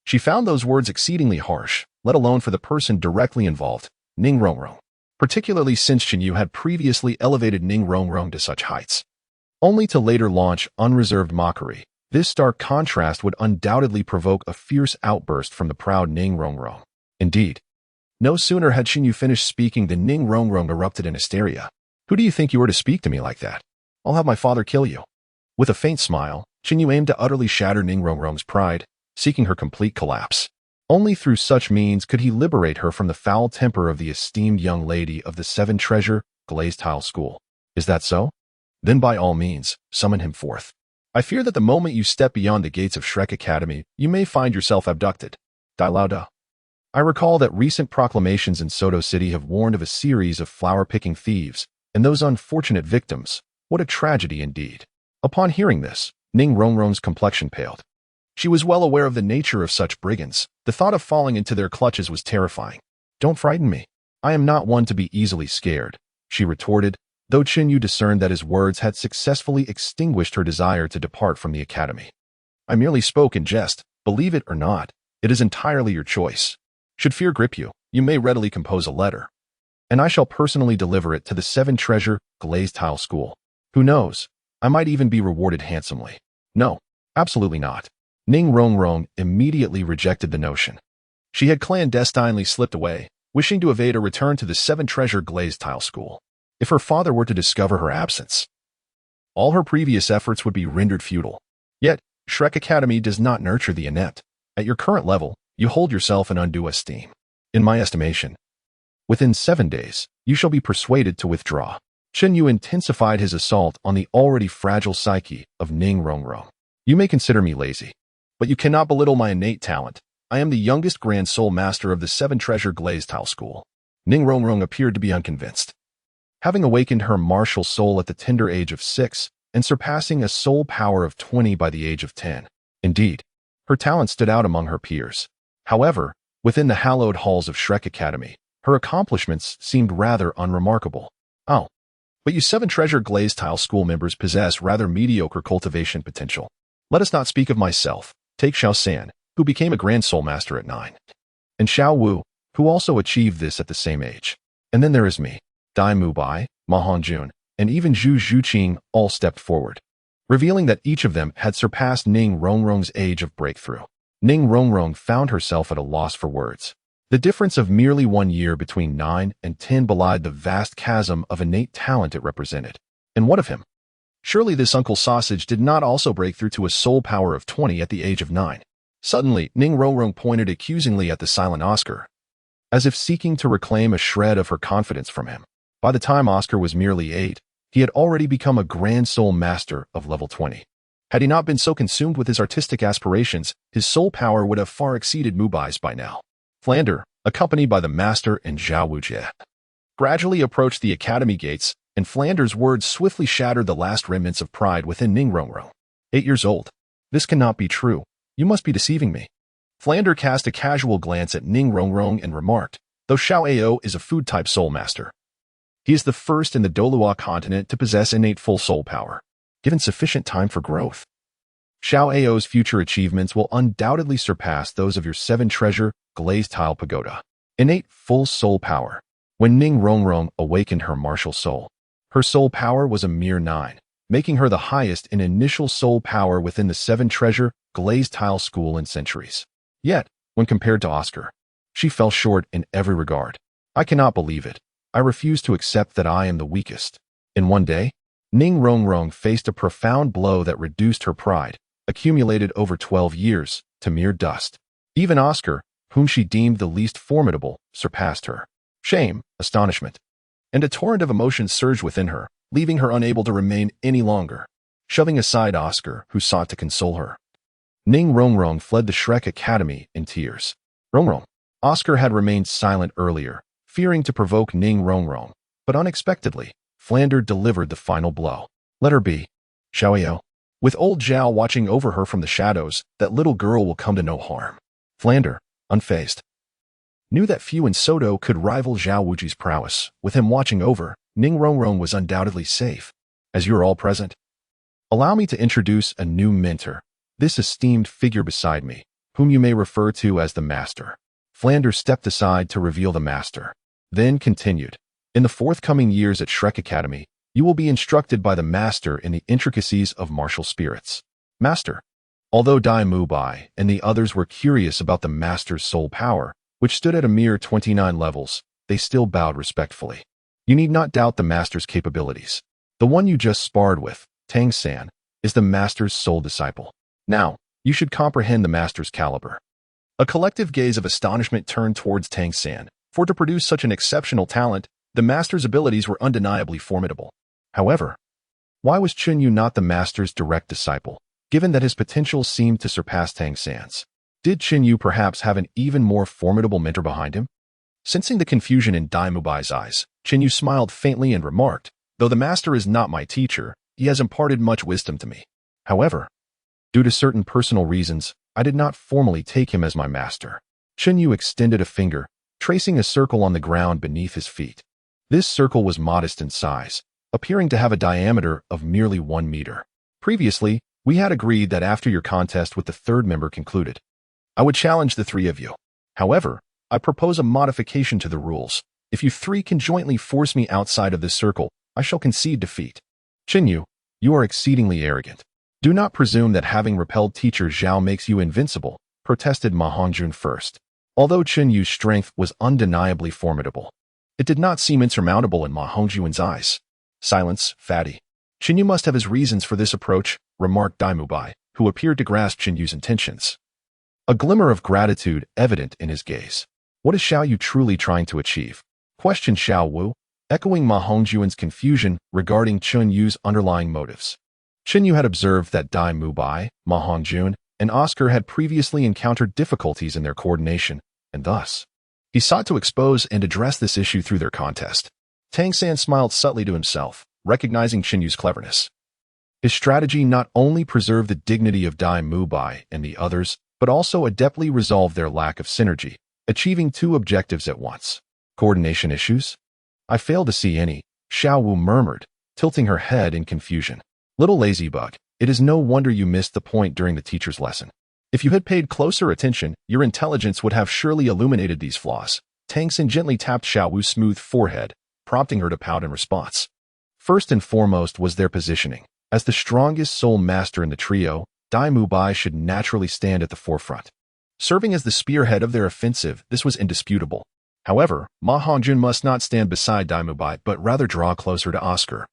She found those words exceedingly harsh, let alone for the person directly involved, Ning Rongrong, particularly since Shin Yu had previously elevated Ning Rongrong to such heights, only to later launch unreserved mockery. This stark contrast would undoubtedly provoke a fierce outburst from the proud Ning Rongrong. Indeed, no sooner had Shin Yu finished speaking than Ning Rongrong erupted in hysteria. Who do you think you are to speak to me like that? I'll have my father kill you. With a faint smile, Shin Yu aimed to utterly shatter Ning Rongrong's pride, seeking her complete collapse. Only through such means could he liberate her from the foul temper of the esteemed young lady of the Seven Treasure Glazed Tile School. Is that so? Then by all means, summon him forth. I fear that the moment you step beyond the gates of Shrek Academy, you may find yourself abducted. Douluo da. I recall that recent proclamations in Soto City have warned of a series of flower-picking thieves, and those unfortunate victims. What a tragedy indeed. Upon hearing this, Ning Rongrong's complexion paled. She was well aware of the nature of such brigands. The thought of falling into their clutches was terrifying. Don't frighten me. I am not one to be easily scared, she retorted, though Shin Yu discerned that his words had successfully extinguished her desire to depart from the academy. I merely spoke in jest. Believe it or not, it is entirely your choice. Should fear grip you, you may readily compose a letter, and I shall personally deliver it to the Seven Treasure Glazed Tile School. Who knows? I might even be rewarded handsomely. No, absolutely not. Ning Rongrong immediately rejected the notion. She had clandestinely slipped away, wishing to evade a return to the Seven Treasure Glazed Tile School. If her father were to discover her absence, all her previous efforts would be rendered futile. Yet, Shrek Academy does not nurture the inept. At your current level, you hold yourself in undue esteem. In my estimation, within 7 days, you shall be persuaded to withdraw. Shin Yu intensified his assault on the already fragile psyche of Ning Rongrong. You may consider me lazy, but you cannot belittle my innate talent. I am the youngest Grand Soul Master of the Seven Treasure Glazed Tile School. Ning Rongrong appeared to be unconvinced. Having awakened her martial soul at the tender age of 6 and surpassing a soul power of 20 by the age of 10. Indeed, her talent stood out among her peers. However, within the hallowed halls of Shrek Academy, her accomplishments seemed rather unremarkable. Oh, but you Seven Treasure Glazed Tile School members possess rather mediocre cultivation potential. Let us not speak of myself. Take Xiao San, who became a Grand Soul Master at 9, and Xiao Wu, who also achieved this at the same age. And then there is me. Dai Mubai, Ma Hongjun, and even Zhu Zhuqing all stepped forward, revealing that each of them had surpassed Ning Rongrong's age of breakthrough. Ning Rongrong found herself at a loss for words. The difference of merely 1 year between 9 and 10 belied the vast chasm of innate talent it represented. And what of him? Surely this Uncle Sausage did not also break through to a soul power of 20 at the age of 9. Suddenly, Ning Rongrong pointed accusingly at the silent Oscar, as if seeking to reclaim a shred of her confidence from him. By the time Oscar was merely 8, he had already become a Grand Soul Master of level 20. Had he not been so consumed with his artistic aspirations, his soul power would have far exceeded Mubai's by now. Flander, accompanied by the Master and Zhao Wujie, gradually approached the academy gates, and Flander's words swiftly shattered the last remnants of pride within Ning Rongrong. 8 years old. This cannot be true. You must be deceiving me. Flander cast a casual glance at Ning Rongrong and remarked, though Xiao Ao is a food-type soul master, he is the first in the Douluo continent to possess innate full soul power, given sufficient time for growth. Xiao Ao's future achievements will undoubtedly surpass those of your Seven Treasure Glazed Tile Pagoda. Innate full soul power. When Ning Rongrong awakened her martial soul, her soul power was a mere 9, making her the highest in initial soul power within the Seven Treasure Glazed Tile School in centuries. Yet, when compared to Oscar, she fell short in every regard. I cannot believe it. I refuse to accept that I am the weakest. In one day, Ning Rongrong faced a profound blow that reduced her pride, accumulated over 12 years, to mere dust. Even Oscar, whom she deemed the least formidable, surpassed her. Shame, astonishment, and a torrent of emotions surged within her, leaving her unable to remain any longer. Shoving aside Oscar, who sought to console her, Ning Rongrong fled the Shrek Academy in tears. Rongrong. Oscar had remained silent earlier, fearing to provoke Ning Rongrong, but unexpectedly, Flander delivered the final blow. Let her be. Xiaoyao. With old Zhao watching over her from the shadows, that little girl will come to no harm. Flander, unfazed, knew that few in Soto could rival Zhao Wuji's prowess. With him watching over, Ning Rongrong was undoubtedly safe. As you're all present, allow me to introduce a new mentor, this esteemed figure beside me, whom you may refer to as the Master. Flander stepped aside to reveal the Master, then continued. In the forthcoming years at Shrek Academy, you will be instructed by the Master in the intricacies of martial spirits. Master. Although Dai Mubai and the others were curious about the Master's soul power, which stood at a mere 29 levels, they still bowed respectfully. You need not doubt the Master's capabilities. The one you just sparred with, Tang San, is the Master's sole disciple. Now, you should comprehend the Master's caliber. A collective gaze of astonishment turned towards Tang San, for to produce such an exceptional talent, the Master's abilities were undeniably formidable. However, why was Chun Yu not the Master's direct disciple, given that his potential seemed to surpass Tang San's? Did Chun Yu perhaps have an even more formidable mentor behind him? Sensing the confusion in Dai Mubai's eyes, Chun Yu smiled faintly and remarked, though the Master is not my teacher, he has imparted much wisdom to me. However, due to certain personal reasons, I did not formally take him as my master. Chun Yu extended a finger, tracing a circle on the ground beneath his feet. This circle was modest in size, appearing to have a diameter of merely 1 meter. Previously, we had agreed that after your contest with the third member concluded, I would challenge the three of you. However, I propose a modification to the rules. If you three can jointly force me outside of this circle, I shall concede defeat. Chun Yu, you are exceedingly arrogant. Do not presume that having repelled teacher Zhao makes you invincible, protested Ma Hongjun first. Although Chun Yu's strength was undeniably formidable, it did not seem insurmountable in Ma Hongjun's eyes. Silence, fatty. Chun Yu must have his reasons for this approach, remarked Dai Mubai, who appeared to grasp Chun Yu's intentions. A glimmer of gratitude evident in his gaze. What is Xiao Yu truly trying to achieve? Questioned Xiao Wu, echoing Ma Hongjun's confusion regarding Chun Yu's underlying motives. Chun Yu had observed that Dai Mubai, Ma Hongjun, and Oscar had previously encountered difficulties in their coordination, and thus, he sought to expose and address this issue through their contest. Tang San smiled subtly to himself, recognizing Chun Yu's cleverness. His strategy not only preserved the dignity of Dai Mubai and the others, but also adeptly resolved their lack of synergy, achieving two objectives at once. Coordination issues? I fail to see any, Xiao Wu murmured, tilting her head in confusion. Little ladybug, it is no wonder you missed the point during the teacher's lesson. If you had paid closer attention, your intelligence would have surely illuminated these flaws. Tang San gently tapped Xiao Wu's smooth forehead, prompting her to pout in response. First and foremost was their positioning. As the strongest soul master in the trio, Dai Mubai should naturally stand at the forefront. Serving as the spearhead of their offensive, this was indisputable. However, Ma Hongjun must not stand beside Dai Mubai but rather draw closer to Oscar.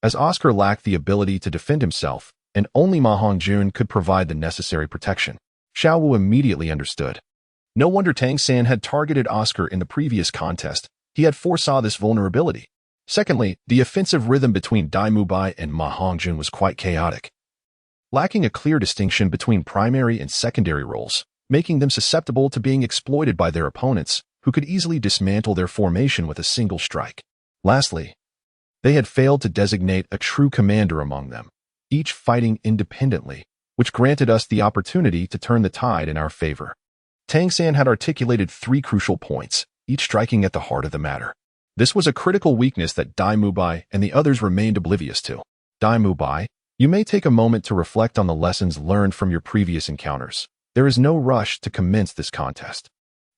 As Oscar lacked the ability to defend himself, and only Ma Hongjun could provide the necessary protection, Xiao Wu immediately understood. No wonder Tang San had targeted Oscar in the previous contest. He had foresaw this vulnerability. Secondly, the offensive rhythm between Dai Mubai and Ma Hongjun was quite chaotic, lacking a clear distinction between primary and secondary roles, making them susceptible to being exploited by their opponents, who could easily dismantle their formation with a single strike. Lastly, they had failed to designate a true commander among them, each fighting independently, which granted us the opportunity to turn the tide in our favor. Tang San had articulated three crucial points, each striking at the heart of the matter. This was a critical weakness that Dai Mubai and the others remained oblivious to. Dai Mubai, you may take a moment to reflect on the lessons learned from your previous encounters. There is no rush to commence this contest.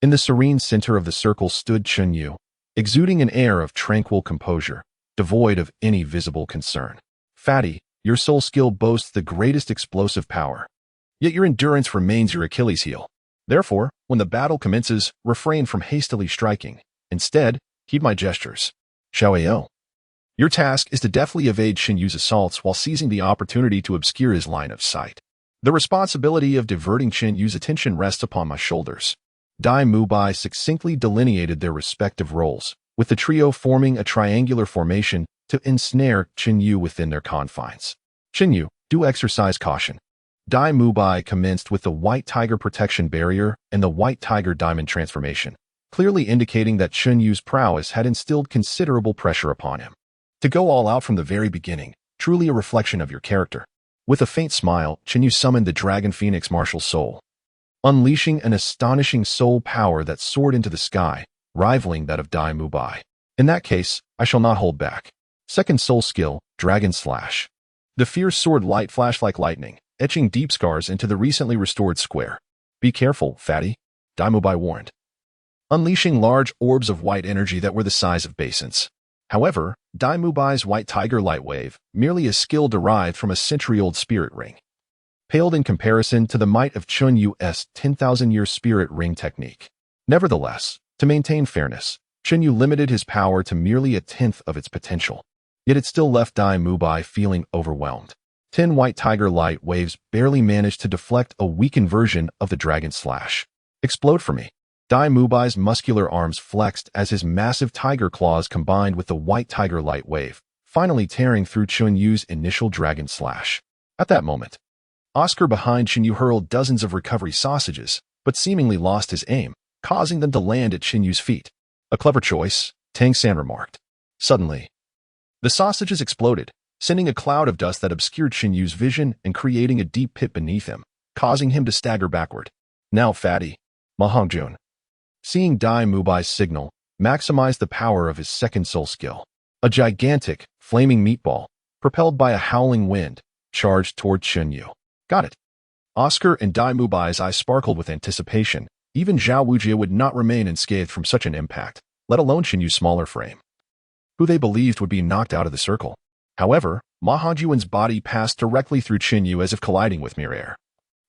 In the serene center of the circle stood Chun Yu, exuding an air of tranquil composure, devoid of any visible concern. Fatty, your soul skill boasts the greatest explosive power. Yet your endurance remains your Achilles heel. Therefore, when the battle commences, refrain from hastily striking. Instead, heed my gestures. Xiaoyao. Your task is to deftly evade Chun Yu's assaults while seizing the opportunity to obscure his line of sight. The responsibility of diverting Chun Yu's attention rests upon my shoulders. Dai Mubai succinctly delineated their respective roles, with the trio forming a triangular formation to ensnare Chun Yu within their confines. Chun Yu, do exercise caution. Dai Mubai commenced with the White Tiger Protection Barrier and the White Tiger Diamond Transformation, clearly indicating that Chun Yu's prowess had instilled considerable pressure upon him. To go all out from the very beginning, truly a reflection of your character. With a faint smile, Chun Yu summoned the Dragon Phoenix Martial Soul, unleashing an astonishing soul power that soared into the sky, rivaling that of Dai Mubai. In that case, I shall not hold back. Second soul skill, Dragon Slash. The fierce sword light flashed like lightning, etching deep scars into the recently restored square. Be careful, fatty, Dai Mubai warned, unleashing large orbs of white energy that were the size of basins. However, Dai Mubai's White Tiger Light Wave, merely a skill derived from a century-old spirit ring, paled in comparison to the might of Chun Yu's 10,000-year spirit ring technique. Nevertheless, to maintain fairness, Chun Yu limited his power to merely a tenth of its potential. Yet it still left Dai Mubai feeling overwhelmed. 10 White Tiger Light Waves barely managed to deflect a weakened version of the Dragon Slash. Explode for me. Dai Mubai's muscular arms flexed as his massive tiger claws combined with the White Tiger Light Wave, finally tearing through Chun Yu's initial Dragon Slash. At that moment, Oscar behind Chun Yu hurled dozens of recovery sausages, but seemingly lost his aim, causing them to land at Chun Yu's feet. A clever choice, Tang San remarked. Suddenly, the sausages exploded, sending a cloud of dust that obscured Chun Yu's vision and creating a deep pit beneath him, causing him to stagger backward. Now, fatty, Ma Hongjun, seeing Dai Mubai's signal, maximized the power of his second soul skill. A gigantic, flaming meatball, propelled by a howling wind, charged toward Chun Yu. Got it. Oscar and Dai Mubai's eyes sparkled with anticipation. Even Zhao Wujie would not remain unscathed from such an impact, let alone Chun Yu's smaller frame, who they believed would be knocked out of the circle. However, Ma Hongjuan's body passed directly through Chun Yu as if colliding with mere air,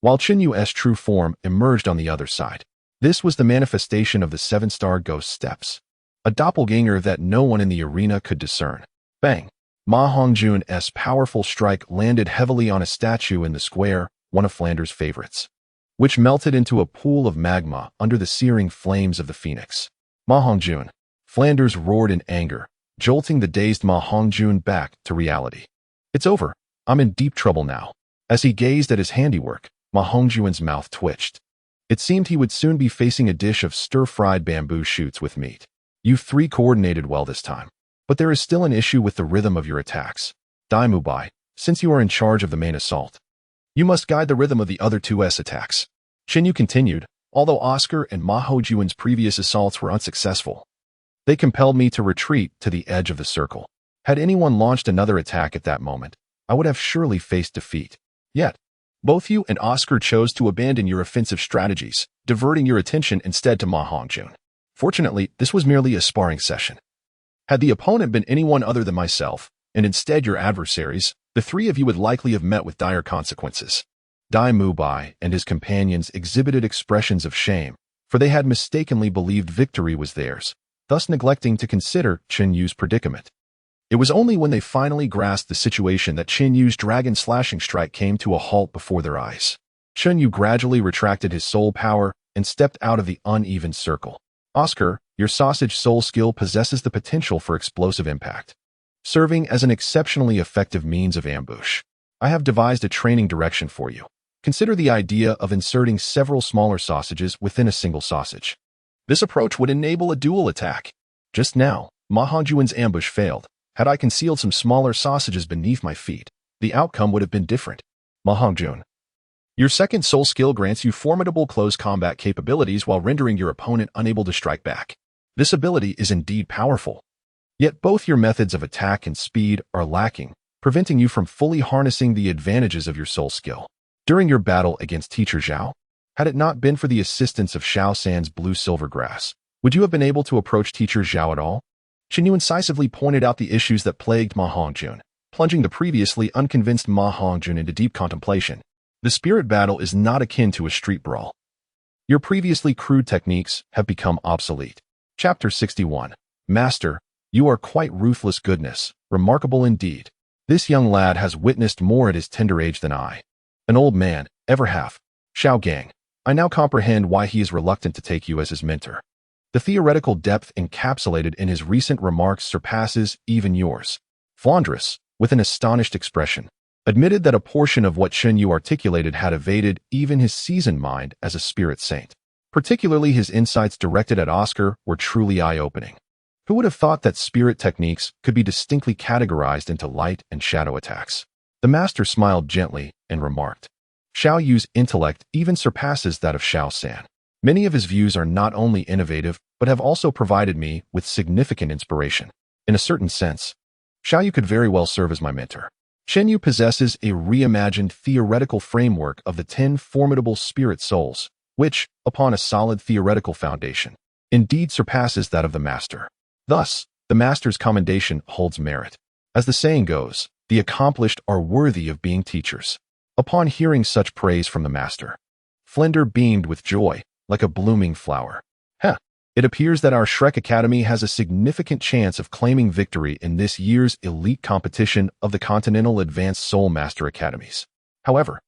while Chun Yu's true form emerged on the other side. This was the manifestation of the 7-star ghost steps, a doppelganger that no one in the arena could discern. Bang! Ma Hongjuan's powerful strike landed heavily on a statue in the square, one of Flanders' favorites, which melted into a pool of magma under the searing flames of the phoenix. Ma Hongjun. Flanders roared in anger, jolting the dazed Ma Hongjun back to reality. It's over. I'm in deep trouble now. As he gazed at his handiwork, Ma Hongjuan's mouth twitched. It seemed he would soon be facing a dish of stir-fried bamboo shoots with meat. You three coordinated well this time. But there is still an issue with the rhythm of your attacks. Dai Mubai, since you are in charge of the main assault, you must guide the rhythm of the other 2's attacks. Chun Yu continued, although Oscar and Ma Hongjuan's previous assaults were unsuccessful. They compelled me to retreat to the edge of the circle. Had anyone launched another attack at that moment, I would have surely faced defeat. Yet, both you and Oscar chose to abandon your offensive strategies, diverting your attention instead to Ma Hongjun. Fortunately, this was merely a sparring session. Had the opponent been anyone other than myself, and instead your adversaries, the three of you would likely have met with dire consequences. Dai Mubai and his companions exhibited expressions of shame, for they had mistakenly believed victory was theirs, thus neglecting to consider Chun Yu's predicament. It was only when they finally grasped the situation that Chun Yu's dragon slashing strike came to a halt before their eyes. Chun Yu gradually retracted his soul power and stepped out of the uneven circle. Oscar, your sausage soul skill possesses the potential for explosive impact, serving as an exceptionally effective means of ambush. I have devised a training direction for you. Consider the idea of inserting several smaller sausages within a single sausage. This approach would enable a dual attack. Just now, Ma Hongjuan's ambush failed. Had I concealed some smaller sausages beneath my feet, the outcome would have been different. Ma Hongjun. Your second soul skill grants you formidable close combat capabilities while rendering your opponent unable to strike back. This ability is indeed powerful. Yet both your methods of attack and speed are lacking, preventing you from fully harnessing the advantages of your soul skill. During your battle against Teacher Zhao, had it not been for the assistance of Xiao San's blue-silver grass, would you have been able to approach Teacher Zhao at all? Chun Yu incisively pointed out the issues that plagued Ma Hongjun, plunging the previously unconvinced Ma Hongjun into deep contemplation. The spirit battle is not akin to a street brawl. Your previously crude techniques have become obsolete. Chapter 61. Master, you are quite ruthless goodness, remarkable indeed. This young lad has witnessed more at his tender age than I. An old man, ever have. Xiao Gang, I now comprehend why he is reluctant to take you as his mentor. The theoretical depth encapsulated in his recent remarks surpasses even yours. Flanders, with an astonished expression, admitted that a portion of what Shen Yu articulated had evaded even his seasoned mind as a spirit saint. Particularly his insights directed at Oscar were truly eye-opening. Who would have thought that spirit techniques could be distinctly categorized into light and shadow attacks? The master smiled gently and remarked, Xiao Yu's intellect even surpasses that of Xiao San. Many of his views are not only innovative, but have also provided me with significant inspiration. In a certain sense, Xiao Yu could very well serve as my mentor. Shen Yu possesses a reimagined theoretical framework of the 10 formidable spirit souls, which, upon a solid theoretical foundation, indeed surpasses that of the master. Thus, the master's commendation holds merit. As the saying goes, the accomplished are worthy of being teachers. Upon hearing such praise from the master, Flender beamed with joy, like a blooming flower. It appears that our Shrek Academy has a significant chance of claiming victory in this year's elite competition of the Continental Advanced Soul Master Academies. However,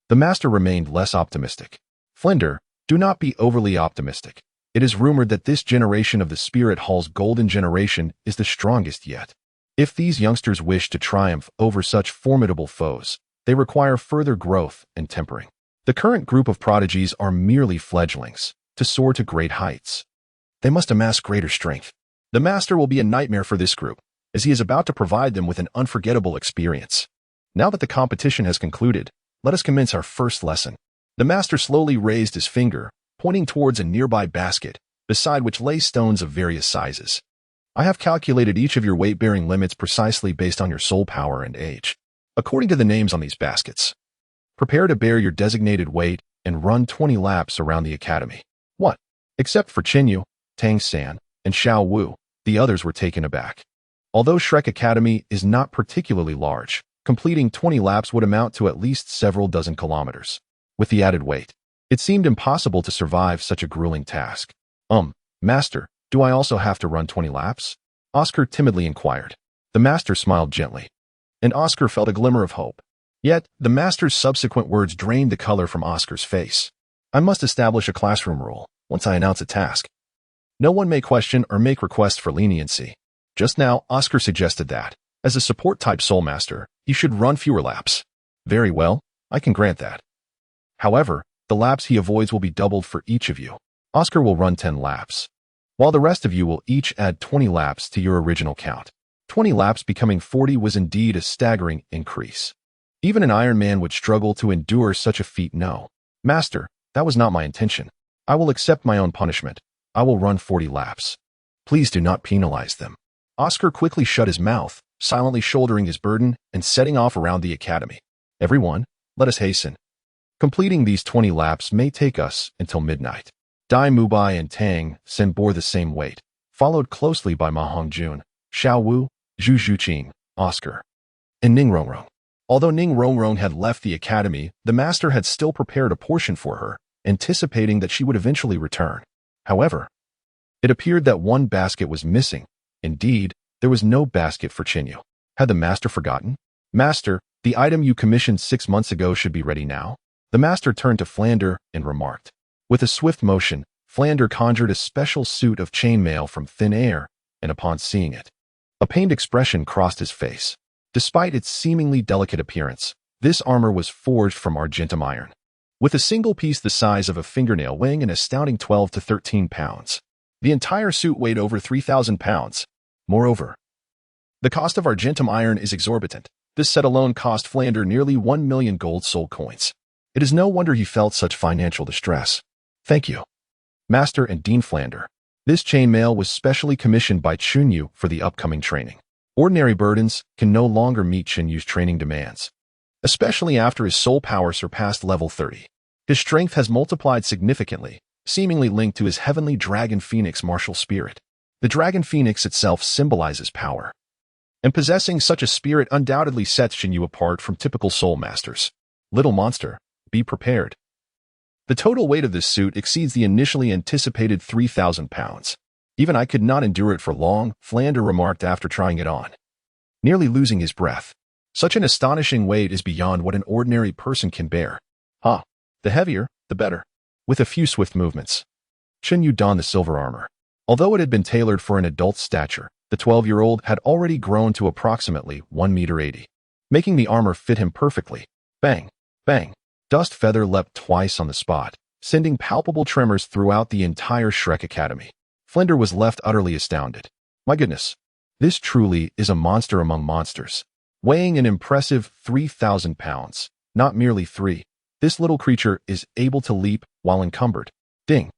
the master remained less optimistic. Flender, do not be overly optimistic. It is rumored that this generation of the Spirit Hall's golden generation is the strongest yet. If these youngsters wish to triumph over such formidable foes, they require further growth and tempering. The current group of prodigies are merely fledglings. To soar to great heights, they must amass greater strength. The master will be a nightmare for this group, as he is about to provide them with an unforgettable experience. Now that the competition has concluded, let us commence our first lesson. The master slowly raised his finger, pointing towards a nearby basket, beside which lay stones of various sizes. I have calculated each of your weight-bearing limits precisely based on your soul power and age. According to the names on these baskets, prepare to bear your designated weight and run 20 laps around the academy. What? Except for Chinyu, Tang San, and Xiao Wu, the others were taken aback. Although Shrek Academy is not particularly large, completing 20 laps would amount to at least several dozen kilometers. With the added weight, it seemed impossible to survive such a grueling task. Master, do I also have to run 20 laps? Oscar timidly inquired. The master smiled gently, and Oscar felt a glimmer of hope. Yet, the master's subsequent words drained the color from Oscar's face. I must establish a classroom rule once I announce a task. No one may question or make requests for leniency. Just now, Oscar suggested that, as a support-type soul master, he should run fewer laps. Very well, I can grant that. However, the laps he avoids will be doubled for each of you. Oscar will run 10 laps, while the rest of you will each add 20 laps to your original count. 20 laps becoming 40 was indeed a staggering increase. Even an Iron Man would struggle to endure such a feat. No, Master, that was not my intention. I will accept my own punishment. I will run 40 laps. Please do not penalize them. Oscar quickly shut his mouth, silently shouldering his burden and setting off around the academy. Everyone, let us hasten. Completing these 20 laps may take us until midnight. Dai Mubai and Tang Sen bore the same weight, followed closely by Ma Hongjun, Xiao Wu, Zhu Zhuqing, Oscar, and Ning Rongrong. Although Ning Rongrong had left the academy, the master had still prepared a portion for her, anticipating that she would eventually return. However, it appeared that one basket was missing. Indeed, there was no basket for Chinyu. Had the master forgotten? Master, the item you commissioned 6 months ago should be ready now. The master turned to Flander and remarked. With a swift motion, Flander conjured a special suit of chainmail from thin air, and upon seeing it, a pained expression crossed his face. Despite its seemingly delicate appearance, this armor was forged from argentum iron, with a single piece the size of a fingernail weighing an astounding 12 to 13 pounds. The entire suit weighed over 3,000 pounds. Moreover, the cost of argentum iron is exorbitant. This set alone cost Flander nearly 1 million gold soul coins. It is no wonder he felt such financial distress. Thank you, Master and Dean Flander. This chainmail was specially commissioned by Chunyu for the upcoming training. Ordinary burdens can no longer meet Chunyu's training demands, especially after his soul power surpassed level 30. His strength has multiplied significantly, seemingly linked to his heavenly dragon phoenix martial spirit. The dragon phoenix itself symbolizes power, and possessing such a spirit undoubtedly sets Chinyu apart from typical soul masters. Little monster, be prepared. The total weight of this suit exceeds the initially anticipated 3,000 pounds. Even I could not endure it for long, Flander remarked after trying it on, nearly losing his breath. Such an astonishing weight is beyond what an ordinary person can bear. The heavier, the better. With a few swift movements, Chinyu donned the silver armor. Although it had been tailored for an adult's stature, the 12-year-old had already grown to approximately 1 meter 80. making the armor fit him perfectly. Bang! Bang! Dust Feather leapt twice on the spot, sending palpable tremors throughout the entire Shrek Academy. Flinder was left utterly astounded. My goodness, this truly is a monster among monsters. Weighing an impressive 3,000 pounds, not merely 3, this little creature is able to leap while encumbered. Ding!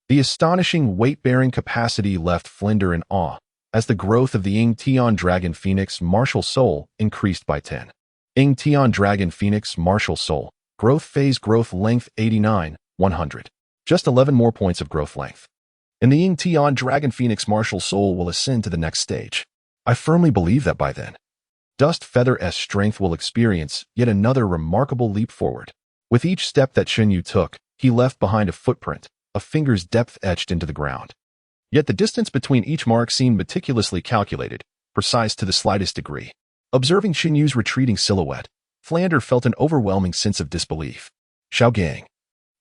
The astonishing weight-bearing capacity left Flinder in awe, as the growth of the Ingtion Dragon Phoenix Martial Soul increased by 10. Ingtion Dragon Phoenix Martial Soul, growth phase growth length 89, 100. Just 11 more points of growth length. And the Ingtion Dragon Phoenix Martial Soul will ascend to the next stage. I firmly believe that by then, Dust Feather's strength will experience yet another remarkable leap forward. With each step that Xinyu took, he left behind a footprint, a finger's depth etched into the ground. Yet the distance between each mark seemed meticulously calculated, precise to the slightest degree. Observing Xinyu's retreating silhouette, Flander felt an overwhelming sense of disbelief. Xiaogang,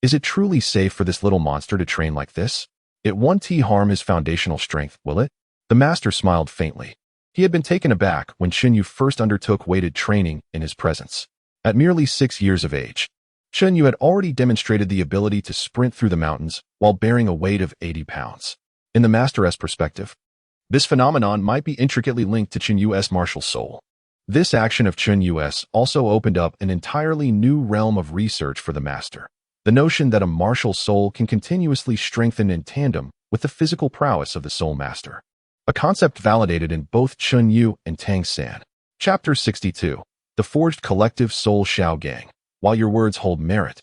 is it truly safe for this little monster to train like this? It won't harm his foundational strength, will it? The master smiled faintly. He had been taken aback when Xinyu first undertook weighted training in his presence. At merely 6 years of age, Xinyu had already demonstrated the ability to sprint through the mountains while bearing a weight of 80 pounds. In the master's perspective, this phenomenon might be intricately linked to Qinyu's martial soul. This action of Qinyu's also opened up an entirely new realm of research for the master. The notion that a martial soul can continuously strengthen in tandem with the physical prowess of the soul master. A concept validated in both Chunyu and Tang San. Chapter 62. The Forged Collective Soul Xiaogang. While your words hold merit,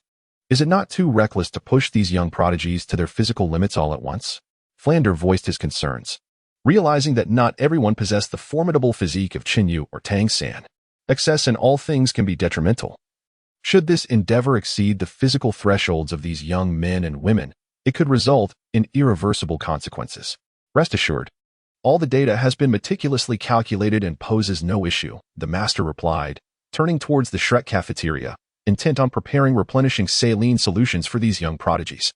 is it not too reckless to push these young prodigies to their physical limits all at once? Flander voiced his concerns, realizing that not everyone possessed the formidable physique of Chinyu or Tang San. Excess in all things can be detrimental. Should this endeavor exceed the physical thresholds of these young men and women, it could result in irreversible consequences. Rest assured, all the data has been meticulously calculated and poses no issue, the master replied, turning towards the Shrek cafeteria, intent on preparing replenishing saline solutions for these young prodigies.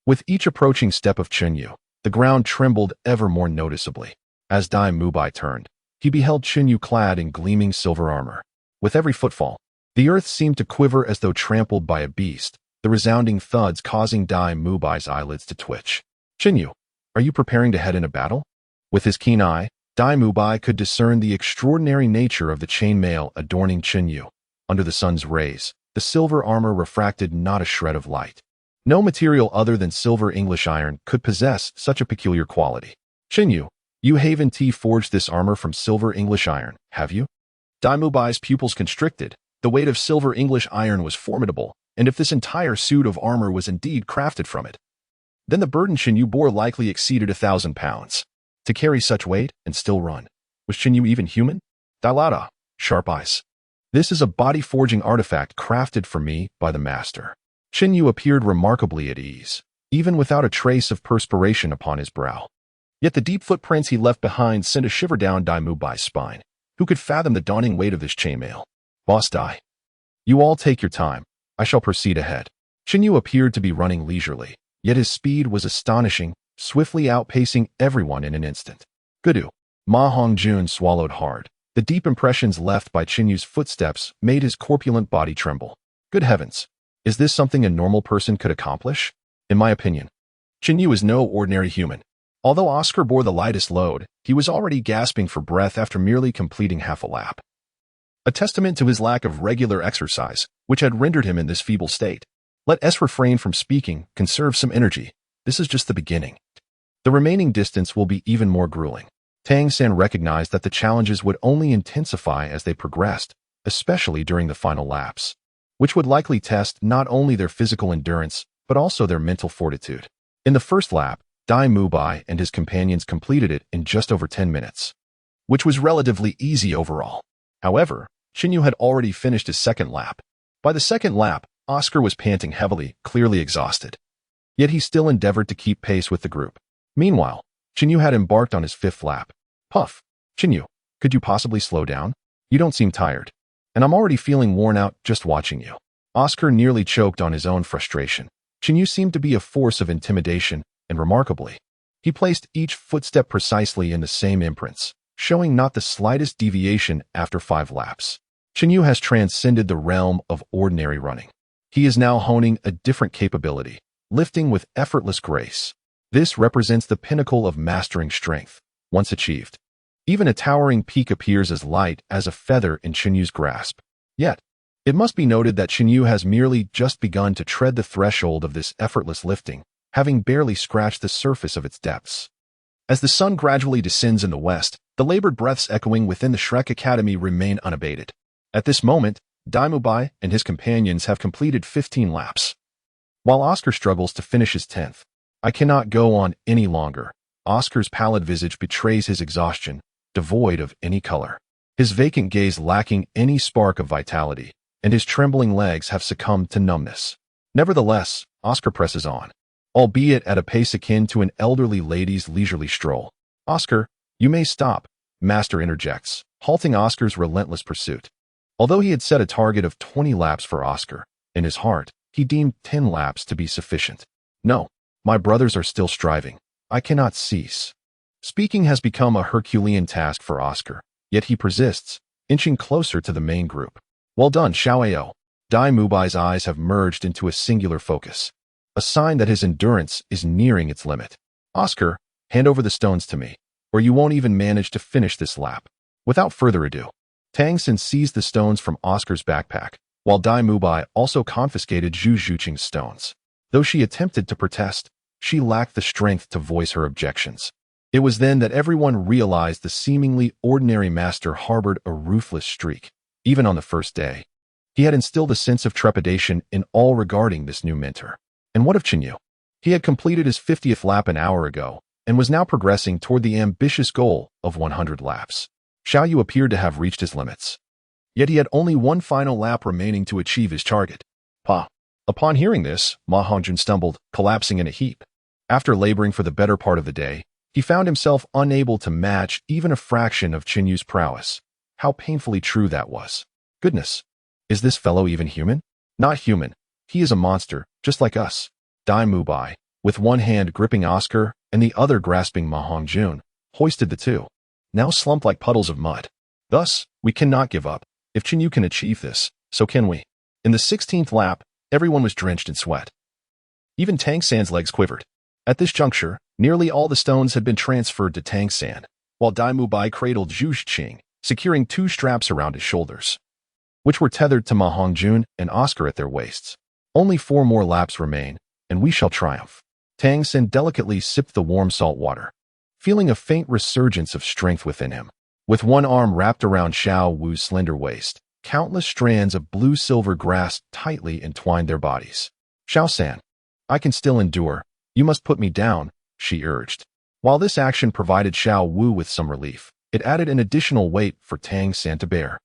With each approaching step of Chinyu, the ground trembled ever more noticeably. As Dai Mubai turned, he beheld Chinyu clad in gleaming silver armor. With every footfall, the earth seemed to quiver as though trampled by a beast, the resounding thuds causing Dai Mubai's eyelids to twitch. Chinyu, are you preparing to head in a battle? With his keen eye, Dai Mubai could discern the extraordinary nature of the chainmail adorning Chinyu. Under the sun's rays, the silver armor refracted not a shred of light. No material other than silver English iron could possess such a peculiar quality. Chinyu, you haven't forged this armor from silver English iron, have you? Dai Mubai's pupils constricted. The weight of silver English iron was formidable, and if this entire suit of armor was indeed crafted from it, then the burden Chinyu bore likely exceeded 1,000 pounds. To carry such weight and still run, was Chinyu even human? Dalada, sharp eyes. This is a body-forging artifact crafted for me by the master. Chinyu appeared remarkably at ease, even without a trace of perspiration upon his brow. Yet the deep footprints he left behind sent a shiver down Dai Mubai's spine. Who could fathom the daunting weight of this chainmail? Boss Dai. You all take your time. I shall proceed ahead. Chinyu appeared to be running leisurely, yet his speed was astonishing, swiftly outpacing everyone in an instant. Gudu. Ma Hongjun swallowed hard. The deep impressions left by Chinyu's footsteps made his corpulent body tremble. Good heavens! Is this something a normal person could accomplish? In my opinion, Chinyu is no ordinary human. Although Oscar bore the lightest load, he was already gasping for breath after merely completing half a lap. A testament to his lack of regular exercise, which had rendered him in this feeble state. Let us refrain from speaking, conserve some energy. This is just the beginning. The remaining distance will be even more grueling. Tang San recognized that the challenges would only intensify as they progressed, especially during the final laps, which would likely test not only their physical endurance, but also their mental fortitude. In the first lap, Dai Mubai and his companions completed it in just over 10 minutes, which was relatively easy overall. However, Chinyu had already finished his second lap. By the second lap, Oscar was panting heavily, clearly exhausted. Yet he still endeavored to keep pace with the group. Meanwhile, Chinyu had embarked on his fifth lap. Puff. Chinyu, could you possibly slow down? You don't seem tired. And I'm already feeling worn out just watching you. Oscar nearly choked on his own frustration. Chinyu seemed to be a force of intimidation, and remarkably, he placed each footstep precisely in the same imprints, showing not the slightest deviation after 5 laps. Yu has transcended the realm of ordinary running. He is now honing a different capability, lifting with effortless grace. This represents the pinnacle of mastering strength, once achieved. Even a towering peak appears as light as a feather in Yu's grasp. Yet, it must be noted that Yu has merely just begun to tread the threshold of this effortless lifting, having barely scratched the surface of its depths. As the sun gradually descends in the west, the labored breaths echoing within the Shrek Academy remain unabated. At this moment, Daimubai and his companions have completed 15 laps. While Oscar struggles to finish his 10th, I cannot go on any longer. Oscar's pallid visage betrays his exhaustion, devoid of any color. His vacant gaze lacking any spark of vitality, and his trembling legs have succumbed to numbness. Nevertheless, Oscar presses on, albeit at a pace akin to an elderly lady's leisurely stroll. Oscar, you may stop, Master interjects, halting Oscar's relentless pursuit. Although he had set a target of 20 laps for Oscar, in his heart, he deemed 10 laps to be sufficient. No, my brothers are still striving. I cannot cease. Speaking has become a Herculean task for Oscar, yet he persists, inching closer to the main group. Well done, Xiaoao. Daimubai's eyes have merged into a singular focus, a sign that his endurance is nearing its limit. Oscar, hand over the stones to me, or you won't even manage to finish this lap. Without further ado, Tang Xin seized the stones from Oscar's backpack, while Daimubai also confiscated Zhu Zhuqing's stones. Though she attempted to protest, she lacked the strength to voice her objections. It was then that everyone realized the seemingly ordinary master harbored a ruthless streak. Even on the first day, he had instilled a sense of trepidation in all regarding this new mentor. And what of Yu? He had completed his 50th lap an hour ago, and was now progressing toward the ambitious goal of 100 laps. Xiaoyu appeared to have reached his limits. Yet he had only one final lap remaining to achieve his target. Pa. Upon hearing this, Ma Hongjun stumbled, collapsing in a heap. After laboring for the better part of the day, he found himself unable to match even a fraction of Yu's prowess. How painfully true that was. Goodness, is this fellow even human? Not human. He is a monster, just like us. Daimubai, with one hand gripping Oscar and the other grasping Ma Hongjun, hoisted the two, now slumped like puddles of mud. Thus, we cannot give up. If Yu can achieve this, so can we. In the 16th lap, everyone was drenched in sweat. Even Tang San's legs quivered. At this juncture, nearly all the stones had been transferred to Tang San, while Daimubai cradled Zhu Zhuqing, securing 2 straps around his shoulders, which were tethered to Ma Hongjun and Oscar at their waists. Only 4 more laps remain, and we shall triumph. Tang San delicately sipped the warm salt water, feeling a faint resurgence of strength within him. With one arm wrapped around Xiao Wu's slender waist, countless strands of blue-silver grass tightly entwined their bodies. Xiao San, I can still endure. You must put me down, she urged. While this action provided Xiao Wu with some relief, it added an additional weight for Tang San to bear,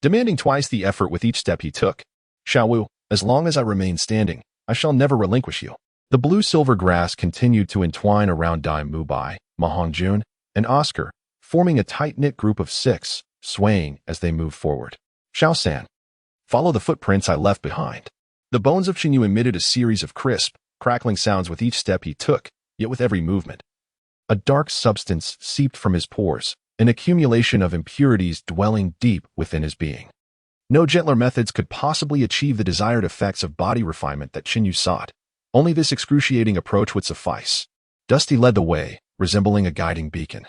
demanding twice the effort with each step he took. Xiao Wu, as long as I remain standing, I shall never relinquish you. The blue-silver grass continued to entwine around Daimubai, Ma Hongjun, and Oscar, forming a tight-knit group of 6, swaying as they moved forward. Xiao San, follow the footprints I left behind. The bones of Yu emitted a series of crisp, crackling sounds with each step he took, yet with every movement. A dark substance seeped from his pores, an accumulation of impurities dwelling deep within his being. No gentler methods could possibly achieve the desired effects of body refinement that Yu sought. Only this excruciating approach would suffice. Dusty led the way, resembling a guiding beacon,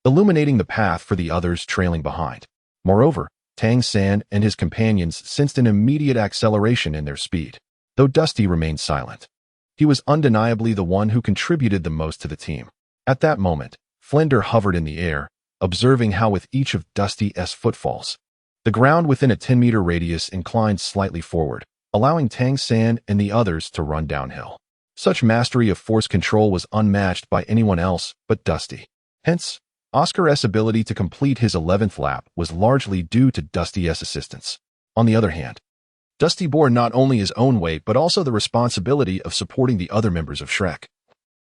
illuminating the path for the others trailing behind. Moreover, Tang San and his companions sensed an immediate acceleration in their speed, though Dusty remained silent. He was undeniably the one who contributed the most to the team. At that moment, Flinder hovered in the air, observing how with each of Dusty's footfalls, the ground within a 10-meter radius inclined slightly forward, allowing Tang San and the others to run downhill. Such mastery of force control was unmatched by anyone else but Dusty. Hence, Oscar's ability to complete his 11th lap was largely due to Dusty's assistance. On the other hand, Dusty bore not only his own weight but also the responsibility of supporting the other members of Shrek,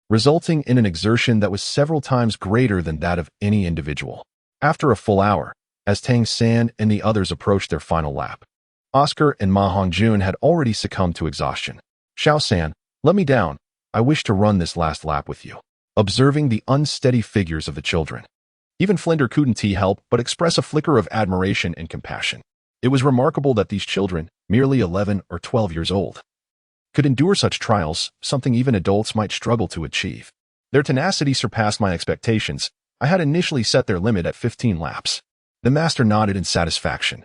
resulting in an exertion that was several times greater than that of any individual. After a full hour, as Tang San and the others approached their final lap, Oscar and Ma Hongjun had already succumbed to exhaustion. Xiao San, let me down. I wish to run this last lap with you. Observing the unsteady figures of the children, even Flinder couldn't help but express a flicker of admiration and compassion. It was remarkable that these children, merely 11 or 12 years old, could endure such trials, something even adults might struggle to achieve. Their tenacity surpassed my expectations. I had initially set their limit at 15 laps. The master nodded in satisfaction,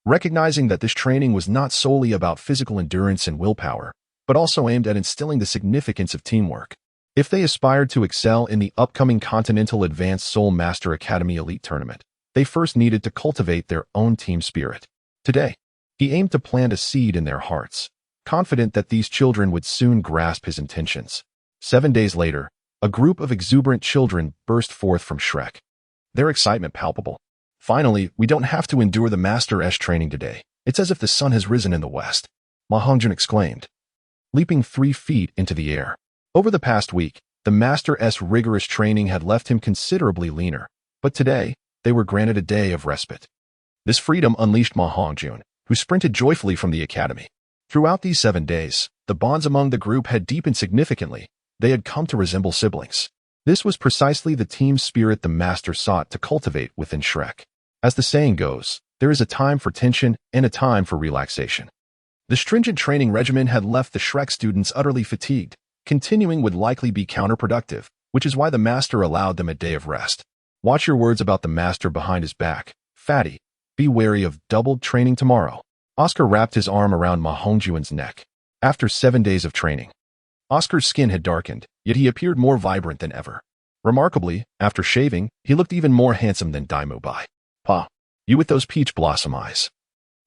recognizing that this training was not solely about physical endurance and willpower, but also aimed at instilling the significance of teamwork. If they aspired to excel in the upcoming Continental Advanced Soul Master Academy Elite Tournament, they first needed to cultivate their own team spirit. Today, he aimed to plant a seed in their hearts, confident that these children would soon grasp his intentions. 7 days later, a group of exuberant children burst forth from Shrek, their excitement palpable. Finally, we don't have to endure the Master S training today. It's as if the sun has risen in the west, Ma Hongjun exclaimed, leaping 3 feet into the air. Over the past week, the Master S rigorous training had left him considerably leaner, but today, they were granted a day of respite. This freedom unleashed Ma Hongjun, who sprinted joyfully from the academy. Throughout these 7 days, the bonds among the group had deepened significantly. They had come to resemble siblings. This was precisely the team spirit the master sought to cultivate within Shrek. As the saying goes, there is a time for tension and a time for relaxation. The stringent training regimen had left the Shrek students utterly fatigued. Continuing would likely be counterproductive, which is why the master allowed them a day of rest. Watch your words about the master behind his back. Fatty, be wary of doubled training tomorrow. Oscar wrapped his arm around Ma Hongjun's neck. After 7 days of training, Oscar's skin had darkened, yet he appeared more vibrant than ever. Remarkably, after shaving, he looked even more handsome than Dai Mubai. Pa, you with those peach blossom eyes.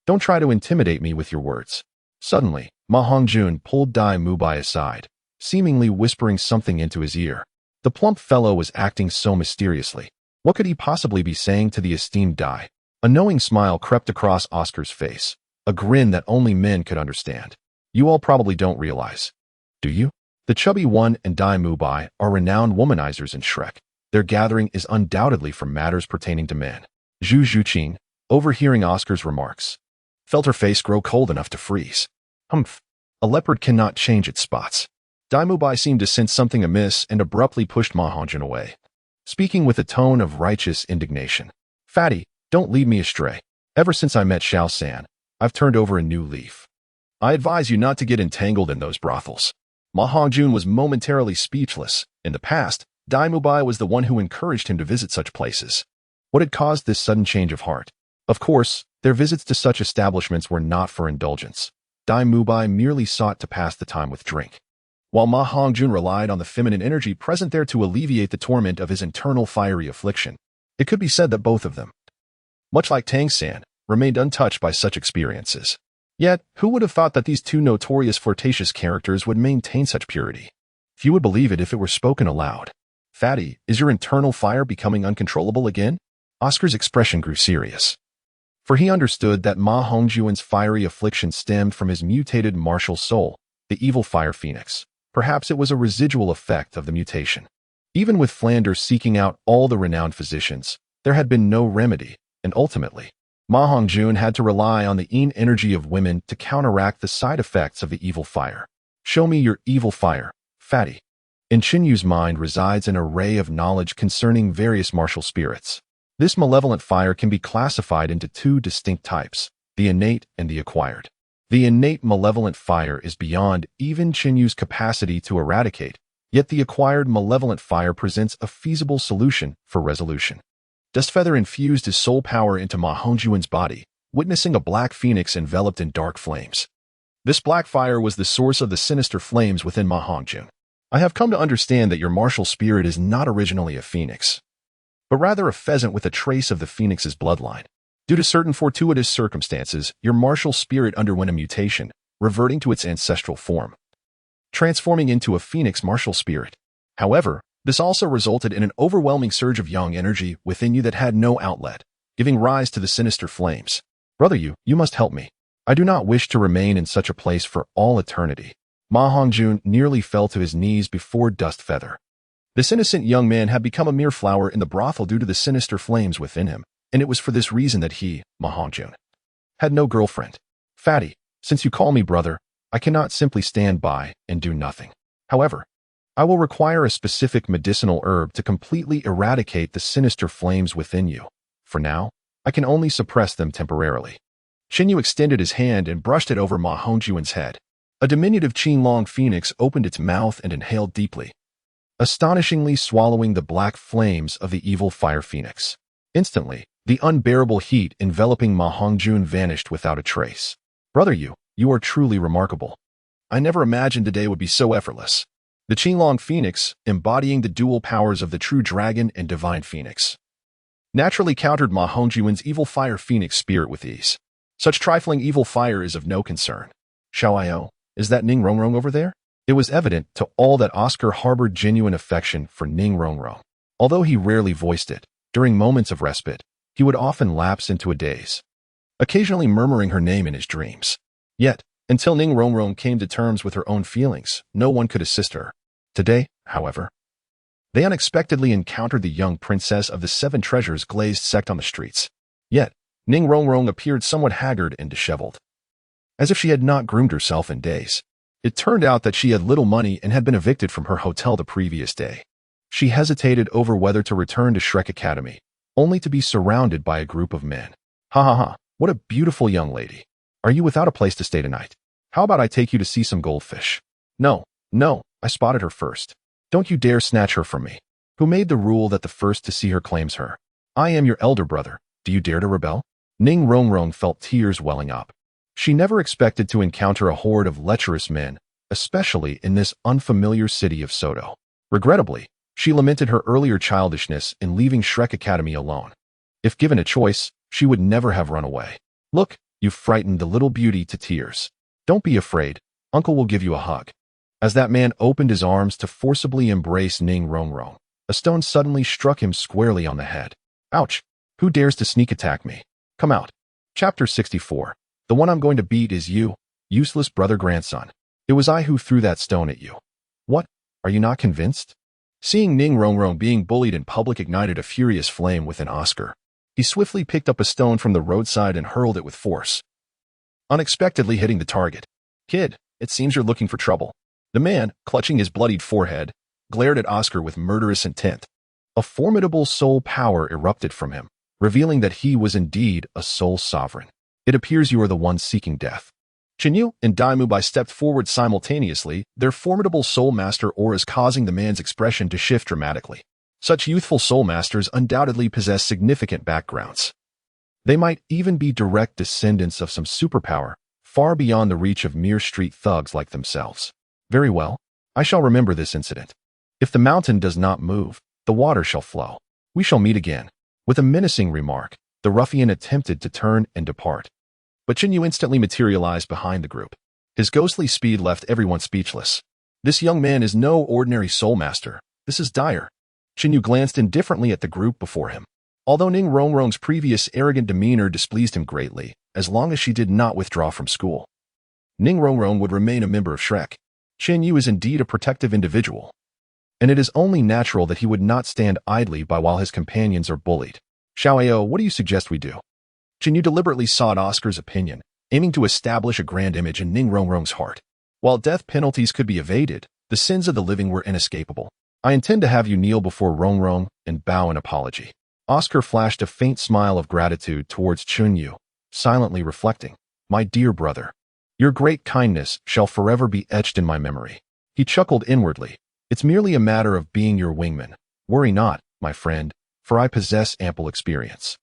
Don't try to intimidate me with your words. Suddenly, Ma Hongjun pulled Dai Mubai aside, seemingly whispering something into his ear. The plump fellow was acting so mysteriously. What could he possibly be saying to the esteemed Dai? A knowing smile crept across Oscar's face, a grin that only men could understand. You all probably don't realize, do you? The chubby one and Dai Mubai are renowned womanizers in Shrek. Their gathering is undoubtedly for matters pertaining to men. Zhu Zhuqing, overhearing Oscar's remarks, felt her face grow cold enough to freeze. Humph. A leopard cannot change its spots. Dai Mubai seemed to sense something amiss and abruptly pushed Ma Hongjun away, speaking with a tone of righteous indignation. Fatty, don't lead me astray. Ever since I met Xiao San, I've turned over a new leaf. I advise you not to get entangled in those brothels. Ma Hongjun was momentarily speechless. In the past, Dai Mubai was the one who encouraged him to visit such places. What had caused this sudden change of heart? Of course, their visits to such establishments were not for indulgence. Dai Mubai merely sought to pass the time with drink, while Ma Hongjun relied on the feminine energy present there to alleviate the torment of his internal fiery affliction. It could be said that both of them, much like Tang San, remained untouched by such experiences. Yet, who would have thought that these two notorious flirtatious characters would maintain such purity? Few would believe it if it were spoken aloud. Fatty, is your internal fire becoming uncontrollable again? Oscar's expression grew serious, for he understood that Ma Hongjun's fiery affliction stemmed from his mutated martial soul, the evil fire phoenix. Perhaps it was a residual effect of the mutation. Even with Flanders seeking out all the renowned physicians, there had been no remedy, and ultimately, Ma Hongjun had to rely on the yin energy of women to counteract the side effects of the evil fire. Show me your evil fire, Fatty. In Qinyu's mind resides an array of knowledge concerning various martial spirits. This malevolent fire can be classified into 2 distinct types, the innate and the acquired. The innate malevolent fire is beyond even Qinyu's capacity to eradicate, yet the acquired malevolent fire presents a feasible solution for resolution. Dustfeather infused his soul power into Ma Hongjun's body, witnessing a black phoenix enveloped in dark flames. This black fire was the source of the sinister flames within Ma Hongjun. I have come to understand that your martial spirit is not originally a phoenix, but rather a pheasant with a trace of the phoenix's bloodline. Due to certain fortuitous circumstances, your martial spirit underwent a mutation, reverting to its ancestral form, transforming into a phoenix martial spirit. However, this also resulted in an overwhelming surge of yang energy within you that had no outlet, giving rise to the sinister flames. Brother, you must help me. I do not wish to remain in such a place for all eternity. Ma Hongjun nearly fell to his knees before Dustfeather. This innocent young man had become a mere flower in the brothel due to the sinister flames within him, and it was for this reason that he, Ma Hongjun, had no girlfriend. Fatty, since you call me brother, I cannot simply stand by and do nothing. However, I will require a specific medicinal herb to completely eradicate the sinister flames within you. For now, I can only suppress them temporarily. Qin Yu extended his hand and brushed it over Ma Hongjuan's head. A diminutive Qinglong phoenix opened its mouth and inhaled deeply, astonishingly swallowing the black flames of the evil fire phoenix. Instantly, the unbearable heat enveloping Ma Hongjun vanished without a trace. Brother Yu, you are truly remarkable. I never imagined today would be so effortless. The Qinglong phoenix, embodying the dual powers of the true dragon and divine phoenix, naturally countered Ma Hongjuan's evil fire phoenix spirit with ease. Such trifling evil fire is of no concern. Xiaoio, is that Ning Rongrong over there? It was evident to all that Oscar harbored genuine affection for Ning Rongrong. Although he rarely voiced it, during moments of respite, he would often lapse into a daze, occasionally murmuring her name in his dreams. Yet, until Ning Rongrong came to terms with her own feelings, no one could assist her. Today, however, they unexpectedly encountered the young princess of the Seven Treasures glazed sect on the streets. Yet, Ning Rongrong appeared somewhat haggard and disheveled, as if she had not groomed herself in days. It turned out that she had little money and had been evicted from her hotel the previous day. She hesitated over whether to return to Shrek Academy, only to be surrounded by a group of men. Ha ha ha, what a beautiful young lady. Are you without a place to stay tonight? How about I take you to see some goldfish? No, no, I spotted her first. Don't you dare snatch her from me. Who made the rule that the first to see her claims her? I am your elder brother. Do you dare to rebel? Ning Rongrong felt tears welling up. She never expected to encounter a horde of lecherous men, especially in this unfamiliar city of Soto. Regrettably, she lamented her earlier childishness in leaving Shrek Academy alone. If given a choice, she would never have run away. Look, you've frightened the little beauty to tears. Don't be afraid, Uncle will give you a hug. As that man opened his arms to forcibly embrace Ning Rongrong, a stone suddenly struck him squarely on the head. Ouch! Who dares to sneak attack me? Come out. Chapter 64. The one I'm going to beat is you, useless brother-grandson. It was I who threw that stone at you. What? Are you not convinced? Seeing Ning Rongrong being bullied in public ignited a furious flame within Oscar. He swiftly picked up a stone from the roadside and hurled it with force, unexpectedly hitting the target. Kid, it seems you're looking for trouble. The man, clutching his bloodied forehead, glared at Oscar with murderous intent. A formidable soul power erupted from him, revealing that he was indeed a soul sovereign. It appears you are the one seeking death. Qin Yu and Daimubai stepped forward simultaneously, their formidable soul master auras causing the man's expression to shift dramatically. Such youthful soul masters undoubtedly possess significant backgrounds. They might even be direct descendants of some superpower, far beyond the reach of mere street thugs like themselves. Very well, I shall remember this incident. If the mountain does not move, the water shall flow. We shall meet again. With a menacing remark, the ruffian attempted to turn and depart. But Qin Yu instantly materialized behind the group. His ghostly speed left everyone speechless. This young man is no ordinary soul master. This is dire. Qin Yu glanced indifferently at the group before him. Although Ning Rongrong's previous arrogant demeanor displeased him greatly, as long as she did not withdraw from school, Ning Rongrong would remain a member of Shrek. Qin Yu is indeed a protective individual, and it is only natural that he would not stand idly by while his companions are bullied. Xiaoio, what do you suggest we do? Qin Yu deliberately sought Oscar's opinion, aiming to establish a grand image in Ning Rongrong's heart. While death penalties could be evaded, the sins of the living were inescapable. I intend to have you kneel before Rongrong and bow in apology. Oscar flashed a faint smile of gratitude towards Qin Yu, silently reflecting, My dear brother, your great kindness shall forever be etched in my memory. He chuckled inwardly. It's merely a matter of being your wingman. Worry not, my friend, for I possess ample experience.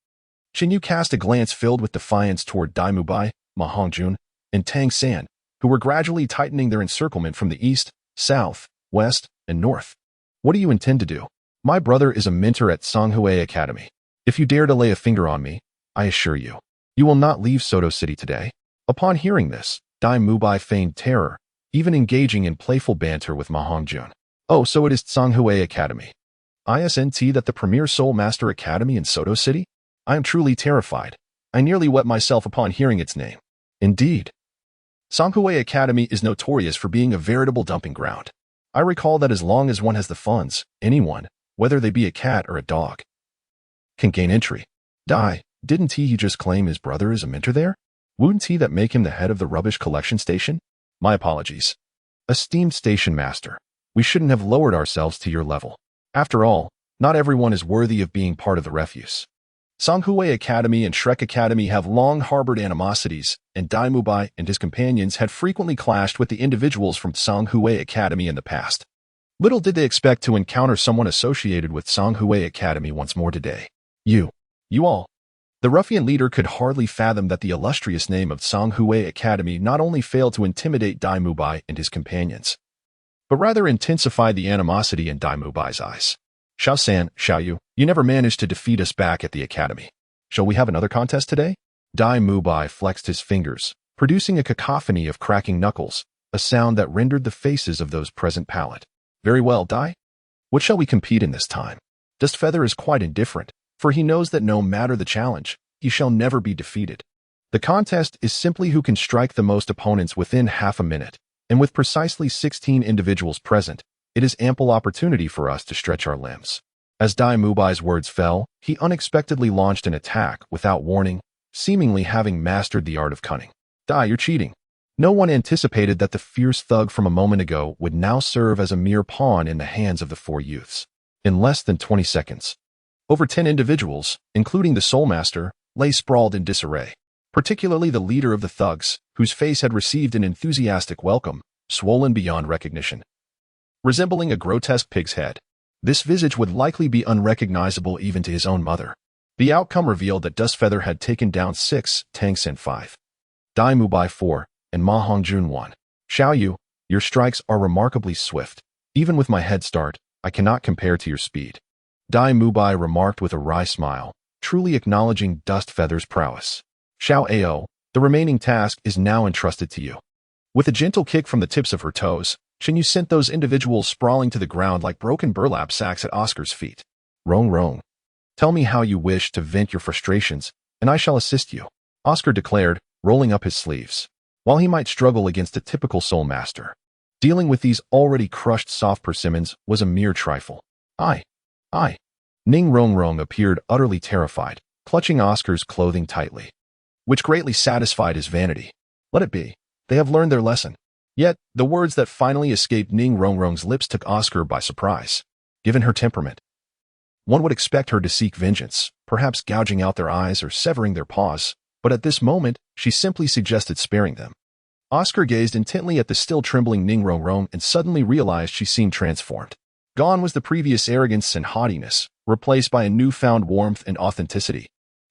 Qin Yu cast a glance filled with defiance toward Daimubai, Ma Hongjun, and Tang San, who were gradually tightening their encirclement from the east, south, west, and north. What do you intend to do? My brother is a mentor at Songhui Academy. If you dare to lay a finger on me, I assure you, you will not leave Soto City today. Upon hearing this, Daimubai feigned terror, even engaging in playful banter with Ma Hongjun. Oh, so it is Songhui Academy. ISNT, that the premier Soul Master Academy in Soto City? I am truly terrified. I nearly wet myself upon hearing its name. Indeed. Songhui Academy is notorious for being a veritable dumping ground. I recall that as long as one has the funds, anyone, whether they be a cat or a dog, can gain entry. Didn't he just claim his brother is a mentor there? Wouldn't he that make him the head of the rubbish collection station? My apologies. Esteemed station master, we shouldn't have lowered ourselves to your level. After all, not everyone is worthy of being part of the refuse. Songhui Academy and Shrek Academy have long harbored animosities, and Dai Mubai and his companions had frequently clashed with the individuals from Songhui Academy in the past. Little did they expect to encounter someone associated with Songhui Academy once more today. You all. The ruffian leader could hardly fathom that the illustrious name of Songhui Academy not only failed to intimidate Dai Mubai and his companions, but rather intensified the animosity in Dai Mubai's eyes. Xiao-san, Xiao-yu, you never managed to defeat us back at the academy. Shall we have another contest today? Dai Mubai flexed his fingers, producing a cacophony of cracking knuckles, a sound that rendered the faces of those present pallid. Very well, Dai. What shall we compete in this time? Dustfeather is quite indifferent, for he knows that no matter the challenge, he shall never be defeated. The contest is simply who can strike the most opponents within half a minute, and with precisely 16 individuals present, it is ample opportunity for us to stretch our limbs. As Dai Mubai's words fell, he unexpectedly launched an attack without warning, seemingly having mastered the art of cunning. Dai, you're cheating. No one anticipated that the fierce thug from a moment ago would now serve as a mere pawn in the hands of the four youths. In less than 20 seconds, over 10 individuals, including the Soul Master, lay sprawled in disarray, particularly the leader of the thugs, whose face had received an enthusiastic welcome, swollen beyond recognition. Resembling a grotesque pig's head, this visage would likely be unrecognizable even to his own mother. The outcome revealed that Dustfeather had taken down 6, Tang Sen 5, Dai Mubai 4, and Ma Hongjun 1. Xiao-yu, your strikes are remarkably swift. Even with my head start, I cannot compare to your speed. Dai Mubai remarked with a wry smile, truly acknowledging Dustfeather's prowess. Xiao-ao, the remaining task is now entrusted to you. With a gentle kick from the tips of her toes, Shinyu sent those individuals sprawling to the ground like broken burlap sacks at Oscar's feet. Rong. Tell me how you wish to vent your frustrations, and I shall assist you, Oscar declared, rolling up his sleeves. While he might struggle against a typical Soul Master, dealing with these already crushed soft persimmons was a mere trifle. I. Ning Rong appeared utterly terrified, clutching Oscar's clothing tightly, which greatly satisfied his vanity. Let it be. They have learned their lesson. Yet, the words that finally escaped Ning Rong's lips took Oscar by surprise. Given her temperament, one would expect her to seek vengeance, perhaps gouging out their eyes or severing their paws, but at this moment, she simply suggested sparing them. Oscar gazed intently at the still trembling Ning Rong and suddenly realized she seemed transformed. Gone was the previous arrogance and haughtiness, replaced by a newfound warmth and authenticity.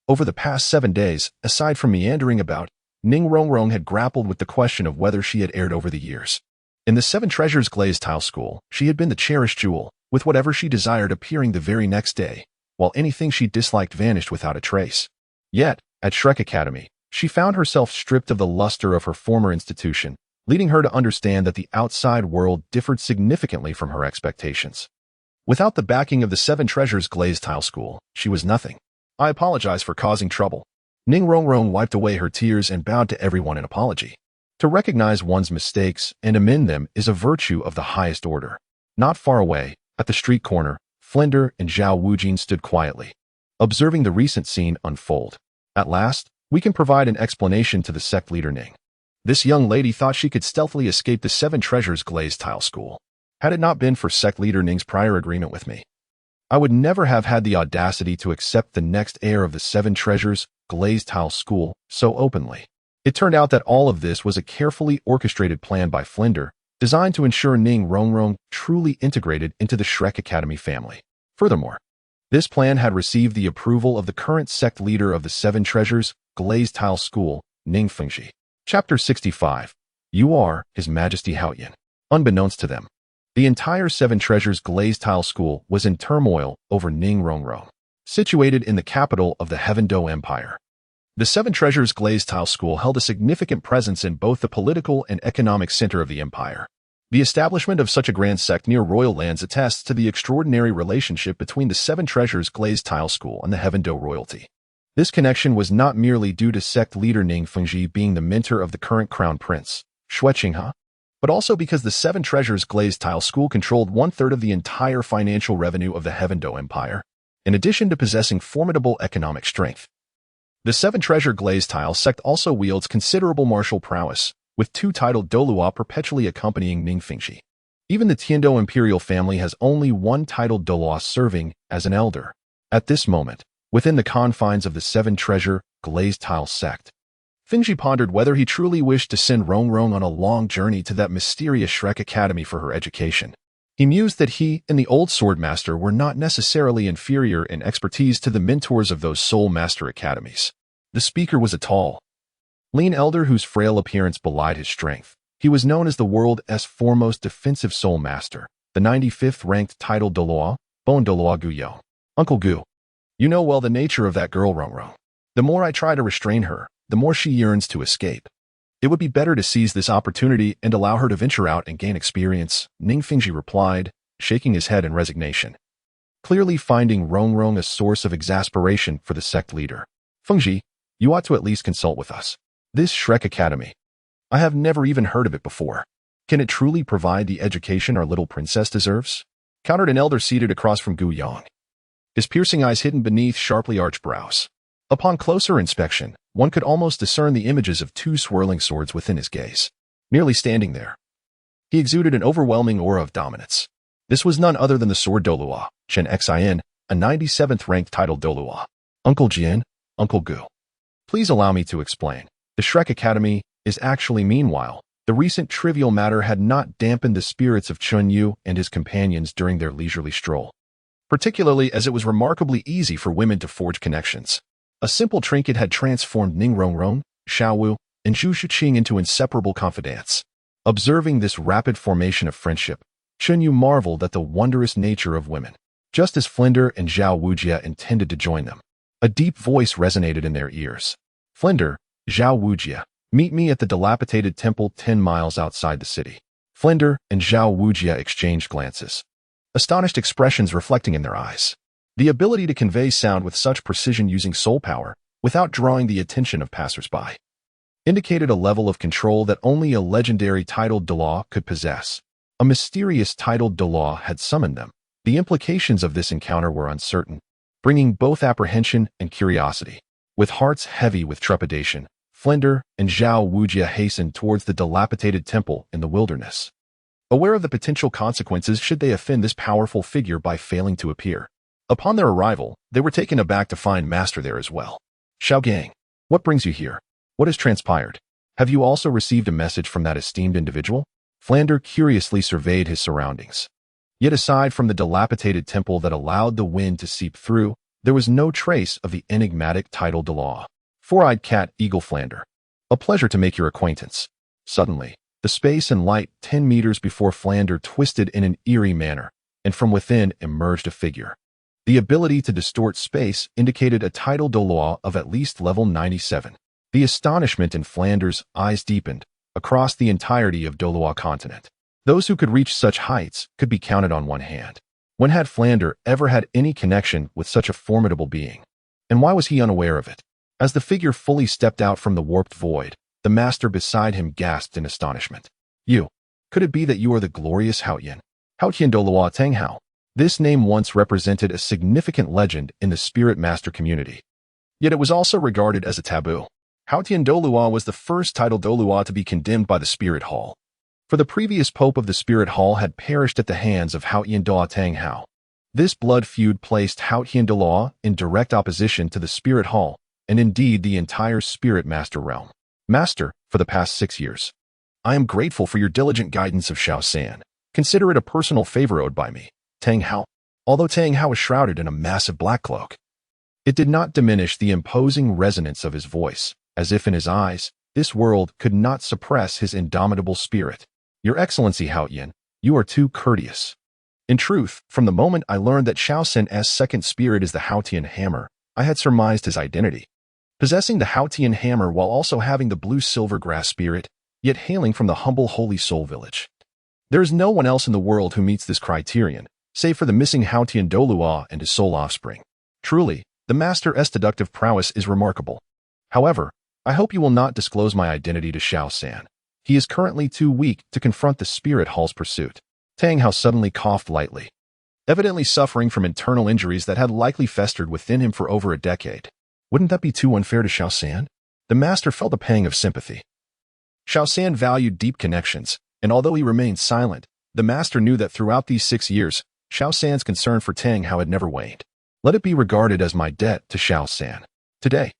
Over the past 7 days, aside from meandering about, Ning Rong had grappled with the question of whether she had erred over the years. In the Seven Treasures Glazed Tile School, she had been the cherished jewel, with whatever she desired appearing the very next day, while anything she disliked vanished without a trace. Yet, at Shrek Academy, she found herself stripped of the luster of her former institution, leading her to understand that the outside world differed significantly from her expectations. Without the backing of the Seven Treasures Glazed Tile School, she was nothing. I apologize for causing trouble. Ning Rong wiped away her tears and bowed to everyone in apology. To recognize one's mistakes and amend them is a virtue of the highest order. Not far away, at the street corner, Flinder and Zhao Wujin stood quietly, observing the recent scene unfold. At last, we can provide an explanation to the sect leader Ning. This young lady thought she could stealthily escape the Seven Treasures Glazed Tile School. Had it not been for sect leader Ning's prior agreement with me, I would never have had the audacity to accept the next heir of the Seven Treasures Glazed Tile School so openly. It turned out that all of this was a carefully orchestrated plan by Flinder, designed to ensure Ning Rong truly integrated into the Shrek Academy family. Furthermore, this plan had received the approval of the current sect leader of the Seven Treasures Glazed Tile School, Ning Fengji. Chapter 65. You are His Majesty Haoyan. Unbeknownst to them, the entire Seven Treasures Glazed Tile School was in turmoil over Ning Rong. Situated in the capital of the Heaven Do Empire, the Seven Treasures Glazed Tile School held a significant presence in both the political and economic center of the empire. The establishment of such a grand sect near royal lands attests to the extraordinary relationship between the Seven Treasures Glazed Tile School and the Heaven Do royalty. This connection was not merely due to sect leader Ning Fengji being the mentor of the current crown prince, Xue Qinghe, but also because the Seven Treasures Glazed Tile School controlled 1/3 of the entire financial revenue of the Heaven Do Empire, in addition to possessing formidable economic strength. The Seven Treasure Glazed Tile sect also wields considerable martial prowess, with 2 titled Douluo perpetually accompanying Ning Fengji. Even the Tiando imperial family has only 1 titled Douluo serving as an elder. At this moment, within the confines of the seven-treasure, glazed tile sect. Fingji pondered whether he truly wished to send Rongrong on a long journey to that mysterious Shrek Academy for her education. He mused that he and the old swordmaster were not necessarily inferior in expertise to the mentors of those soul master academies. The speaker was a tall, lean elder whose frail appearance belied his strength. He was known as the world's foremost defensive soul master, the 95th ranked title Douluo, Bon Douluo Guyo. Uncle Gu, you know well the nature of that girl Rongrong. The more I try to restrain her, the more she yearns to escape. It would be better to seize this opportunity and allow her to venture out and gain experience, Ning Fingji replied, shaking his head in resignation. Clearly finding Rongrong a source of exasperation for the sect leader. Fengji, you ought to at least consult with us. This Shrek Academy. I have never even heard of it before. Can it truly provide the education our little princess deserves? Countered an elder seated across from Gu Yong, his piercing eyes hidden beneath sharply arched brows. Upon closer inspection, one could almost discern the images of two swirling swords within his gaze. Merely standing there, he exuded an overwhelming aura of dominance. This was none other than the sword Douluo, Chen Xin, a 97th ranked title Douluo. Uncle Jian, Uncle Gu. Please allow me to explain. The Shrek Academy is actually meanwhile, the recent trivial matter had not dampened the spirits of Chun Yu and his companions during their leisurely stroll. Particularly as it was remarkably easy for women to forge connections. A simple trinket had transformed Ning Rongrong, Xiao Wu, and Zhu Shiqing into inseparable confidants. Observing this rapid formation of friendship, Chun Yu marveled at the wondrous nature of women. Just as Flinder and Zhao Wujia intended to join them, a deep voice resonated in their ears. Flinder, Zhao Wujia, meet me at the dilapidated temple 10 miles outside the city. Flinder and Zhao Wujia exchanged glances, astonished expressions reflecting in their eyes. The ability to convey sound with such precision using soul power, without drawing the attention of passersby, indicated a level of control that only a legendary titled Douluo could possess. A mysterious titled Douluo had summoned them. The implications of this encounter were uncertain, bringing both apprehension and curiosity. With hearts heavy with trepidation, Flinder and Zhao Wujia hastened towards the dilapidated temple in the wilderness, aware of the potential consequences should they offend this powerful figure by failing to appear. Upon their arrival, they were taken aback to find Master there as well. Xiao Gang, what brings you here? What has transpired? Have you also received a message from that esteemed individual? Flander curiously surveyed his surroundings. Yet aside from the dilapidated temple that allowed the wind to seep through, there was no trace of the enigmatic title Douluo. Four-eyed cat Eagle Flander. A pleasure to make your acquaintance. Suddenly, the space and light 10 meters before Flander twisted in an eerie manner, and from within emerged a figure. The ability to distort space indicated a title Douluo of at least level 97. The astonishment in Flander's eyes deepened across the entirety of Douluo continent. Those who could reach such heights could be counted on one hand. When had Flander ever had any connection with such a formidable being? And why was he unaware of it? As the figure fully stepped out from the warped void, the master beside him gasped in astonishment. You, could it be that you are the glorious Haotian? Haotian Douluo Tanghao. This name once represented a significant legend in the spirit master community. Yet it was also regarded as a taboo. Haotian Douluo was the first title Douluo to be condemned by the Spirit Hall. For the previous pope of the Spirit Hall had perished at the hands of Haotian Douluo Tanghao. This blood feud placed Haotian Douluo in direct opposition to the Spirit Hall, and indeed the entire Spirit Master realm. Master, for the past 6 years, I am grateful for your diligent guidance of Xiao San. Consider it a personal favor owed by me. Tang Hao. Although Tang Hao was shrouded in a massive black cloak, it did not diminish the imposing resonance of his voice, as if in his eyes, this world could not suppress his indomitable spirit. Your Excellency Haotian, you are too courteous. In truth, from the moment I learned that Xiao San's second spirit is the Haotian hammer, I had surmised his identity. Possessing the Haotian hammer while also having the blue silver grass spirit, yet hailing from the humble Holy Soul village. There is no one else in the world who meets this criterion, save for the missing Haotian Douluo and his soul offspring. Truly, the Master's deductive prowess is remarkable. However, I hope you will not disclose my identity to Xiao San. He is currently too weak to confront the Spirit Hall's pursuit. Tang Hao suddenly coughed lightly, evidently suffering from internal injuries that had likely festered within him for over a decade. Wouldn't that be too unfair to Xiao San? The Master felt a pang of sympathy. Xiao San valued deep connections, and although he remained silent, the Master knew that throughout these 6 years, Xiao San's concern for Tang Hao had never waned. Let it be regarded as my debt to Xiao-san. Today,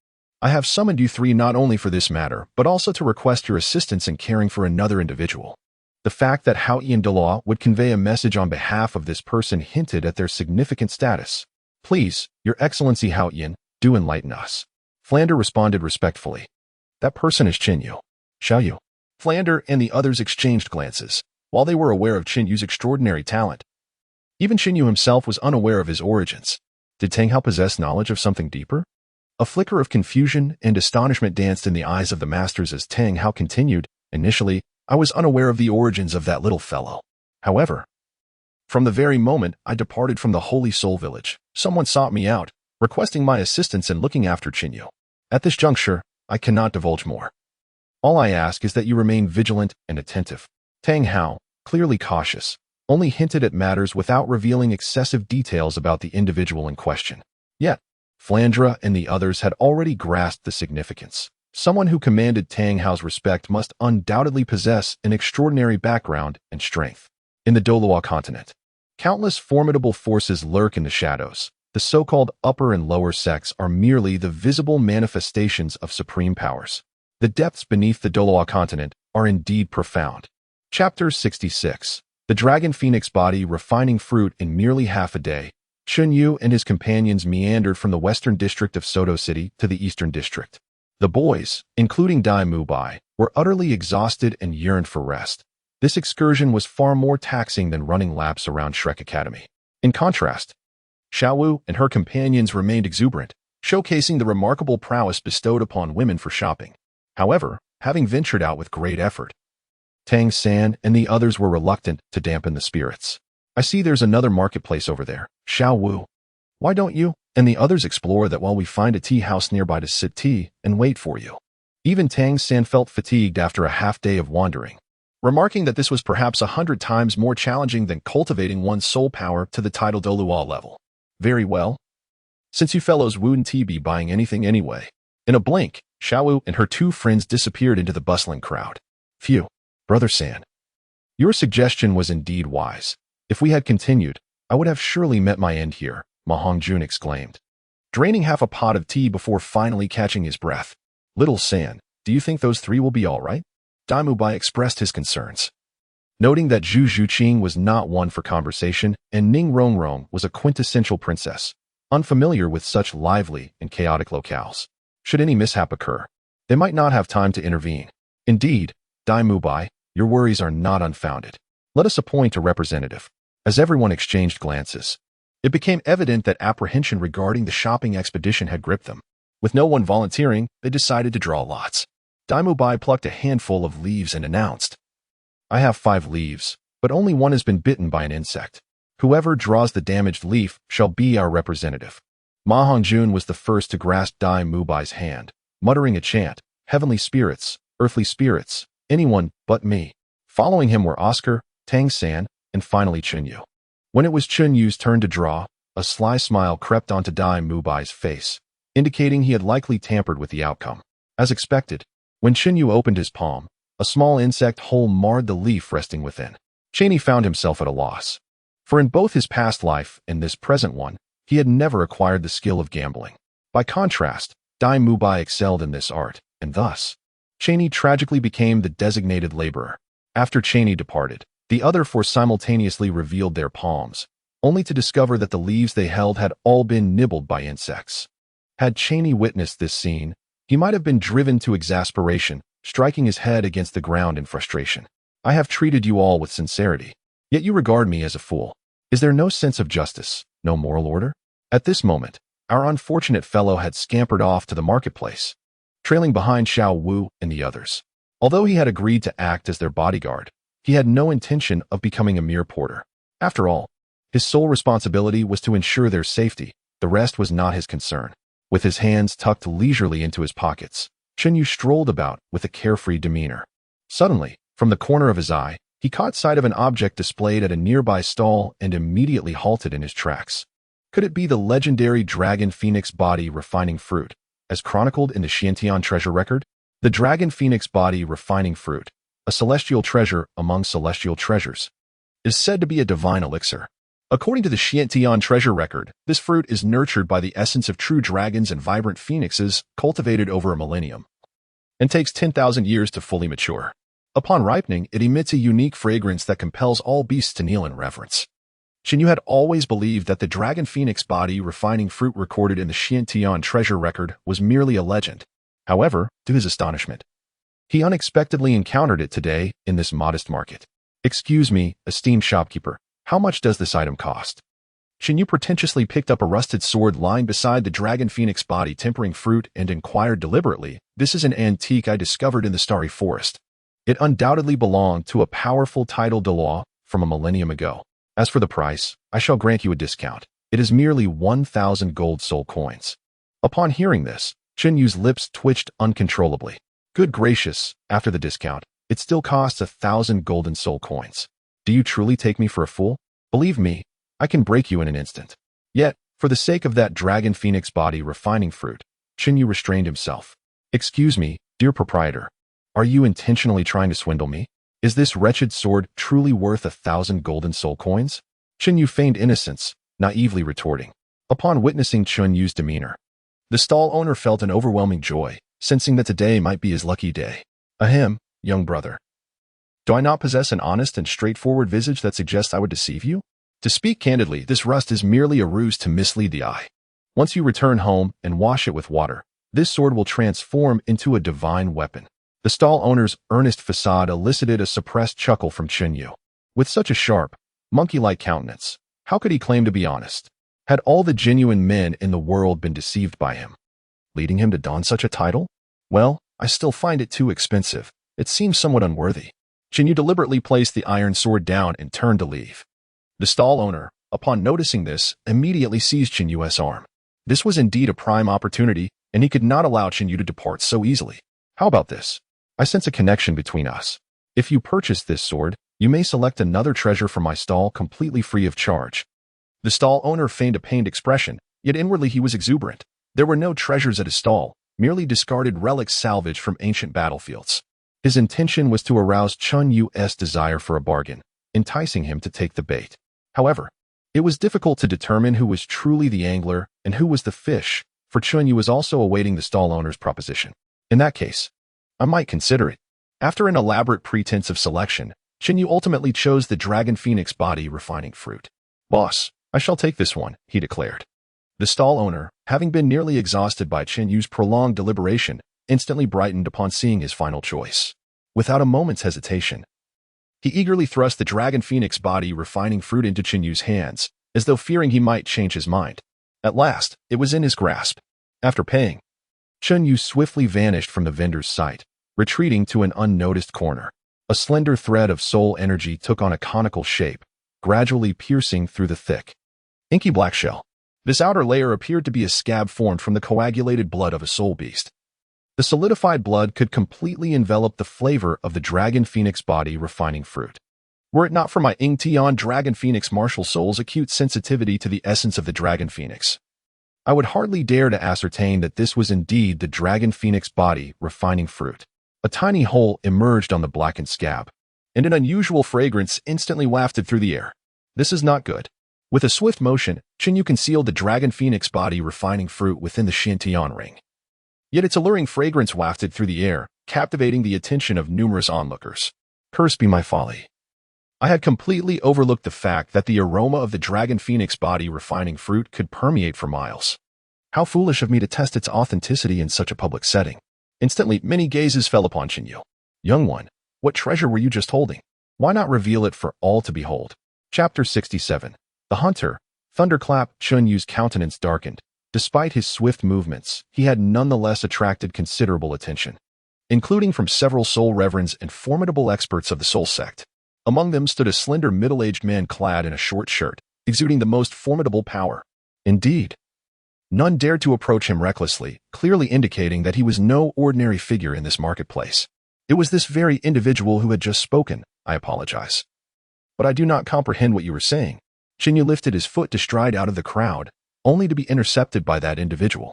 I have summoned you three not only for this matter, but also to request your assistance in caring for another individual. The fact that Hao-Ian Douluo would convey a message on behalf of this person hinted at their significant status. Please, Your Excellency Hao-Ian, do enlighten us. Flander responded respectfully. That person is Qin Yu. Xiao Yu. Flander and the others exchanged glances. While they were aware of Qin Yu's extraordinary talent, even Qin Yu himself was unaware of his origins. Did Tang Hao possess knowledge of something deeper? A flicker of confusion and astonishment danced in the eyes of the masters as Tang Hao continued. Initially, I was unaware of the origins of that little fellow. However, from the very moment I departed from the Holy Soul Village, someone sought me out, requesting my assistance in looking after Qin Yu. At this juncture, I cannot divulge more. All I ask is that you remain vigilant and attentive. Tang Hao, clearly cautious, only hinted at matters without revealing excessive details about the individual in question. Yet, Flandra and the others had already grasped the significance. Someone who commanded Tang Hao's respect must undoubtedly possess an extraordinary background and strength. In the Douluo continent, countless formidable forces lurk in the shadows. The so-called upper and lower sects are merely the visible manifestations of supreme powers. The depths beneath the Douluo continent are indeed profound. Chapter 66. The Dragon Phoenix Body Refining Fruit. In merely half a day, Qin Yu and his companions meandered from the western district of Soto City to the eastern district. The boys, including Dai Mubai, were utterly exhausted and yearned for rest. This excursion was far more taxing than running laps around Shrek Academy. In contrast, Xiao Wu and her companions remained exuberant, showcasing the remarkable prowess bestowed upon women for shopping. However, having ventured out with great effort, Tang San and the others were reluctant to dampen the spirits. I see there's another marketplace over there, Xiao Wu. Why don't you and the others explore that while we find a tea house nearby to sit tea and wait for you? Even Tang San felt fatigued after a half day of wandering, remarking that this was perhaps 100 times more challenging than cultivating one's soul power to the title Douluo level. Very well. Since you fellows wouldn't be buying anything anyway. In a blink, Xiao Wu and her two friends disappeared into the bustling crowd. Phew. Brother San, your suggestion was indeed wise. If we had continued, I would have surely met my end here, Ma Hongjun exclaimed, draining half a pot of tea before finally catching his breath. Little San, do you think those three will be all right? Dai Mubai expressed his concerns, noting that Zhu Zhuqing was not one for conversation and Ning Rongrong was a quintessential princess, unfamiliar with such lively and chaotic locales. Should any mishap occur, they might not have time to intervene. Indeed, Dai Mubai, your worries are not unfounded. Let us appoint a representative. As everyone exchanged glances, it became evident that apprehension regarding the shopping expedition had gripped them. With no one volunteering, they decided to draw lots. Dai Mubai plucked a handful of leaves and announced, I have 5 leaves, but only one has been bitten by an insect. Whoever draws the damaged leaf shall be our representative. Ma Hongjun was the first to grasp Dai Mubai's hand, muttering a chant, heavenly spirits, earthly spirits, anyone but me. Following him were Oscar, Tang San, and finally Qin Yu. When it was Qin Yu's turn to draw, a sly smile crept onto Dai Mubai's face, indicating he had likely tampered with the outcome. As expected, when Qin Yu opened his palm, a small insect hole marred the leaf resting within. Cheney found himself at a loss, for in both his past life and this present one, he had never acquired the skill of gambling. By contrast, Dai Mubai excelled in this art, and thus, Cheney tragically became the designated laborer. After Cheney departed, the other four simultaneously revealed their palms, only to discover that the leaves they held had all been nibbled by insects. Had Cheney witnessed this scene, he might have been driven to exasperation, striking his head against the ground in frustration. I have treated you all with sincerity, yet you regard me as a fool. Is there no sense of justice, no moral order? At this moment, our unfortunate fellow had scampered off to the marketplace, trailing behind Xiao Wu and the others. Although he had agreed to act as their bodyguard, he had no intention of becoming a mere porter. After all, his sole responsibility was to ensure their safety. The rest was not his concern. With his hands tucked leisurely into his pockets, Qin Yu strolled about with a carefree demeanor. Suddenly, from the corner of his eye, he caught sight of an object displayed at a nearby stall and immediately halted in his tracks. Could it be the legendary Dragon Phoenix Body Refining Fruit, as chronicled in the Xiantian treasure record? The Dragon Phoenix Body Refining Fruit, a celestial treasure among celestial treasures, is said to be a divine elixir. According to the Xiantian treasure record, this fruit is nurtured by the essence of true dragons and vibrant phoenixes cultivated over a millennium, and takes 10,000 years to fully mature. Upon ripening, it emits a unique fragrance that compels all beasts to kneel in reverence. Xinyu had always believed that the dragon phoenix body refining fruit recorded in the Xiantian treasure record was merely a legend. However, to his astonishment, he unexpectedly encountered it today in this modest market. "Excuse me, esteemed shopkeeper, how much does this item cost?" Xinyu pretentiously picked up a rusted sword lying beside the dragon phoenix body tempering fruit and inquired deliberately, "This is an antique I discovered in the starry forest. It undoubtedly belonged to a powerful titled Douluo from a millennium ago. As for the price, I shall grant you a discount. It is merely 1,000 gold soul coins." Upon hearing this, Xinyu's lips twitched uncontrollably. Good gracious, after the discount, it still costs 1,000 golden soul coins. Do you truly take me for a fool? Believe me, I can break you in an instant. Yet, for the sake of that dragon phoenix body refining fruit, Xinyu restrained himself. "Excuse me, dear proprietor. Are you intentionally trying to swindle me? Is this wretched sword truly worth 1,000 golden soul coins?" Xinyu feigned innocence, naively retorting. Upon witnessing Chunyu's demeanor, the stall owner felt an overwhelming joy, sensing that today might be his lucky day. "Ahem, young brother. Do I not possess an honest and straightforward visage that suggests I would deceive you? To speak candidly, this rust is merely a ruse to mislead the eye. Once you return home and wash it with water, this sword will transform into a divine weapon." The stall owner's earnest facade elicited a suppressed chuckle from Xinyu. With such a sharp, monkey-like countenance, how could he claim to be honest? Had all the genuine men in the world been deceived by him, leading him to don such a title? Well, I still find it too expensive. It seems somewhat unworthy. Xinyu deliberately placed the iron sword down and turned to leave. The stall owner, upon noticing this, immediately seized Xinyu's arm. This was indeed a prime opportunity, and he could not allow Xinyu to depart so easily. "How about this? I sense a connection between us. If you purchase this sword, you may select another treasure from my stall completely free of charge." The stall owner feigned a pained expression, yet inwardly he was exuberant. There were no treasures at his stall, merely discarded relics salvaged from ancient battlefields. His intention was to arouse Chunyu's desire for a bargain, enticing him to take the bait. However, it was difficult to determine who was truly the angler and who was the fish, for Chunyu was also awaiting the stall owner's proposition. In that case, I might consider it. After an elaborate pretense of selection, Xinyu ultimately chose the dragon phoenix body refining fruit. "Boss, I shall take this one," he declared. The stall owner, having been nearly exhausted by Qinyu's prolonged deliberation, instantly brightened upon seeing his final choice. Without a moment's hesitation, he eagerly thrust the dragon phoenix body refining fruit into Qinyu's hands, as though fearing he might change his mind. At last, it was in his grasp. After paying, Chunyu swiftly vanished from the vendor's sight, retreating to an unnoticed corner. A slender thread of soul energy took on a conical shape, gradually piercing through the thick, inky black shell. This outer layer appeared to be a scab formed from the coagulated blood of a soul beast. The solidified blood could completely envelop the flavor of the dragon phoenix body refining fruit. Were it not for my Ingtian dragon phoenix martial soul's acute sensitivity to the essence of the dragon phoenix, I would hardly dare to ascertain that this was indeed the dragon phoenix body refining fruit. A tiny hole emerged on the blackened scab, and an unusual fragrance instantly wafted through the air. This is not good. With a swift motion, Xinyu concealed the dragon phoenix body refining fruit within the Xiantian ring. Yet its alluring fragrance wafted through the air, captivating the attention of numerous onlookers. Cursed be my folly. I had completely overlooked the fact that the aroma of the dragon phoenix body refining fruit could permeate for miles. How foolish of me to test its authenticity in such a public setting. Instantly, many gazes fell upon Xinyu. Young one, what treasure were you just holding? Why not reveal it for all to behold? Chapter 67. The Hunter. Thunderclap. Chunyu's countenance darkened. Despite his swift movements, he had nonetheless attracted considerable attention, including from several soul reverends and formidable experts of the soul sect. Among them stood a slender middle-aged man clad in a short shirt, exuding the most formidable power. Indeed, none dared to approach him recklessly, clearly indicating that he was no ordinary figure in this marketplace. It was this very individual who had just spoken. I apologize, but I do not comprehend what you were saying. Xinyu lifted his foot to stride out of the crowd, only to be intercepted by that individual.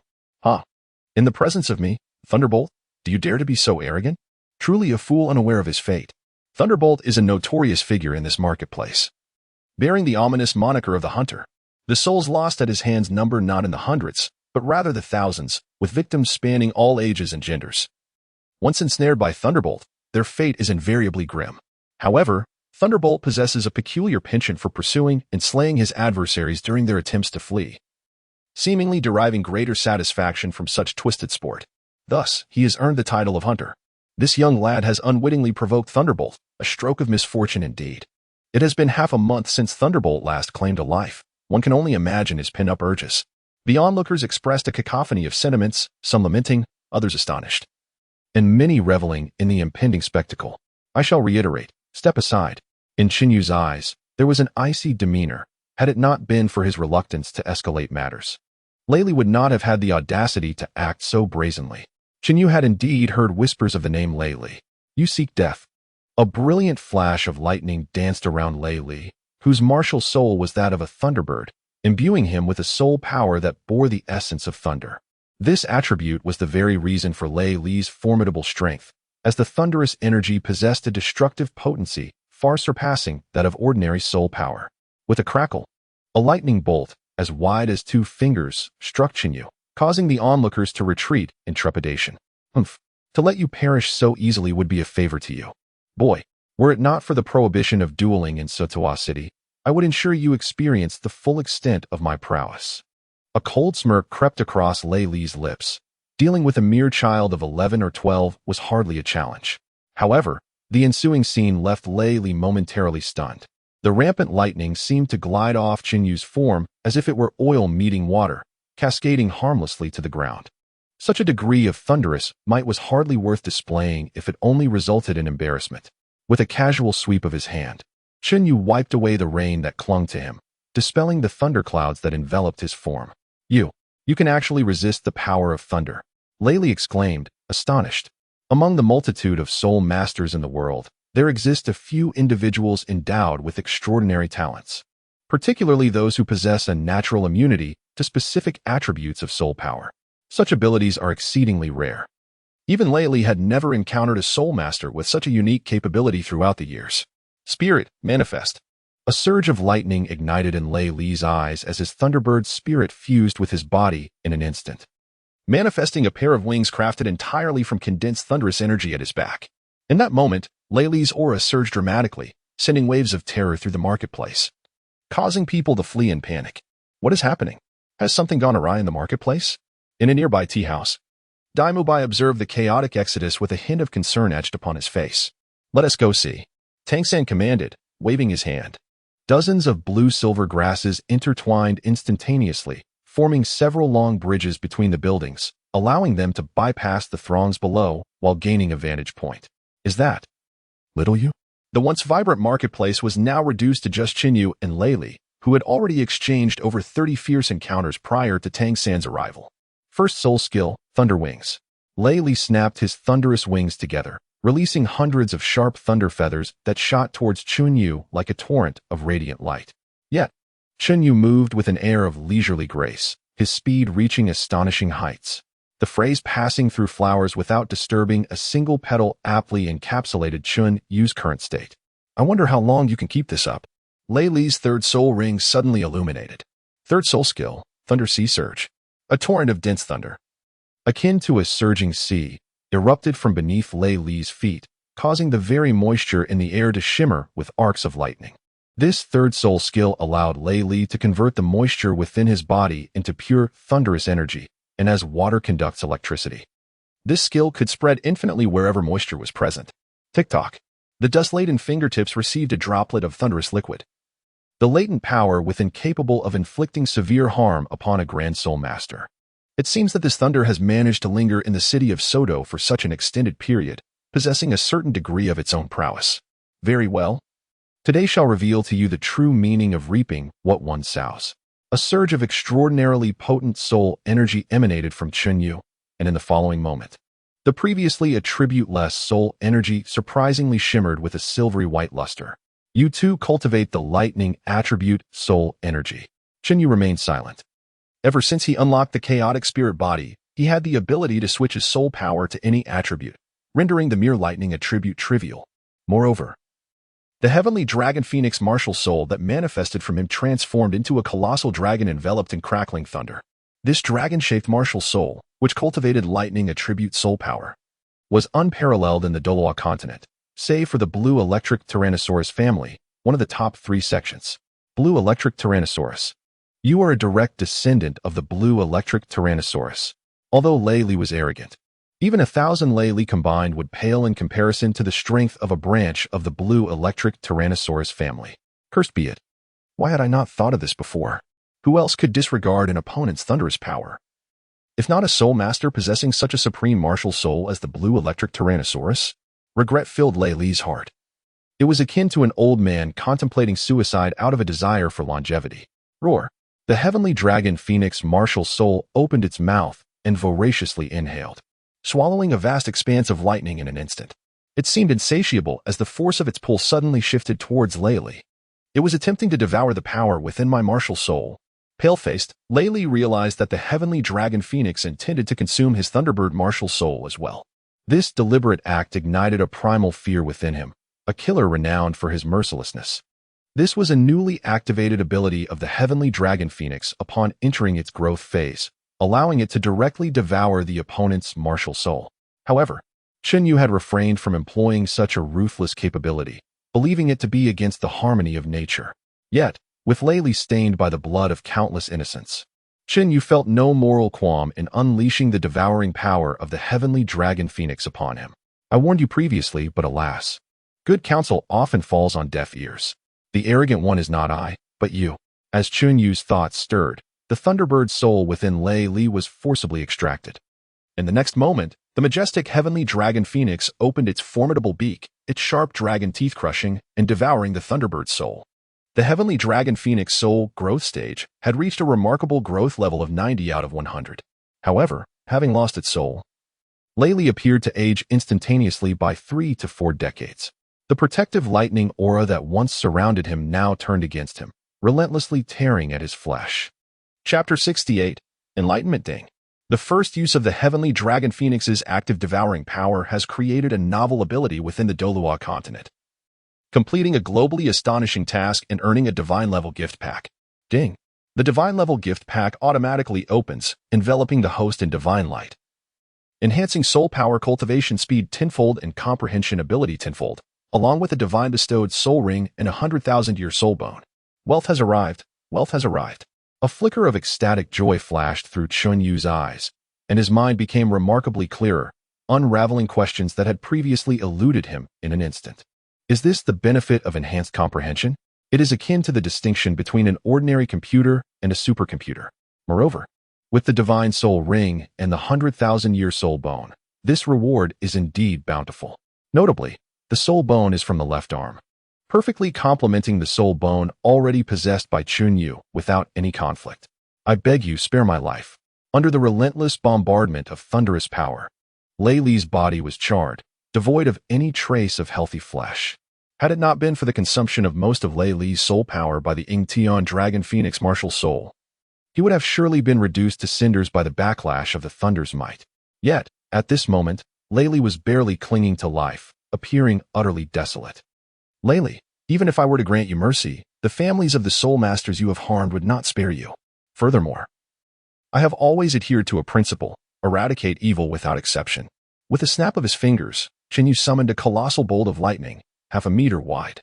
In the presence of me, Thunderbolt, do you dare to be so arrogant? Truly a fool unaware of his fate. Thunderbolt is a notorious figure in this marketplace. bearing the ominous moniker of the hunter. The souls lost at his hands number not in the hundreds, but rather the thousands, with victims spanning all ages and genders. Once ensnared by Thunderbolt, their fate is invariably grim. However, Thunderbolt possesses a peculiar penchant for pursuing and slaying his adversaries during their attempts to flee, seemingly deriving greater satisfaction from such twisted sport. Thus, he has earned the title of Hunter. This young lad has unwittingly provoked Thunderbolt, a stroke of misfortune indeed. It has been half a month since Thunderbolt last claimed a life. One can only imagine his pin-up urges. The onlookers expressed a cacophony of sentiments, some lamenting, others astonished, and many reveling in the impending spectacle. I shall reiterate, step aside. In Qinyu's eyes, there was an icy demeanor. Had it not been for his reluctance to escalate matters, Lei Li would not have had the audacity to act so brazenly. Qinyu had indeed heard whispers of the name Lei Li. You seek death. A brilliant flash of lightning danced around Lei Li, whose martial soul was that of a thunderbird, imbuing him with a soul power that bore the essence of thunder. This attribute was the very reason for Lei Li's formidable strength, as the thunderous energy possessed a destructive potency far surpassing that of ordinary soul power. With a crackle, a lightning bolt, as wide as 2 fingers, struck Qinyu, causing the onlookers to retreat in trepidation. Humph! To let you perish so easily would be a favor to you. Boy, were it not for the prohibition of dueling in Sotowa City, I would ensure you experienced the full extent of my prowess. A cold smirk crept across Lei Li's lips. Dealing with a mere child of 11 or 12 was hardly a challenge. However, the ensuing scene left Lei Li momentarily stunned. The rampant lightning seemed to glide off Qinyu's form as if it were oil meeting water, cascading harmlessly to the ground. Such a degree of thunderous might was hardly worth displaying if it only resulted in embarrassment. With a casual sweep of his hand, Qinyu wiped away the rain that clung to him, dispelling the thunderclouds that enveloped his form. You can actually resist the power of thunder, Lei Li exclaimed, astonished. Among the multitude of soul masters in the world, there exist a few individuals endowed with extraordinary talents, particularly those who possess a natural immunity to specific attributes of soul power. Such abilities are exceedingly rare. Even Lei Li had never encountered a soul master with such a unique capability throughout the years. Spirit, manifest. A surge of lightning ignited in Lei Li's eyes as his Thunderbird spirit fused with his body in an instant, manifesting a pair of wings crafted entirely from condensed thunderous energy at his back. In that moment, Lei Li's aura surged dramatically, sending waves of terror through the marketplace, causing people to flee in panic. What is happening? Has something gone awry in the marketplace? In a nearby tea house, Daimubai observed the chaotic exodus with a hint of concern etched upon his face. Let us go see, Tangsan commanded, waving his hand. Dozens of blue-silver grasses intertwined instantaneously, forming several long bridges between the buildings, allowing them to bypass the throngs below while gaining a vantage point. Is that little you? The once vibrant marketplace was now reduced to just Qinyu and Lei Li, who had already exchanged over 30 fierce encounters prior to Tang San's arrival. First soul skill, Thunder Wings. Lei Li snapped his thunderous wings together, releasing hundreds of sharp thunder feathers that shot towards Qinyu like a torrent of radiant light. Yet, Qinyu moved with an air of leisurely grace, his speed reaching astonishing heights. The phrase passing through flowers without disturbing a single petal aptly encapsulated Qinyu's current state. I wonder how long you can keep this up. Lei Li's third soul ring suddenly illuminated. Third soul skill, Thunder Sea Surge. A torrent of dense thunder, akin to a surging sea, erupted from beneath Lei Li's feet, causing the very moisture in the air to shimmer with arcs of lightning. This third soul skill allowed Lei Li to convert the moisture within his body into pure, thunderous energy, and as water conducts electricity. This skill could spread infinitely wherever moisture was present. Tick-tock. The dust-laden fingertips received a droplet of thunderous liquid. The latent power within capable of inflicting severe harm upon a grand soul master. It seems that this thunder has managed to linger in the city of Soto for such an extended period, possessing a certain degree of its own prowess. Very well. Today shall reveal to you the true meaning of reaping what one sows. A surge of extraordinarily potent soul energy emanated from Qinyu, and in the following moment, the previously attribute-less soul energy surprisingly shimmered with a silvery white luster. You too cultivate the lightning attribute soul energy. Qinyu remained silent. Ever since he unlocked the chaotic spirit body, he had the ability to switch his soul power to any attribute, rendering the mere lightning attribute trivial. Moreover, The heavenly dragon phoenix martial soul that manifested from him transformed into a colossal dragon enveloped in crackling thunder. This dragon-shaped martial soul, which cultivated lightning attribute soul power, was unparalleled in the Douluo continent, save for the blue electric Tyrannosaurus family, one of the top 3 sections. Blue electric Tyrannosaurus. You are a direct descendant of the blue electric Tyrannosaurus. Although Lei Li was arrogant, even 1,000 Lei Li combined would pale in comparison to the strength of a branch of the blue electric Tyrannosaurus family. Cursed be it. Why had I not thought of this before? Who else could disregard an opponent's thunderous power? If not a soul master possessing such a supreme martial soul as the blue electric Tyrannosaurus? Regret filled Lei Li's heart. It was akin to an old man contemplating suicide out of a desire for longevity. Roar. The heavenly dragon phoenix martial soul opened its mouth and voraciously inhaled, swallowing a vast expanse of lightning in an instant. It seemed insatiable as the force of its pull suddenly shifted towards Lei Li. It was attempting to devour the power within my martial soul. Pale-faced, Lei Li realized that the heavenly dragon phoenix intended to consume his Thunderbird martial soul as well. This deliberate act ignited a primal fear within him, a killer renowned for his mercilessness. This was a newly activated ability of the heavenly dragon phoenix upon entering its growth phase, allowing it to directly devour the opponent's martial soul. However, Chen Yu had refrained from employing such a ruthless capability, believing it to be against the harmony of nature. Yet, with Lei Li stained by the blood of countless innocents, Chen Yu felt no moral qualm in unleashing the devouring power of the heavenly dragon phoenix upon him. I warned you previously, but alas, good counsel often falls on deaf ears. The arrogant one is not I, but you. As Chen Yu's thoughts stirred, the Thunderbird soul within Lei Li was forcibly extracted. In the next moment, the majestic heavenly dragon phoenix opened its formidable beak, its sharp dragon teeth crushing and devouring the Thunderbird soul. The heavenly dragon phoenix soul growth stage had reached a remarkable growth level of 90 out of 100. However, having lost its soul, Lei Li appeared to age instantaneously by 3 to 4 decades. The protective lightning aura that once surrounded him now turned against him, relentlessly tearing at his flesh. Chapter 68, Enlightenment Ding. The first use of the heavenly dragon phoenix's active devouring power has created a novel ability within the Douluo continent, completing a globally astonishing task and earning a divine-level gift pack. Ding. The divine-level gift pack automatically opens, enveloping the host in divine light, enhancing soul power cultivation speed tenfold and comprehension ability tenfold, along with a divine bestowed soul ring and 100,000-year soul bone. Wealth has arrived. Wealth has arrived. A flicker of ecstatic joy flashed through Chen Yu's eyes, and his mind became remarkably clearer, unraveling questions that had previously eluded him in an instant. Is this the benefit of enhanced comprehension? It is akin to the distinction between an ordinary computer and a supercomputer. Moreover, with the divine soul ring and the 100,000-year soul bone, this reward is indeed bountiful. Notably, the soul bone is from the left arm, perfectly complementing the soul bone already possessed by Chen Yu without any conflict. I beg you, spare my life. Under the relentless bombardment of thunderous power, Lei Li's body was charred, devoid of any trace of healthy flesh. Had it not been for the consumption of most of Lei Li's soul power by the Yingtian Dragon Phoenix martial soul, he would have surely been reduced to cinders by the backlash of the thunder's might. Yet, at this moment, Lei Li was barely clinging to life, appearing utterly desolate. Lei Li, even if I were to grant you mercy, the families of the soul masters you have harmed would not spare you. Furthermore, I have always adhered to a principle: eradicate evil without exception. With a snap of his fingers, Chen Yu summoned a colossal bolt of lightning, half a meter wide,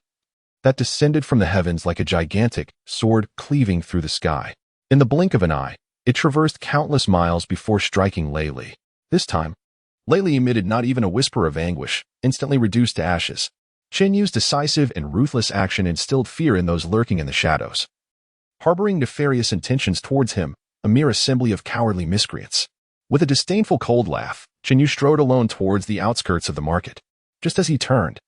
that descended from the heavens like a gigantic sword cleaving through the sky. In the blink of an eye, it traversed countless miles before striking Lei Li. This time, Lei Li emitted not even a whisper of anguish, instantly reduced to ashes. Chen Yu's decisive and ruthless action instilled fear in those lurking in the shadows, harboring nefarious intentions towards him, a mere assembly of cowardly miscreants. With a disdainful cold laugh, Chen Yu strode alone towards the outskirts of the market. Just as he turned,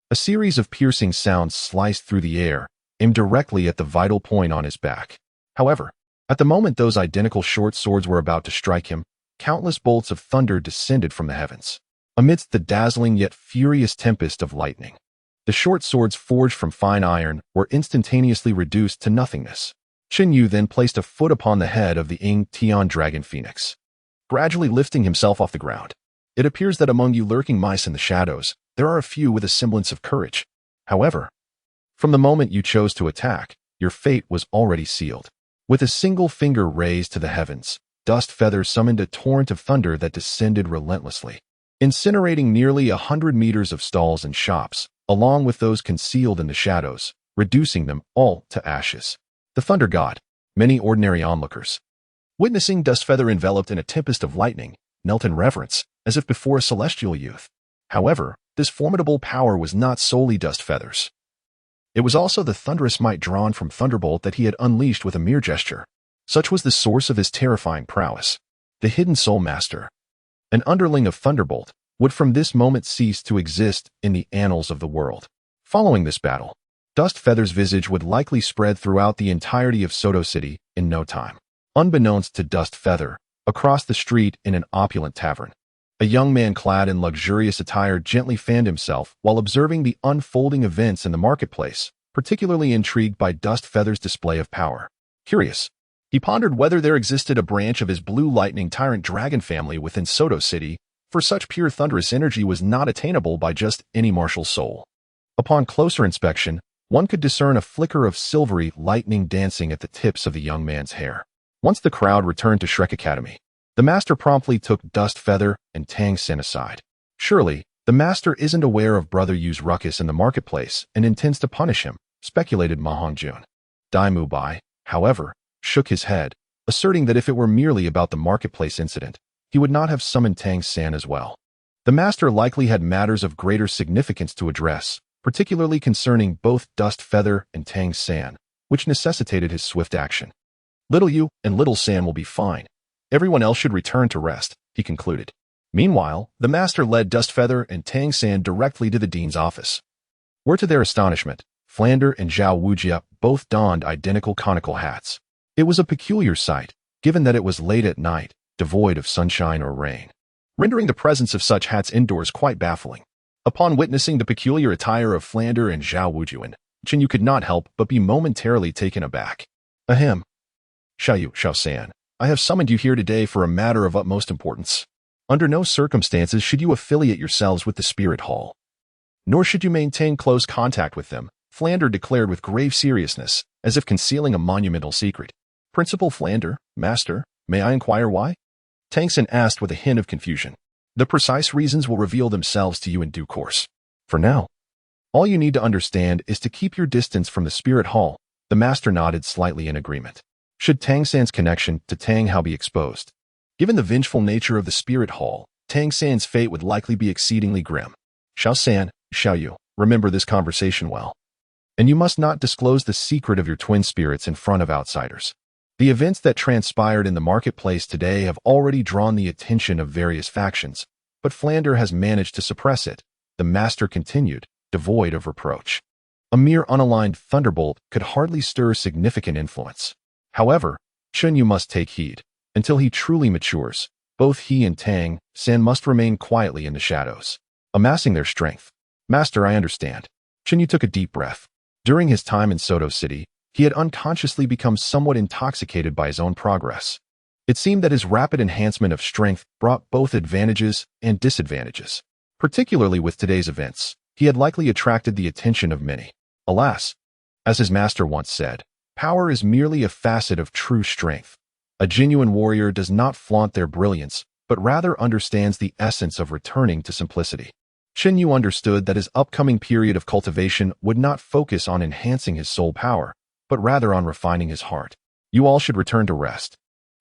a series of piercing sounds sliced through the air, aimed directly at the vital point on his back. However, at the moment those identical short swords were about to strike him, countless bolts of thunder descended from the heavens. Amidst the dazzling yet furious tempest of lightning, the short swords forged from fine iron were instantaneously reduced to nothingness. Chen Yu then placed a foot upon the head of the Yingtian Dragon Phoenix, gradually lifting himself off the ground. It appears that among you lurking mice in the shadows, there are a few with a semblance of courage. However, From the moment you chose to attack, your fate was already sealed. With a single finger raised to the heavens, Dust Feather summoned a torrent of thunder that descended relentlessly, incinerating nearly 100 meters of stalls and shops, along with those concealed in the shadows, reducing them all to ashes. The thunder god, many ordinary onlookers, witnessing Dust Feather enveloped in a tempest of lightning, knelt in reverence, as if before a celestial youth. However, this formidable power was not solely Dust Feather's. It was also the thunderous might drawn from Thunderbolt that he had unleashed with a mere gesture. Such was the source of his terrifying prowess. The hidden Soul Master, an underling of Thunderbolt, would from this moment cease to exist in the annals of the world. Following this battle, Dust Feather's visage would likely spread throughout the entirety of Soto City in no time. Unbeknownst to Dust Feather, across the street in an opulent tavern, a young man clad in luxurious attire gently fanned himself while observing the unfolding events in the marketplace, particularly intrigued by Dust Feather's display of power. Curious, he pondered whether there existed a branch of his blue lightning tyrant dragon family within Soto City, for such pure thunderous energy was not attainable by just any martial soul. Upon closer inspection, one could discern a flicker of silvery lightning dancing at the tips of the young man's hair. Once the crowd returned to Shrek Academy, the master promptly took Dust Feather and Tang Sen aside. Surely, the master isn't aware of Brother Yu's ruckus in the marketplace and intends to punish him, speculated Ma Hongjun. Dai Mu Bai, however, shook his head, asserting that if it were merely about the marketplace incident, he would not have summoned Tang San as well. The master likely had matters of greater significance to address, particularly concerning both Dust Feather and Tang San, which necessitated his swift action. Little Yu and Little San will be fine. Everyone else should return to rest, he concluded. Meanwhile, the master led Dust Feather and Tang San directly to the dean's office, where to their astonishment, Flander and Zhao Wujia both donned identical conical hats. It was a peculiar sight, given that it was late at night, devoid of sunshine or rain, rendering the presence of such hats indoors quite baffling. Upon witnessing the peculiar attire of Flander and Zhao Wujuan, Chen Yu could not help but be momentarily taken aback. Ahem. Xiao San, I have summoned you here today for a matter of utmost importance. Under no circumstances should you affiliate yourselves with the Spirit Hall, nor should you maintain close contact with them, Flander declared with grave seriousness, as if concealing a monumental secret. Principal Flander, Master, may I inquire why? Tangsen asked with a hint of confusion. The precise reasons will reveal themselves to you in due course. For now, all you need to understand is to keep your distance from the Spirit Hall. The Master nodded slightly in agreement. Should Tang San's connection to Tang Hao be exposed, given the vengeful nature of the Spirit Hall, Tang San's fate would likely be exceedingly grim. Xiao San, Xiao Yu, remember this conversation well. And you must not disclose the secret of your twin spirits in front of outsiders. The events that transpired in the marketplace today have already drawn the attention of various factions, but Flander has managed to suppress it, the master continued, devoid of reproach. A mere unaligned thunderbolt could hardly stir significant influence. However, Chen Yu must take heed. Until he truly matures, both he and Tang San must remain quietly in the shadows, amassing their strength. Master, I understand. Chen Yu took a deep breath. During his time in Soto City, he had unconsciously become somewhat intoxicated by his own progress. It seemed that his rapid enhancement of strength brought both advantages and disadvantages. Particularly with today's events, he had likely attracted the attention of many. Alas, as his master once said, power is merely a facet of true strength. A genuine warrior does not flaunt their brilliance, but rather understands the essence of returning to simplicity. Chen Yu understood that his upcoming period of cultivation would not focus on enhancing his soul power, but rather on refining his heart. You all should return to rest.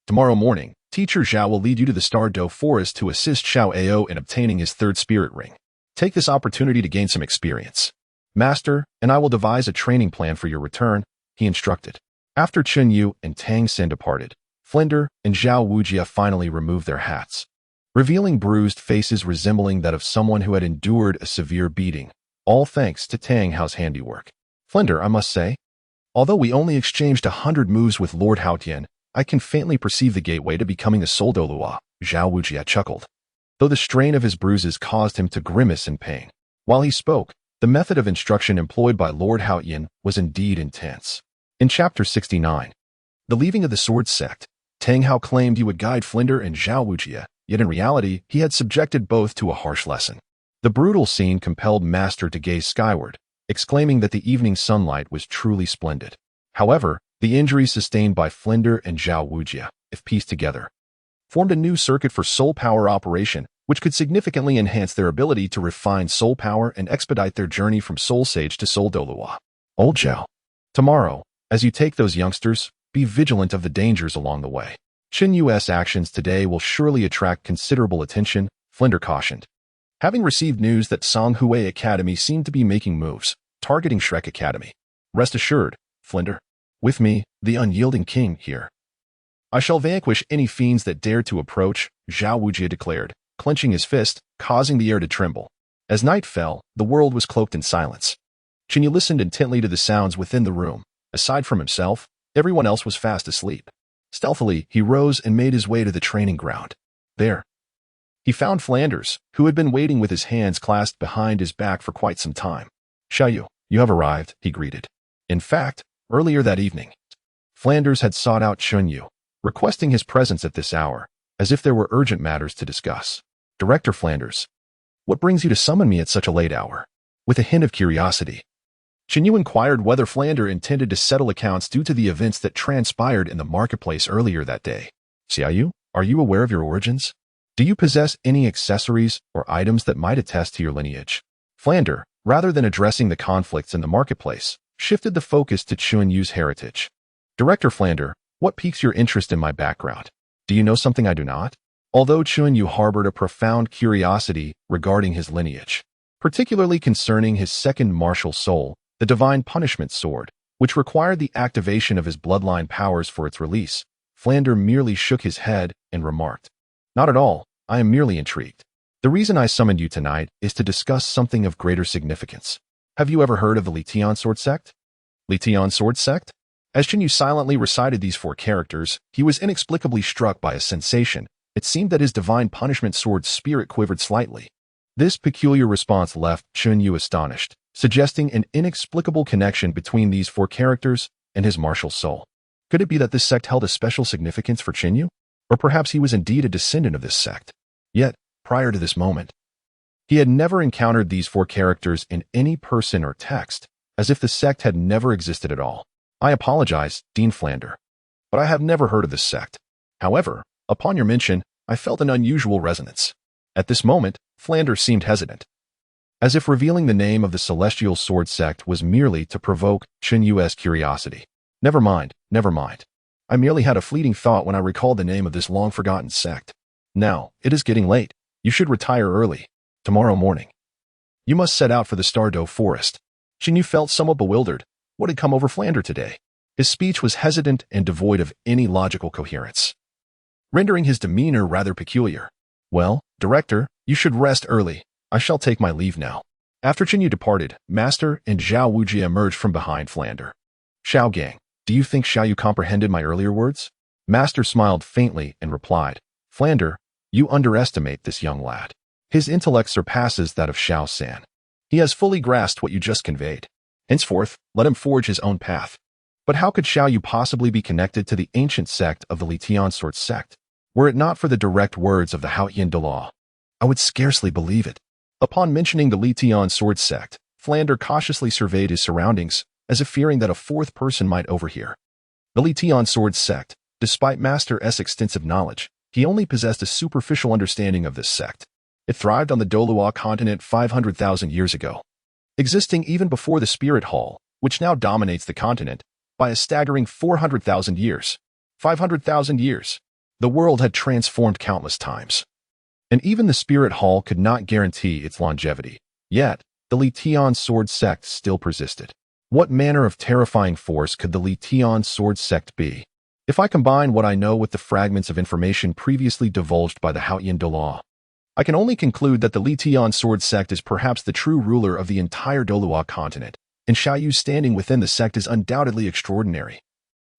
Tomorrow morning, Teacher Zhao will lead you to the Star Dough Forest to assist Xiao Ao in obtaining his third spirit ring. Take this opportunity to gain some experience. Master, and I will devise a training plan for your return, he instructed. After Chen Yu and Tang Sen departed, Flinder and Zhao Wujia finally removed their hats, revealing bruised faces resembling that of someone who had endured a severe beating, all thanks to Tang Hao's handiwork. Flinder, I must say, although we only exchanged 100 moves with Lord Haotian, I can faintly perceive the gateway to becoming a soul Douluo, Zhao Wujia chuckled, though the strain of his bruises caused him to grimace in pain. While he spoke, the method of instruction employed by Lord Haotian was indeed intense. In Chapter 69, The Leaving of the Sword Sect, Tang Hao claimed he would guide Flinder and Zhao Wujia, yet in reality, he had subjected both to a harsh lesson. The brutal scene compelled Master to gaze skyward, exclaiming that the evening sunlight was truly splendid. However, the injuries sustained by Flinder and Zhao Wujia, if pieced together, formed a new circuit for soul power operation, which could significantly enhance their ability to refine soul power and expedite their journey from Soul Sage to Soul Douluo. Old Zhao, tomorrow, as you take those youngsters, be vigilant of the dangers along the way. Qin Yu's actions today will surely attract considerable attention, Flinder cautioned. Having received news that Songhui Academy seemed to be making moves, targeting Shrek Academy. Rest assured, Flinder, with me, the unyielding king, here, I shall vanquish any fiends that dare to approach, Zhao Wujia declared, clenching his fist, causing the air to tremble. As night fell, the world was cloaked in silence. Qin Yu listened intently to the sounds within the room. Aside from himself, everyone else was fast asleep. Stealthily, he rose and made his way to the training ground. There, he found Flanders, who had been waiting with his hands clasped behind his back for quite some time. Xiaoyu, you have arrived, he greeted. In fact, earlier that evening, Flanders had sought out Qin Yu, requesting his presence at this hour, as if there were urgent matters to discuss. Director Flanders, what brings you to summon me at such a late hour? With a hint of curiosity, Qin Yu inquired whether Flander intended to settle accounts due to the events that transpired in the marketplace earlier that day. Xiaoyu, are you aware of your origins? Do you possess any accessories or items that might attest to your lineage? Flander, rather than addressing the conflicts in the marketplace, shifted the focus to Qin Yu's heritage. Director Flander, what piques your interest in my background? Do you know something I do not? Although Qin Yu harbored a profound curiosity regarding his lineage, particularly concerning his second martial soul, the Divine Punishment Sword, which required the activation of his bloodline powers for its release, Flander merely shook his head and remarked, not at all, I am merely intrigued. The reason I summoned you tonight is to discuss something of greater significance. Have you ever heard of the Lition Sword Sect? Lition Sword Sect? As Qin Yu silently recited these four characters, he was inexplicably struck by a sensation. It seemed that his Divine Punishment Sword's spirit quivered slightly. This peculiar response left Qin Yu astonished, suggesting an inexplicable connection between these four characters and his martial soul. Could it be that this sect held a special significance for Qin Yu? Or perhaps he was indeed a descendant of this sect. Yet, prior to this moment, he had never encountered these four characters in any person or text, as if the sect had never existed at all. I apologize, Dean Flander, but I have never heard of this sect. However, upon your mention, I felt an unusual resonance. At this moment, Flander seemed hesitant, as if revealing the name of the Celestial Sword Sect was merely to provoke Qin Yu's curiosity. Never mind. I merely had a fleeting thought when I recalled the name of this long-forgotten sect. Now, it is getting late. You should retire early. Tomorrow morning, you must set out for the Stardow Forest. Qin Yu felt somewhat bewildered. What had come over Flander today? His speech was hesitant and devoid of any logical coherence, rendering his demeanor rather peculiar. Well, Director, you should rest early. I shall take my leave now. After Qin Yu departed, Master and Zhao Wujia emerged from behind Flander. Xiao Gang, do you think Xiaoyu comprehended my earlier words? Master smiled faintly and replied, Flander, you underestimate this young lad. His intellect surpasses that of Xiao San. He has fully grasped what you just conveyed. Henceforth, let him forge his own path. But how could Xiaoyu possibly be connected to the ancient sect of the Lition Sword Sect? Were it not for the direct words of the Haoyan Douluo, I would scarcely believe it. Upon mentioning the Lition Sword Sect, Flander cautiously surveyed his surroundings, as if fearing that a fourth person might overhear. The Lition Sword Sect, despite Master S' extensive knowledge, he only possessed a superficial understanding of this sect. It thrived on the Douluo continent 500,000 years ago, existing even before the Spirit Hall, which now dominates the continent, by a staggering 400,000 years. 500,000 years. The world had transformed countless times, and even the Spirit Hall could not guarantee its longevity. Yet, the Lition Sword Sect still persisted. What manner of terrifying force could the Lition Sword Sect be? If I combine what I know with the fragments of information previously divulged by the Haoyan Douluo, I can only conclude that the Lition Sword Sect is perhaps the true ruler of the entire Douluo continent, and Xiaoyu's standing within the sect is undoubtedly extraordinary.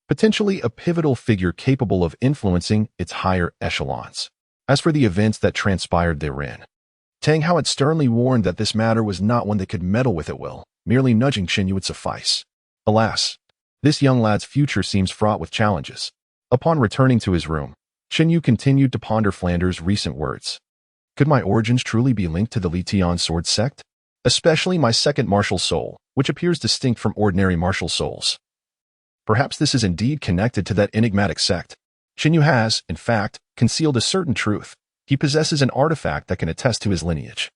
Potentially a pivotal figure capable of influencing its higher echelons. As for the events that transpired therein, Tang Hao had sternly warned that this matter was not one that could meddle with at will. Merely nudging Qin Yu would suffice. Alas, this young lad's future seems fraught with challenges. Upon returning to his room, Qin Yu continued to ponder Flander's recent words. Could my origins truly be linked to the Lition Sword Sect? Especially my second martial soul, which appears distinct from ordinary martial souls. Perhaps this is indeed connected to that enigmatic sect. Qinyu has, in fact, concealed a certain truth. He possesses an artifact that can attest to his lineage.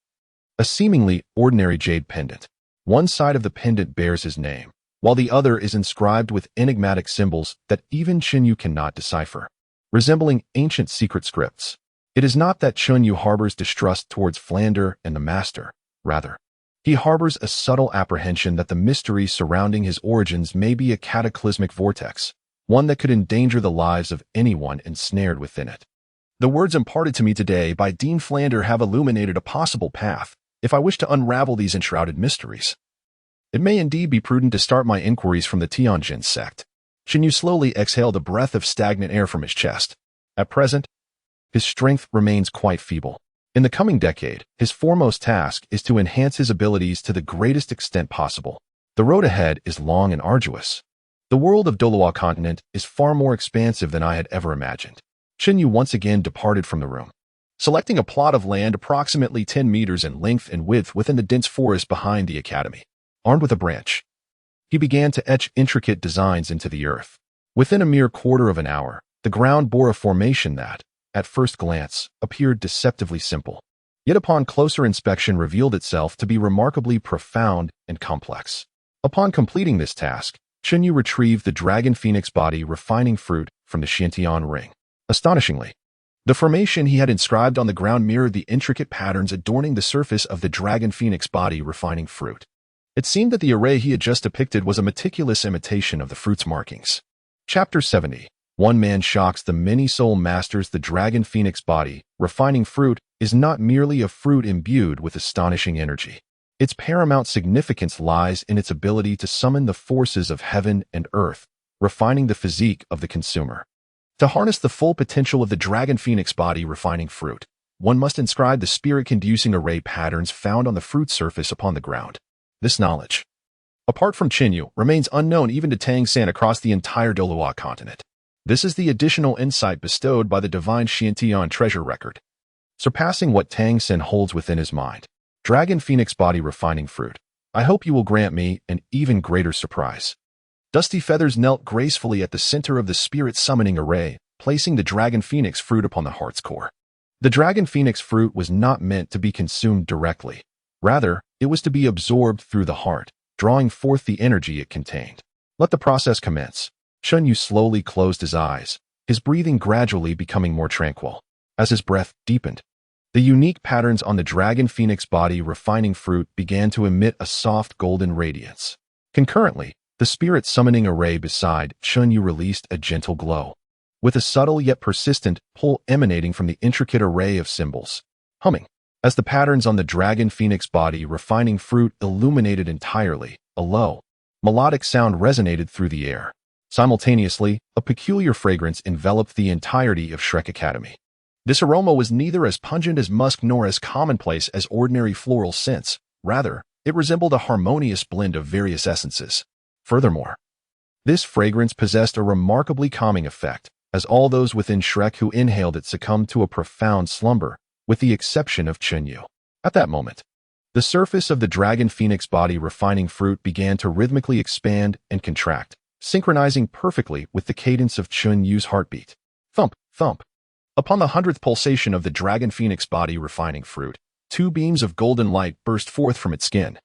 A seemingly ordinary jade pendant. One side of the pendant bears his name, while the other is inscribed with enigmatic symbols that even Qinyu cannot decipher, resembling ancient secret scripts. It is not that Qinyu harbors distrust towards Flander and the Master. Rather, he harbors a subtle apprehension that the mystery surrounding his origins may be a cataclysmic vortex, one that could endanger the lives of anyone ensnared within it. The words imparted to me today by Dean Flander have illuminated a possible path if I wish to unravel these enshrouded mysteries. It may indeed be prudent to start my inquiries from the Tianjin sect. Qinyu slowly exhaled a breath of stagnant air from his chest. At present, his strength remains quite feeble. In the coming decade, his foremost task is to enhance his abilities to the greatest extent possible. The road ahead is long and arduous. The world of Douluo continent is far more expansive than I had ever imagined. Qinyu once again departed from the room, selecting a plot of land approximately 10 meters in length and width within the dense forest behind the academy. Armed with a branch, he began to etch intricate designs into the earth. Within a mere quarter of an hour, the ground bore a formation that, at first glance, appeared deceptively simple, yet upon closer inspection revealed itself to be remarkably profound and complex. Upon completing this task, Qinyu retrieved the dragon phoenix body refining fruit from the Xiantian ring. Astonishingly, the formation he had inscribed on the ground mirrored the intricate patterns adorning the surface of the dragon phoenix body refining fruit. It seemed that the array he had just depicted was a meticulous imitation of the fruit's markings. Chapter 70. One man shocks the many-soul masters. The dragon phoenix body, refining fruit, is not merely a fruit imbued with astonishing energy. Its paramount significance lies in its ability to summon the forces of heaven and earth, refining the physique of the consumer. To harness the full potential of the dragon phoenix body refining fruit, one must inscribe the spirit-conducing array patterns found on the fruit surface upon the ground. This knowledge, apart from Qinyu, remains unknown even to Tang San across the entire Douluo continent. This is the additional insight bestowed by the divine Xiantian treasure record, surpassing what Tang San holds within his mind. Dragon phoenix body refining fruit. I hope you will grant me an even greater surprise. Dusty Feathers knelt gracefully at the center of the spirit summoning array, placing the dragon phoenix fruit upon the heart's core. The dragon phoenix fruit was not meant to be consumed directly. Rather, it was to be absorbed through the heart, drawing forth the energy it contained. Let the process commence. Qinyu slowly closed his eyes, his breathing gradually becoming more tranquil. As his breath deepened, the unique patterns on the dragon phoenix body refining fruit began to emit a soft golden radiance. Concurrently, the spirit summoning array beside Qinyu released a gentle glow, with a subtle yet persistent pull emanating from the intricate array of symbols. Humming. As the patterns on the dragon phoenix body refining fruit illuminated entirely, a low, melodic sound resonated through the air. Simultaneously, a peculiar fragrance enveloped the entirety of Shrek Academy. This aroma was neither as pungent as musk nor as commonplace as ordinary floral scents. Rather, it resembled a harmonious blend of various essences. Furthermore, this fragrance possessed a remarkably calming effect, as all those within Shrek who inhaled it succumbed to a profound slumber, with the exception of Qinyu. At that moment, the surface of the dragon phoenix body refining fruit began to rhythmically expand and contract, synchronizing perfectly with the cadence of Qinyu's heartbeat. Thump, thump. Upon the 100th pulsation of the dragon phoenix body refining fruit, two beams of golden light burst forth from its skin,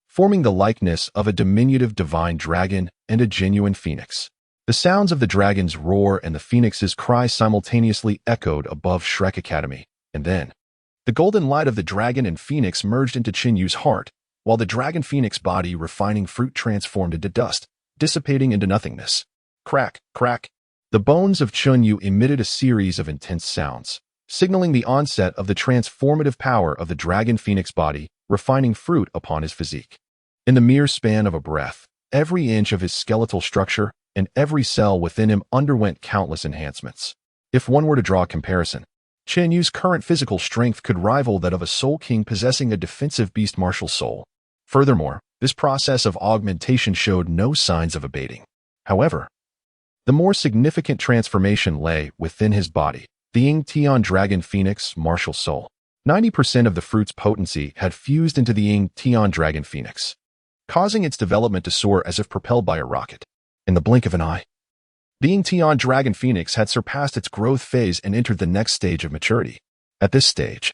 forming the likeness of a diminutive divine dragon and a genuine phoenix. The sounds of the dragon's roar and the phoenix's cry simultaneously echoed above Shrek Academy, and then, the golden light of the dragon and phoenix merged into Qinyu's heart, while the dragon phoenix body refining fruit transformed into dust, dissipating into nothingness. Crack, crack. The bones of Qinyu emitted a series of intense sounds, signaling the onset of the transformative power of the dragon phoenix body refining fruit upon his physique. In the mere span of a breath, every inch of his skeletal structure and every cell within him underwent countless enhancements. If one were to draw a comparison, Qinyu's current physical strength could rival that of a soul king possessing a defensive beast martial soul. Furthermore, this process of augmentation showed no signs of abating. However, the more significant transformation lay within his body, the Ying Tian Dragon Phoenix martial soul. 90% of the fruit's potency had fused into the Ying Tian Dragon Phoenix. causing its development to soar as if propelled by a rocket. In the blink of an eye, the Yingtian Dragon Phoenix had surpassed its growth phase and entered the next stage of maturity. At this stage,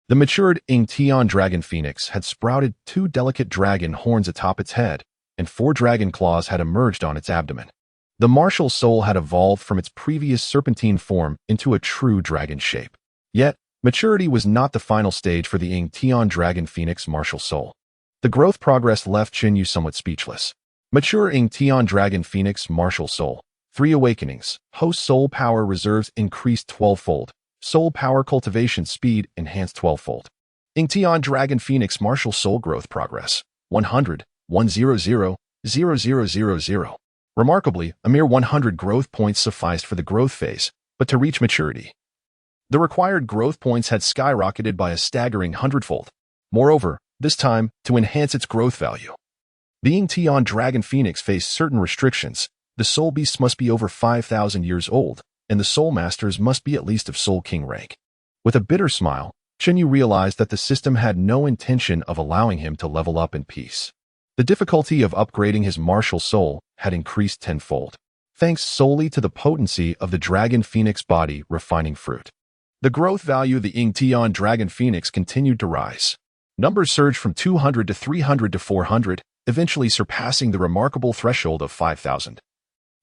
the matured Yingtian Dragon Phoenix had sprouted 2 delicate dragon horns atop its head, and 4 dragon claws had emerged on its abdomen. The martial soul had evolved from its previous serpentine form into a true dragon shape. Yet, maturity was not the final stage for the Yingtian Dragon Phoenix martial soul. The growth progress left Qinyu somewhat speechless. Mature Yingtian Dragon Phoenix martial soul. 3 awakenings. Host soul power reserves increased 12-fold. Soul power cultivation speed enhanced 12-fold. Yingtian Dragon Phoenix martial soul growth progress. 100, 100, 0000. Remarkably, a mere 100 growth points sufficed for the growth phase, but to reach maturity, the required growth points had skyrocketed by a staggering 100-fold. Moreover, this time, to enhance its growth value, the Yingtian Dragon Phoenix faced certain restrictions. The soul beasts must be over 5,000 years old, and the soul masters must be at least of soul king rank. With a bitter smile, Qinyu realized that the system had no intention of allowing him to level up in peace. The difficulty of upgrading his martial soul had increased 10-fold, thanks solely to the potency of the Dragon Phoenix body refining fruit. The growth value of the Yingtian Dragon Phoenix continued to rise. Numbers surged from 200 to 300 to 400, eventually surpassing the remarkable threshold of 5,000.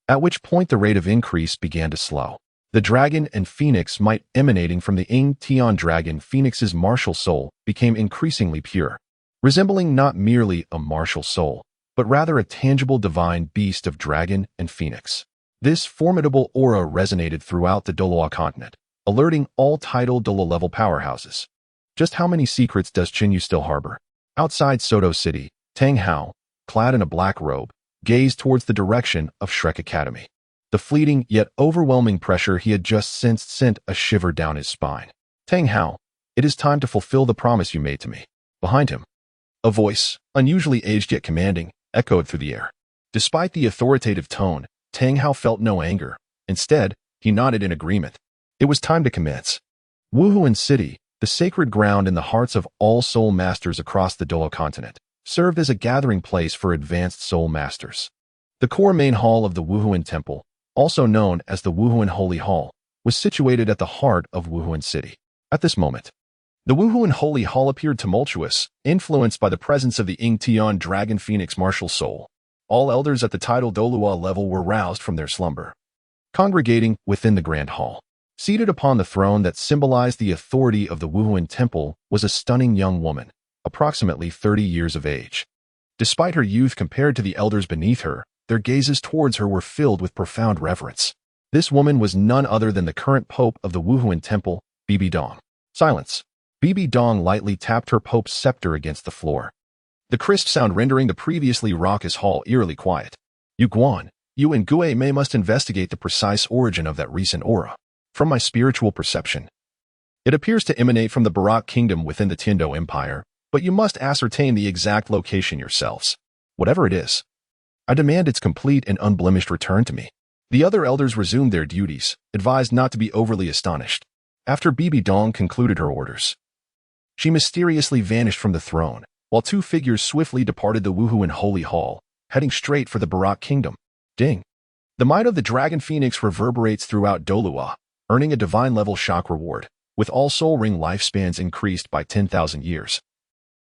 At which point the rate of increase began to slow. The dragon and phoenix might emanating from the Yingtian Dragon Phoenix's martial soul became increasingly pure, resembling not merely a martial soul, but rather a tangible divine beast of dragon and phoenix. This formidable aura resonated throughout the Douluo continent, alerting all tidal Douluo-level powerhouses. Just how many secrets does Qinyu still harbor? Outside Soto City, Tang Hao, clad in a black robe, gazed towards the direction of Shrek Academy. The fleeting yet overwhelming pressure he had just sensed sent a shiver down his spine. Tang Hao, it is time to fulfill the promise you made to me. Behind him, a voice, unusually aged yet commanding, echoed through the air. Despite the authoritative tone, Tang Hao felt no anger. Instead, he nodded in agreement. It was time to commence. Wuhuan City, the sacred ground in the hearts of all soul masters across the Douluo continent, served as a gathering place for advanced soul masters. The core main hall of the Wuhuan Temple, also known as the Wuhuan Holy Hall, was situated at the heart of Wuhuan City. At this moment, the Wuhuan Holy Hall appeared tumultuous, influenced by the presence of the Yingtian Dragon Phoenix martial soul. All elders at the tidal Douluo level were roused from their slumber, congregating within the grand hall. Seated upon the throne that symbolized the authority of the Wuhuan Temple was a stunning young woman, approximately 30 years of age. Despite her youth compared to the elders beneath her, their gazes towards her were filled with profound reverence. This woman was none other than the current pope of the Wuhuan Temple, Bibi Dong. Silence. Bibi Dong lightly tapped her pope's scepter against the floor, the crisp sound rendering the previously raucous hall eerily quiet. Yu Guan, you and Gue Mei must investigate the precise origin of that recent aura. From my spiritual perception, it appears to emanate from the Barak kingdom within the Tiando Empire, but you must ascertain the exact location yourselves. Whatever it is, I demand its complete and unblemished return to me. The other elders resumed their duties, advised not to be overly astonished. After Bibi Dong concluded her orders, she mysteriously vanished from the throne, while 2 figures swiftly departed the Wuhuan Holy Hall, heading straight for the Barak kingdom. Ding! The might of the Dragon Phoenix reverberates throughout Douluo, earning a divine-level shock reward, with all soul ring lifespans increased by 10,000 years.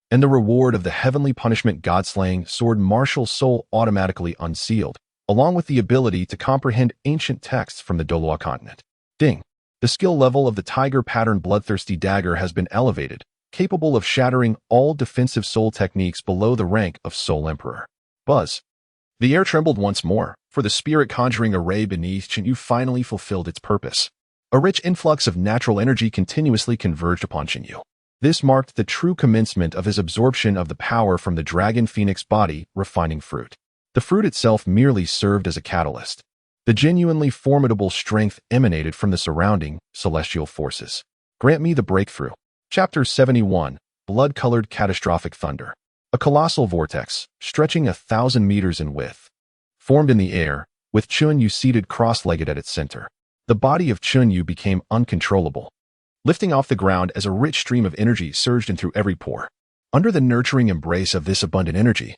And the reward of the heavenly punishment god-slaying sword martial soul automatically unsealed, along with the ability to comprehend ancient texts from the Douluo continent. Ding! The skill level of the tiger pattern bloodthirsty dagger has been elevated, capable of shattering all defensive soul techniques below the rank of Soul Emperor. Buzz. The air trembled once more, for the spirit conjuring array beneath Qinyu finally fulfilled its purpose. A rich influx of natural energy continuously converged upon Qinyu. This marked the true commencement of his absorption of the power from the Dragon Phoenix body refining fruit. The fruit itself merely served as a catalyst. The genuinely formidable strength emanated from the surrounding celestial forces. Grant me the breakthrough. Chapter 71, Blood-Colored Catastrophic Thunder. A colossal vortex, stretching 1,000 meters in width, formed in the air, with Qinyu seated cross-legged at its center. The body of Qinyu became uncontrollable, lifting off the ground as a rich stream of energy surged in through every pore. Under the nurturing embrace of this abundant energy,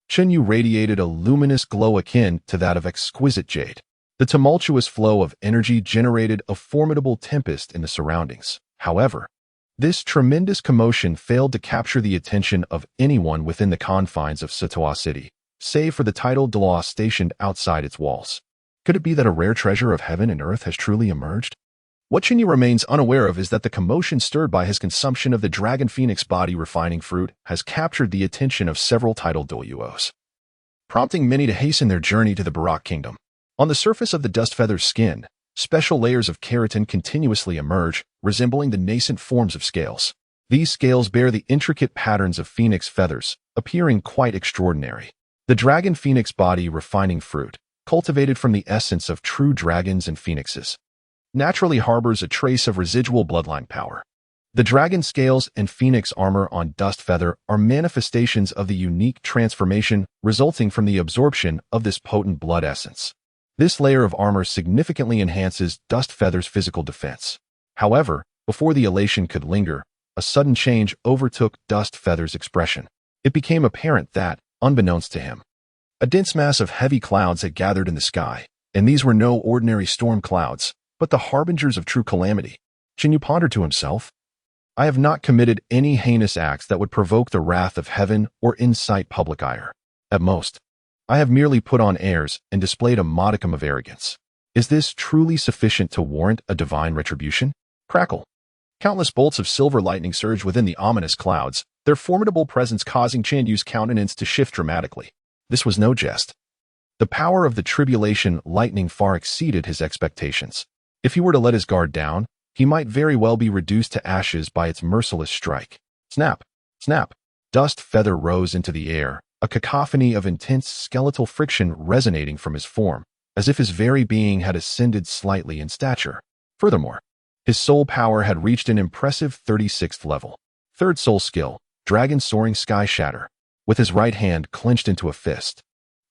Chen Yu radiated a luminous glow akin to that of exquisite jade. The tumultuous flow of energy generated a formidable tempest in the surroundings. However, this tremendous commotion failed to capture the attention of anyone within the confines of Sitoa City, save for the titled Douluo stationed outside its walls. Could it be that a rare treasure of heaven and earth has truly emerged? What Chinyu remains unaware of is that the commotion stirred by his consumption of the dragon phoenix body refining fruit has captured the attention of several titled Douluos, prompting many to hasten their journey to the Barak kingdom. On the surface of the dust feather's skin, special layers of keratin continuously emerge, resembling the nascent forms of scales. These scales bear the intricate patterns of phoenix feathers, appearing quite extraordinary. The dragon phoenix body refining fruit, cultivated from the essence of true dragons and phoenixes, naturally harbors a trace of residual bloodline power. The dragon scales and phoenix armor on dust feather are manifestations of the unique transformation resulting from the absorption of this potent blood essence. This layer of armor significantly enhances dust feather's physical defense. However, before the elation could linger, a sudden change overtook dust feather's expression. It became apparent that, unbeknownst to him, a dense mass of heavy clouds had gathered in the sky, and these were no ordinary storm clouds, but the harbingers of true calamity. Chinyu pondered to himself, I have not committed any heinous acts that would provoke the wrath of heaven or incite public ire. At most, I have merely put on airs and displayed a modicum of arrogance. Is this truly sufficient to warrant a divine retribution? Crackle. Countless bolts of silver lightning surged within the ominous clouds, their formidable presence causing Chinyu's countenance to shift dramatically. This was no jest. The power of the tribulation lightning far exceeded his expectations. If he were to let his guard down, he might very well be reduced to ashes by its merciless strike. Snap! Snap! Dust feather rose into the air, a cacophony of intense skeletal friction resonating from his form, as if his very being had ascended slightly in stature. Furthermore, his soul power had reached an impressive 36th level. Third soul skill, Dragon Soaring Sky Shatter. With his right hand clenched into a fist,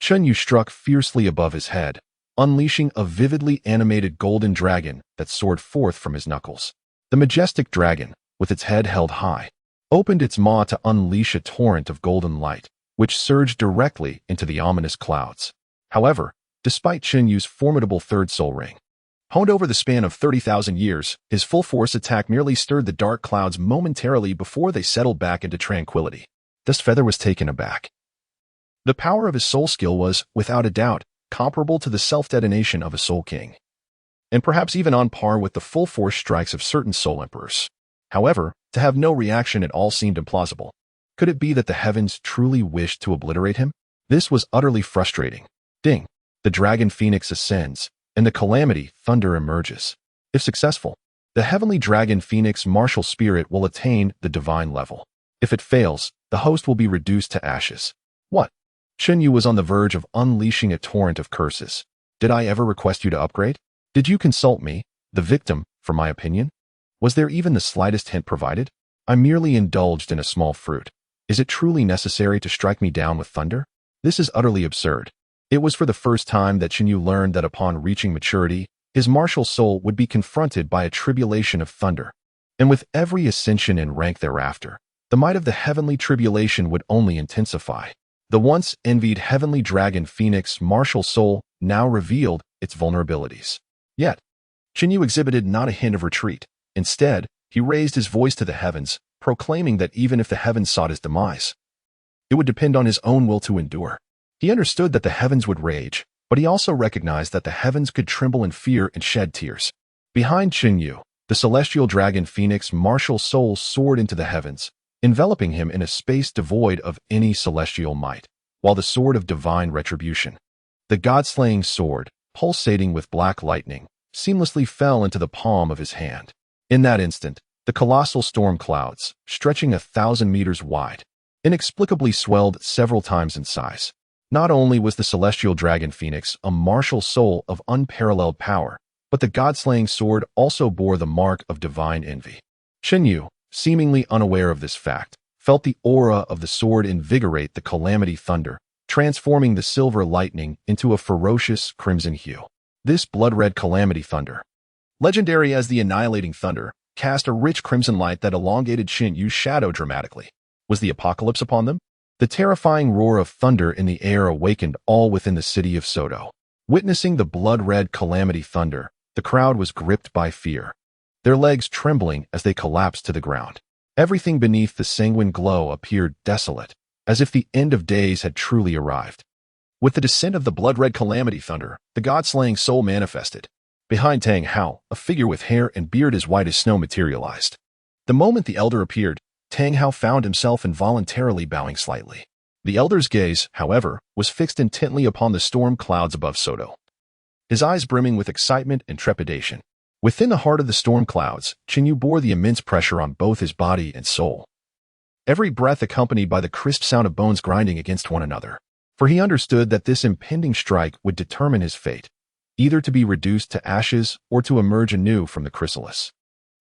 Chenyu struck fiercely above his head, unleashing a vividly animated golden dragon that soared forth from his knuckles. The majestic dragon, with its head held high, opened its maw to unleash a torrent of golden light, which surged directly into the ominous clouds. However, despite Chenyu's formidable third soul ring, honed over the span of 30,000 years, his full force attack merely stirred the dark clouds momentarily before they settled back into tranquility. Dust Feather was taken aback. The power of his soul skill was, without a doubt, comparable to the self-detonation of a Soul King, and perhaps even on par with the full-force strikes of certain Soul Emperors. However, to have no reaction at all seemed implausible. Could it be that the heavens truly wished to obliterate him? This was utterly frustrating. Ding! The Dragon Phoenix ascends, and the Calamity Thunder emerges. If successful, the Heavenly Dragon Phoenix martial spirit will attain the divine level. If it fails, the host will be reduced to ashes. What? Chenyu was on the verge of unleashing a torrent of curses. Did I ever request you to upgrade? Did you consult me, the victim, for my opinion? Was there even the slightest hint provided? I merely indulged in a small fruit. Is it truly necessary to strike me down with thunder? This is utterly absurd. It was for the first time that Chenyu learned that upon reaching maturity, his martial soul would be confronted by a tribulation of thunder. And with every ascension in rank thereafter, the might of the heavenly tribulation would only intensify. The once envied heavenly dragon Phoenix martial soul now revealed its vulnerabilities. Yet, Chenyu exhibited not a hint of retreat. Instead, he raised his voice to the heavens, proclaiming that even if the heavens sought his demise, it would depend on his own will to endure. He understood that the heavens would rage, but he also recognized that the heavens could tremble in fear and shed tears. Behind Chenyu, the celestial dragon Phoenix martial soul soared into the heavens, enveloping him in a space devoid of any celestial might, while the sword of divine retribution, the god-slaying sword, pulsating with black lightning, seamlessly fell into the palm of his hand. In that instant, the colossal storm clouds, stretching 1,000 meters wide, inexplicably swelled several times in size. Not only was the celestial dragon Phoenix a martial soul of unparalleled power, but the god-slaying sword also bore the mark of divine envy. Chenyu, seemingly unaware of this fact, felt the aura of the sword invigorate the calamity thunder, transforming the silver lightning into a ferocious crimson hue. This blood-red calamity thunder, legendary as the annihilating thunder, cast a rich crimson light that elongated Chenyu's shadow dramatically. Was the apocalypse upon them? The terrifying roar of thunder in the air awakened all within the city of Soto. Witnessing the blood-red calamity thunder, the crowd was gripped by fear, their legs trembling as they collapsed to the ground. Everything beneath the sanguine glow appeared desolate, as if the end of days had truly arrived. With the descent of the blood-red calamity thunder, the god-slaying soul manifested. Behind Tang Hao, a figure with hair and beard as white as snow materialized. The moment the elder appeared, Tang Hao found himself involuntarily bowing slightly. The elder's gaze, however, was fixed intently upon the storm clouds above Soto, his eyes brimming with excitement and trepidation. Within the heart of the storm clouds, Qinyu bore the immense pressure on both his body and soul, every breath accompanied by the crisp sound of bones grinding against one another. For he understood that this impending strike would determine his fate, either to be reduced to ashes or to emerge anew from the chrysalis.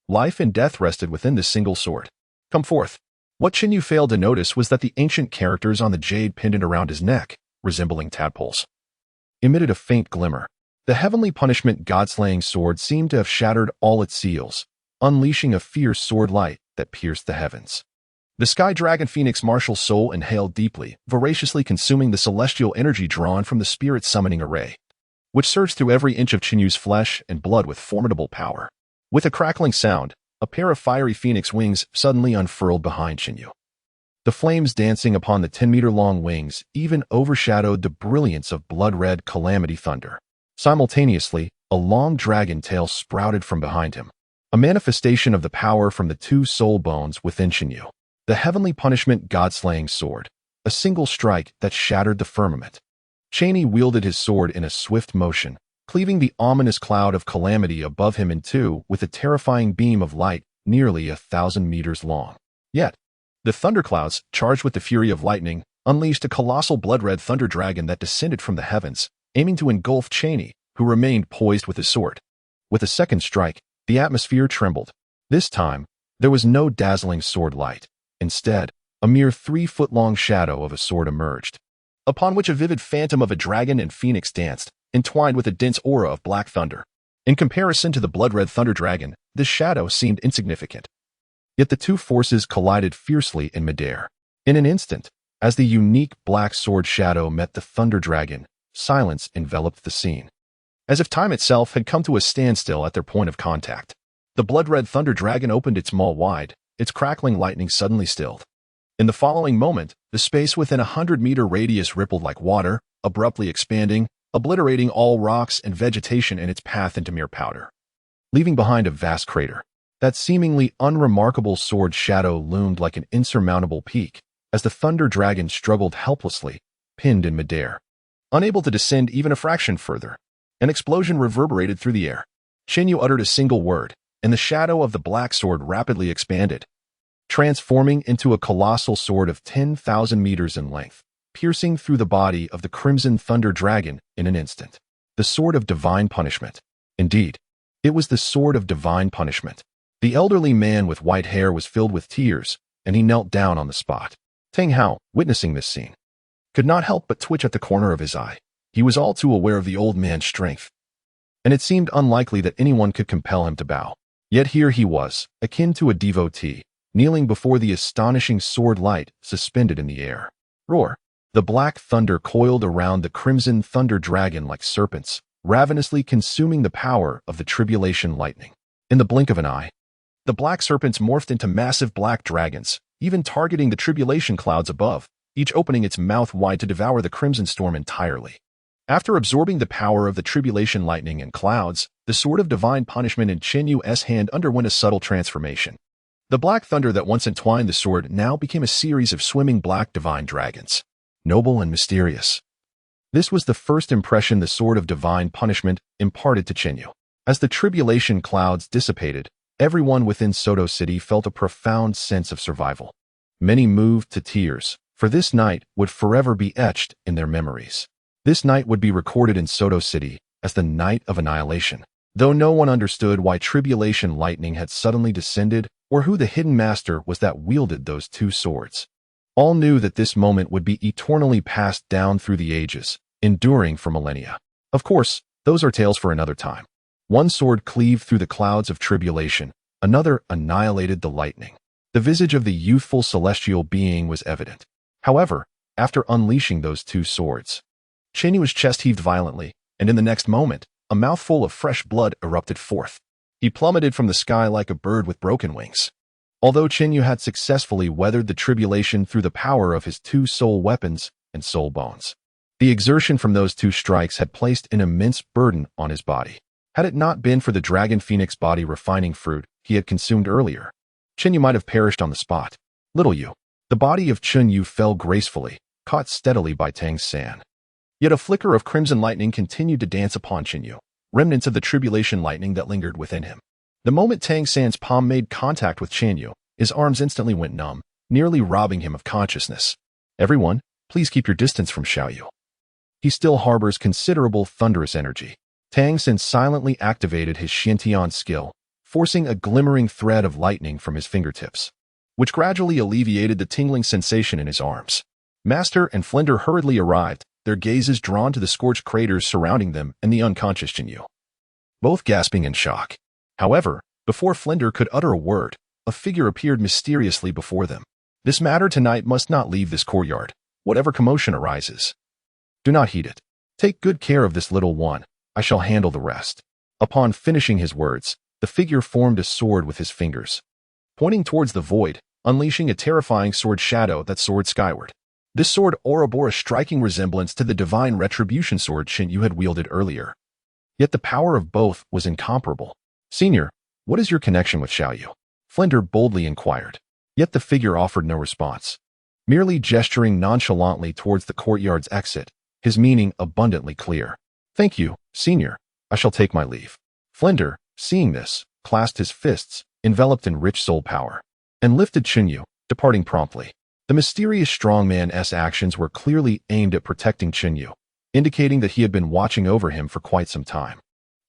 Life and death rested within this single sword. Come forth. What Qinyu failed to notice was that the ancient characters on the jade pendant around his neck, resembling tadpoles, emitted a faint glimmer. The heavenly punishment god-slaying sword seemed to have shattered all its seals, unleashing a fierce sword light that pierced the heavens. The sky dragon phoenix martial soul inhaled deeply, voraciously consuming the celestial energy drawn from the spirit summoning array, which surged through every inch of Qinyu's flesh and blood with formidable power. With a crackling sound, a pair of fiery phoenix wings suddenly unfurled behind Qinyu. The flames dancing upon the 10-meter-long wings even overshadowed the brilliance of blood-red calamity thunder. Simultaneously, a long dragon tail sprouted from behind him, a manifestation of the power from the two soul bones within Qinyu. The heavenly punishment god-slaying sword, a single strike that shattered the firmament. Cheney wielded his sword in a swift motion, cleaving the ominous cloud of calamity above him in two with a terrifying beam of light nearly 1,000 meters long. Yet, the thunderclouds, charged with the fury of lightning, unleashed a colossal blood-red thunder dragon that descended from the heavens, aiming to engulf Cheney, who remained poised with his sword. With a second strike, the atmosphere trembled. This time, there was no dazzling sword light. Instead, a mere 3-foot-long shadow of a sword emerged, upon which a vivid phantom of a dragon and phoenix danced, entwined with a dense aura of black thunder. In comparison to the blood-red thunder dragon, this shadow seemed insignificant. Yet the two forces collided fiercely in midair. In an instant, as the unique black sword shadow met the thunder dragon, silence enveloped the scene, as if time itself had come to a standstill at their point of contact. The blood-red thunder dragon opened its maw wide, its crackling lightning suddenly stilled. In the following moment, the space within a 100-meter radius rippled like water, abruptly expanding, obliterating all rocks and vegetation in its path into mere powder, leaving behind a vast crater. That seemingly unremarkable sword shadow loomed like an insurmountable peak, as the thunder dragon struggled helplessly, pinned in midair. Unable to descend even a fraction further, an explosion reverberated through the air. Qinyu uttered a single word, and the shadow of the black sword rapidly expanded, transforming into a colossal sword of 10,000 meters in length, piercing through the body of the crimson thunder dragon in an instant. The sword of divine punishment. Indeed, it was the sword of divine punishment. The elderly man with white hair was filled with tears, and he knelt down on the spot. Tang Hao, witnessing this scene, could not help but twitch at the corner of his eye. He was all too aware of the old man's strength, and it seemed unlikely that anyone could compel him to bow. Yet here he was, akin to a devotee, kneeling before the astonishing sword light suspended in the air. Roar! The black thunder coiled around the crimson thunder dragon like serpents, ravenously consuming the power of the tribulation lightning. In the blink of an eye, the black serpents morphed into massive black dragons, even targeting the tribulation clouds above, each opening its mouth wide to devour the crimson storm entirely. After absorbing the power of the tribulation lightning and clouds, the sword of divine punishment in Qinyu's hand underwent a subtle transformation. The black thunder that once entwined the sword now became a series of swimming black divine dragons, noble and mysterious. This was the first impression the sword of divine punishment imparted to Qinyu. As the tribulation clouds dissipated, everyone within Soto City felt a profound sense of survival. Many moved to tears, for this night would forever be etched in their memories. This night would be recorded in Soto City as the night of annihilation. Though no one understood why tribulation lightning had suddenly descended or who the hidden master was that wielded those two swords, all knew that this moment would be eternally passed down through the ages, enduring for millennia. Of course, those are tales for another time. One sword cleaved through the clouds of tribulation, another annihilated the lightning. The visage of the youthful celestial being was evident. However, after unleashing those two swords, Qinyu's chest heaved violently, and in the next moment, a mouthful of fresh blood erupted forth. He plummeted from the sky like a bird with broken wings. Although Qinyu had successfully weathered the tribulation through the power of his two soul weapons and soul bones, the exertion from those two strikes had placed an immense burden on his body. Had it not been for the dragon phoenix body refining fruit he had consumed earlier, Qinyu might have perished on the spot. Little Yu. The body of Qinyu fell gracefully, caught steadily by Tang's sand. Yet a flicker of crimson lightning continued to dance upon Qinyu, remnants of the tribulation lightning that lingered within him. The moment Tang San's palm made contact with Qinyu, his arms instantly went numb, nearly robbing him of consciousness. Everyone, please keep your distance from Xiaoyu. He still harbors considerable thunderous energy. Tang San silently activated his Xiantian skill, forcing a glimmering thread of lightning from his fingertips, which gradually alleviated the tingling sensation in his arms. Master and Flender hurriedly arrived, their gazes drawn to the scorched craters surrounding them and the unconscious Qinyu, both gasping in shock. However, before Flender could utter a word, a figure appeared mysteriously before them. This matter tonight must not leave this courtyard, whatever commotion arises. Do not heed it. Take good care of this little one. I shall handle the rest. Upon finishing his words, the figure formed a sword with his fingers, pointing towards the void, unleashing a terrifying sword shadow that soared skyward. This sword aura bore a striking resemblance to the divine retribution sword Qinyu had wielded earlier. Yet the power of both was incomparable. Senior, what is your connection with Xiaoyu? Flender boldly inquired. Yet the figure offered no response, merely gesturing nonchalantly towards the courtyard's exit, his meaning abundantly clear. Thank you, Senior. I shall take my leave. Flender, seeing this, clasped his fists, enveloped in rich soul power, and lifted Qinyu, departing promptly. The mysterious strongman's actions were clearly aimed at protecting Qinyu, indicating that he had been watching over him for quite some time,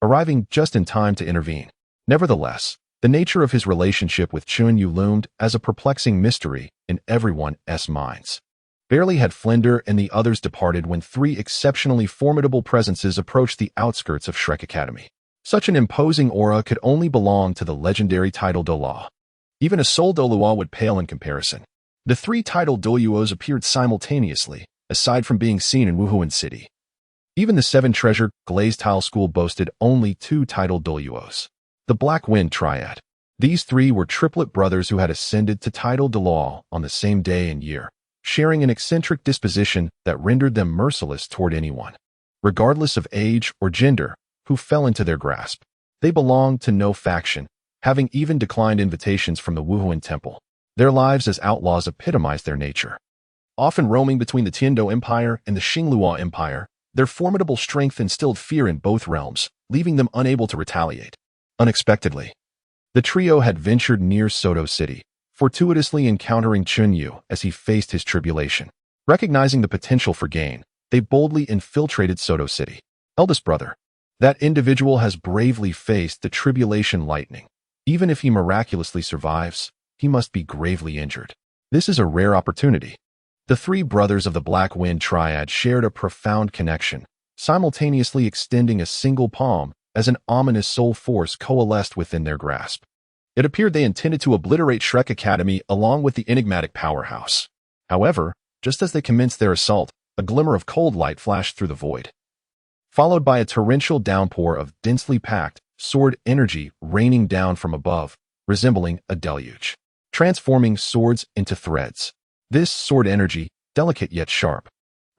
arriving just in time to intervene. Nevertheless, the nature of his relationship with Qinyu loomed as a perplexing mystery in everyone's minds. Barely had Flender and the others departed when three exceptionally formidable presences approached the outskirts of Shrek Academy. Such an imposing aura could only belong to the legendary title Douluo. Even a soul Douluo would pale in comparison. The three titled Douluos appeared simultaneously, aside from being seen in Wuhuan City. Even the seven-treasure glazed tile school boasted only two titled Douluos. The Black Wind Triad. These three were triplet brothers who had ascended to title Douluo on the same day and year, sharing an eccentric disposition that rendered them merciless toward anyone, regardless of age or gender, who fell into their grasp. They belonged to no faction, having even declined invitations from the Wuhuan Temple. Their lives as outlaws epitomized their nature. Often roaming between the Tiando Empire and the Xingluo Empire, their formidable strength instilled fear in both realms, leaving them unable to retaliate. Unexpectedly, the trio had ventured near Soto City, fortuitously encountering Qinyu as he faced his tribulation. Recognizing the potential for gain, they boldly infiltrated Soto City. Eldest brother, that individual has bravely faced the tribulation lightning. Even if he miraculously survives, he must be gravely injured. This is a rare opportunity. The three brothers of the Black Wind Triad shared a profound connection, simultaneously extending a single palm as an ominous soul force coalesced within their grasp. It appeared they intended to obliterate Shrek Academy along with the enigmatic powerhouse. However, just as they commenced their assault, a glimmer of cold light flashed through the void, followed by a torrential downpour of densely packed, sword energy raining down from above, resembling a deluge, transforming swords into threads. This sword energy, delicate yet sharp,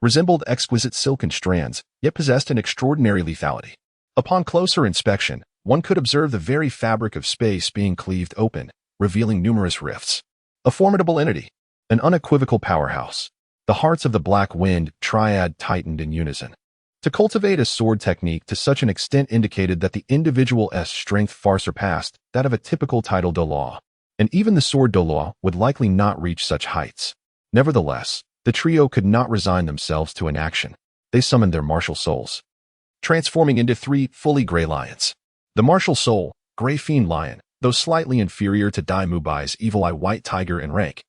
resembled exquisite silken strands, yet possessed an extraordinary lethality. Upon closer inspection, one could observe the very fabric of space being cleaved open, revealing numerous rifts. A formidable entity, an unequivocal powerhouse. The hearts of the Black Wind Triad tightened in unison. To cultivate a sword technique to such an extent indicated that the individual's strength far surpassed that of a typical title Douluo, and even the sword Douluo would likely not reach such heights. Nevertheless, the trio could not resign themselves to inaction. They summoned their martial souls, transforming into three fully gray lions. The martial soul, Gray Fiend Lion, though slightly inferior to Dai Mubai's Evil Eye White Tiger in rank,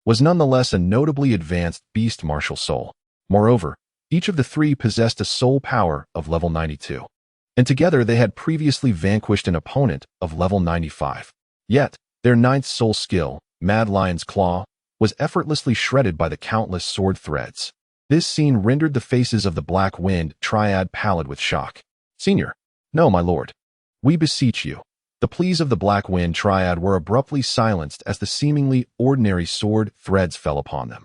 was nonetheless a notably advanced beast martial soul. Moreover, each of the three possessed a soul power of level 92, and together they had previously vanquished an opponent of level 95. Yet, their ninth soul skill, Mad Lion's Claw, was effortlessly shredded by the countless sword threads. This scene rendered the faces of the Black Wind triad pallid with shock. "Senior, no, my lord. We beseech you." The pleas of the Black Wind triad were abruptly silenced as the seemingly ordinary sword threads fell upon them.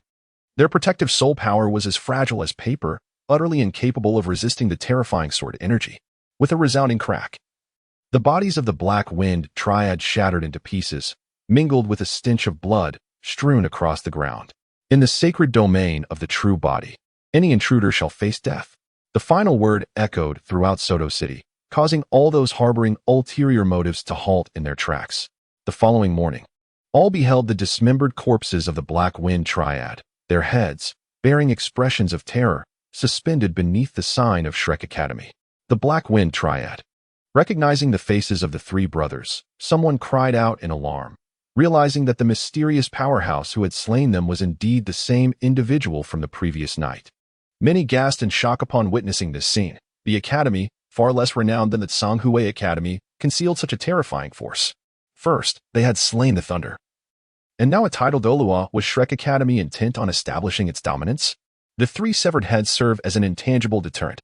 Their protective soul power was as fragile as paper, utterly incapable of resisting the terrifying sword energy. With a resounding crack, the bodies of the Black Wind triad shattered into pieces, mingled with a stench of blood strewn across the ground. In the sacred domain of the true body, any intruder shall face death. The final word echoed throughout Soto City, causing all those harboring ulterior motives to halt in their tracks. The following morning, all beheld the dismembered corpses of the Black Wind triad, their heads, bearing expressions of terror, suspended beneath the sign of Shrek Academy. The Black Wind triad. Recognizing the faces of the three brothers, someone cried out in alarm, realizing that the mysterious powerhouse who had slain them was indeed the same individual from the previous night. Many gasped in shock upon witnessing this scene. The academy, far less renowned than the Songhui Academy, concealed such a terrifying force. First, they had slain the thunder. And now a title Douluo was Shrek Academy intent on establishing its dominance? The three severed heads serve as an intangible deterrent,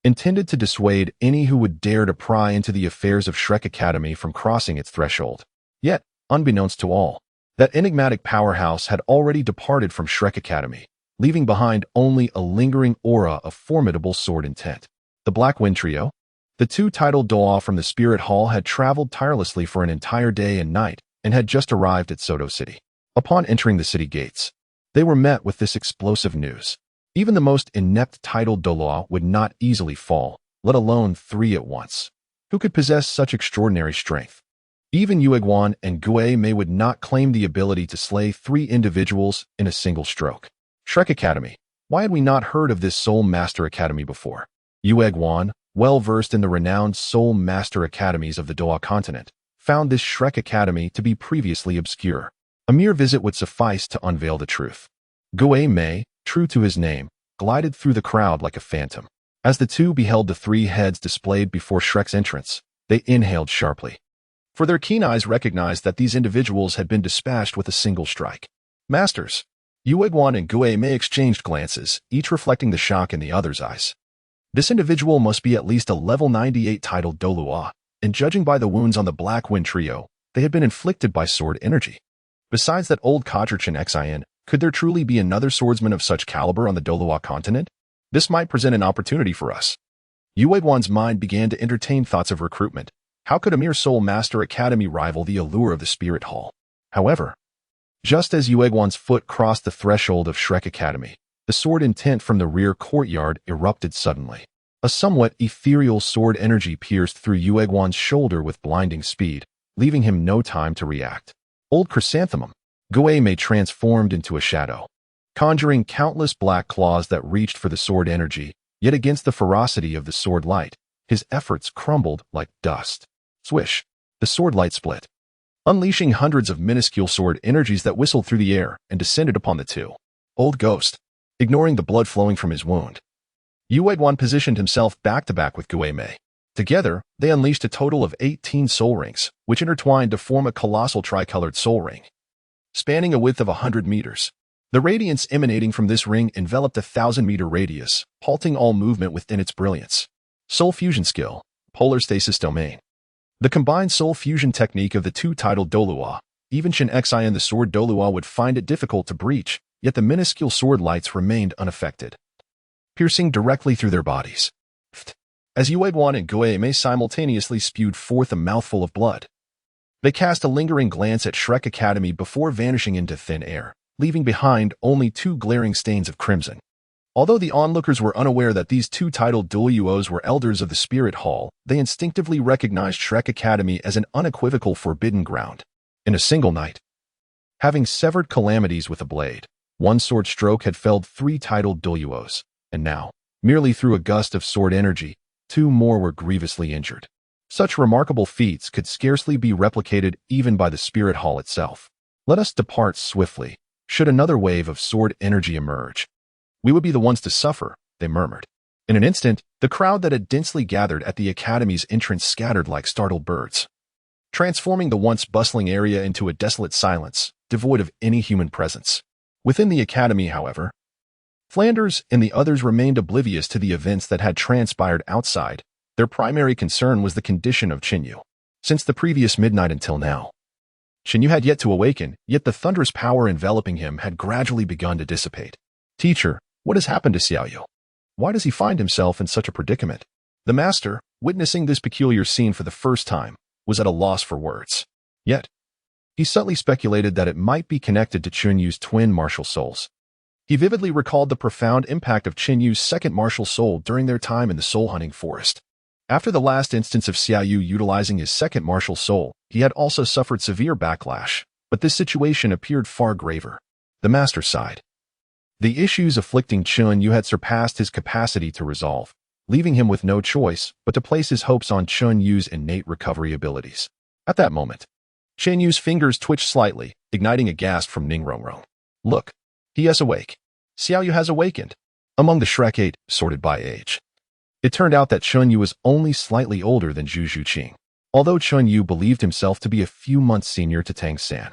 intended to dissuade any who would dare to pry into the affairs of Shrek Academy from crossing its threshold. Yet, unbeknownst to all, that enigmatic powerhouse had already departed from Shrek Academy, leaving behind only a lingering aura of formidable sword intent. The Black Wind Trio? The two titled Douluo from the Spirit Hall had traveled tirelessly for an entire day and night and had just arrived at Soto City. Upon entering the city gates, they were met with this explosive news. Even the most inept titled Douluo would not easily fall, let alone three at once. Who could possess such extraordinary strength? Even Yueguan and Gue Mei would not claim the ability to slay three individuals in a single stroke. Shrek Academy. Why had we not heard of this Soul Master Academy before? Yueguan, well versed in the renowned Soul Master Academies of the Douluo continent, found this Shrek Academy to be previously obscure. A mere visit would suffice to unveil the truth. Gue Mei, true to his name, glided through the crowd like a phantom. As the two beheld the three heads displayed before Shrek's entrance, they inhaled sharply. For their keen eyes recognized that these individuals had been dispatched with a single strike. Masters. Yueguan and Gue Mei exchanged glances, each reflecting the shock in the other's eyes. This individual must be at least a level 98 titled Douluo, and judging by the wounds on the Black Wind Trio, they had been inflicted by sword energy. Besides that old Codrichan Xin, could there truly be another swordsman of such caliber on the Douluo continent? This might present an opportunity for us. Yueguan's mind began to entertain thoughts of recruitment. How could a mere Soul Master Academy rival the allure of the Spirit Hall? However, just as Yueguan's foot crossed the threshold of Shrek Academy, the sword intent from the rear courtyard erupted suddenly. A somewhat ethereal sword energy pierced through Yueguan's shoulder with blinding speed, leaving him no time to react. Old Chrysanthemum, Gue Mei transformed into a shadow, conjuring countless black claws that reached for the sword energy, yet against the ferocity of the sword light, his efforts crumbled like dust. Swish! The sword light split, unleashing hundreds of minuscule sword energies that whistled through the air and descended upon the two. Old Ghost, ignoring the blood flowing from his wound, Yueguan positioned himself back-to-back with Gue Mei. Together, they unleashed a total of 18 soul rings, which intertwined to form a colossal tricolored soul ring, spanning a width of 100 meters. The radiance emanating from this ring enveloped a 1,000-meter radius, halting all movement within its brilliance. Soul Fusion Skill, Polar Stasis Domain. The combined soul fusion technique of the two titled Douluo, even Shin Xi and the sword Douluo would find it difficult to breach, yet the minuscule sword lights remained unaffected, piercing directly through their bodies. As Yueguan and Gue Mei simultaneously spewed forth a mouthful of blood, they cast a lingering glance at Shrek Academy before vanishing into thin air, leaving behind only two glaring stains of crimson. Although the onlookers were unaware that these two titled Douluos were elders of the Spirit Hall, they instinctively recognized Shrek Academy as an unequivocal forbidden ground. In a single night, having severed calamities with a blade, one sword stroke had felled three titled Douluos, and now, merely through a gust of sword energy, two more were grievously injured. Such remarkable feats could scarcely be replicated even by the Spirit Hall itself. Let us depart swiftly, should another wave of sword energy emerge. We would be the ones to suffer, they murmured. In an instant, the crowd that had densely gathered at the Academy's entrance scattered like startled birds, transforming the once bustling area into a desolate silence, devoid of any human presence. Within the academy, however, Flanders and the others remained oblivious to the events that had transpired outside. Their primary concern was the condition of Qinyu. Since the previous midnight until now, Qinyu had yet to awaken, yet the thunderous power enveloping him had gradually begun to dissipate. "Teacher, what has happened to Xiaoyu? Why does he find himself in such a predicament?" The master, witnessing this peculiar scene for the first time, was at a loss for words. Yet, he subtly speculated that it might be connected to Qinyu's twin martial souls. He vividly recalled the profound impact of Qinyu's second martial soul during their time in the soul-hunting forest. After the last instance of Xiaoyu utilizing his second martial soul, he had also suffered severe backlash, but this situation appeared far graver. The master sighed. The issues afflicting Qinyu had surpassed his capacity to resolve, leaving him with no choice but to place his hopes on Qinyu's innate recovery abilities. At that moment, Qinyu's fingers twitched slightly, igniting a gasp from Ningrongrong. "Look, he is awake. Xiaoyu has awakened." Among the Shrekate, sorted by age, it turned out that Qinyu was only slightly older than Zhu Zhuqing, although Qinyu believed himself to be a few months senior to Tang San.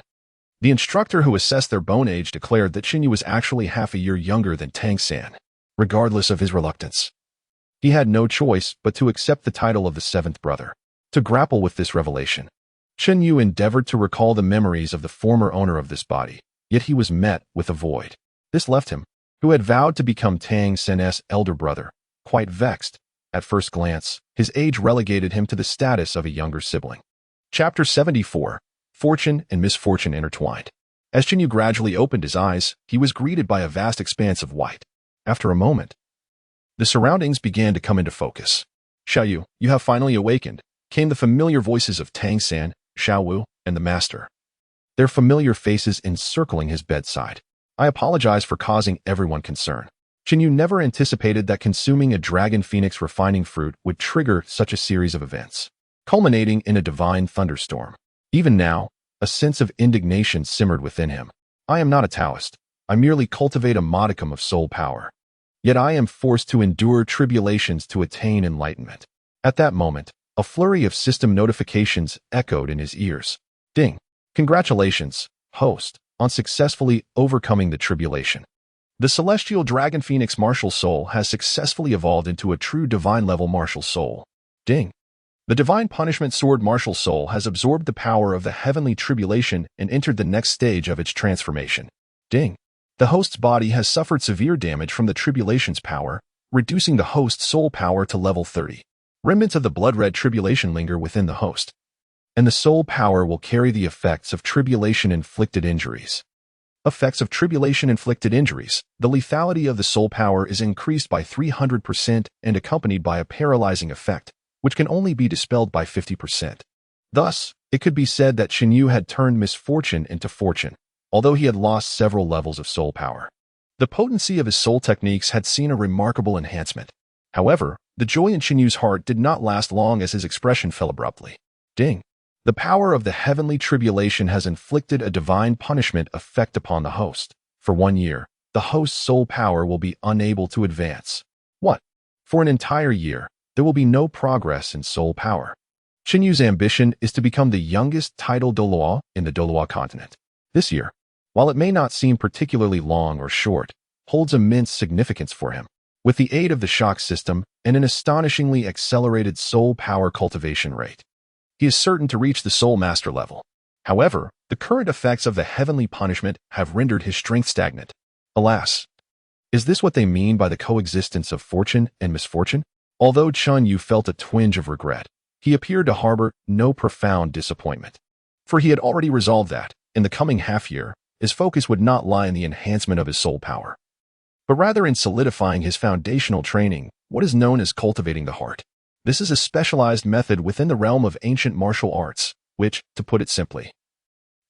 The instructor who assessed their bone age declared that Qinyu was actually half a year younger than Tang San. Regardless of his reluctance, he had no choice but to accept the title of the seventh brother. To grapple with this revelation, Qinyu endeavored to recall the memories of the former owner of this body, yet he was met with a void. This left him, who had vowed to become Tang San's elder brother, quite vexed. At first glance, his age relegated him to the status of a younger sibling. Chapter 74. Fortune and Misfortune Intertwined. As Qinyu gradually opened his eyes, he was greeted by a vast expanse of white. After a moment, the surroundings began to come into focus. "Xiaoyu, you have finally awakened," came the familiar voices of Tang San, Xiaowu, and the master, their familiar faces encircling his bedside. "I apologize for causing everyone concern." Qinyu never anticipated that consuming a dragon phoenix refining fruit would trigger such a series of events, culminating in a divine thunderstorm. Even now, a sense of indignation simmered within him. "I am not a Taoist. I merely cultivate a modicum of soul power. Yet I am forced to endure tribulations to attain enlightenment." At that moment, a flurry of system notifications echoed in his ears. "Ding! Congratulations, host, on successfully overcoming the tribulation. The celestial dragon phoenix martial soul has successfully evolved into a true divine-level martial soul. Ding! The divine punishment sword martial soul has absorbed the power of the heavenly tribulation and entered the next stage of its transformation. Ding! The host's body has suffered severe damage from the tribulation's power, reducing the host's soul power to level 30. Remnants of the blood-red tribulation linger within the host, and the soul power will carry the effects of tribulation-inflicted injuries. Effects of tribulation-inflicted injuries. The lethality of the soul power is increased by 300% and accompanied by a paralyzing effect, which can only be dispelled by 50%. Thus, it could be said that Qinyu had turned misfortune into fortune, although he had lost several levels of soul power. The potency of his soul techniques had seen a remarkable enhancement. However, the joy in Qinyu's heart did not last long as his expression fell abruptly. Ding! The power of the heavenly tribulation has inflicted a divine punishment effect upon the host. For 1 year, the host's soul power will be unable to advance. What? For an entire year, there will be no progress in soul power. Qinyu's ambition is to become the youngest titled Douluo in the Douluo continent. This year, while it may not seem particularly long or short, holds immense significance for him. With the aid of the shock system and an astonishingly accelerated soul power cultivation rate, he is certain to reach the soul master level. However, the current effects of the heavenly punishment have rendered his strength stagnant. Alas! Is this what they mean by the coexistence of fortune and misfortune? Although Qinyu felt a twinge of regret, he appeared to harbor no profound disappointment. For he had already resolved that, in the coming half-year, his focus would not lie in the enhancement of his soul power, but rather in solidifying his foundational training, what is known as cultivating the heart. This is a specialized method within the realm of ancient martial arts, which, to put it simply,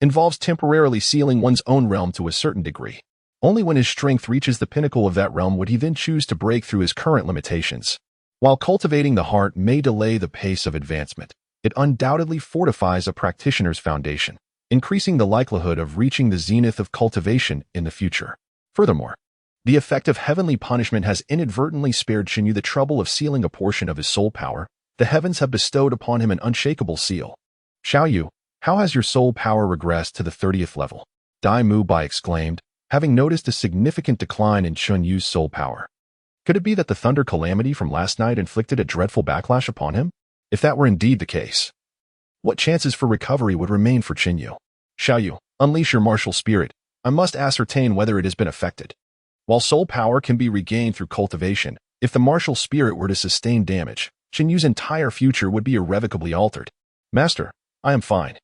involves temporarily sealing one's own realm to a certain degree. Only when his strength reaches the pinnacle of that realm would he then choose to break through his current limitations. While cultivating the heart may delay the pace of advancement, it undoubtedly fortifies a practitioner's foundation, increasing the likelihood of reaching the zenith of cultivation in the future. Furthermore, the effect of heavenly punishment has inadvertently spared Qinyu the trouble of sealing a portion of his soul power. The heavens have bestowed upon him an unshakable seal. Xiaoyu, how has your soul power regressed to the 30th level? Dai Mu Bai exclaimed, having noticed a significant decline in Chun Yu's soul power. Could it be that the thunder calamity from last night inflicted a dreadful backlash upon him? If that were indeed the case, what chances for recovery would remain for Qin Yu? Xiaoyu, unleash your martial spirit. I must ascertain whether it has been affected. While soul power can be regained through cultivation, if the martial spirit were to sustain damage, Qin Yu's entire future would be irrevocably altered. Master, I am fine.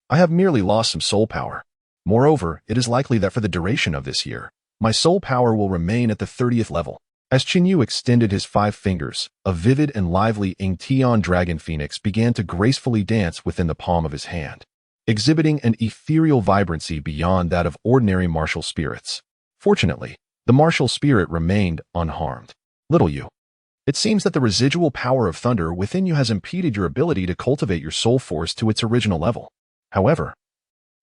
I have merely lost some soul power. Moreover, it is likely that for the duration of this year, my soul power will remain at the 30th level. As Qin Yu extended his 5 fingers, a vivid and lively Ingtian dragon phoenix began to gracefully dance within the palm of his hand, exhibiting an ethereal vibrancy beyond that of ordinary martial spirits. Fortunately, the martial spirit remained unharmed. Little Yu, it seems that the residual power of thunder within you has impeded your ability to cultivate your soul force to its original level. However,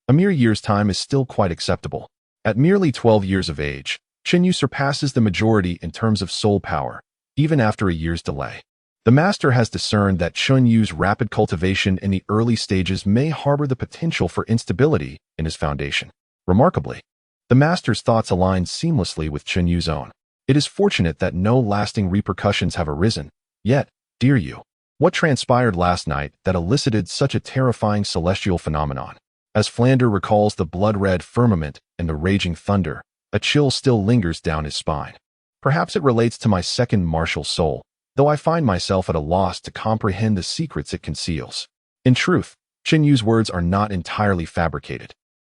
a mere year's time is still quite acceptable. At merely 12 years of age, Qin Yu surpasses the majority in terms of soul power, even after a year's delay. The master has discerned that Qin Yu's rapid cultivation in the early stages may harbor the potential for instability in his foundation. Remarkably, the master's thoughts align seamlessly with Qin Yu's own. It is fortunate that no lasting repercussions have arisen. Yet, dear Yu, what transpired last night that elicited such a terrifying celestial phenomenon? As Flander recalls the blood-red firmament and the raging thunder, a chill still lingers down his spine. Perhaps it relates to my second martial soul, though I find myself at a loss to comprehend the secrets it conceals. In truth, Qin Yu's words are not entirely fabricated.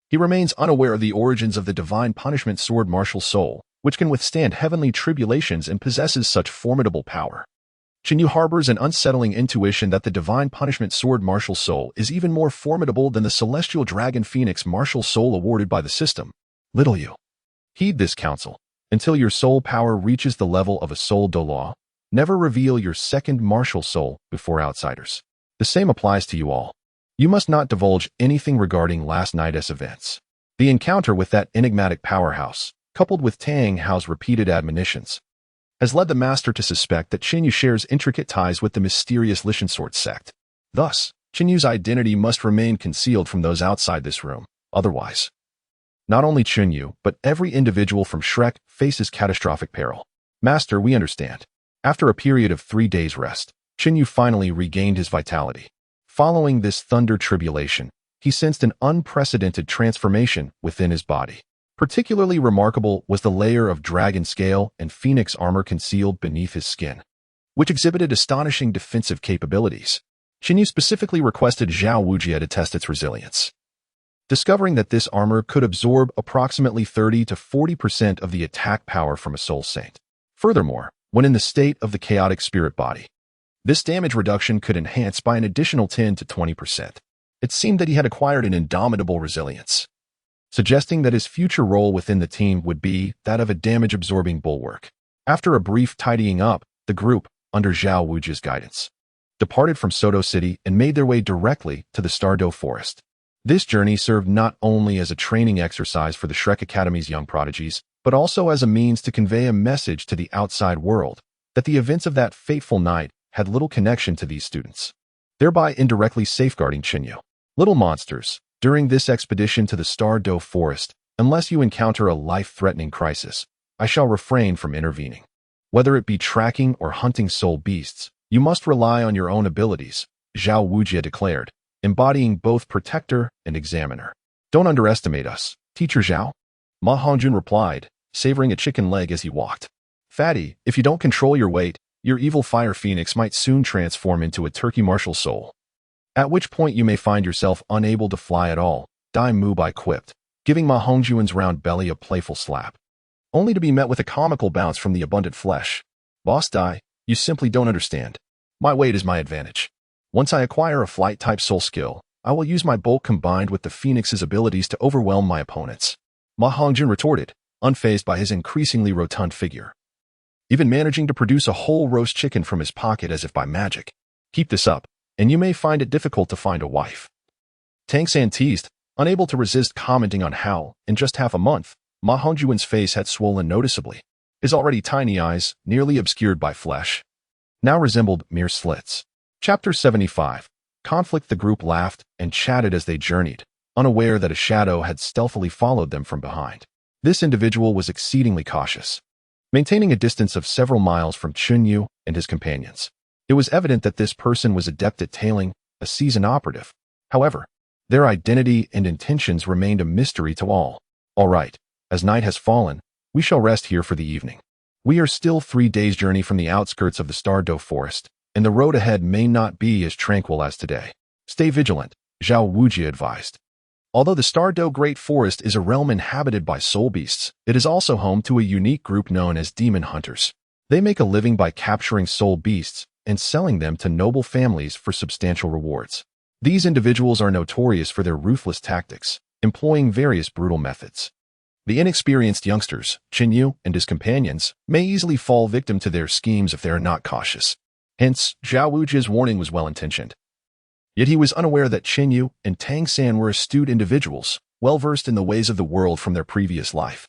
He remains unaware of the origins of the divine punishment sword martial soul, which can withstand heavenly tribulations and possesses such formidable power. Qin Yu harbors an unsettling intuition that the divine punishment sword martial soul is even more formidable than the celestial dragon phoenix martial soul awarded by the system. Little Yu, heed this counsel. Until your soul power reaches the level of a soul Douluo, never reveal your second martial soul before outsiders. The same applies to you all. You must not divulge anything regarding last night's events. The encounter with that enigmatic powerhouse, coupled with Tang Hao's repeated admonitions, has led the master to suspect that Qin Yu shares intricate ties with the mysterious Lishensort sect. Thus, Qin Yu's identity must remain concealed from those outside this room. Otherwise, not only Qin Yu, but every individual from Shrek faces catastrophic peril. Master, we understand. After a period of 3 days' rest, Qin Yu finally regained his vitality. Following this thunder tribulation, he sensed an unprecedented transformation within his body. Particularly remarkable was the layer of dragon scale and phoenix armor concealed beneath his skin, which exhibited astonishing defensive capabilities. Qin Yu specifically requested Zhao Wujie to test its resilience, discovering that this armor could absorb approximately 30 to 40% of the attack power from a soul saint. Furthermore, when in the state of the chaotic spirit body, this damage reduction could enhance by an additional 10 to 20%. It seemed that he had acquired an indomitable resilience, suggesting that his future role within the team would be that of a damage-absorbing bulwark. After a brief tidying up, the group, under Zhao Wujie's guidance, departed from Soto City and made their way directly to the Stardow Forest. This journey served not only as a training exercise for the Shrek Academy's young prodigies, but also as a means to convey a message to the outside world that the events of that fateful night had little connection to these students, thereby indirectly safeguarding Qin Yu. Little monsters, during this expedition to the Stardow Forest, unless you encounter a life-threatening crisis, I shall refrain from intervening. Whether it be tracking or hunting soul beasts, you must rely on your own abilities, Zhao Wujie declared, embodying both protector and examiner. Don't underestimate us, Teacher Zhao, Ma Hongjun replied, savoring a chicken leg as he walked. Fatty, if you don't control your weight, your evil fire phoenix might soon transform into a turkey martial soul, at which point you may find yourself unable to fly at all, Dai Mu Bai quipped, giving Ma Hongjun's round belly a playful slap, only to be met with a comical bounce from the abundant flesh. Boss Dai, you simply don't understand. My weight is my advantage. Once I acquire a flight-type soul skill, I will use my bulk combined with the phoenix's abilities to overwhelm my opponents. Ma Hongjun retorted, unfazed by his increasingly rotund figure, even managing to produce a whole roast chicken from his pocket as if by magic. Keep this up, and you may find it difficult to find a wife. Tang San teased, unable to resist commenting on how, in just half a month, Ma Hongjun's face had swollen noticeably. His already tiny eyes, nearly obscured by flesh, now resembled mere slits. Chapter 75. Conflict. The group laughed and chatted as they journeyed, unaware that a shadow had stealthily followed them from behind. This individual was exceedingly cautious, maintaining a distance of several miles from Chunyu and his companions. It was evident that this person was adept at tailing, a seasoned operative. However, their identity and intentions remained a mystery to all. All right, as night has fallen, we shall rest here for the evening. We are still 3 days' journey from the outskirts of the Douluo forest, and the road ahead may not be as tranquil as today. Stay vigilant, Zhao Wujie advised. Although the Douluo Great Forest is a realm inhabited by soul beasts, it is also home to a unique group known as demon hunters. They make a living by capturing soul beasts and selling them to noble families for substantial rewards. These individuals are notorious for their ruthless tactics, employing various brutal methods. The inexperienced youngsters, Chinyu and his companions, may easily fall victim to their schemes if they are not cautious. Hence, Zhao Wujie's warning was well-intentioned. Yet he was unaware that Chinyu and Tang San were astute individuals, well-versed in the ways of the world from their previous life.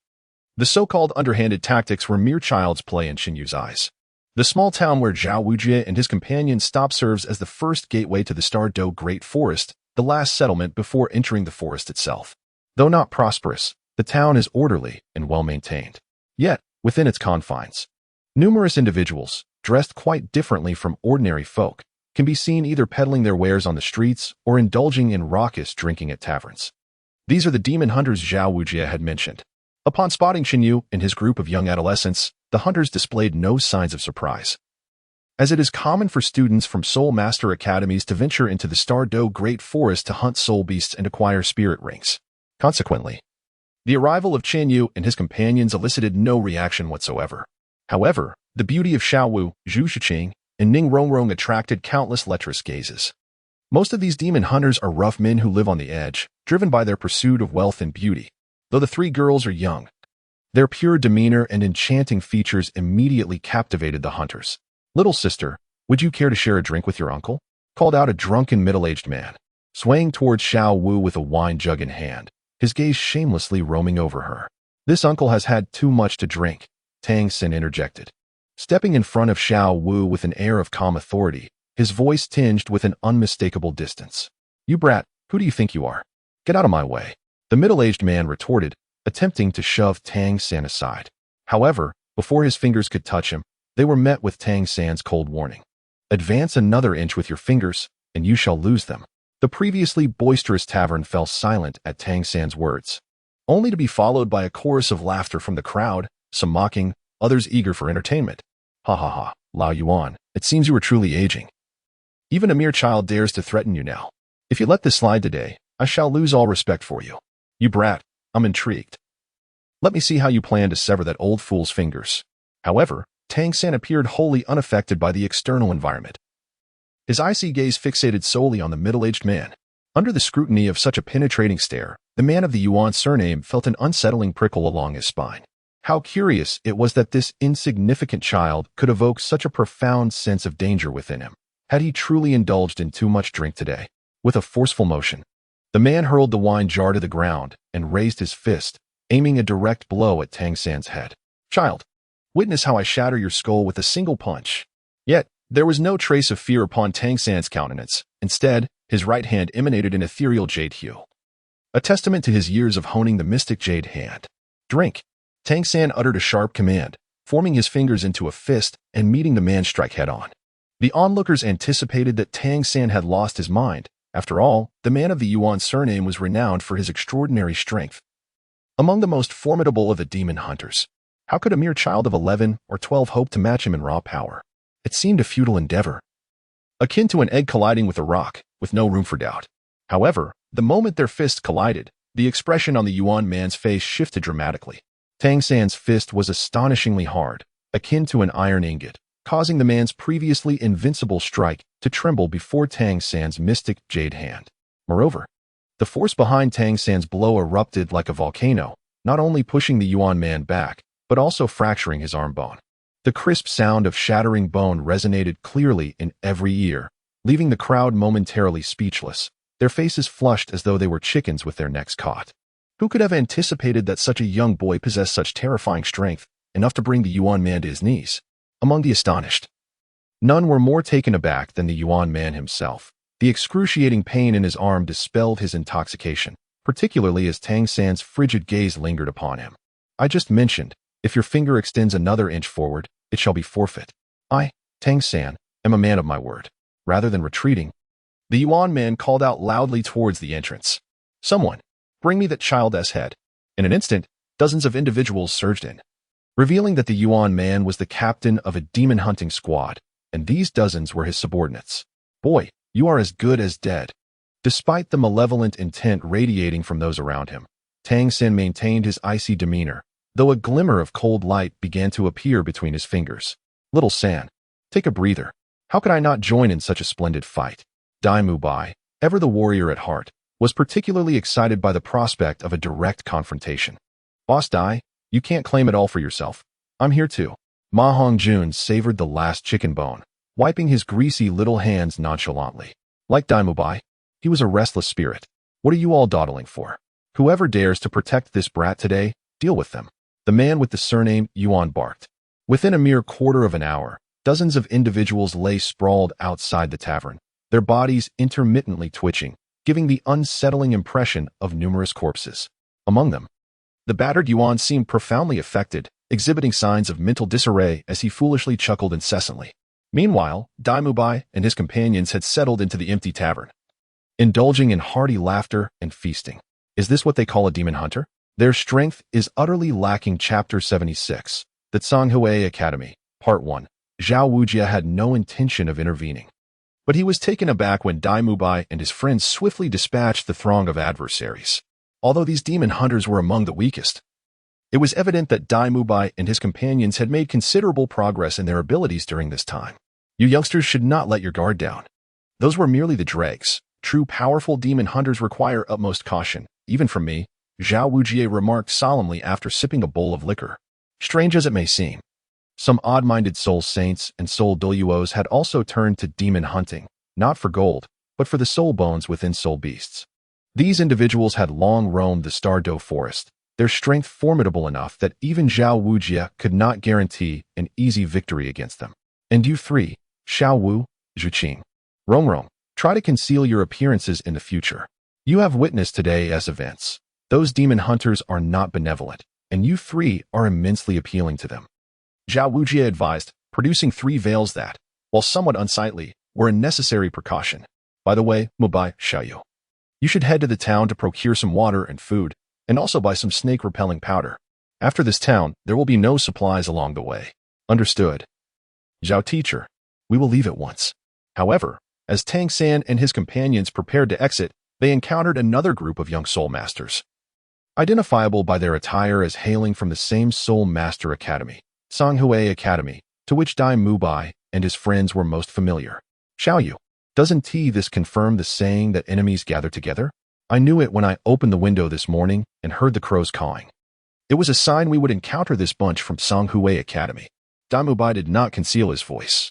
The so-called underhanded tactics were mere child's play in Chinyu's eyes. The small town where Zhao Wujie and his companions stopped serves as the first gateway to the Douluo Great Forest, the last settlement before entering the forest itself. Though not prosperous, the town is orderly and well-maintained. Yet, within its confines, numerous individuals, dressed quite differently from ordinary folk, can be seen either peddling their wares on the streets or indulging in raucous drinking at taverns. These are the demon hunters Zhao Wujie had mentioned. Upon spotting Chinyu and his group of young adolescents, the hunters displayed no signs of surprise. As it is common for students from Soul Master Academies to venture into the Douluo Great Forest to hunt soul beasts and acquire spirit rings. Consequently, the arrival of Chinyu and his companions elicited no reaction whatsoever. However, the beauty of Xiaowu, Zhu Shiqing, and Ning Rongrong attracted countless lecherous gazes. Most of these demon hunters are rough men who live on the edge, driven by their pursuit of wealth and beauty. Though the 3 girls are young, their pure demeanor and enchanting features immediately captivated the hunters. "Little sister, would you care to share a drink with your uncle?" called out a drunken middle-aged man, swaying towards Xiao Wu with a wine jug in hand, his gaze shamelessly roaming over her. "This uncle has had too much to drink," Tang Sin interjected. Stepping in front of Xiao Wu with an air of calm authority, his voice tinged with an unmistakable distance. "You brat, who do you think you are? Get out of my way," the middle-aged man retorted, attempting to shove Tang San aside. However, before his fingers could touch him, they were met with Tang San's cold warning. "Advance another inch with your fingers, and you shall lose them." The previously boisterous tavern fell silent at Tang San's words, only to be followed by a chorus of laughter from the crowd, some mocking, others eager for entertainment. "Ha ha ha, Lao Yuan, it seems you are truly aging. Even a mere child dares to threaten you now. If you let this slide today, I shall lose all respect for you. You brat, I'm intrigued. Let me see how you plan to sever that old fool's fingers." However, Tang San appeared wholly unaffected by the external environment. His icy gaze fixated solely on the middle-aged man. Under the scrutiny of such a penetrating stare, the man of the Yuan surname felt an unsettling prickle along his spine. How curious it was that this insignificant child could evoke such a profound sense of danger within him. Had he truly indulged in too much drink today? With a forceful motion, the man hurled the wine jar to the ground and raised his fist, aiming a direct blow at Tang San's head. "Child, witness how I shatter your skull with a single punch." Yet, there was no trace of fear upon Tang San's countenance. Instead, his right hand emanated an ethereal jade hue, a testament to his years of honing the mystic jade hand. "Drink." Tang San uttered a sharp command, forming his fingers into a fist and meeting the man's strike head-on. The onlookers anticipated that Tang San had lost his mind. After all, the man of the Yuan surname was renowned for his extraordinary strength. Among the most formidable of the demon hunters, how could a mere child of 11 or 12 hope to match him in raw power? It seemed a futile endeavor, akin to an egg colliding with a rock, with no room for doubt. However, the moment their fists collided, the expression on the Yuan man's face shifted dramatically. Tang San's fist was astonishingly hard, akin to an iron ingot, causing the man's previously invincible strike to tremble before Tang San's mystic jade hand. Moreover, the force behind Tang San's blow erupted like a volcano, not only pushing the Yuan man back, but also fracturing his arm bone. The crisp sound of shattering bone resonated clearly in every ear, leaving the crowd momentarily speechless, their faces flushed as though they were chickens with their necks caught. Who could have anticipated that such a young boy possessed such terrifying strength, enough to bring the Yuan man to his knees? Among the astonished, none were more taken aback than the Yuan man himself. The excruciating pain in his arm dispelled his intoxication, particularly as Tang San's frigid gaze lingered upon him. I just mentioned, if your finger extends another inch forward, it shall be forfeit. I, Tang San, am a man of my word. Rather than retreating, the Yuan man called out loudly towards the entrance. Someone, bring me that child's head. In an instant, dozens of individuals surged in, revealing that the Yuan man was the captain of a demon-hunting squad, and these dozens were his subordinates. Boy, you are as good as dead. Despite the malevolent intent radiating from those around him, Tang San maintained his icy demeanor, though a glimmer of cold light began to appear between his fingers. Little San, take a breather. How could I not join in such a splendid fight? Dai Mubai, ever the warrior at heart, was particularly excited by the prospect of a direct confrontation. Boss Dai, you can't claim it all for yourself. I'm here too. Ma Hongjun savored the last chicken bone, wiping his greasy little hands nonchalantly. Like Dai Mubai, he was a restless spirit. What are you all dawdling for? Whoever dares to protect this brat today, deal with them. The man with the surname Yuan barked. Within a mere quarter of an hour, dozens of individuals lay sprawled outside the tavern, their bodies intermittently twitching, giving the unsettling impression of numerous corpses. Among them, the battered Yuan seemed profoundly affected, exhibiting signs of mental disarray as he foolishly chuckled incessantly. Meanwhile, Dai Mubai and his companions had settled into the empty tavern, indulging in hearty laughter and feasting. Is this what they call a demon hunter? Their strength is utterly lacking. Chapter 76. The Tsanghui Academy, Part 1. Zhao Wujia had no intention of intervening, but he was taken aback when Dai Mubai and his friends swiftly dispatched the throng of adversaries. Although these demon hunters were among the weakest, it was evident that Dai Mubai and his companions had made considerable progress in their abilities during this time. You youngsters should not let your guard down. Those were merely the dregs. True powerful demon hunters require utmost caution, even from me, Zhao Wujie remarked solemnly after sipping a bowl of liquor. Strange as it may seem, some odd-minded soul saints and soul Douluos had also turned to demon hunting, not for gold, but for the soul bones within soul beasts. These individuals had long roamed the Stardo forest, their strength formidable enough that even Zhao Wujie could not guarantee an easy victory against them. And you three, Xiao Wu, Zhuqing, Rongrong, try to conceal your appearances in the future. You have witnessed today's events. Those demon hunters are not benevolent, and you three are immensely appealing to them. Zhao Wujie advised, producing 3 veils that, while somewhat unsightly, were a necessary precaution. By the way, Mubai, Xiaoyu, you should head to the town to procure some water and food, and also buy some snake-repelling powder. After this town, there will be no supplies along the way. Understood. Zhao teacher, we will leave at once. However, as Tang San and his companions prepared to exit, they encountered another group of young soul masters, identifiable by their attire as hailing from the same Soul Master Academy, Tsanghui Academy, to which Dai Mubai and his friends were most familiar. Xiaoyu, doesn't this confirm the saying that enemies gather together? I knew it when I opened the window this morning and heard the crows cawing. It was a sign we would encounter this bunch from Tsanghui Academy. Dai Mubai did not conceal his voice,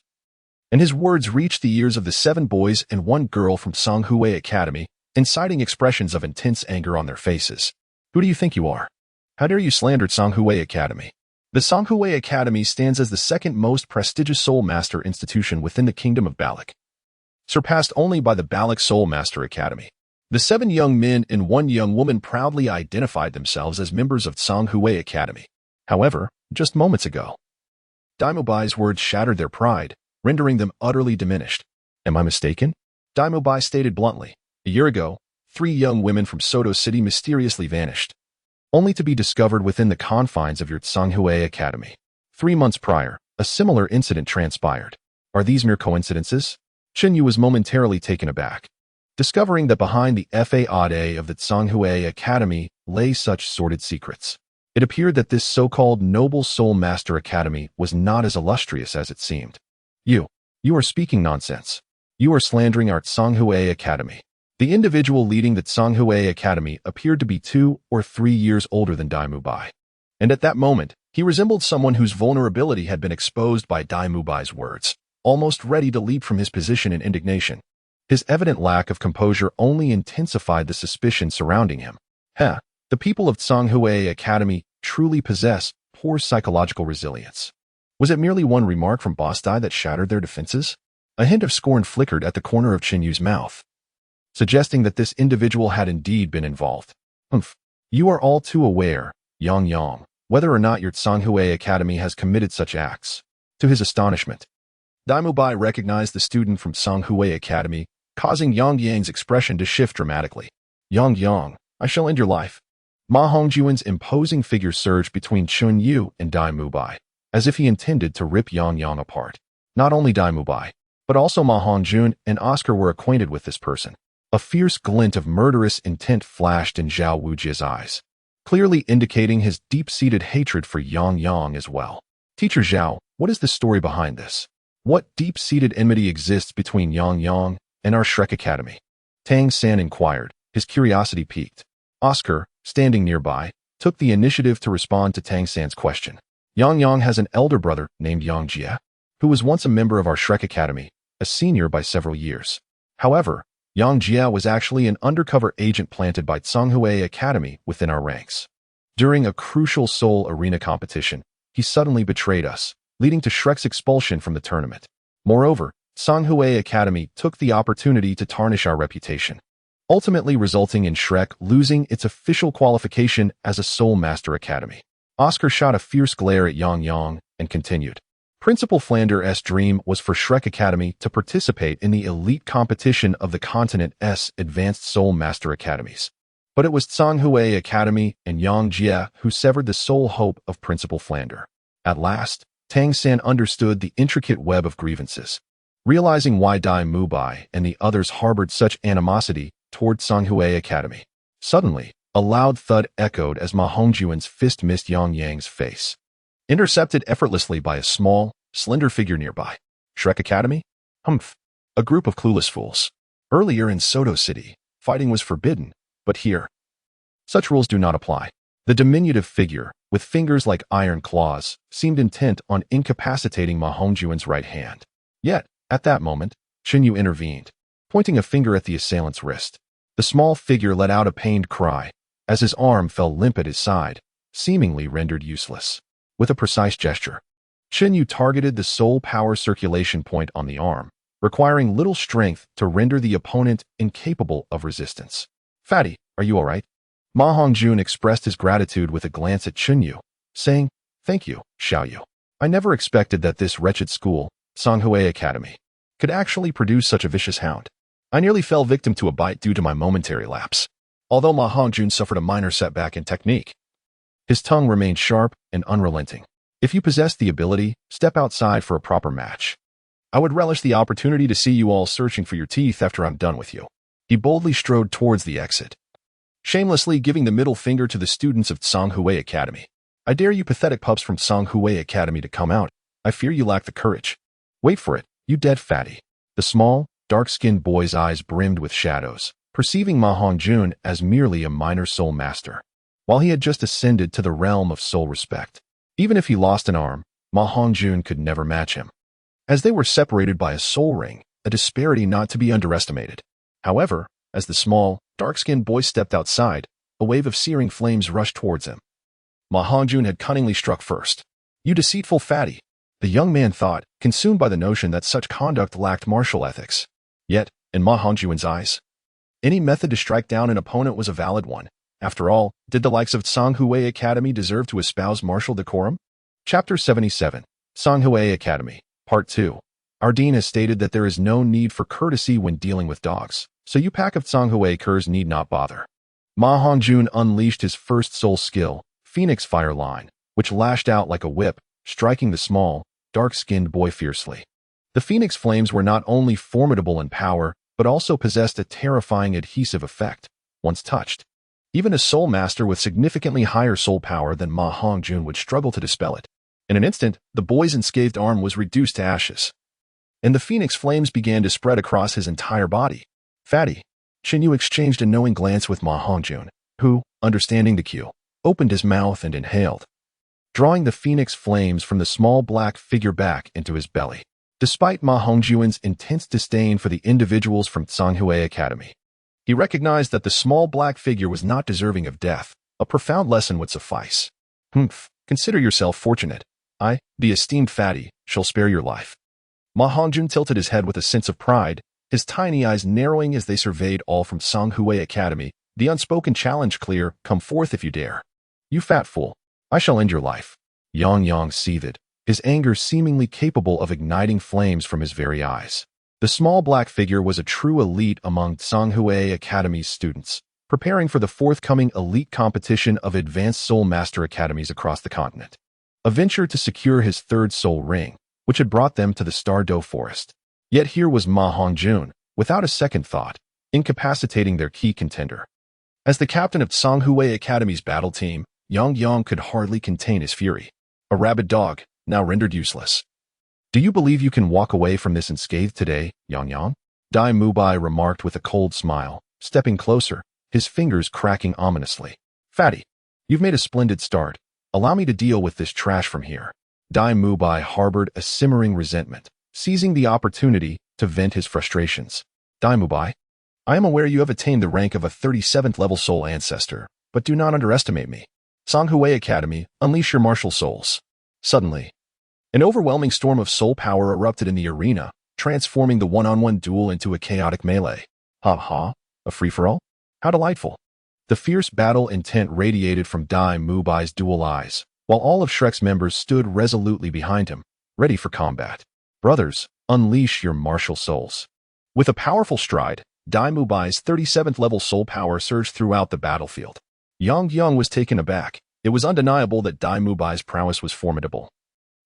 and his words reached the ears of the 7 boys and 1 girl from Tsanghui Academy, inciting expressions of intense anger on their faces. Who do you think you are? How dare you slander Tsanghui Academy? The Tsanghui Academy stands as the 2nd most prestigious Soul Master institution within the Kingdom of Balak, surpassed only by the Balak Soul Master Academy. The 7 young men and 1 young woman proudly identified themselves as members of Tsanghui Academy. However, just moments ago, Dai Mubai's words shattered their pride, rendering them utterly diminished. Am I mistaken? Dai Mubai stated bluntly. A year ago, 3 young women from Soto City mysteriously vanished, only to be discovered within the confines of your Tsanghui Academy. 3 months prior, a similar incident transpired. Are these mere coincidences? Chen Yu was momentarily taken aback, discovering that behind the faade of the Tsanghui Academy lay such sordid secrets. It appeared that this so-called Noble Soul Master Academy was not as illustrious as it seemed. You are speaking nonsense. You are slandering our Tsanghui Academy. The individual leading the Tsanghui Academy appeared to be 2 or 3 years older than Dai Mubai, and at that moment, he resembled someone whose vulnerability had been exposed by Dai Mubai's words, almost ready to leap from his position in indignation. His evident lack of composure only intensified the suspicion surrounding him. The people of Tsanghui Academy truly possess poor psychological resilience. Was it merely one remark from Boss Dai that shattered their defenses? A hint of scorn flickered at the corner of Chen Yu's mouth, suggesting that this individual had indeed been involved. Humph. You are all too aware, Yang Yang, whether or not your Tsanghui Academy has committed such acts. To his astonishment, Daimubai recognized the student from Tsanghui Academy, causing Yang Yang's expression to shift dramatically. Yang Yang, I shall end your life. Ma Hongjuan's imposing figure surged between Chun Yu and Daimubai, as if he intended to rip Yang Yang apart. Not only Daimubai, but also Ma Hongjun and Oscar were acquainted with this person. A fierce glint of murderous intent flashed in Zhao Wujia's eyes, clearly indicating his deep-seated hatred for Yang Yang as well. Teacher Zhao, what is the story behind this? What deep-seated enmity exists between Yang Yang and our Shrek Academy? Tang San inquired, his curiosity piqued. Oscar, standing nearby, took the initiative to respond to Tang San's question. Yang Yang has an elder brother named Yang Jia, who was once a member of our Shrek Academy, a senior by several years. However, Yang Jia was actually an undercover agent planted by Tsanghui Academy within our ranks. During a crucial Seoul Arena competition, he suddenly betrayed us, leading to Shrek's expulsion from the tournament. Moreover, Tsanghui Academy took the opportunity to tarnish our reputation, ultimately resulting in Shrek losing its official qualification as a Soul Master Academy. Oscar shot a fierce glare at Yang Yang and continued. Principal Flander's dream was for Shrek Academy to participate in the elite competition of the continent's advanced Soul Master Academies. But it was Tsanghui Academy and Yang Jia who severed the sole hope of Principal Flander. At last, Tang San understood the intricate web of grievances. Realizing why Dai Mubai and the others harbored such animosity toward Tsanghui Academy. Suddenly, a loud thud echoed as Ma Hongjuan's fist missed Yang Yang's face, intercepted effortlessly by a small, slender figure nearby. Shrek Academy? Humph. A group of clueless fools. Earlier in Soto City, fighting was forbidden, but here, such rules do not apply. The diminutive figure, with fingers like iron claws, seemed intent on incapacitating Ma Hongjuan's right hand. Yet, at that moment, Chen Yu intervened, pointing a finger at the assailant's wrist. The small figure let out a pained cry, as his arm fell limp at his side, seemingly rendered useless. With a precise gesture, Chen Yu targeted the soul power circulation point on the arm, requiring little strength to render the opponent incapable of resistance. Fatty, are you all right? Ma Hongjun expressed his gratitude with a glance at Chen Yu, saying, Thank you, Xiao Yu. I never expected that this wretched school, Tsanghui Academy, could actually produce such a vicious hound. I nearly fell victim to a bite due to my momentary lapse. Although Ma Hongjun suffered a minor setback in technique, his tongue remained sharp and unrelenting. If you possess the ability, step outside for a proper match. I would relish the opportunity to see you all searching for your teeth after I'm done with you. He boldly strode towards the exit, shamelessly giving the middle finger to the students of Tsanghui Academy. I dare you pathetic pups from Tsanghui Academy to come out. I fear you lack the courage. Wait for it, you dead fatty. The small, dark-skinned boy's eyes brimmed with shadows, perceiving Ma Hongjun as merely a minor soul master, while he had just ascended to the realm of soul respect. Even if he lost an arm, Ma Hongjun could never match him, as they were separated by a soul ring, a disparity not to be underestimated. However, as the small, dark-skinned boy stepped outside, a wave of searing flames rushed towards him. Ma Hongjun had cunningly struck first. You deceitful fatty, the young man thought, consumed by the notion that such conduct lacked martial ethics. Yet, in Ma Hongjun's eyes, any method to strike down an opponent was a valid one. After all, did the likes of Tsanghui Academy deserve to espouse martial decorum? Chapter 77, Tsanghui Academy, Part 2. Our dean has stated that there is no need for courtesy when dealing with dogs, so you pack of Tsanghui curs need not bother. Ma Hongjun unleashed his first soul skill, Phoenix Fire Line, which lashed out like a whip, striking the small, dark-skinned boy fiercely. The Phoenix flames were not only formidable in power, but also possessed a terrifying adhesive effect, once touched. Even a soul master with significantly higher soul power than Ma Hongjun would struggle to dispel it. In an instant, the boy's unscathed arm was reduced to ashes, and the Phoenix flames began to spread across his entire body. Fatty, Chen Yu exchanged a knowing glance with Ma Hongjun, who, understanding the cue, opened his mouth and inhaled, drawing the Phoenix flames from the small black figure back into his belly. Despite Ma Hongjun's intense disdain for the individuals from Tsanghui Academy, he recognized that the small black figure was not deserving of death. A profound lesson would suffice. Humph, consider yourself fortunate. I, the esteemed fatty, shall spare your life. Ma Hongjun tilted his head with a sense of pride, his tiny eyes narrowing as they surveyed all from Tsanghui Academy, The unspoken challenge clear, come forth if you dare. You fat fool, I shall end your life. Yang seethed, his anger seemingly capable of igniting flames from his very eyes. The small black figure was a true elite among Tsanghui Academy's students, preparing for the forthcoming elite competition of advanced Soul Master Academies across the continent. A venture to secure his third soul ring, which had brought them to the Stardow Forest. Yet here was Ma Hongjun, without a second thought, incapacitating their key contender. As the captain of Tsanghui Academy's battle team, Yang could hardly contain his fury. A rabid dog, now rendered useless. Do you believe you can walk away from this unscathed today, Yang? Dai Mubai remarked with a cold smile, stepping closer, his fingers cracking ominously. Fatty, you've made a splendid start. Allow me to deal with this trash from here. Dai Mubai harbored a simmering resentment, seizing the opportunity to vent his frustrations. Dai Mubai, I am aware you have attained the rank of a 37th level soul ancestor, but do not underestimate me. Tsanghui Academy, unleash your martial souls. Suddenly, an overwhelming storm of soul power erupted in the arena, transforming the one-on-one duel into a chaotic melee. Ha, a free-for-all? How delightful. The fierce battle intent radiated from Dai Mubai's dual eyes, while all of Shrek's members stood resolutely behind him, ready for combat. Brothers, unleash your martial souls. With a powerful stride, Dai Mubai's 37th level soul power surged throughout the battlefield. Yang was taken aback. It was undeniable that Dai Mubai's prowess was formidable,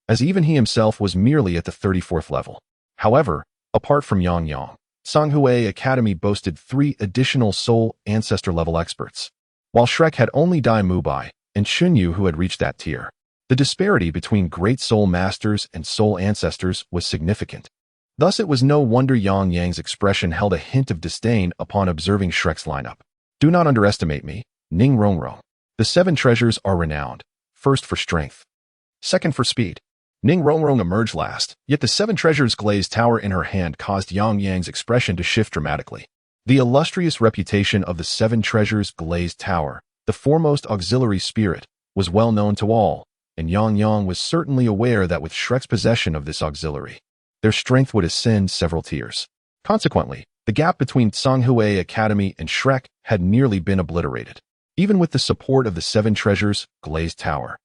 as even he himself was merely at the 34th level. However, apart from Yang, Tsanghui Academy boasted 3 additional soul ancestor level experts, while Shrek had only Dai Mubai and Shunyu who had reached that tier. The disparity between great soul masters and soul ancestors was significant. Thus it was no wonder Yang's expression held a hint of disdain upon observing Shrek's lineup. Do not underestimate me, Ning Rongrong. The 7 treasures are renowned, first for strength, second for speed. Ning Rongrong emerged last, yet the 7 treasures glazed tower in her hand caused Yang's expression to shift dramatically. The illustrious reputation of the 7 treasures glazed tower, the foremost auxiliary spirit, was well known to all, and Yang was certainly aware that with Shrek's possession of this auxiliary, their strength would ascend several tiers. Consequently, the gap between Tsanghui Academy and Shrek had nearly been obliterated. Even with the support of the 7 treasures glazed tower,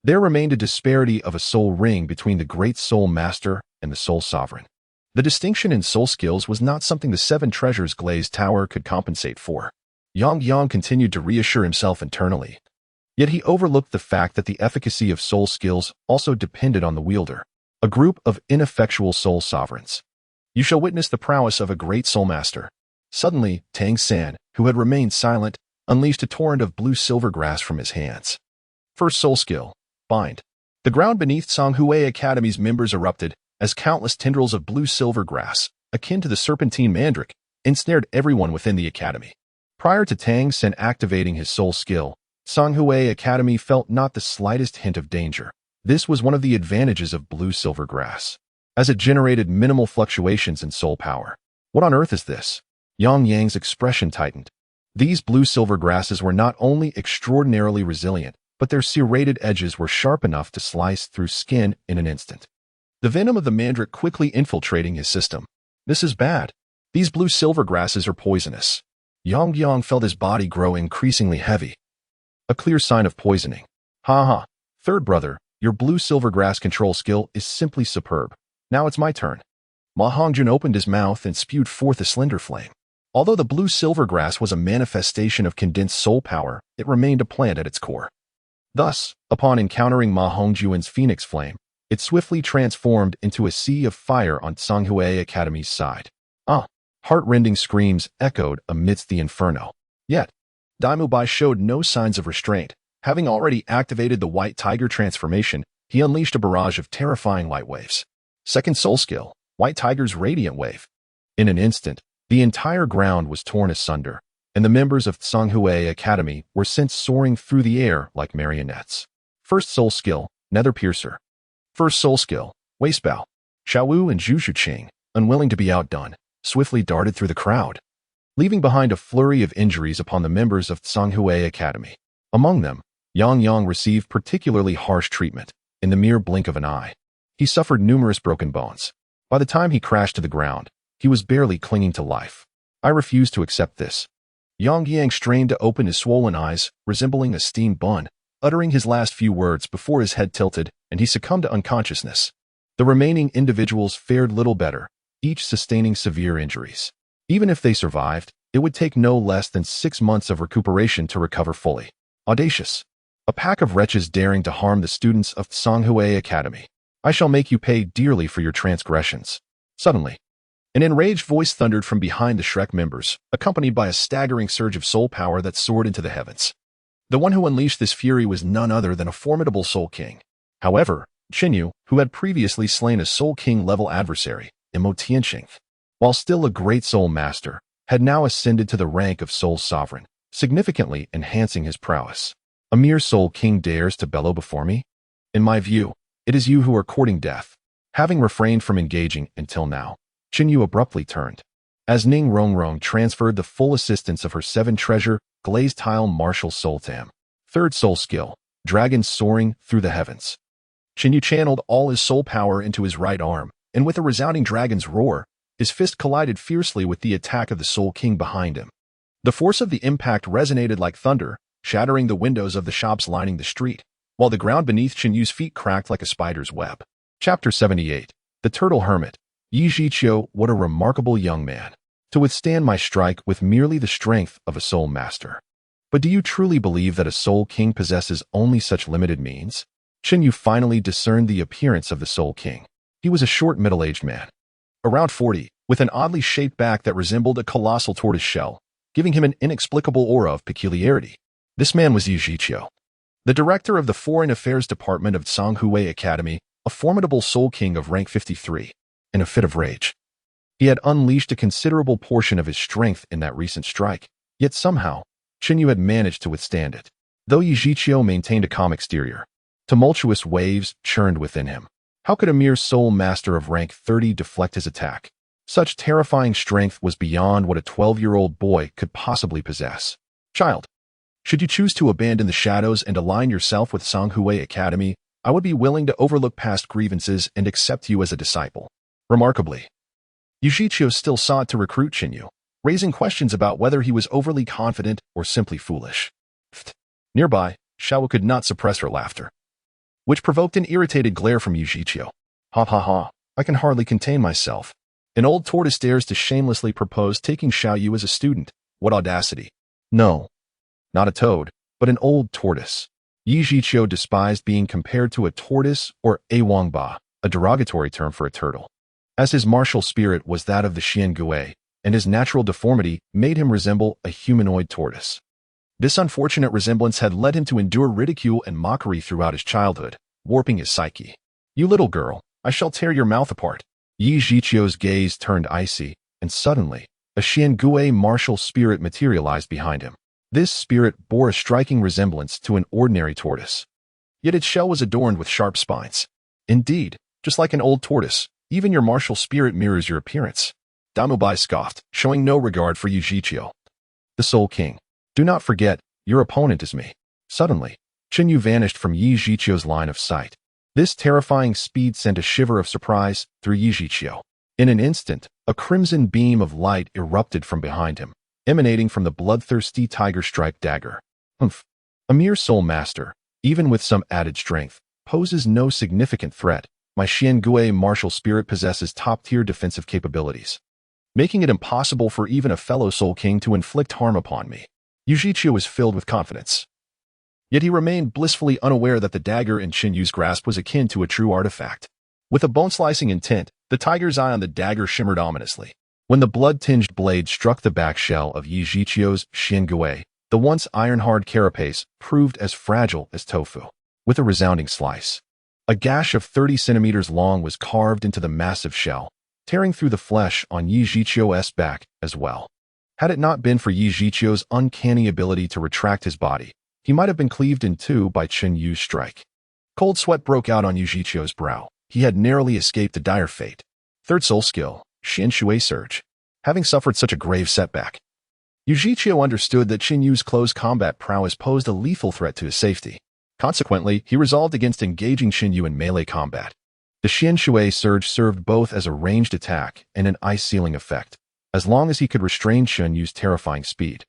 there remained a disparity of a soul ring between the great soul master and the soul sovereign. The distinction in soul skills was not something the 7 treasures glazed tower could compensate for. Yang continued to reassure himself internally. Yet he overlooked the fact that the efficacy of soul skills also depended on the wielder, a group of ineffectual soul sovereigns. You shall witness the prowess of a great soul master. Suddenly, Tang San, who had remained silent, unleashed a torrent of blue silver grass from his hands. First soul skill, bind. The ground beneath Tsanghui Academy's members erupted as countless tendrils of blue silver grass, akin to the serpentine mandrake, ensnared everyone within the academy. Prior to Tang San activating his soul skill, Tsanghui Academy felt not the slightest hint of danger. This was one of the advantages of blue silver grass, as it generated minimal fluctuations in soul power. What on earth is this? Yang's expression tightened. These blue silver grasses were not only extraordinarily resilient, but their serrated edges were sharp enough to slice through skin in an instant. The venom of the mandrake quickly infiltrating his system. This is bad. These blue silver grasses are poisonous. Yang felt his body grow increasingly heavy. A clear sign of poisoning. Ha. Third brother, your blue silver grass control skill is simply superb. Now it's my turn. Ma Hongjun opened his mouth and spewed forth a slender flame. Although the blue silver grass was a manifestation of condensed soul power, it remained a plant at its core. Thus, upon encountering Ma Hongjun's phoenix flame, it swiftly transformed into a sea of fire on Tsanghui Academy's side. Heart-rending screams echoed amidst the inferno. Yet, Dai Mubai showed no signs of restraint. Having already activated the White Tiger transformation, he unleashed a barrage of terrifying light waves. Second soul skill, White Tiger's Radiant Wave. In an instant, the entire ground was torn asunder, and the members of Tsanghui Academy were sent soaring through the air like marionettes. First soul skill, Nether Piercer. First soul skill, Waist Bow. Xiaowu and Zhu Shuqing, unwilling to be outdone, swiftly darted through the crowd, leaving behind a flurry of injuries upon the members of Tsanghui Academy. Among them, Yang received particularly harsh treatment. In the mere blink of an eye, he suffered numerous broken bones. By the time he crashed to the ground, he was barely clinging to life. I refuse to accept this. Yang Yang strained to open his swollen eyes, resembling a steamed bun, uttering his last few words before his head tilted and he succumbed to unconsciousness. The remaining individuals fared little better, each sustaining severe injuries. Even if they survived, it would take no less than 6 months of recuperation to recover fully. Audacious. A pack of wretches daring to harm the students of Songhui Academy. I shall make you pay dearly for your transgressions. Suddenly, an enraged voice thundered from behind the Shrek members, accompanied by a staggering surge of soul power that soared into the heavens. The one who unleashed this fury was none other than a formidable Soul King. However, Qinyu, who had previously slain a Soul King-level adversary, Imo Tianqing, while still a great Soul Master, had now ascended to the rank of Soul Sovereign, significantly enhancing his prowess. A mere Soul King dares to bellow before me? In my view, it is you who are courting death. Having refrained from engaging until now, Qinyu abruptly turned. As Ning Rongrong transferred the full assistance of her 7-treasure, glazed tile martial soul to him. Third soul skill, dragon soaring through the heavens. Qinyu channeled all his soul power into his right arm, and with a resounding dragon's roar, his fist collided fiercely with the attack of the Soul King behind him. The force of the impact resonated like thunder, shattering the windows of the shops lining the street, while the ground beneath Qinyu's feet cracked like a spider's web. Chapter 78. The Turtle Hermit. Yi Zhiqiu, what a remarkable young man, to withstand my strike with merely the strength of a Soul Master. But do you truly believe that a Soul King possesses only such limited means? Qinyu finally discerned the appearance of the Soul King. He was a short middle-aged man, around 40, with an oddly shaped back that resembled a colossal tortoise shell, giving him an inexplicable aura of peculiarity. This man was Yi Zhiqiu, the director of the Foreign Affairs Department of Songhui Academy, a formidable Soul King of rank 53. In a fit of rage, he had unleashed a considerable portion of his strength in that recent strike, yet somehow, Qinyu had managed to withstand it. Though Yi Zhiqiu maintained a calm exterior, tumultuous waves churned within him. How could a mere Soul Master of rank 30 deflect his attack? Such terrifying strength was beyond what a 12-year-old boy could possibly possess. Child, should you choose to abandon the shadows and align yourself with Songhui Academy, I would be willing to overlook past grievances and accept you as a disciple. Remarkably, Yi Zhiqiu still sought to recruit Qinyu, raising questions about whether he was overly confident or simply foolish. Nearby, Xiao could not suppress her laughter, which provoked an irritated glare from Yi Zhiqiu. Ha ha ha, I can hardly contain myself. An old tortoise dares to shamelessly propose taking Xiao Yu as a student. What audacity. No, not a toad, but an old tortoise. Yi Zhiqiu despised being compared to a tortoise or a wangba, a derogatory term for a turtle, as his martial spirit was that of the Xiangui, and his natural deformity made him resemble a humanoid tortoise. This unfortunate resemblance had led him to endure ridicule and mockery throughout his childhood, warping his psyche. You little girl, I shall tear your mouth apart. Yi Zhiqiu's gaze turned icy, and suddenly, a Xiangui martial spirit materialized behind him. This spirit bore a striking resemblance to an ordinary tortoise, yet its shell was adorned with sharp spines. Indeed, just like an old tortoise, even your martial spirit mirrors your appearance. Damubai scoffed, showing no regard for Yi Zhiqiu. The Soul King. Do not forget, your opponent is me. Suddenly, Qinyu vanished from Yi Zhiqiu's line of sight. This terrifying speed sent a shiver of surprise through Yi Zhiqiu. In an instant, a crimson beam of light erupted from behind him, emanating from the bloodthirsty tiger-striped dagger. Humph. A mere Soul Master, even with some added strength, poses no significant threat. My Xiangui martial spirit possesses top-tier defensive capabilities, making it impossible for even a fellow Soul King to inflict harm upon me. Yi Zhiqiu was filled with confidence. Yet he remained blissfully unaware that the dagger in Qinyu's grasp was akin to a true artifact. With a bone-slicing intent, the tiger's eye on the dagger shimmered ominously. When the blood-tinged blade struck the back shell of Yi Zhiqiu's Xiangui, the once iron-hard carapace proved as fragile as tofu. With a resounding slice, a gash of 30 centimeters long was carved into the massive shell, tearing through the flesh on Yi Zhiqiu's back as well. Had it not been for Yi Zhiqiu's uncanny ability to retract his body, he might have been cleaved in two by Qinyu's strike. Cold sweat broke out on Yi Zhiqiu's brow. He had narrowly escaped a dire fate. Third soul skill, Xian Shui Surge. Having suffered such a grave setback, Yi Zhiqiu understood that Qinyu's close combat prowess posed a lethal threat to his safety. Consequently, he resolved against engaging Qinyu in melee combat. The Xian Shui Surge served both as a ranged attack and an ice-sealing effect, as long as he could restrain Qinyu's terrifying speed.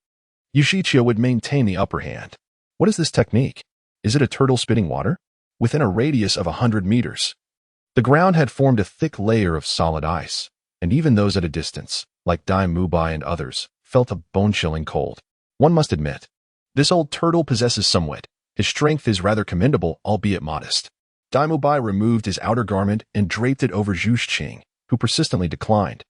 Yushichio would maintain the upper hand. What is this technique? Is it a turtle spitting water? Within a radius of 100 meters. The ground had formed a thick layer of solid ice, and even those at a distance, like Dai Mubai and others, felt a bone-chilling cold. One must admit, this old turtle possesses some wit. His strength is rather commendable, albeit modest. Dai Mubai removed his outer garment and draped it over Zhu Xing, who persistently declined.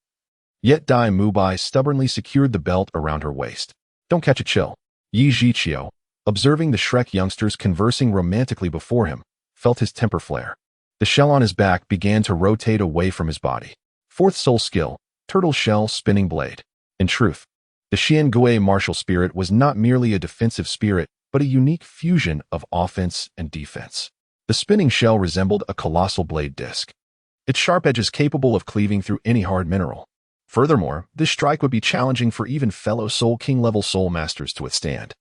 Yet Dai Mubai stubbornly secured the belt around her waist. Don't catch a chill. Yi Zhiqiu, observing the Shrek youngsters conversing romantically before him, felt his temper flare. The shell on his back began to rotate away from his body. Fourth soul skill, turtle shell spinning blade. In truth, the Xian Gui martial spirit was not merely a defensive spirit, but a unique fusion of offense and defense. The spinning shell resembled a colossal blade disc, its sharp edges capable of cleaving through any hard mineral. Furthermore, this strike would be challenging for even fellow Soul King-level soul masters to withstand.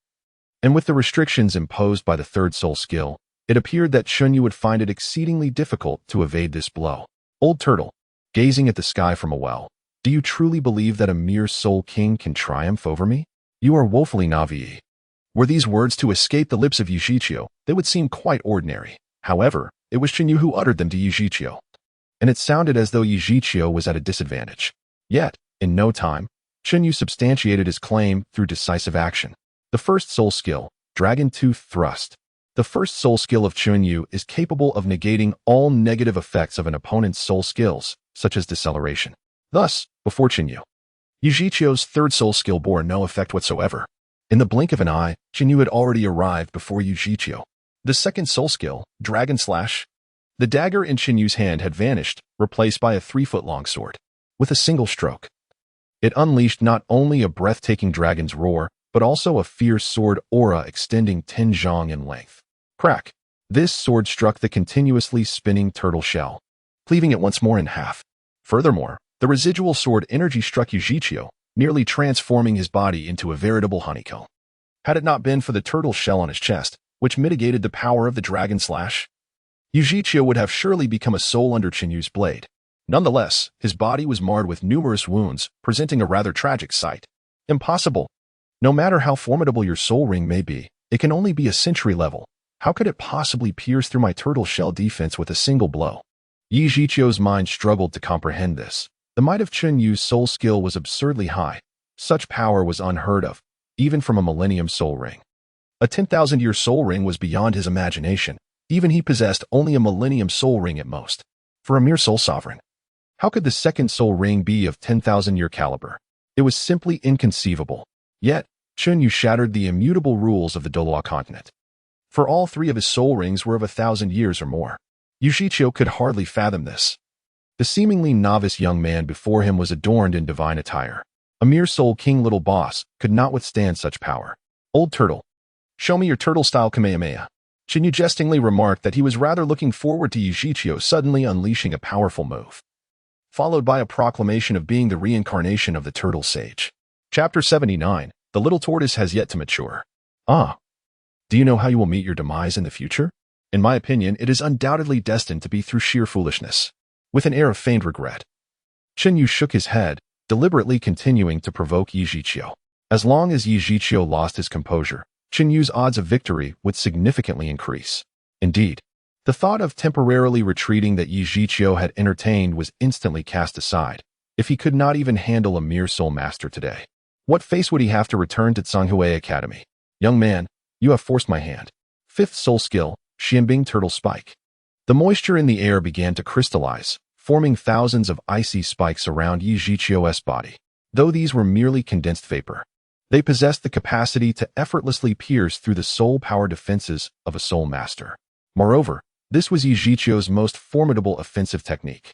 And with the restrictions imposed by the third soul skill, it appeared that Chunyu would find it exceedingly difficult to evade this blow. Old Turtle, gazing at the sky from a well, do you truly believe that a mere Soul King can triumph over me? You are woefully naive. Were these words to escape the lips of Yushichio, they would seem quite ordinary. However, it was Chunyu who uttered them to Yushichio, and it sounded as though Yushichio was at a disadvantage. Yet, in no time, Chunyu substantiated his claim through decisive action. The first soul skill, Dragon Tooth Thrust. The first soul skill of Chunyu is capable of negating all negative effects of an opponent's soul skills, such as deceleration. Thus, before Chunyu, Yushichio's third soul skill bore no effect whatsoever. In the blink of an eye, Chunyu had already arrived before Yushichio. The second soul skill, Dragon Slash. The dagger in Chunyu's hand had vanished, replaced by a 3-foot-long sword. With a single stroke, it unleashed not only a breathtaking dragon's roar, but also a fierce sword aura extending 10 zhang in length. Crack! This sword struck the continuously spinning turtle shell, cleaving it once more in half. Furthermore, the residual sword energy struck Yushichio, nearly transforming his body into a veritable honeycomb. Had it not been for the turtle shell on his chest, which mitigated the power of the dragon slash, Yushichio would have surely become a soul under Chunyu's blade. Nonetheless, his body was marred with numerous wounds, presenting a rather tragic sight. Impossible. No matter how formidable your soul ring may be, it can only be a century level. How could it possibly pierce through my turtle shell defense with a single blow? Yi Zhiqiu's mind struggled to comprehend this. The might of Chunyu's soul skill was absurdly high. Such power was unheard of, even from a millennium soul ring. A 10,000-year soul ring was beyond his imagination. Even he possessed only a millennium soul ring at most. For a mere soul sovereign, how could the second soul ring be of 10,000-year caliber? It was simply inconceivable. Yet, Chunyu shattered the immutable rules of the Douluo continent. For all three of his soul rings were of 1,000 years or more. Yushichio could hardly fathom this. The seemingly novice young man before him was adorned in divine attire. A mere soul king little boss could not withstand such power. Old Turtle, show me your turtle-style Kamehameha. Chunyu jestingly remarked that he was rather looking forward to Yushichio suddenly unleashing a powerful move, followed by a proclamation of being the reincarnation of the turtle sage. Chapter 79, The Little Tortoise Has Yet to Mature. Ah, do you know how you will meet your demise in the future? In my opinion, it is undoubtedly destined to be through sheer foolishness. With an air of feigned regret, Chunyu shook his head, deliberately continuing to provoke Yi Zhiqiu. As long as Yi Zhiqiu lost his composure, Chunyu's odds of victory would significantly increase. Indeed, the thought of temporarily retreating that Yi Zhiqiu had entertained was instantly cast aside. If he could not even handle a mere soul master today, what face would he have to return to Zhanghui Academy? Young man, you have forced my hand. Fifth soul skill, Xianbing Turtle Spike. The moisture in the air began to crystallize, forming thousands of icy spikes around Yi Zhiqiu's body. Though these were merely condensed vapor, they possessed the capacity to effortlessly pierce through the soul power defenses of a soul master. Moreover, this was Yi Zhiqiu's most formidable offensive technique.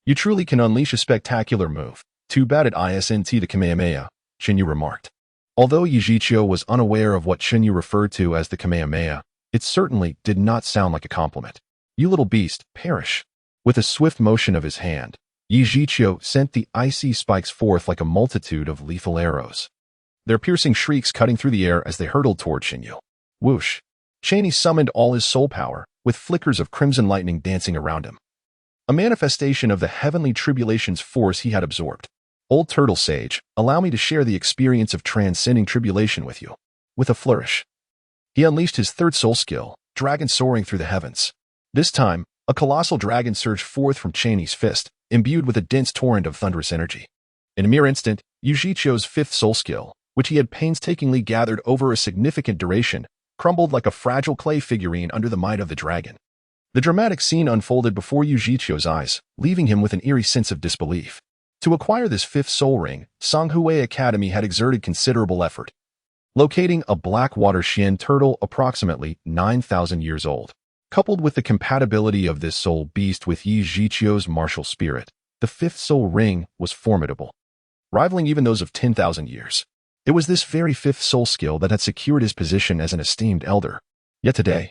You truly can unleash a spectacular move. Too bad it isn't the Kamehameha, Chunyu remarked. Although Yi Zhiqiu was unaware of what Chunyu referred to as the Kamehameha, it certainly did not sound like a compliment. You little beast, perish. With a swift motion of his hand, Yi Zhiqiu sent the icy spikes forth like a multitude of lethal arrows, their piercing shrieks cutting through the air as they hurtled toward Chunyu. Whoosh! Chaney summoned all his soul power, with flickers of crimson lightning dancing around him, a manifestation of the heavenly tribulation's force he had absorbed. Old turtle sage, allow me to share the experience of transcending tribulation with you. With a flourish, he unleashed his third soul skill, dragon soaring through the heavens. This time, a colossal dragon surged forth from Cheney's fist, imbued with a dense torrent of thunderous energy. In a mere instant, Yujicho's fifth soul skill, which he had painstakingly gathered over a significant duration, crumbled like a fragile clay figurine under the might of the dragon. The dramatic scene unfolded before Yujicho's eyes, leaving him with an eerie sense of disbelief. To acquire this fifth soul ring, Songhui Academy had exerted considerable effort, locating a blackwater Xian turtle approximately 9,000 years old. Coupled with the compatibility of this soul beast with Yi Zhiqiu's martial spirit, the fifth soul ring was formidable, rivaling even those of 10,000 years. It was this very fifth soul skill that had secured his position as an esteemed elder. Yet today,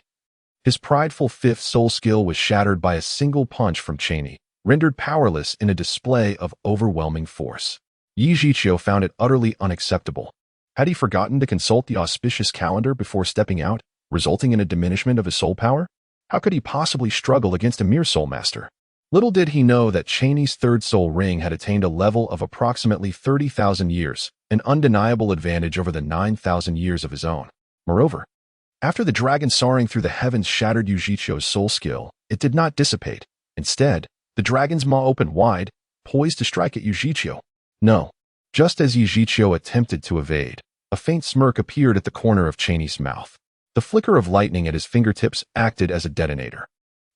his prideful fifth soul skill was shattered by a single punch from Cheney, rendered powerless in a display of overwhelming force. Yi Zhiqiu found it utterly unacceptable. Had he forgotten to consult the auspicious calendar before stepping out, resulting in a diminishment of his soul power? How could he possibly struggle against a mere soul master? Little did he know that Cheney's third soul ring had attained a level of approximately 30,000 years, an undeniable advantage over the 9,000 years of his own. Moreover, after the dragon soaring through the heavens shattered Yujicho's soul skill, it did not dissipate. Instead, the dragon's maw opened wide, poised to strike at Yujicho. No. Just as Yujicho attempted to evade, a faint smirk appeared at the corner of Cheney's mouth. The flicker of lightning at his fingertips acted as a detonator,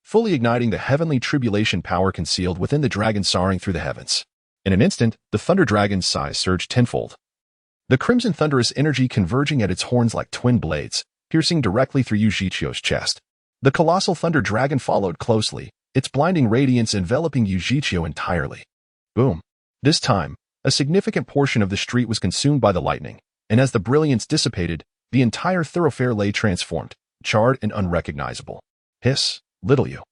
fully igniting the heavenly tribulation power concealed within the dragon soaring through the heavens. In an instant, the thunder dragon's size surged tenfold, the crimson thunderous energy converging at its horns like twin blades, piercing directly through Yujicho's chest. The colossal thunder dragon followed closely, its blinding radiance enveloping Yujicho entirely. Boom. This time, a significant portion of the street was consumed by the lightning, and as the brilliance dissipated, the entire thoroughfare lay transformed, charred and unrecognizable. Hiss, little you.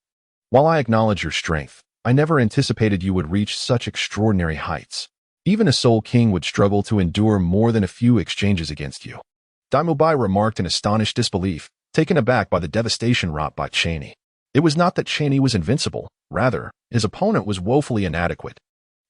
While I acknowledge your strength, I never anticipated you would reach such extraordinary heights. Even a soul king would struggle to endure more than a few exchanges against you. Daimubai remarked in astonished disbelief, taken aback by the devastation wrought by Cheney. It was not that Cheney was invincible, rather, his opponent was woefully inadequate.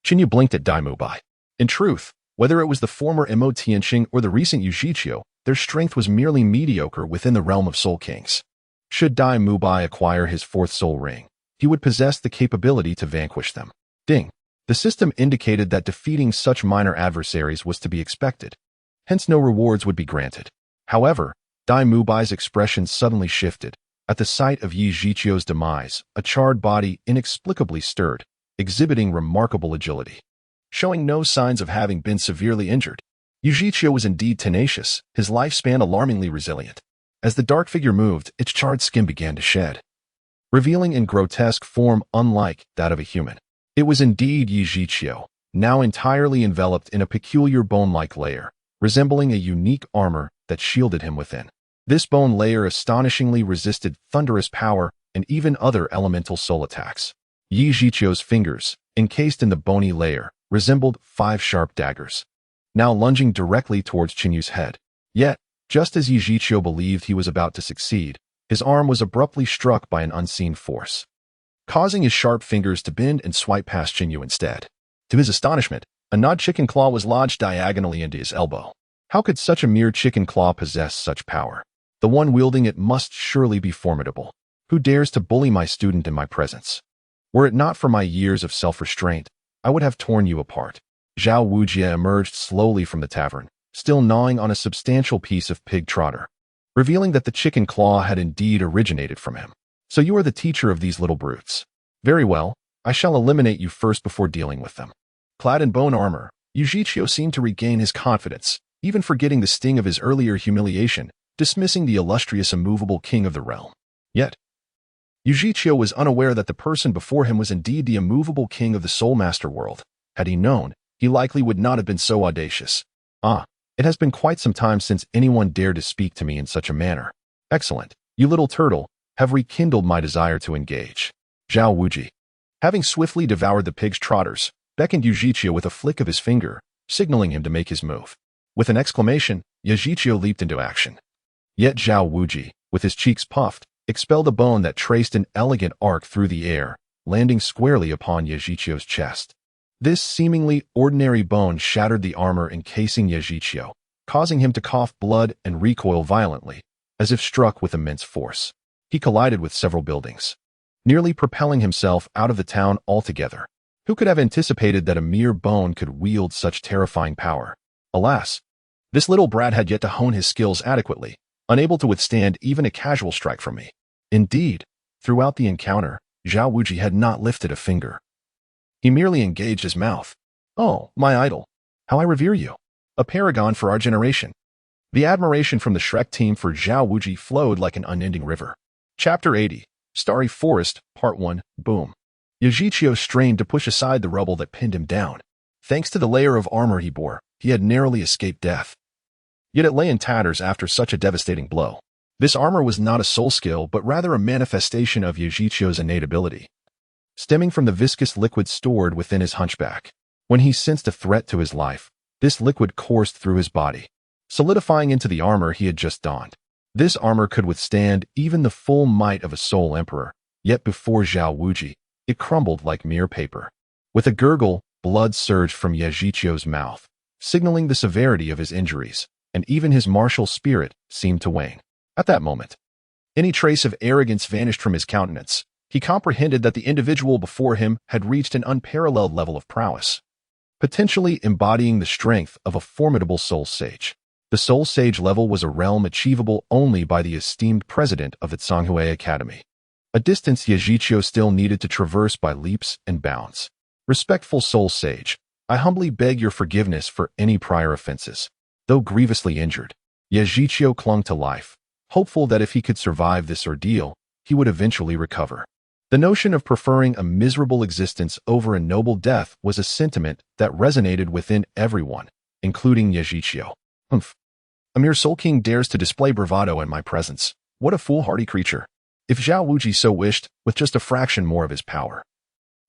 Cheney blinked at Daimubai. In truth, whether it was the former Mo Tianqing or the recent Yujiqiu, their strength was merely mediocre within the realm of soul kings. Should Daimubai acquire his fourth soul ring, he would possess the capability to vanquish them. Ding. The system indicated that defeating such minor adversaries was to be expected. Hence no rewards would be granted. However, Daimubai's expression suddenly shifted. At the sight of Yi Zhiqiu's demise, a charred body inexplicably stirred, exhibiting remarkable agility. Showing no signs of having been severely injured, Yujicho was indeed tenacious, his lifespan alarmingly resilient. As the dark figure moved, its charred skin began to shed, revealing in grotesque form unlike that of a human. It was indeed Yujicho, now entirely enveloped in a peculiar bone-like layer, resembling a unique armor that shielded him within. This bone layer astonishingly resisted thunderous power and even other elemental soul attacks. Yi Zhiqiu's fingers, encased in the bony layer, resembled 5 sharp daggers, now lunging directly towards Chinyu's head. Yet, just as Yi Zhiqiu believed he was about to succeed, his arm was abruptly struck by an unseen force, causing his sharp fingers to bend and swipe past Chinyu instead. To his astonishment, a gnawed chicken claw was lodged diagonally into his elbow. How could such a mere chicken claw possess such power? The one wielding it must surely be formidable. Who dares to bully my student in my presence? Were it not for my years of self-restraint, I would have torn you apart. Zhao Wujie emerged slowly from the tavern, still gnawing on a substantial piece of pig trotter, revealing that the chicken claw had indeed originated from him. So you are the teacher of these little brutes. Very well, I shall eliminate you first before dealing with them. Clad in bone armor, Yujicho seemed to regain his confidence, even forgetting the sting of his earlier humiliation, dismissing the illustrious immovable king of the realm. Yet, Yujicho was unaware that the person before him was indeed the immovable king of the Soul Master world. Had he known, he likely would not have been so audacious. It has been quite some time since anyone dared to speak to me in such a manner. Excellent, you little turtle, have rekindled my desire to engage. Zhao Wuji, having swiftly devoured the pig's trotters, beckoned Yujicho with a flick of his finger, signaling him to make his move. With an exclamation, Yujicho leaped into action. Yet Zhao Wuji, with his cheeks puffed, expelled a bone that traced an elegant arc through the air, landing squarely upon Yujicho's chest. This seemingly ordinary bone shattered the armor encasing Yajichio, causing him to cough blood and recoil violently, as if struck with immense force. He collided with several buildings, nearly propelling himself out of the town altogether. Who could have anticipated that a mere bone could wield such terrifying power? Alas, this little brat had yet to hone his skills adequately, unable to withstand even a casual strike from me. Indeed, throughout the encounter, Zhao Wuji had not lifted a finger. He merely engaged his mouth. "Oh, my idol. How I revere you. A paragon for our generation." The admiration from the Shrek team for Zhao Wuji flowed like an unending river. Chapter 80, Starry Forest, Part 1, Boom. Yajichio strained to push aside the rubble that pinned him down. Thanks to the layer of armor he bore, he had narrowly escaped death. Yet it lay in tatters after such a devastating blow. This armor was not a soul skill, but rather a manifestation of Yajichio's innate ability, stemming from the viscous liquid stored within his hunchback. When he sensed a threat to his life, this liquid coursed through his body, solidifying into the armor he had just donned. This armor could withstand even the full might of a soul emperor, yet before Zhao Wuji, it crumbled like mere paper. With a gurgle, blood surged from Yajichio's mouth, signaling the severity of his injuries, and even his martial spirit seemed to wane. At that moment, any trace of arrogance vanished from his countenance. He comprehended that the individual before him had reached an unparalleled level of prowess, potentially embodying the strength of a formidable soul sage. The soul sage level was a realm achievable only by the esteemed president of the Zhonghui Academy, a distance Yajichio still needed to traverse by leaps and bounds. Respectful soul sage, I humbly beg your forgiveness for any prior offenses. Though grievously injured, Yajichio clung to life, hopeful that if he could survive this ordeal, he would eventually recover. The notion of preferring a miserable existence over a noble death was a sentiment that resonated within everyone, including Yajichio. Humph. A mere Soul King dares to display bravado in my presence. What a foolhardy creature. If Zhao Wuji so wished, with just a fraction more of his power,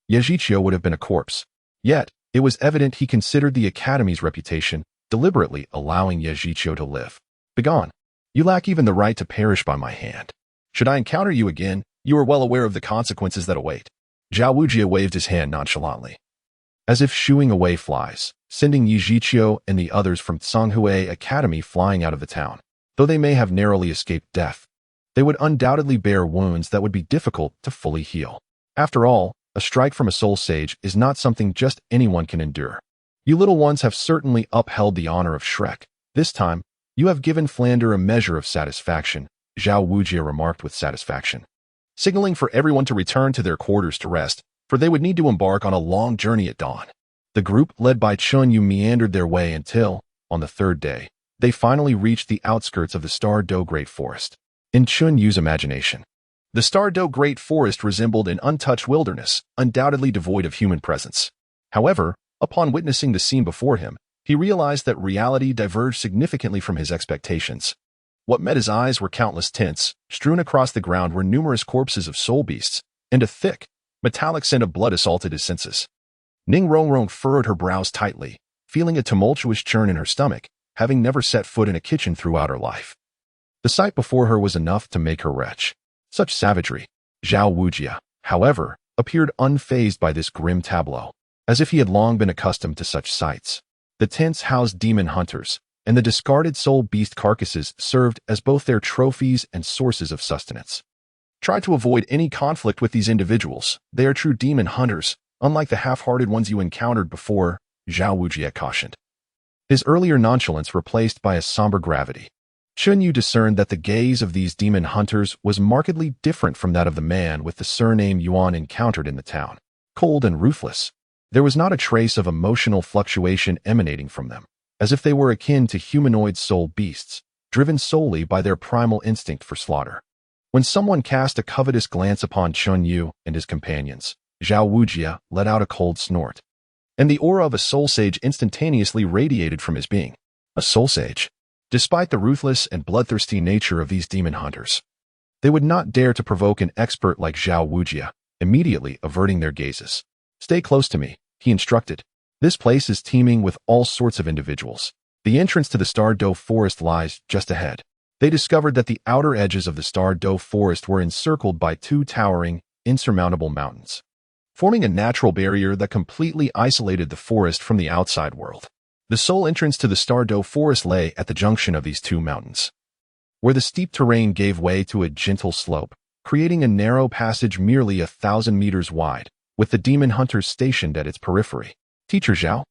Yajichio would have been a corpse. Yet, it was evident he considered the Academy's reputation, deliberately allowing Yajichio to live. Begone. You lack even the right to perish by my hand. Should I encounter you again, you are well aware of the consequences that await. Zhao Wuji waved his hand nonchalantly, as if shooing away flies, sending Yajichio and the others from Zhonghui Academy flying out of the town. Though they may have narrowly escaped death, they would undoubtedly bear wounds that would be difficult to fully heal. After all, a strike from a soul sage is not something just anyone can endure. You little ones have certainly upheld the honor of Shrek. This time, you have given Flander a measure of satisfaction, Zhao Wuji remarked with satisfaction, signaling for everyone to return to their quarters to rest, for they would need to embark on a long journey at dawn. The group, led by Chun Yu, meandered their way until, on the third day, they finally reached the outskirts of the Star-Do Great Forest. In Chun Yu's imagination, the Star-Do Great Forest resembled an untouched wilderness, undoubtedly devoid of human presence. However, upon witnessing the scene before him, he realized that reality diverged significantly from his expectations. What met his eyes were countless tents. Strewn across the ground were numerous corpses of soul beasts, and a thick, metallic scent of blood assaulted his senses. Ning Rongrong furrowed her brows tightly, feeling a tumultuous churn in her stomach, having never set foot in a kitchen throughout her life. The sight before her was enough to make her retch. Such savagery. Zhao Wuji, however, appeared unfazed by this grim tableau, as if he had long been accustomed to such sights. The tents housed demon hunters, and the discarded soul beast carcasses served as both their trophies and sources of sustenance. Try to avoid any conflict with these individuals. They are true demon hunters, unlike the half-hearted ones you encountered before, Zhao Wuji cautioned, his earlier nonchalance replaced by a somber gravity. Chun Yu discerned that the gaze of these demon hunters was markedly different from that of the man with the surname Yuan encountered in the town. Cold and ruthless, there was not a trace of emotional fluctuation emanating from them, as if they were akin to humanoid soul beasts, driven solely by their primal instinct for slaughter. When someone cast a covetous glance upon Chun Yu and his companions, Zhao Wuji let out a cold snort, and the aura of a soul sage instantaneously radiated from his being. A soul sage. Despite the ruthless and bloodthirsty nature of these demon hunters, they would not dare to provoke an expert like Zhao Wuji, immediately averting their gazes. Stay close to me, he instructed. This place is teeming with all sorts of individuals. The entrance to the Star-Do Forest lies just ahead. They discovered that the outer edges of the Star-Do Forest were encircled by two towering, insurmountable mountains. forming a natural barrier that completely isolated the forest from the outside world. The sole entrance to the Douluo forest lay at the junction of these two mountains, where the steep terrain gave way to a gentle slope, creating a narrow passage merely 1,000 meters wide, with the demon hunters stationed at its periphery. Teacher Zhao,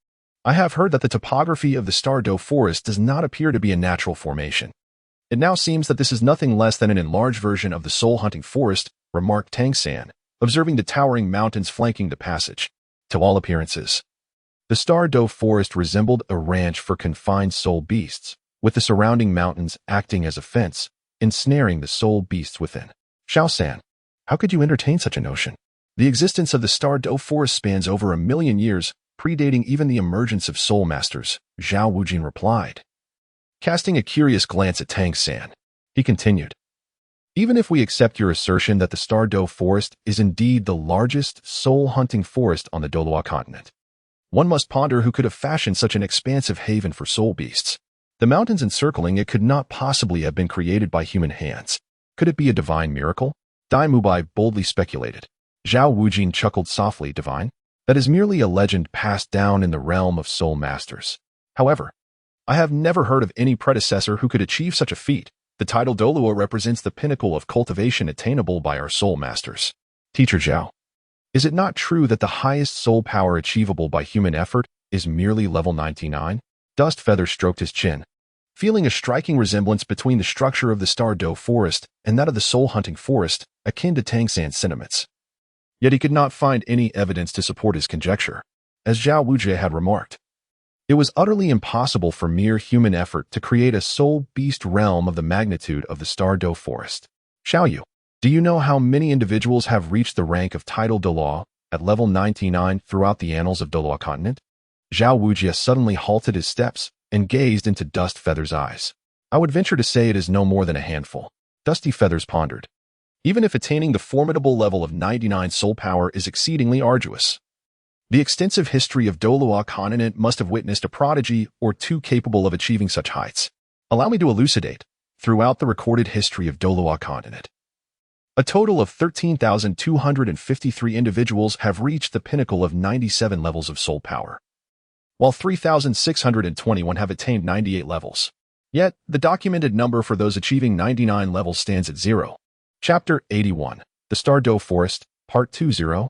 I have heard that the topography of the Douluo forest does not appear to be a natural formation. It now seems that this is nothing less than an enlarged version of the soul-hunting forest, remarked Tang San, observing the towering mountains flanking the passage. To all appearances, the Douluo forest resembled a ranch for confined soul beasts, with the surrounding mountains acting as a fence, ensnaring the soul beasts within. Xiao San, how could you entertain such a notion? The existence of the Douluo forest spans over 1,000,000 years, predating even the emergence of soul masters, Zhao Wujin replied. Casting a curious glance at Tang San, he continued, even if we accept your assertion that the Douluo forest is indeed the largest soul-hunting forest on the Douluo continent, one must ponder who could have fashioned such an expansive haven for soul beasts. The mountains encircling it could not possibly have been created by human hands. Could it be a divine miracle? Dai Mubai boldly speculated. Zhao Wujin chuckled softly. Divine? That is merely a legend passed down in the realm of soul masters. However, I have never heard of any predecessor who could achieve such a feat. The title Douluo represents the pinnacle of cultivation attainable by our soul masters. Teacher Zhao, is it not true that the highest soul power achievable by human effort is merely level 99? Dust Feather stroked his chin, feeling a striking resemblance between the structure of the Douluo forest and that of the soul-hunting forest, akin to Tang San's sentiments. Yet he could not find any evidence to support his conjecture. As Zhao Wujie had remarked, it was utterly impossible for mere human effort to create a soul-beast realm of the magnitude of the Douluo forest. Xiaoyu, do you know how many individuals have reached the rank of title Douluo at level 99 throughout the annals of Douluo continent? Zhao Wujie suddenly halted his steps and gazed into Dust Feather's eyes. I would venture to say it is no more than a handful. Dusty Feathers pondered. Even if attaining the formidable level of 99 soul power is exceedingly arduous, the extensive history of Douluo continent must have witnessed a prodigy or two capable of achieving such heights. Allow me to elucidate. Throughout the recorded history of Douluo continent, a total of 13,253 individuals have reached the pinnacle of 97 levels of soul power, while 3,621 have attained 98 levels. Yet, the documented number for those achieving 99 levels stands at 0. Chapter 81, The Douluo Forest, Part 20.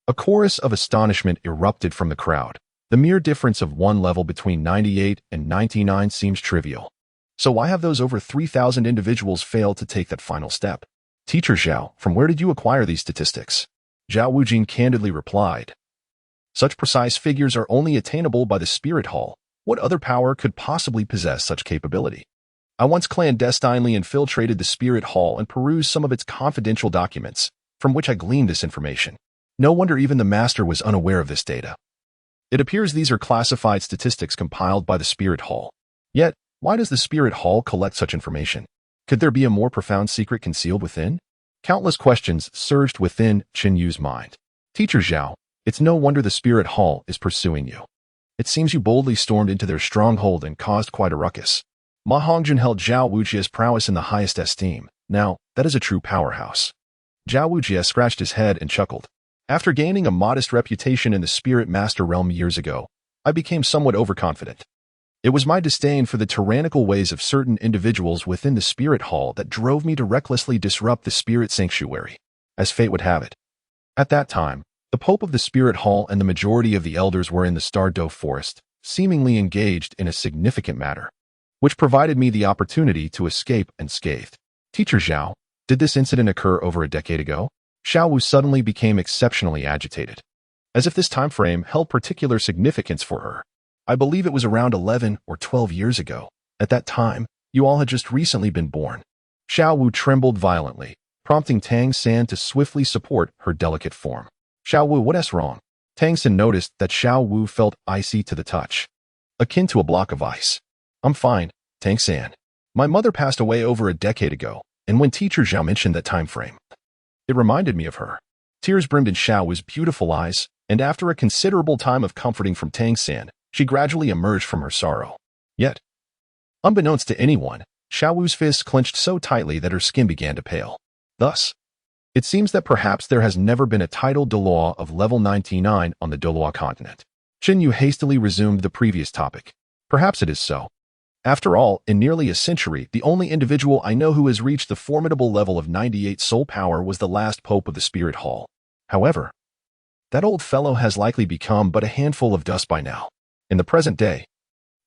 A chorus of astonishment erupted from the crowd. The mere difference of one level between 98 and 99 seems trivial. So why have those over 3,000 individuals failed to take that final step? Teacher Zhao, from where did you acquire these statistics? Zhao Wujin candidly replied. Such precise figures are only attainable by the Spirit Hall. What other power could possibly possess such capability? I once clandestinely infiltrated the Spirit Hall and perused some of its confidential documents, from which I gleaned this information. No wonder even the master was unaware of this data. It appears these are classified statistics compiled by the Spirit Hall. Yet, why does the Spirit Hall collect such information? Could there be a more profound secret concealed within? Countless questions surged within Chen Yu's mind. Teacher Zhao, it's no wonder the Spirit Hall is pursuing you. It seems you boldly stormed into their stronghold and caused quite a ruckus. Ma Hongjun held Zhao Wujie's prowess in the highest esteem. Now, that is a true powerhouse. Zhao Wujie scratched his head and chuckled. After gaining a modest reputation in the Spirit Master realm years ago, I became somewhat overconfident. It was my disdain for the tyrannical ways of certain individuals within the Spirit Hall that drove me to recklessly disrupt the Spirit Sanctuary, as fate would have it. At that time, the Pope of the Spirit Hall and the majority of the elders were in the Douluo forest, seemingly engaged in a significant matter, which provided me the opportunity to escape unscathed. Teacher Zhao, did this incident occur over a decade ago? Xiao Wu suddenly became exceptionally agitated, as if this time frame held particular significance for her. I believe it was around 11 or 12 years ago. At that time, you all had just recently been born. Xiao Wu trembled violently, prompting Tang San to swiftly support her delicate form. Xiao Wu, what's wrong? Tang San noticed that Xiao Wu felt icy to the touch, akin to a block of ice. I'm fine, Tang San. My mother passed away over a decade ago, and when Teacher Zhao mentioned that time frame, it reminded me of her. Tears brimmed in Xiao Wu's beautiful eyes, and after a considerable time of comforting from Tang San, she gradually emerged from her sorrow. Yet, unbeknownst to anyone, Xiao Wu's fists clenched so tightly that her skin began to pale. Thus, It seems that perhaps there has never been a title Douluo of level 99 on the Douluo continent. Qin Yu hastily resumed the previous topic. Perhaps it is so. After all, in nearly a century, the only individual I know who has reached the formidable level of 98 soul power was the last Pope of the Spirit Hall. However, that old fellow has likely become but a handful of dust by now. In the present day,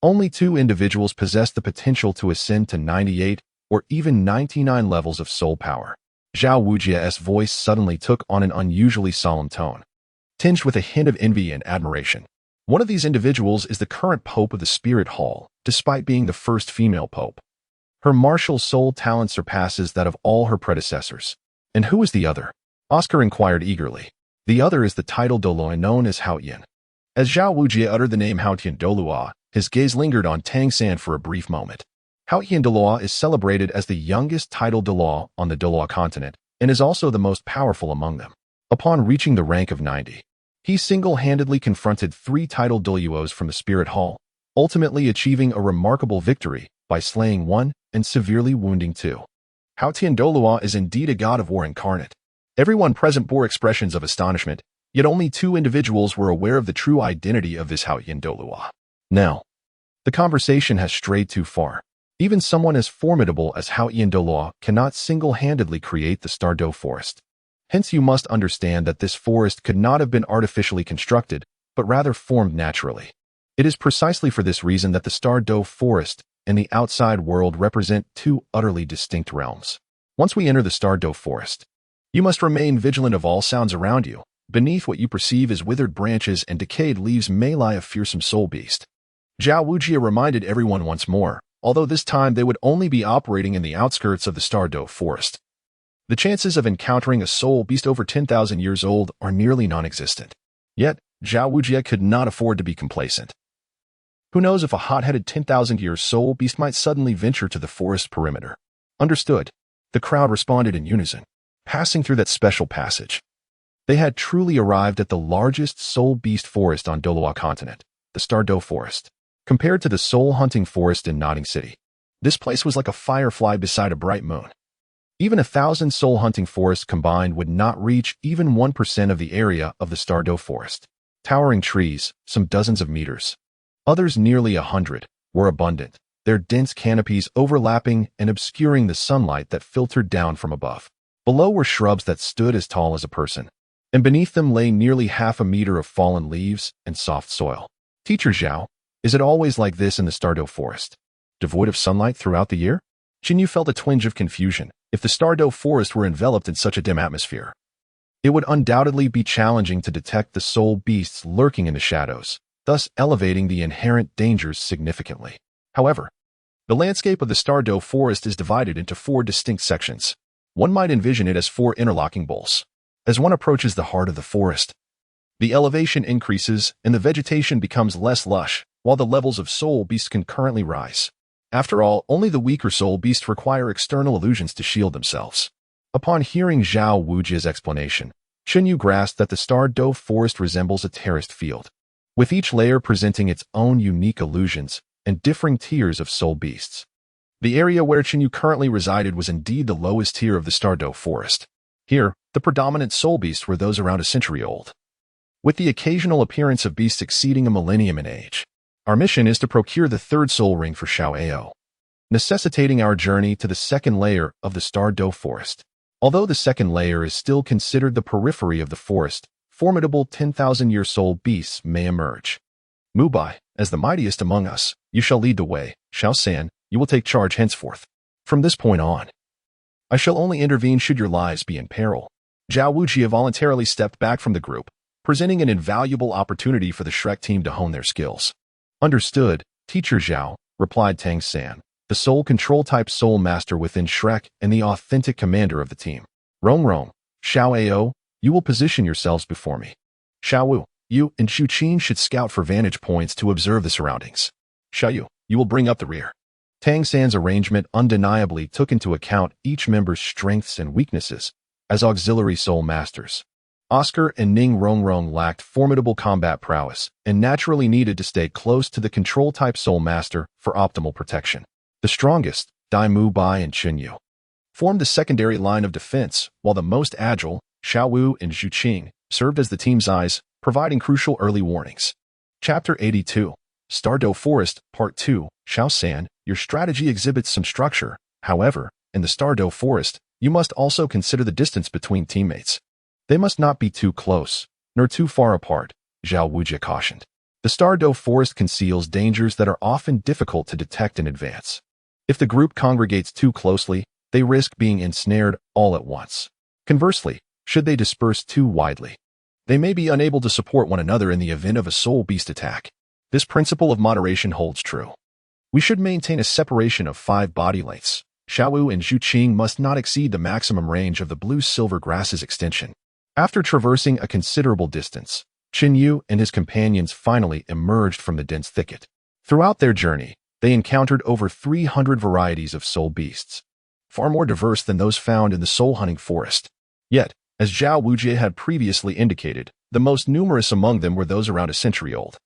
only 2 individuals possess the potential to ascend to 98 or even 99 levels of soul power. Zhao Wujia's voice suddenly took on an unusually solemn tone, tinged with a hint of envy and admiration. One of these individuals is the current Pope of the Spirit Hall, despite being the first female Pope. Her martial soul talent surpasses that of all her predecessors. And who is the other? Oscar inquired eagerly. The other is the title Douluo known as Haotian. As Zhao Wujie uttered the name Haotian Douluo, his gaze lingered on Tang San for a brief moment. Haotian Douluo is celebrated as the youngest title Douluo on the Douluo continent and is also the most powerful among them. Upon reaching the rank of 90, he single-handedly confronted 3 title Douluos from the Spirit Hall, ultimately achieving a remarkable victory by slaying 1 and severely wounding 2. Haotian Douluo is indeed a god of war incarnate. Everyone present bore expressions of astonishment, yet only 2 individuals were aware of the true identity of this Haotian Douluo. Now, the conversation has strayed too far. Even someone as formidable as Haotian Douluo cannot single-handedly create the Douluo forest. Hence you must understand that this forest could not have been artificially constructed, but rather formed naturally. It is precisely for this reason that the Douluo forest and the outside world represent 2 utterly distinct realms. Once we enter the Douluo forest, you must remain vigilant of all sounds around you. Beneath what you perceive as withered branches and decayed leaves may lie a fearsome soul beast. Zhao Wujie reminded everyone once more, although this time they would only be operating in the outskirts of the Douluo forest. The chances of encountering a soul beast over 10,000 years old are nearly non-existent. Yet, Zhao Wujie could not afford to be complacent. Who knows if a hot-headed 10,000-year soul beast might suddenly venture to the forest perimeter. Understood. The crowd responded in unison, passing through that special passage. They had truly arrived at the largest soul beast forest on Douluo continent, the Douluo forest. Compared to the soul-hunting forest in Nodding City, this place was like a firefly beside a bright moon. Even 1,000 soul-hunting forests combined would not reach even 1% of the area of the Douluo forest. Towering trees, some dozens of meters, others nearly 100, were abundant, their dense canopies overlapping and obscuring the sunlight that filtered down from above. Below were shrubs that stood as tall as a person, and beneath them lay nearly half a meter of fallen leaves and soft soil. Teacher Zhao, is it always like this in the Douluo forest, devoid of sunlight throughout the year? Qin Yu felt a twinge of confusion. If the Douluo forest were enveloped in such a dim atmosphere, it would undoubtedly be challenging to detect the soul beasts lurking in the shadows, thus elevating the inherent dangers significantly. However, the landscape of the Douluo forest is divided into 4 distinct sections. One might envision it as 4 interlocking bowls. As one approaches the heart of the forest, the elevation increases and the vegetation becomes less lush, while the levels of soul beasts concurrently rise. After all, only the weaker soul beasts require external illusions to shield themselves. Upon hearing Zhao Wujie's explanation, Qin Yu grasped that the Douluo forest resembles a terraced field, with each layer presenting its own unique illusions and differing tiers of soul beasts. The area where Qin Yu currently resided was indeed the lowest tier of the Douluo forest. Here, the predominant soul beasts were those around a century old, with the occasional appearance of beasts exceeding a millennium in age. Our mission is to procure the 3rd soul ring for Xiao Ao, necessitating our journey to the 2nd layer of the Douluo forest. Although the 2nd layer is still considered the periphery of the forest, formidable 10,000-year soul beasts may emerge. Mubai, as the mightiest among us, you shall lead the way. Xiao San, you will take charge henceforth. From this point on, I shall only intervene should your lives be in peril. Zhao Wujie voluntarily stepped back from the group, presenting an invaluable opportunity for the Shrek team to hone their skills. Understood, Teacher Zhao, replied Tang San, the soul control-type soul master within Shrek and the authentic commander of the team. Rong Rong, Xiao Ao, you will position yourselves before me. Xiao Wu, you and Xu Qin should scout for vantage points to observe the surroundings. Xiao Yu, you will bring up the rear. Tang San's arrangement undeniably took into account each member's strengths and weaknesses as auxiliary soul masters. Oscar and Ning Rongrong lacked formidable combat prowess and naturally needed to stay close to the control-type soul master for optimal protection. The strongest, Dai Mu Bai and Qin Yu, formed the secondary line of defense, while the most agile, Xiaowu and Zhu Qing, served as the team's eyes, providing crucial early warnings. Chapter 82. Stardow Forest, Part 2, Xiao San, your strategy exhibits some structure. However, in the Stardow Forest, you must also consider the distance between teammates. They must not be too close, nor too far apart, Zhao Wujie cautioned. The Stardow Forest conceals dangers that are often difficult to detect in advance. If the group congregates too closely, they risk being ensnared all at once. Conversely, should they disperse too widely, they may be unable to support one another in the event of a soul beast attack. This principle of moderation holds true. We should maintain a separation of 5 body lengths. Xiaowu and Zhu Qing must not exceed the maximum range of the blue-silver grass's extension. After traversing a considerable distance, Qin Yu and his companions finally emerged from the dense thicket. Throughout their journey, they encountered over 300 varieties of soul beasts, far more diverse than those found in the soul-hunting forest. Yet, as Zhao Wujie had previously indicated, the most numerous among them were those around a century old.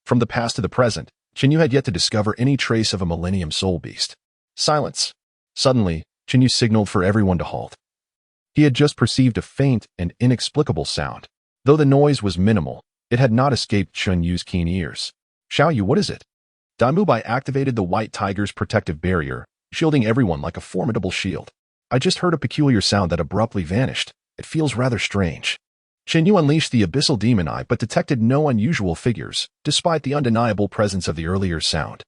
From the past to the present, Qin Yu had yet to discover any trace of a millennium soul beast. Silence. Suddenly, Qin Yu signaled for everyone to halt. He had just perceived a faint and inexplicable sound. Though the noise was minimal, it had not escaped Qin Yu's keen ears. Xiao Yu, what is it? Daimubai activated the white tiger's protective barrier, shielding everyone like a formidable shield. I just heard a peculiar sound that abruptly vanished. It feels rather strange. Qin Yu unleashed the abyssal demon eye but detected no unusual figures, despite the undeniable presence of the earlier sound.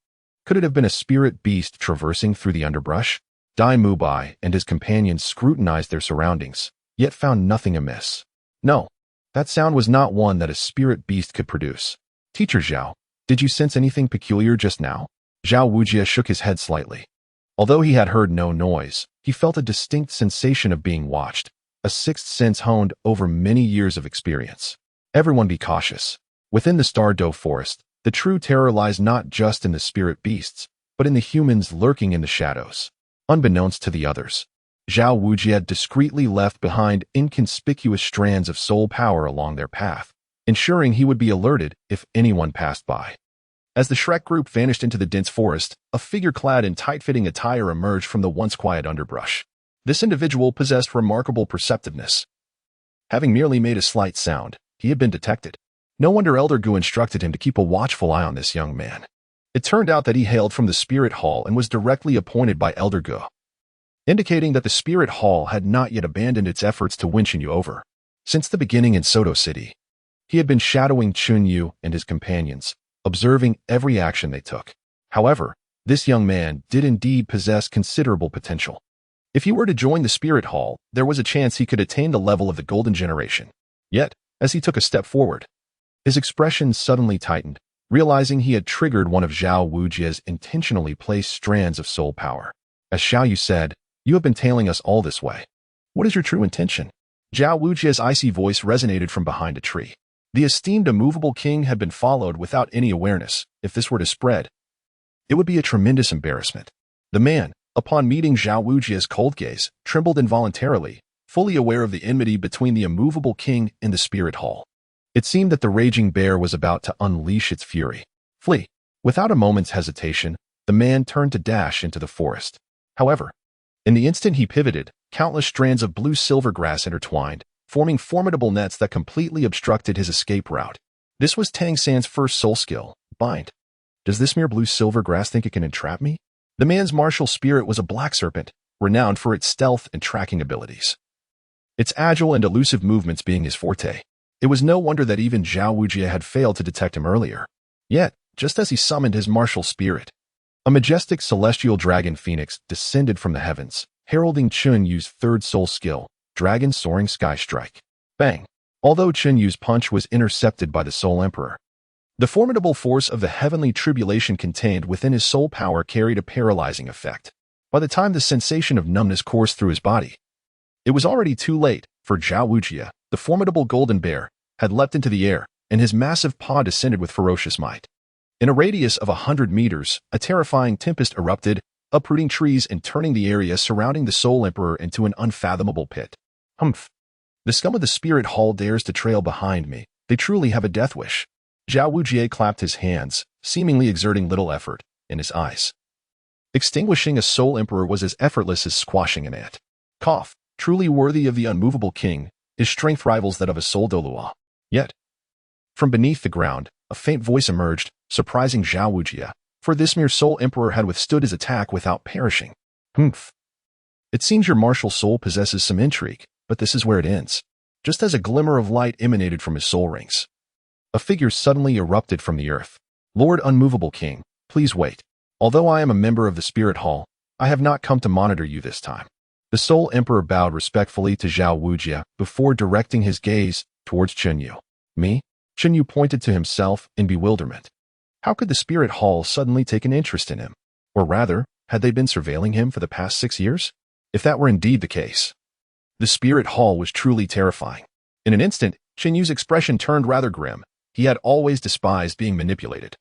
Could it have been a spirit beast traversing through the underbrush? Dai Mubai and his companions scrutinized their surroundings, yet found nothing amiss. No, that sound was not one that a spirit beast could produce. Teacher Zhao, did you sense anything peculiar just now? Zhao Wujie shook his head slightly. Although he had heard no noise, he felt a distinct sensation of being watched, a sixth sense honed over many years of experience. Everyone be cautious. Within the Stardow Forest, the true terror lies not just in the spirit beasts, but in the humans lurking in the shadows. Unbeknownst to the others, Zhao Wujie had discreetly left behind inconspicuous strands of soul power along their path, ensuring he would be alerted if anyone passed by. As the Shrek group vanished into the dense forest, a figure clad in tight-fitting attire emerged from the once quiet underbrush. This individual possessed remarkable perceptiveness. Having merely made a slight sound, he had been detected. No wonder Elder Gu instructed him to keep a watchful eye on this young man. It turned out that he hailed from the Spirit Hall and was directly appointed by Elder Gu, indicating that the Spirit Hall had not yet abandoned its efforts to win Qin Yu over. Since the beginning in Soto City, he had been shadowing Qin Yu and his companions, observing every action they took. However, this young man did indeed possess considerable potential. If he were to join the Spirit Hall, there was a chance he could attain the level of the Golden Generation. Yet, as he took a step forward, his expression suddenly tightened, realizing he had triggered one of Zhao Wujie's intentionally placed strands of soul power. As Xiao Yu said, you have been tailing us all this way. What is your true intention? Zhao Wujie's icy voice resonated from behind a tree. The esteemed immovable king had been followed without any awareness. If this were to spread, it would be a tremendous embarrassment. The man, upon meeting Zhao Wujie's cold gaze, trembled involuntarily, fully aware of the enmity between the immovable king and the Spirit Hall. It seemed that the raging bear was about to unleash its fury. Flee. Without a moment's hesitation, the man turned to dash into the forest. However, in the instant he pivoted, countless strands of blue-silver grass intertwined, forming formidable nets that completely obstructed his escape route. This was Tang San's first soul skill, Bind. Does this mere blue-silver grass think it can entrap me? The man's martial spirit was a black serpent, renowned for its stealth and tracking abilities, its agile and elusive movements being his forte. It was no wonder that even Zhao Wujie had failed to detect him earlier. Yet, just as he summoned his martial spirit, a majestic celestial dragon phoenix descended from the heavens, heralding Qin Yu's third soul skill, Dragon Soaring Sky Strike. Bang! Although Qin Yu's punch was intercepted by the Soul Emperor, the formidable force of the heavenly tribulation contained within his soul power carried a paralyzing effect. By the time the sensation of numbness coursed through his body, it was already too late, for Zhao Wujie, the formidable golden bear, had leapt into the air, and his massive paw descended with ferocious might. In a radius of 100 meters, a terrifying tempest erupted, uprooting trees and turning the area surrounding the Soul Emperor into an unfathomable pit. Humph! The scum of the Spirit Hall dares to trail behind me. They truly have a death wish. Zhao Wujie clapped his hands, seemingly exerting little effort, in his eyes. Extinguishing a Soul Emperor was as effortless as squashing an ant. Cough, truly worthy of the unmovable king, his strength rivals that of a soul Douluo. Yet, from beneath the ground, a faint voice emerged, surprising Zhao Wujia, for this mere soul emperor had withstood his attack without perishing. Humph. It seems your martial soul possesses some intrigue, but this is where it ends. Just as a glimmer of light emanated from his soul rings, a figure suddenly erupted from the earth. Lord Unmovable King, please wait. Although I am a member of the Spirit Hall, I have not come to monitor you this time. The Soul Emperor bowed respectfully to Zhao Wujia before directing his gaze towards Chen Yu. Me? Chen Yu pointed to himself in bewilderment. How could the Spirit Hall suddenly take an interest in him? Or rather, had they been surveilling him for the past 6 years? If that were indeed the case, the Spirit Hall was truly terrifying. In an instant, Chen Yu's expression turned rather grim. He had always despised being manipulated,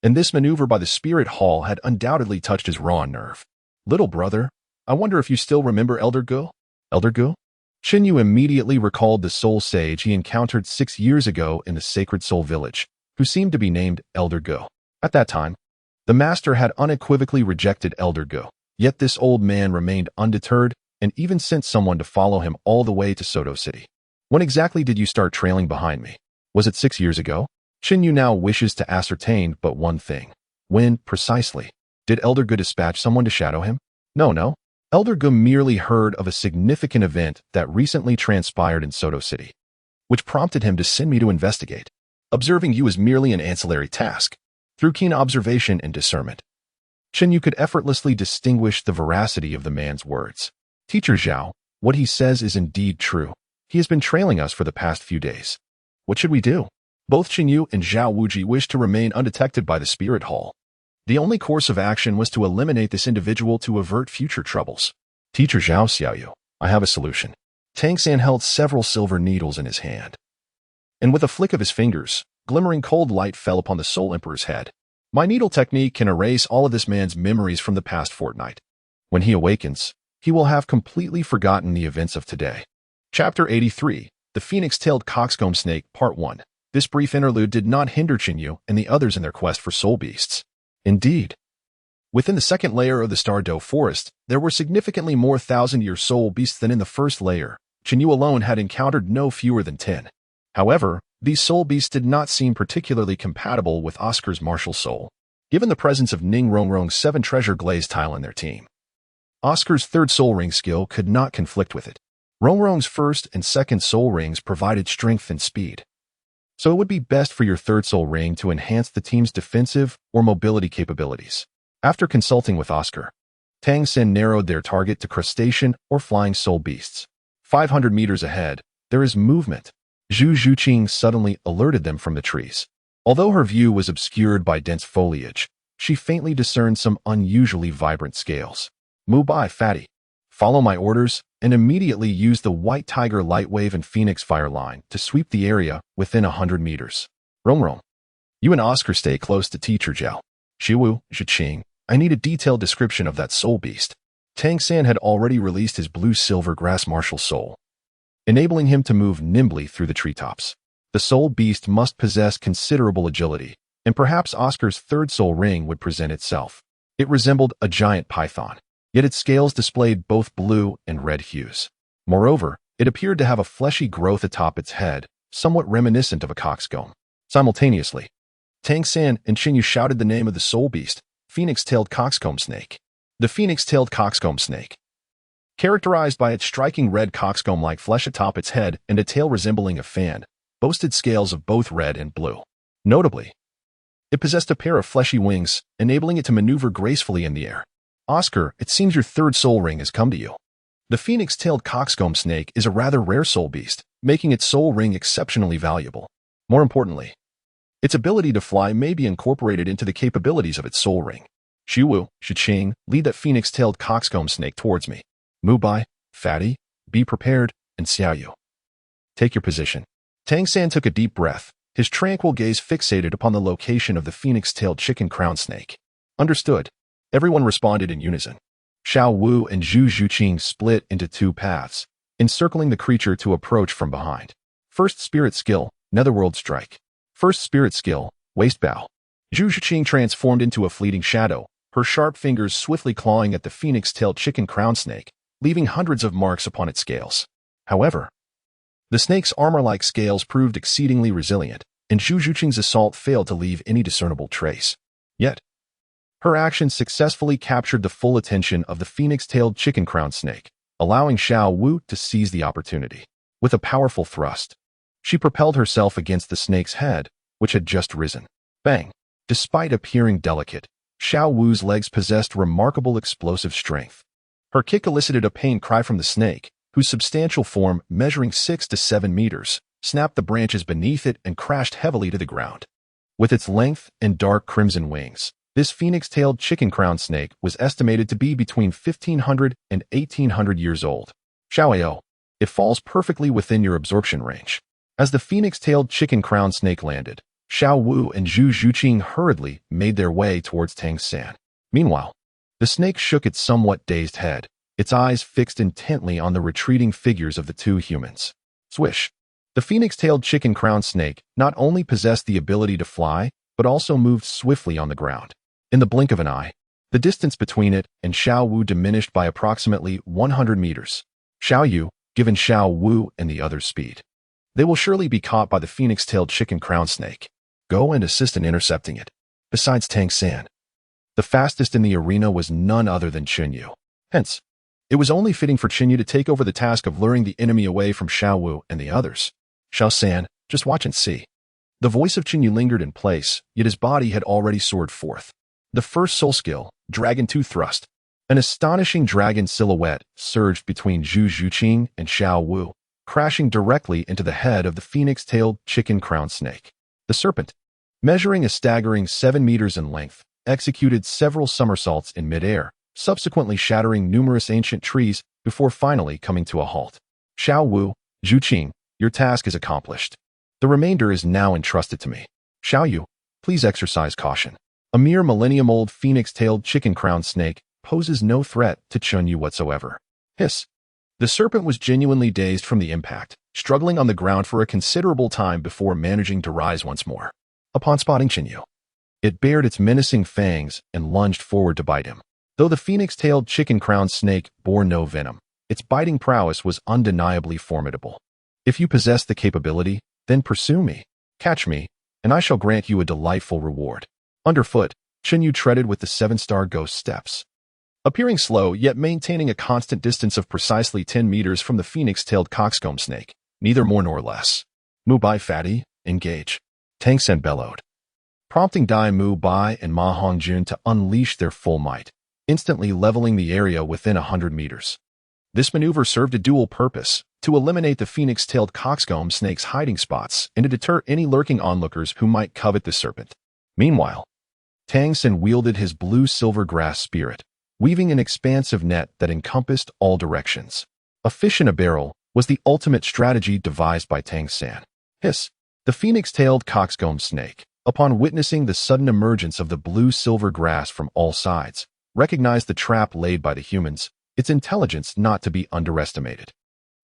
and this maneuver by the Spirit Hall had undoubtedly touched his raw nerve. Little brother, I wonder if you still remember Elder Gu? Elder Gu? Chen Yu immediately recalled the soul sage he encountered 6 years ago in the Sacred Soul Village, who seemed to be named Elder Gu. At that time, the master had unequivocally rejected Elder Gu, yet this old man remained undeterred and even sent someone to follow him all the way to Soto City. When exactly did you start trailing behind me? Was it 6 years ago? Chen Yu now wishes to ascertain but one thing. When, precisely, did Elder Gu dispatch someone to shadow him? No. Elder Gu merely heard of a significant event that recently transpired in Soto City, which prompted him to send me to investigate. Observing you is merely an ancillary task. Through keen observation and discernment, Chen Yu could effortlessly distinguish the veracity of the man's words. Teacher Zhao, what he says is indeed true. He has been trailing us for the past few days. What should we do? Both Chen Yu and Zhao Wuji wished to remain undetected by the Spirit Hall. The only course of action was to eliminate this individual to avert future troubles. Teacher Zhao Xiaoyu, I have a solution. Tang San held several silver needles in his hand, and with a flick of his fingers, glimmering cold light fell upon the Soul Emperor's head. My needle technique can erase all of this man's memories from the past fortnight. When he awakens, he will have completely forgotten the events of today. Chapter 83, The Phoenix-Tailed Coxcomb Snake, Part 1. This brief interlude did not hinder Chen Yu and the others in their quest for soul beasts. Indeed, within the second layer of the Stardow Forest, there were significantly more thousand-year soul beasts than in the first layer. Chen Yu alone had encountered no fewer than 10. However, these soul beasts did not seem particularly compatible with Oscar's martial soul, given the presence of Ning Rongrong's 7 treasure glaze tile in their team. Oscar's third soul ring skill could not conflict with it. Rongrong's first and second soul rings provided strength and speed, so it would be best for your third soul ring to enhance the team's defensive or mobility capabilities. After consulting with Oscar, Tang Sen narrowed their target to crustacean or flying soul beasts. 500 meters ahead, there is movement. Zhu Zhuqing suddenly alerted them from the trees. Although her view was obscured by dense foliage, she faintly discerned some unusually vibrant scales. Move by, fatty. Follow my orders, and immediately use the White Tiger Lightwave and Phoenix Fire line to sweep the area within 100 meters. Rong, you and Oscar stay close to Teacher Zhao. Shiwu, Zhiqing, I need a detailed description of that soul beast. Tang San had already released his blue-silver grass martial soul, enabling him to move nimbly through the treetops. The soul beast must possess considerable agility, and perhaps Oscar's third soul ring would present itself. It resembled a giant python, yet its scales displayed both blue and red hues. Moreover, it appeared to have a fleshy growth atop its head, somewhat reminiscent of a coxcomb. Simultaneously, Tang San and Chen Yu shouted the name of the soul beast, Phoenix-Tailed Coxcomb Snake. The Phoenix-Tailed Coxcomb Snake, characterized by its striking red coxcomb-like flesh atop its head and a tail resembling a fan, boasted scales of both red and blue. Notably, it possessed a pair of fleshy wings, enabling it to maneuver gracefully in the air. Oscar, it seems your third soul ring has come to you. The Phoenix-Tailed Coxcomb Snake is a rather rare soul beast, making its soul ring exceptionally valuable. More importantly, its ability to fly may be incorporated into the capabilities of its soul ring. Shiwu, Zhiqing, lead that Phoenix-Tailed Coxcomb Snake towards me. Mubai, Fatty, be prepared, and Xiaoyu, take your position. Tang San took a deep breath, his tranquil gaze fixated upon the location of the Phoenix-Tailed Chicken Crown Snake. Understood. Everyone responded in unison. Xiao Wu and Zhu Zhuqing split into 2 paths, encircling the creature to approach from behind. First Spirit Skill, Netherworld Strike. First Spirit Skill, Waist Bow. Zhu Zhuqing transformed into a fleeting shadow, her sharp fingers swiftly clawing at the Phoenix-Tailed Chicken Crown Snake, leaving hundreds of marks upon its scales. However, the snake's armor-like scales proved exceedingly resilient, and Zhu Zhuqing's assault failed to leave any discernible trace. Yet, her actions successfully captured the full attention of the phoenix-tailed chicken-crowned snake, allowing Xiao Wu to seize the opportunity. With a powerful thrust, she propelled herself against the snake's head, which had just risen. Bang! Despite appearing delicate, Xiao Wu's legs possessed remarkable explosive strength. Her kick elicited a pain cry from the snake, whose substantial form, measuring 6 to 7 meters, snapped the branches beneath it and crashed heavily to the ground. With its length and dark crimson wings, this phoenix-tailed chicken-crowned snake was estimated to be between 1,500 and 1,800 years old. Xiaoyao, it falls perfectly within your absorption range. As the phoenix-tailed chicken-crowned snake landed, Xiao Wu and Zhu Zhuqing hurriedly made their way towards Tang San. Meanwhile, the snake shook its somewhat dazed head, its eyes fixed intently on the retreating figures of the two humans. Swish! The phoenix-tailed chicken-crowned snake not only possessed the ability to fly, but also moved swiftly on the ground. In the blink of an eye, the distance between it and Xiao Wu diminished by approximately 100 meters. Xiao Yu, given Xiao Wu and the other's speed, they will surely be caught by the phoenix-tailed chicken-crowned snake. Go and assist in intercepting it. Besides Tang San, the fastest in the arena was none other than Qinyu. Hence, it was only fitting for Qinyu to take over the task of luring the enemy away from Xiao Wu and the others. Xiao San, just watch and see. The voice of Qinyu lingered in place, yet his body had already soared forth. The first soul skill, Dragon 2 Thrust. An astonishing dragon silhouette surged between Zhu Zhuqing and Xiao Wu, crashing directly into the head of the phoenix-tailed chicken-crowned snake. The serpent, measuring a staggering 7 meters in length, executed several somersaults in midair, subsequently shattering numerous ancient trees before finally coming to a halt. Xiao Wu, Zhuqing, your task is accomplished. The remainder is now entrusted to me. Xiao Yu, please exercise caution. A mere millennium-old phoenix-tailed chicken-crowned snake poses no threat to Qinyu whatsoever. Hiss. The serpent was genuinely dazed from the impact, struggling on the ground for a considerable time before managing to rise once more. Upon spotting Qinyu, it bared its menacing fangs and lunged forward to bite him. Though the phoenix-tailed chicken-crowned snake bore no venom, its biting prowess was undeniably formidable. If you possess the capability, then pursue me, catch me, and I shall grant you a delightful reward. Underfoot, Qinyu treaded with the 7-star ghost steps. Appearing slow, yet maintaining a constant distance of precisely 10 meters from the phoenix-tailed coxcomb snake, neither more nor less. Mu Bai Fatty, engage. Tang Sen bellowed, prompting Dai Mu Bai and Ma Hongjun to unleash their full might, instantly leveling the area within 100 meters. This maneuver served a dual purpose, to eliminate the phoenix-tailed coxcomb snake's hiding spots and to deter any lurking onlookers who might covet the serpent. Meanwhile, Tang Sen wielded his blue-silver grass spirit, weaving an expansive net that encompassed all directions. A fish in a barrel was the ultimate strategy devised by Tang San. Hiss! The phoenix-tailed coxcomb snake, upon witnessing the sudden emergence of the blue-silver grass from all sides, recognized the trap laid by the humans, its intelligence not to be underestimated.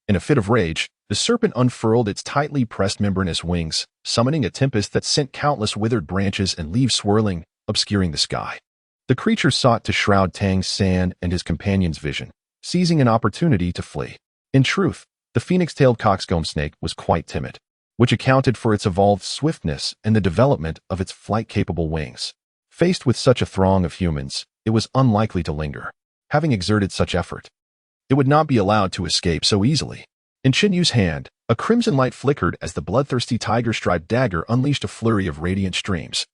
In a fit of rage, the serpent unfurled its tightly pressed membranous wings, summoning a tempest that sent countless withered branches and leaves swirling, obscuring the sky. The creature sought to shroud Tang San and his companion's vision, seizing an opportunity to flee. In truth, the phoenix-tailed coxcomb snake was quite timid, which accounted for its evolved swiftness and the development of its flight-capable wings. Faced with such a throng of humans, it was unlikely to linger. Having exerted such effort, it would not be allowed to escape so easily. In Qinyu's hand, a crimson light flickered as the bloodthirsty tiger-striped dagger unleashed a flurry of radiant streams,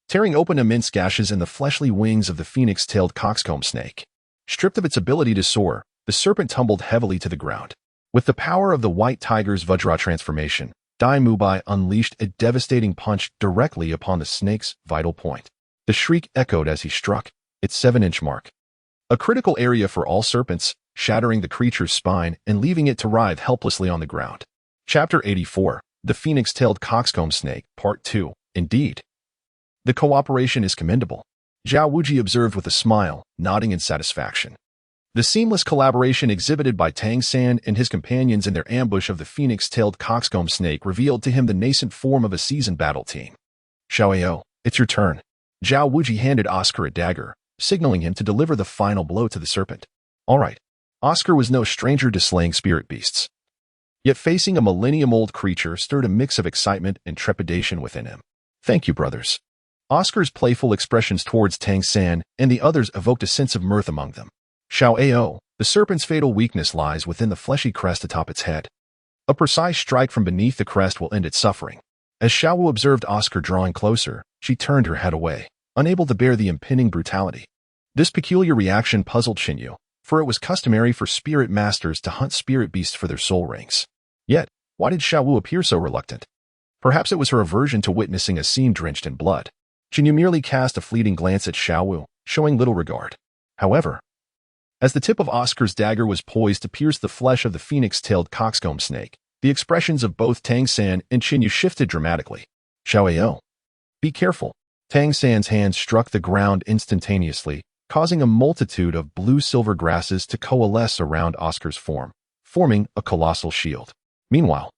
tearing open immense gashes in the fleshly wings of the phoenix-tailed coxcomb snake. Stripped of its ability to soar, the serpent tumbled heavily to the ground. With the power of the white tiger's Vajra transformation, Dai Mubai unleashed a devastating punch directly upon the snake's vital point. The shriek echoed as he struck its 7-inch mark, a critical area for all serpents, shattering the creature's spine and leaving it to writhe helplessly on the ground. Chapter 84, The Phoenix-Tailed Coxcomb Snake, Part 2. Indeed, the cooperation is commendable, Zhao Wuji observed with a smile, nodding in satisfaction. The seamless collaboration exhibited by Tang San and his companions in their ambush of the phoenix-tailed coxcomb snake revealed to him the nascent form of a seasoned battle team. Xiaoyao, it's your turn. Zhao Wuji handed Oscar a dagger, signaling him to deliver the final blow to the serpent. All right, Oscar was no stranger to slaying spirit beasts. Yet facing a millennium-old creature stirred a mix of excitement and trepidation within him. Thank you, brothers. Oscar's playful expressions towards Tang San and the others evoked a sense of mirth among them. Xiao Ao, the serpent's fatal weakness lies within the fleshy crest atop its head. A precise strike from beneath the crest will end its suffering. As Xiao Wu observed Oscar drawing closer, she turned her head away, unable to bear the impending brutality. This peculiar reaction puzzled Xinyu, for it was customary for spirit masters to hunt spirit beasts for their soul rings. Yet, why did Xiao Wu appear so reluctant? Perhaps it was her aversion to witnessing a scene drenched in blood. Xinyu merely cast a fleeting glance at Xiao Wu, showing little regard. However, as the tip of Oscar's dagger was poised to pierce the flesh of the phoenix-tailed coxcomb snake, the expressions of both Tang San and Xinyu shifted dramatically. Xiao Ao. Be careful. Tang San's hand struck the ground instantaneously, causing a multitude of blue-silver grasses to coalesce around Oscar's form, forming a colossal shield. Meanwhile,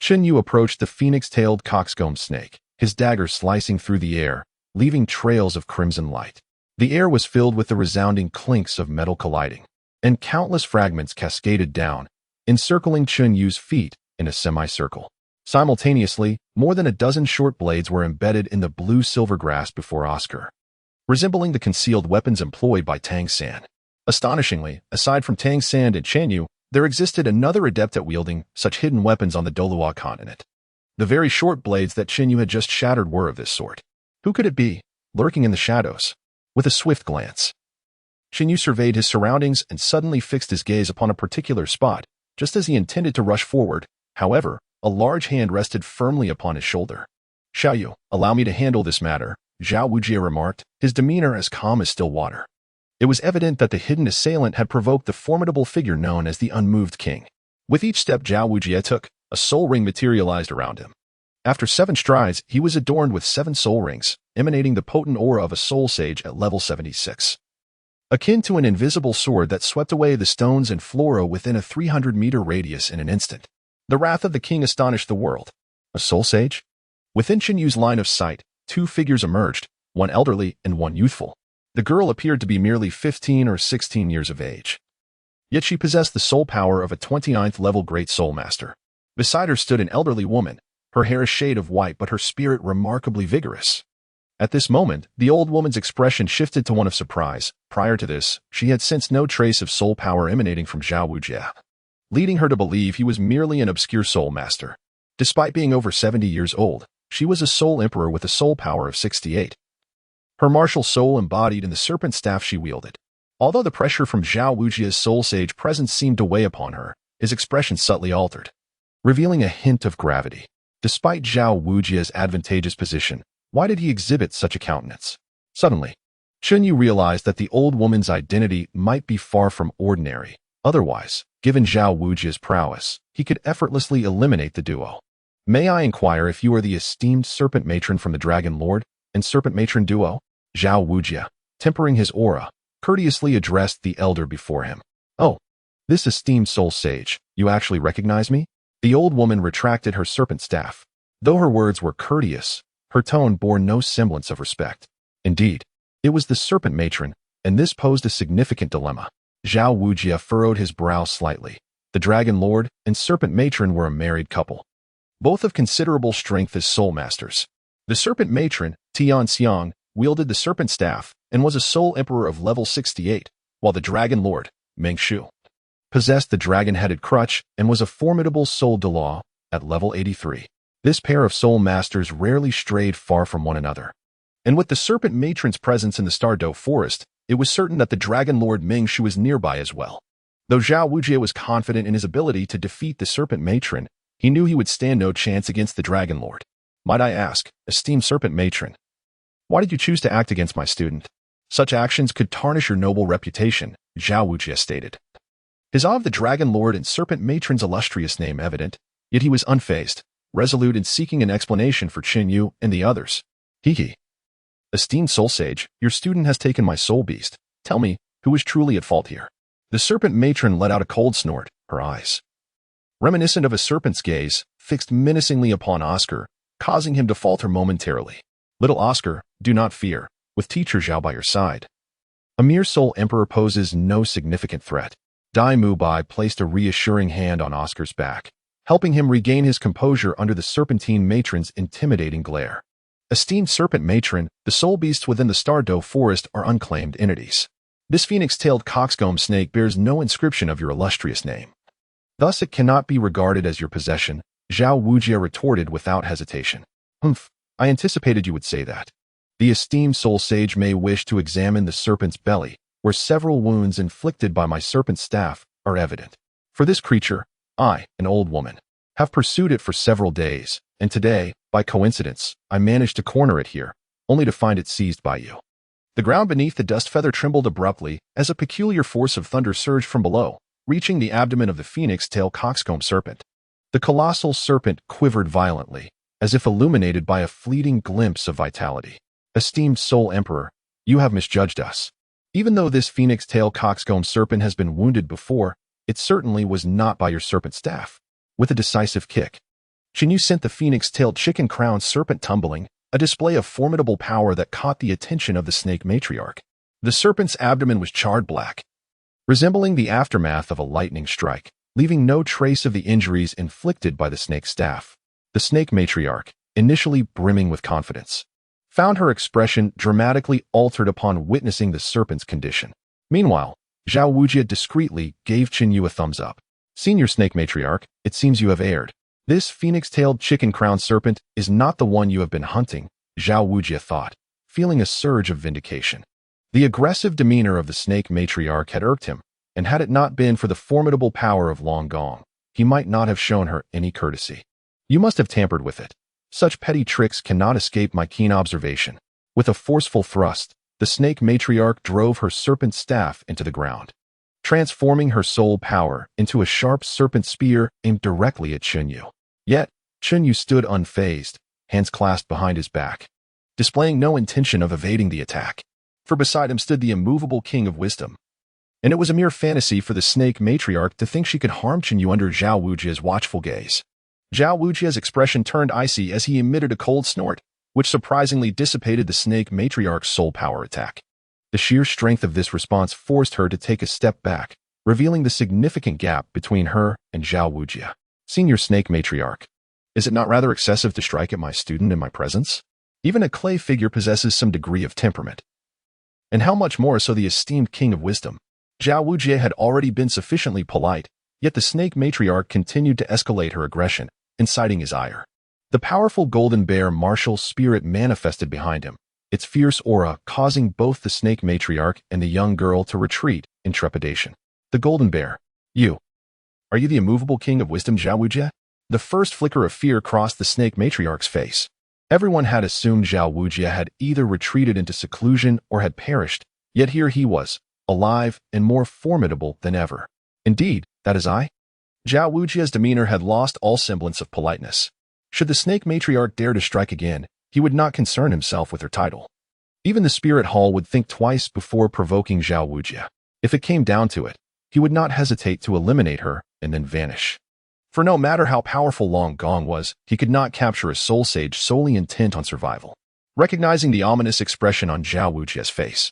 Xinyu approached the phoenix-tailed coxcomb snake, his dagger slicing through the air, leaving trails of crimson light. The air was filled with the resounding clinks of metal colliding, and countless fragments cascaded down, encircling Xinyu's feet in a semicircle. Simultaneously, more than a dozen short blades were embedded in the blue-silver grass before Oscar, resembling the concealed weapons employed by Tang San. Astonishingly, aside from Tang San and Xinyu, there existed another adept at wielding such hidden weapons on the Douluo continent. The very short blades that Xinyu had just shattered were of this sort. Who could it be, lurking in the shadows? With a swift glance, Xinyu surveyed his surroundings and suddenly fixed his gaze upon a particular spot, just as he intended to rush forward. However, a large hand rested firmly upon his shoulder. Xiaoyu, allow me to handle this matter, Zhao Wujie remarked, his demeanor as calm as still water. It was evident that the hidden assailant had provoked the formidable figure known as the Unmoved King. With each step Zhao Wujie took, a soul ring materialized around him. After 7 strides, he was adorned with 7 soul rings, emanating the potent aura of a soul sage at level 76. Akin to an invisible sword that swept away the stones and flora within a 300-meter radius in an instant. The wrath of the king astonished the world. A soul sage? Within Xinyu's line of sight, 2 figures emerged, one elderly and one youthful. The girl appeared to be merely 15 or 16 years of age. Yet she possessed the soul power of a 29th level Great Soul Master. Beside her stood an elderly woman, her hair a shade of white but her spirit remarkably vigorous. At this moment, the old woman's expression shifted to one of surprise. Prior to this, she had sensed no trace of soul power emanating from Zhao Wujie, leading her to believe he was merely an obscure soul master. Despite being over 70 years old, she was a soul emperor with a soul power of 68. Her martial soul embodied in the serpent staff she wielded. Although the pressure from Zhao Wujie's soul sage presence seemed to weigh upon her, his expression subtly altered, revealing a hint of gravity. Despite Zhao Wujie's advantageous position, why did he exhibit such a countenance? Suddenly, Xinyu realized that the old woman's identity might be far from ordinary. Otherwise, given Zhao Wujie's prowess, he could effortlessly eliminate the duo. May I inquire if you are the esteemed serpent matron from the Dragon Lord and serpent matron duo? Zhao Wujie, tempering his aura, courteously addressed the elder before him. Oh, this esteemed soul sage, you actually recognize me? The old woman retracted her serpent staff. Though her words were courteous, her tone bore no semblance of respect. Indeed, it was the serpent matron, and this posed a significant dilemma. Zhao Wujie furrowed his brow slightly. The Dragon Lord and serpent matron were a married couple, both of considerable strength as soul masters. The serpent matron, Tian Xiang, wielded the serpent staff and was a soul emperor of level 68, while the Dragon Lord, Meng Shu, possessed the dragon-headed crutch and was a formidable soul Douluo at level 83. This pair of soul masters rarely strayed far from one another. And with the serpent matron's presence in the Stardow Forest, it was certain that the Dragon Lord Ming Shu was nearby as well. Though Zhao Wujie was confident in his ability to defeat the serpent matron, he knew he would stand no chance against the Dragon Lord. Might I ask, esteemed serpent matron, why did you choose to act against my student? Such actions could tarnish your noble reputation, Zhao Wujie stated. His awe of the Dragon Lord and serpent matron's illustrious name evident, yet he was unfazed, resolute in seeking an explanation for Xinyu and the others. Hee. Esteemed soul sage, your student has taken my soul beast. Tell me, who is truly at fault here? The serpent matron let out a cold snort, her eyes, reminiscent of a serpent's gaze, fixed menacingly upon Oscar, causing him to falter momentarily. Little Oscar, do not fear, with teacher Zhao by your side. A mere soul emperor poses no significant threat. Dai Mubai placed a reassuring hand on Oscar's back, helping him regain his composure under the Serpentine Matron's intimidating glare. Esteemed Serpent Matron, the soul beasts within the Stardoe forest are unclaimed entities. This phoenix-tailed coxcomb snake bears no inscription of your illustrious name. Thus it cannot be regarded as your possession, Zhao Wujie retorted without hesitation. Humph, I anticipated you would say that. The esteemed soul sage may wish to examine the serpent's belly, where several wounds inflicted by my serpent staff are evident. For this creature, I, an old woman, have pursued it for several days, and today, by coincidence, I managed to corner it here, only to find it seized by you. The ground beneath the dust feather trembled abruptly as a peculiar force of thunder surged from below, reaching the abdomen of the phoenix-tail coxcomb serpent. The colossal serpent quivered violently, as if illuminated by a fleeting glimpse of vitality. Esteemed Soul Emperor, you have misjudged us. Even though this phoenix-tail coxcomb serpent has been wounded before, it certainly was not by your serpent staff. With a decisive kick, Chinyu sent the phoenix-tailed chicken-crowned serpent tumbling, a display of formidable power that caught the attention of the snake matriarch. The serpent's abdomen was charred black, resembling the aftermath of a lightning strike, leaving no trace of the injuries inflicted by the snake staff. The snake matriarch, initially brimming with confidence, found her expression dramatically altered upon witnessing the serpent's condition. Meanwhile, Zhao Wujie discreetly gave Chinyu a thumbs up. Senior snake matriarch, it seems you have erred. This phoenix-tailed chicken-crowned serpent is not the one you have been hunting, Zhao Wujie thought, feeling a surge of vindication. The aggressive demeanor of the snake matriarch had irked him, and had it not been for the formidable power of Long Gong, he might not have shown her any courtesy. You must have tampered with it. Such petty tricks cannot escape my keen observation. With a forceful thrust, the snake matriarch drove her serpent staff into the ground, transforming her soul power into a sharp serpent spear aimed directly at Chinyu. Yet, Chinyu stood unfazed, hands clasped behind his back, displaying no intention of evading the attack. For beside him stood the immovable king of wisdom. And it was a mere fantasy for the snake matriarch to think she could harm Chinyu under Zhao Wujie's watchful gaze. Zhao Wujie's expression turned icy as he emitted a cold snort, which surprisingly dissipated the snake matriarch's soul power attack. The sheer strength of this response forced her to take a step back, revealing the significant gap between her and Zhao Wujie. Senior snake matriarch, is it not rather excessive to strike at my student in my presence? Even a clay figure possesses some degree of temperament. And how much more so the esteemed king of wisdom? Zhao Wujie had already been sufficiently polite, yet the snake matriarch continued to escalate her aggression, inciting his ire. The powerful golden bear martial spirit manifested behind him, its fierce aura causing both the snake matriarch and the young girl to retreat in trepidation. The golden bear, you. Are you the immovable king of wisdom, Zhao Wujie? The first flicker of fear crossed the snake matriarch's face. Everyone had assumed Zhao Wujie had either retreated into seclusion or had perished, yet here he was, alive and more formidable than ever. Indeed, that is I. Zhao Wujie's demeanor had lost all semblance of politeness. Should the snake matriarch dare to strike again, he would not concern himself with her title. Even the spirit hall would think twice before provoking Zhao Wujie. If it came down to it, he would not hesitate to eliminate her and then vanish. For no matter how powerful Long Gong was, he could not capture a soul sage solely intent on survival. Recognizing the ominous expression on Zhao Wujie's face,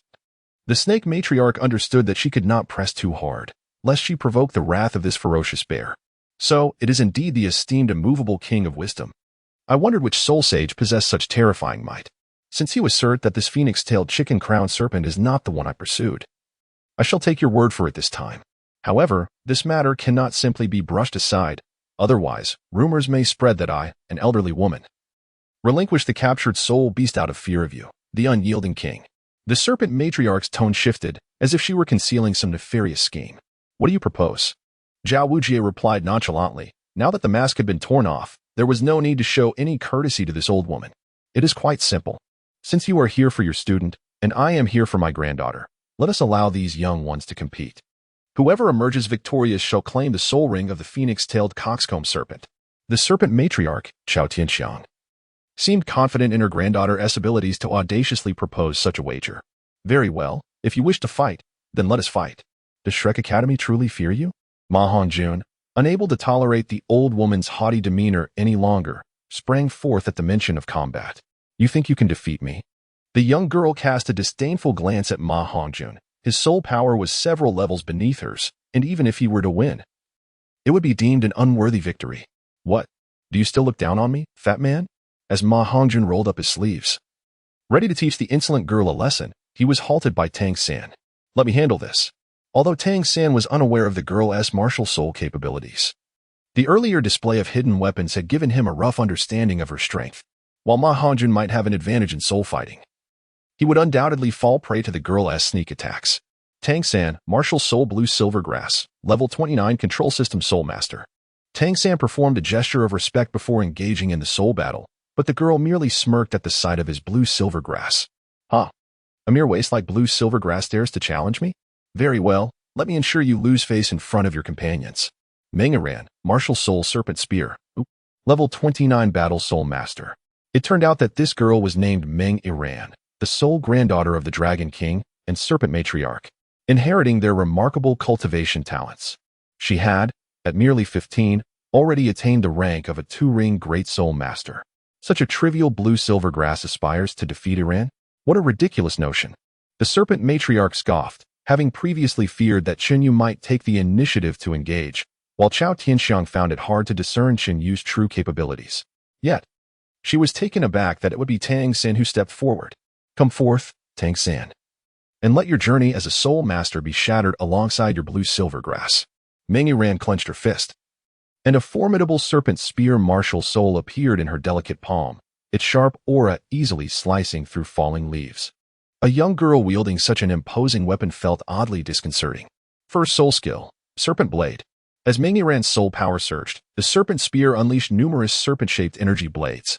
the snake matriarch understood that she could not press too hard, lest she provoke the wrath of this ferocious bear. So, it is indeed the esteemed immovable king of wisdom. I wondered which soul sage possessed such terrifying might, since you assert that this phoenix-tailed chicken-crowned serpent is not the one I pursued. I shall take your word for it this time. However, this matter cannot simply be brushed aside, otherwise, rumors may spread that I, an elderly woman, relinquish the captured soul beast out of fear of you, the unyielding king. The serpent matriarch's tone shifted, as if she were concealing some nefarious scheme. What do you propose? Zhao Wujie replied nonchalantly. Now that the mask had been torn off, there was no need to show any courtesy to this old woman. It is quite simple. Since you are here for your student, and I am here for my granddaughter, let us allow these young ones to compete. Whoever emerges victorious shall claim the soul ring of the phoenix-tailed coxcomb serpent. The serpent matriarch, Chao Tianxiang, seemed confident in her granddaughter's abilities to audaciously propose such a wager. Very well, if you wish to fight, then let us fight. Does Shrek Academy truly fear you? Ma Hongjun, unable to tolerate the old woman's haughty demeanor any longer, sprang forth at the mention of combat. You think you can defeat me? The young girl cast a disdainful glance at Ma Hongjun. His soul power was several levels beneath hers, and even if he were to win, it would be deemed an unworthy victory. What? Do you still look down on me, fat man? As Ma Hongjun rolled up his sleeves, ready to teach the insolent girl a lesson, he was halted by Tang San. Let me handle this. Although Tang San was unaware of the girl's martial soul capabilities, the earlier display of hidden weapons had given him a rough understanding of her strength. While Ma Hongjun might have an advantage in soul fighting, he would undoubtedly fall prey to the girl's sneak attacks. Tang San, Martial Soul Blue Silver Grass, Level 29 Control System Soul Master. Tang San performed a gesture of respect before engaging in the soul battle, but the girl merely smirked at the sight of his blue silver grass. Huh? A mere waste like blue silver grass dares to challenge me? Very well, let me ensure you lose face in front of your companions. Meng Iran, Martial Soul Serpent Spear, Level 29 Battle Soul Master. It turned out that this girl was named Meng Iran, the sole granddaughter of the Dragon King and Serpent Matriarch, inheriting their remarkable cultivation talents. She had, at merely 15, already attained the rank of a two-ring Great Soul Master. Such a trivial blue-silver grass aspires to defeat Iran? What a ridiculous notion. The Serpent Matriarch scoffed, having previously feared that Chen Yu might take the initiative to engage, while Chao Tianxiang found it hard to discern Chen Yu's true capabilities. Yet, she was taken aback that it would be Tang San who stepped forward. Come forth, Tang San, and let your journey as a soul master be shattered alongside your blue-silver grass. Meng Iran clenched her fist, and a formidable serpent spear martial soul appeared in her delicate palm, its sharp aura easily slicing through falling leaves. A young girl wielding such an imposing weapon felt oddly disconcerting. First soul skill, Serpent Blade. As Meng Iran's soul power surged, the serpent spear unleashed numerous serpent-shaped energy blades,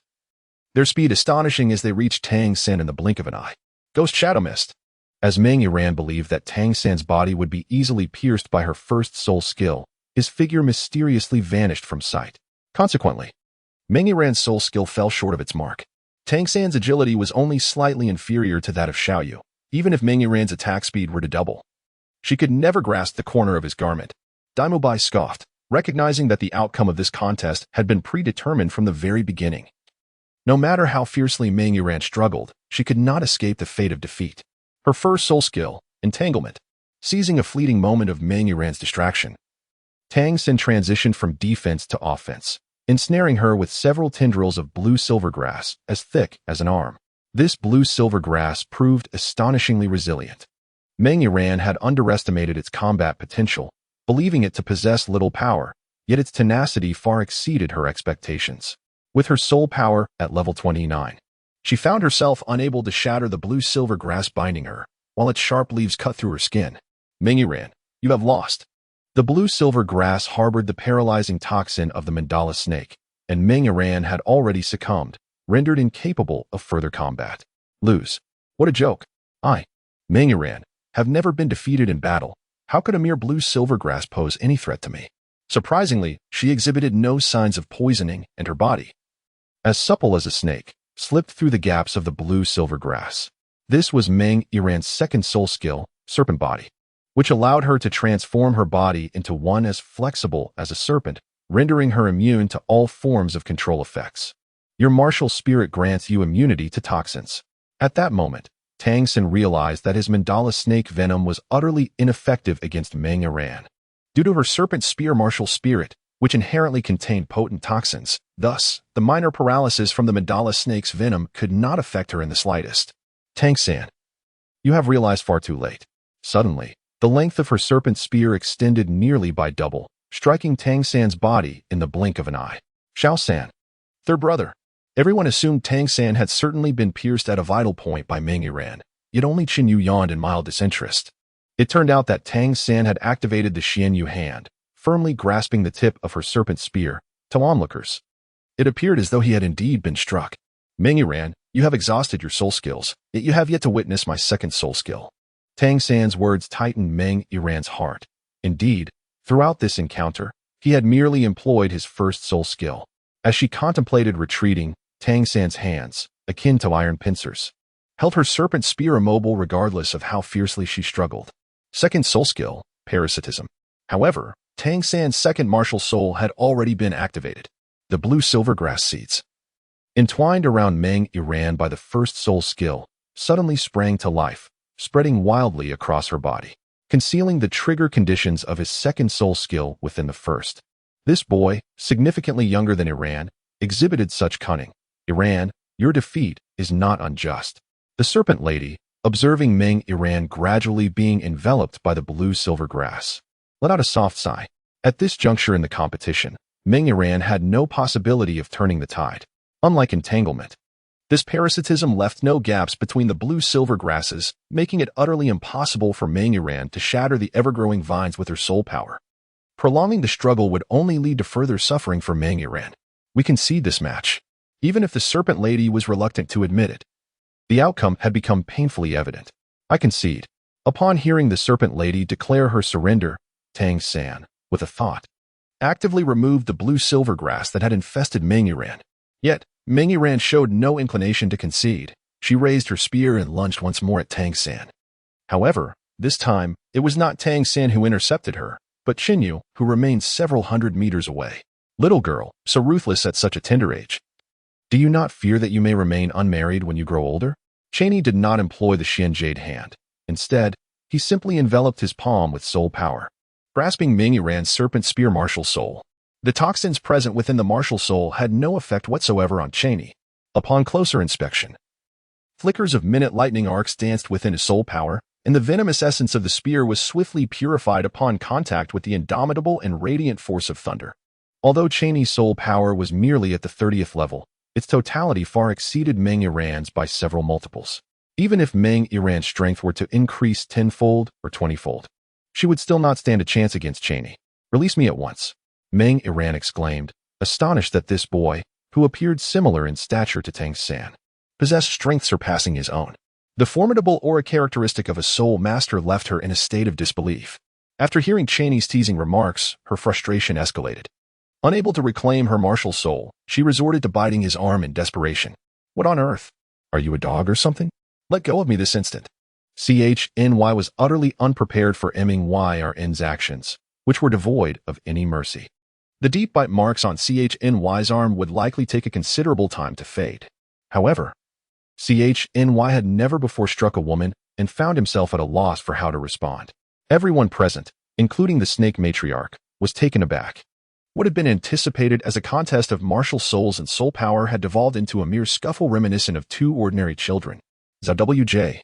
their speed astonishing as they reached Tang San in the blink of an eye. Ghost Shadow Mist. As Meng Iran believed that Tang San's body would be easily pierced by her first soul skill, his figure mysteriously vanished from sight. Consequently, Meng Iran's soul skill fell short of its mark. Tang San's agility was only slightly inferior to that of Xiaoyu, even if Meng Iran's attack speed were to double. She could never grasp the corner of his garment. Daimo Bai scoffed, recognizing that the outcome of this contest had been predetermined from the very beginning. No matter how fiercely Meng Iran struggled, she could not escape the fate of defeat. Her first soul skill, Entanglement. Seizing a fleeting moment of Meng Iran's distraction, Tang San transitioned from defense to offense, ensnaring her with several tendrils of blue-silver grass as thick as an arm. This blue-silver grass proved astonishingly resilient. Meng Iran had underestimated its combat potential, believing it to possess little power, yet its tenacity far exceeded her expectations. With her soul power at level 29, she found herself unable to shatter the blue-silver grass binding her, while its sharp leaves cut through her skin. Meng Iran, you have lost. The blue-silver grass harbored the paralyzing toxin of the mandala snake, and Meng Iran had already succumbed, rendered incapable of further combat. Lose. What a joke. I, Meng Iran, have never been defeated in battle. How could a mere blue-silver grass pose any threat to me? Surprisingly, she exhibited no signs of poisoning, and her body, as supple as a snake, slipped through the gaps of the blue-silver grass. This was Meng Iran's second soul skill, Serpent Body, which allowed her to transform her body into one as flexible as a serpent, rendering her immune to all forms of control effects. Your martial spirit grants you immunity to toxins. At that moment, Tang San realized that his mandala snake venom was utterly ineffective against Meng Iran. Due to her serpent spear martial spirit, which inherently contained potent toxins, thus, the minor paralysis from the mandala snake's venom could not affect her in the slightest. Tang San, you have realized far too late. Suddenly, the length of her serpent spear extended nearly by double, striking Tang San's body in the blink of an eye. Xiao San, their brother. Everyone assumed Tang San had certainly been pierced at a vital point by Meng Iran, yet only Chen Yu yawned in mild disinterest. It turned out that Tang San had activated the Xian Yu hand, firmly grasping the tip of her serpent spear, to onlookers. It appeared as though he had indeed been struck. Meng Iran, you have exhausted your soul skills, yet you have yet to witness my second soul skill. Tang San's words tightened Meng Iran's heart. Indeed, throughout this encounter, he had merely employed his first soul skill. As she contemplated retreating, Tang San's hands, akin to iron pincers, held her serpent spear immobile regardless of how fiercely she struggled. Second soul skill, Parasitism. However, Tang San's second martial soul had already been activated. The blue-silver grass seeds, entwined around Meng Iran by the first soul skill, suddenly sprang to life, spreading wildly across her body. concealing the trigger conditions of his second soul skill within the first. This boy, significantly younger than Iran, exhibited such cunning. Iran, your defeat is not unjust. The Serpent Lady, observing Meng Iran gradually being enveloped by the blue-silver grass, let out a soft sigh. At this juncture in the competition, Meng Iran had no possibility of turning the tide. Unlike entanglement, this parasitism left no gaps between the blue-silver grasses, making it utterly impossible for Meng Iran to shatter the ever-growing vines with her soul power. Prolonging the struggle would only lead to further suffering for Meng Iran. We concede this match, even if the Serpent Lady was reluctant to admit it. The outcome had become painfully evident. I concede. Upon hearing the Serpent Lady declare her surrender, Tang San, with a thought, actively removed the blue-silver grass that had infested Meng Iran. Yet, Meng Iran showed no inclination to concede. She raised her spear and lunged once more at Tang San. However, this time, it was not Tang San who intercepted her, but Qinyu, who remained several hundred meters away. Little girl, so ruthless at such a tender age. Do you not fear that you may remain unmarried when you grow older? Cheney did not employ the Xian Jade hand. Instead, he simply enveloped his palm with soul power. Grasping Meng Iran's serpent spear martial soul, the toxins present within the martial soul had no effect whatsoever on Cheney. Upon closer inspection, flickers of minute lightning arcs danced within his soul power, and the venomous essence of the spear was swiftly purified upon contact with the indomitable and radiant force of thunder. Although Cheney's soul power was merely at the 30th level, its totality far exceeded Meng Iran's by several multiples. Even if Meng Iran's strength were to increase 10-fold or 20-fold, she would still not stand a chance against Cheney. Release me at once, Meng Iran exclaimed, astonished that this boy, who appeared similar in stature to Tang San, possessed strength surpassing his own. The formidable aura characteristic of a soul master left her in a state of disbelief. After hearing Cheney's teasing remarks, her frustration escalated. Unable to reclaim her martial soul, she resorted to biting his arm in desperation. What on earth? Are you a dog or something? Let go of me this instant. CHNY was utterly unprepared for Meng Yrn's actions, which were devoid of any mercy. The deep bite marks on CHNY's arm would likely take a considerable time to fade. However, CHNY had never before struck a woman and found himself at a loss for how to respond. Everyone present, including the snake matriarch, was taken aback. What had been anticipated as a contest of martial souls and soul power had devolved into a mere scuffle reminiscent of two ordinary children. ZWJ,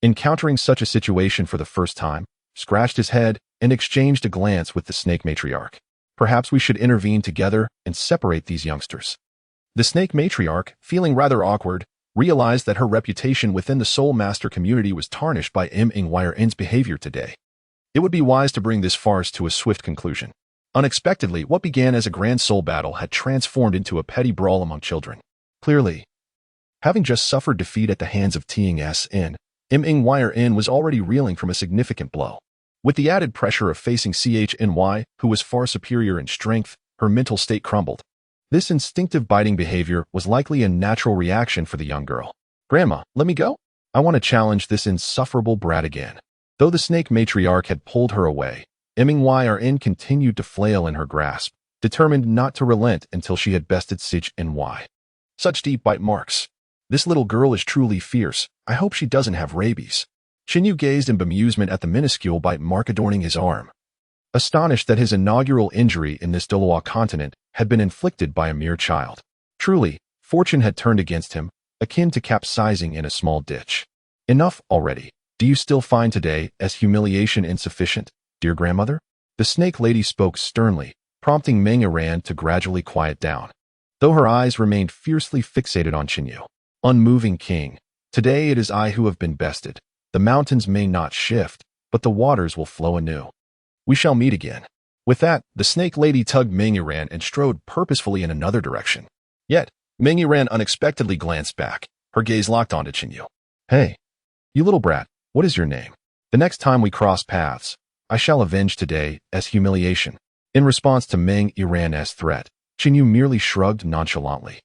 encountering such a situation for the first time, scratched his head and exchanged a glance with the snake matriarch. Perhaps we should intervene together and separate these youngsters. The snake matriarch, feeling rather awkward, realized that her reputation within the soul master community was tarnished by Meng Yrn's behavior today. It would be wise to bring this farce to a swift conclusion. Unexpectedly, what began as a grand soul battle had transformed into a petty brawl among children. Clearly, having just suffered defeat at the hands of Tang San, Meng Yrn was already reeling from a significant blow. With the added pressure of facing CHNY, who was far superior in strength, her mental state crumbled. This instinctive biting behavior was likely a natural reaction for the young girl. Grandma, let me go. I want to challenge this insufferable brat again. Though the snake matriarch had pulled her away, Meng Yrn continued to flail in her grasp, determined not to relent until she had bested CHNY. Such deep bite marks. This little girl is truly fierce. I hope she doesn't have rabies. Qinyu gazed in bemusement at the minuscule bite mark adorning his arm, astonished that his inaugural injury in this Douluo continent had been inflicted by a mere child. Truly, fortune had turned against him, akin to capsizing in a small ditch. Enough already. Do you still find today as humiliation insufficient, dear grandmother? The snake lady spoke sternly, prompting Meng Iran to gradually quiet down, though her eyes remained fiercely fixated on Qinyu. Unmoving king, today it is I who have been bested. The mountains may not shift, but the waters will flow anew. We shall meet again. With that, the snake lady tugged Meng Iran and strode purposefully in another direction. Yet, Meng Iran unexpectedly glanced back, her gaze locked onto Qinyu. Hey, you little brat, what is your name? The next time we cross paths, I shall avenge today as humiliation. In response to Meng Iran's threat, Qinyu merely shrugged nonchalantly.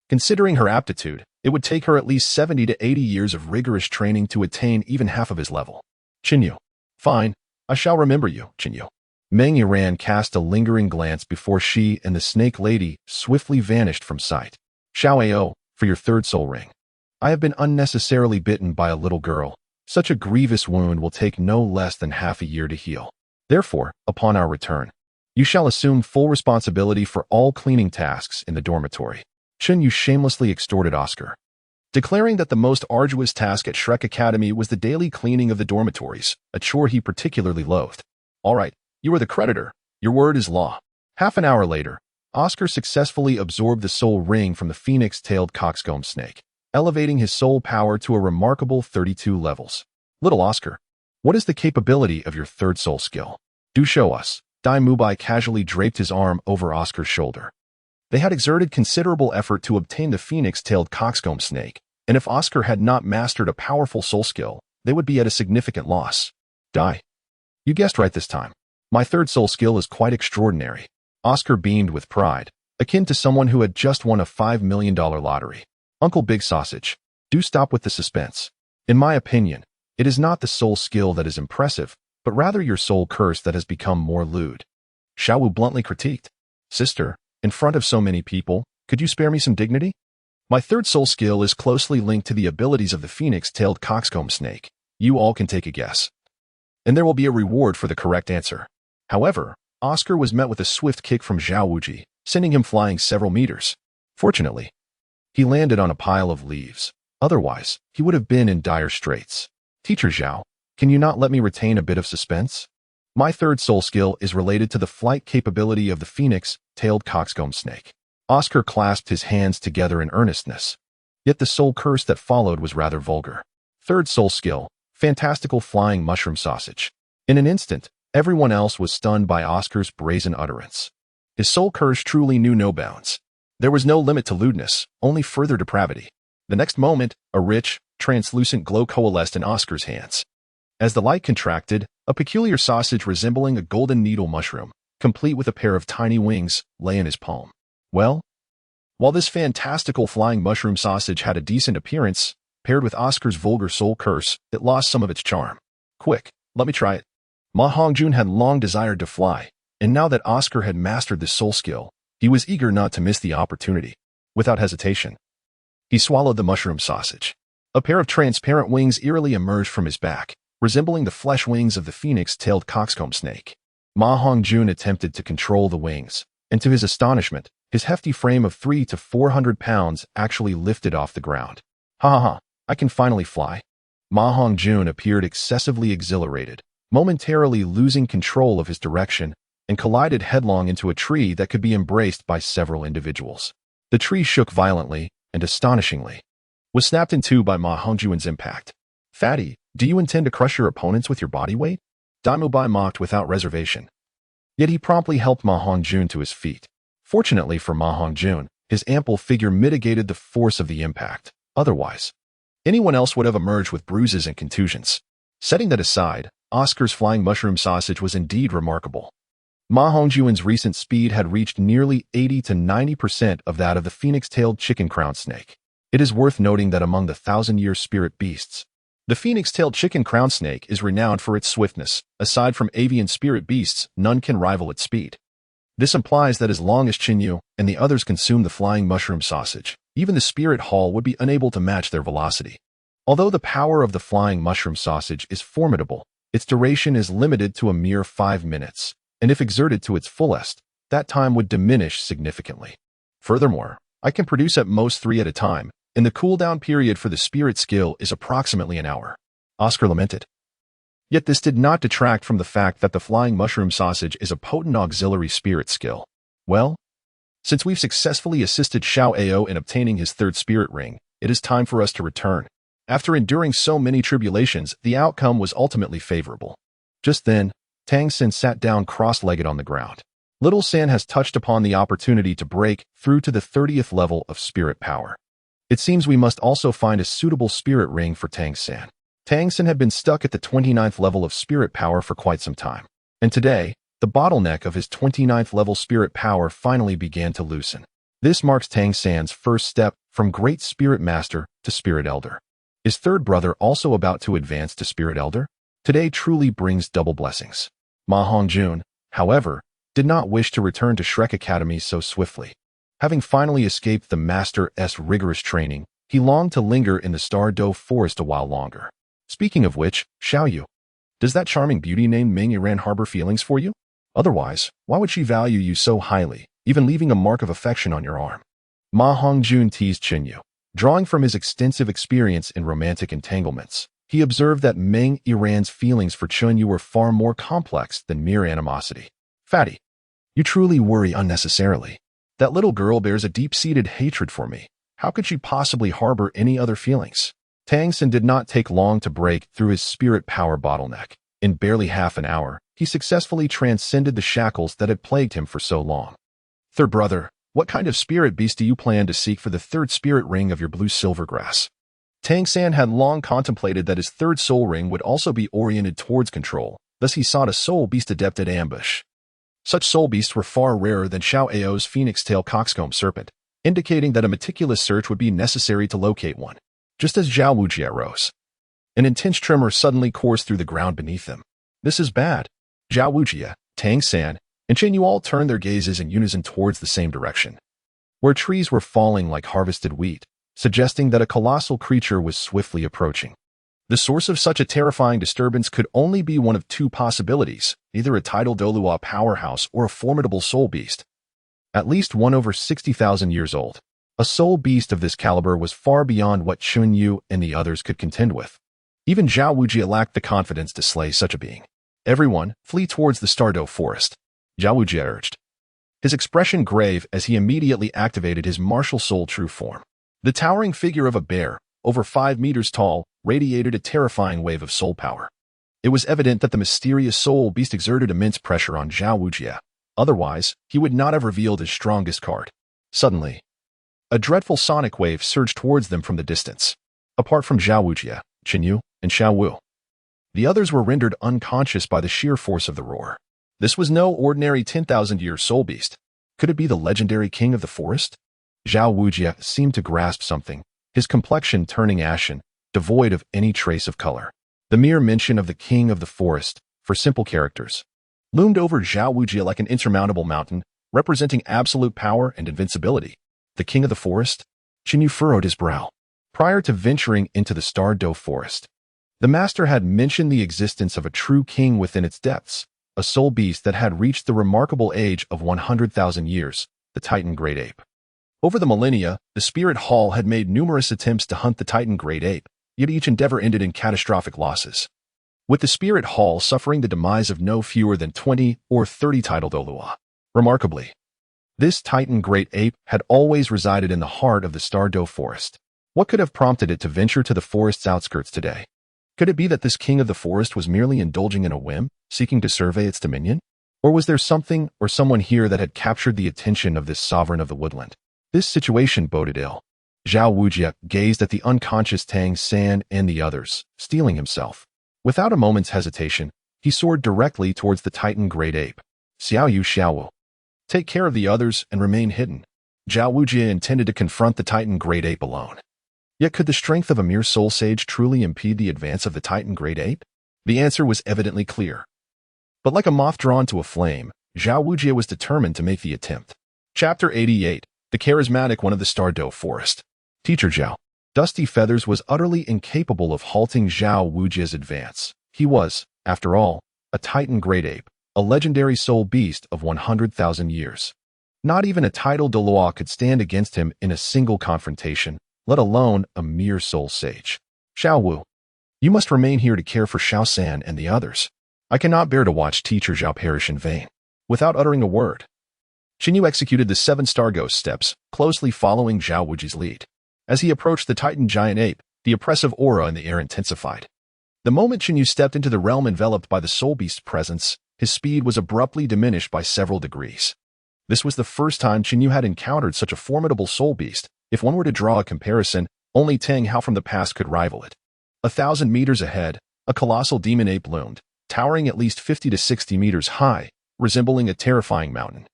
Considering her aptitude, it would take her at least 70 to 80 years of rigorous training to attain even half of his level. Qinyu. Fine, I shall remember you, Qinyu. Meng Iran cast a lingering glance before she and the snake lady swiftly vanished from sight. Xiao Ao, for your third soul ring. I have been unnecessarily bitten by a little girl, Such a grievous wound will take no less than half a year to heal. Therefore, upon our return, you shall assume full responsibility for all cleaning tasks in the dormitory. Chen Yu shamelessly extorted Oscar, declaring that the most arduous task at Shrek Academy was the daily cleaning of the dormitories, a chore he particularly loathed. All right, you are the creditor. Your word is law. Half an hour later, Oscar successfully absorbed the soul ring from the phoenix-tailed coxcomb snake, elevating his soul power to a remarkable 32 levels. Little Oscar, what is the capability of your third soul skill? Do show us. Dai Mubai casually draped his arm over Oscar's shoulder. They had exerted considerable effort to obtain the phoenix-tailed coxcomb snake, and if Oscar had not mastered a powerful soul skill, they would be at a significant loss. Dai, you guessed right this time. My third soul skill is quite extraordinary. Oscar beamed with pride, akin to someone who had just won a $5 million lottery. Uncle Big Sausage, do stop with the suspense. In my opinion, it is not the soul skill that is impressive, but rather your soul curse that has become more lewd. Xiaowu bluntly critiqued. Sister, in front of so many people, could you spare me some dignity? My third soul skill is closely linked to the abilities of the phoenix-tailed coxcomb snake. You all can take a guess. And there will be a reward for the correct answer. However, Oscar was met with a swift kick from Zhao Wuji, sending him flying several meters. Fortunately, he landed on a pile of leaves. Otherwise, he would have been in dire straits. Teacher Zhao, can you not let me retain a bit of suspense? My third soul skill is related to the flight capability of the phoenix-tailed coxcomb snake. Oscar clasped his hands together in earnestness. Yet the soul curse that followed was rather vulgar. Third soul skill, fantastical flying mushroom sausage. In an instant, everyone else was stunned by Oscar's brazen utterance. His soul curse truly knew no bounds. There was no limit to lewdness, only further depravity. The next moment, a rich, translucent glow coalesced in Oscar's hands. As the light contracted, a peculiar sausage resembling a golden needle mushroom, complete with a pair of tiny wings, lay in his palm. Well, while this fantastical flying mushroom sausage had a decent appearance, paired with Oscar's vulgar soul curse, it lost some of its charm. Quick, let me try it. Ma Hongjun had long desired to fly, and now that Oscar had mastered this soul skill, he was eager not to miss the opportunity. Without hesitation, he swallowed the mushroom sausage. A pair of transparent wings eerily emerged from his back, resembling the flesh wings of the phoenix-tailed coxcomb snake. Ma Hongjun attempted to control the wings, and to his astonishment, his hefty frame of 300 to 400 pounds actually lifted off the ground. Ha ha ha, I can finally fly. Ma Hongjun appeared excessively exhilarated, momentarily losing control of his direction, and collided headlong into a tree that could be embraced by several individuals. The tree shook violently and astonishingly, was snapped in two by Ma Hongjun's impact. Fatty, do you intend to crush your opponents with your body weight? Daimubai mocked without reservation. Yet he promptly helped Ma Hongjun to his feet. Fortunately for Ma Hongjun, his ample figure mitigated the force of the impact. Otherwise, anyone else would have emerged with bruises and contusions. Setting that aside, Oscar's flying mushroom sausage was indeed remarkable. Ma Hongjun's recent speed had reached nearly 80 to 90% of that of the phoenix-tailed chicken-crowned snake. It is worth noting that among the thousand-year spirit beasts, the phoenix-tailed chicken-crowned snake is renowned for its swiftness. Aside from avian spirit beasts, none can rival its speed. This implies that as long as Chinyu and the others consume the flying mushroom sausage, even the spirit hall would be unable to match their velocity. Although the power of the flying mushroom sausage is formidable, its duration is limited to a mere 5 minutes, and if exerted to its fullest, that time would diminish significantly. Furthermore, I can produce at most 3 at a time, and the cooldown period for the spirit skill is approximately an hour. Oscar lamented. Yet this did not detract from the fact that the flying mushroom sausage is a potent auxiliary spirit skill. Well, since we've successfully assisted Xiao Ao in obtaining his third spirit ring, it is time for us to return. After enduring so many tribulations, the outcome was ultimately favorable. Just then, Tang Xin sat down cross-legged on the ground. Little San has touched upon the opportunity to break through to the 30th level of spirit power. It seems we must also find a suitable spirit ring for Tang San. Tang Xin had been stuck at the 29th level of spirit power for quite some time, and today, the bottleneck of his 29th level spirit power finally began to loosen. This marks Tang San's first step from Great Spirit Master to Spirit Elder. His third brother also about to advance to Spirit Elder? Today truly brings double blessings. Ma Hongjun, however, did not wish to return to Shrek Academy so swiftly. Having finally escaped the Master's rigorous training, he longed to linger in the Star Dough Forest a while longer. Speaking of which, Xiaoyu, does that charming beauty named Ming Yiran harbor feelings for you? Otherwise, why would she value you so highly, even leaving a mark of affection on your arm? Ma Hongjun teased Chinyu. Drawing from his extensive experience in romantic entanglements, he observed that Ming Yiran's feelings for Chinyu were far more complex than mere animosity. Fatty, you truly worry unnecessarily. That little girl bears a deep-seated hatred for me. How could she possibly harbor any other feelings? Tang Xin did not take long to break through his spirit power bottleneck. In barely half an hour, he successfully transcended the shackles that had plagued him for so long. Third brother, what kind of spirit beast do you plan to seek for the third spirit ring of your blue silver grass? Tang San had long contemplated that his third soul ring would also be oriented towards control, thus he sought a soul beast adept at ambush. Such soul beasts were far rarer than Xiao Ao's phoenix-tail coxcomb serpent, indicating that a meticulous search would be necessary to locate one. Just as Zhao Wujie rose, an intense tremor suddenly coursed through the ground beneath them. This is bad. Zhao Wujie, Tang San, and Chen Yu all turned their gazes in unison towards the same direction, where trees were falling like harvested wheat, suggesting that a colossal creature was swiftly approaching. The source of such a terrifying disturbance could only be one of two possibilities, either a tidal Douluo powerhouse or a formidable soul beast. At least one over 60,000 years old. A soul beast of this caliber was far beyond what Chun Yu and the others could contend with. Even Zhao Wujie lacked the confidence to slay such a being. Everyone, flee towards the Stardow forest, Zhao Wujie urged, his expression grave as he immediately activated his martial soul true form. The towering figure of a bear, over 5 meters tall, radiated a terrifying wave of soul power. It was evident that the mysterious soul beast exerted immense pressure on Zhao Wujie. Otherwise, he would not have revealed his strongest card. Suddenly, a dreadful sonic wave surged towards them from the distance. Apart from Zhao Wujie, Chen Yu, and Xiao Wu, the others were rendered unconscious by the sheer force of the roar. This was no ordinary 10,000-year soul beast. Could it be the legendary king of the forest? Zhao Wujie seemed to grasp something, his complexion turning ashen, devoid of any trace of color. The mere mention of the king of the forest, for simple characters, loomed over Zhao Wujie like an insurmountable mountain, representing absolute power and invincibility. The king of the forest? Chen Yu furrowed his brow. Prior to venturing into the Stardow forest, the master had mentioned the existence of a true king within its depths, a soul beast that had reached the remarkable age of 100,000 years, the Titan Great Ape. Over the millennia, the Spirit Hall had made numerous attempts to hunt the Titan Great Ape, yet each endeavor ended in catastrophic losses, with the Spirit Hall suffering the demise of no fewer than 20 or 30 tidal Douluo. Remarkably, this Titan Great Ape had always resided in the heart of the Stardow forest. What could have prompted it to venture to the forest's outskirts today? Could it be that this king of the forest was merely indulging in a whim, seeking to survey its dominion? Or was there something or someone here that had captured the attention of this sovereign of the woodland? This situation boded ill. Zhao Wujie gazed at the unconscious Tang San and the others, steeling himself. Without a moment's hesitation, he soared directly towards the Titan Great Ape. Xiaoyu Xiaowu, take care of the others and remain hidden. Zhao Wujie intended to confront the Titan Great Ape alone. Yet could the strength of a mere soul sage truly impede the advance of the Titan Great Ape? The answer was evidently clear. But like a moth drawn to a flame, Zhao Wujie was determined to make the attempt. Chapter 88. The charismatic one of the Stardow forest. Teacher Zhao. Dusty Feathers was utterly incapable of halting Zhao Wujie's advance. He was, after all, a Titan Great Ape, a legendary soul beast of 100,000 years. Not even a tidal Douluo could stand against him in a single confrontation, let alone a mere soul sage. Xiao Wu, you must remain here to care for Xiao San and the others. I cannot bear to watch Teacher Zhao perish in vain. Without uttering a word, Chen Yu executed the 7 star ghost steps, closely following Zhao Wujie's lead. As he approached the Titan giant ape, the oppressive aura in the air intensified. The moment Chen Yu stepped into the realm enveloped by the soul beast's presence, his speed was abruptly diminished by several degrees. This was the first time Chen Yu had encountered such a formidable soul beast. If one were to draw a comparison, only Tang Hao from the past could rival it. 1,000 meters ahead, a colossal demon ape loomed, towering at least 50 to 60 meters high, resembling a terrifying mountain.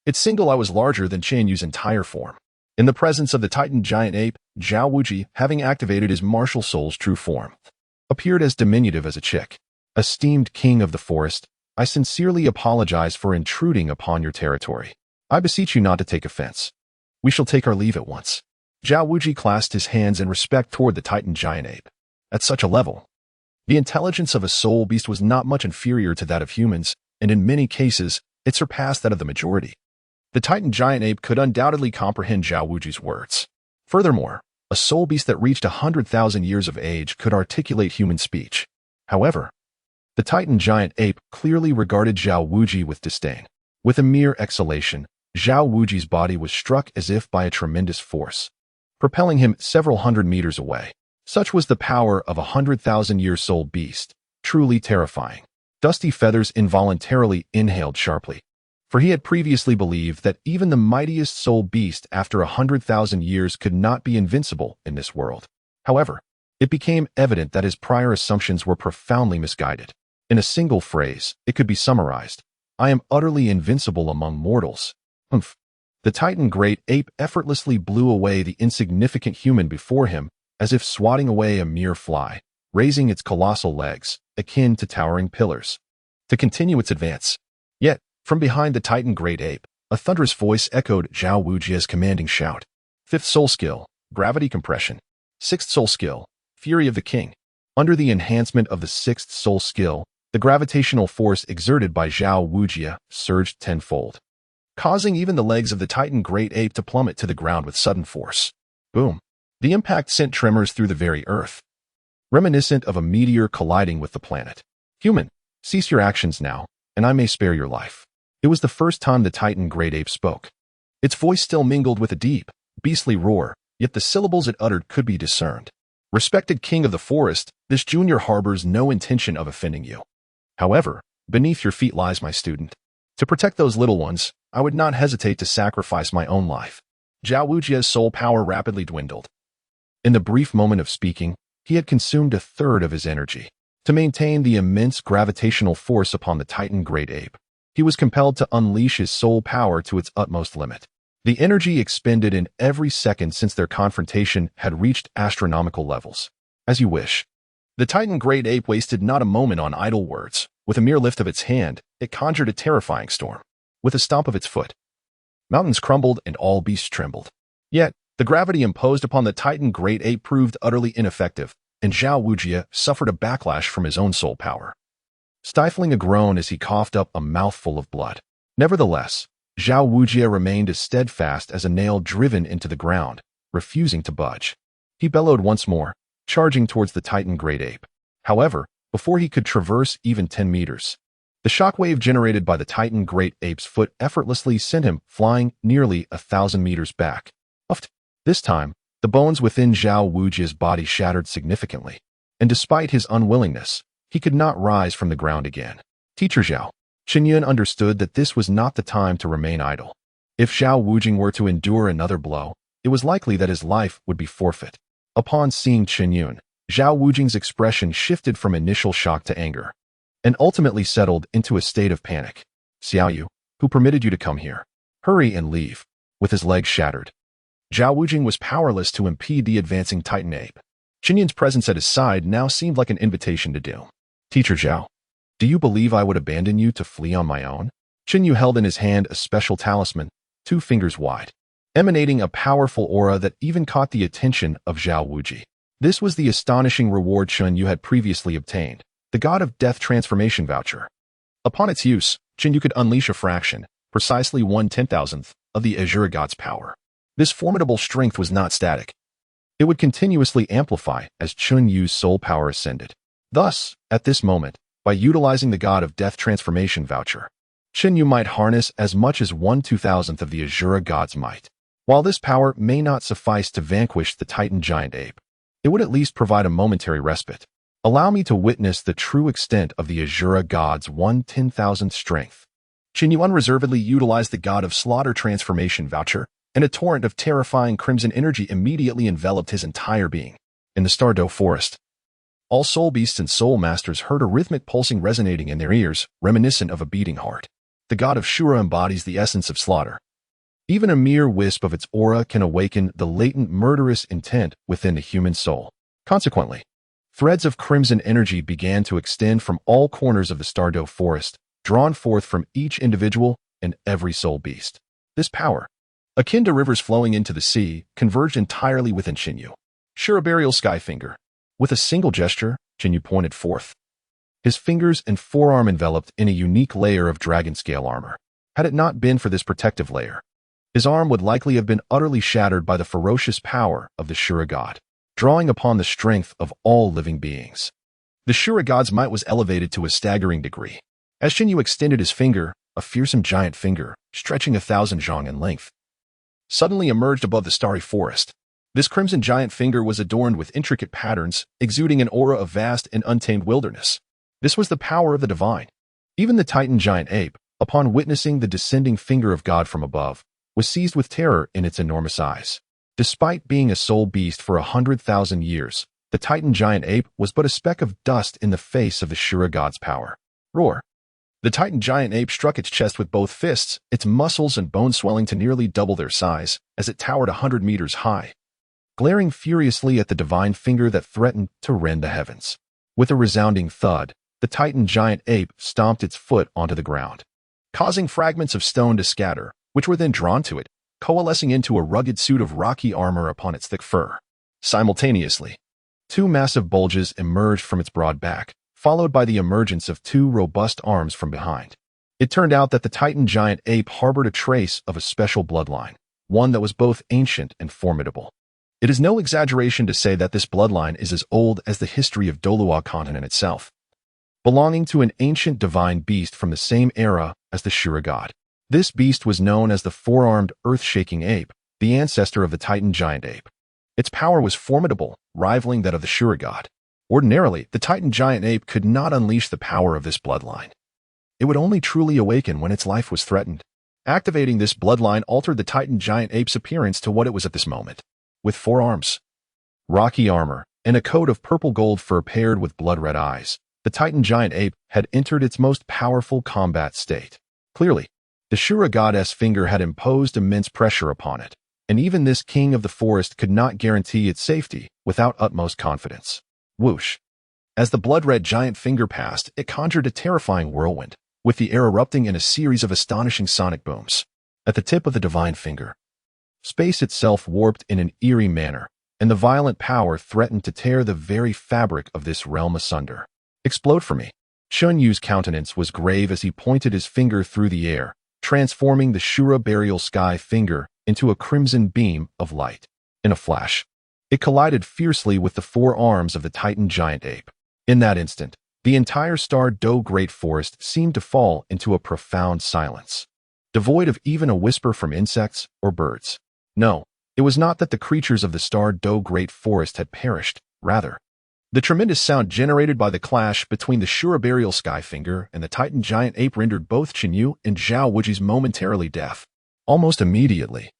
Its single eye was larger than Chen Yu's entire form. In the presence of the Titan giant ape, Zhao Wujie, having activated his martial soul's true form, appeared as diminutive as a chick. Esteemed king of the forest, I sincerely apologize for intruding upon your territory. I beseech you not to take offense. We shall take our leave at once. Zhao Wujie clasped his hands in respect toward the Titan giant ape. At such a level, The intelligence of a soul beast was not much inferior to that of humans, and in many cases, it surpassed that of the majority. The Titan giant ape could undoubtedly comprehend Zhao Wuji's words. Furthermore, a soul beast that reached 100,000 years of age could articulate human speech. However, the Titan giant ape clearly regarded Zhao Wuji with disdain. With a mere exhalation, Zhao Wuji's body was struck as if by a tremendous force, propelling him several hundred meters away. Such was the power of 100,000-year soul beast, truly terrifying. Dusty Feathers involuntarily inhaled sharply, for he had previously believed that even the mightiest soul beast after 100,000 years could not be invincible in this world. However, it became evident that his prior assumptions were profoundly misguided. In a single phrase, it could be summarized: I am utterly invincible among mortals. Humph. The Titan great ape effortlessly blew away the insignificant human before him, as if swatting away a mere fly, raising its colossal legs, akin to towering pillars, to continue its advance. Yet, from behind the Titan great ape, a thunderous voice echoed Zhao Wuji's commanding shout. Fifth soul skill, gravity compression. Sixth soul skill, fury of the king. Under the enhancement of the sixth soul skill, the gravitational force exerted by Zhao Wuji surged tenfold, causing even the legs of the Titan great ape to plummet to the ground with sudden force. Boom. The impact sent tremors through the very earth, reminiscent of a meteor colliding with the planet. Human, cease your actions now, and I may spare your life. It was the first time the Titan great ape spoke. Its voice still mingled with a deep, beastly roar, yet the syllables it uttered could be discerned. Respected king of the forest, this junior harbors no intention of offending you. However, beneath your feet lies my student. To protect those little ones, I would not hesitate to sacrifice my own life. Zhao Wuji's soul power rapidly dwindled. In the brief moment of speaking, he had consumed a third of his energy. To maintain the immense gravitational force upon the Titan great ape, he was compelled to unleash his soul power to its utmost limit. The energy expended in every second since their confrontation had reached astronomical levels. As you wish. The Titan great ape wasted not a moment on idle words. With a mere lift of its hand, it conjured a terrifying storm. With a stomp of its foot, mountains crumbled and all beasts trembled. Yet, the gravity imposed upon the Titan great ape proved utterly ineffective, and Zhao Wuji suffered a backlash from his own soul power, stifling a groan as he coughed up a mouthful of blood. Nevertheless, Zhao Wuji remained as steadfast as a nail driven into the ground, refusing to budge. He bellowed once more, charging towards the Titan great ape. However, before he could traverse even 10 meters, the shockwave generated by the Titan great ape's foot effortlessly sent him flying nearly 1,000 meters back. This time, the bones within Zhao Wuji's body shattered significantly, and despite his unwillingness, he could not rise from the ground again. Teacher Zhao, Qinyun understood that this was not the time to remain idle. If Zhao Wuji were to endure another blow, it was likely that his life would be forfeit. Upon seeing Qinyun, Zhao Wuji's expression shifted from initial shock to anger, and ultimately settled into a state of panic. Xiaoyu, who permitted you to come here? Hurry and leave. With his legs shattered, Zhao Wuji was powerless to impede the advancing Titan ape. Qinyun's presence at his side now seemed like an invitation to doom. Teacher Zhao, do you believe I would abandon you to flee on my own? Qinyu held in his hand a special talisman, 2 fingers wide, emanating a powerful aura that even caught the attention of Zhao Wuji. This was the astonishing reward Qinyu had previously obtained, the God of Death transformation voucher. Upon its use, Qinyu could unleash a fraction, precisely 1/10,000th, of the Azure God's power. This formidable strength was not static. It would continuously amplify as Qinyu's soul power ascended. Thus, at this moment, by utilizing the God of Death transformation voucher, Qinyu might harness as much as 1/2000th of the Azure God's might. While this power may not suffice to vanquish the Titan giant ape, it would at least provide a momentary respite. Allow me to witness the true extent of the Azure God's 1/10,000th strength. Qinyu unreservedly utilized the God of Slaughter transformation voucher, and a torrent of terrifying crimson energy immediately enveloped his entire being. In the Douluo forest, all soul beasts and soul masters heard a rhythmic pulsing resonating in their ears, reminiscent of a beating heart. The God of Shura embodies the essence of slaughter. Even a mere wisp of its aura can awaken the latent murderous intent within the human soul. Consequently, threads of crimson energy began to extend from all corners of the Douluo forest, drawn forth from each individual and every soul beast. This power, akin to rivers flowing into the sea, converged entirely within Qinyu. Shurabarial Skyfinger. With a single gesture, Yu pointed forth. His fingers and forearm enveloped in a unique layer of dragon scale armor. Had it not been for this protective layer, his arm would likely have been utterly shattered by the ferocious power of the Shura god, drawing upon the strength of all living beings. The Shura god's might was elevated to a staggering degree. As Yu extended his finger, a fearsome giant finger, stretching 1,000 zhang in length, suddenly emerged above the starry forest. This crimson giant finger was adorned with intricate patterns, exuding an aura of vast and untamed wilderness. This was the power of the divine. Even the Titan giant ape, upon witnessing the descending finger of God from above, was seized with terror in its enormous eyes. Despite being a sole beast for 100,000 years, the Titan giant ape was but a speck of dust in the face of the Shura god's power. Roar! The Titan giant ape struck its chest with both fists, its muscles and bones swelling to nearly double their size, as it towered 100 meters high, glaring furiously at the divine finger that threatened to rend the heavens. With a resounding thud, the Titan giant ape stomped its foot onto the ground, causing fragments of stone to scatter, which were then drawn to it, coalescing into a rugged suit of rocky armor upon its thick fur. Simultaneously, two massive bulges emerged from its broad back, followed by the emergence of two robust arms from behind. It turned out that the Titan giant ape harbored a trace of a special bloodline, one that was both ancient and formidable. It is no exaggeration to say that this bloodline is as old as the history of Douluo continent itself, belonging to an ancient divine beast from the same era as the Shura god. This beast was known as the four-armed, earth-shaking ape, the ancestor of the Titan giant ape. Its power was formidable, rivaling that of the Shura god. Ordinarily, the Titan giant ape could not unleash the power of this bloodline. It would only truly awaken when its life was threatened. Activating this bloodline altered the Titan giant ape's appearance to what it was at this moment. With 4 arms, rocky armor, and a coat of purple gold fur paired with blood-red eyes, the Titan giant ape had entered its most powerful combat state. Clearly, the Shura goddess finger had imposed immense pressure upon it, and even this king of the forest could not guarantee its safety without utmost confidence. Whoosh! As the blood-red giant finger passed, it conjured a terrifying whirlwind, with the air erupting in a series of astonishing sonic booms. At the tip of the divine finger, space itself warped in an eerie manner, and the violent power threatened to tear the very fabric of this realm asunder. Explode for me. Yu's countenance was grave as he pointed his finger through the air, transforming the Shura burial sky finger into a crimson beam of light. In a flash, it collided fiercely with the 4 arms of the Titan giant ape. In that instant, the entire Douluo Great Forest seemed to fall into a profound silence, devoid of even a whisper from insects or birds. No, it was not that the creatures of the Douluo Great Forest had perished. Rather, the tremendous sound generated by the clash between the Shura burial sky finger and the Titan giant ape rendered both Yu and Zhao Wuji's momentarily deaf. Almost immediately,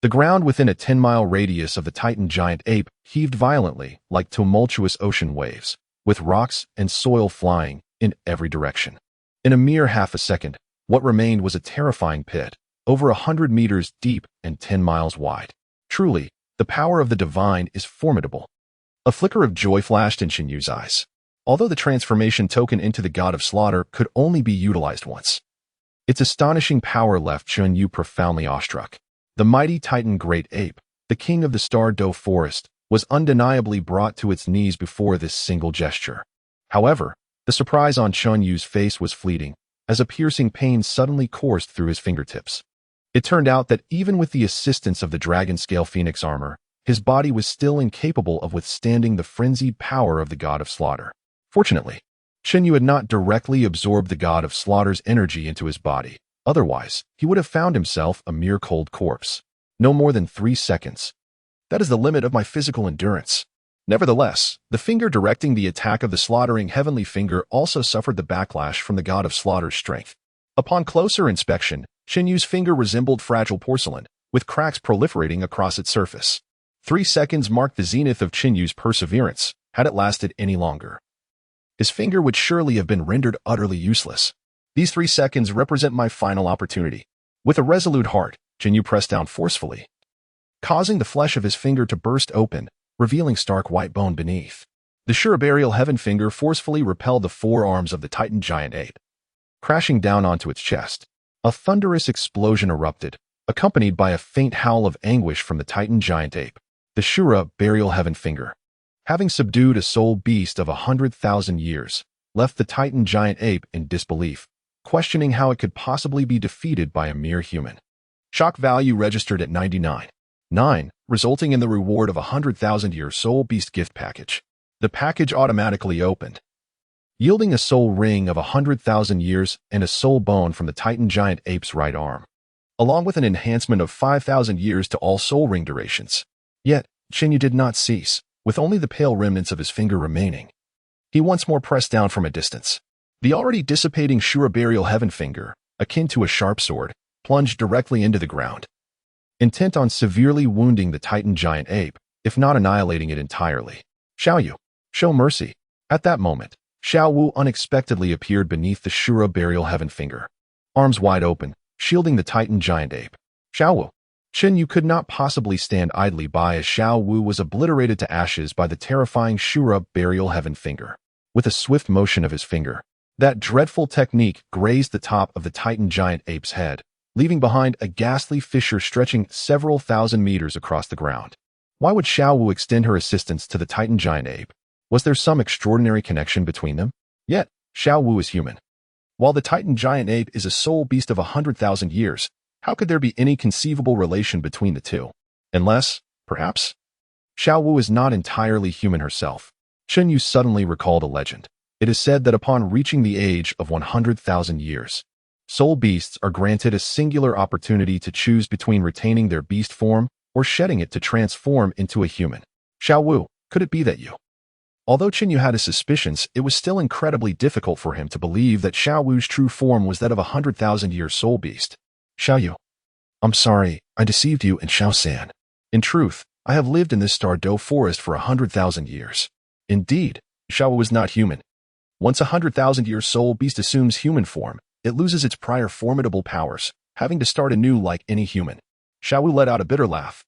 the ground within a 10-mile radius of the Titan giant ape heaved violently like tumultuous ocean waves, with rocks and soil flying in every direction. In a mere half a second, what remained was a terrifying pit, over 100 meters deep and 10 miles wide. Truly, the power of the divine is formidable. A flicker of joy flashed in Yu's eyes. Although the transformation token into the god of slaughter could only be utilized once, its astonishing power left Yu profoundly awestruck. The mighty Titan great ape, the king of the Douluo forest, was undeniably brought to its knees before this single gesture. However, the surprise on Yu's face was fleeting, as a piercing pain suddenly coursed through his fingertips. It turned out that even with the assistance of the dragon scale phoenix armor, his body was still incapable of withstanding the frenzied power of the god of slaughter. Fortunately, Yu had not directly absorbed the god of slaughter's energy into his body. Otherwise, he would have found himself a mere cold corpse. No more than 3 seconds. That is the limit of my physical endurance. Nevertheless, the finger directing the attack of the slaughtering heavenly finger also suffered the backlash from the god of slaughter's strength. Upon closer inspection, Yu's finger resembled fragile porcelain, with cracks proliferating across its surface. 3 seconds marked the zenith of Yu's perseverance, had it lasted any longer. His finger would surely have been rendered utterly useless. These 3 seconds represent my final opportunity. With a resolute heart, Yu pressed down forcefully, causing the flesh of his finger to burst open, revealing stark white bone beneath. The Shura burial heaven finger forcefully repelled the 4 arms of the Titan giant ape, crashing down onto its chest. A thunderous explosion erupted, accompanied by a faint howl of anguish from the Titan giant ape. The Shura burial heaven finger, having subdued a soul beast of 100,000 years, left the Titan giant ape in disbelief, questioning how it could possibly be defeated by a mere human. Shock value registered at 99.9, resulting in the reward of a 100,000-year soul beast gift package. The package automatically opened, yielding a soul ring of 100,000 years and a soul bone from the Titan giant ape's right arm, along with an enhancement of 5,000 years to all soul ring durations. Yet, Chinyu did not cease, with only the pale remnants of his finger remaining. He once more pressed down from a distance. The already dissipating Shura burial heaven finger, akin to a sharp sword, plunged directly into the ground, intent on severely wounding the Titan giant ape, if not annihilating it entirely. Xiaoyu, show mercy. At that moment, Xiao Wu unexpectedly appeared beneath the Shura burial heaven finger, arms wide open, shielding the Titan giant ape. Xiao Wu. Chinyu could not possibly stand idly by as Xiao Wu was obliterated to ashes by the terrifying Shura burial heaven finger. With a swift motion of his finger, that dreadful technique grazed the top of the Titan giant ape's head, leaving behind a ghastly fissure stretching several thousand meters across the ground. Why would Xiao Wu extend her assistance to the Titan giant ape? Was there some extraordinary connection between them? Yet, Xiao Wu is human. While the Titan giant ape is a soul beast of 100,000 years, how could there be any conceivable relation between the two? Unless, perhaps, Xiao Wu is not entirely human herself. Chinyu suddenly recalled a legend. It is said that upon reaching the age of 100,000 years, soul beasts are granted a singular opportunity to choose between retaining their beast form or shedding it to transform into a human. Xiao Wu, could it be that you? Although Chinyu had his suspicions, it was still incredibly difficult for him to believe that Xiao Wu's true form was that of a 100,000-year soul beast. Xiaoyu, I'm sorry, I deceived you and Xiao-san. In truth, I have lived in this Douluo forest for 100,000 years. Indeed, Xiao Wu is not human. Once a 100,000-year soul beast assumes human form, it loses its prior formidable powers, having to start anew like any human. Xiao Wu let out a bitter laugh.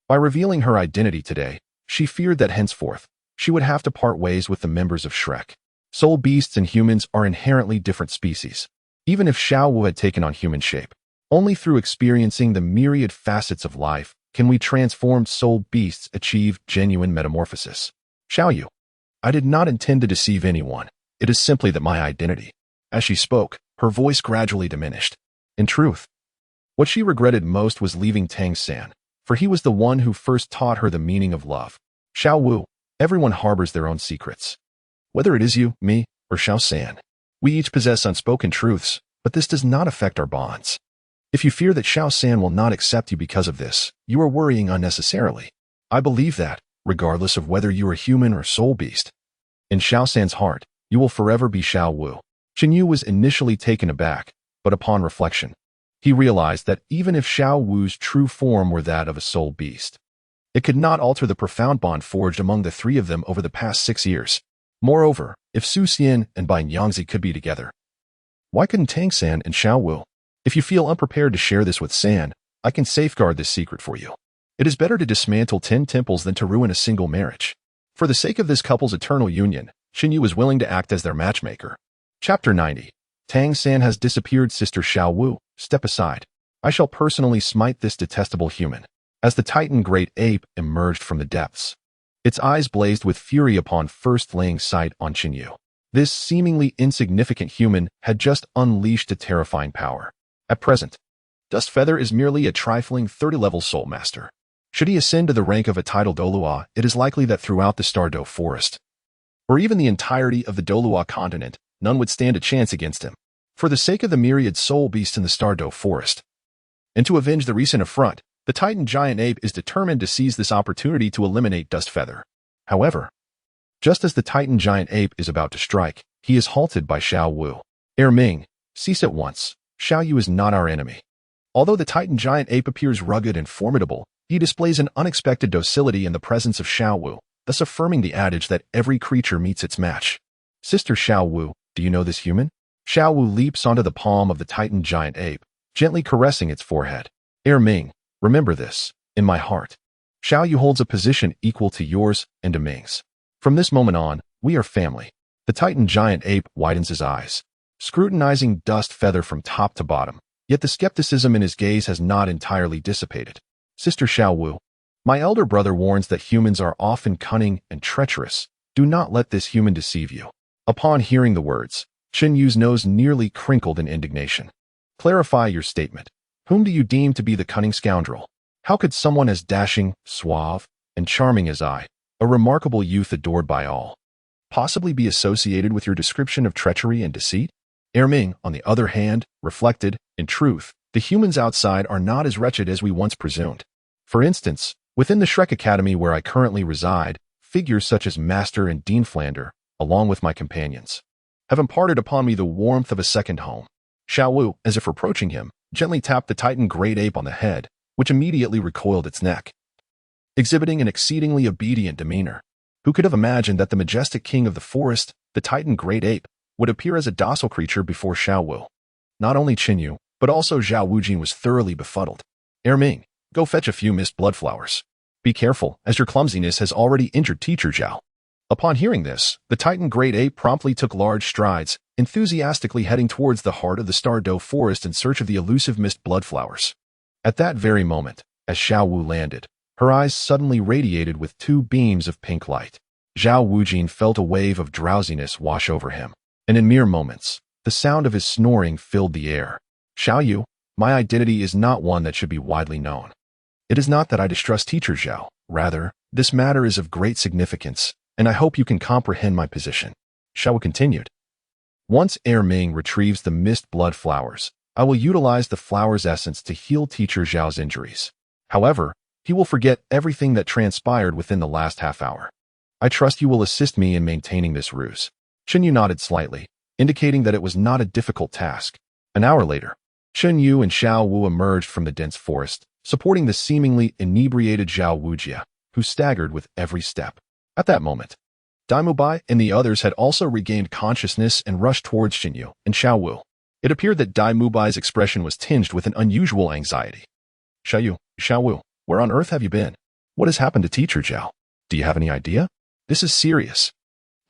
By revealing her identity today, she feared that henceforth, she would have to part ways with the members of Shrek. Soul beasts and humans are inherently different species. Even if Xiao Wu had taken on human shape, only through experiencing the myriad facets of life can we transformed soul beasts achieve genuine metamorphosis. Xiaoyu, I did not intend to deceive anyone. It is simply that my identity. As she spoke, her voice gradually diminished. In truth, what she regretted most was leaving Tang-san, for he was the one who first taught her the meaning of love. Xiao Wu, everyone harbors their own secrets. Whether it is you, me, or Xiao-san, we each possess unspoken truths, but this does not affect our bonds. If you fear that Xiao-san will not accept you because of this, you are worrying unnecessarily. I believe that, regardless of whether you are human or soul beast, in Xiao-san's heart, you will forever be Xiao Wu. Chinyu was initially taken aback, but upon reflection, he realized that even if Xiao Wu's true form were that of a soul beast, it could not alter the profound bond forged among the three of them over the past 6 years. Moreover, if Su Xian and Bai Nyangzi could be together, why couldn't Tang-san and Xiao Wu? If you feel unprepared to share this with San, I can safeguard this secret for you. It is better to dismantle 10 temples than to ruin a single marriage. For the sake of this couple's eternal union, Chinyu was willing to act as their matchmaker. Chapter 90. Tang-san has disappeared. Sister Xiao Wu, step aside. I shall personally smite this detestable human. As the Titan great ape emerged from the depths, its eyes blazed with fury upon first laying sight on Chinyu. This seemingly insignificant human had just unleashed a terrifying power. At present, Dust Feather is merely a trifling 30-level soul master. Should he ascend to the rank of a titled Douluo, it is likely that throughout the Douluo forest, or even the entirety of the Douluo continent, none would stand a chance against him. For the sake of the myriad soul beasts in the Douluo forest, and to avenge the recent affront, the Titan giant ape is determined to seize this opportunity to eliminate Dust Feather. However, just as the Titan giant ape is about to strike, he is halted by Xiao Wu. Ming, cease at once. Xiao Yu is not our enemy. Although the Titan giant ape appears rugged and formidable, he displays an unexpected docility in the presence of Xiao Wu, thus affirming the adage that every creature meets its match. Sister Xiao Wu, do you know this human? Xiao Wu leaps onto the palm of the Titan giant ape, gently caressing its forehead. Ming, remember this, in my heart. Xiao Yu holds a position equal to yours and to Ming's. From this moment on, we are family. The Titan giant ape widens his eyes, scrutinizing Dust Feather from top to bottom, yet the skepticism in his gaze has not entirely dissipated. Sister Xiao Wu, My elder brother warns that humans are often cunning and treacherous. Do not let this human deceive you. Upon hearing the words, Chen Yu's nose nearly crinkled in indignation. Clarify your statement. Whom do you deem to be the cunning scoundrel? How could someone as dashing, suave, and charming as I, a remarkable youth adored by all, possibly be associated with your description of treachery and deceit? Erming, on the other hand, reflected, in truth, the humans outside are not as wretched as we once presumed. For instance, within the Shrek Academy where I currently reside, figures such as Master and Dean Flander, along with my companions, have imparted upon me the warmth of a second home. Xiao Wu, as if reproaching him, gently tapped the Titan great ape on the head, which immediately recoiled its neck, exhibiting an exceedingly obedient demeanor. Who could have imagined that the majestic king of the forest, the Titan great ape, would appear as a docile creature before Xiao Wu? Not only Qin Yu, but also Zhao Wujin was thoroughly befuddled. Erming, go fetch a few mist blood flowers. Be careful, as your clumsiness has already injured Teacher Zhao. Upon hearing this, the Titan great ape promptly took large strides, enthusiastically heading towards the heart of the Stardow forest in search of the elusive mist blood flowers. At that very moment, as Xiao Wu landed, her eyes suddenly radiated with two beams of pink light. Zhao Wujin felt a wave of drowsiness wash over him, and in mere moments, the sound of his snoring filled the air. Xiao Yu, my identity is not one that should be widely known. It is not that I distrust Teacher Zhao. Rather, this matter is of great significance, and I hope you can comprehend my position. Xiao Wu continued. Once Erming retrieves the mist blood flowers, I will utilize the flower's essence to heal Teacher Zhao's injuries. However, he will forget everything that transpired within the last half hour. I trust you will assist me in maintaining this ruse. Chen Yu nodded slightly, indicating that it was not a difficult task. An hour later, Chen Yu and Xiao Wu emerged from the dense forest, supporting the seemingly inebriated Zhao Wujia, who staggered with every step. At that moment, Daimubai and the others had also regained consciousness and rushed towards Xinyu and Xiao Wu. It appeared that Daimubai's expression was tinged with an unusual anxiety. Xiao Wu, where on earth have you been? What has happened to Teacher Zhao? Do you have any idea? This is serious.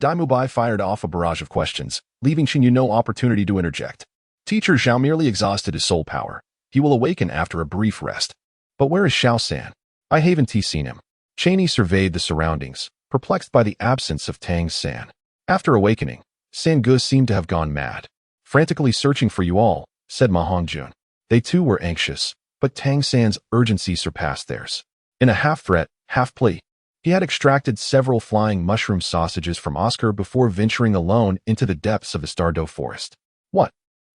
Daimubai fired off a barrage of questions, leaving Xinyu no opportunity to interject. Teacher Zhao merely exhausted his soul power. He will awaken after a brief rest. But where is Xiao-san? I haven't seen him. Cheney surveyed the surroundings, perplexed by the absence of Tang-san. After awakening, Sangu seemed to have gone mad. Frantically searching for you all, said Ma Hongjun. They too were anxious, but Tang-san's urgency surpassed theirs. In a half-threat, half-plea, he had extracted several flying mushroom sausages from Oscar before venturing alone into the depths of the Stardow forest. What?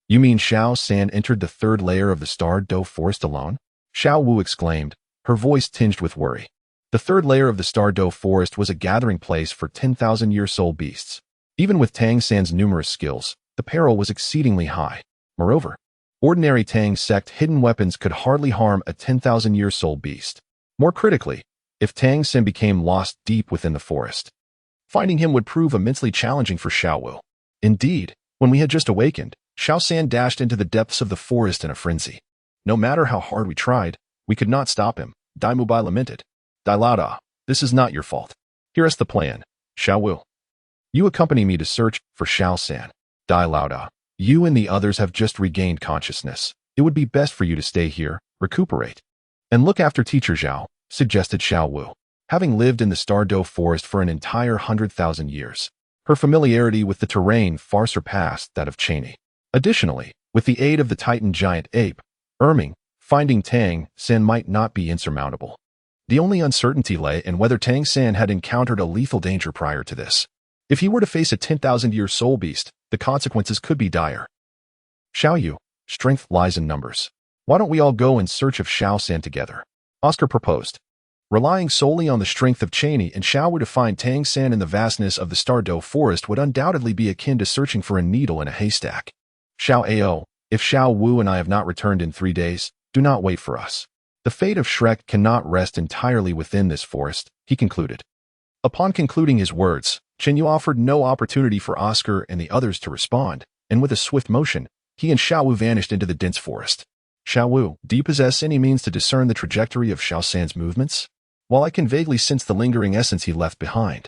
You mean Xiao-san entered the third layer of the Stardow forest alone? Xiao Wu exclaimed, her voice tinged with worry. The third layer of the Stardow forest was a gathering place for 10,000-year soul beasts. Even with Tang-san's numerous skills, the peril was exceedingly high. Moreover, ordinary Tang sect hidden weapons could hardly harm a 10,000-year soul beast. More critically, if Tang-san became lost deep within the forest, finding him would prove immensely challenging for Xiao Wu. Indeed, when we had just awakened, Xiao-san dashed into the depths of the forest in a frenzy. No matter how hard we tried, we could not stop him, Daimubai lamented. Dailada, this is not your fault. Here is the plan, Xiao Wu. You accompany me to search for Xiao-san. Dailada, you and the others have just regained consciousness. It would be best for you to stay here, recuperate, and look after Teacher Zhao, suggested Xiao Wu. Having lived in the Stardow forest for an entire 100,000 years, her familiarity with the terrain far surpassed that of Cheney. Additionally, with the aid of the Titan giant ape, Erming, finding Tang-san might not be insurmountable. The only uncertainty lay in whether Tang-san had encountered a lethal danger prior to this. If he were to face a 10,000-year soul beast, the consequences could be dire. Xiao Yu, strength lies in numbers. Why don't we all go in search of Xiao-san together? Oscar proposed. Relying solely on the strength of Cheney and Xiao Wu to find Tang-san in the vastness of the Stardow forest would undoubtedly be akin to searching for a needle in a haystack. Xiao Ao, if Xiao Wu and I have not returned in 3 days, do not wait for us. The fate of Shrek cannot rest entirely within this forest, he concluded. Upon concluding his words, Chen Yu offered no opportunity for Oscar and the others to respond, and with a swift motion, he and Xiao Wu vanished into the dense forest. Xiao Wu, do you possess any means to discern the trajectory of Xiao-san's movements? While I can vaguely sense the lingering essence he left behind,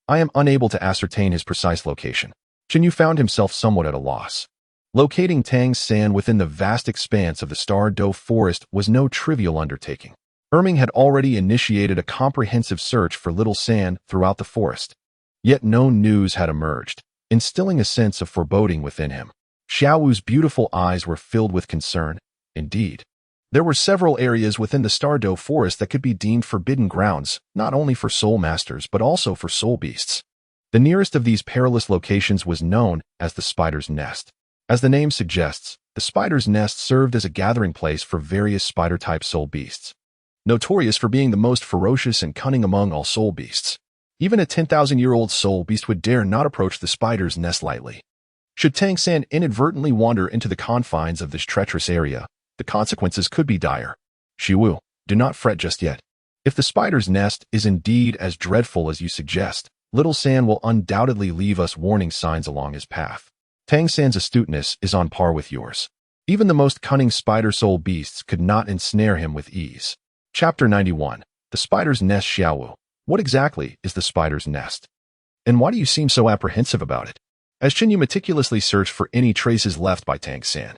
I am unable to ascertain his precise location. Chen Yu found himself somewhat at a loss. Locating Tang-san within the vast expanse of the Stardow forest was no trivial undertaking. Erming had already initiated a comprehensive search for Little San throughout the forest. Yet no news had emerged, instilling a sense of foreboding within him. Xiaowu's beautiful eyes were filled with concern. Indeed, there were several areas within the Douluo forest that could be deemed forbidden grounds, not only for soul masters but also for soul beasts. The nearest of these perilous locations was known as the Spider's Nest. As the name suggests, the Spider's Nest served as a gathering place for various spider-type soul beasts, notorious for being the most ferocious and cunning among all soul beasts. Even a 10,000-year-old soul beast would dare not approach the Spider's Nest lightly. Should Tang San inadvertently wander into the confines of this treacherous area, the consequences could be dire. Shiwu, do not fret just yet. If the Spider's Nest is indeed as dreadful as you suggest, Little San will undoubtedly leave us warning signs along his path. Tang San's astuteness is on par with yours. Even the most cunning spider soul beasts could not ensnare him with ease. Chapter 91. The Spider's Nest. Xiaowu, what exactly is the Spider's Nest? And why do you seem so apprehensive about it? As Qinyu meticulously searched for any traces left by Tang San,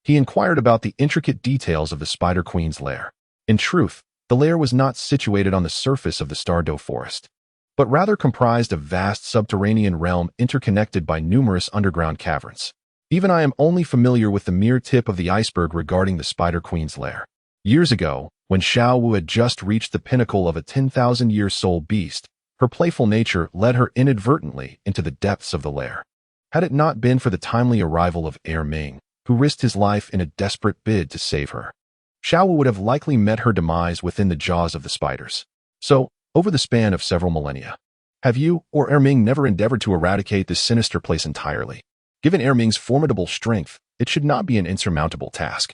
he inquired about the intricate details of the Spider Queen's lair. In truth, the lair was not situated on the surface of the Douluo forest, but rather comprised a vast subterranean realm interconnected by numerous underground caverns. Even I am only familiar with the mere tip of the iceberg regarding the Spider Queen's lair. Years ago, when Xiaowu had just reached the pinnacle of a 10,000-year soul beast, her playful nature led her inadvertently into the depths of the lair. Had it not been for the timely arrival of Erming, who risked his life in a desperate bid to save her, Xiaowu would have likely met her demise within the jaws of the spiders. So, over the span of several millennia, have you or Erming never endeavored to eradicate this sinister place entirely? Given Erming's formidable strength, it should not be an insurmountable task.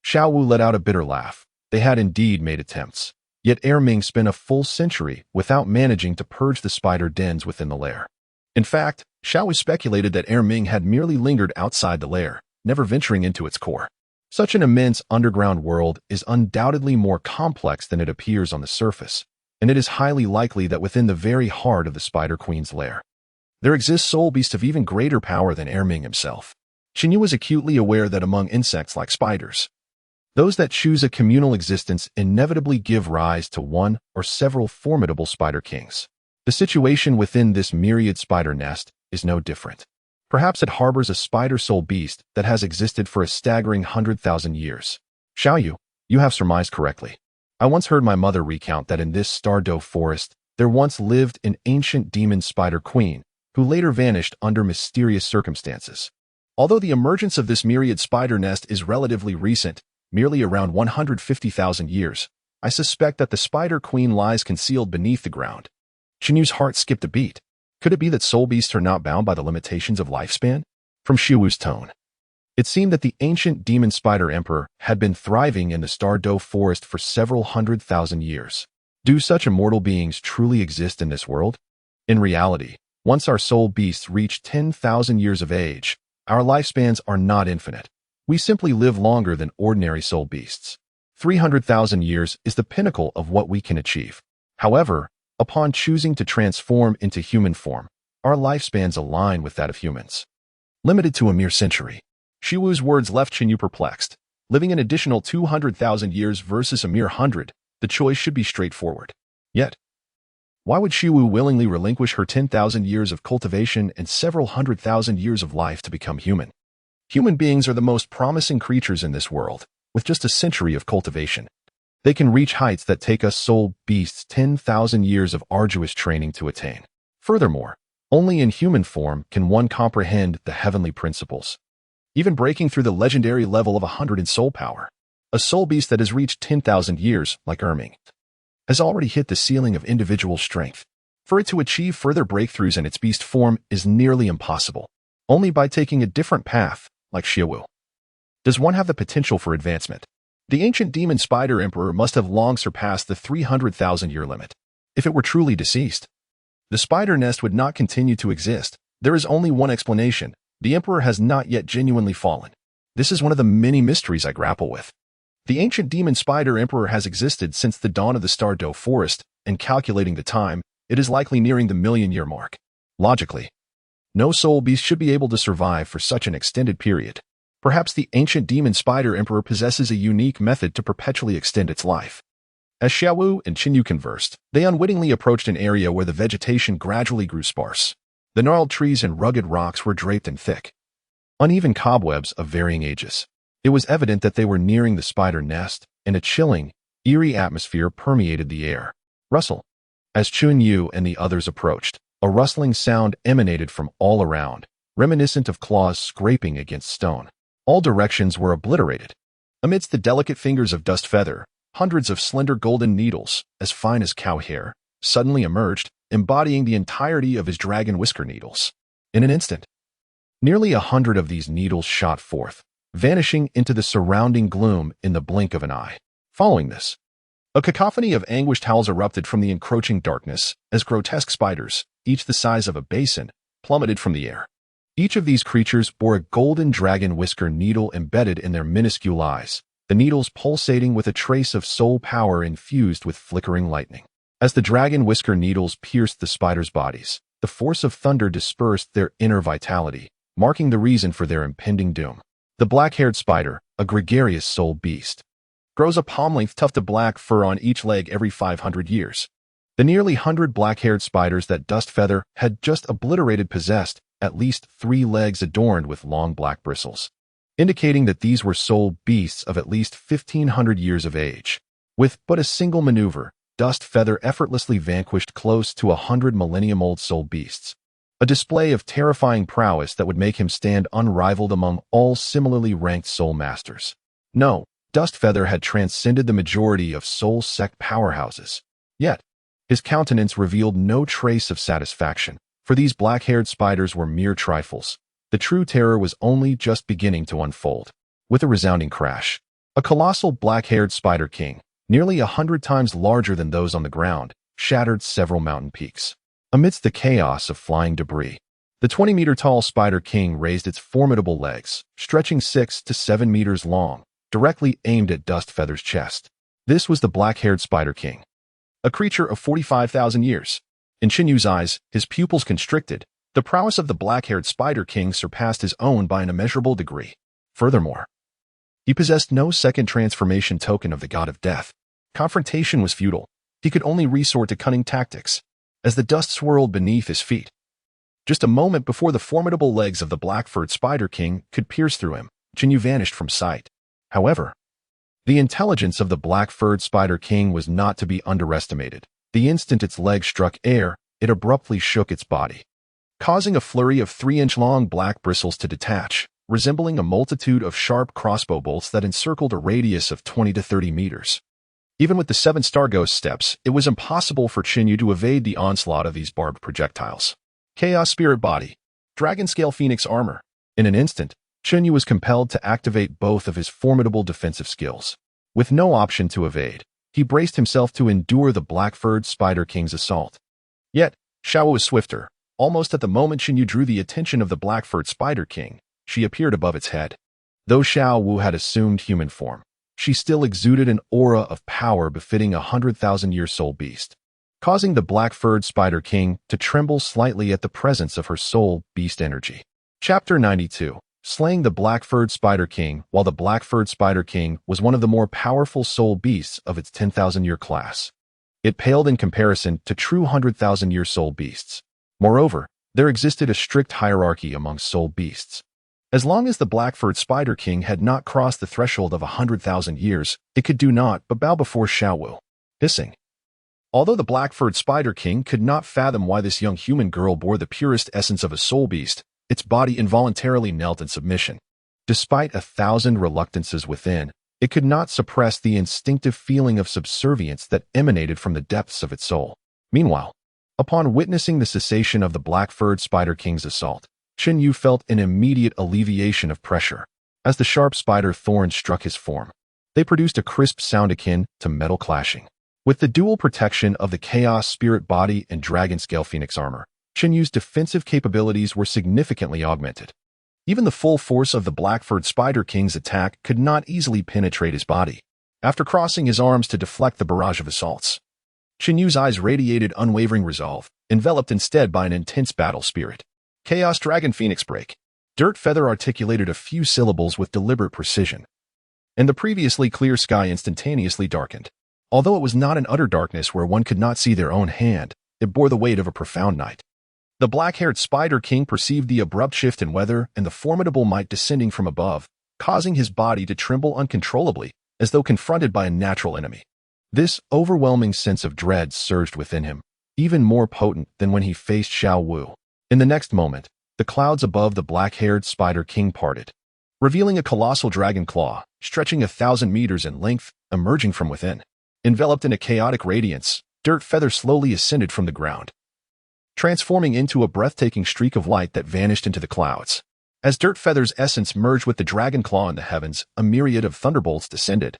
Xiaowu let out a bitter laugh. They had indeed made attempts. Yet Erming spent a full century without managing to purge the spider dens within the lair. In fact, Xiaowu speculated that Erming had merely lingered outside the lair, never venturing into its core. Such an immense underground world is undoubtedly more complex than it appears on the surface, and it is highly likely that within the very heart of the Spider Queen's lair, there exists soul beasts of even greater power than Erming himself. Qinyu was acutely aware that among insects like spiders, those that choose a communal existence inevitably give rise to one or several formidable spider kings. The situation within this myriad spider nest is no different. Perhaps it harbors a spider soul beast that has existed for a staggering 100,000 years. Xiaoyu, you have surmised correctly. I once heard my mother recount that in this Douluo forest, there once lived an ancient demon spider queen, who later vanished under mysterious circumstances. Although the emergence of this myriad spider nest is relatively recent, merely around 150,000 years, I suspect that the Spider Queen lies concealed beneath the ground. Qinyu's heart skipped a beat. Could it be that soul beasts are not bound by the limitations of lifespan? From Shiwu's tone, it seemed that the ancient demon spider emperor had been thriving in the Douluo forest for several 100,000 years. Do such immortal beings truly exist in this world? In reality, once our soul beasts reach 10,000 years of age, our lifespans are not infinite. We simply live longer than ordinary soul beasts. 300,000 years is the pinnacle of what we can achieve. However, upon choosing to transform into human form, our lifespans align with that of humans, limited to a mere century. Shiwu's words left Qinyu perplexed. Living an additional 200,000 years versus a mere 100, the choice should be straightforward. Yet, why would Shiwu willingly relinquish her 10,000 years of cultivation and several 100,000 years of life to become human? Human beings are the most promising creatures in this world, with just a century of cultivation. They can reach heights that take us soul beasts 10,000 years of arduous training to attain. Furthermore, only in human form can one comprehend the heavenly principles, even breaking through the legendary level of 100 in soul power. A soul beast that has reached 10,000 years, like Erming, has already hit the ceiling of individual strength. For it to achieve further breakthroughs in its beast form is nearly impossible. Only by taking a different path, like Shiwu, does one have the potential for advancement. The ancient demon spider emperor must have long surpassed the 300,000-year limit. If it were truly deceased, the spider nest would not continue to exist. There is only one explanation. The emperor has not yet genuinely fallen. This is one of the many mysteries I grapple with. The ancient demon spider emperor has existed since the dawn of the Douluo forest, and calculating the time, it is likely nearing the million-year mark. Logically, no soul beast should be able to survive for such an extended period. Perhaps the ancient demon spider emperor possesses a unique method to perpetually extend its life. As Xiaowu and Qinyu conversed, they unwittingly approached an area where the vegetation gradually grew sparse. The gnarled trees and rugged rocks were draped in thick, uneven cobwebs of varying ages. It was evident that they were nearing the spider nest, and a chilling, eerie atmosphere permeated the air. Rustle. As Qinyu and the others approached, a rustling sound emanated from all around, reminiscent of claws scraping against stone. All directions were obliterated. Amidst the delicate fingers of Dust Feather, hundreds of slender golden needles, as fine as cow hair, suddenly emerged, embodying the entirety of his dragon whisker needles. In an instant, nearly 100 of these needles shot forth, vanishing into the surrounding gloom in the blink of an eye. Following this, a cacophony of anguished howls erupted from the encroaching darkness as grotesque spiders, each the size of a basin, plummeted from the air. Each of these creatures bore a golden dragon whisker needle embedded in their minuscule eyes, the needles pulsating with a trace of soul power infused with flickering lightning. As the dragon whisker needles pierced the spiders' bodies, the force of thunder dispersed their inner vitality, marking the reason for their impending doom. The black-haired spider, a gregarious soul beast, grows a palm-length tuft of black fur on each leg every 500 years. The nearly 100 black-haired spiders that Dust Feather had just obliterated possessed at least 3 legs adorned with long black bristles, indicating that these were soul beasts of at least 1,500 years of age. With but a single maneuver, Dust Feather effortlessly vanquished close to 100 millennium-old soul beasts, a display of terrifying prowess that would make him stand unrivaled among all similarly ranked soul masters. No, Dust Feather had transcended the majority of soul sect powerhouses. Yet, his countenance revealed no trace of satisfaction, for these black-haired spiders were mere trifles. The true terror was only just beginning to unfold. With a resounding crash, a colossal black-haired spider king, nearly 100 times larger than those on the ground, shattered several mountain peaks. Amidst the chaos of flying debris, the 20-meter-tall Spider King raised its formidable legs, stretching 6 to 7 meters long, directly aimed at Dust Feather's chest. This was the black-haired Spider King, a creature of 45,000 years. In Qinyu's eyes, his pupils constricted. The prowess of the black-haired Spider King surpassed his own by an immeasurable degree. Furthermore, he possessed no second transformation token of the god of death. Confrontation was futile. He could only resort to cunning tactics, as the dust swirled beneath his feet. Just a moment before the formidable legs of the black-furred Spider King could pierce through him, Qinyu vanished from sight. However, the intelligence of the black-furred Spider King was not to be underestimated. The instant its legs struck air, it abruptly shook its body, causing a flurry of 3-inch-long black bristles to detach, resembling a multitude of sharp crossbow bolts that encircled a radius of 20 to 30 meters. Even with the 7 Star Ghost steps, it was impossible for Qinyu to evade the onslaught of these barbed projectiles. Chaos Spirit Body, Dragon Scale Phoenix Armor. In an instant, Qinyu was compelled to activate both of his formidable defensive skills. With no option to evade, he braced himself to endure the black-furred Spider King's assault. Yet, Xiaowu was swifter. Almost at the moment Qinyu drew the attention of the black-furred Spider King, she appeared above its head. Though Xiaowu had assumed human form, she still exuded an aura of power befitting a 100,000-year soul beast, causing the black-furred Spider King to tremble slightly at the presence of her soul beast energy. Chapter 92. Slaying the Black-Furred Spider King. While the Black-Furred Spider King was one of the more powerful soul beasts of its 10,000-year class, it paled in comparison to true 100,000-year soul beasts. Moreover, there existed a strict hierarchy among soul beasts. As long as the Black-Furred Spider King had not crossed the threshold of 100,000 years, it could do naught but bow before Xiaowu, hissing. Although the Black-Furred Spider King could not fathom why this young human girl bore the purest essence of a soul beast, its body involuntarily knelt in submission. Despite 1,000 reluctances within, it could not suppress the instinctive feeling of subservience that emanated from the depths of its soul. Meanwhile, upon witnessing the cessation of the Black-Furred Spider King's assault, Qinyu felt an immediate alleviation of pressure. As the sharp spider thorns struck his form, they produced a crisp sound akin to metal clashing. With the dual protection of the Chaos Spirit Body and Dragon Scale Phoenix Armor, Qinyu's defensive capabilities were significantly augmented. Even the full force of the Black-Furred Spider King's attack could not easily penetrate his body. After crossing his arms to deflect the barrage of assaults, Qinyu's eyes radiated unwavering resolve, enveloped instead by an intense battle spirit. Chaos Dragon Phoenix Break. Dirt Feather articulated a few syllables with deliberate precision, and the previously clear sky instantaneously darkened. Although it was not an utter darkness where one could not see their own hand, it bore the weight of a profound night. The black-haired Spider King perceived the abrupt shift in weather and the formidable might descending from above, causing his body to tremble uncontrollably, as though confronted by a natural enemy. This overwhelming sense of dread surged within him, even more potent than when he faced Xiao Wu. In the next moment, the clouds above the black-haired Spider King parted, revealing a colossal dragon claw, stretching 1,000 meters in length, emerging from within. Enveloped in a chaotic radiance, Dirt Feather slowly ascended from the ground, transforming into a breathtaking streak of light that vanished into the clouds. As Dirt Feather's essence merged with the dragon claw in the heavens, a myriad of thunderbolts descended,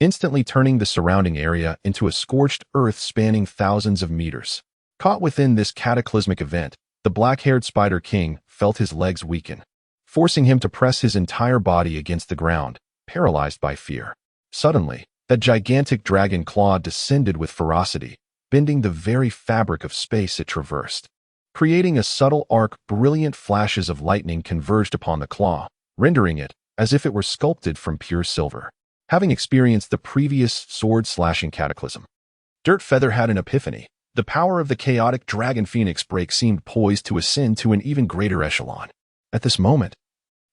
instantly turning the surrounding area into a scorched earth spanning thousands of meters. Caught within this cataclysmic event, the black-haired Spider King felt his legs weaken, forcing him to press his entire body against the ground, paralyzed by fear. Suddenly, that gigantic dragon claw descended with ferocity, bending the very fabric of space it traversed. Creating a subtle arc, brilliant flashes of lightning converged upon the claw, rendering it as if it were sculpted from pure silver. Having experienced the previous sword-slashing cataclysm, Dirt Feather had an epiphany. The power of the chaotic Dragon Phoenix break seemed poised to ascend to an even greater echelon. At this moment,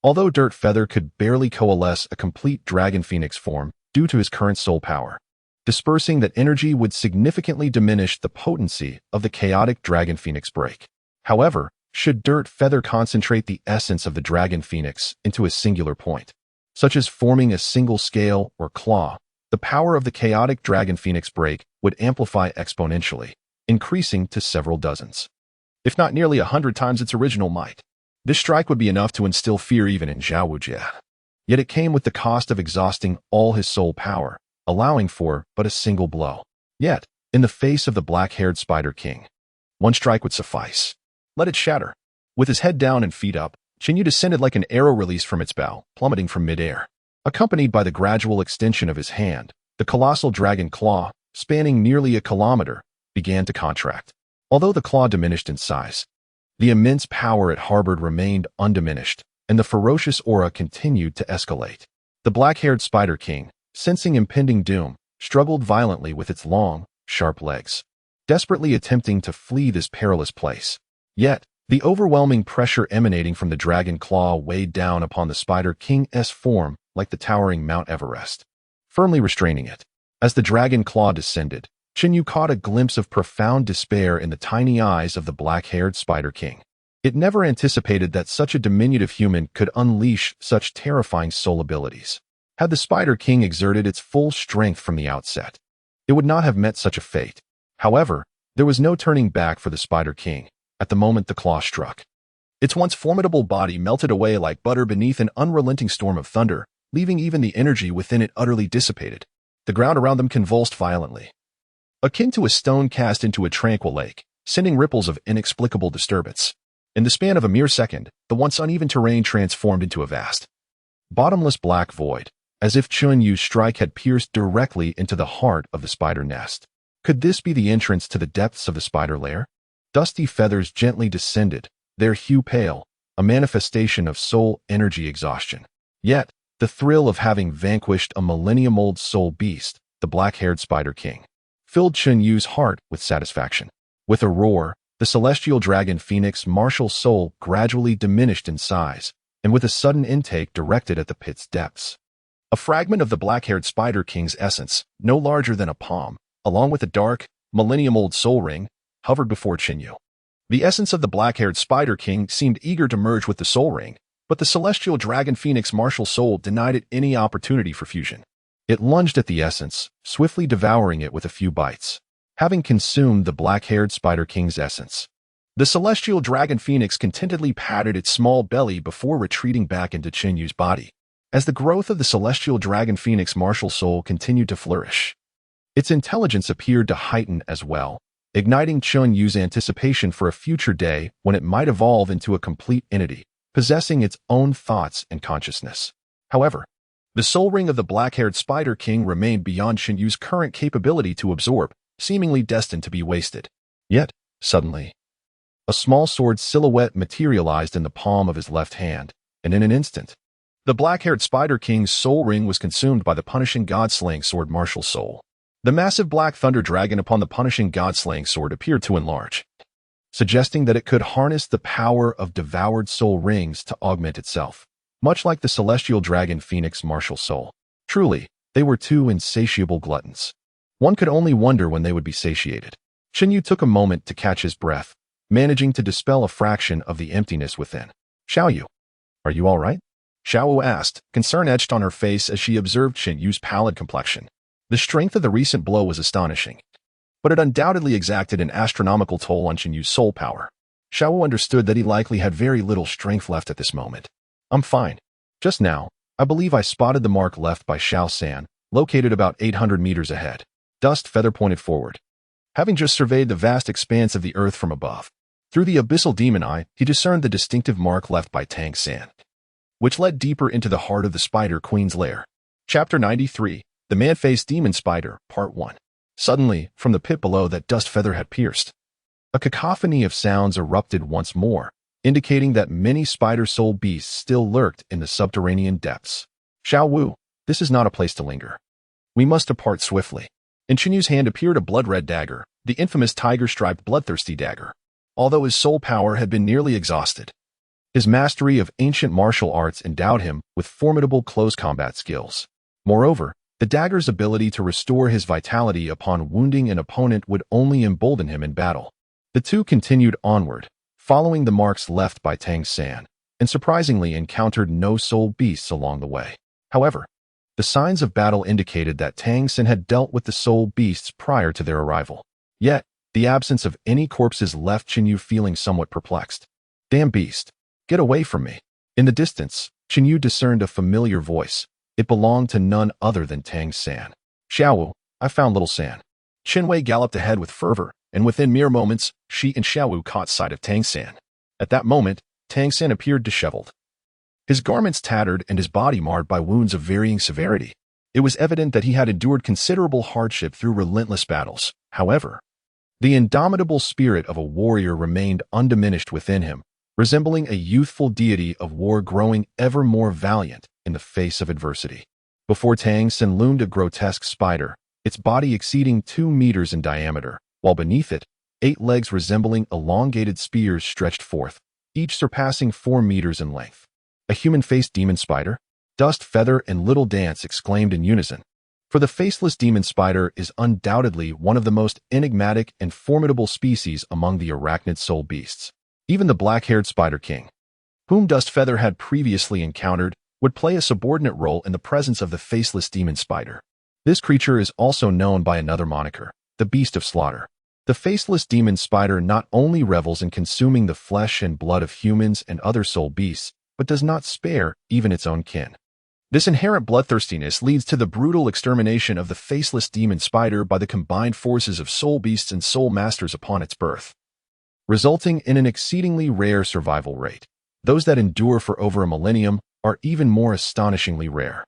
although Dirt Feather could barely coalesce a complete Dragon Phoenix form due to his current soul power, dispersing that energy would significantly diminish the potency of the chaotic Dragon Phoenix break. However, should Dirt Feather concentrate the essence of the Dragon Phoenix into a singular point, such as forming a single scale or claw, the power of the chaotic Dragon Phoenix break would amplify exponentially, increasing to several dozens, if not nearly 100 times its original might. This strike would be enough to instill fear even in Zhao Wujie. Yet it came with the cost of exhausting all his soul power, allowing for but a single blow. Yet, in the face of the black-haired Spider King, one strike would suffice. Let it shatter. With his head down and feet up, Qinyu descended like an arrow released from its bow, plummeting from midair. Accompanied by the gradual extension of his hand, the colossal dragon claw, spanning nearly a kilometer, began to contract. Although the claw diminished in size, the immense power it harbored remained undiminished, and the ferocious aura continued to escalate. The black-haired Spider King, sensing impending doom, struggled violently with its long, sharp legs, desperately attempting to flee this perilous place. Yet, the overwhelming pressure emanating from the dragon claw weighed down upon the Spider King's form like the towering Mount Everest, firmly restraining it. As the dragon claw descended, Qinyu caught a glimpse of profound despair in the tiny eyes of the black-haired Spider King. It never anticipated that such a diminutive human could unleash such terrifying soul abilities. Had the Spider King exerted its full strength from the outset, it would not have met such a fate. However, there was no turning back for the Spider King at the moment the claw struck. Its once formidable body melted away like butter beneath an unrelenting storm of thunder, leaving even the energy within it utterly dissipated. The ground around them convulsed violently, akin to a stone cast into a tranquil lake, sending ripples of inexplicable disturbance. In the span of a mere second, the once uneven terrain transformed into a vast, bottomless black void, as if Chunyu's strike had pierced directly into the heart of the spider nest. Could this be the entrance to the depths of the spider lair? Dusty feathers gently descended, their hue pale, a manifestation of soul energy exhaustion. Yet, the thrill of having vanquished a millennium-old soul beast, the black-haired Spider King, filled Chunyu's heart with satisfaction. With a roar, the celestial dragon Phoenix martial soul gradually diminished in size, and with a sudden intake directed at the pit's depths. A fragment of the black-haired Spider King's essence, no larger than a palm, along with a dark, millennium-old soul ring, hovered before Qinyu. The essence of the black-haired Spider King seemed eager to merge with the soul ring, but the celestial dragon Phoenix martial soul denied it any opportunity for fusion. It lunged at the essence, swiftly devouring it with a few bites. Having consumed the black-haired Spider King's essence, the celestial dragon Phoenix contentedly patted its small belly before retreating back into Qinyu's body. As the growth of the celestial dragon Phoenix martial soul continued to flourish, its intelligence appeared to heighten as well, igniting Chunyu's anticipation for a future day when it might evolve into a complete entity, possessing its own thoughts and consciousness. However, the soul ring of the black-haired Spider King remained beyond Chunyu's current capability to absorb, seemingly destined to be wasted. Yet, suddenly, a small sword silhouette materialized in the palm of his left hand, and in an instant, the black-haired Spider King's soul ring was consumed by the punishing god-slaying sword martial soul. The massive black thunder dragon upon the punishing god-slaying sword appeared to enlarge, suggesting that it could harness the power of devoured soul rings to augment itself, much like the celestial dragon phoenix martial soul. Truly, they were two insatiable gluttons. One could only wonder when they would be satiated. Xinyu took a moment to catch his breath, managing to dispel a fraction of the emptiness within. Xiaoyu, are you all right? Xiaowu asked, concern etched on her face as she observed Xinyu's pallid complexion. The strength of the recent blow was astonishing, but it undoubtedly exacted an astronomical toll on Xinyu's soul power. Xiaowu understood that he likely had very little strength left at this moment. I'm fine. Just now, I believe I spotted the mark left by Xiao San, located about 800 meters ahead. Dust Feather pointed forward. Having just surveyed the vast expanse of the earth from above, through the abyssal demon eye, he discerned the distinctive mark left by Tang San, which led deeper into the heart of the Spider Queen's lair. Chapter 93, The Man-Faced Demon Spider, Part 1. Suddenly, from the pit below that Dust Feather had pierced, a cacophony of sounds erupted once more, indicating that many spider soul beasts still lurked in the subterranean depths. Xiao Wu, this is not a place to linger. We must depart swiftly. In Xinyu's hand appeared a blood-red dagger, the infamous tiger-striped bloodthirsty dagger. Although his soul power had been nearly exhausted, his mastery of ancient martial arts endowed him with formidable close combat skills. Moreover, the dagger's ability to restore his vitality upon wounding an opponent would only embolden him in battle. The two continued onward, following the marks left by Tang San, and surprisingly encountered no soul beasts along the way. However, the signs of battle indicated that Tang San had dealt with the soul beasts prior to their arrival. Yet, the absence of any corpses left Xinyu feeling somewhat perplexed. Damn beast, get away from me. In the distance, Xinyu discerned a familiar voice. It belonged to none other than Tang San. Xiaowu, I found little San. Qinwei galloped ahead with fervor, and within mere moments, she and Xiaowu caught sight of Tang San. At that moment, Tang San appeared disheveled, his garments tattered and his body marred by wounds of varying severity. It was evident that he had endured considerable hardship through relentless battles. However, the indomitable spirit of a warrior remained undiminished within him, resembling a youthful deity of war growing ever more valiant in the face of adversity. Before Tang San loomed a grotesque spider, its body exceeding 2 meters in diameter, while beneath it, 8 legs resembling elongated spears stretched forth, each surpassing 4 meters in length. A human-faced demon spider? Dust Feather and Little Dance exclaimed in unison. For the faceless demon spider is undoubtedly one of the most enigmatic and formidable species among the arachnid soul beasts. Even the black-haired Spider King, whom Dust Feather had previously encountered, would play a subordinate role in the presence of the faceless demon spider. This creature is also known by another moniker, the Beast of Slaughter. The faceless demon spider not only revels in consuming the flesh and blood of humans and other soul beasts, but does not spare even its own kin. This inherent bloodthirstiness leads to the brutal extermination of the faceless demon spider by the combined forces of soul beasts and soul masters upon its birth, resulting in an exceedingly rare survival rate. Those that endure for over a millennium are even more astonishingly rare.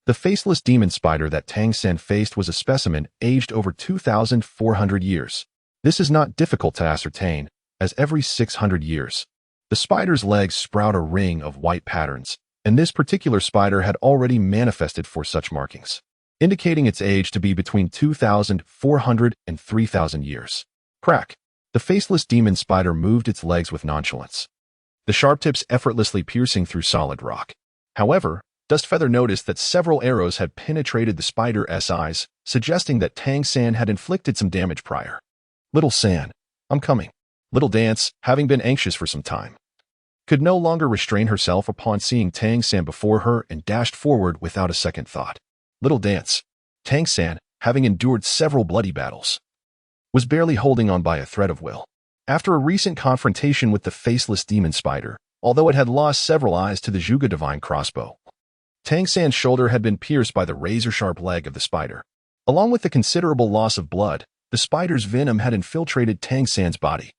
The faceless demon spider that Tang San faced was a specimen aged over 2,400 years. This is not difficult to ascertain, as every 600 years, the spider's legs sprout a ring of white patterns, and this particular spider had already manifested for such markings, indicating its age to be between 2,400 and 3,000 years. Crack! The faceless demon spider moved its legs with nonchalance, the sharp tips effortlessly piercing through solid rock. However, Dust Feather noticed that several arrows had penetrated the spider's eyes, suggesting that Tang San had inflicted some damage prior. Little San, I'm coming. Little Dance, having been anxious for some time, could no longer restrain herself upon seeing Tang San before her and dashed forward without a second thought. Little Dance, Tang San, having endured several bloody battles, was barely holding on by a thread of will. After a recent confrontation with the faceless demon spider, although it had lost several eyes to the Zhuge divine crossbow, Tang San's shoulder had been pierced by the razor-sharp leg of the spider. Along with the considerable loss of blood, the spider's venom had infiltrated Tang San's body.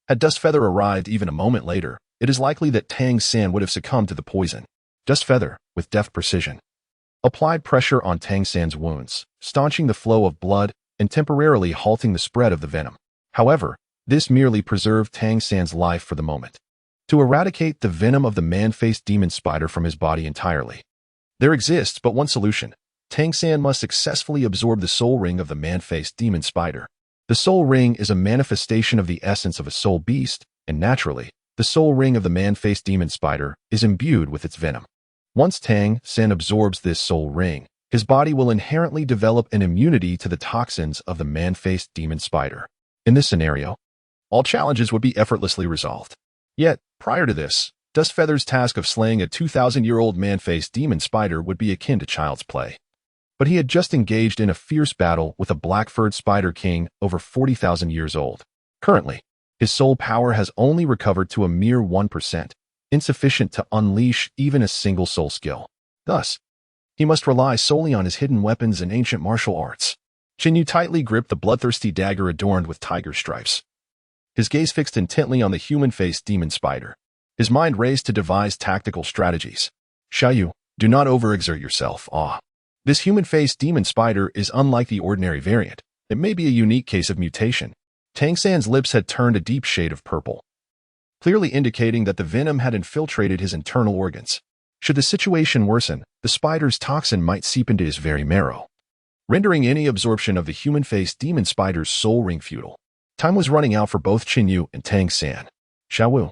Had Dust Feather arrived even a moment later, it is likely that Tang San would have succumbed to the poison. Dust Feather, with deft precision, applied pressure on Tang San's wounds, staunching the flow of blood and temporarily halting the spread of the venom. However, this merely preserved Tang San's life for the moment. To eradicate the venom of the man-faced demon spider from his body entirely, there exists but one solution: Tang San must successfully absorb the soul ring of the man-faced demon spider. The soul ring is a manifestation of the essence of a soul beast, and naturally, the soul ring of the man-faced demon spider is imbued with its venom. Once Tang San absorbs this soul ring, his body will inherently develop an immunity to the toxins of the man-faced demon spider. In this scenario, all challenges would be effortlessly resolved. Yet, prior to this, Dustfeather's task of slaying a 2,000-year-old man-faced demon spider would be akin to child's play. But he had just engaged in a fierce battle with a black-furred spider king over 40,000 years old. Currently, his soul power has only recovered to a mere 1%, insufficient to unleash even a single soul skill. Thus, he must rely solely on his hidden weapons and ancient martial arts. Qinyu tightly gripped the bloodthirsty dagger adorned with tiger stripes. His gaze fixed intently on the human-faced demon spider. His mind raced to devise tactical strategies. Xiaoyu, do not overexert yourself. This human-faced demon spider is unlike the ordinary variant. It may be a unique case of mutation. Tang San's lips had turned a deep shade of purple, clearly indicating that the venom had infiltrated his internal organs. Should the situation worsen, the spider's toxin might seep into his very marrow, rendering any absorption of the human-faced demon spider's soul ring futile. Time was running out for both Qinyu and Tang San. Xiaowu,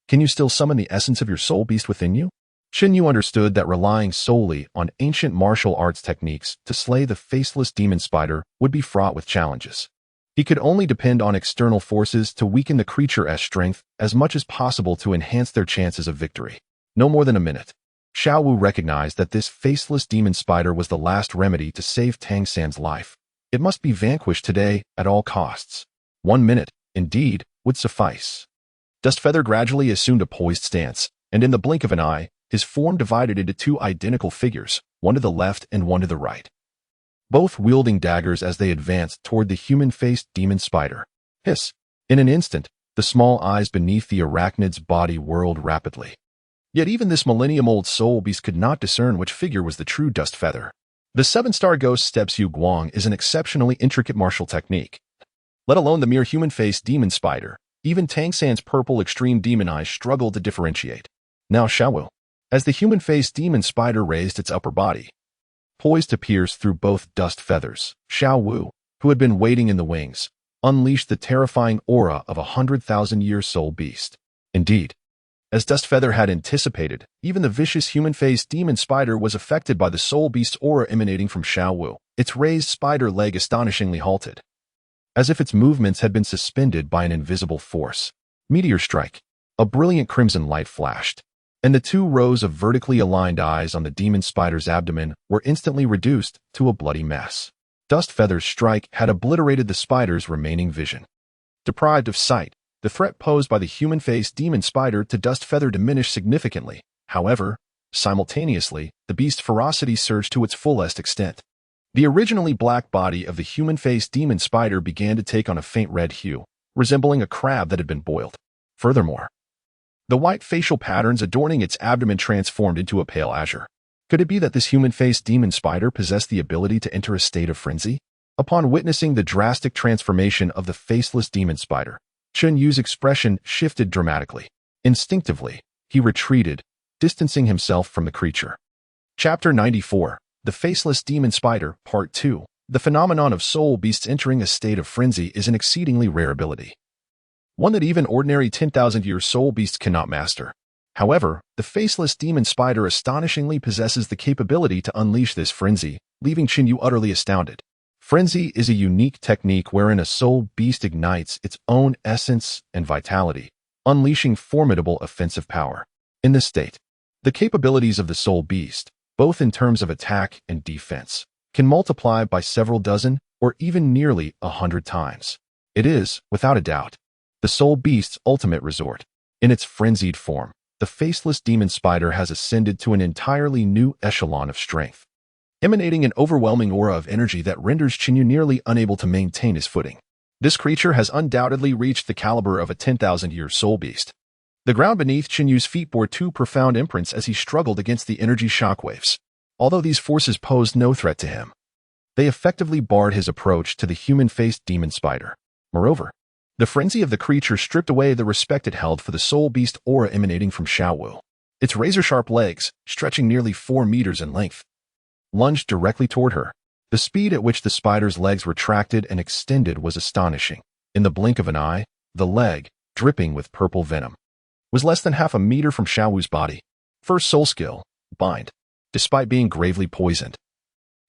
can you still summon the essence of your soul beast within you? Qinyu understood that relying solely on ancient martial arts techniques to slay the faceless demon spider would be fraught with challenges. He could only depend on external forces to weaken the creature's strength as much as possible to enhance their chances of victory. No more than a minute. Xiaowu recognized that this faceless demon spider was the last remedy to save Tang San's life. It must be vanquished today at all costs. 1 minute, indeed, would suffice. Dustfeather gradually assumed a poised stance, and in the blink of an eye, his form divided into two identical figures, one to the left and one to the right, both wielding daggers as they advanced toward the human-faced demon spider. Hiss! In an instant, the small eyes beneath the arachnid's body whirled rapidly. Yet even this millennium-old soul beast could not discern which figure was the true Dustfeather. The 7-star ghost steps Yu Guang is an exceptionally intricate martial technique. Let alone the mere human-faced demon spider, even Tang San's purple extreme demon eyes struggled to differentiate. Now Xiaowu, as the human-faced demon spider raised its upper body, poised to pierce through both dust feathers, Xiaowu, who had been waiting in the wings, unleashed the terrifying aura of a 100,000-year soul beast. Indeed, as Dustfeather had anticipated, even the vicious human-faced demon spider was affected by the soul beast's aura emanating from Xiaowu. Its raised spider leg astonishingly halted, as if its movements had been suspended by an invisible force. Meteor strike. A brilliant crimson light flashed, and the 2 rows of vertically aligned eyes on the demon spider's abdomen were instantly reduced to a bloody mess. Dustfeather's strike had obliterated the spider's remaining vision. Deprived of sight, the threat posed by the human-faced demon spider to Dustfeather diminished significantly. However, simultaneously, the beast's ferocity surged to its fullest extent. The originally black body of the human-faced demon spider began to take on a faint red hue, resembling a crab that had been boiled. Furthermore, the white facial patterns adorning its abdomen transformed into a pale azure. Could it be that this human-faced demon spider possessed the ability to enter a state of frenzy? Upon witnessing the drastic transformation of the faceless demon spider, Chun Yu's expression shifted dramatically. Instinctively, he retreated, distancing himself from the creature. Chapter 94. The Faceless Demon Spider, Part 2. The phenomenon of soul beasts entering a state of frenzy is an exceedingly rare ability, one that even ordinary 10,000-year soul beasts cannot master. However, the faceless demon spider astonishingly possesses the capability to unleash this frenzy, leaving Qinyu utterly astounded. Frenzy is a unique technique wherein a soul beast ignites its own essence and vitality, unleashing formidable offensive power. In this state, the capabilities of the soul beast, both in terms of attack and defense, can multiply by several dozen or even nearly 100 times. It is, without a doubt, the soul beast's ultimate resort. In its frenzied form, the faceless demon spider has ascended to an entirely new echelon of strength, emanating an overwhelming aura of energy that renders Qinyu nearly unable to maintain his footing. This creature has undoubtedly reached the caliber of a 10,000-year soul beast. The ground beneath Qinyu's feet bore 2 profound imprints as he struggled against the energy shockwaves. Although these forces posed no threat to him, they effectively barred his approach to the human-faced demon spider. Moreover, the frenzy of the creature stripped away the respect it held for the soul beast aura emanating from Xiaowu. Its razor-sharp legs, stretching nearly 4 meters in length, lunged directly toward her. The speed at which the spider's legs retracted and extended was astonishing. In the blink of an eye, the leg, dripping with purple venom, was less than half a meter from Xiaowu's body. First soul skill, bind. Despite being gravely poisoned,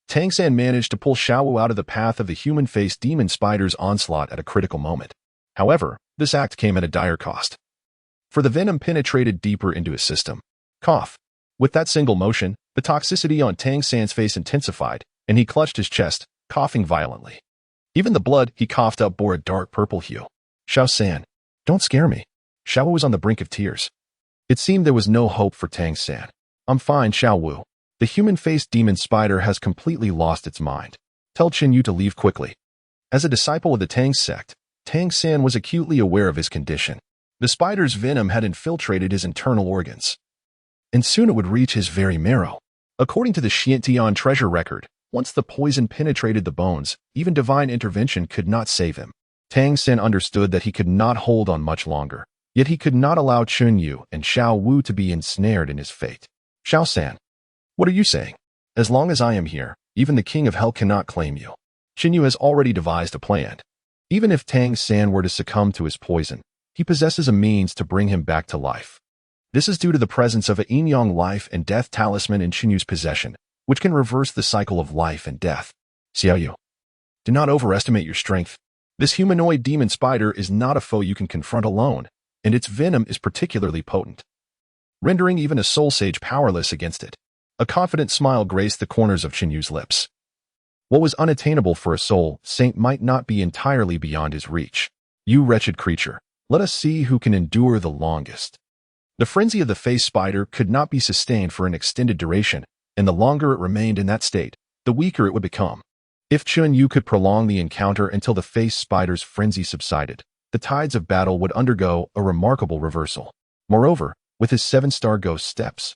Tang San managed to pull Xiaowu out of the path of the human-faced demon spider's onslaught at a critical moment. However, this act came at a dire cost, for the venom penetrated deeper into his system. Cough. With that single motion, the toxicity on Tang San's face intensified, and he clutched his chest, coughing violently. Even the blood he coughed up bore a dark purple hue. Xiao San, don't scare me. Xiaowu was on the brink of tears. It seemed there was no hope for Tang San. I'm fine, Xiaowu. The human-faced demon spider has completely lost its mind. Tell Qinyu to leave quickly. As a disciple of the Tang sect, Tang San was acutely aware of his condition. The spider's venom had infiltrated his internal organs, and soon it would reach his very marrow. According to the Xiantian treasure record, once the poison penetrated the bones, even divine intervention could not save him. Tang San understood that he could not hold on much longer, yet he could not allow Qinyu and Xiao Wu to be ensnared in his fate. Xiao San, what are you saying? As long as I am here, even the king of hell cannot claim you. Qinyu has already devised a plan. Even if Tang San were to succumb to his poison, he possesses a means to bring him back to life. This is due to the presence of a yin-yang life and death talisman in Qinyu's possession, which can reverse the cycle of life and death. Xiaoyu, do not overestimate your strength. This humanoid demon spider is not a foe you can confront alone, and its venom is particularly potent, rendering even a soul sage powerless against it. A confident smile graced the corners of Qinyu's lips. What was unattainable for a soul saint might not be entirely beyond his reach. You wretched creature, let us see who can endure the longest. The frenzy of the face spider could not be sustained for an extended duration, and the longer it remained in that state, the weaker it would become. If Qinyu could prolong the encounter until the face spider's frenzy subsided, the tides of battle would undergo a remarkable reversal. Moreover, with his 7-star ghost steps,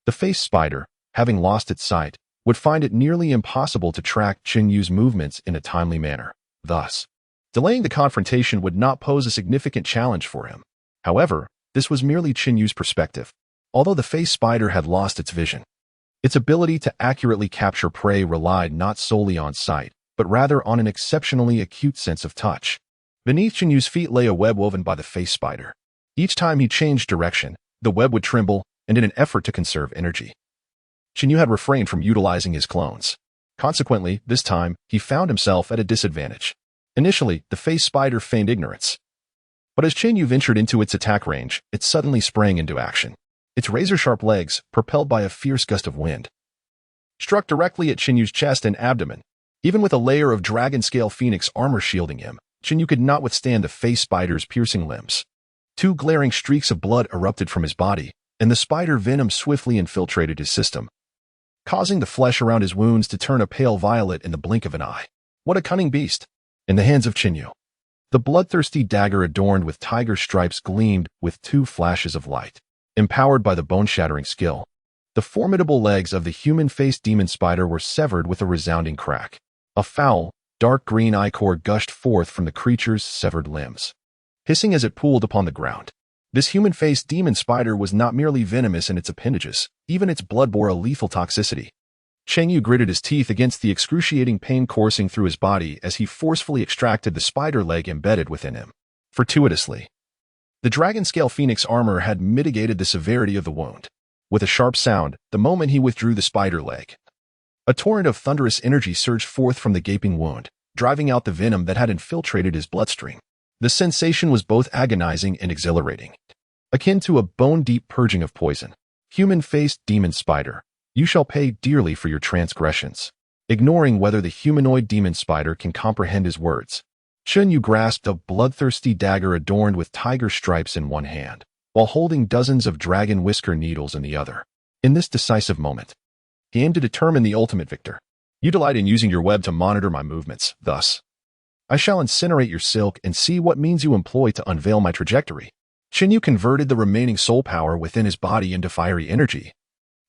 the face spider, having lost its sight, would find it nearly impossible to track Qinyu's movements in a timely manner. Thus, delaying the confrontation would not pose a significant challenge for him. However, this was merely Qinyu's perspective. Although the face spider had lost its vision, its ability to accurately capture prey relied not solely on sight, but rather on an exceptionally acute sense of touch. Beneath Qinyu's feet lay a web woven by the face spider. Each time he changed direction, the web would tremble, and in an effort to conserve energy, Qinyu had refrained from utilizing his clones. Consequently, this time, he found himself at a disadvantage. Initially, the face spider feigned ignorance, but as Qinyu ventured into its attack range, it suddenly sprang into action. Its razor-sharp legs, propelled by a fierce gust of wind, struck directly at Qinyu's chest and abdomen. Even with a layer of dragon-scale phoenix armor shielding him, Qinyu could not withstand the face spider's piercing limbs. 2 glaring streaks of blood erupted from his body, and the spider venom swiftly infiltrated his system, causing the flesh around his wounds to turn a pale violet in the blink of an eye. What a cunning beast! In the hands of Qinyu, the bloodthirsty dagger adorned with tiger stripes gleamed with 2 flashes of light. Empowered by the bone-shattering skill, the formidable legs of the human-faced demon spider were severed with a resounding crack. A foul, dark green ichor gushed forth from the creature's severed limbs, hissing as it pooled upon the ground. This human-faced demon spider was not merely venomous in its appendages, even its blood bore a lethal toxicity. Chengyu gritted his teeth against the excruciating pain coursing through his body as he forcefully extracted the spider leg embedded within him. Fortuitously, the dragon-scale phoenix armor had mitigated the severity of the wound. With a sharp sound, the moment he withdrew the spider leg, a torrent of thunderous energy surged forth from the gaping wound, driving out the venom that had infiltrated his bloodstream. The sensation was both agonizing and exhilarating, akin to a bone-deep purging of poison. Human-faced demon spider, you shall pay dearly for your transgressions. Ignoring whether the humanoid demon spider can comprehend his words, Qinyu grasped a bloodthirsty dagger adorned with tiger stripes in one hand, while holding dozens of dragon whisker needles in the other. In this decisive moment, he aimed to determine the ultimate victor. You delight in using your web to monitor my movements, thus, I shall incinerate your silk and see what means you employ to unveil my trajectory. Qinyu converted the remaining soul power within his body into fiery energy,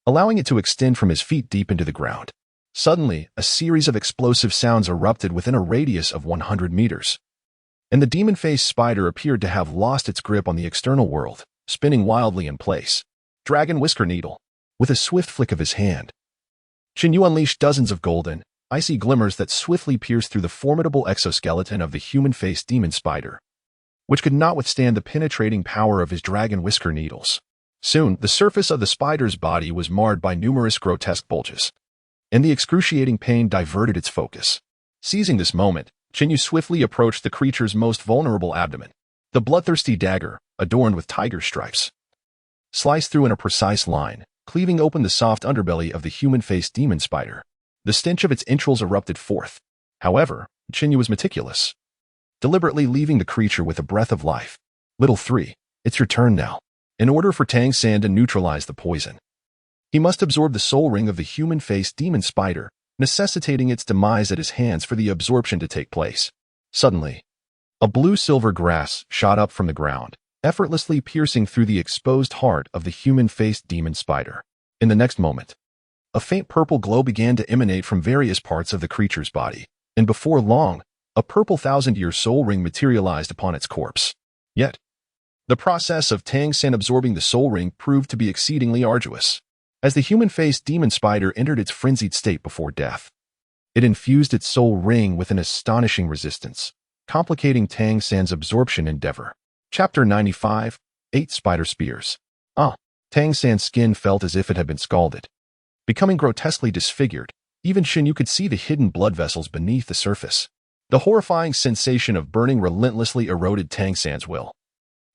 allowing it to extend from his feet deep into the ground. Suddenly, a series of explosive sounds erupted within a radius of 100 meters, and the demon-faced spider appeared to have lost its grip on the external world, spinning wildly in place. Dragon Whisker Needle. With a swift flick of his hand, Qinyu unleashed dozens of golden, icy glimmers that swiftly pierced through the formidable exoskeleton of the human-faced demon spider, which could not withstand the penetrating power of his dragon whisker needles. Soon, the surface of the spider's body was marred by numerous grotesque bulges, and the excruciating pain diverted its focus. Seizing this moment, Qinyu swiftly approached the creature's most vulnerable abdomen. The bloodthirsty dagger, adorned with tiger stripes, sliced through in a precise line, cleaving open the soft underbelly of the human-faced demon spider. The stench of its entrails erupted forth. However, Qinyu was meticulous, deliberately leaving the creature with a breath of life. Little 3, it's your turn now. In order for Tang San to neutralize the poison, he must absorb the soul ring of the human-faced demon spider, necessitating its demise at his hands for the absorption to take place. Suddenly, a blue-silver grass shot up from the ground, effortlessly piercing through the exposed heart of the human-faced demon spider. In the next moment, a faint purple glow began to emanate from various parts of the creature's body, and before long, a purple thousand-year soul ring materialized upon its corpse. Yet, the process of Tang San absorbing the soul ring proved to be exceedingly arduous. As the human-faced demon spider entered its frenzied state before death, it infused its soul ring with an astonishing resistance, complicating Tang San's absorption endeavor. Chapter 95, 8 Spider Spears. Tang San's skin felt as if it had been scalded. Becoming grotesquely disfigured, even Qinyu could see the hidden blood vessels beneath the surface. The horrifying sensation of burning relentlessly eroded Tang San's will,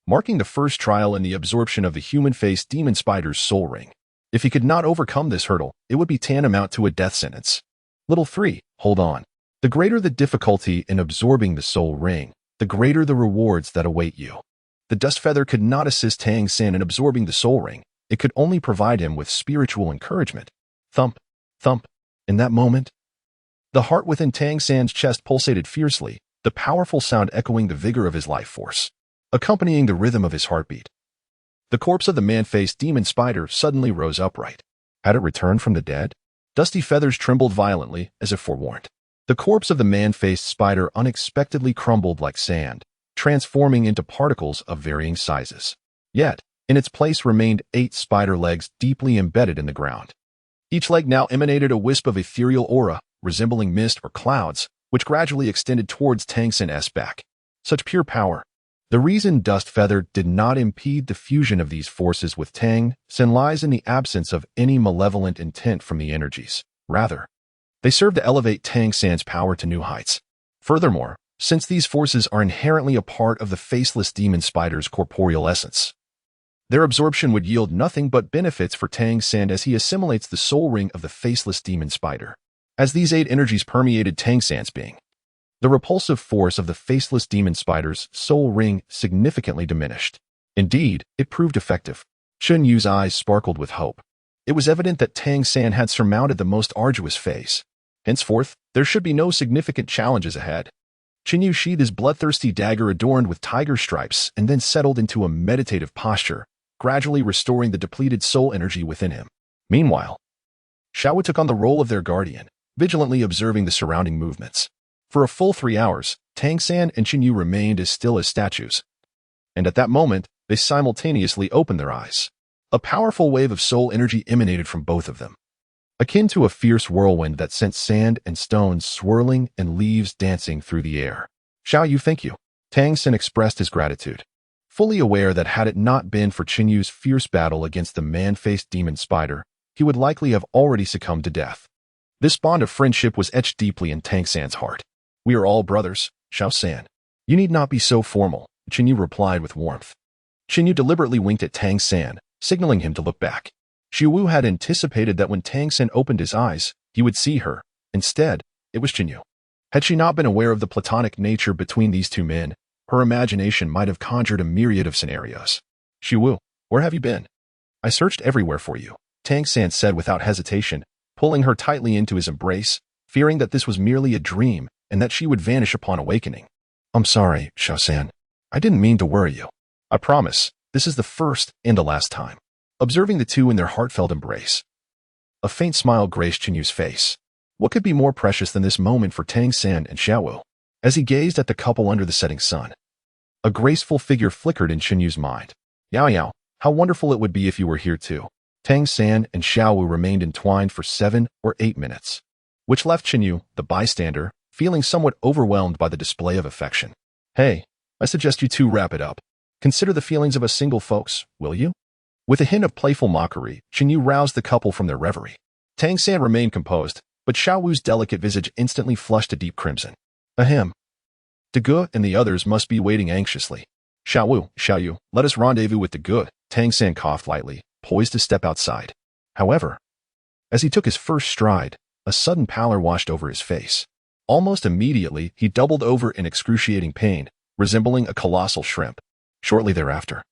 marking the first trial in the absorption of the human-faced demon spider's soul ring. If he could not overcome this hurdle, it would be tantamount to a death sentence. Little 3, hold on. The greater the difficulty in absorbing the soul ring, the greater the rewards that await you. The dust feather could not assist Tang San in absorbing the soul ring. It could only provide him with spiritual encouragement. Thump, thump. In that moment, the heart within Tang San's chest pulsated fiercely, the powerful sound echoing the vigor of his life force, accompanying the rhythm of his heartbeat. The corpse of the man-faced demon spider suddenly rose upright. Had it returned from the dead? Dusty feathers trembled violently, as if forewarned. The corpse of the man-faced spider unexpectedly crumbled like sand, transforming into particles of varying sizes. Yet, in its place remained 8 spider legs deeply embedded in the ground. Each leg now emanated a wisp of ethereal aura, resembling mist or clouds, which gradually extended towards Tang San's back. Such pure power. The reason Dust Feather did not impede the fusion of these forces with Tang San lies in the absence of any malevolent intent from the energies. Rather, they serve to elevate Tang San's power to new heights. Furthermore, since these forces are inherently a part of the faceless demon spider's corporeal essence, their absorption would yield nothing but benefits for Tang San as he assimilates the soul ring of the faceless demon spider. As these 8 energies permeated Tang San's being, the repulsive force of the faceless demon spider's soul ring significantly diminished. Indeed, it proved effective. Chun Yu's eyes sparkled with hope. It was evident that Tang San had surmounted the most arduous phase. Henceforth, there should be no significant challenges ahead. Chun Yu sheathed his bloodthirsty dagger adorned with tiger stripes and then settled into a meditative posture, gradually restoring the depleted soul energy within him. Meanwhile, Xiaowu took on the role of their guardian, vigilantly observing the surrounding movements. For a full 3 hours, Tang San and Chun Yu remained as still as statues. And at that moment, they simultaneously opened their eyes. A powerful wave of soul energy emanated from both of them, akin to a fierce whirlwind that sent sand and stones swirling and leaves dancing through the air. Xiaoyu, thank you. Tang San expressed his gratitude, fully aware that had it not been for Chun Yu's fierce battle against the man-faced demon spider, he would likely have already succumbed to death. This bond of friendship was etched deeply in Tang San's heart. We are all brothers, Xiao San. You need not be so formal, Chun Yu replied with warmth. Chun Yu deliberately winked at Tang San, signaling him to look back. Xu Wu had anticipated that when Tang San opened his eyes, he would see her. Instead, it was Chun Yu. Had she not been aware of the platonic nature between these two men, her imagination might have conjured a myriad of scenarios. Xu Wu, where have you been? I searched everywhere for you, Tang San said without hesitation, pulling her tightly into his embrace, fearing that this was merely a dream and that she would vanish upon awakening. I'm sorry, Xiao San. I didn't mean to worry you. I promise, this is the first and the last time. Observing the two in their heartfelt embrace, a faint smile graced Chun Yu's face. What could be more precious than this moment for Tang San and Xiaowu? As he gazed at the couple under the setting sun, a graceful figure flickered in Chun Yu's mind. Yao Yao, how wonderful it would be if you were here too. Tang San and Xiao Wu remained entwined for 7 or 8 minutes, which left Qinyu, the bystander, feeling somewhat overwhelmed by the display of affection. Hey, I suggest you two wrap it up. Consider the feelings of a single folks, will you? With a hint of playful mockery, Qinyu roused the couple from their reverie. Tang San remained composed, but Xiao Wu's delicate visage instantly flushed a deep crimson. Ahem. De Ge and the others must be waiting anxiously. Xiao Wu, Xiao Yu, let us rendezvous with De Ge. Tang San coughed lightly, poised to step outside. However, as he took his first stride, a sudden pallor washed over his face. Almost immediately, he doubled over in excruciating pain, resembling a colossal shrimp. Shortly thereafter,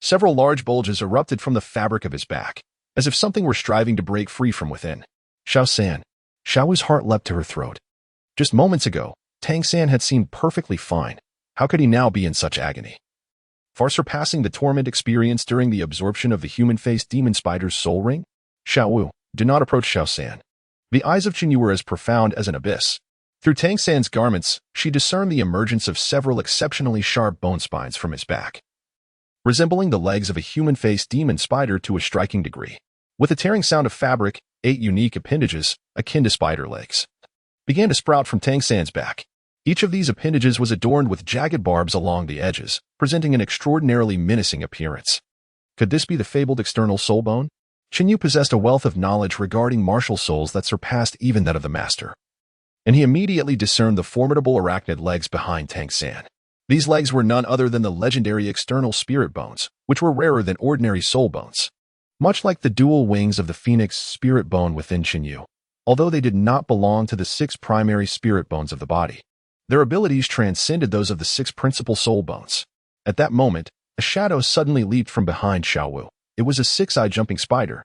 several large bulges erupted from the fabric of his back, as if something were striving to break free from within. Xiao San. Xiao Wu's heart leapt to her throat. Just moments ago, Tang San had seemed perfectly fine. How could he now be in such agony? Far surpassing the torment experienced during the absorption of the human-faced demon spider's soul ring? Xiao Wu, do not approach Xiao San. The eyes of Qinyu were as profound as an abyss. Through Tang San's garments, she discerned the emergence of several exceptionally sharp bone spines from his back, resembling the legs of a human-faced demon spider to a striking degree. With a tearing sound of fabric, 8 unique appendages, akin to spider legs, began to sprout from Tang San's back. Each of these appendages was adorned with jagged barbs along the edges, presenting an extraordinarily menacing appearance. Could this be the fabled external soul bone? Qinyu possessed a wealth of knowledge regarding martial souls that surpassed even that of the master, and he immediately discerned the formidable arachnid legs behind Tang San. These legs were none other than the legendary external spirit bones, which were rarer than ordinary soul bones. Much like the dual wings of the phoenix spirit bone within Qinyu, although they did not belong to the 6 primary spirit bones of the body, their abilities transcended those of the 6 principal soul bones. At that moment, a shadow suddenly leaped from behind Xiao Wu. It was a 6-eyed jumping spider.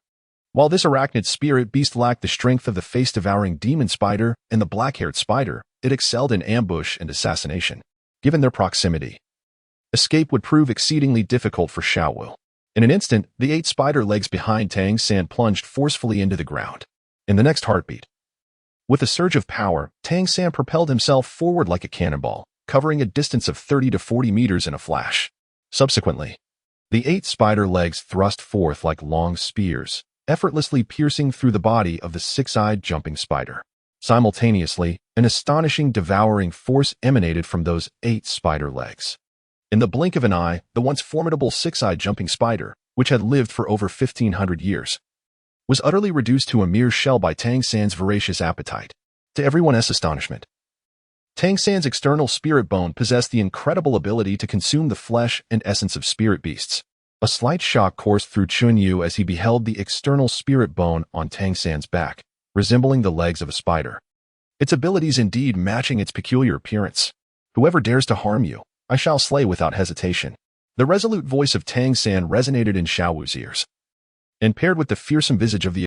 While this arachnid spirit beast lacked the strength of the face-devouring demon spider and the black-haired spider, it excelled in ambush and assassination. Given their proximity, escape would prove exceedingly difficult for Xiao Wu. In an instant, the 8 spider legs behind Tang San plunged forcefully into the ground. In the next heartbeat, with a surge of power, Tang San propelled himself forward like a cannonball, covering a distance of 30 to 40 meters in a flash. Subsequently, the 8 spider legs thrust forth like long spears, effortlessly piercing through the body of the 6-eyed jumping spider. Simultaneously, an astonishing devouring force emanated from those 8 spider legs. In the blink of an eye, the once formidable 6-eyed jumping spider, which had lived for over 1,500 years, was utterly reduced to a mere shell by Tang San's voracious appetite. To everyone's astonishment, Tang San's external spirit bone possessed the incredible ability to consume the flesh and essence of spirit beasts. A slight shock coursed through Qinyu as he beheld the external spirit bone on Tang San's back, resembling the legs of a spider. Its abilities indeed matching its peculiar appearance. Whoever dares to harm you, I shall slay without hesitation. The resolute voice of Tang San resonated in Xiao Wu's ears, and paired with the fearsome visage of the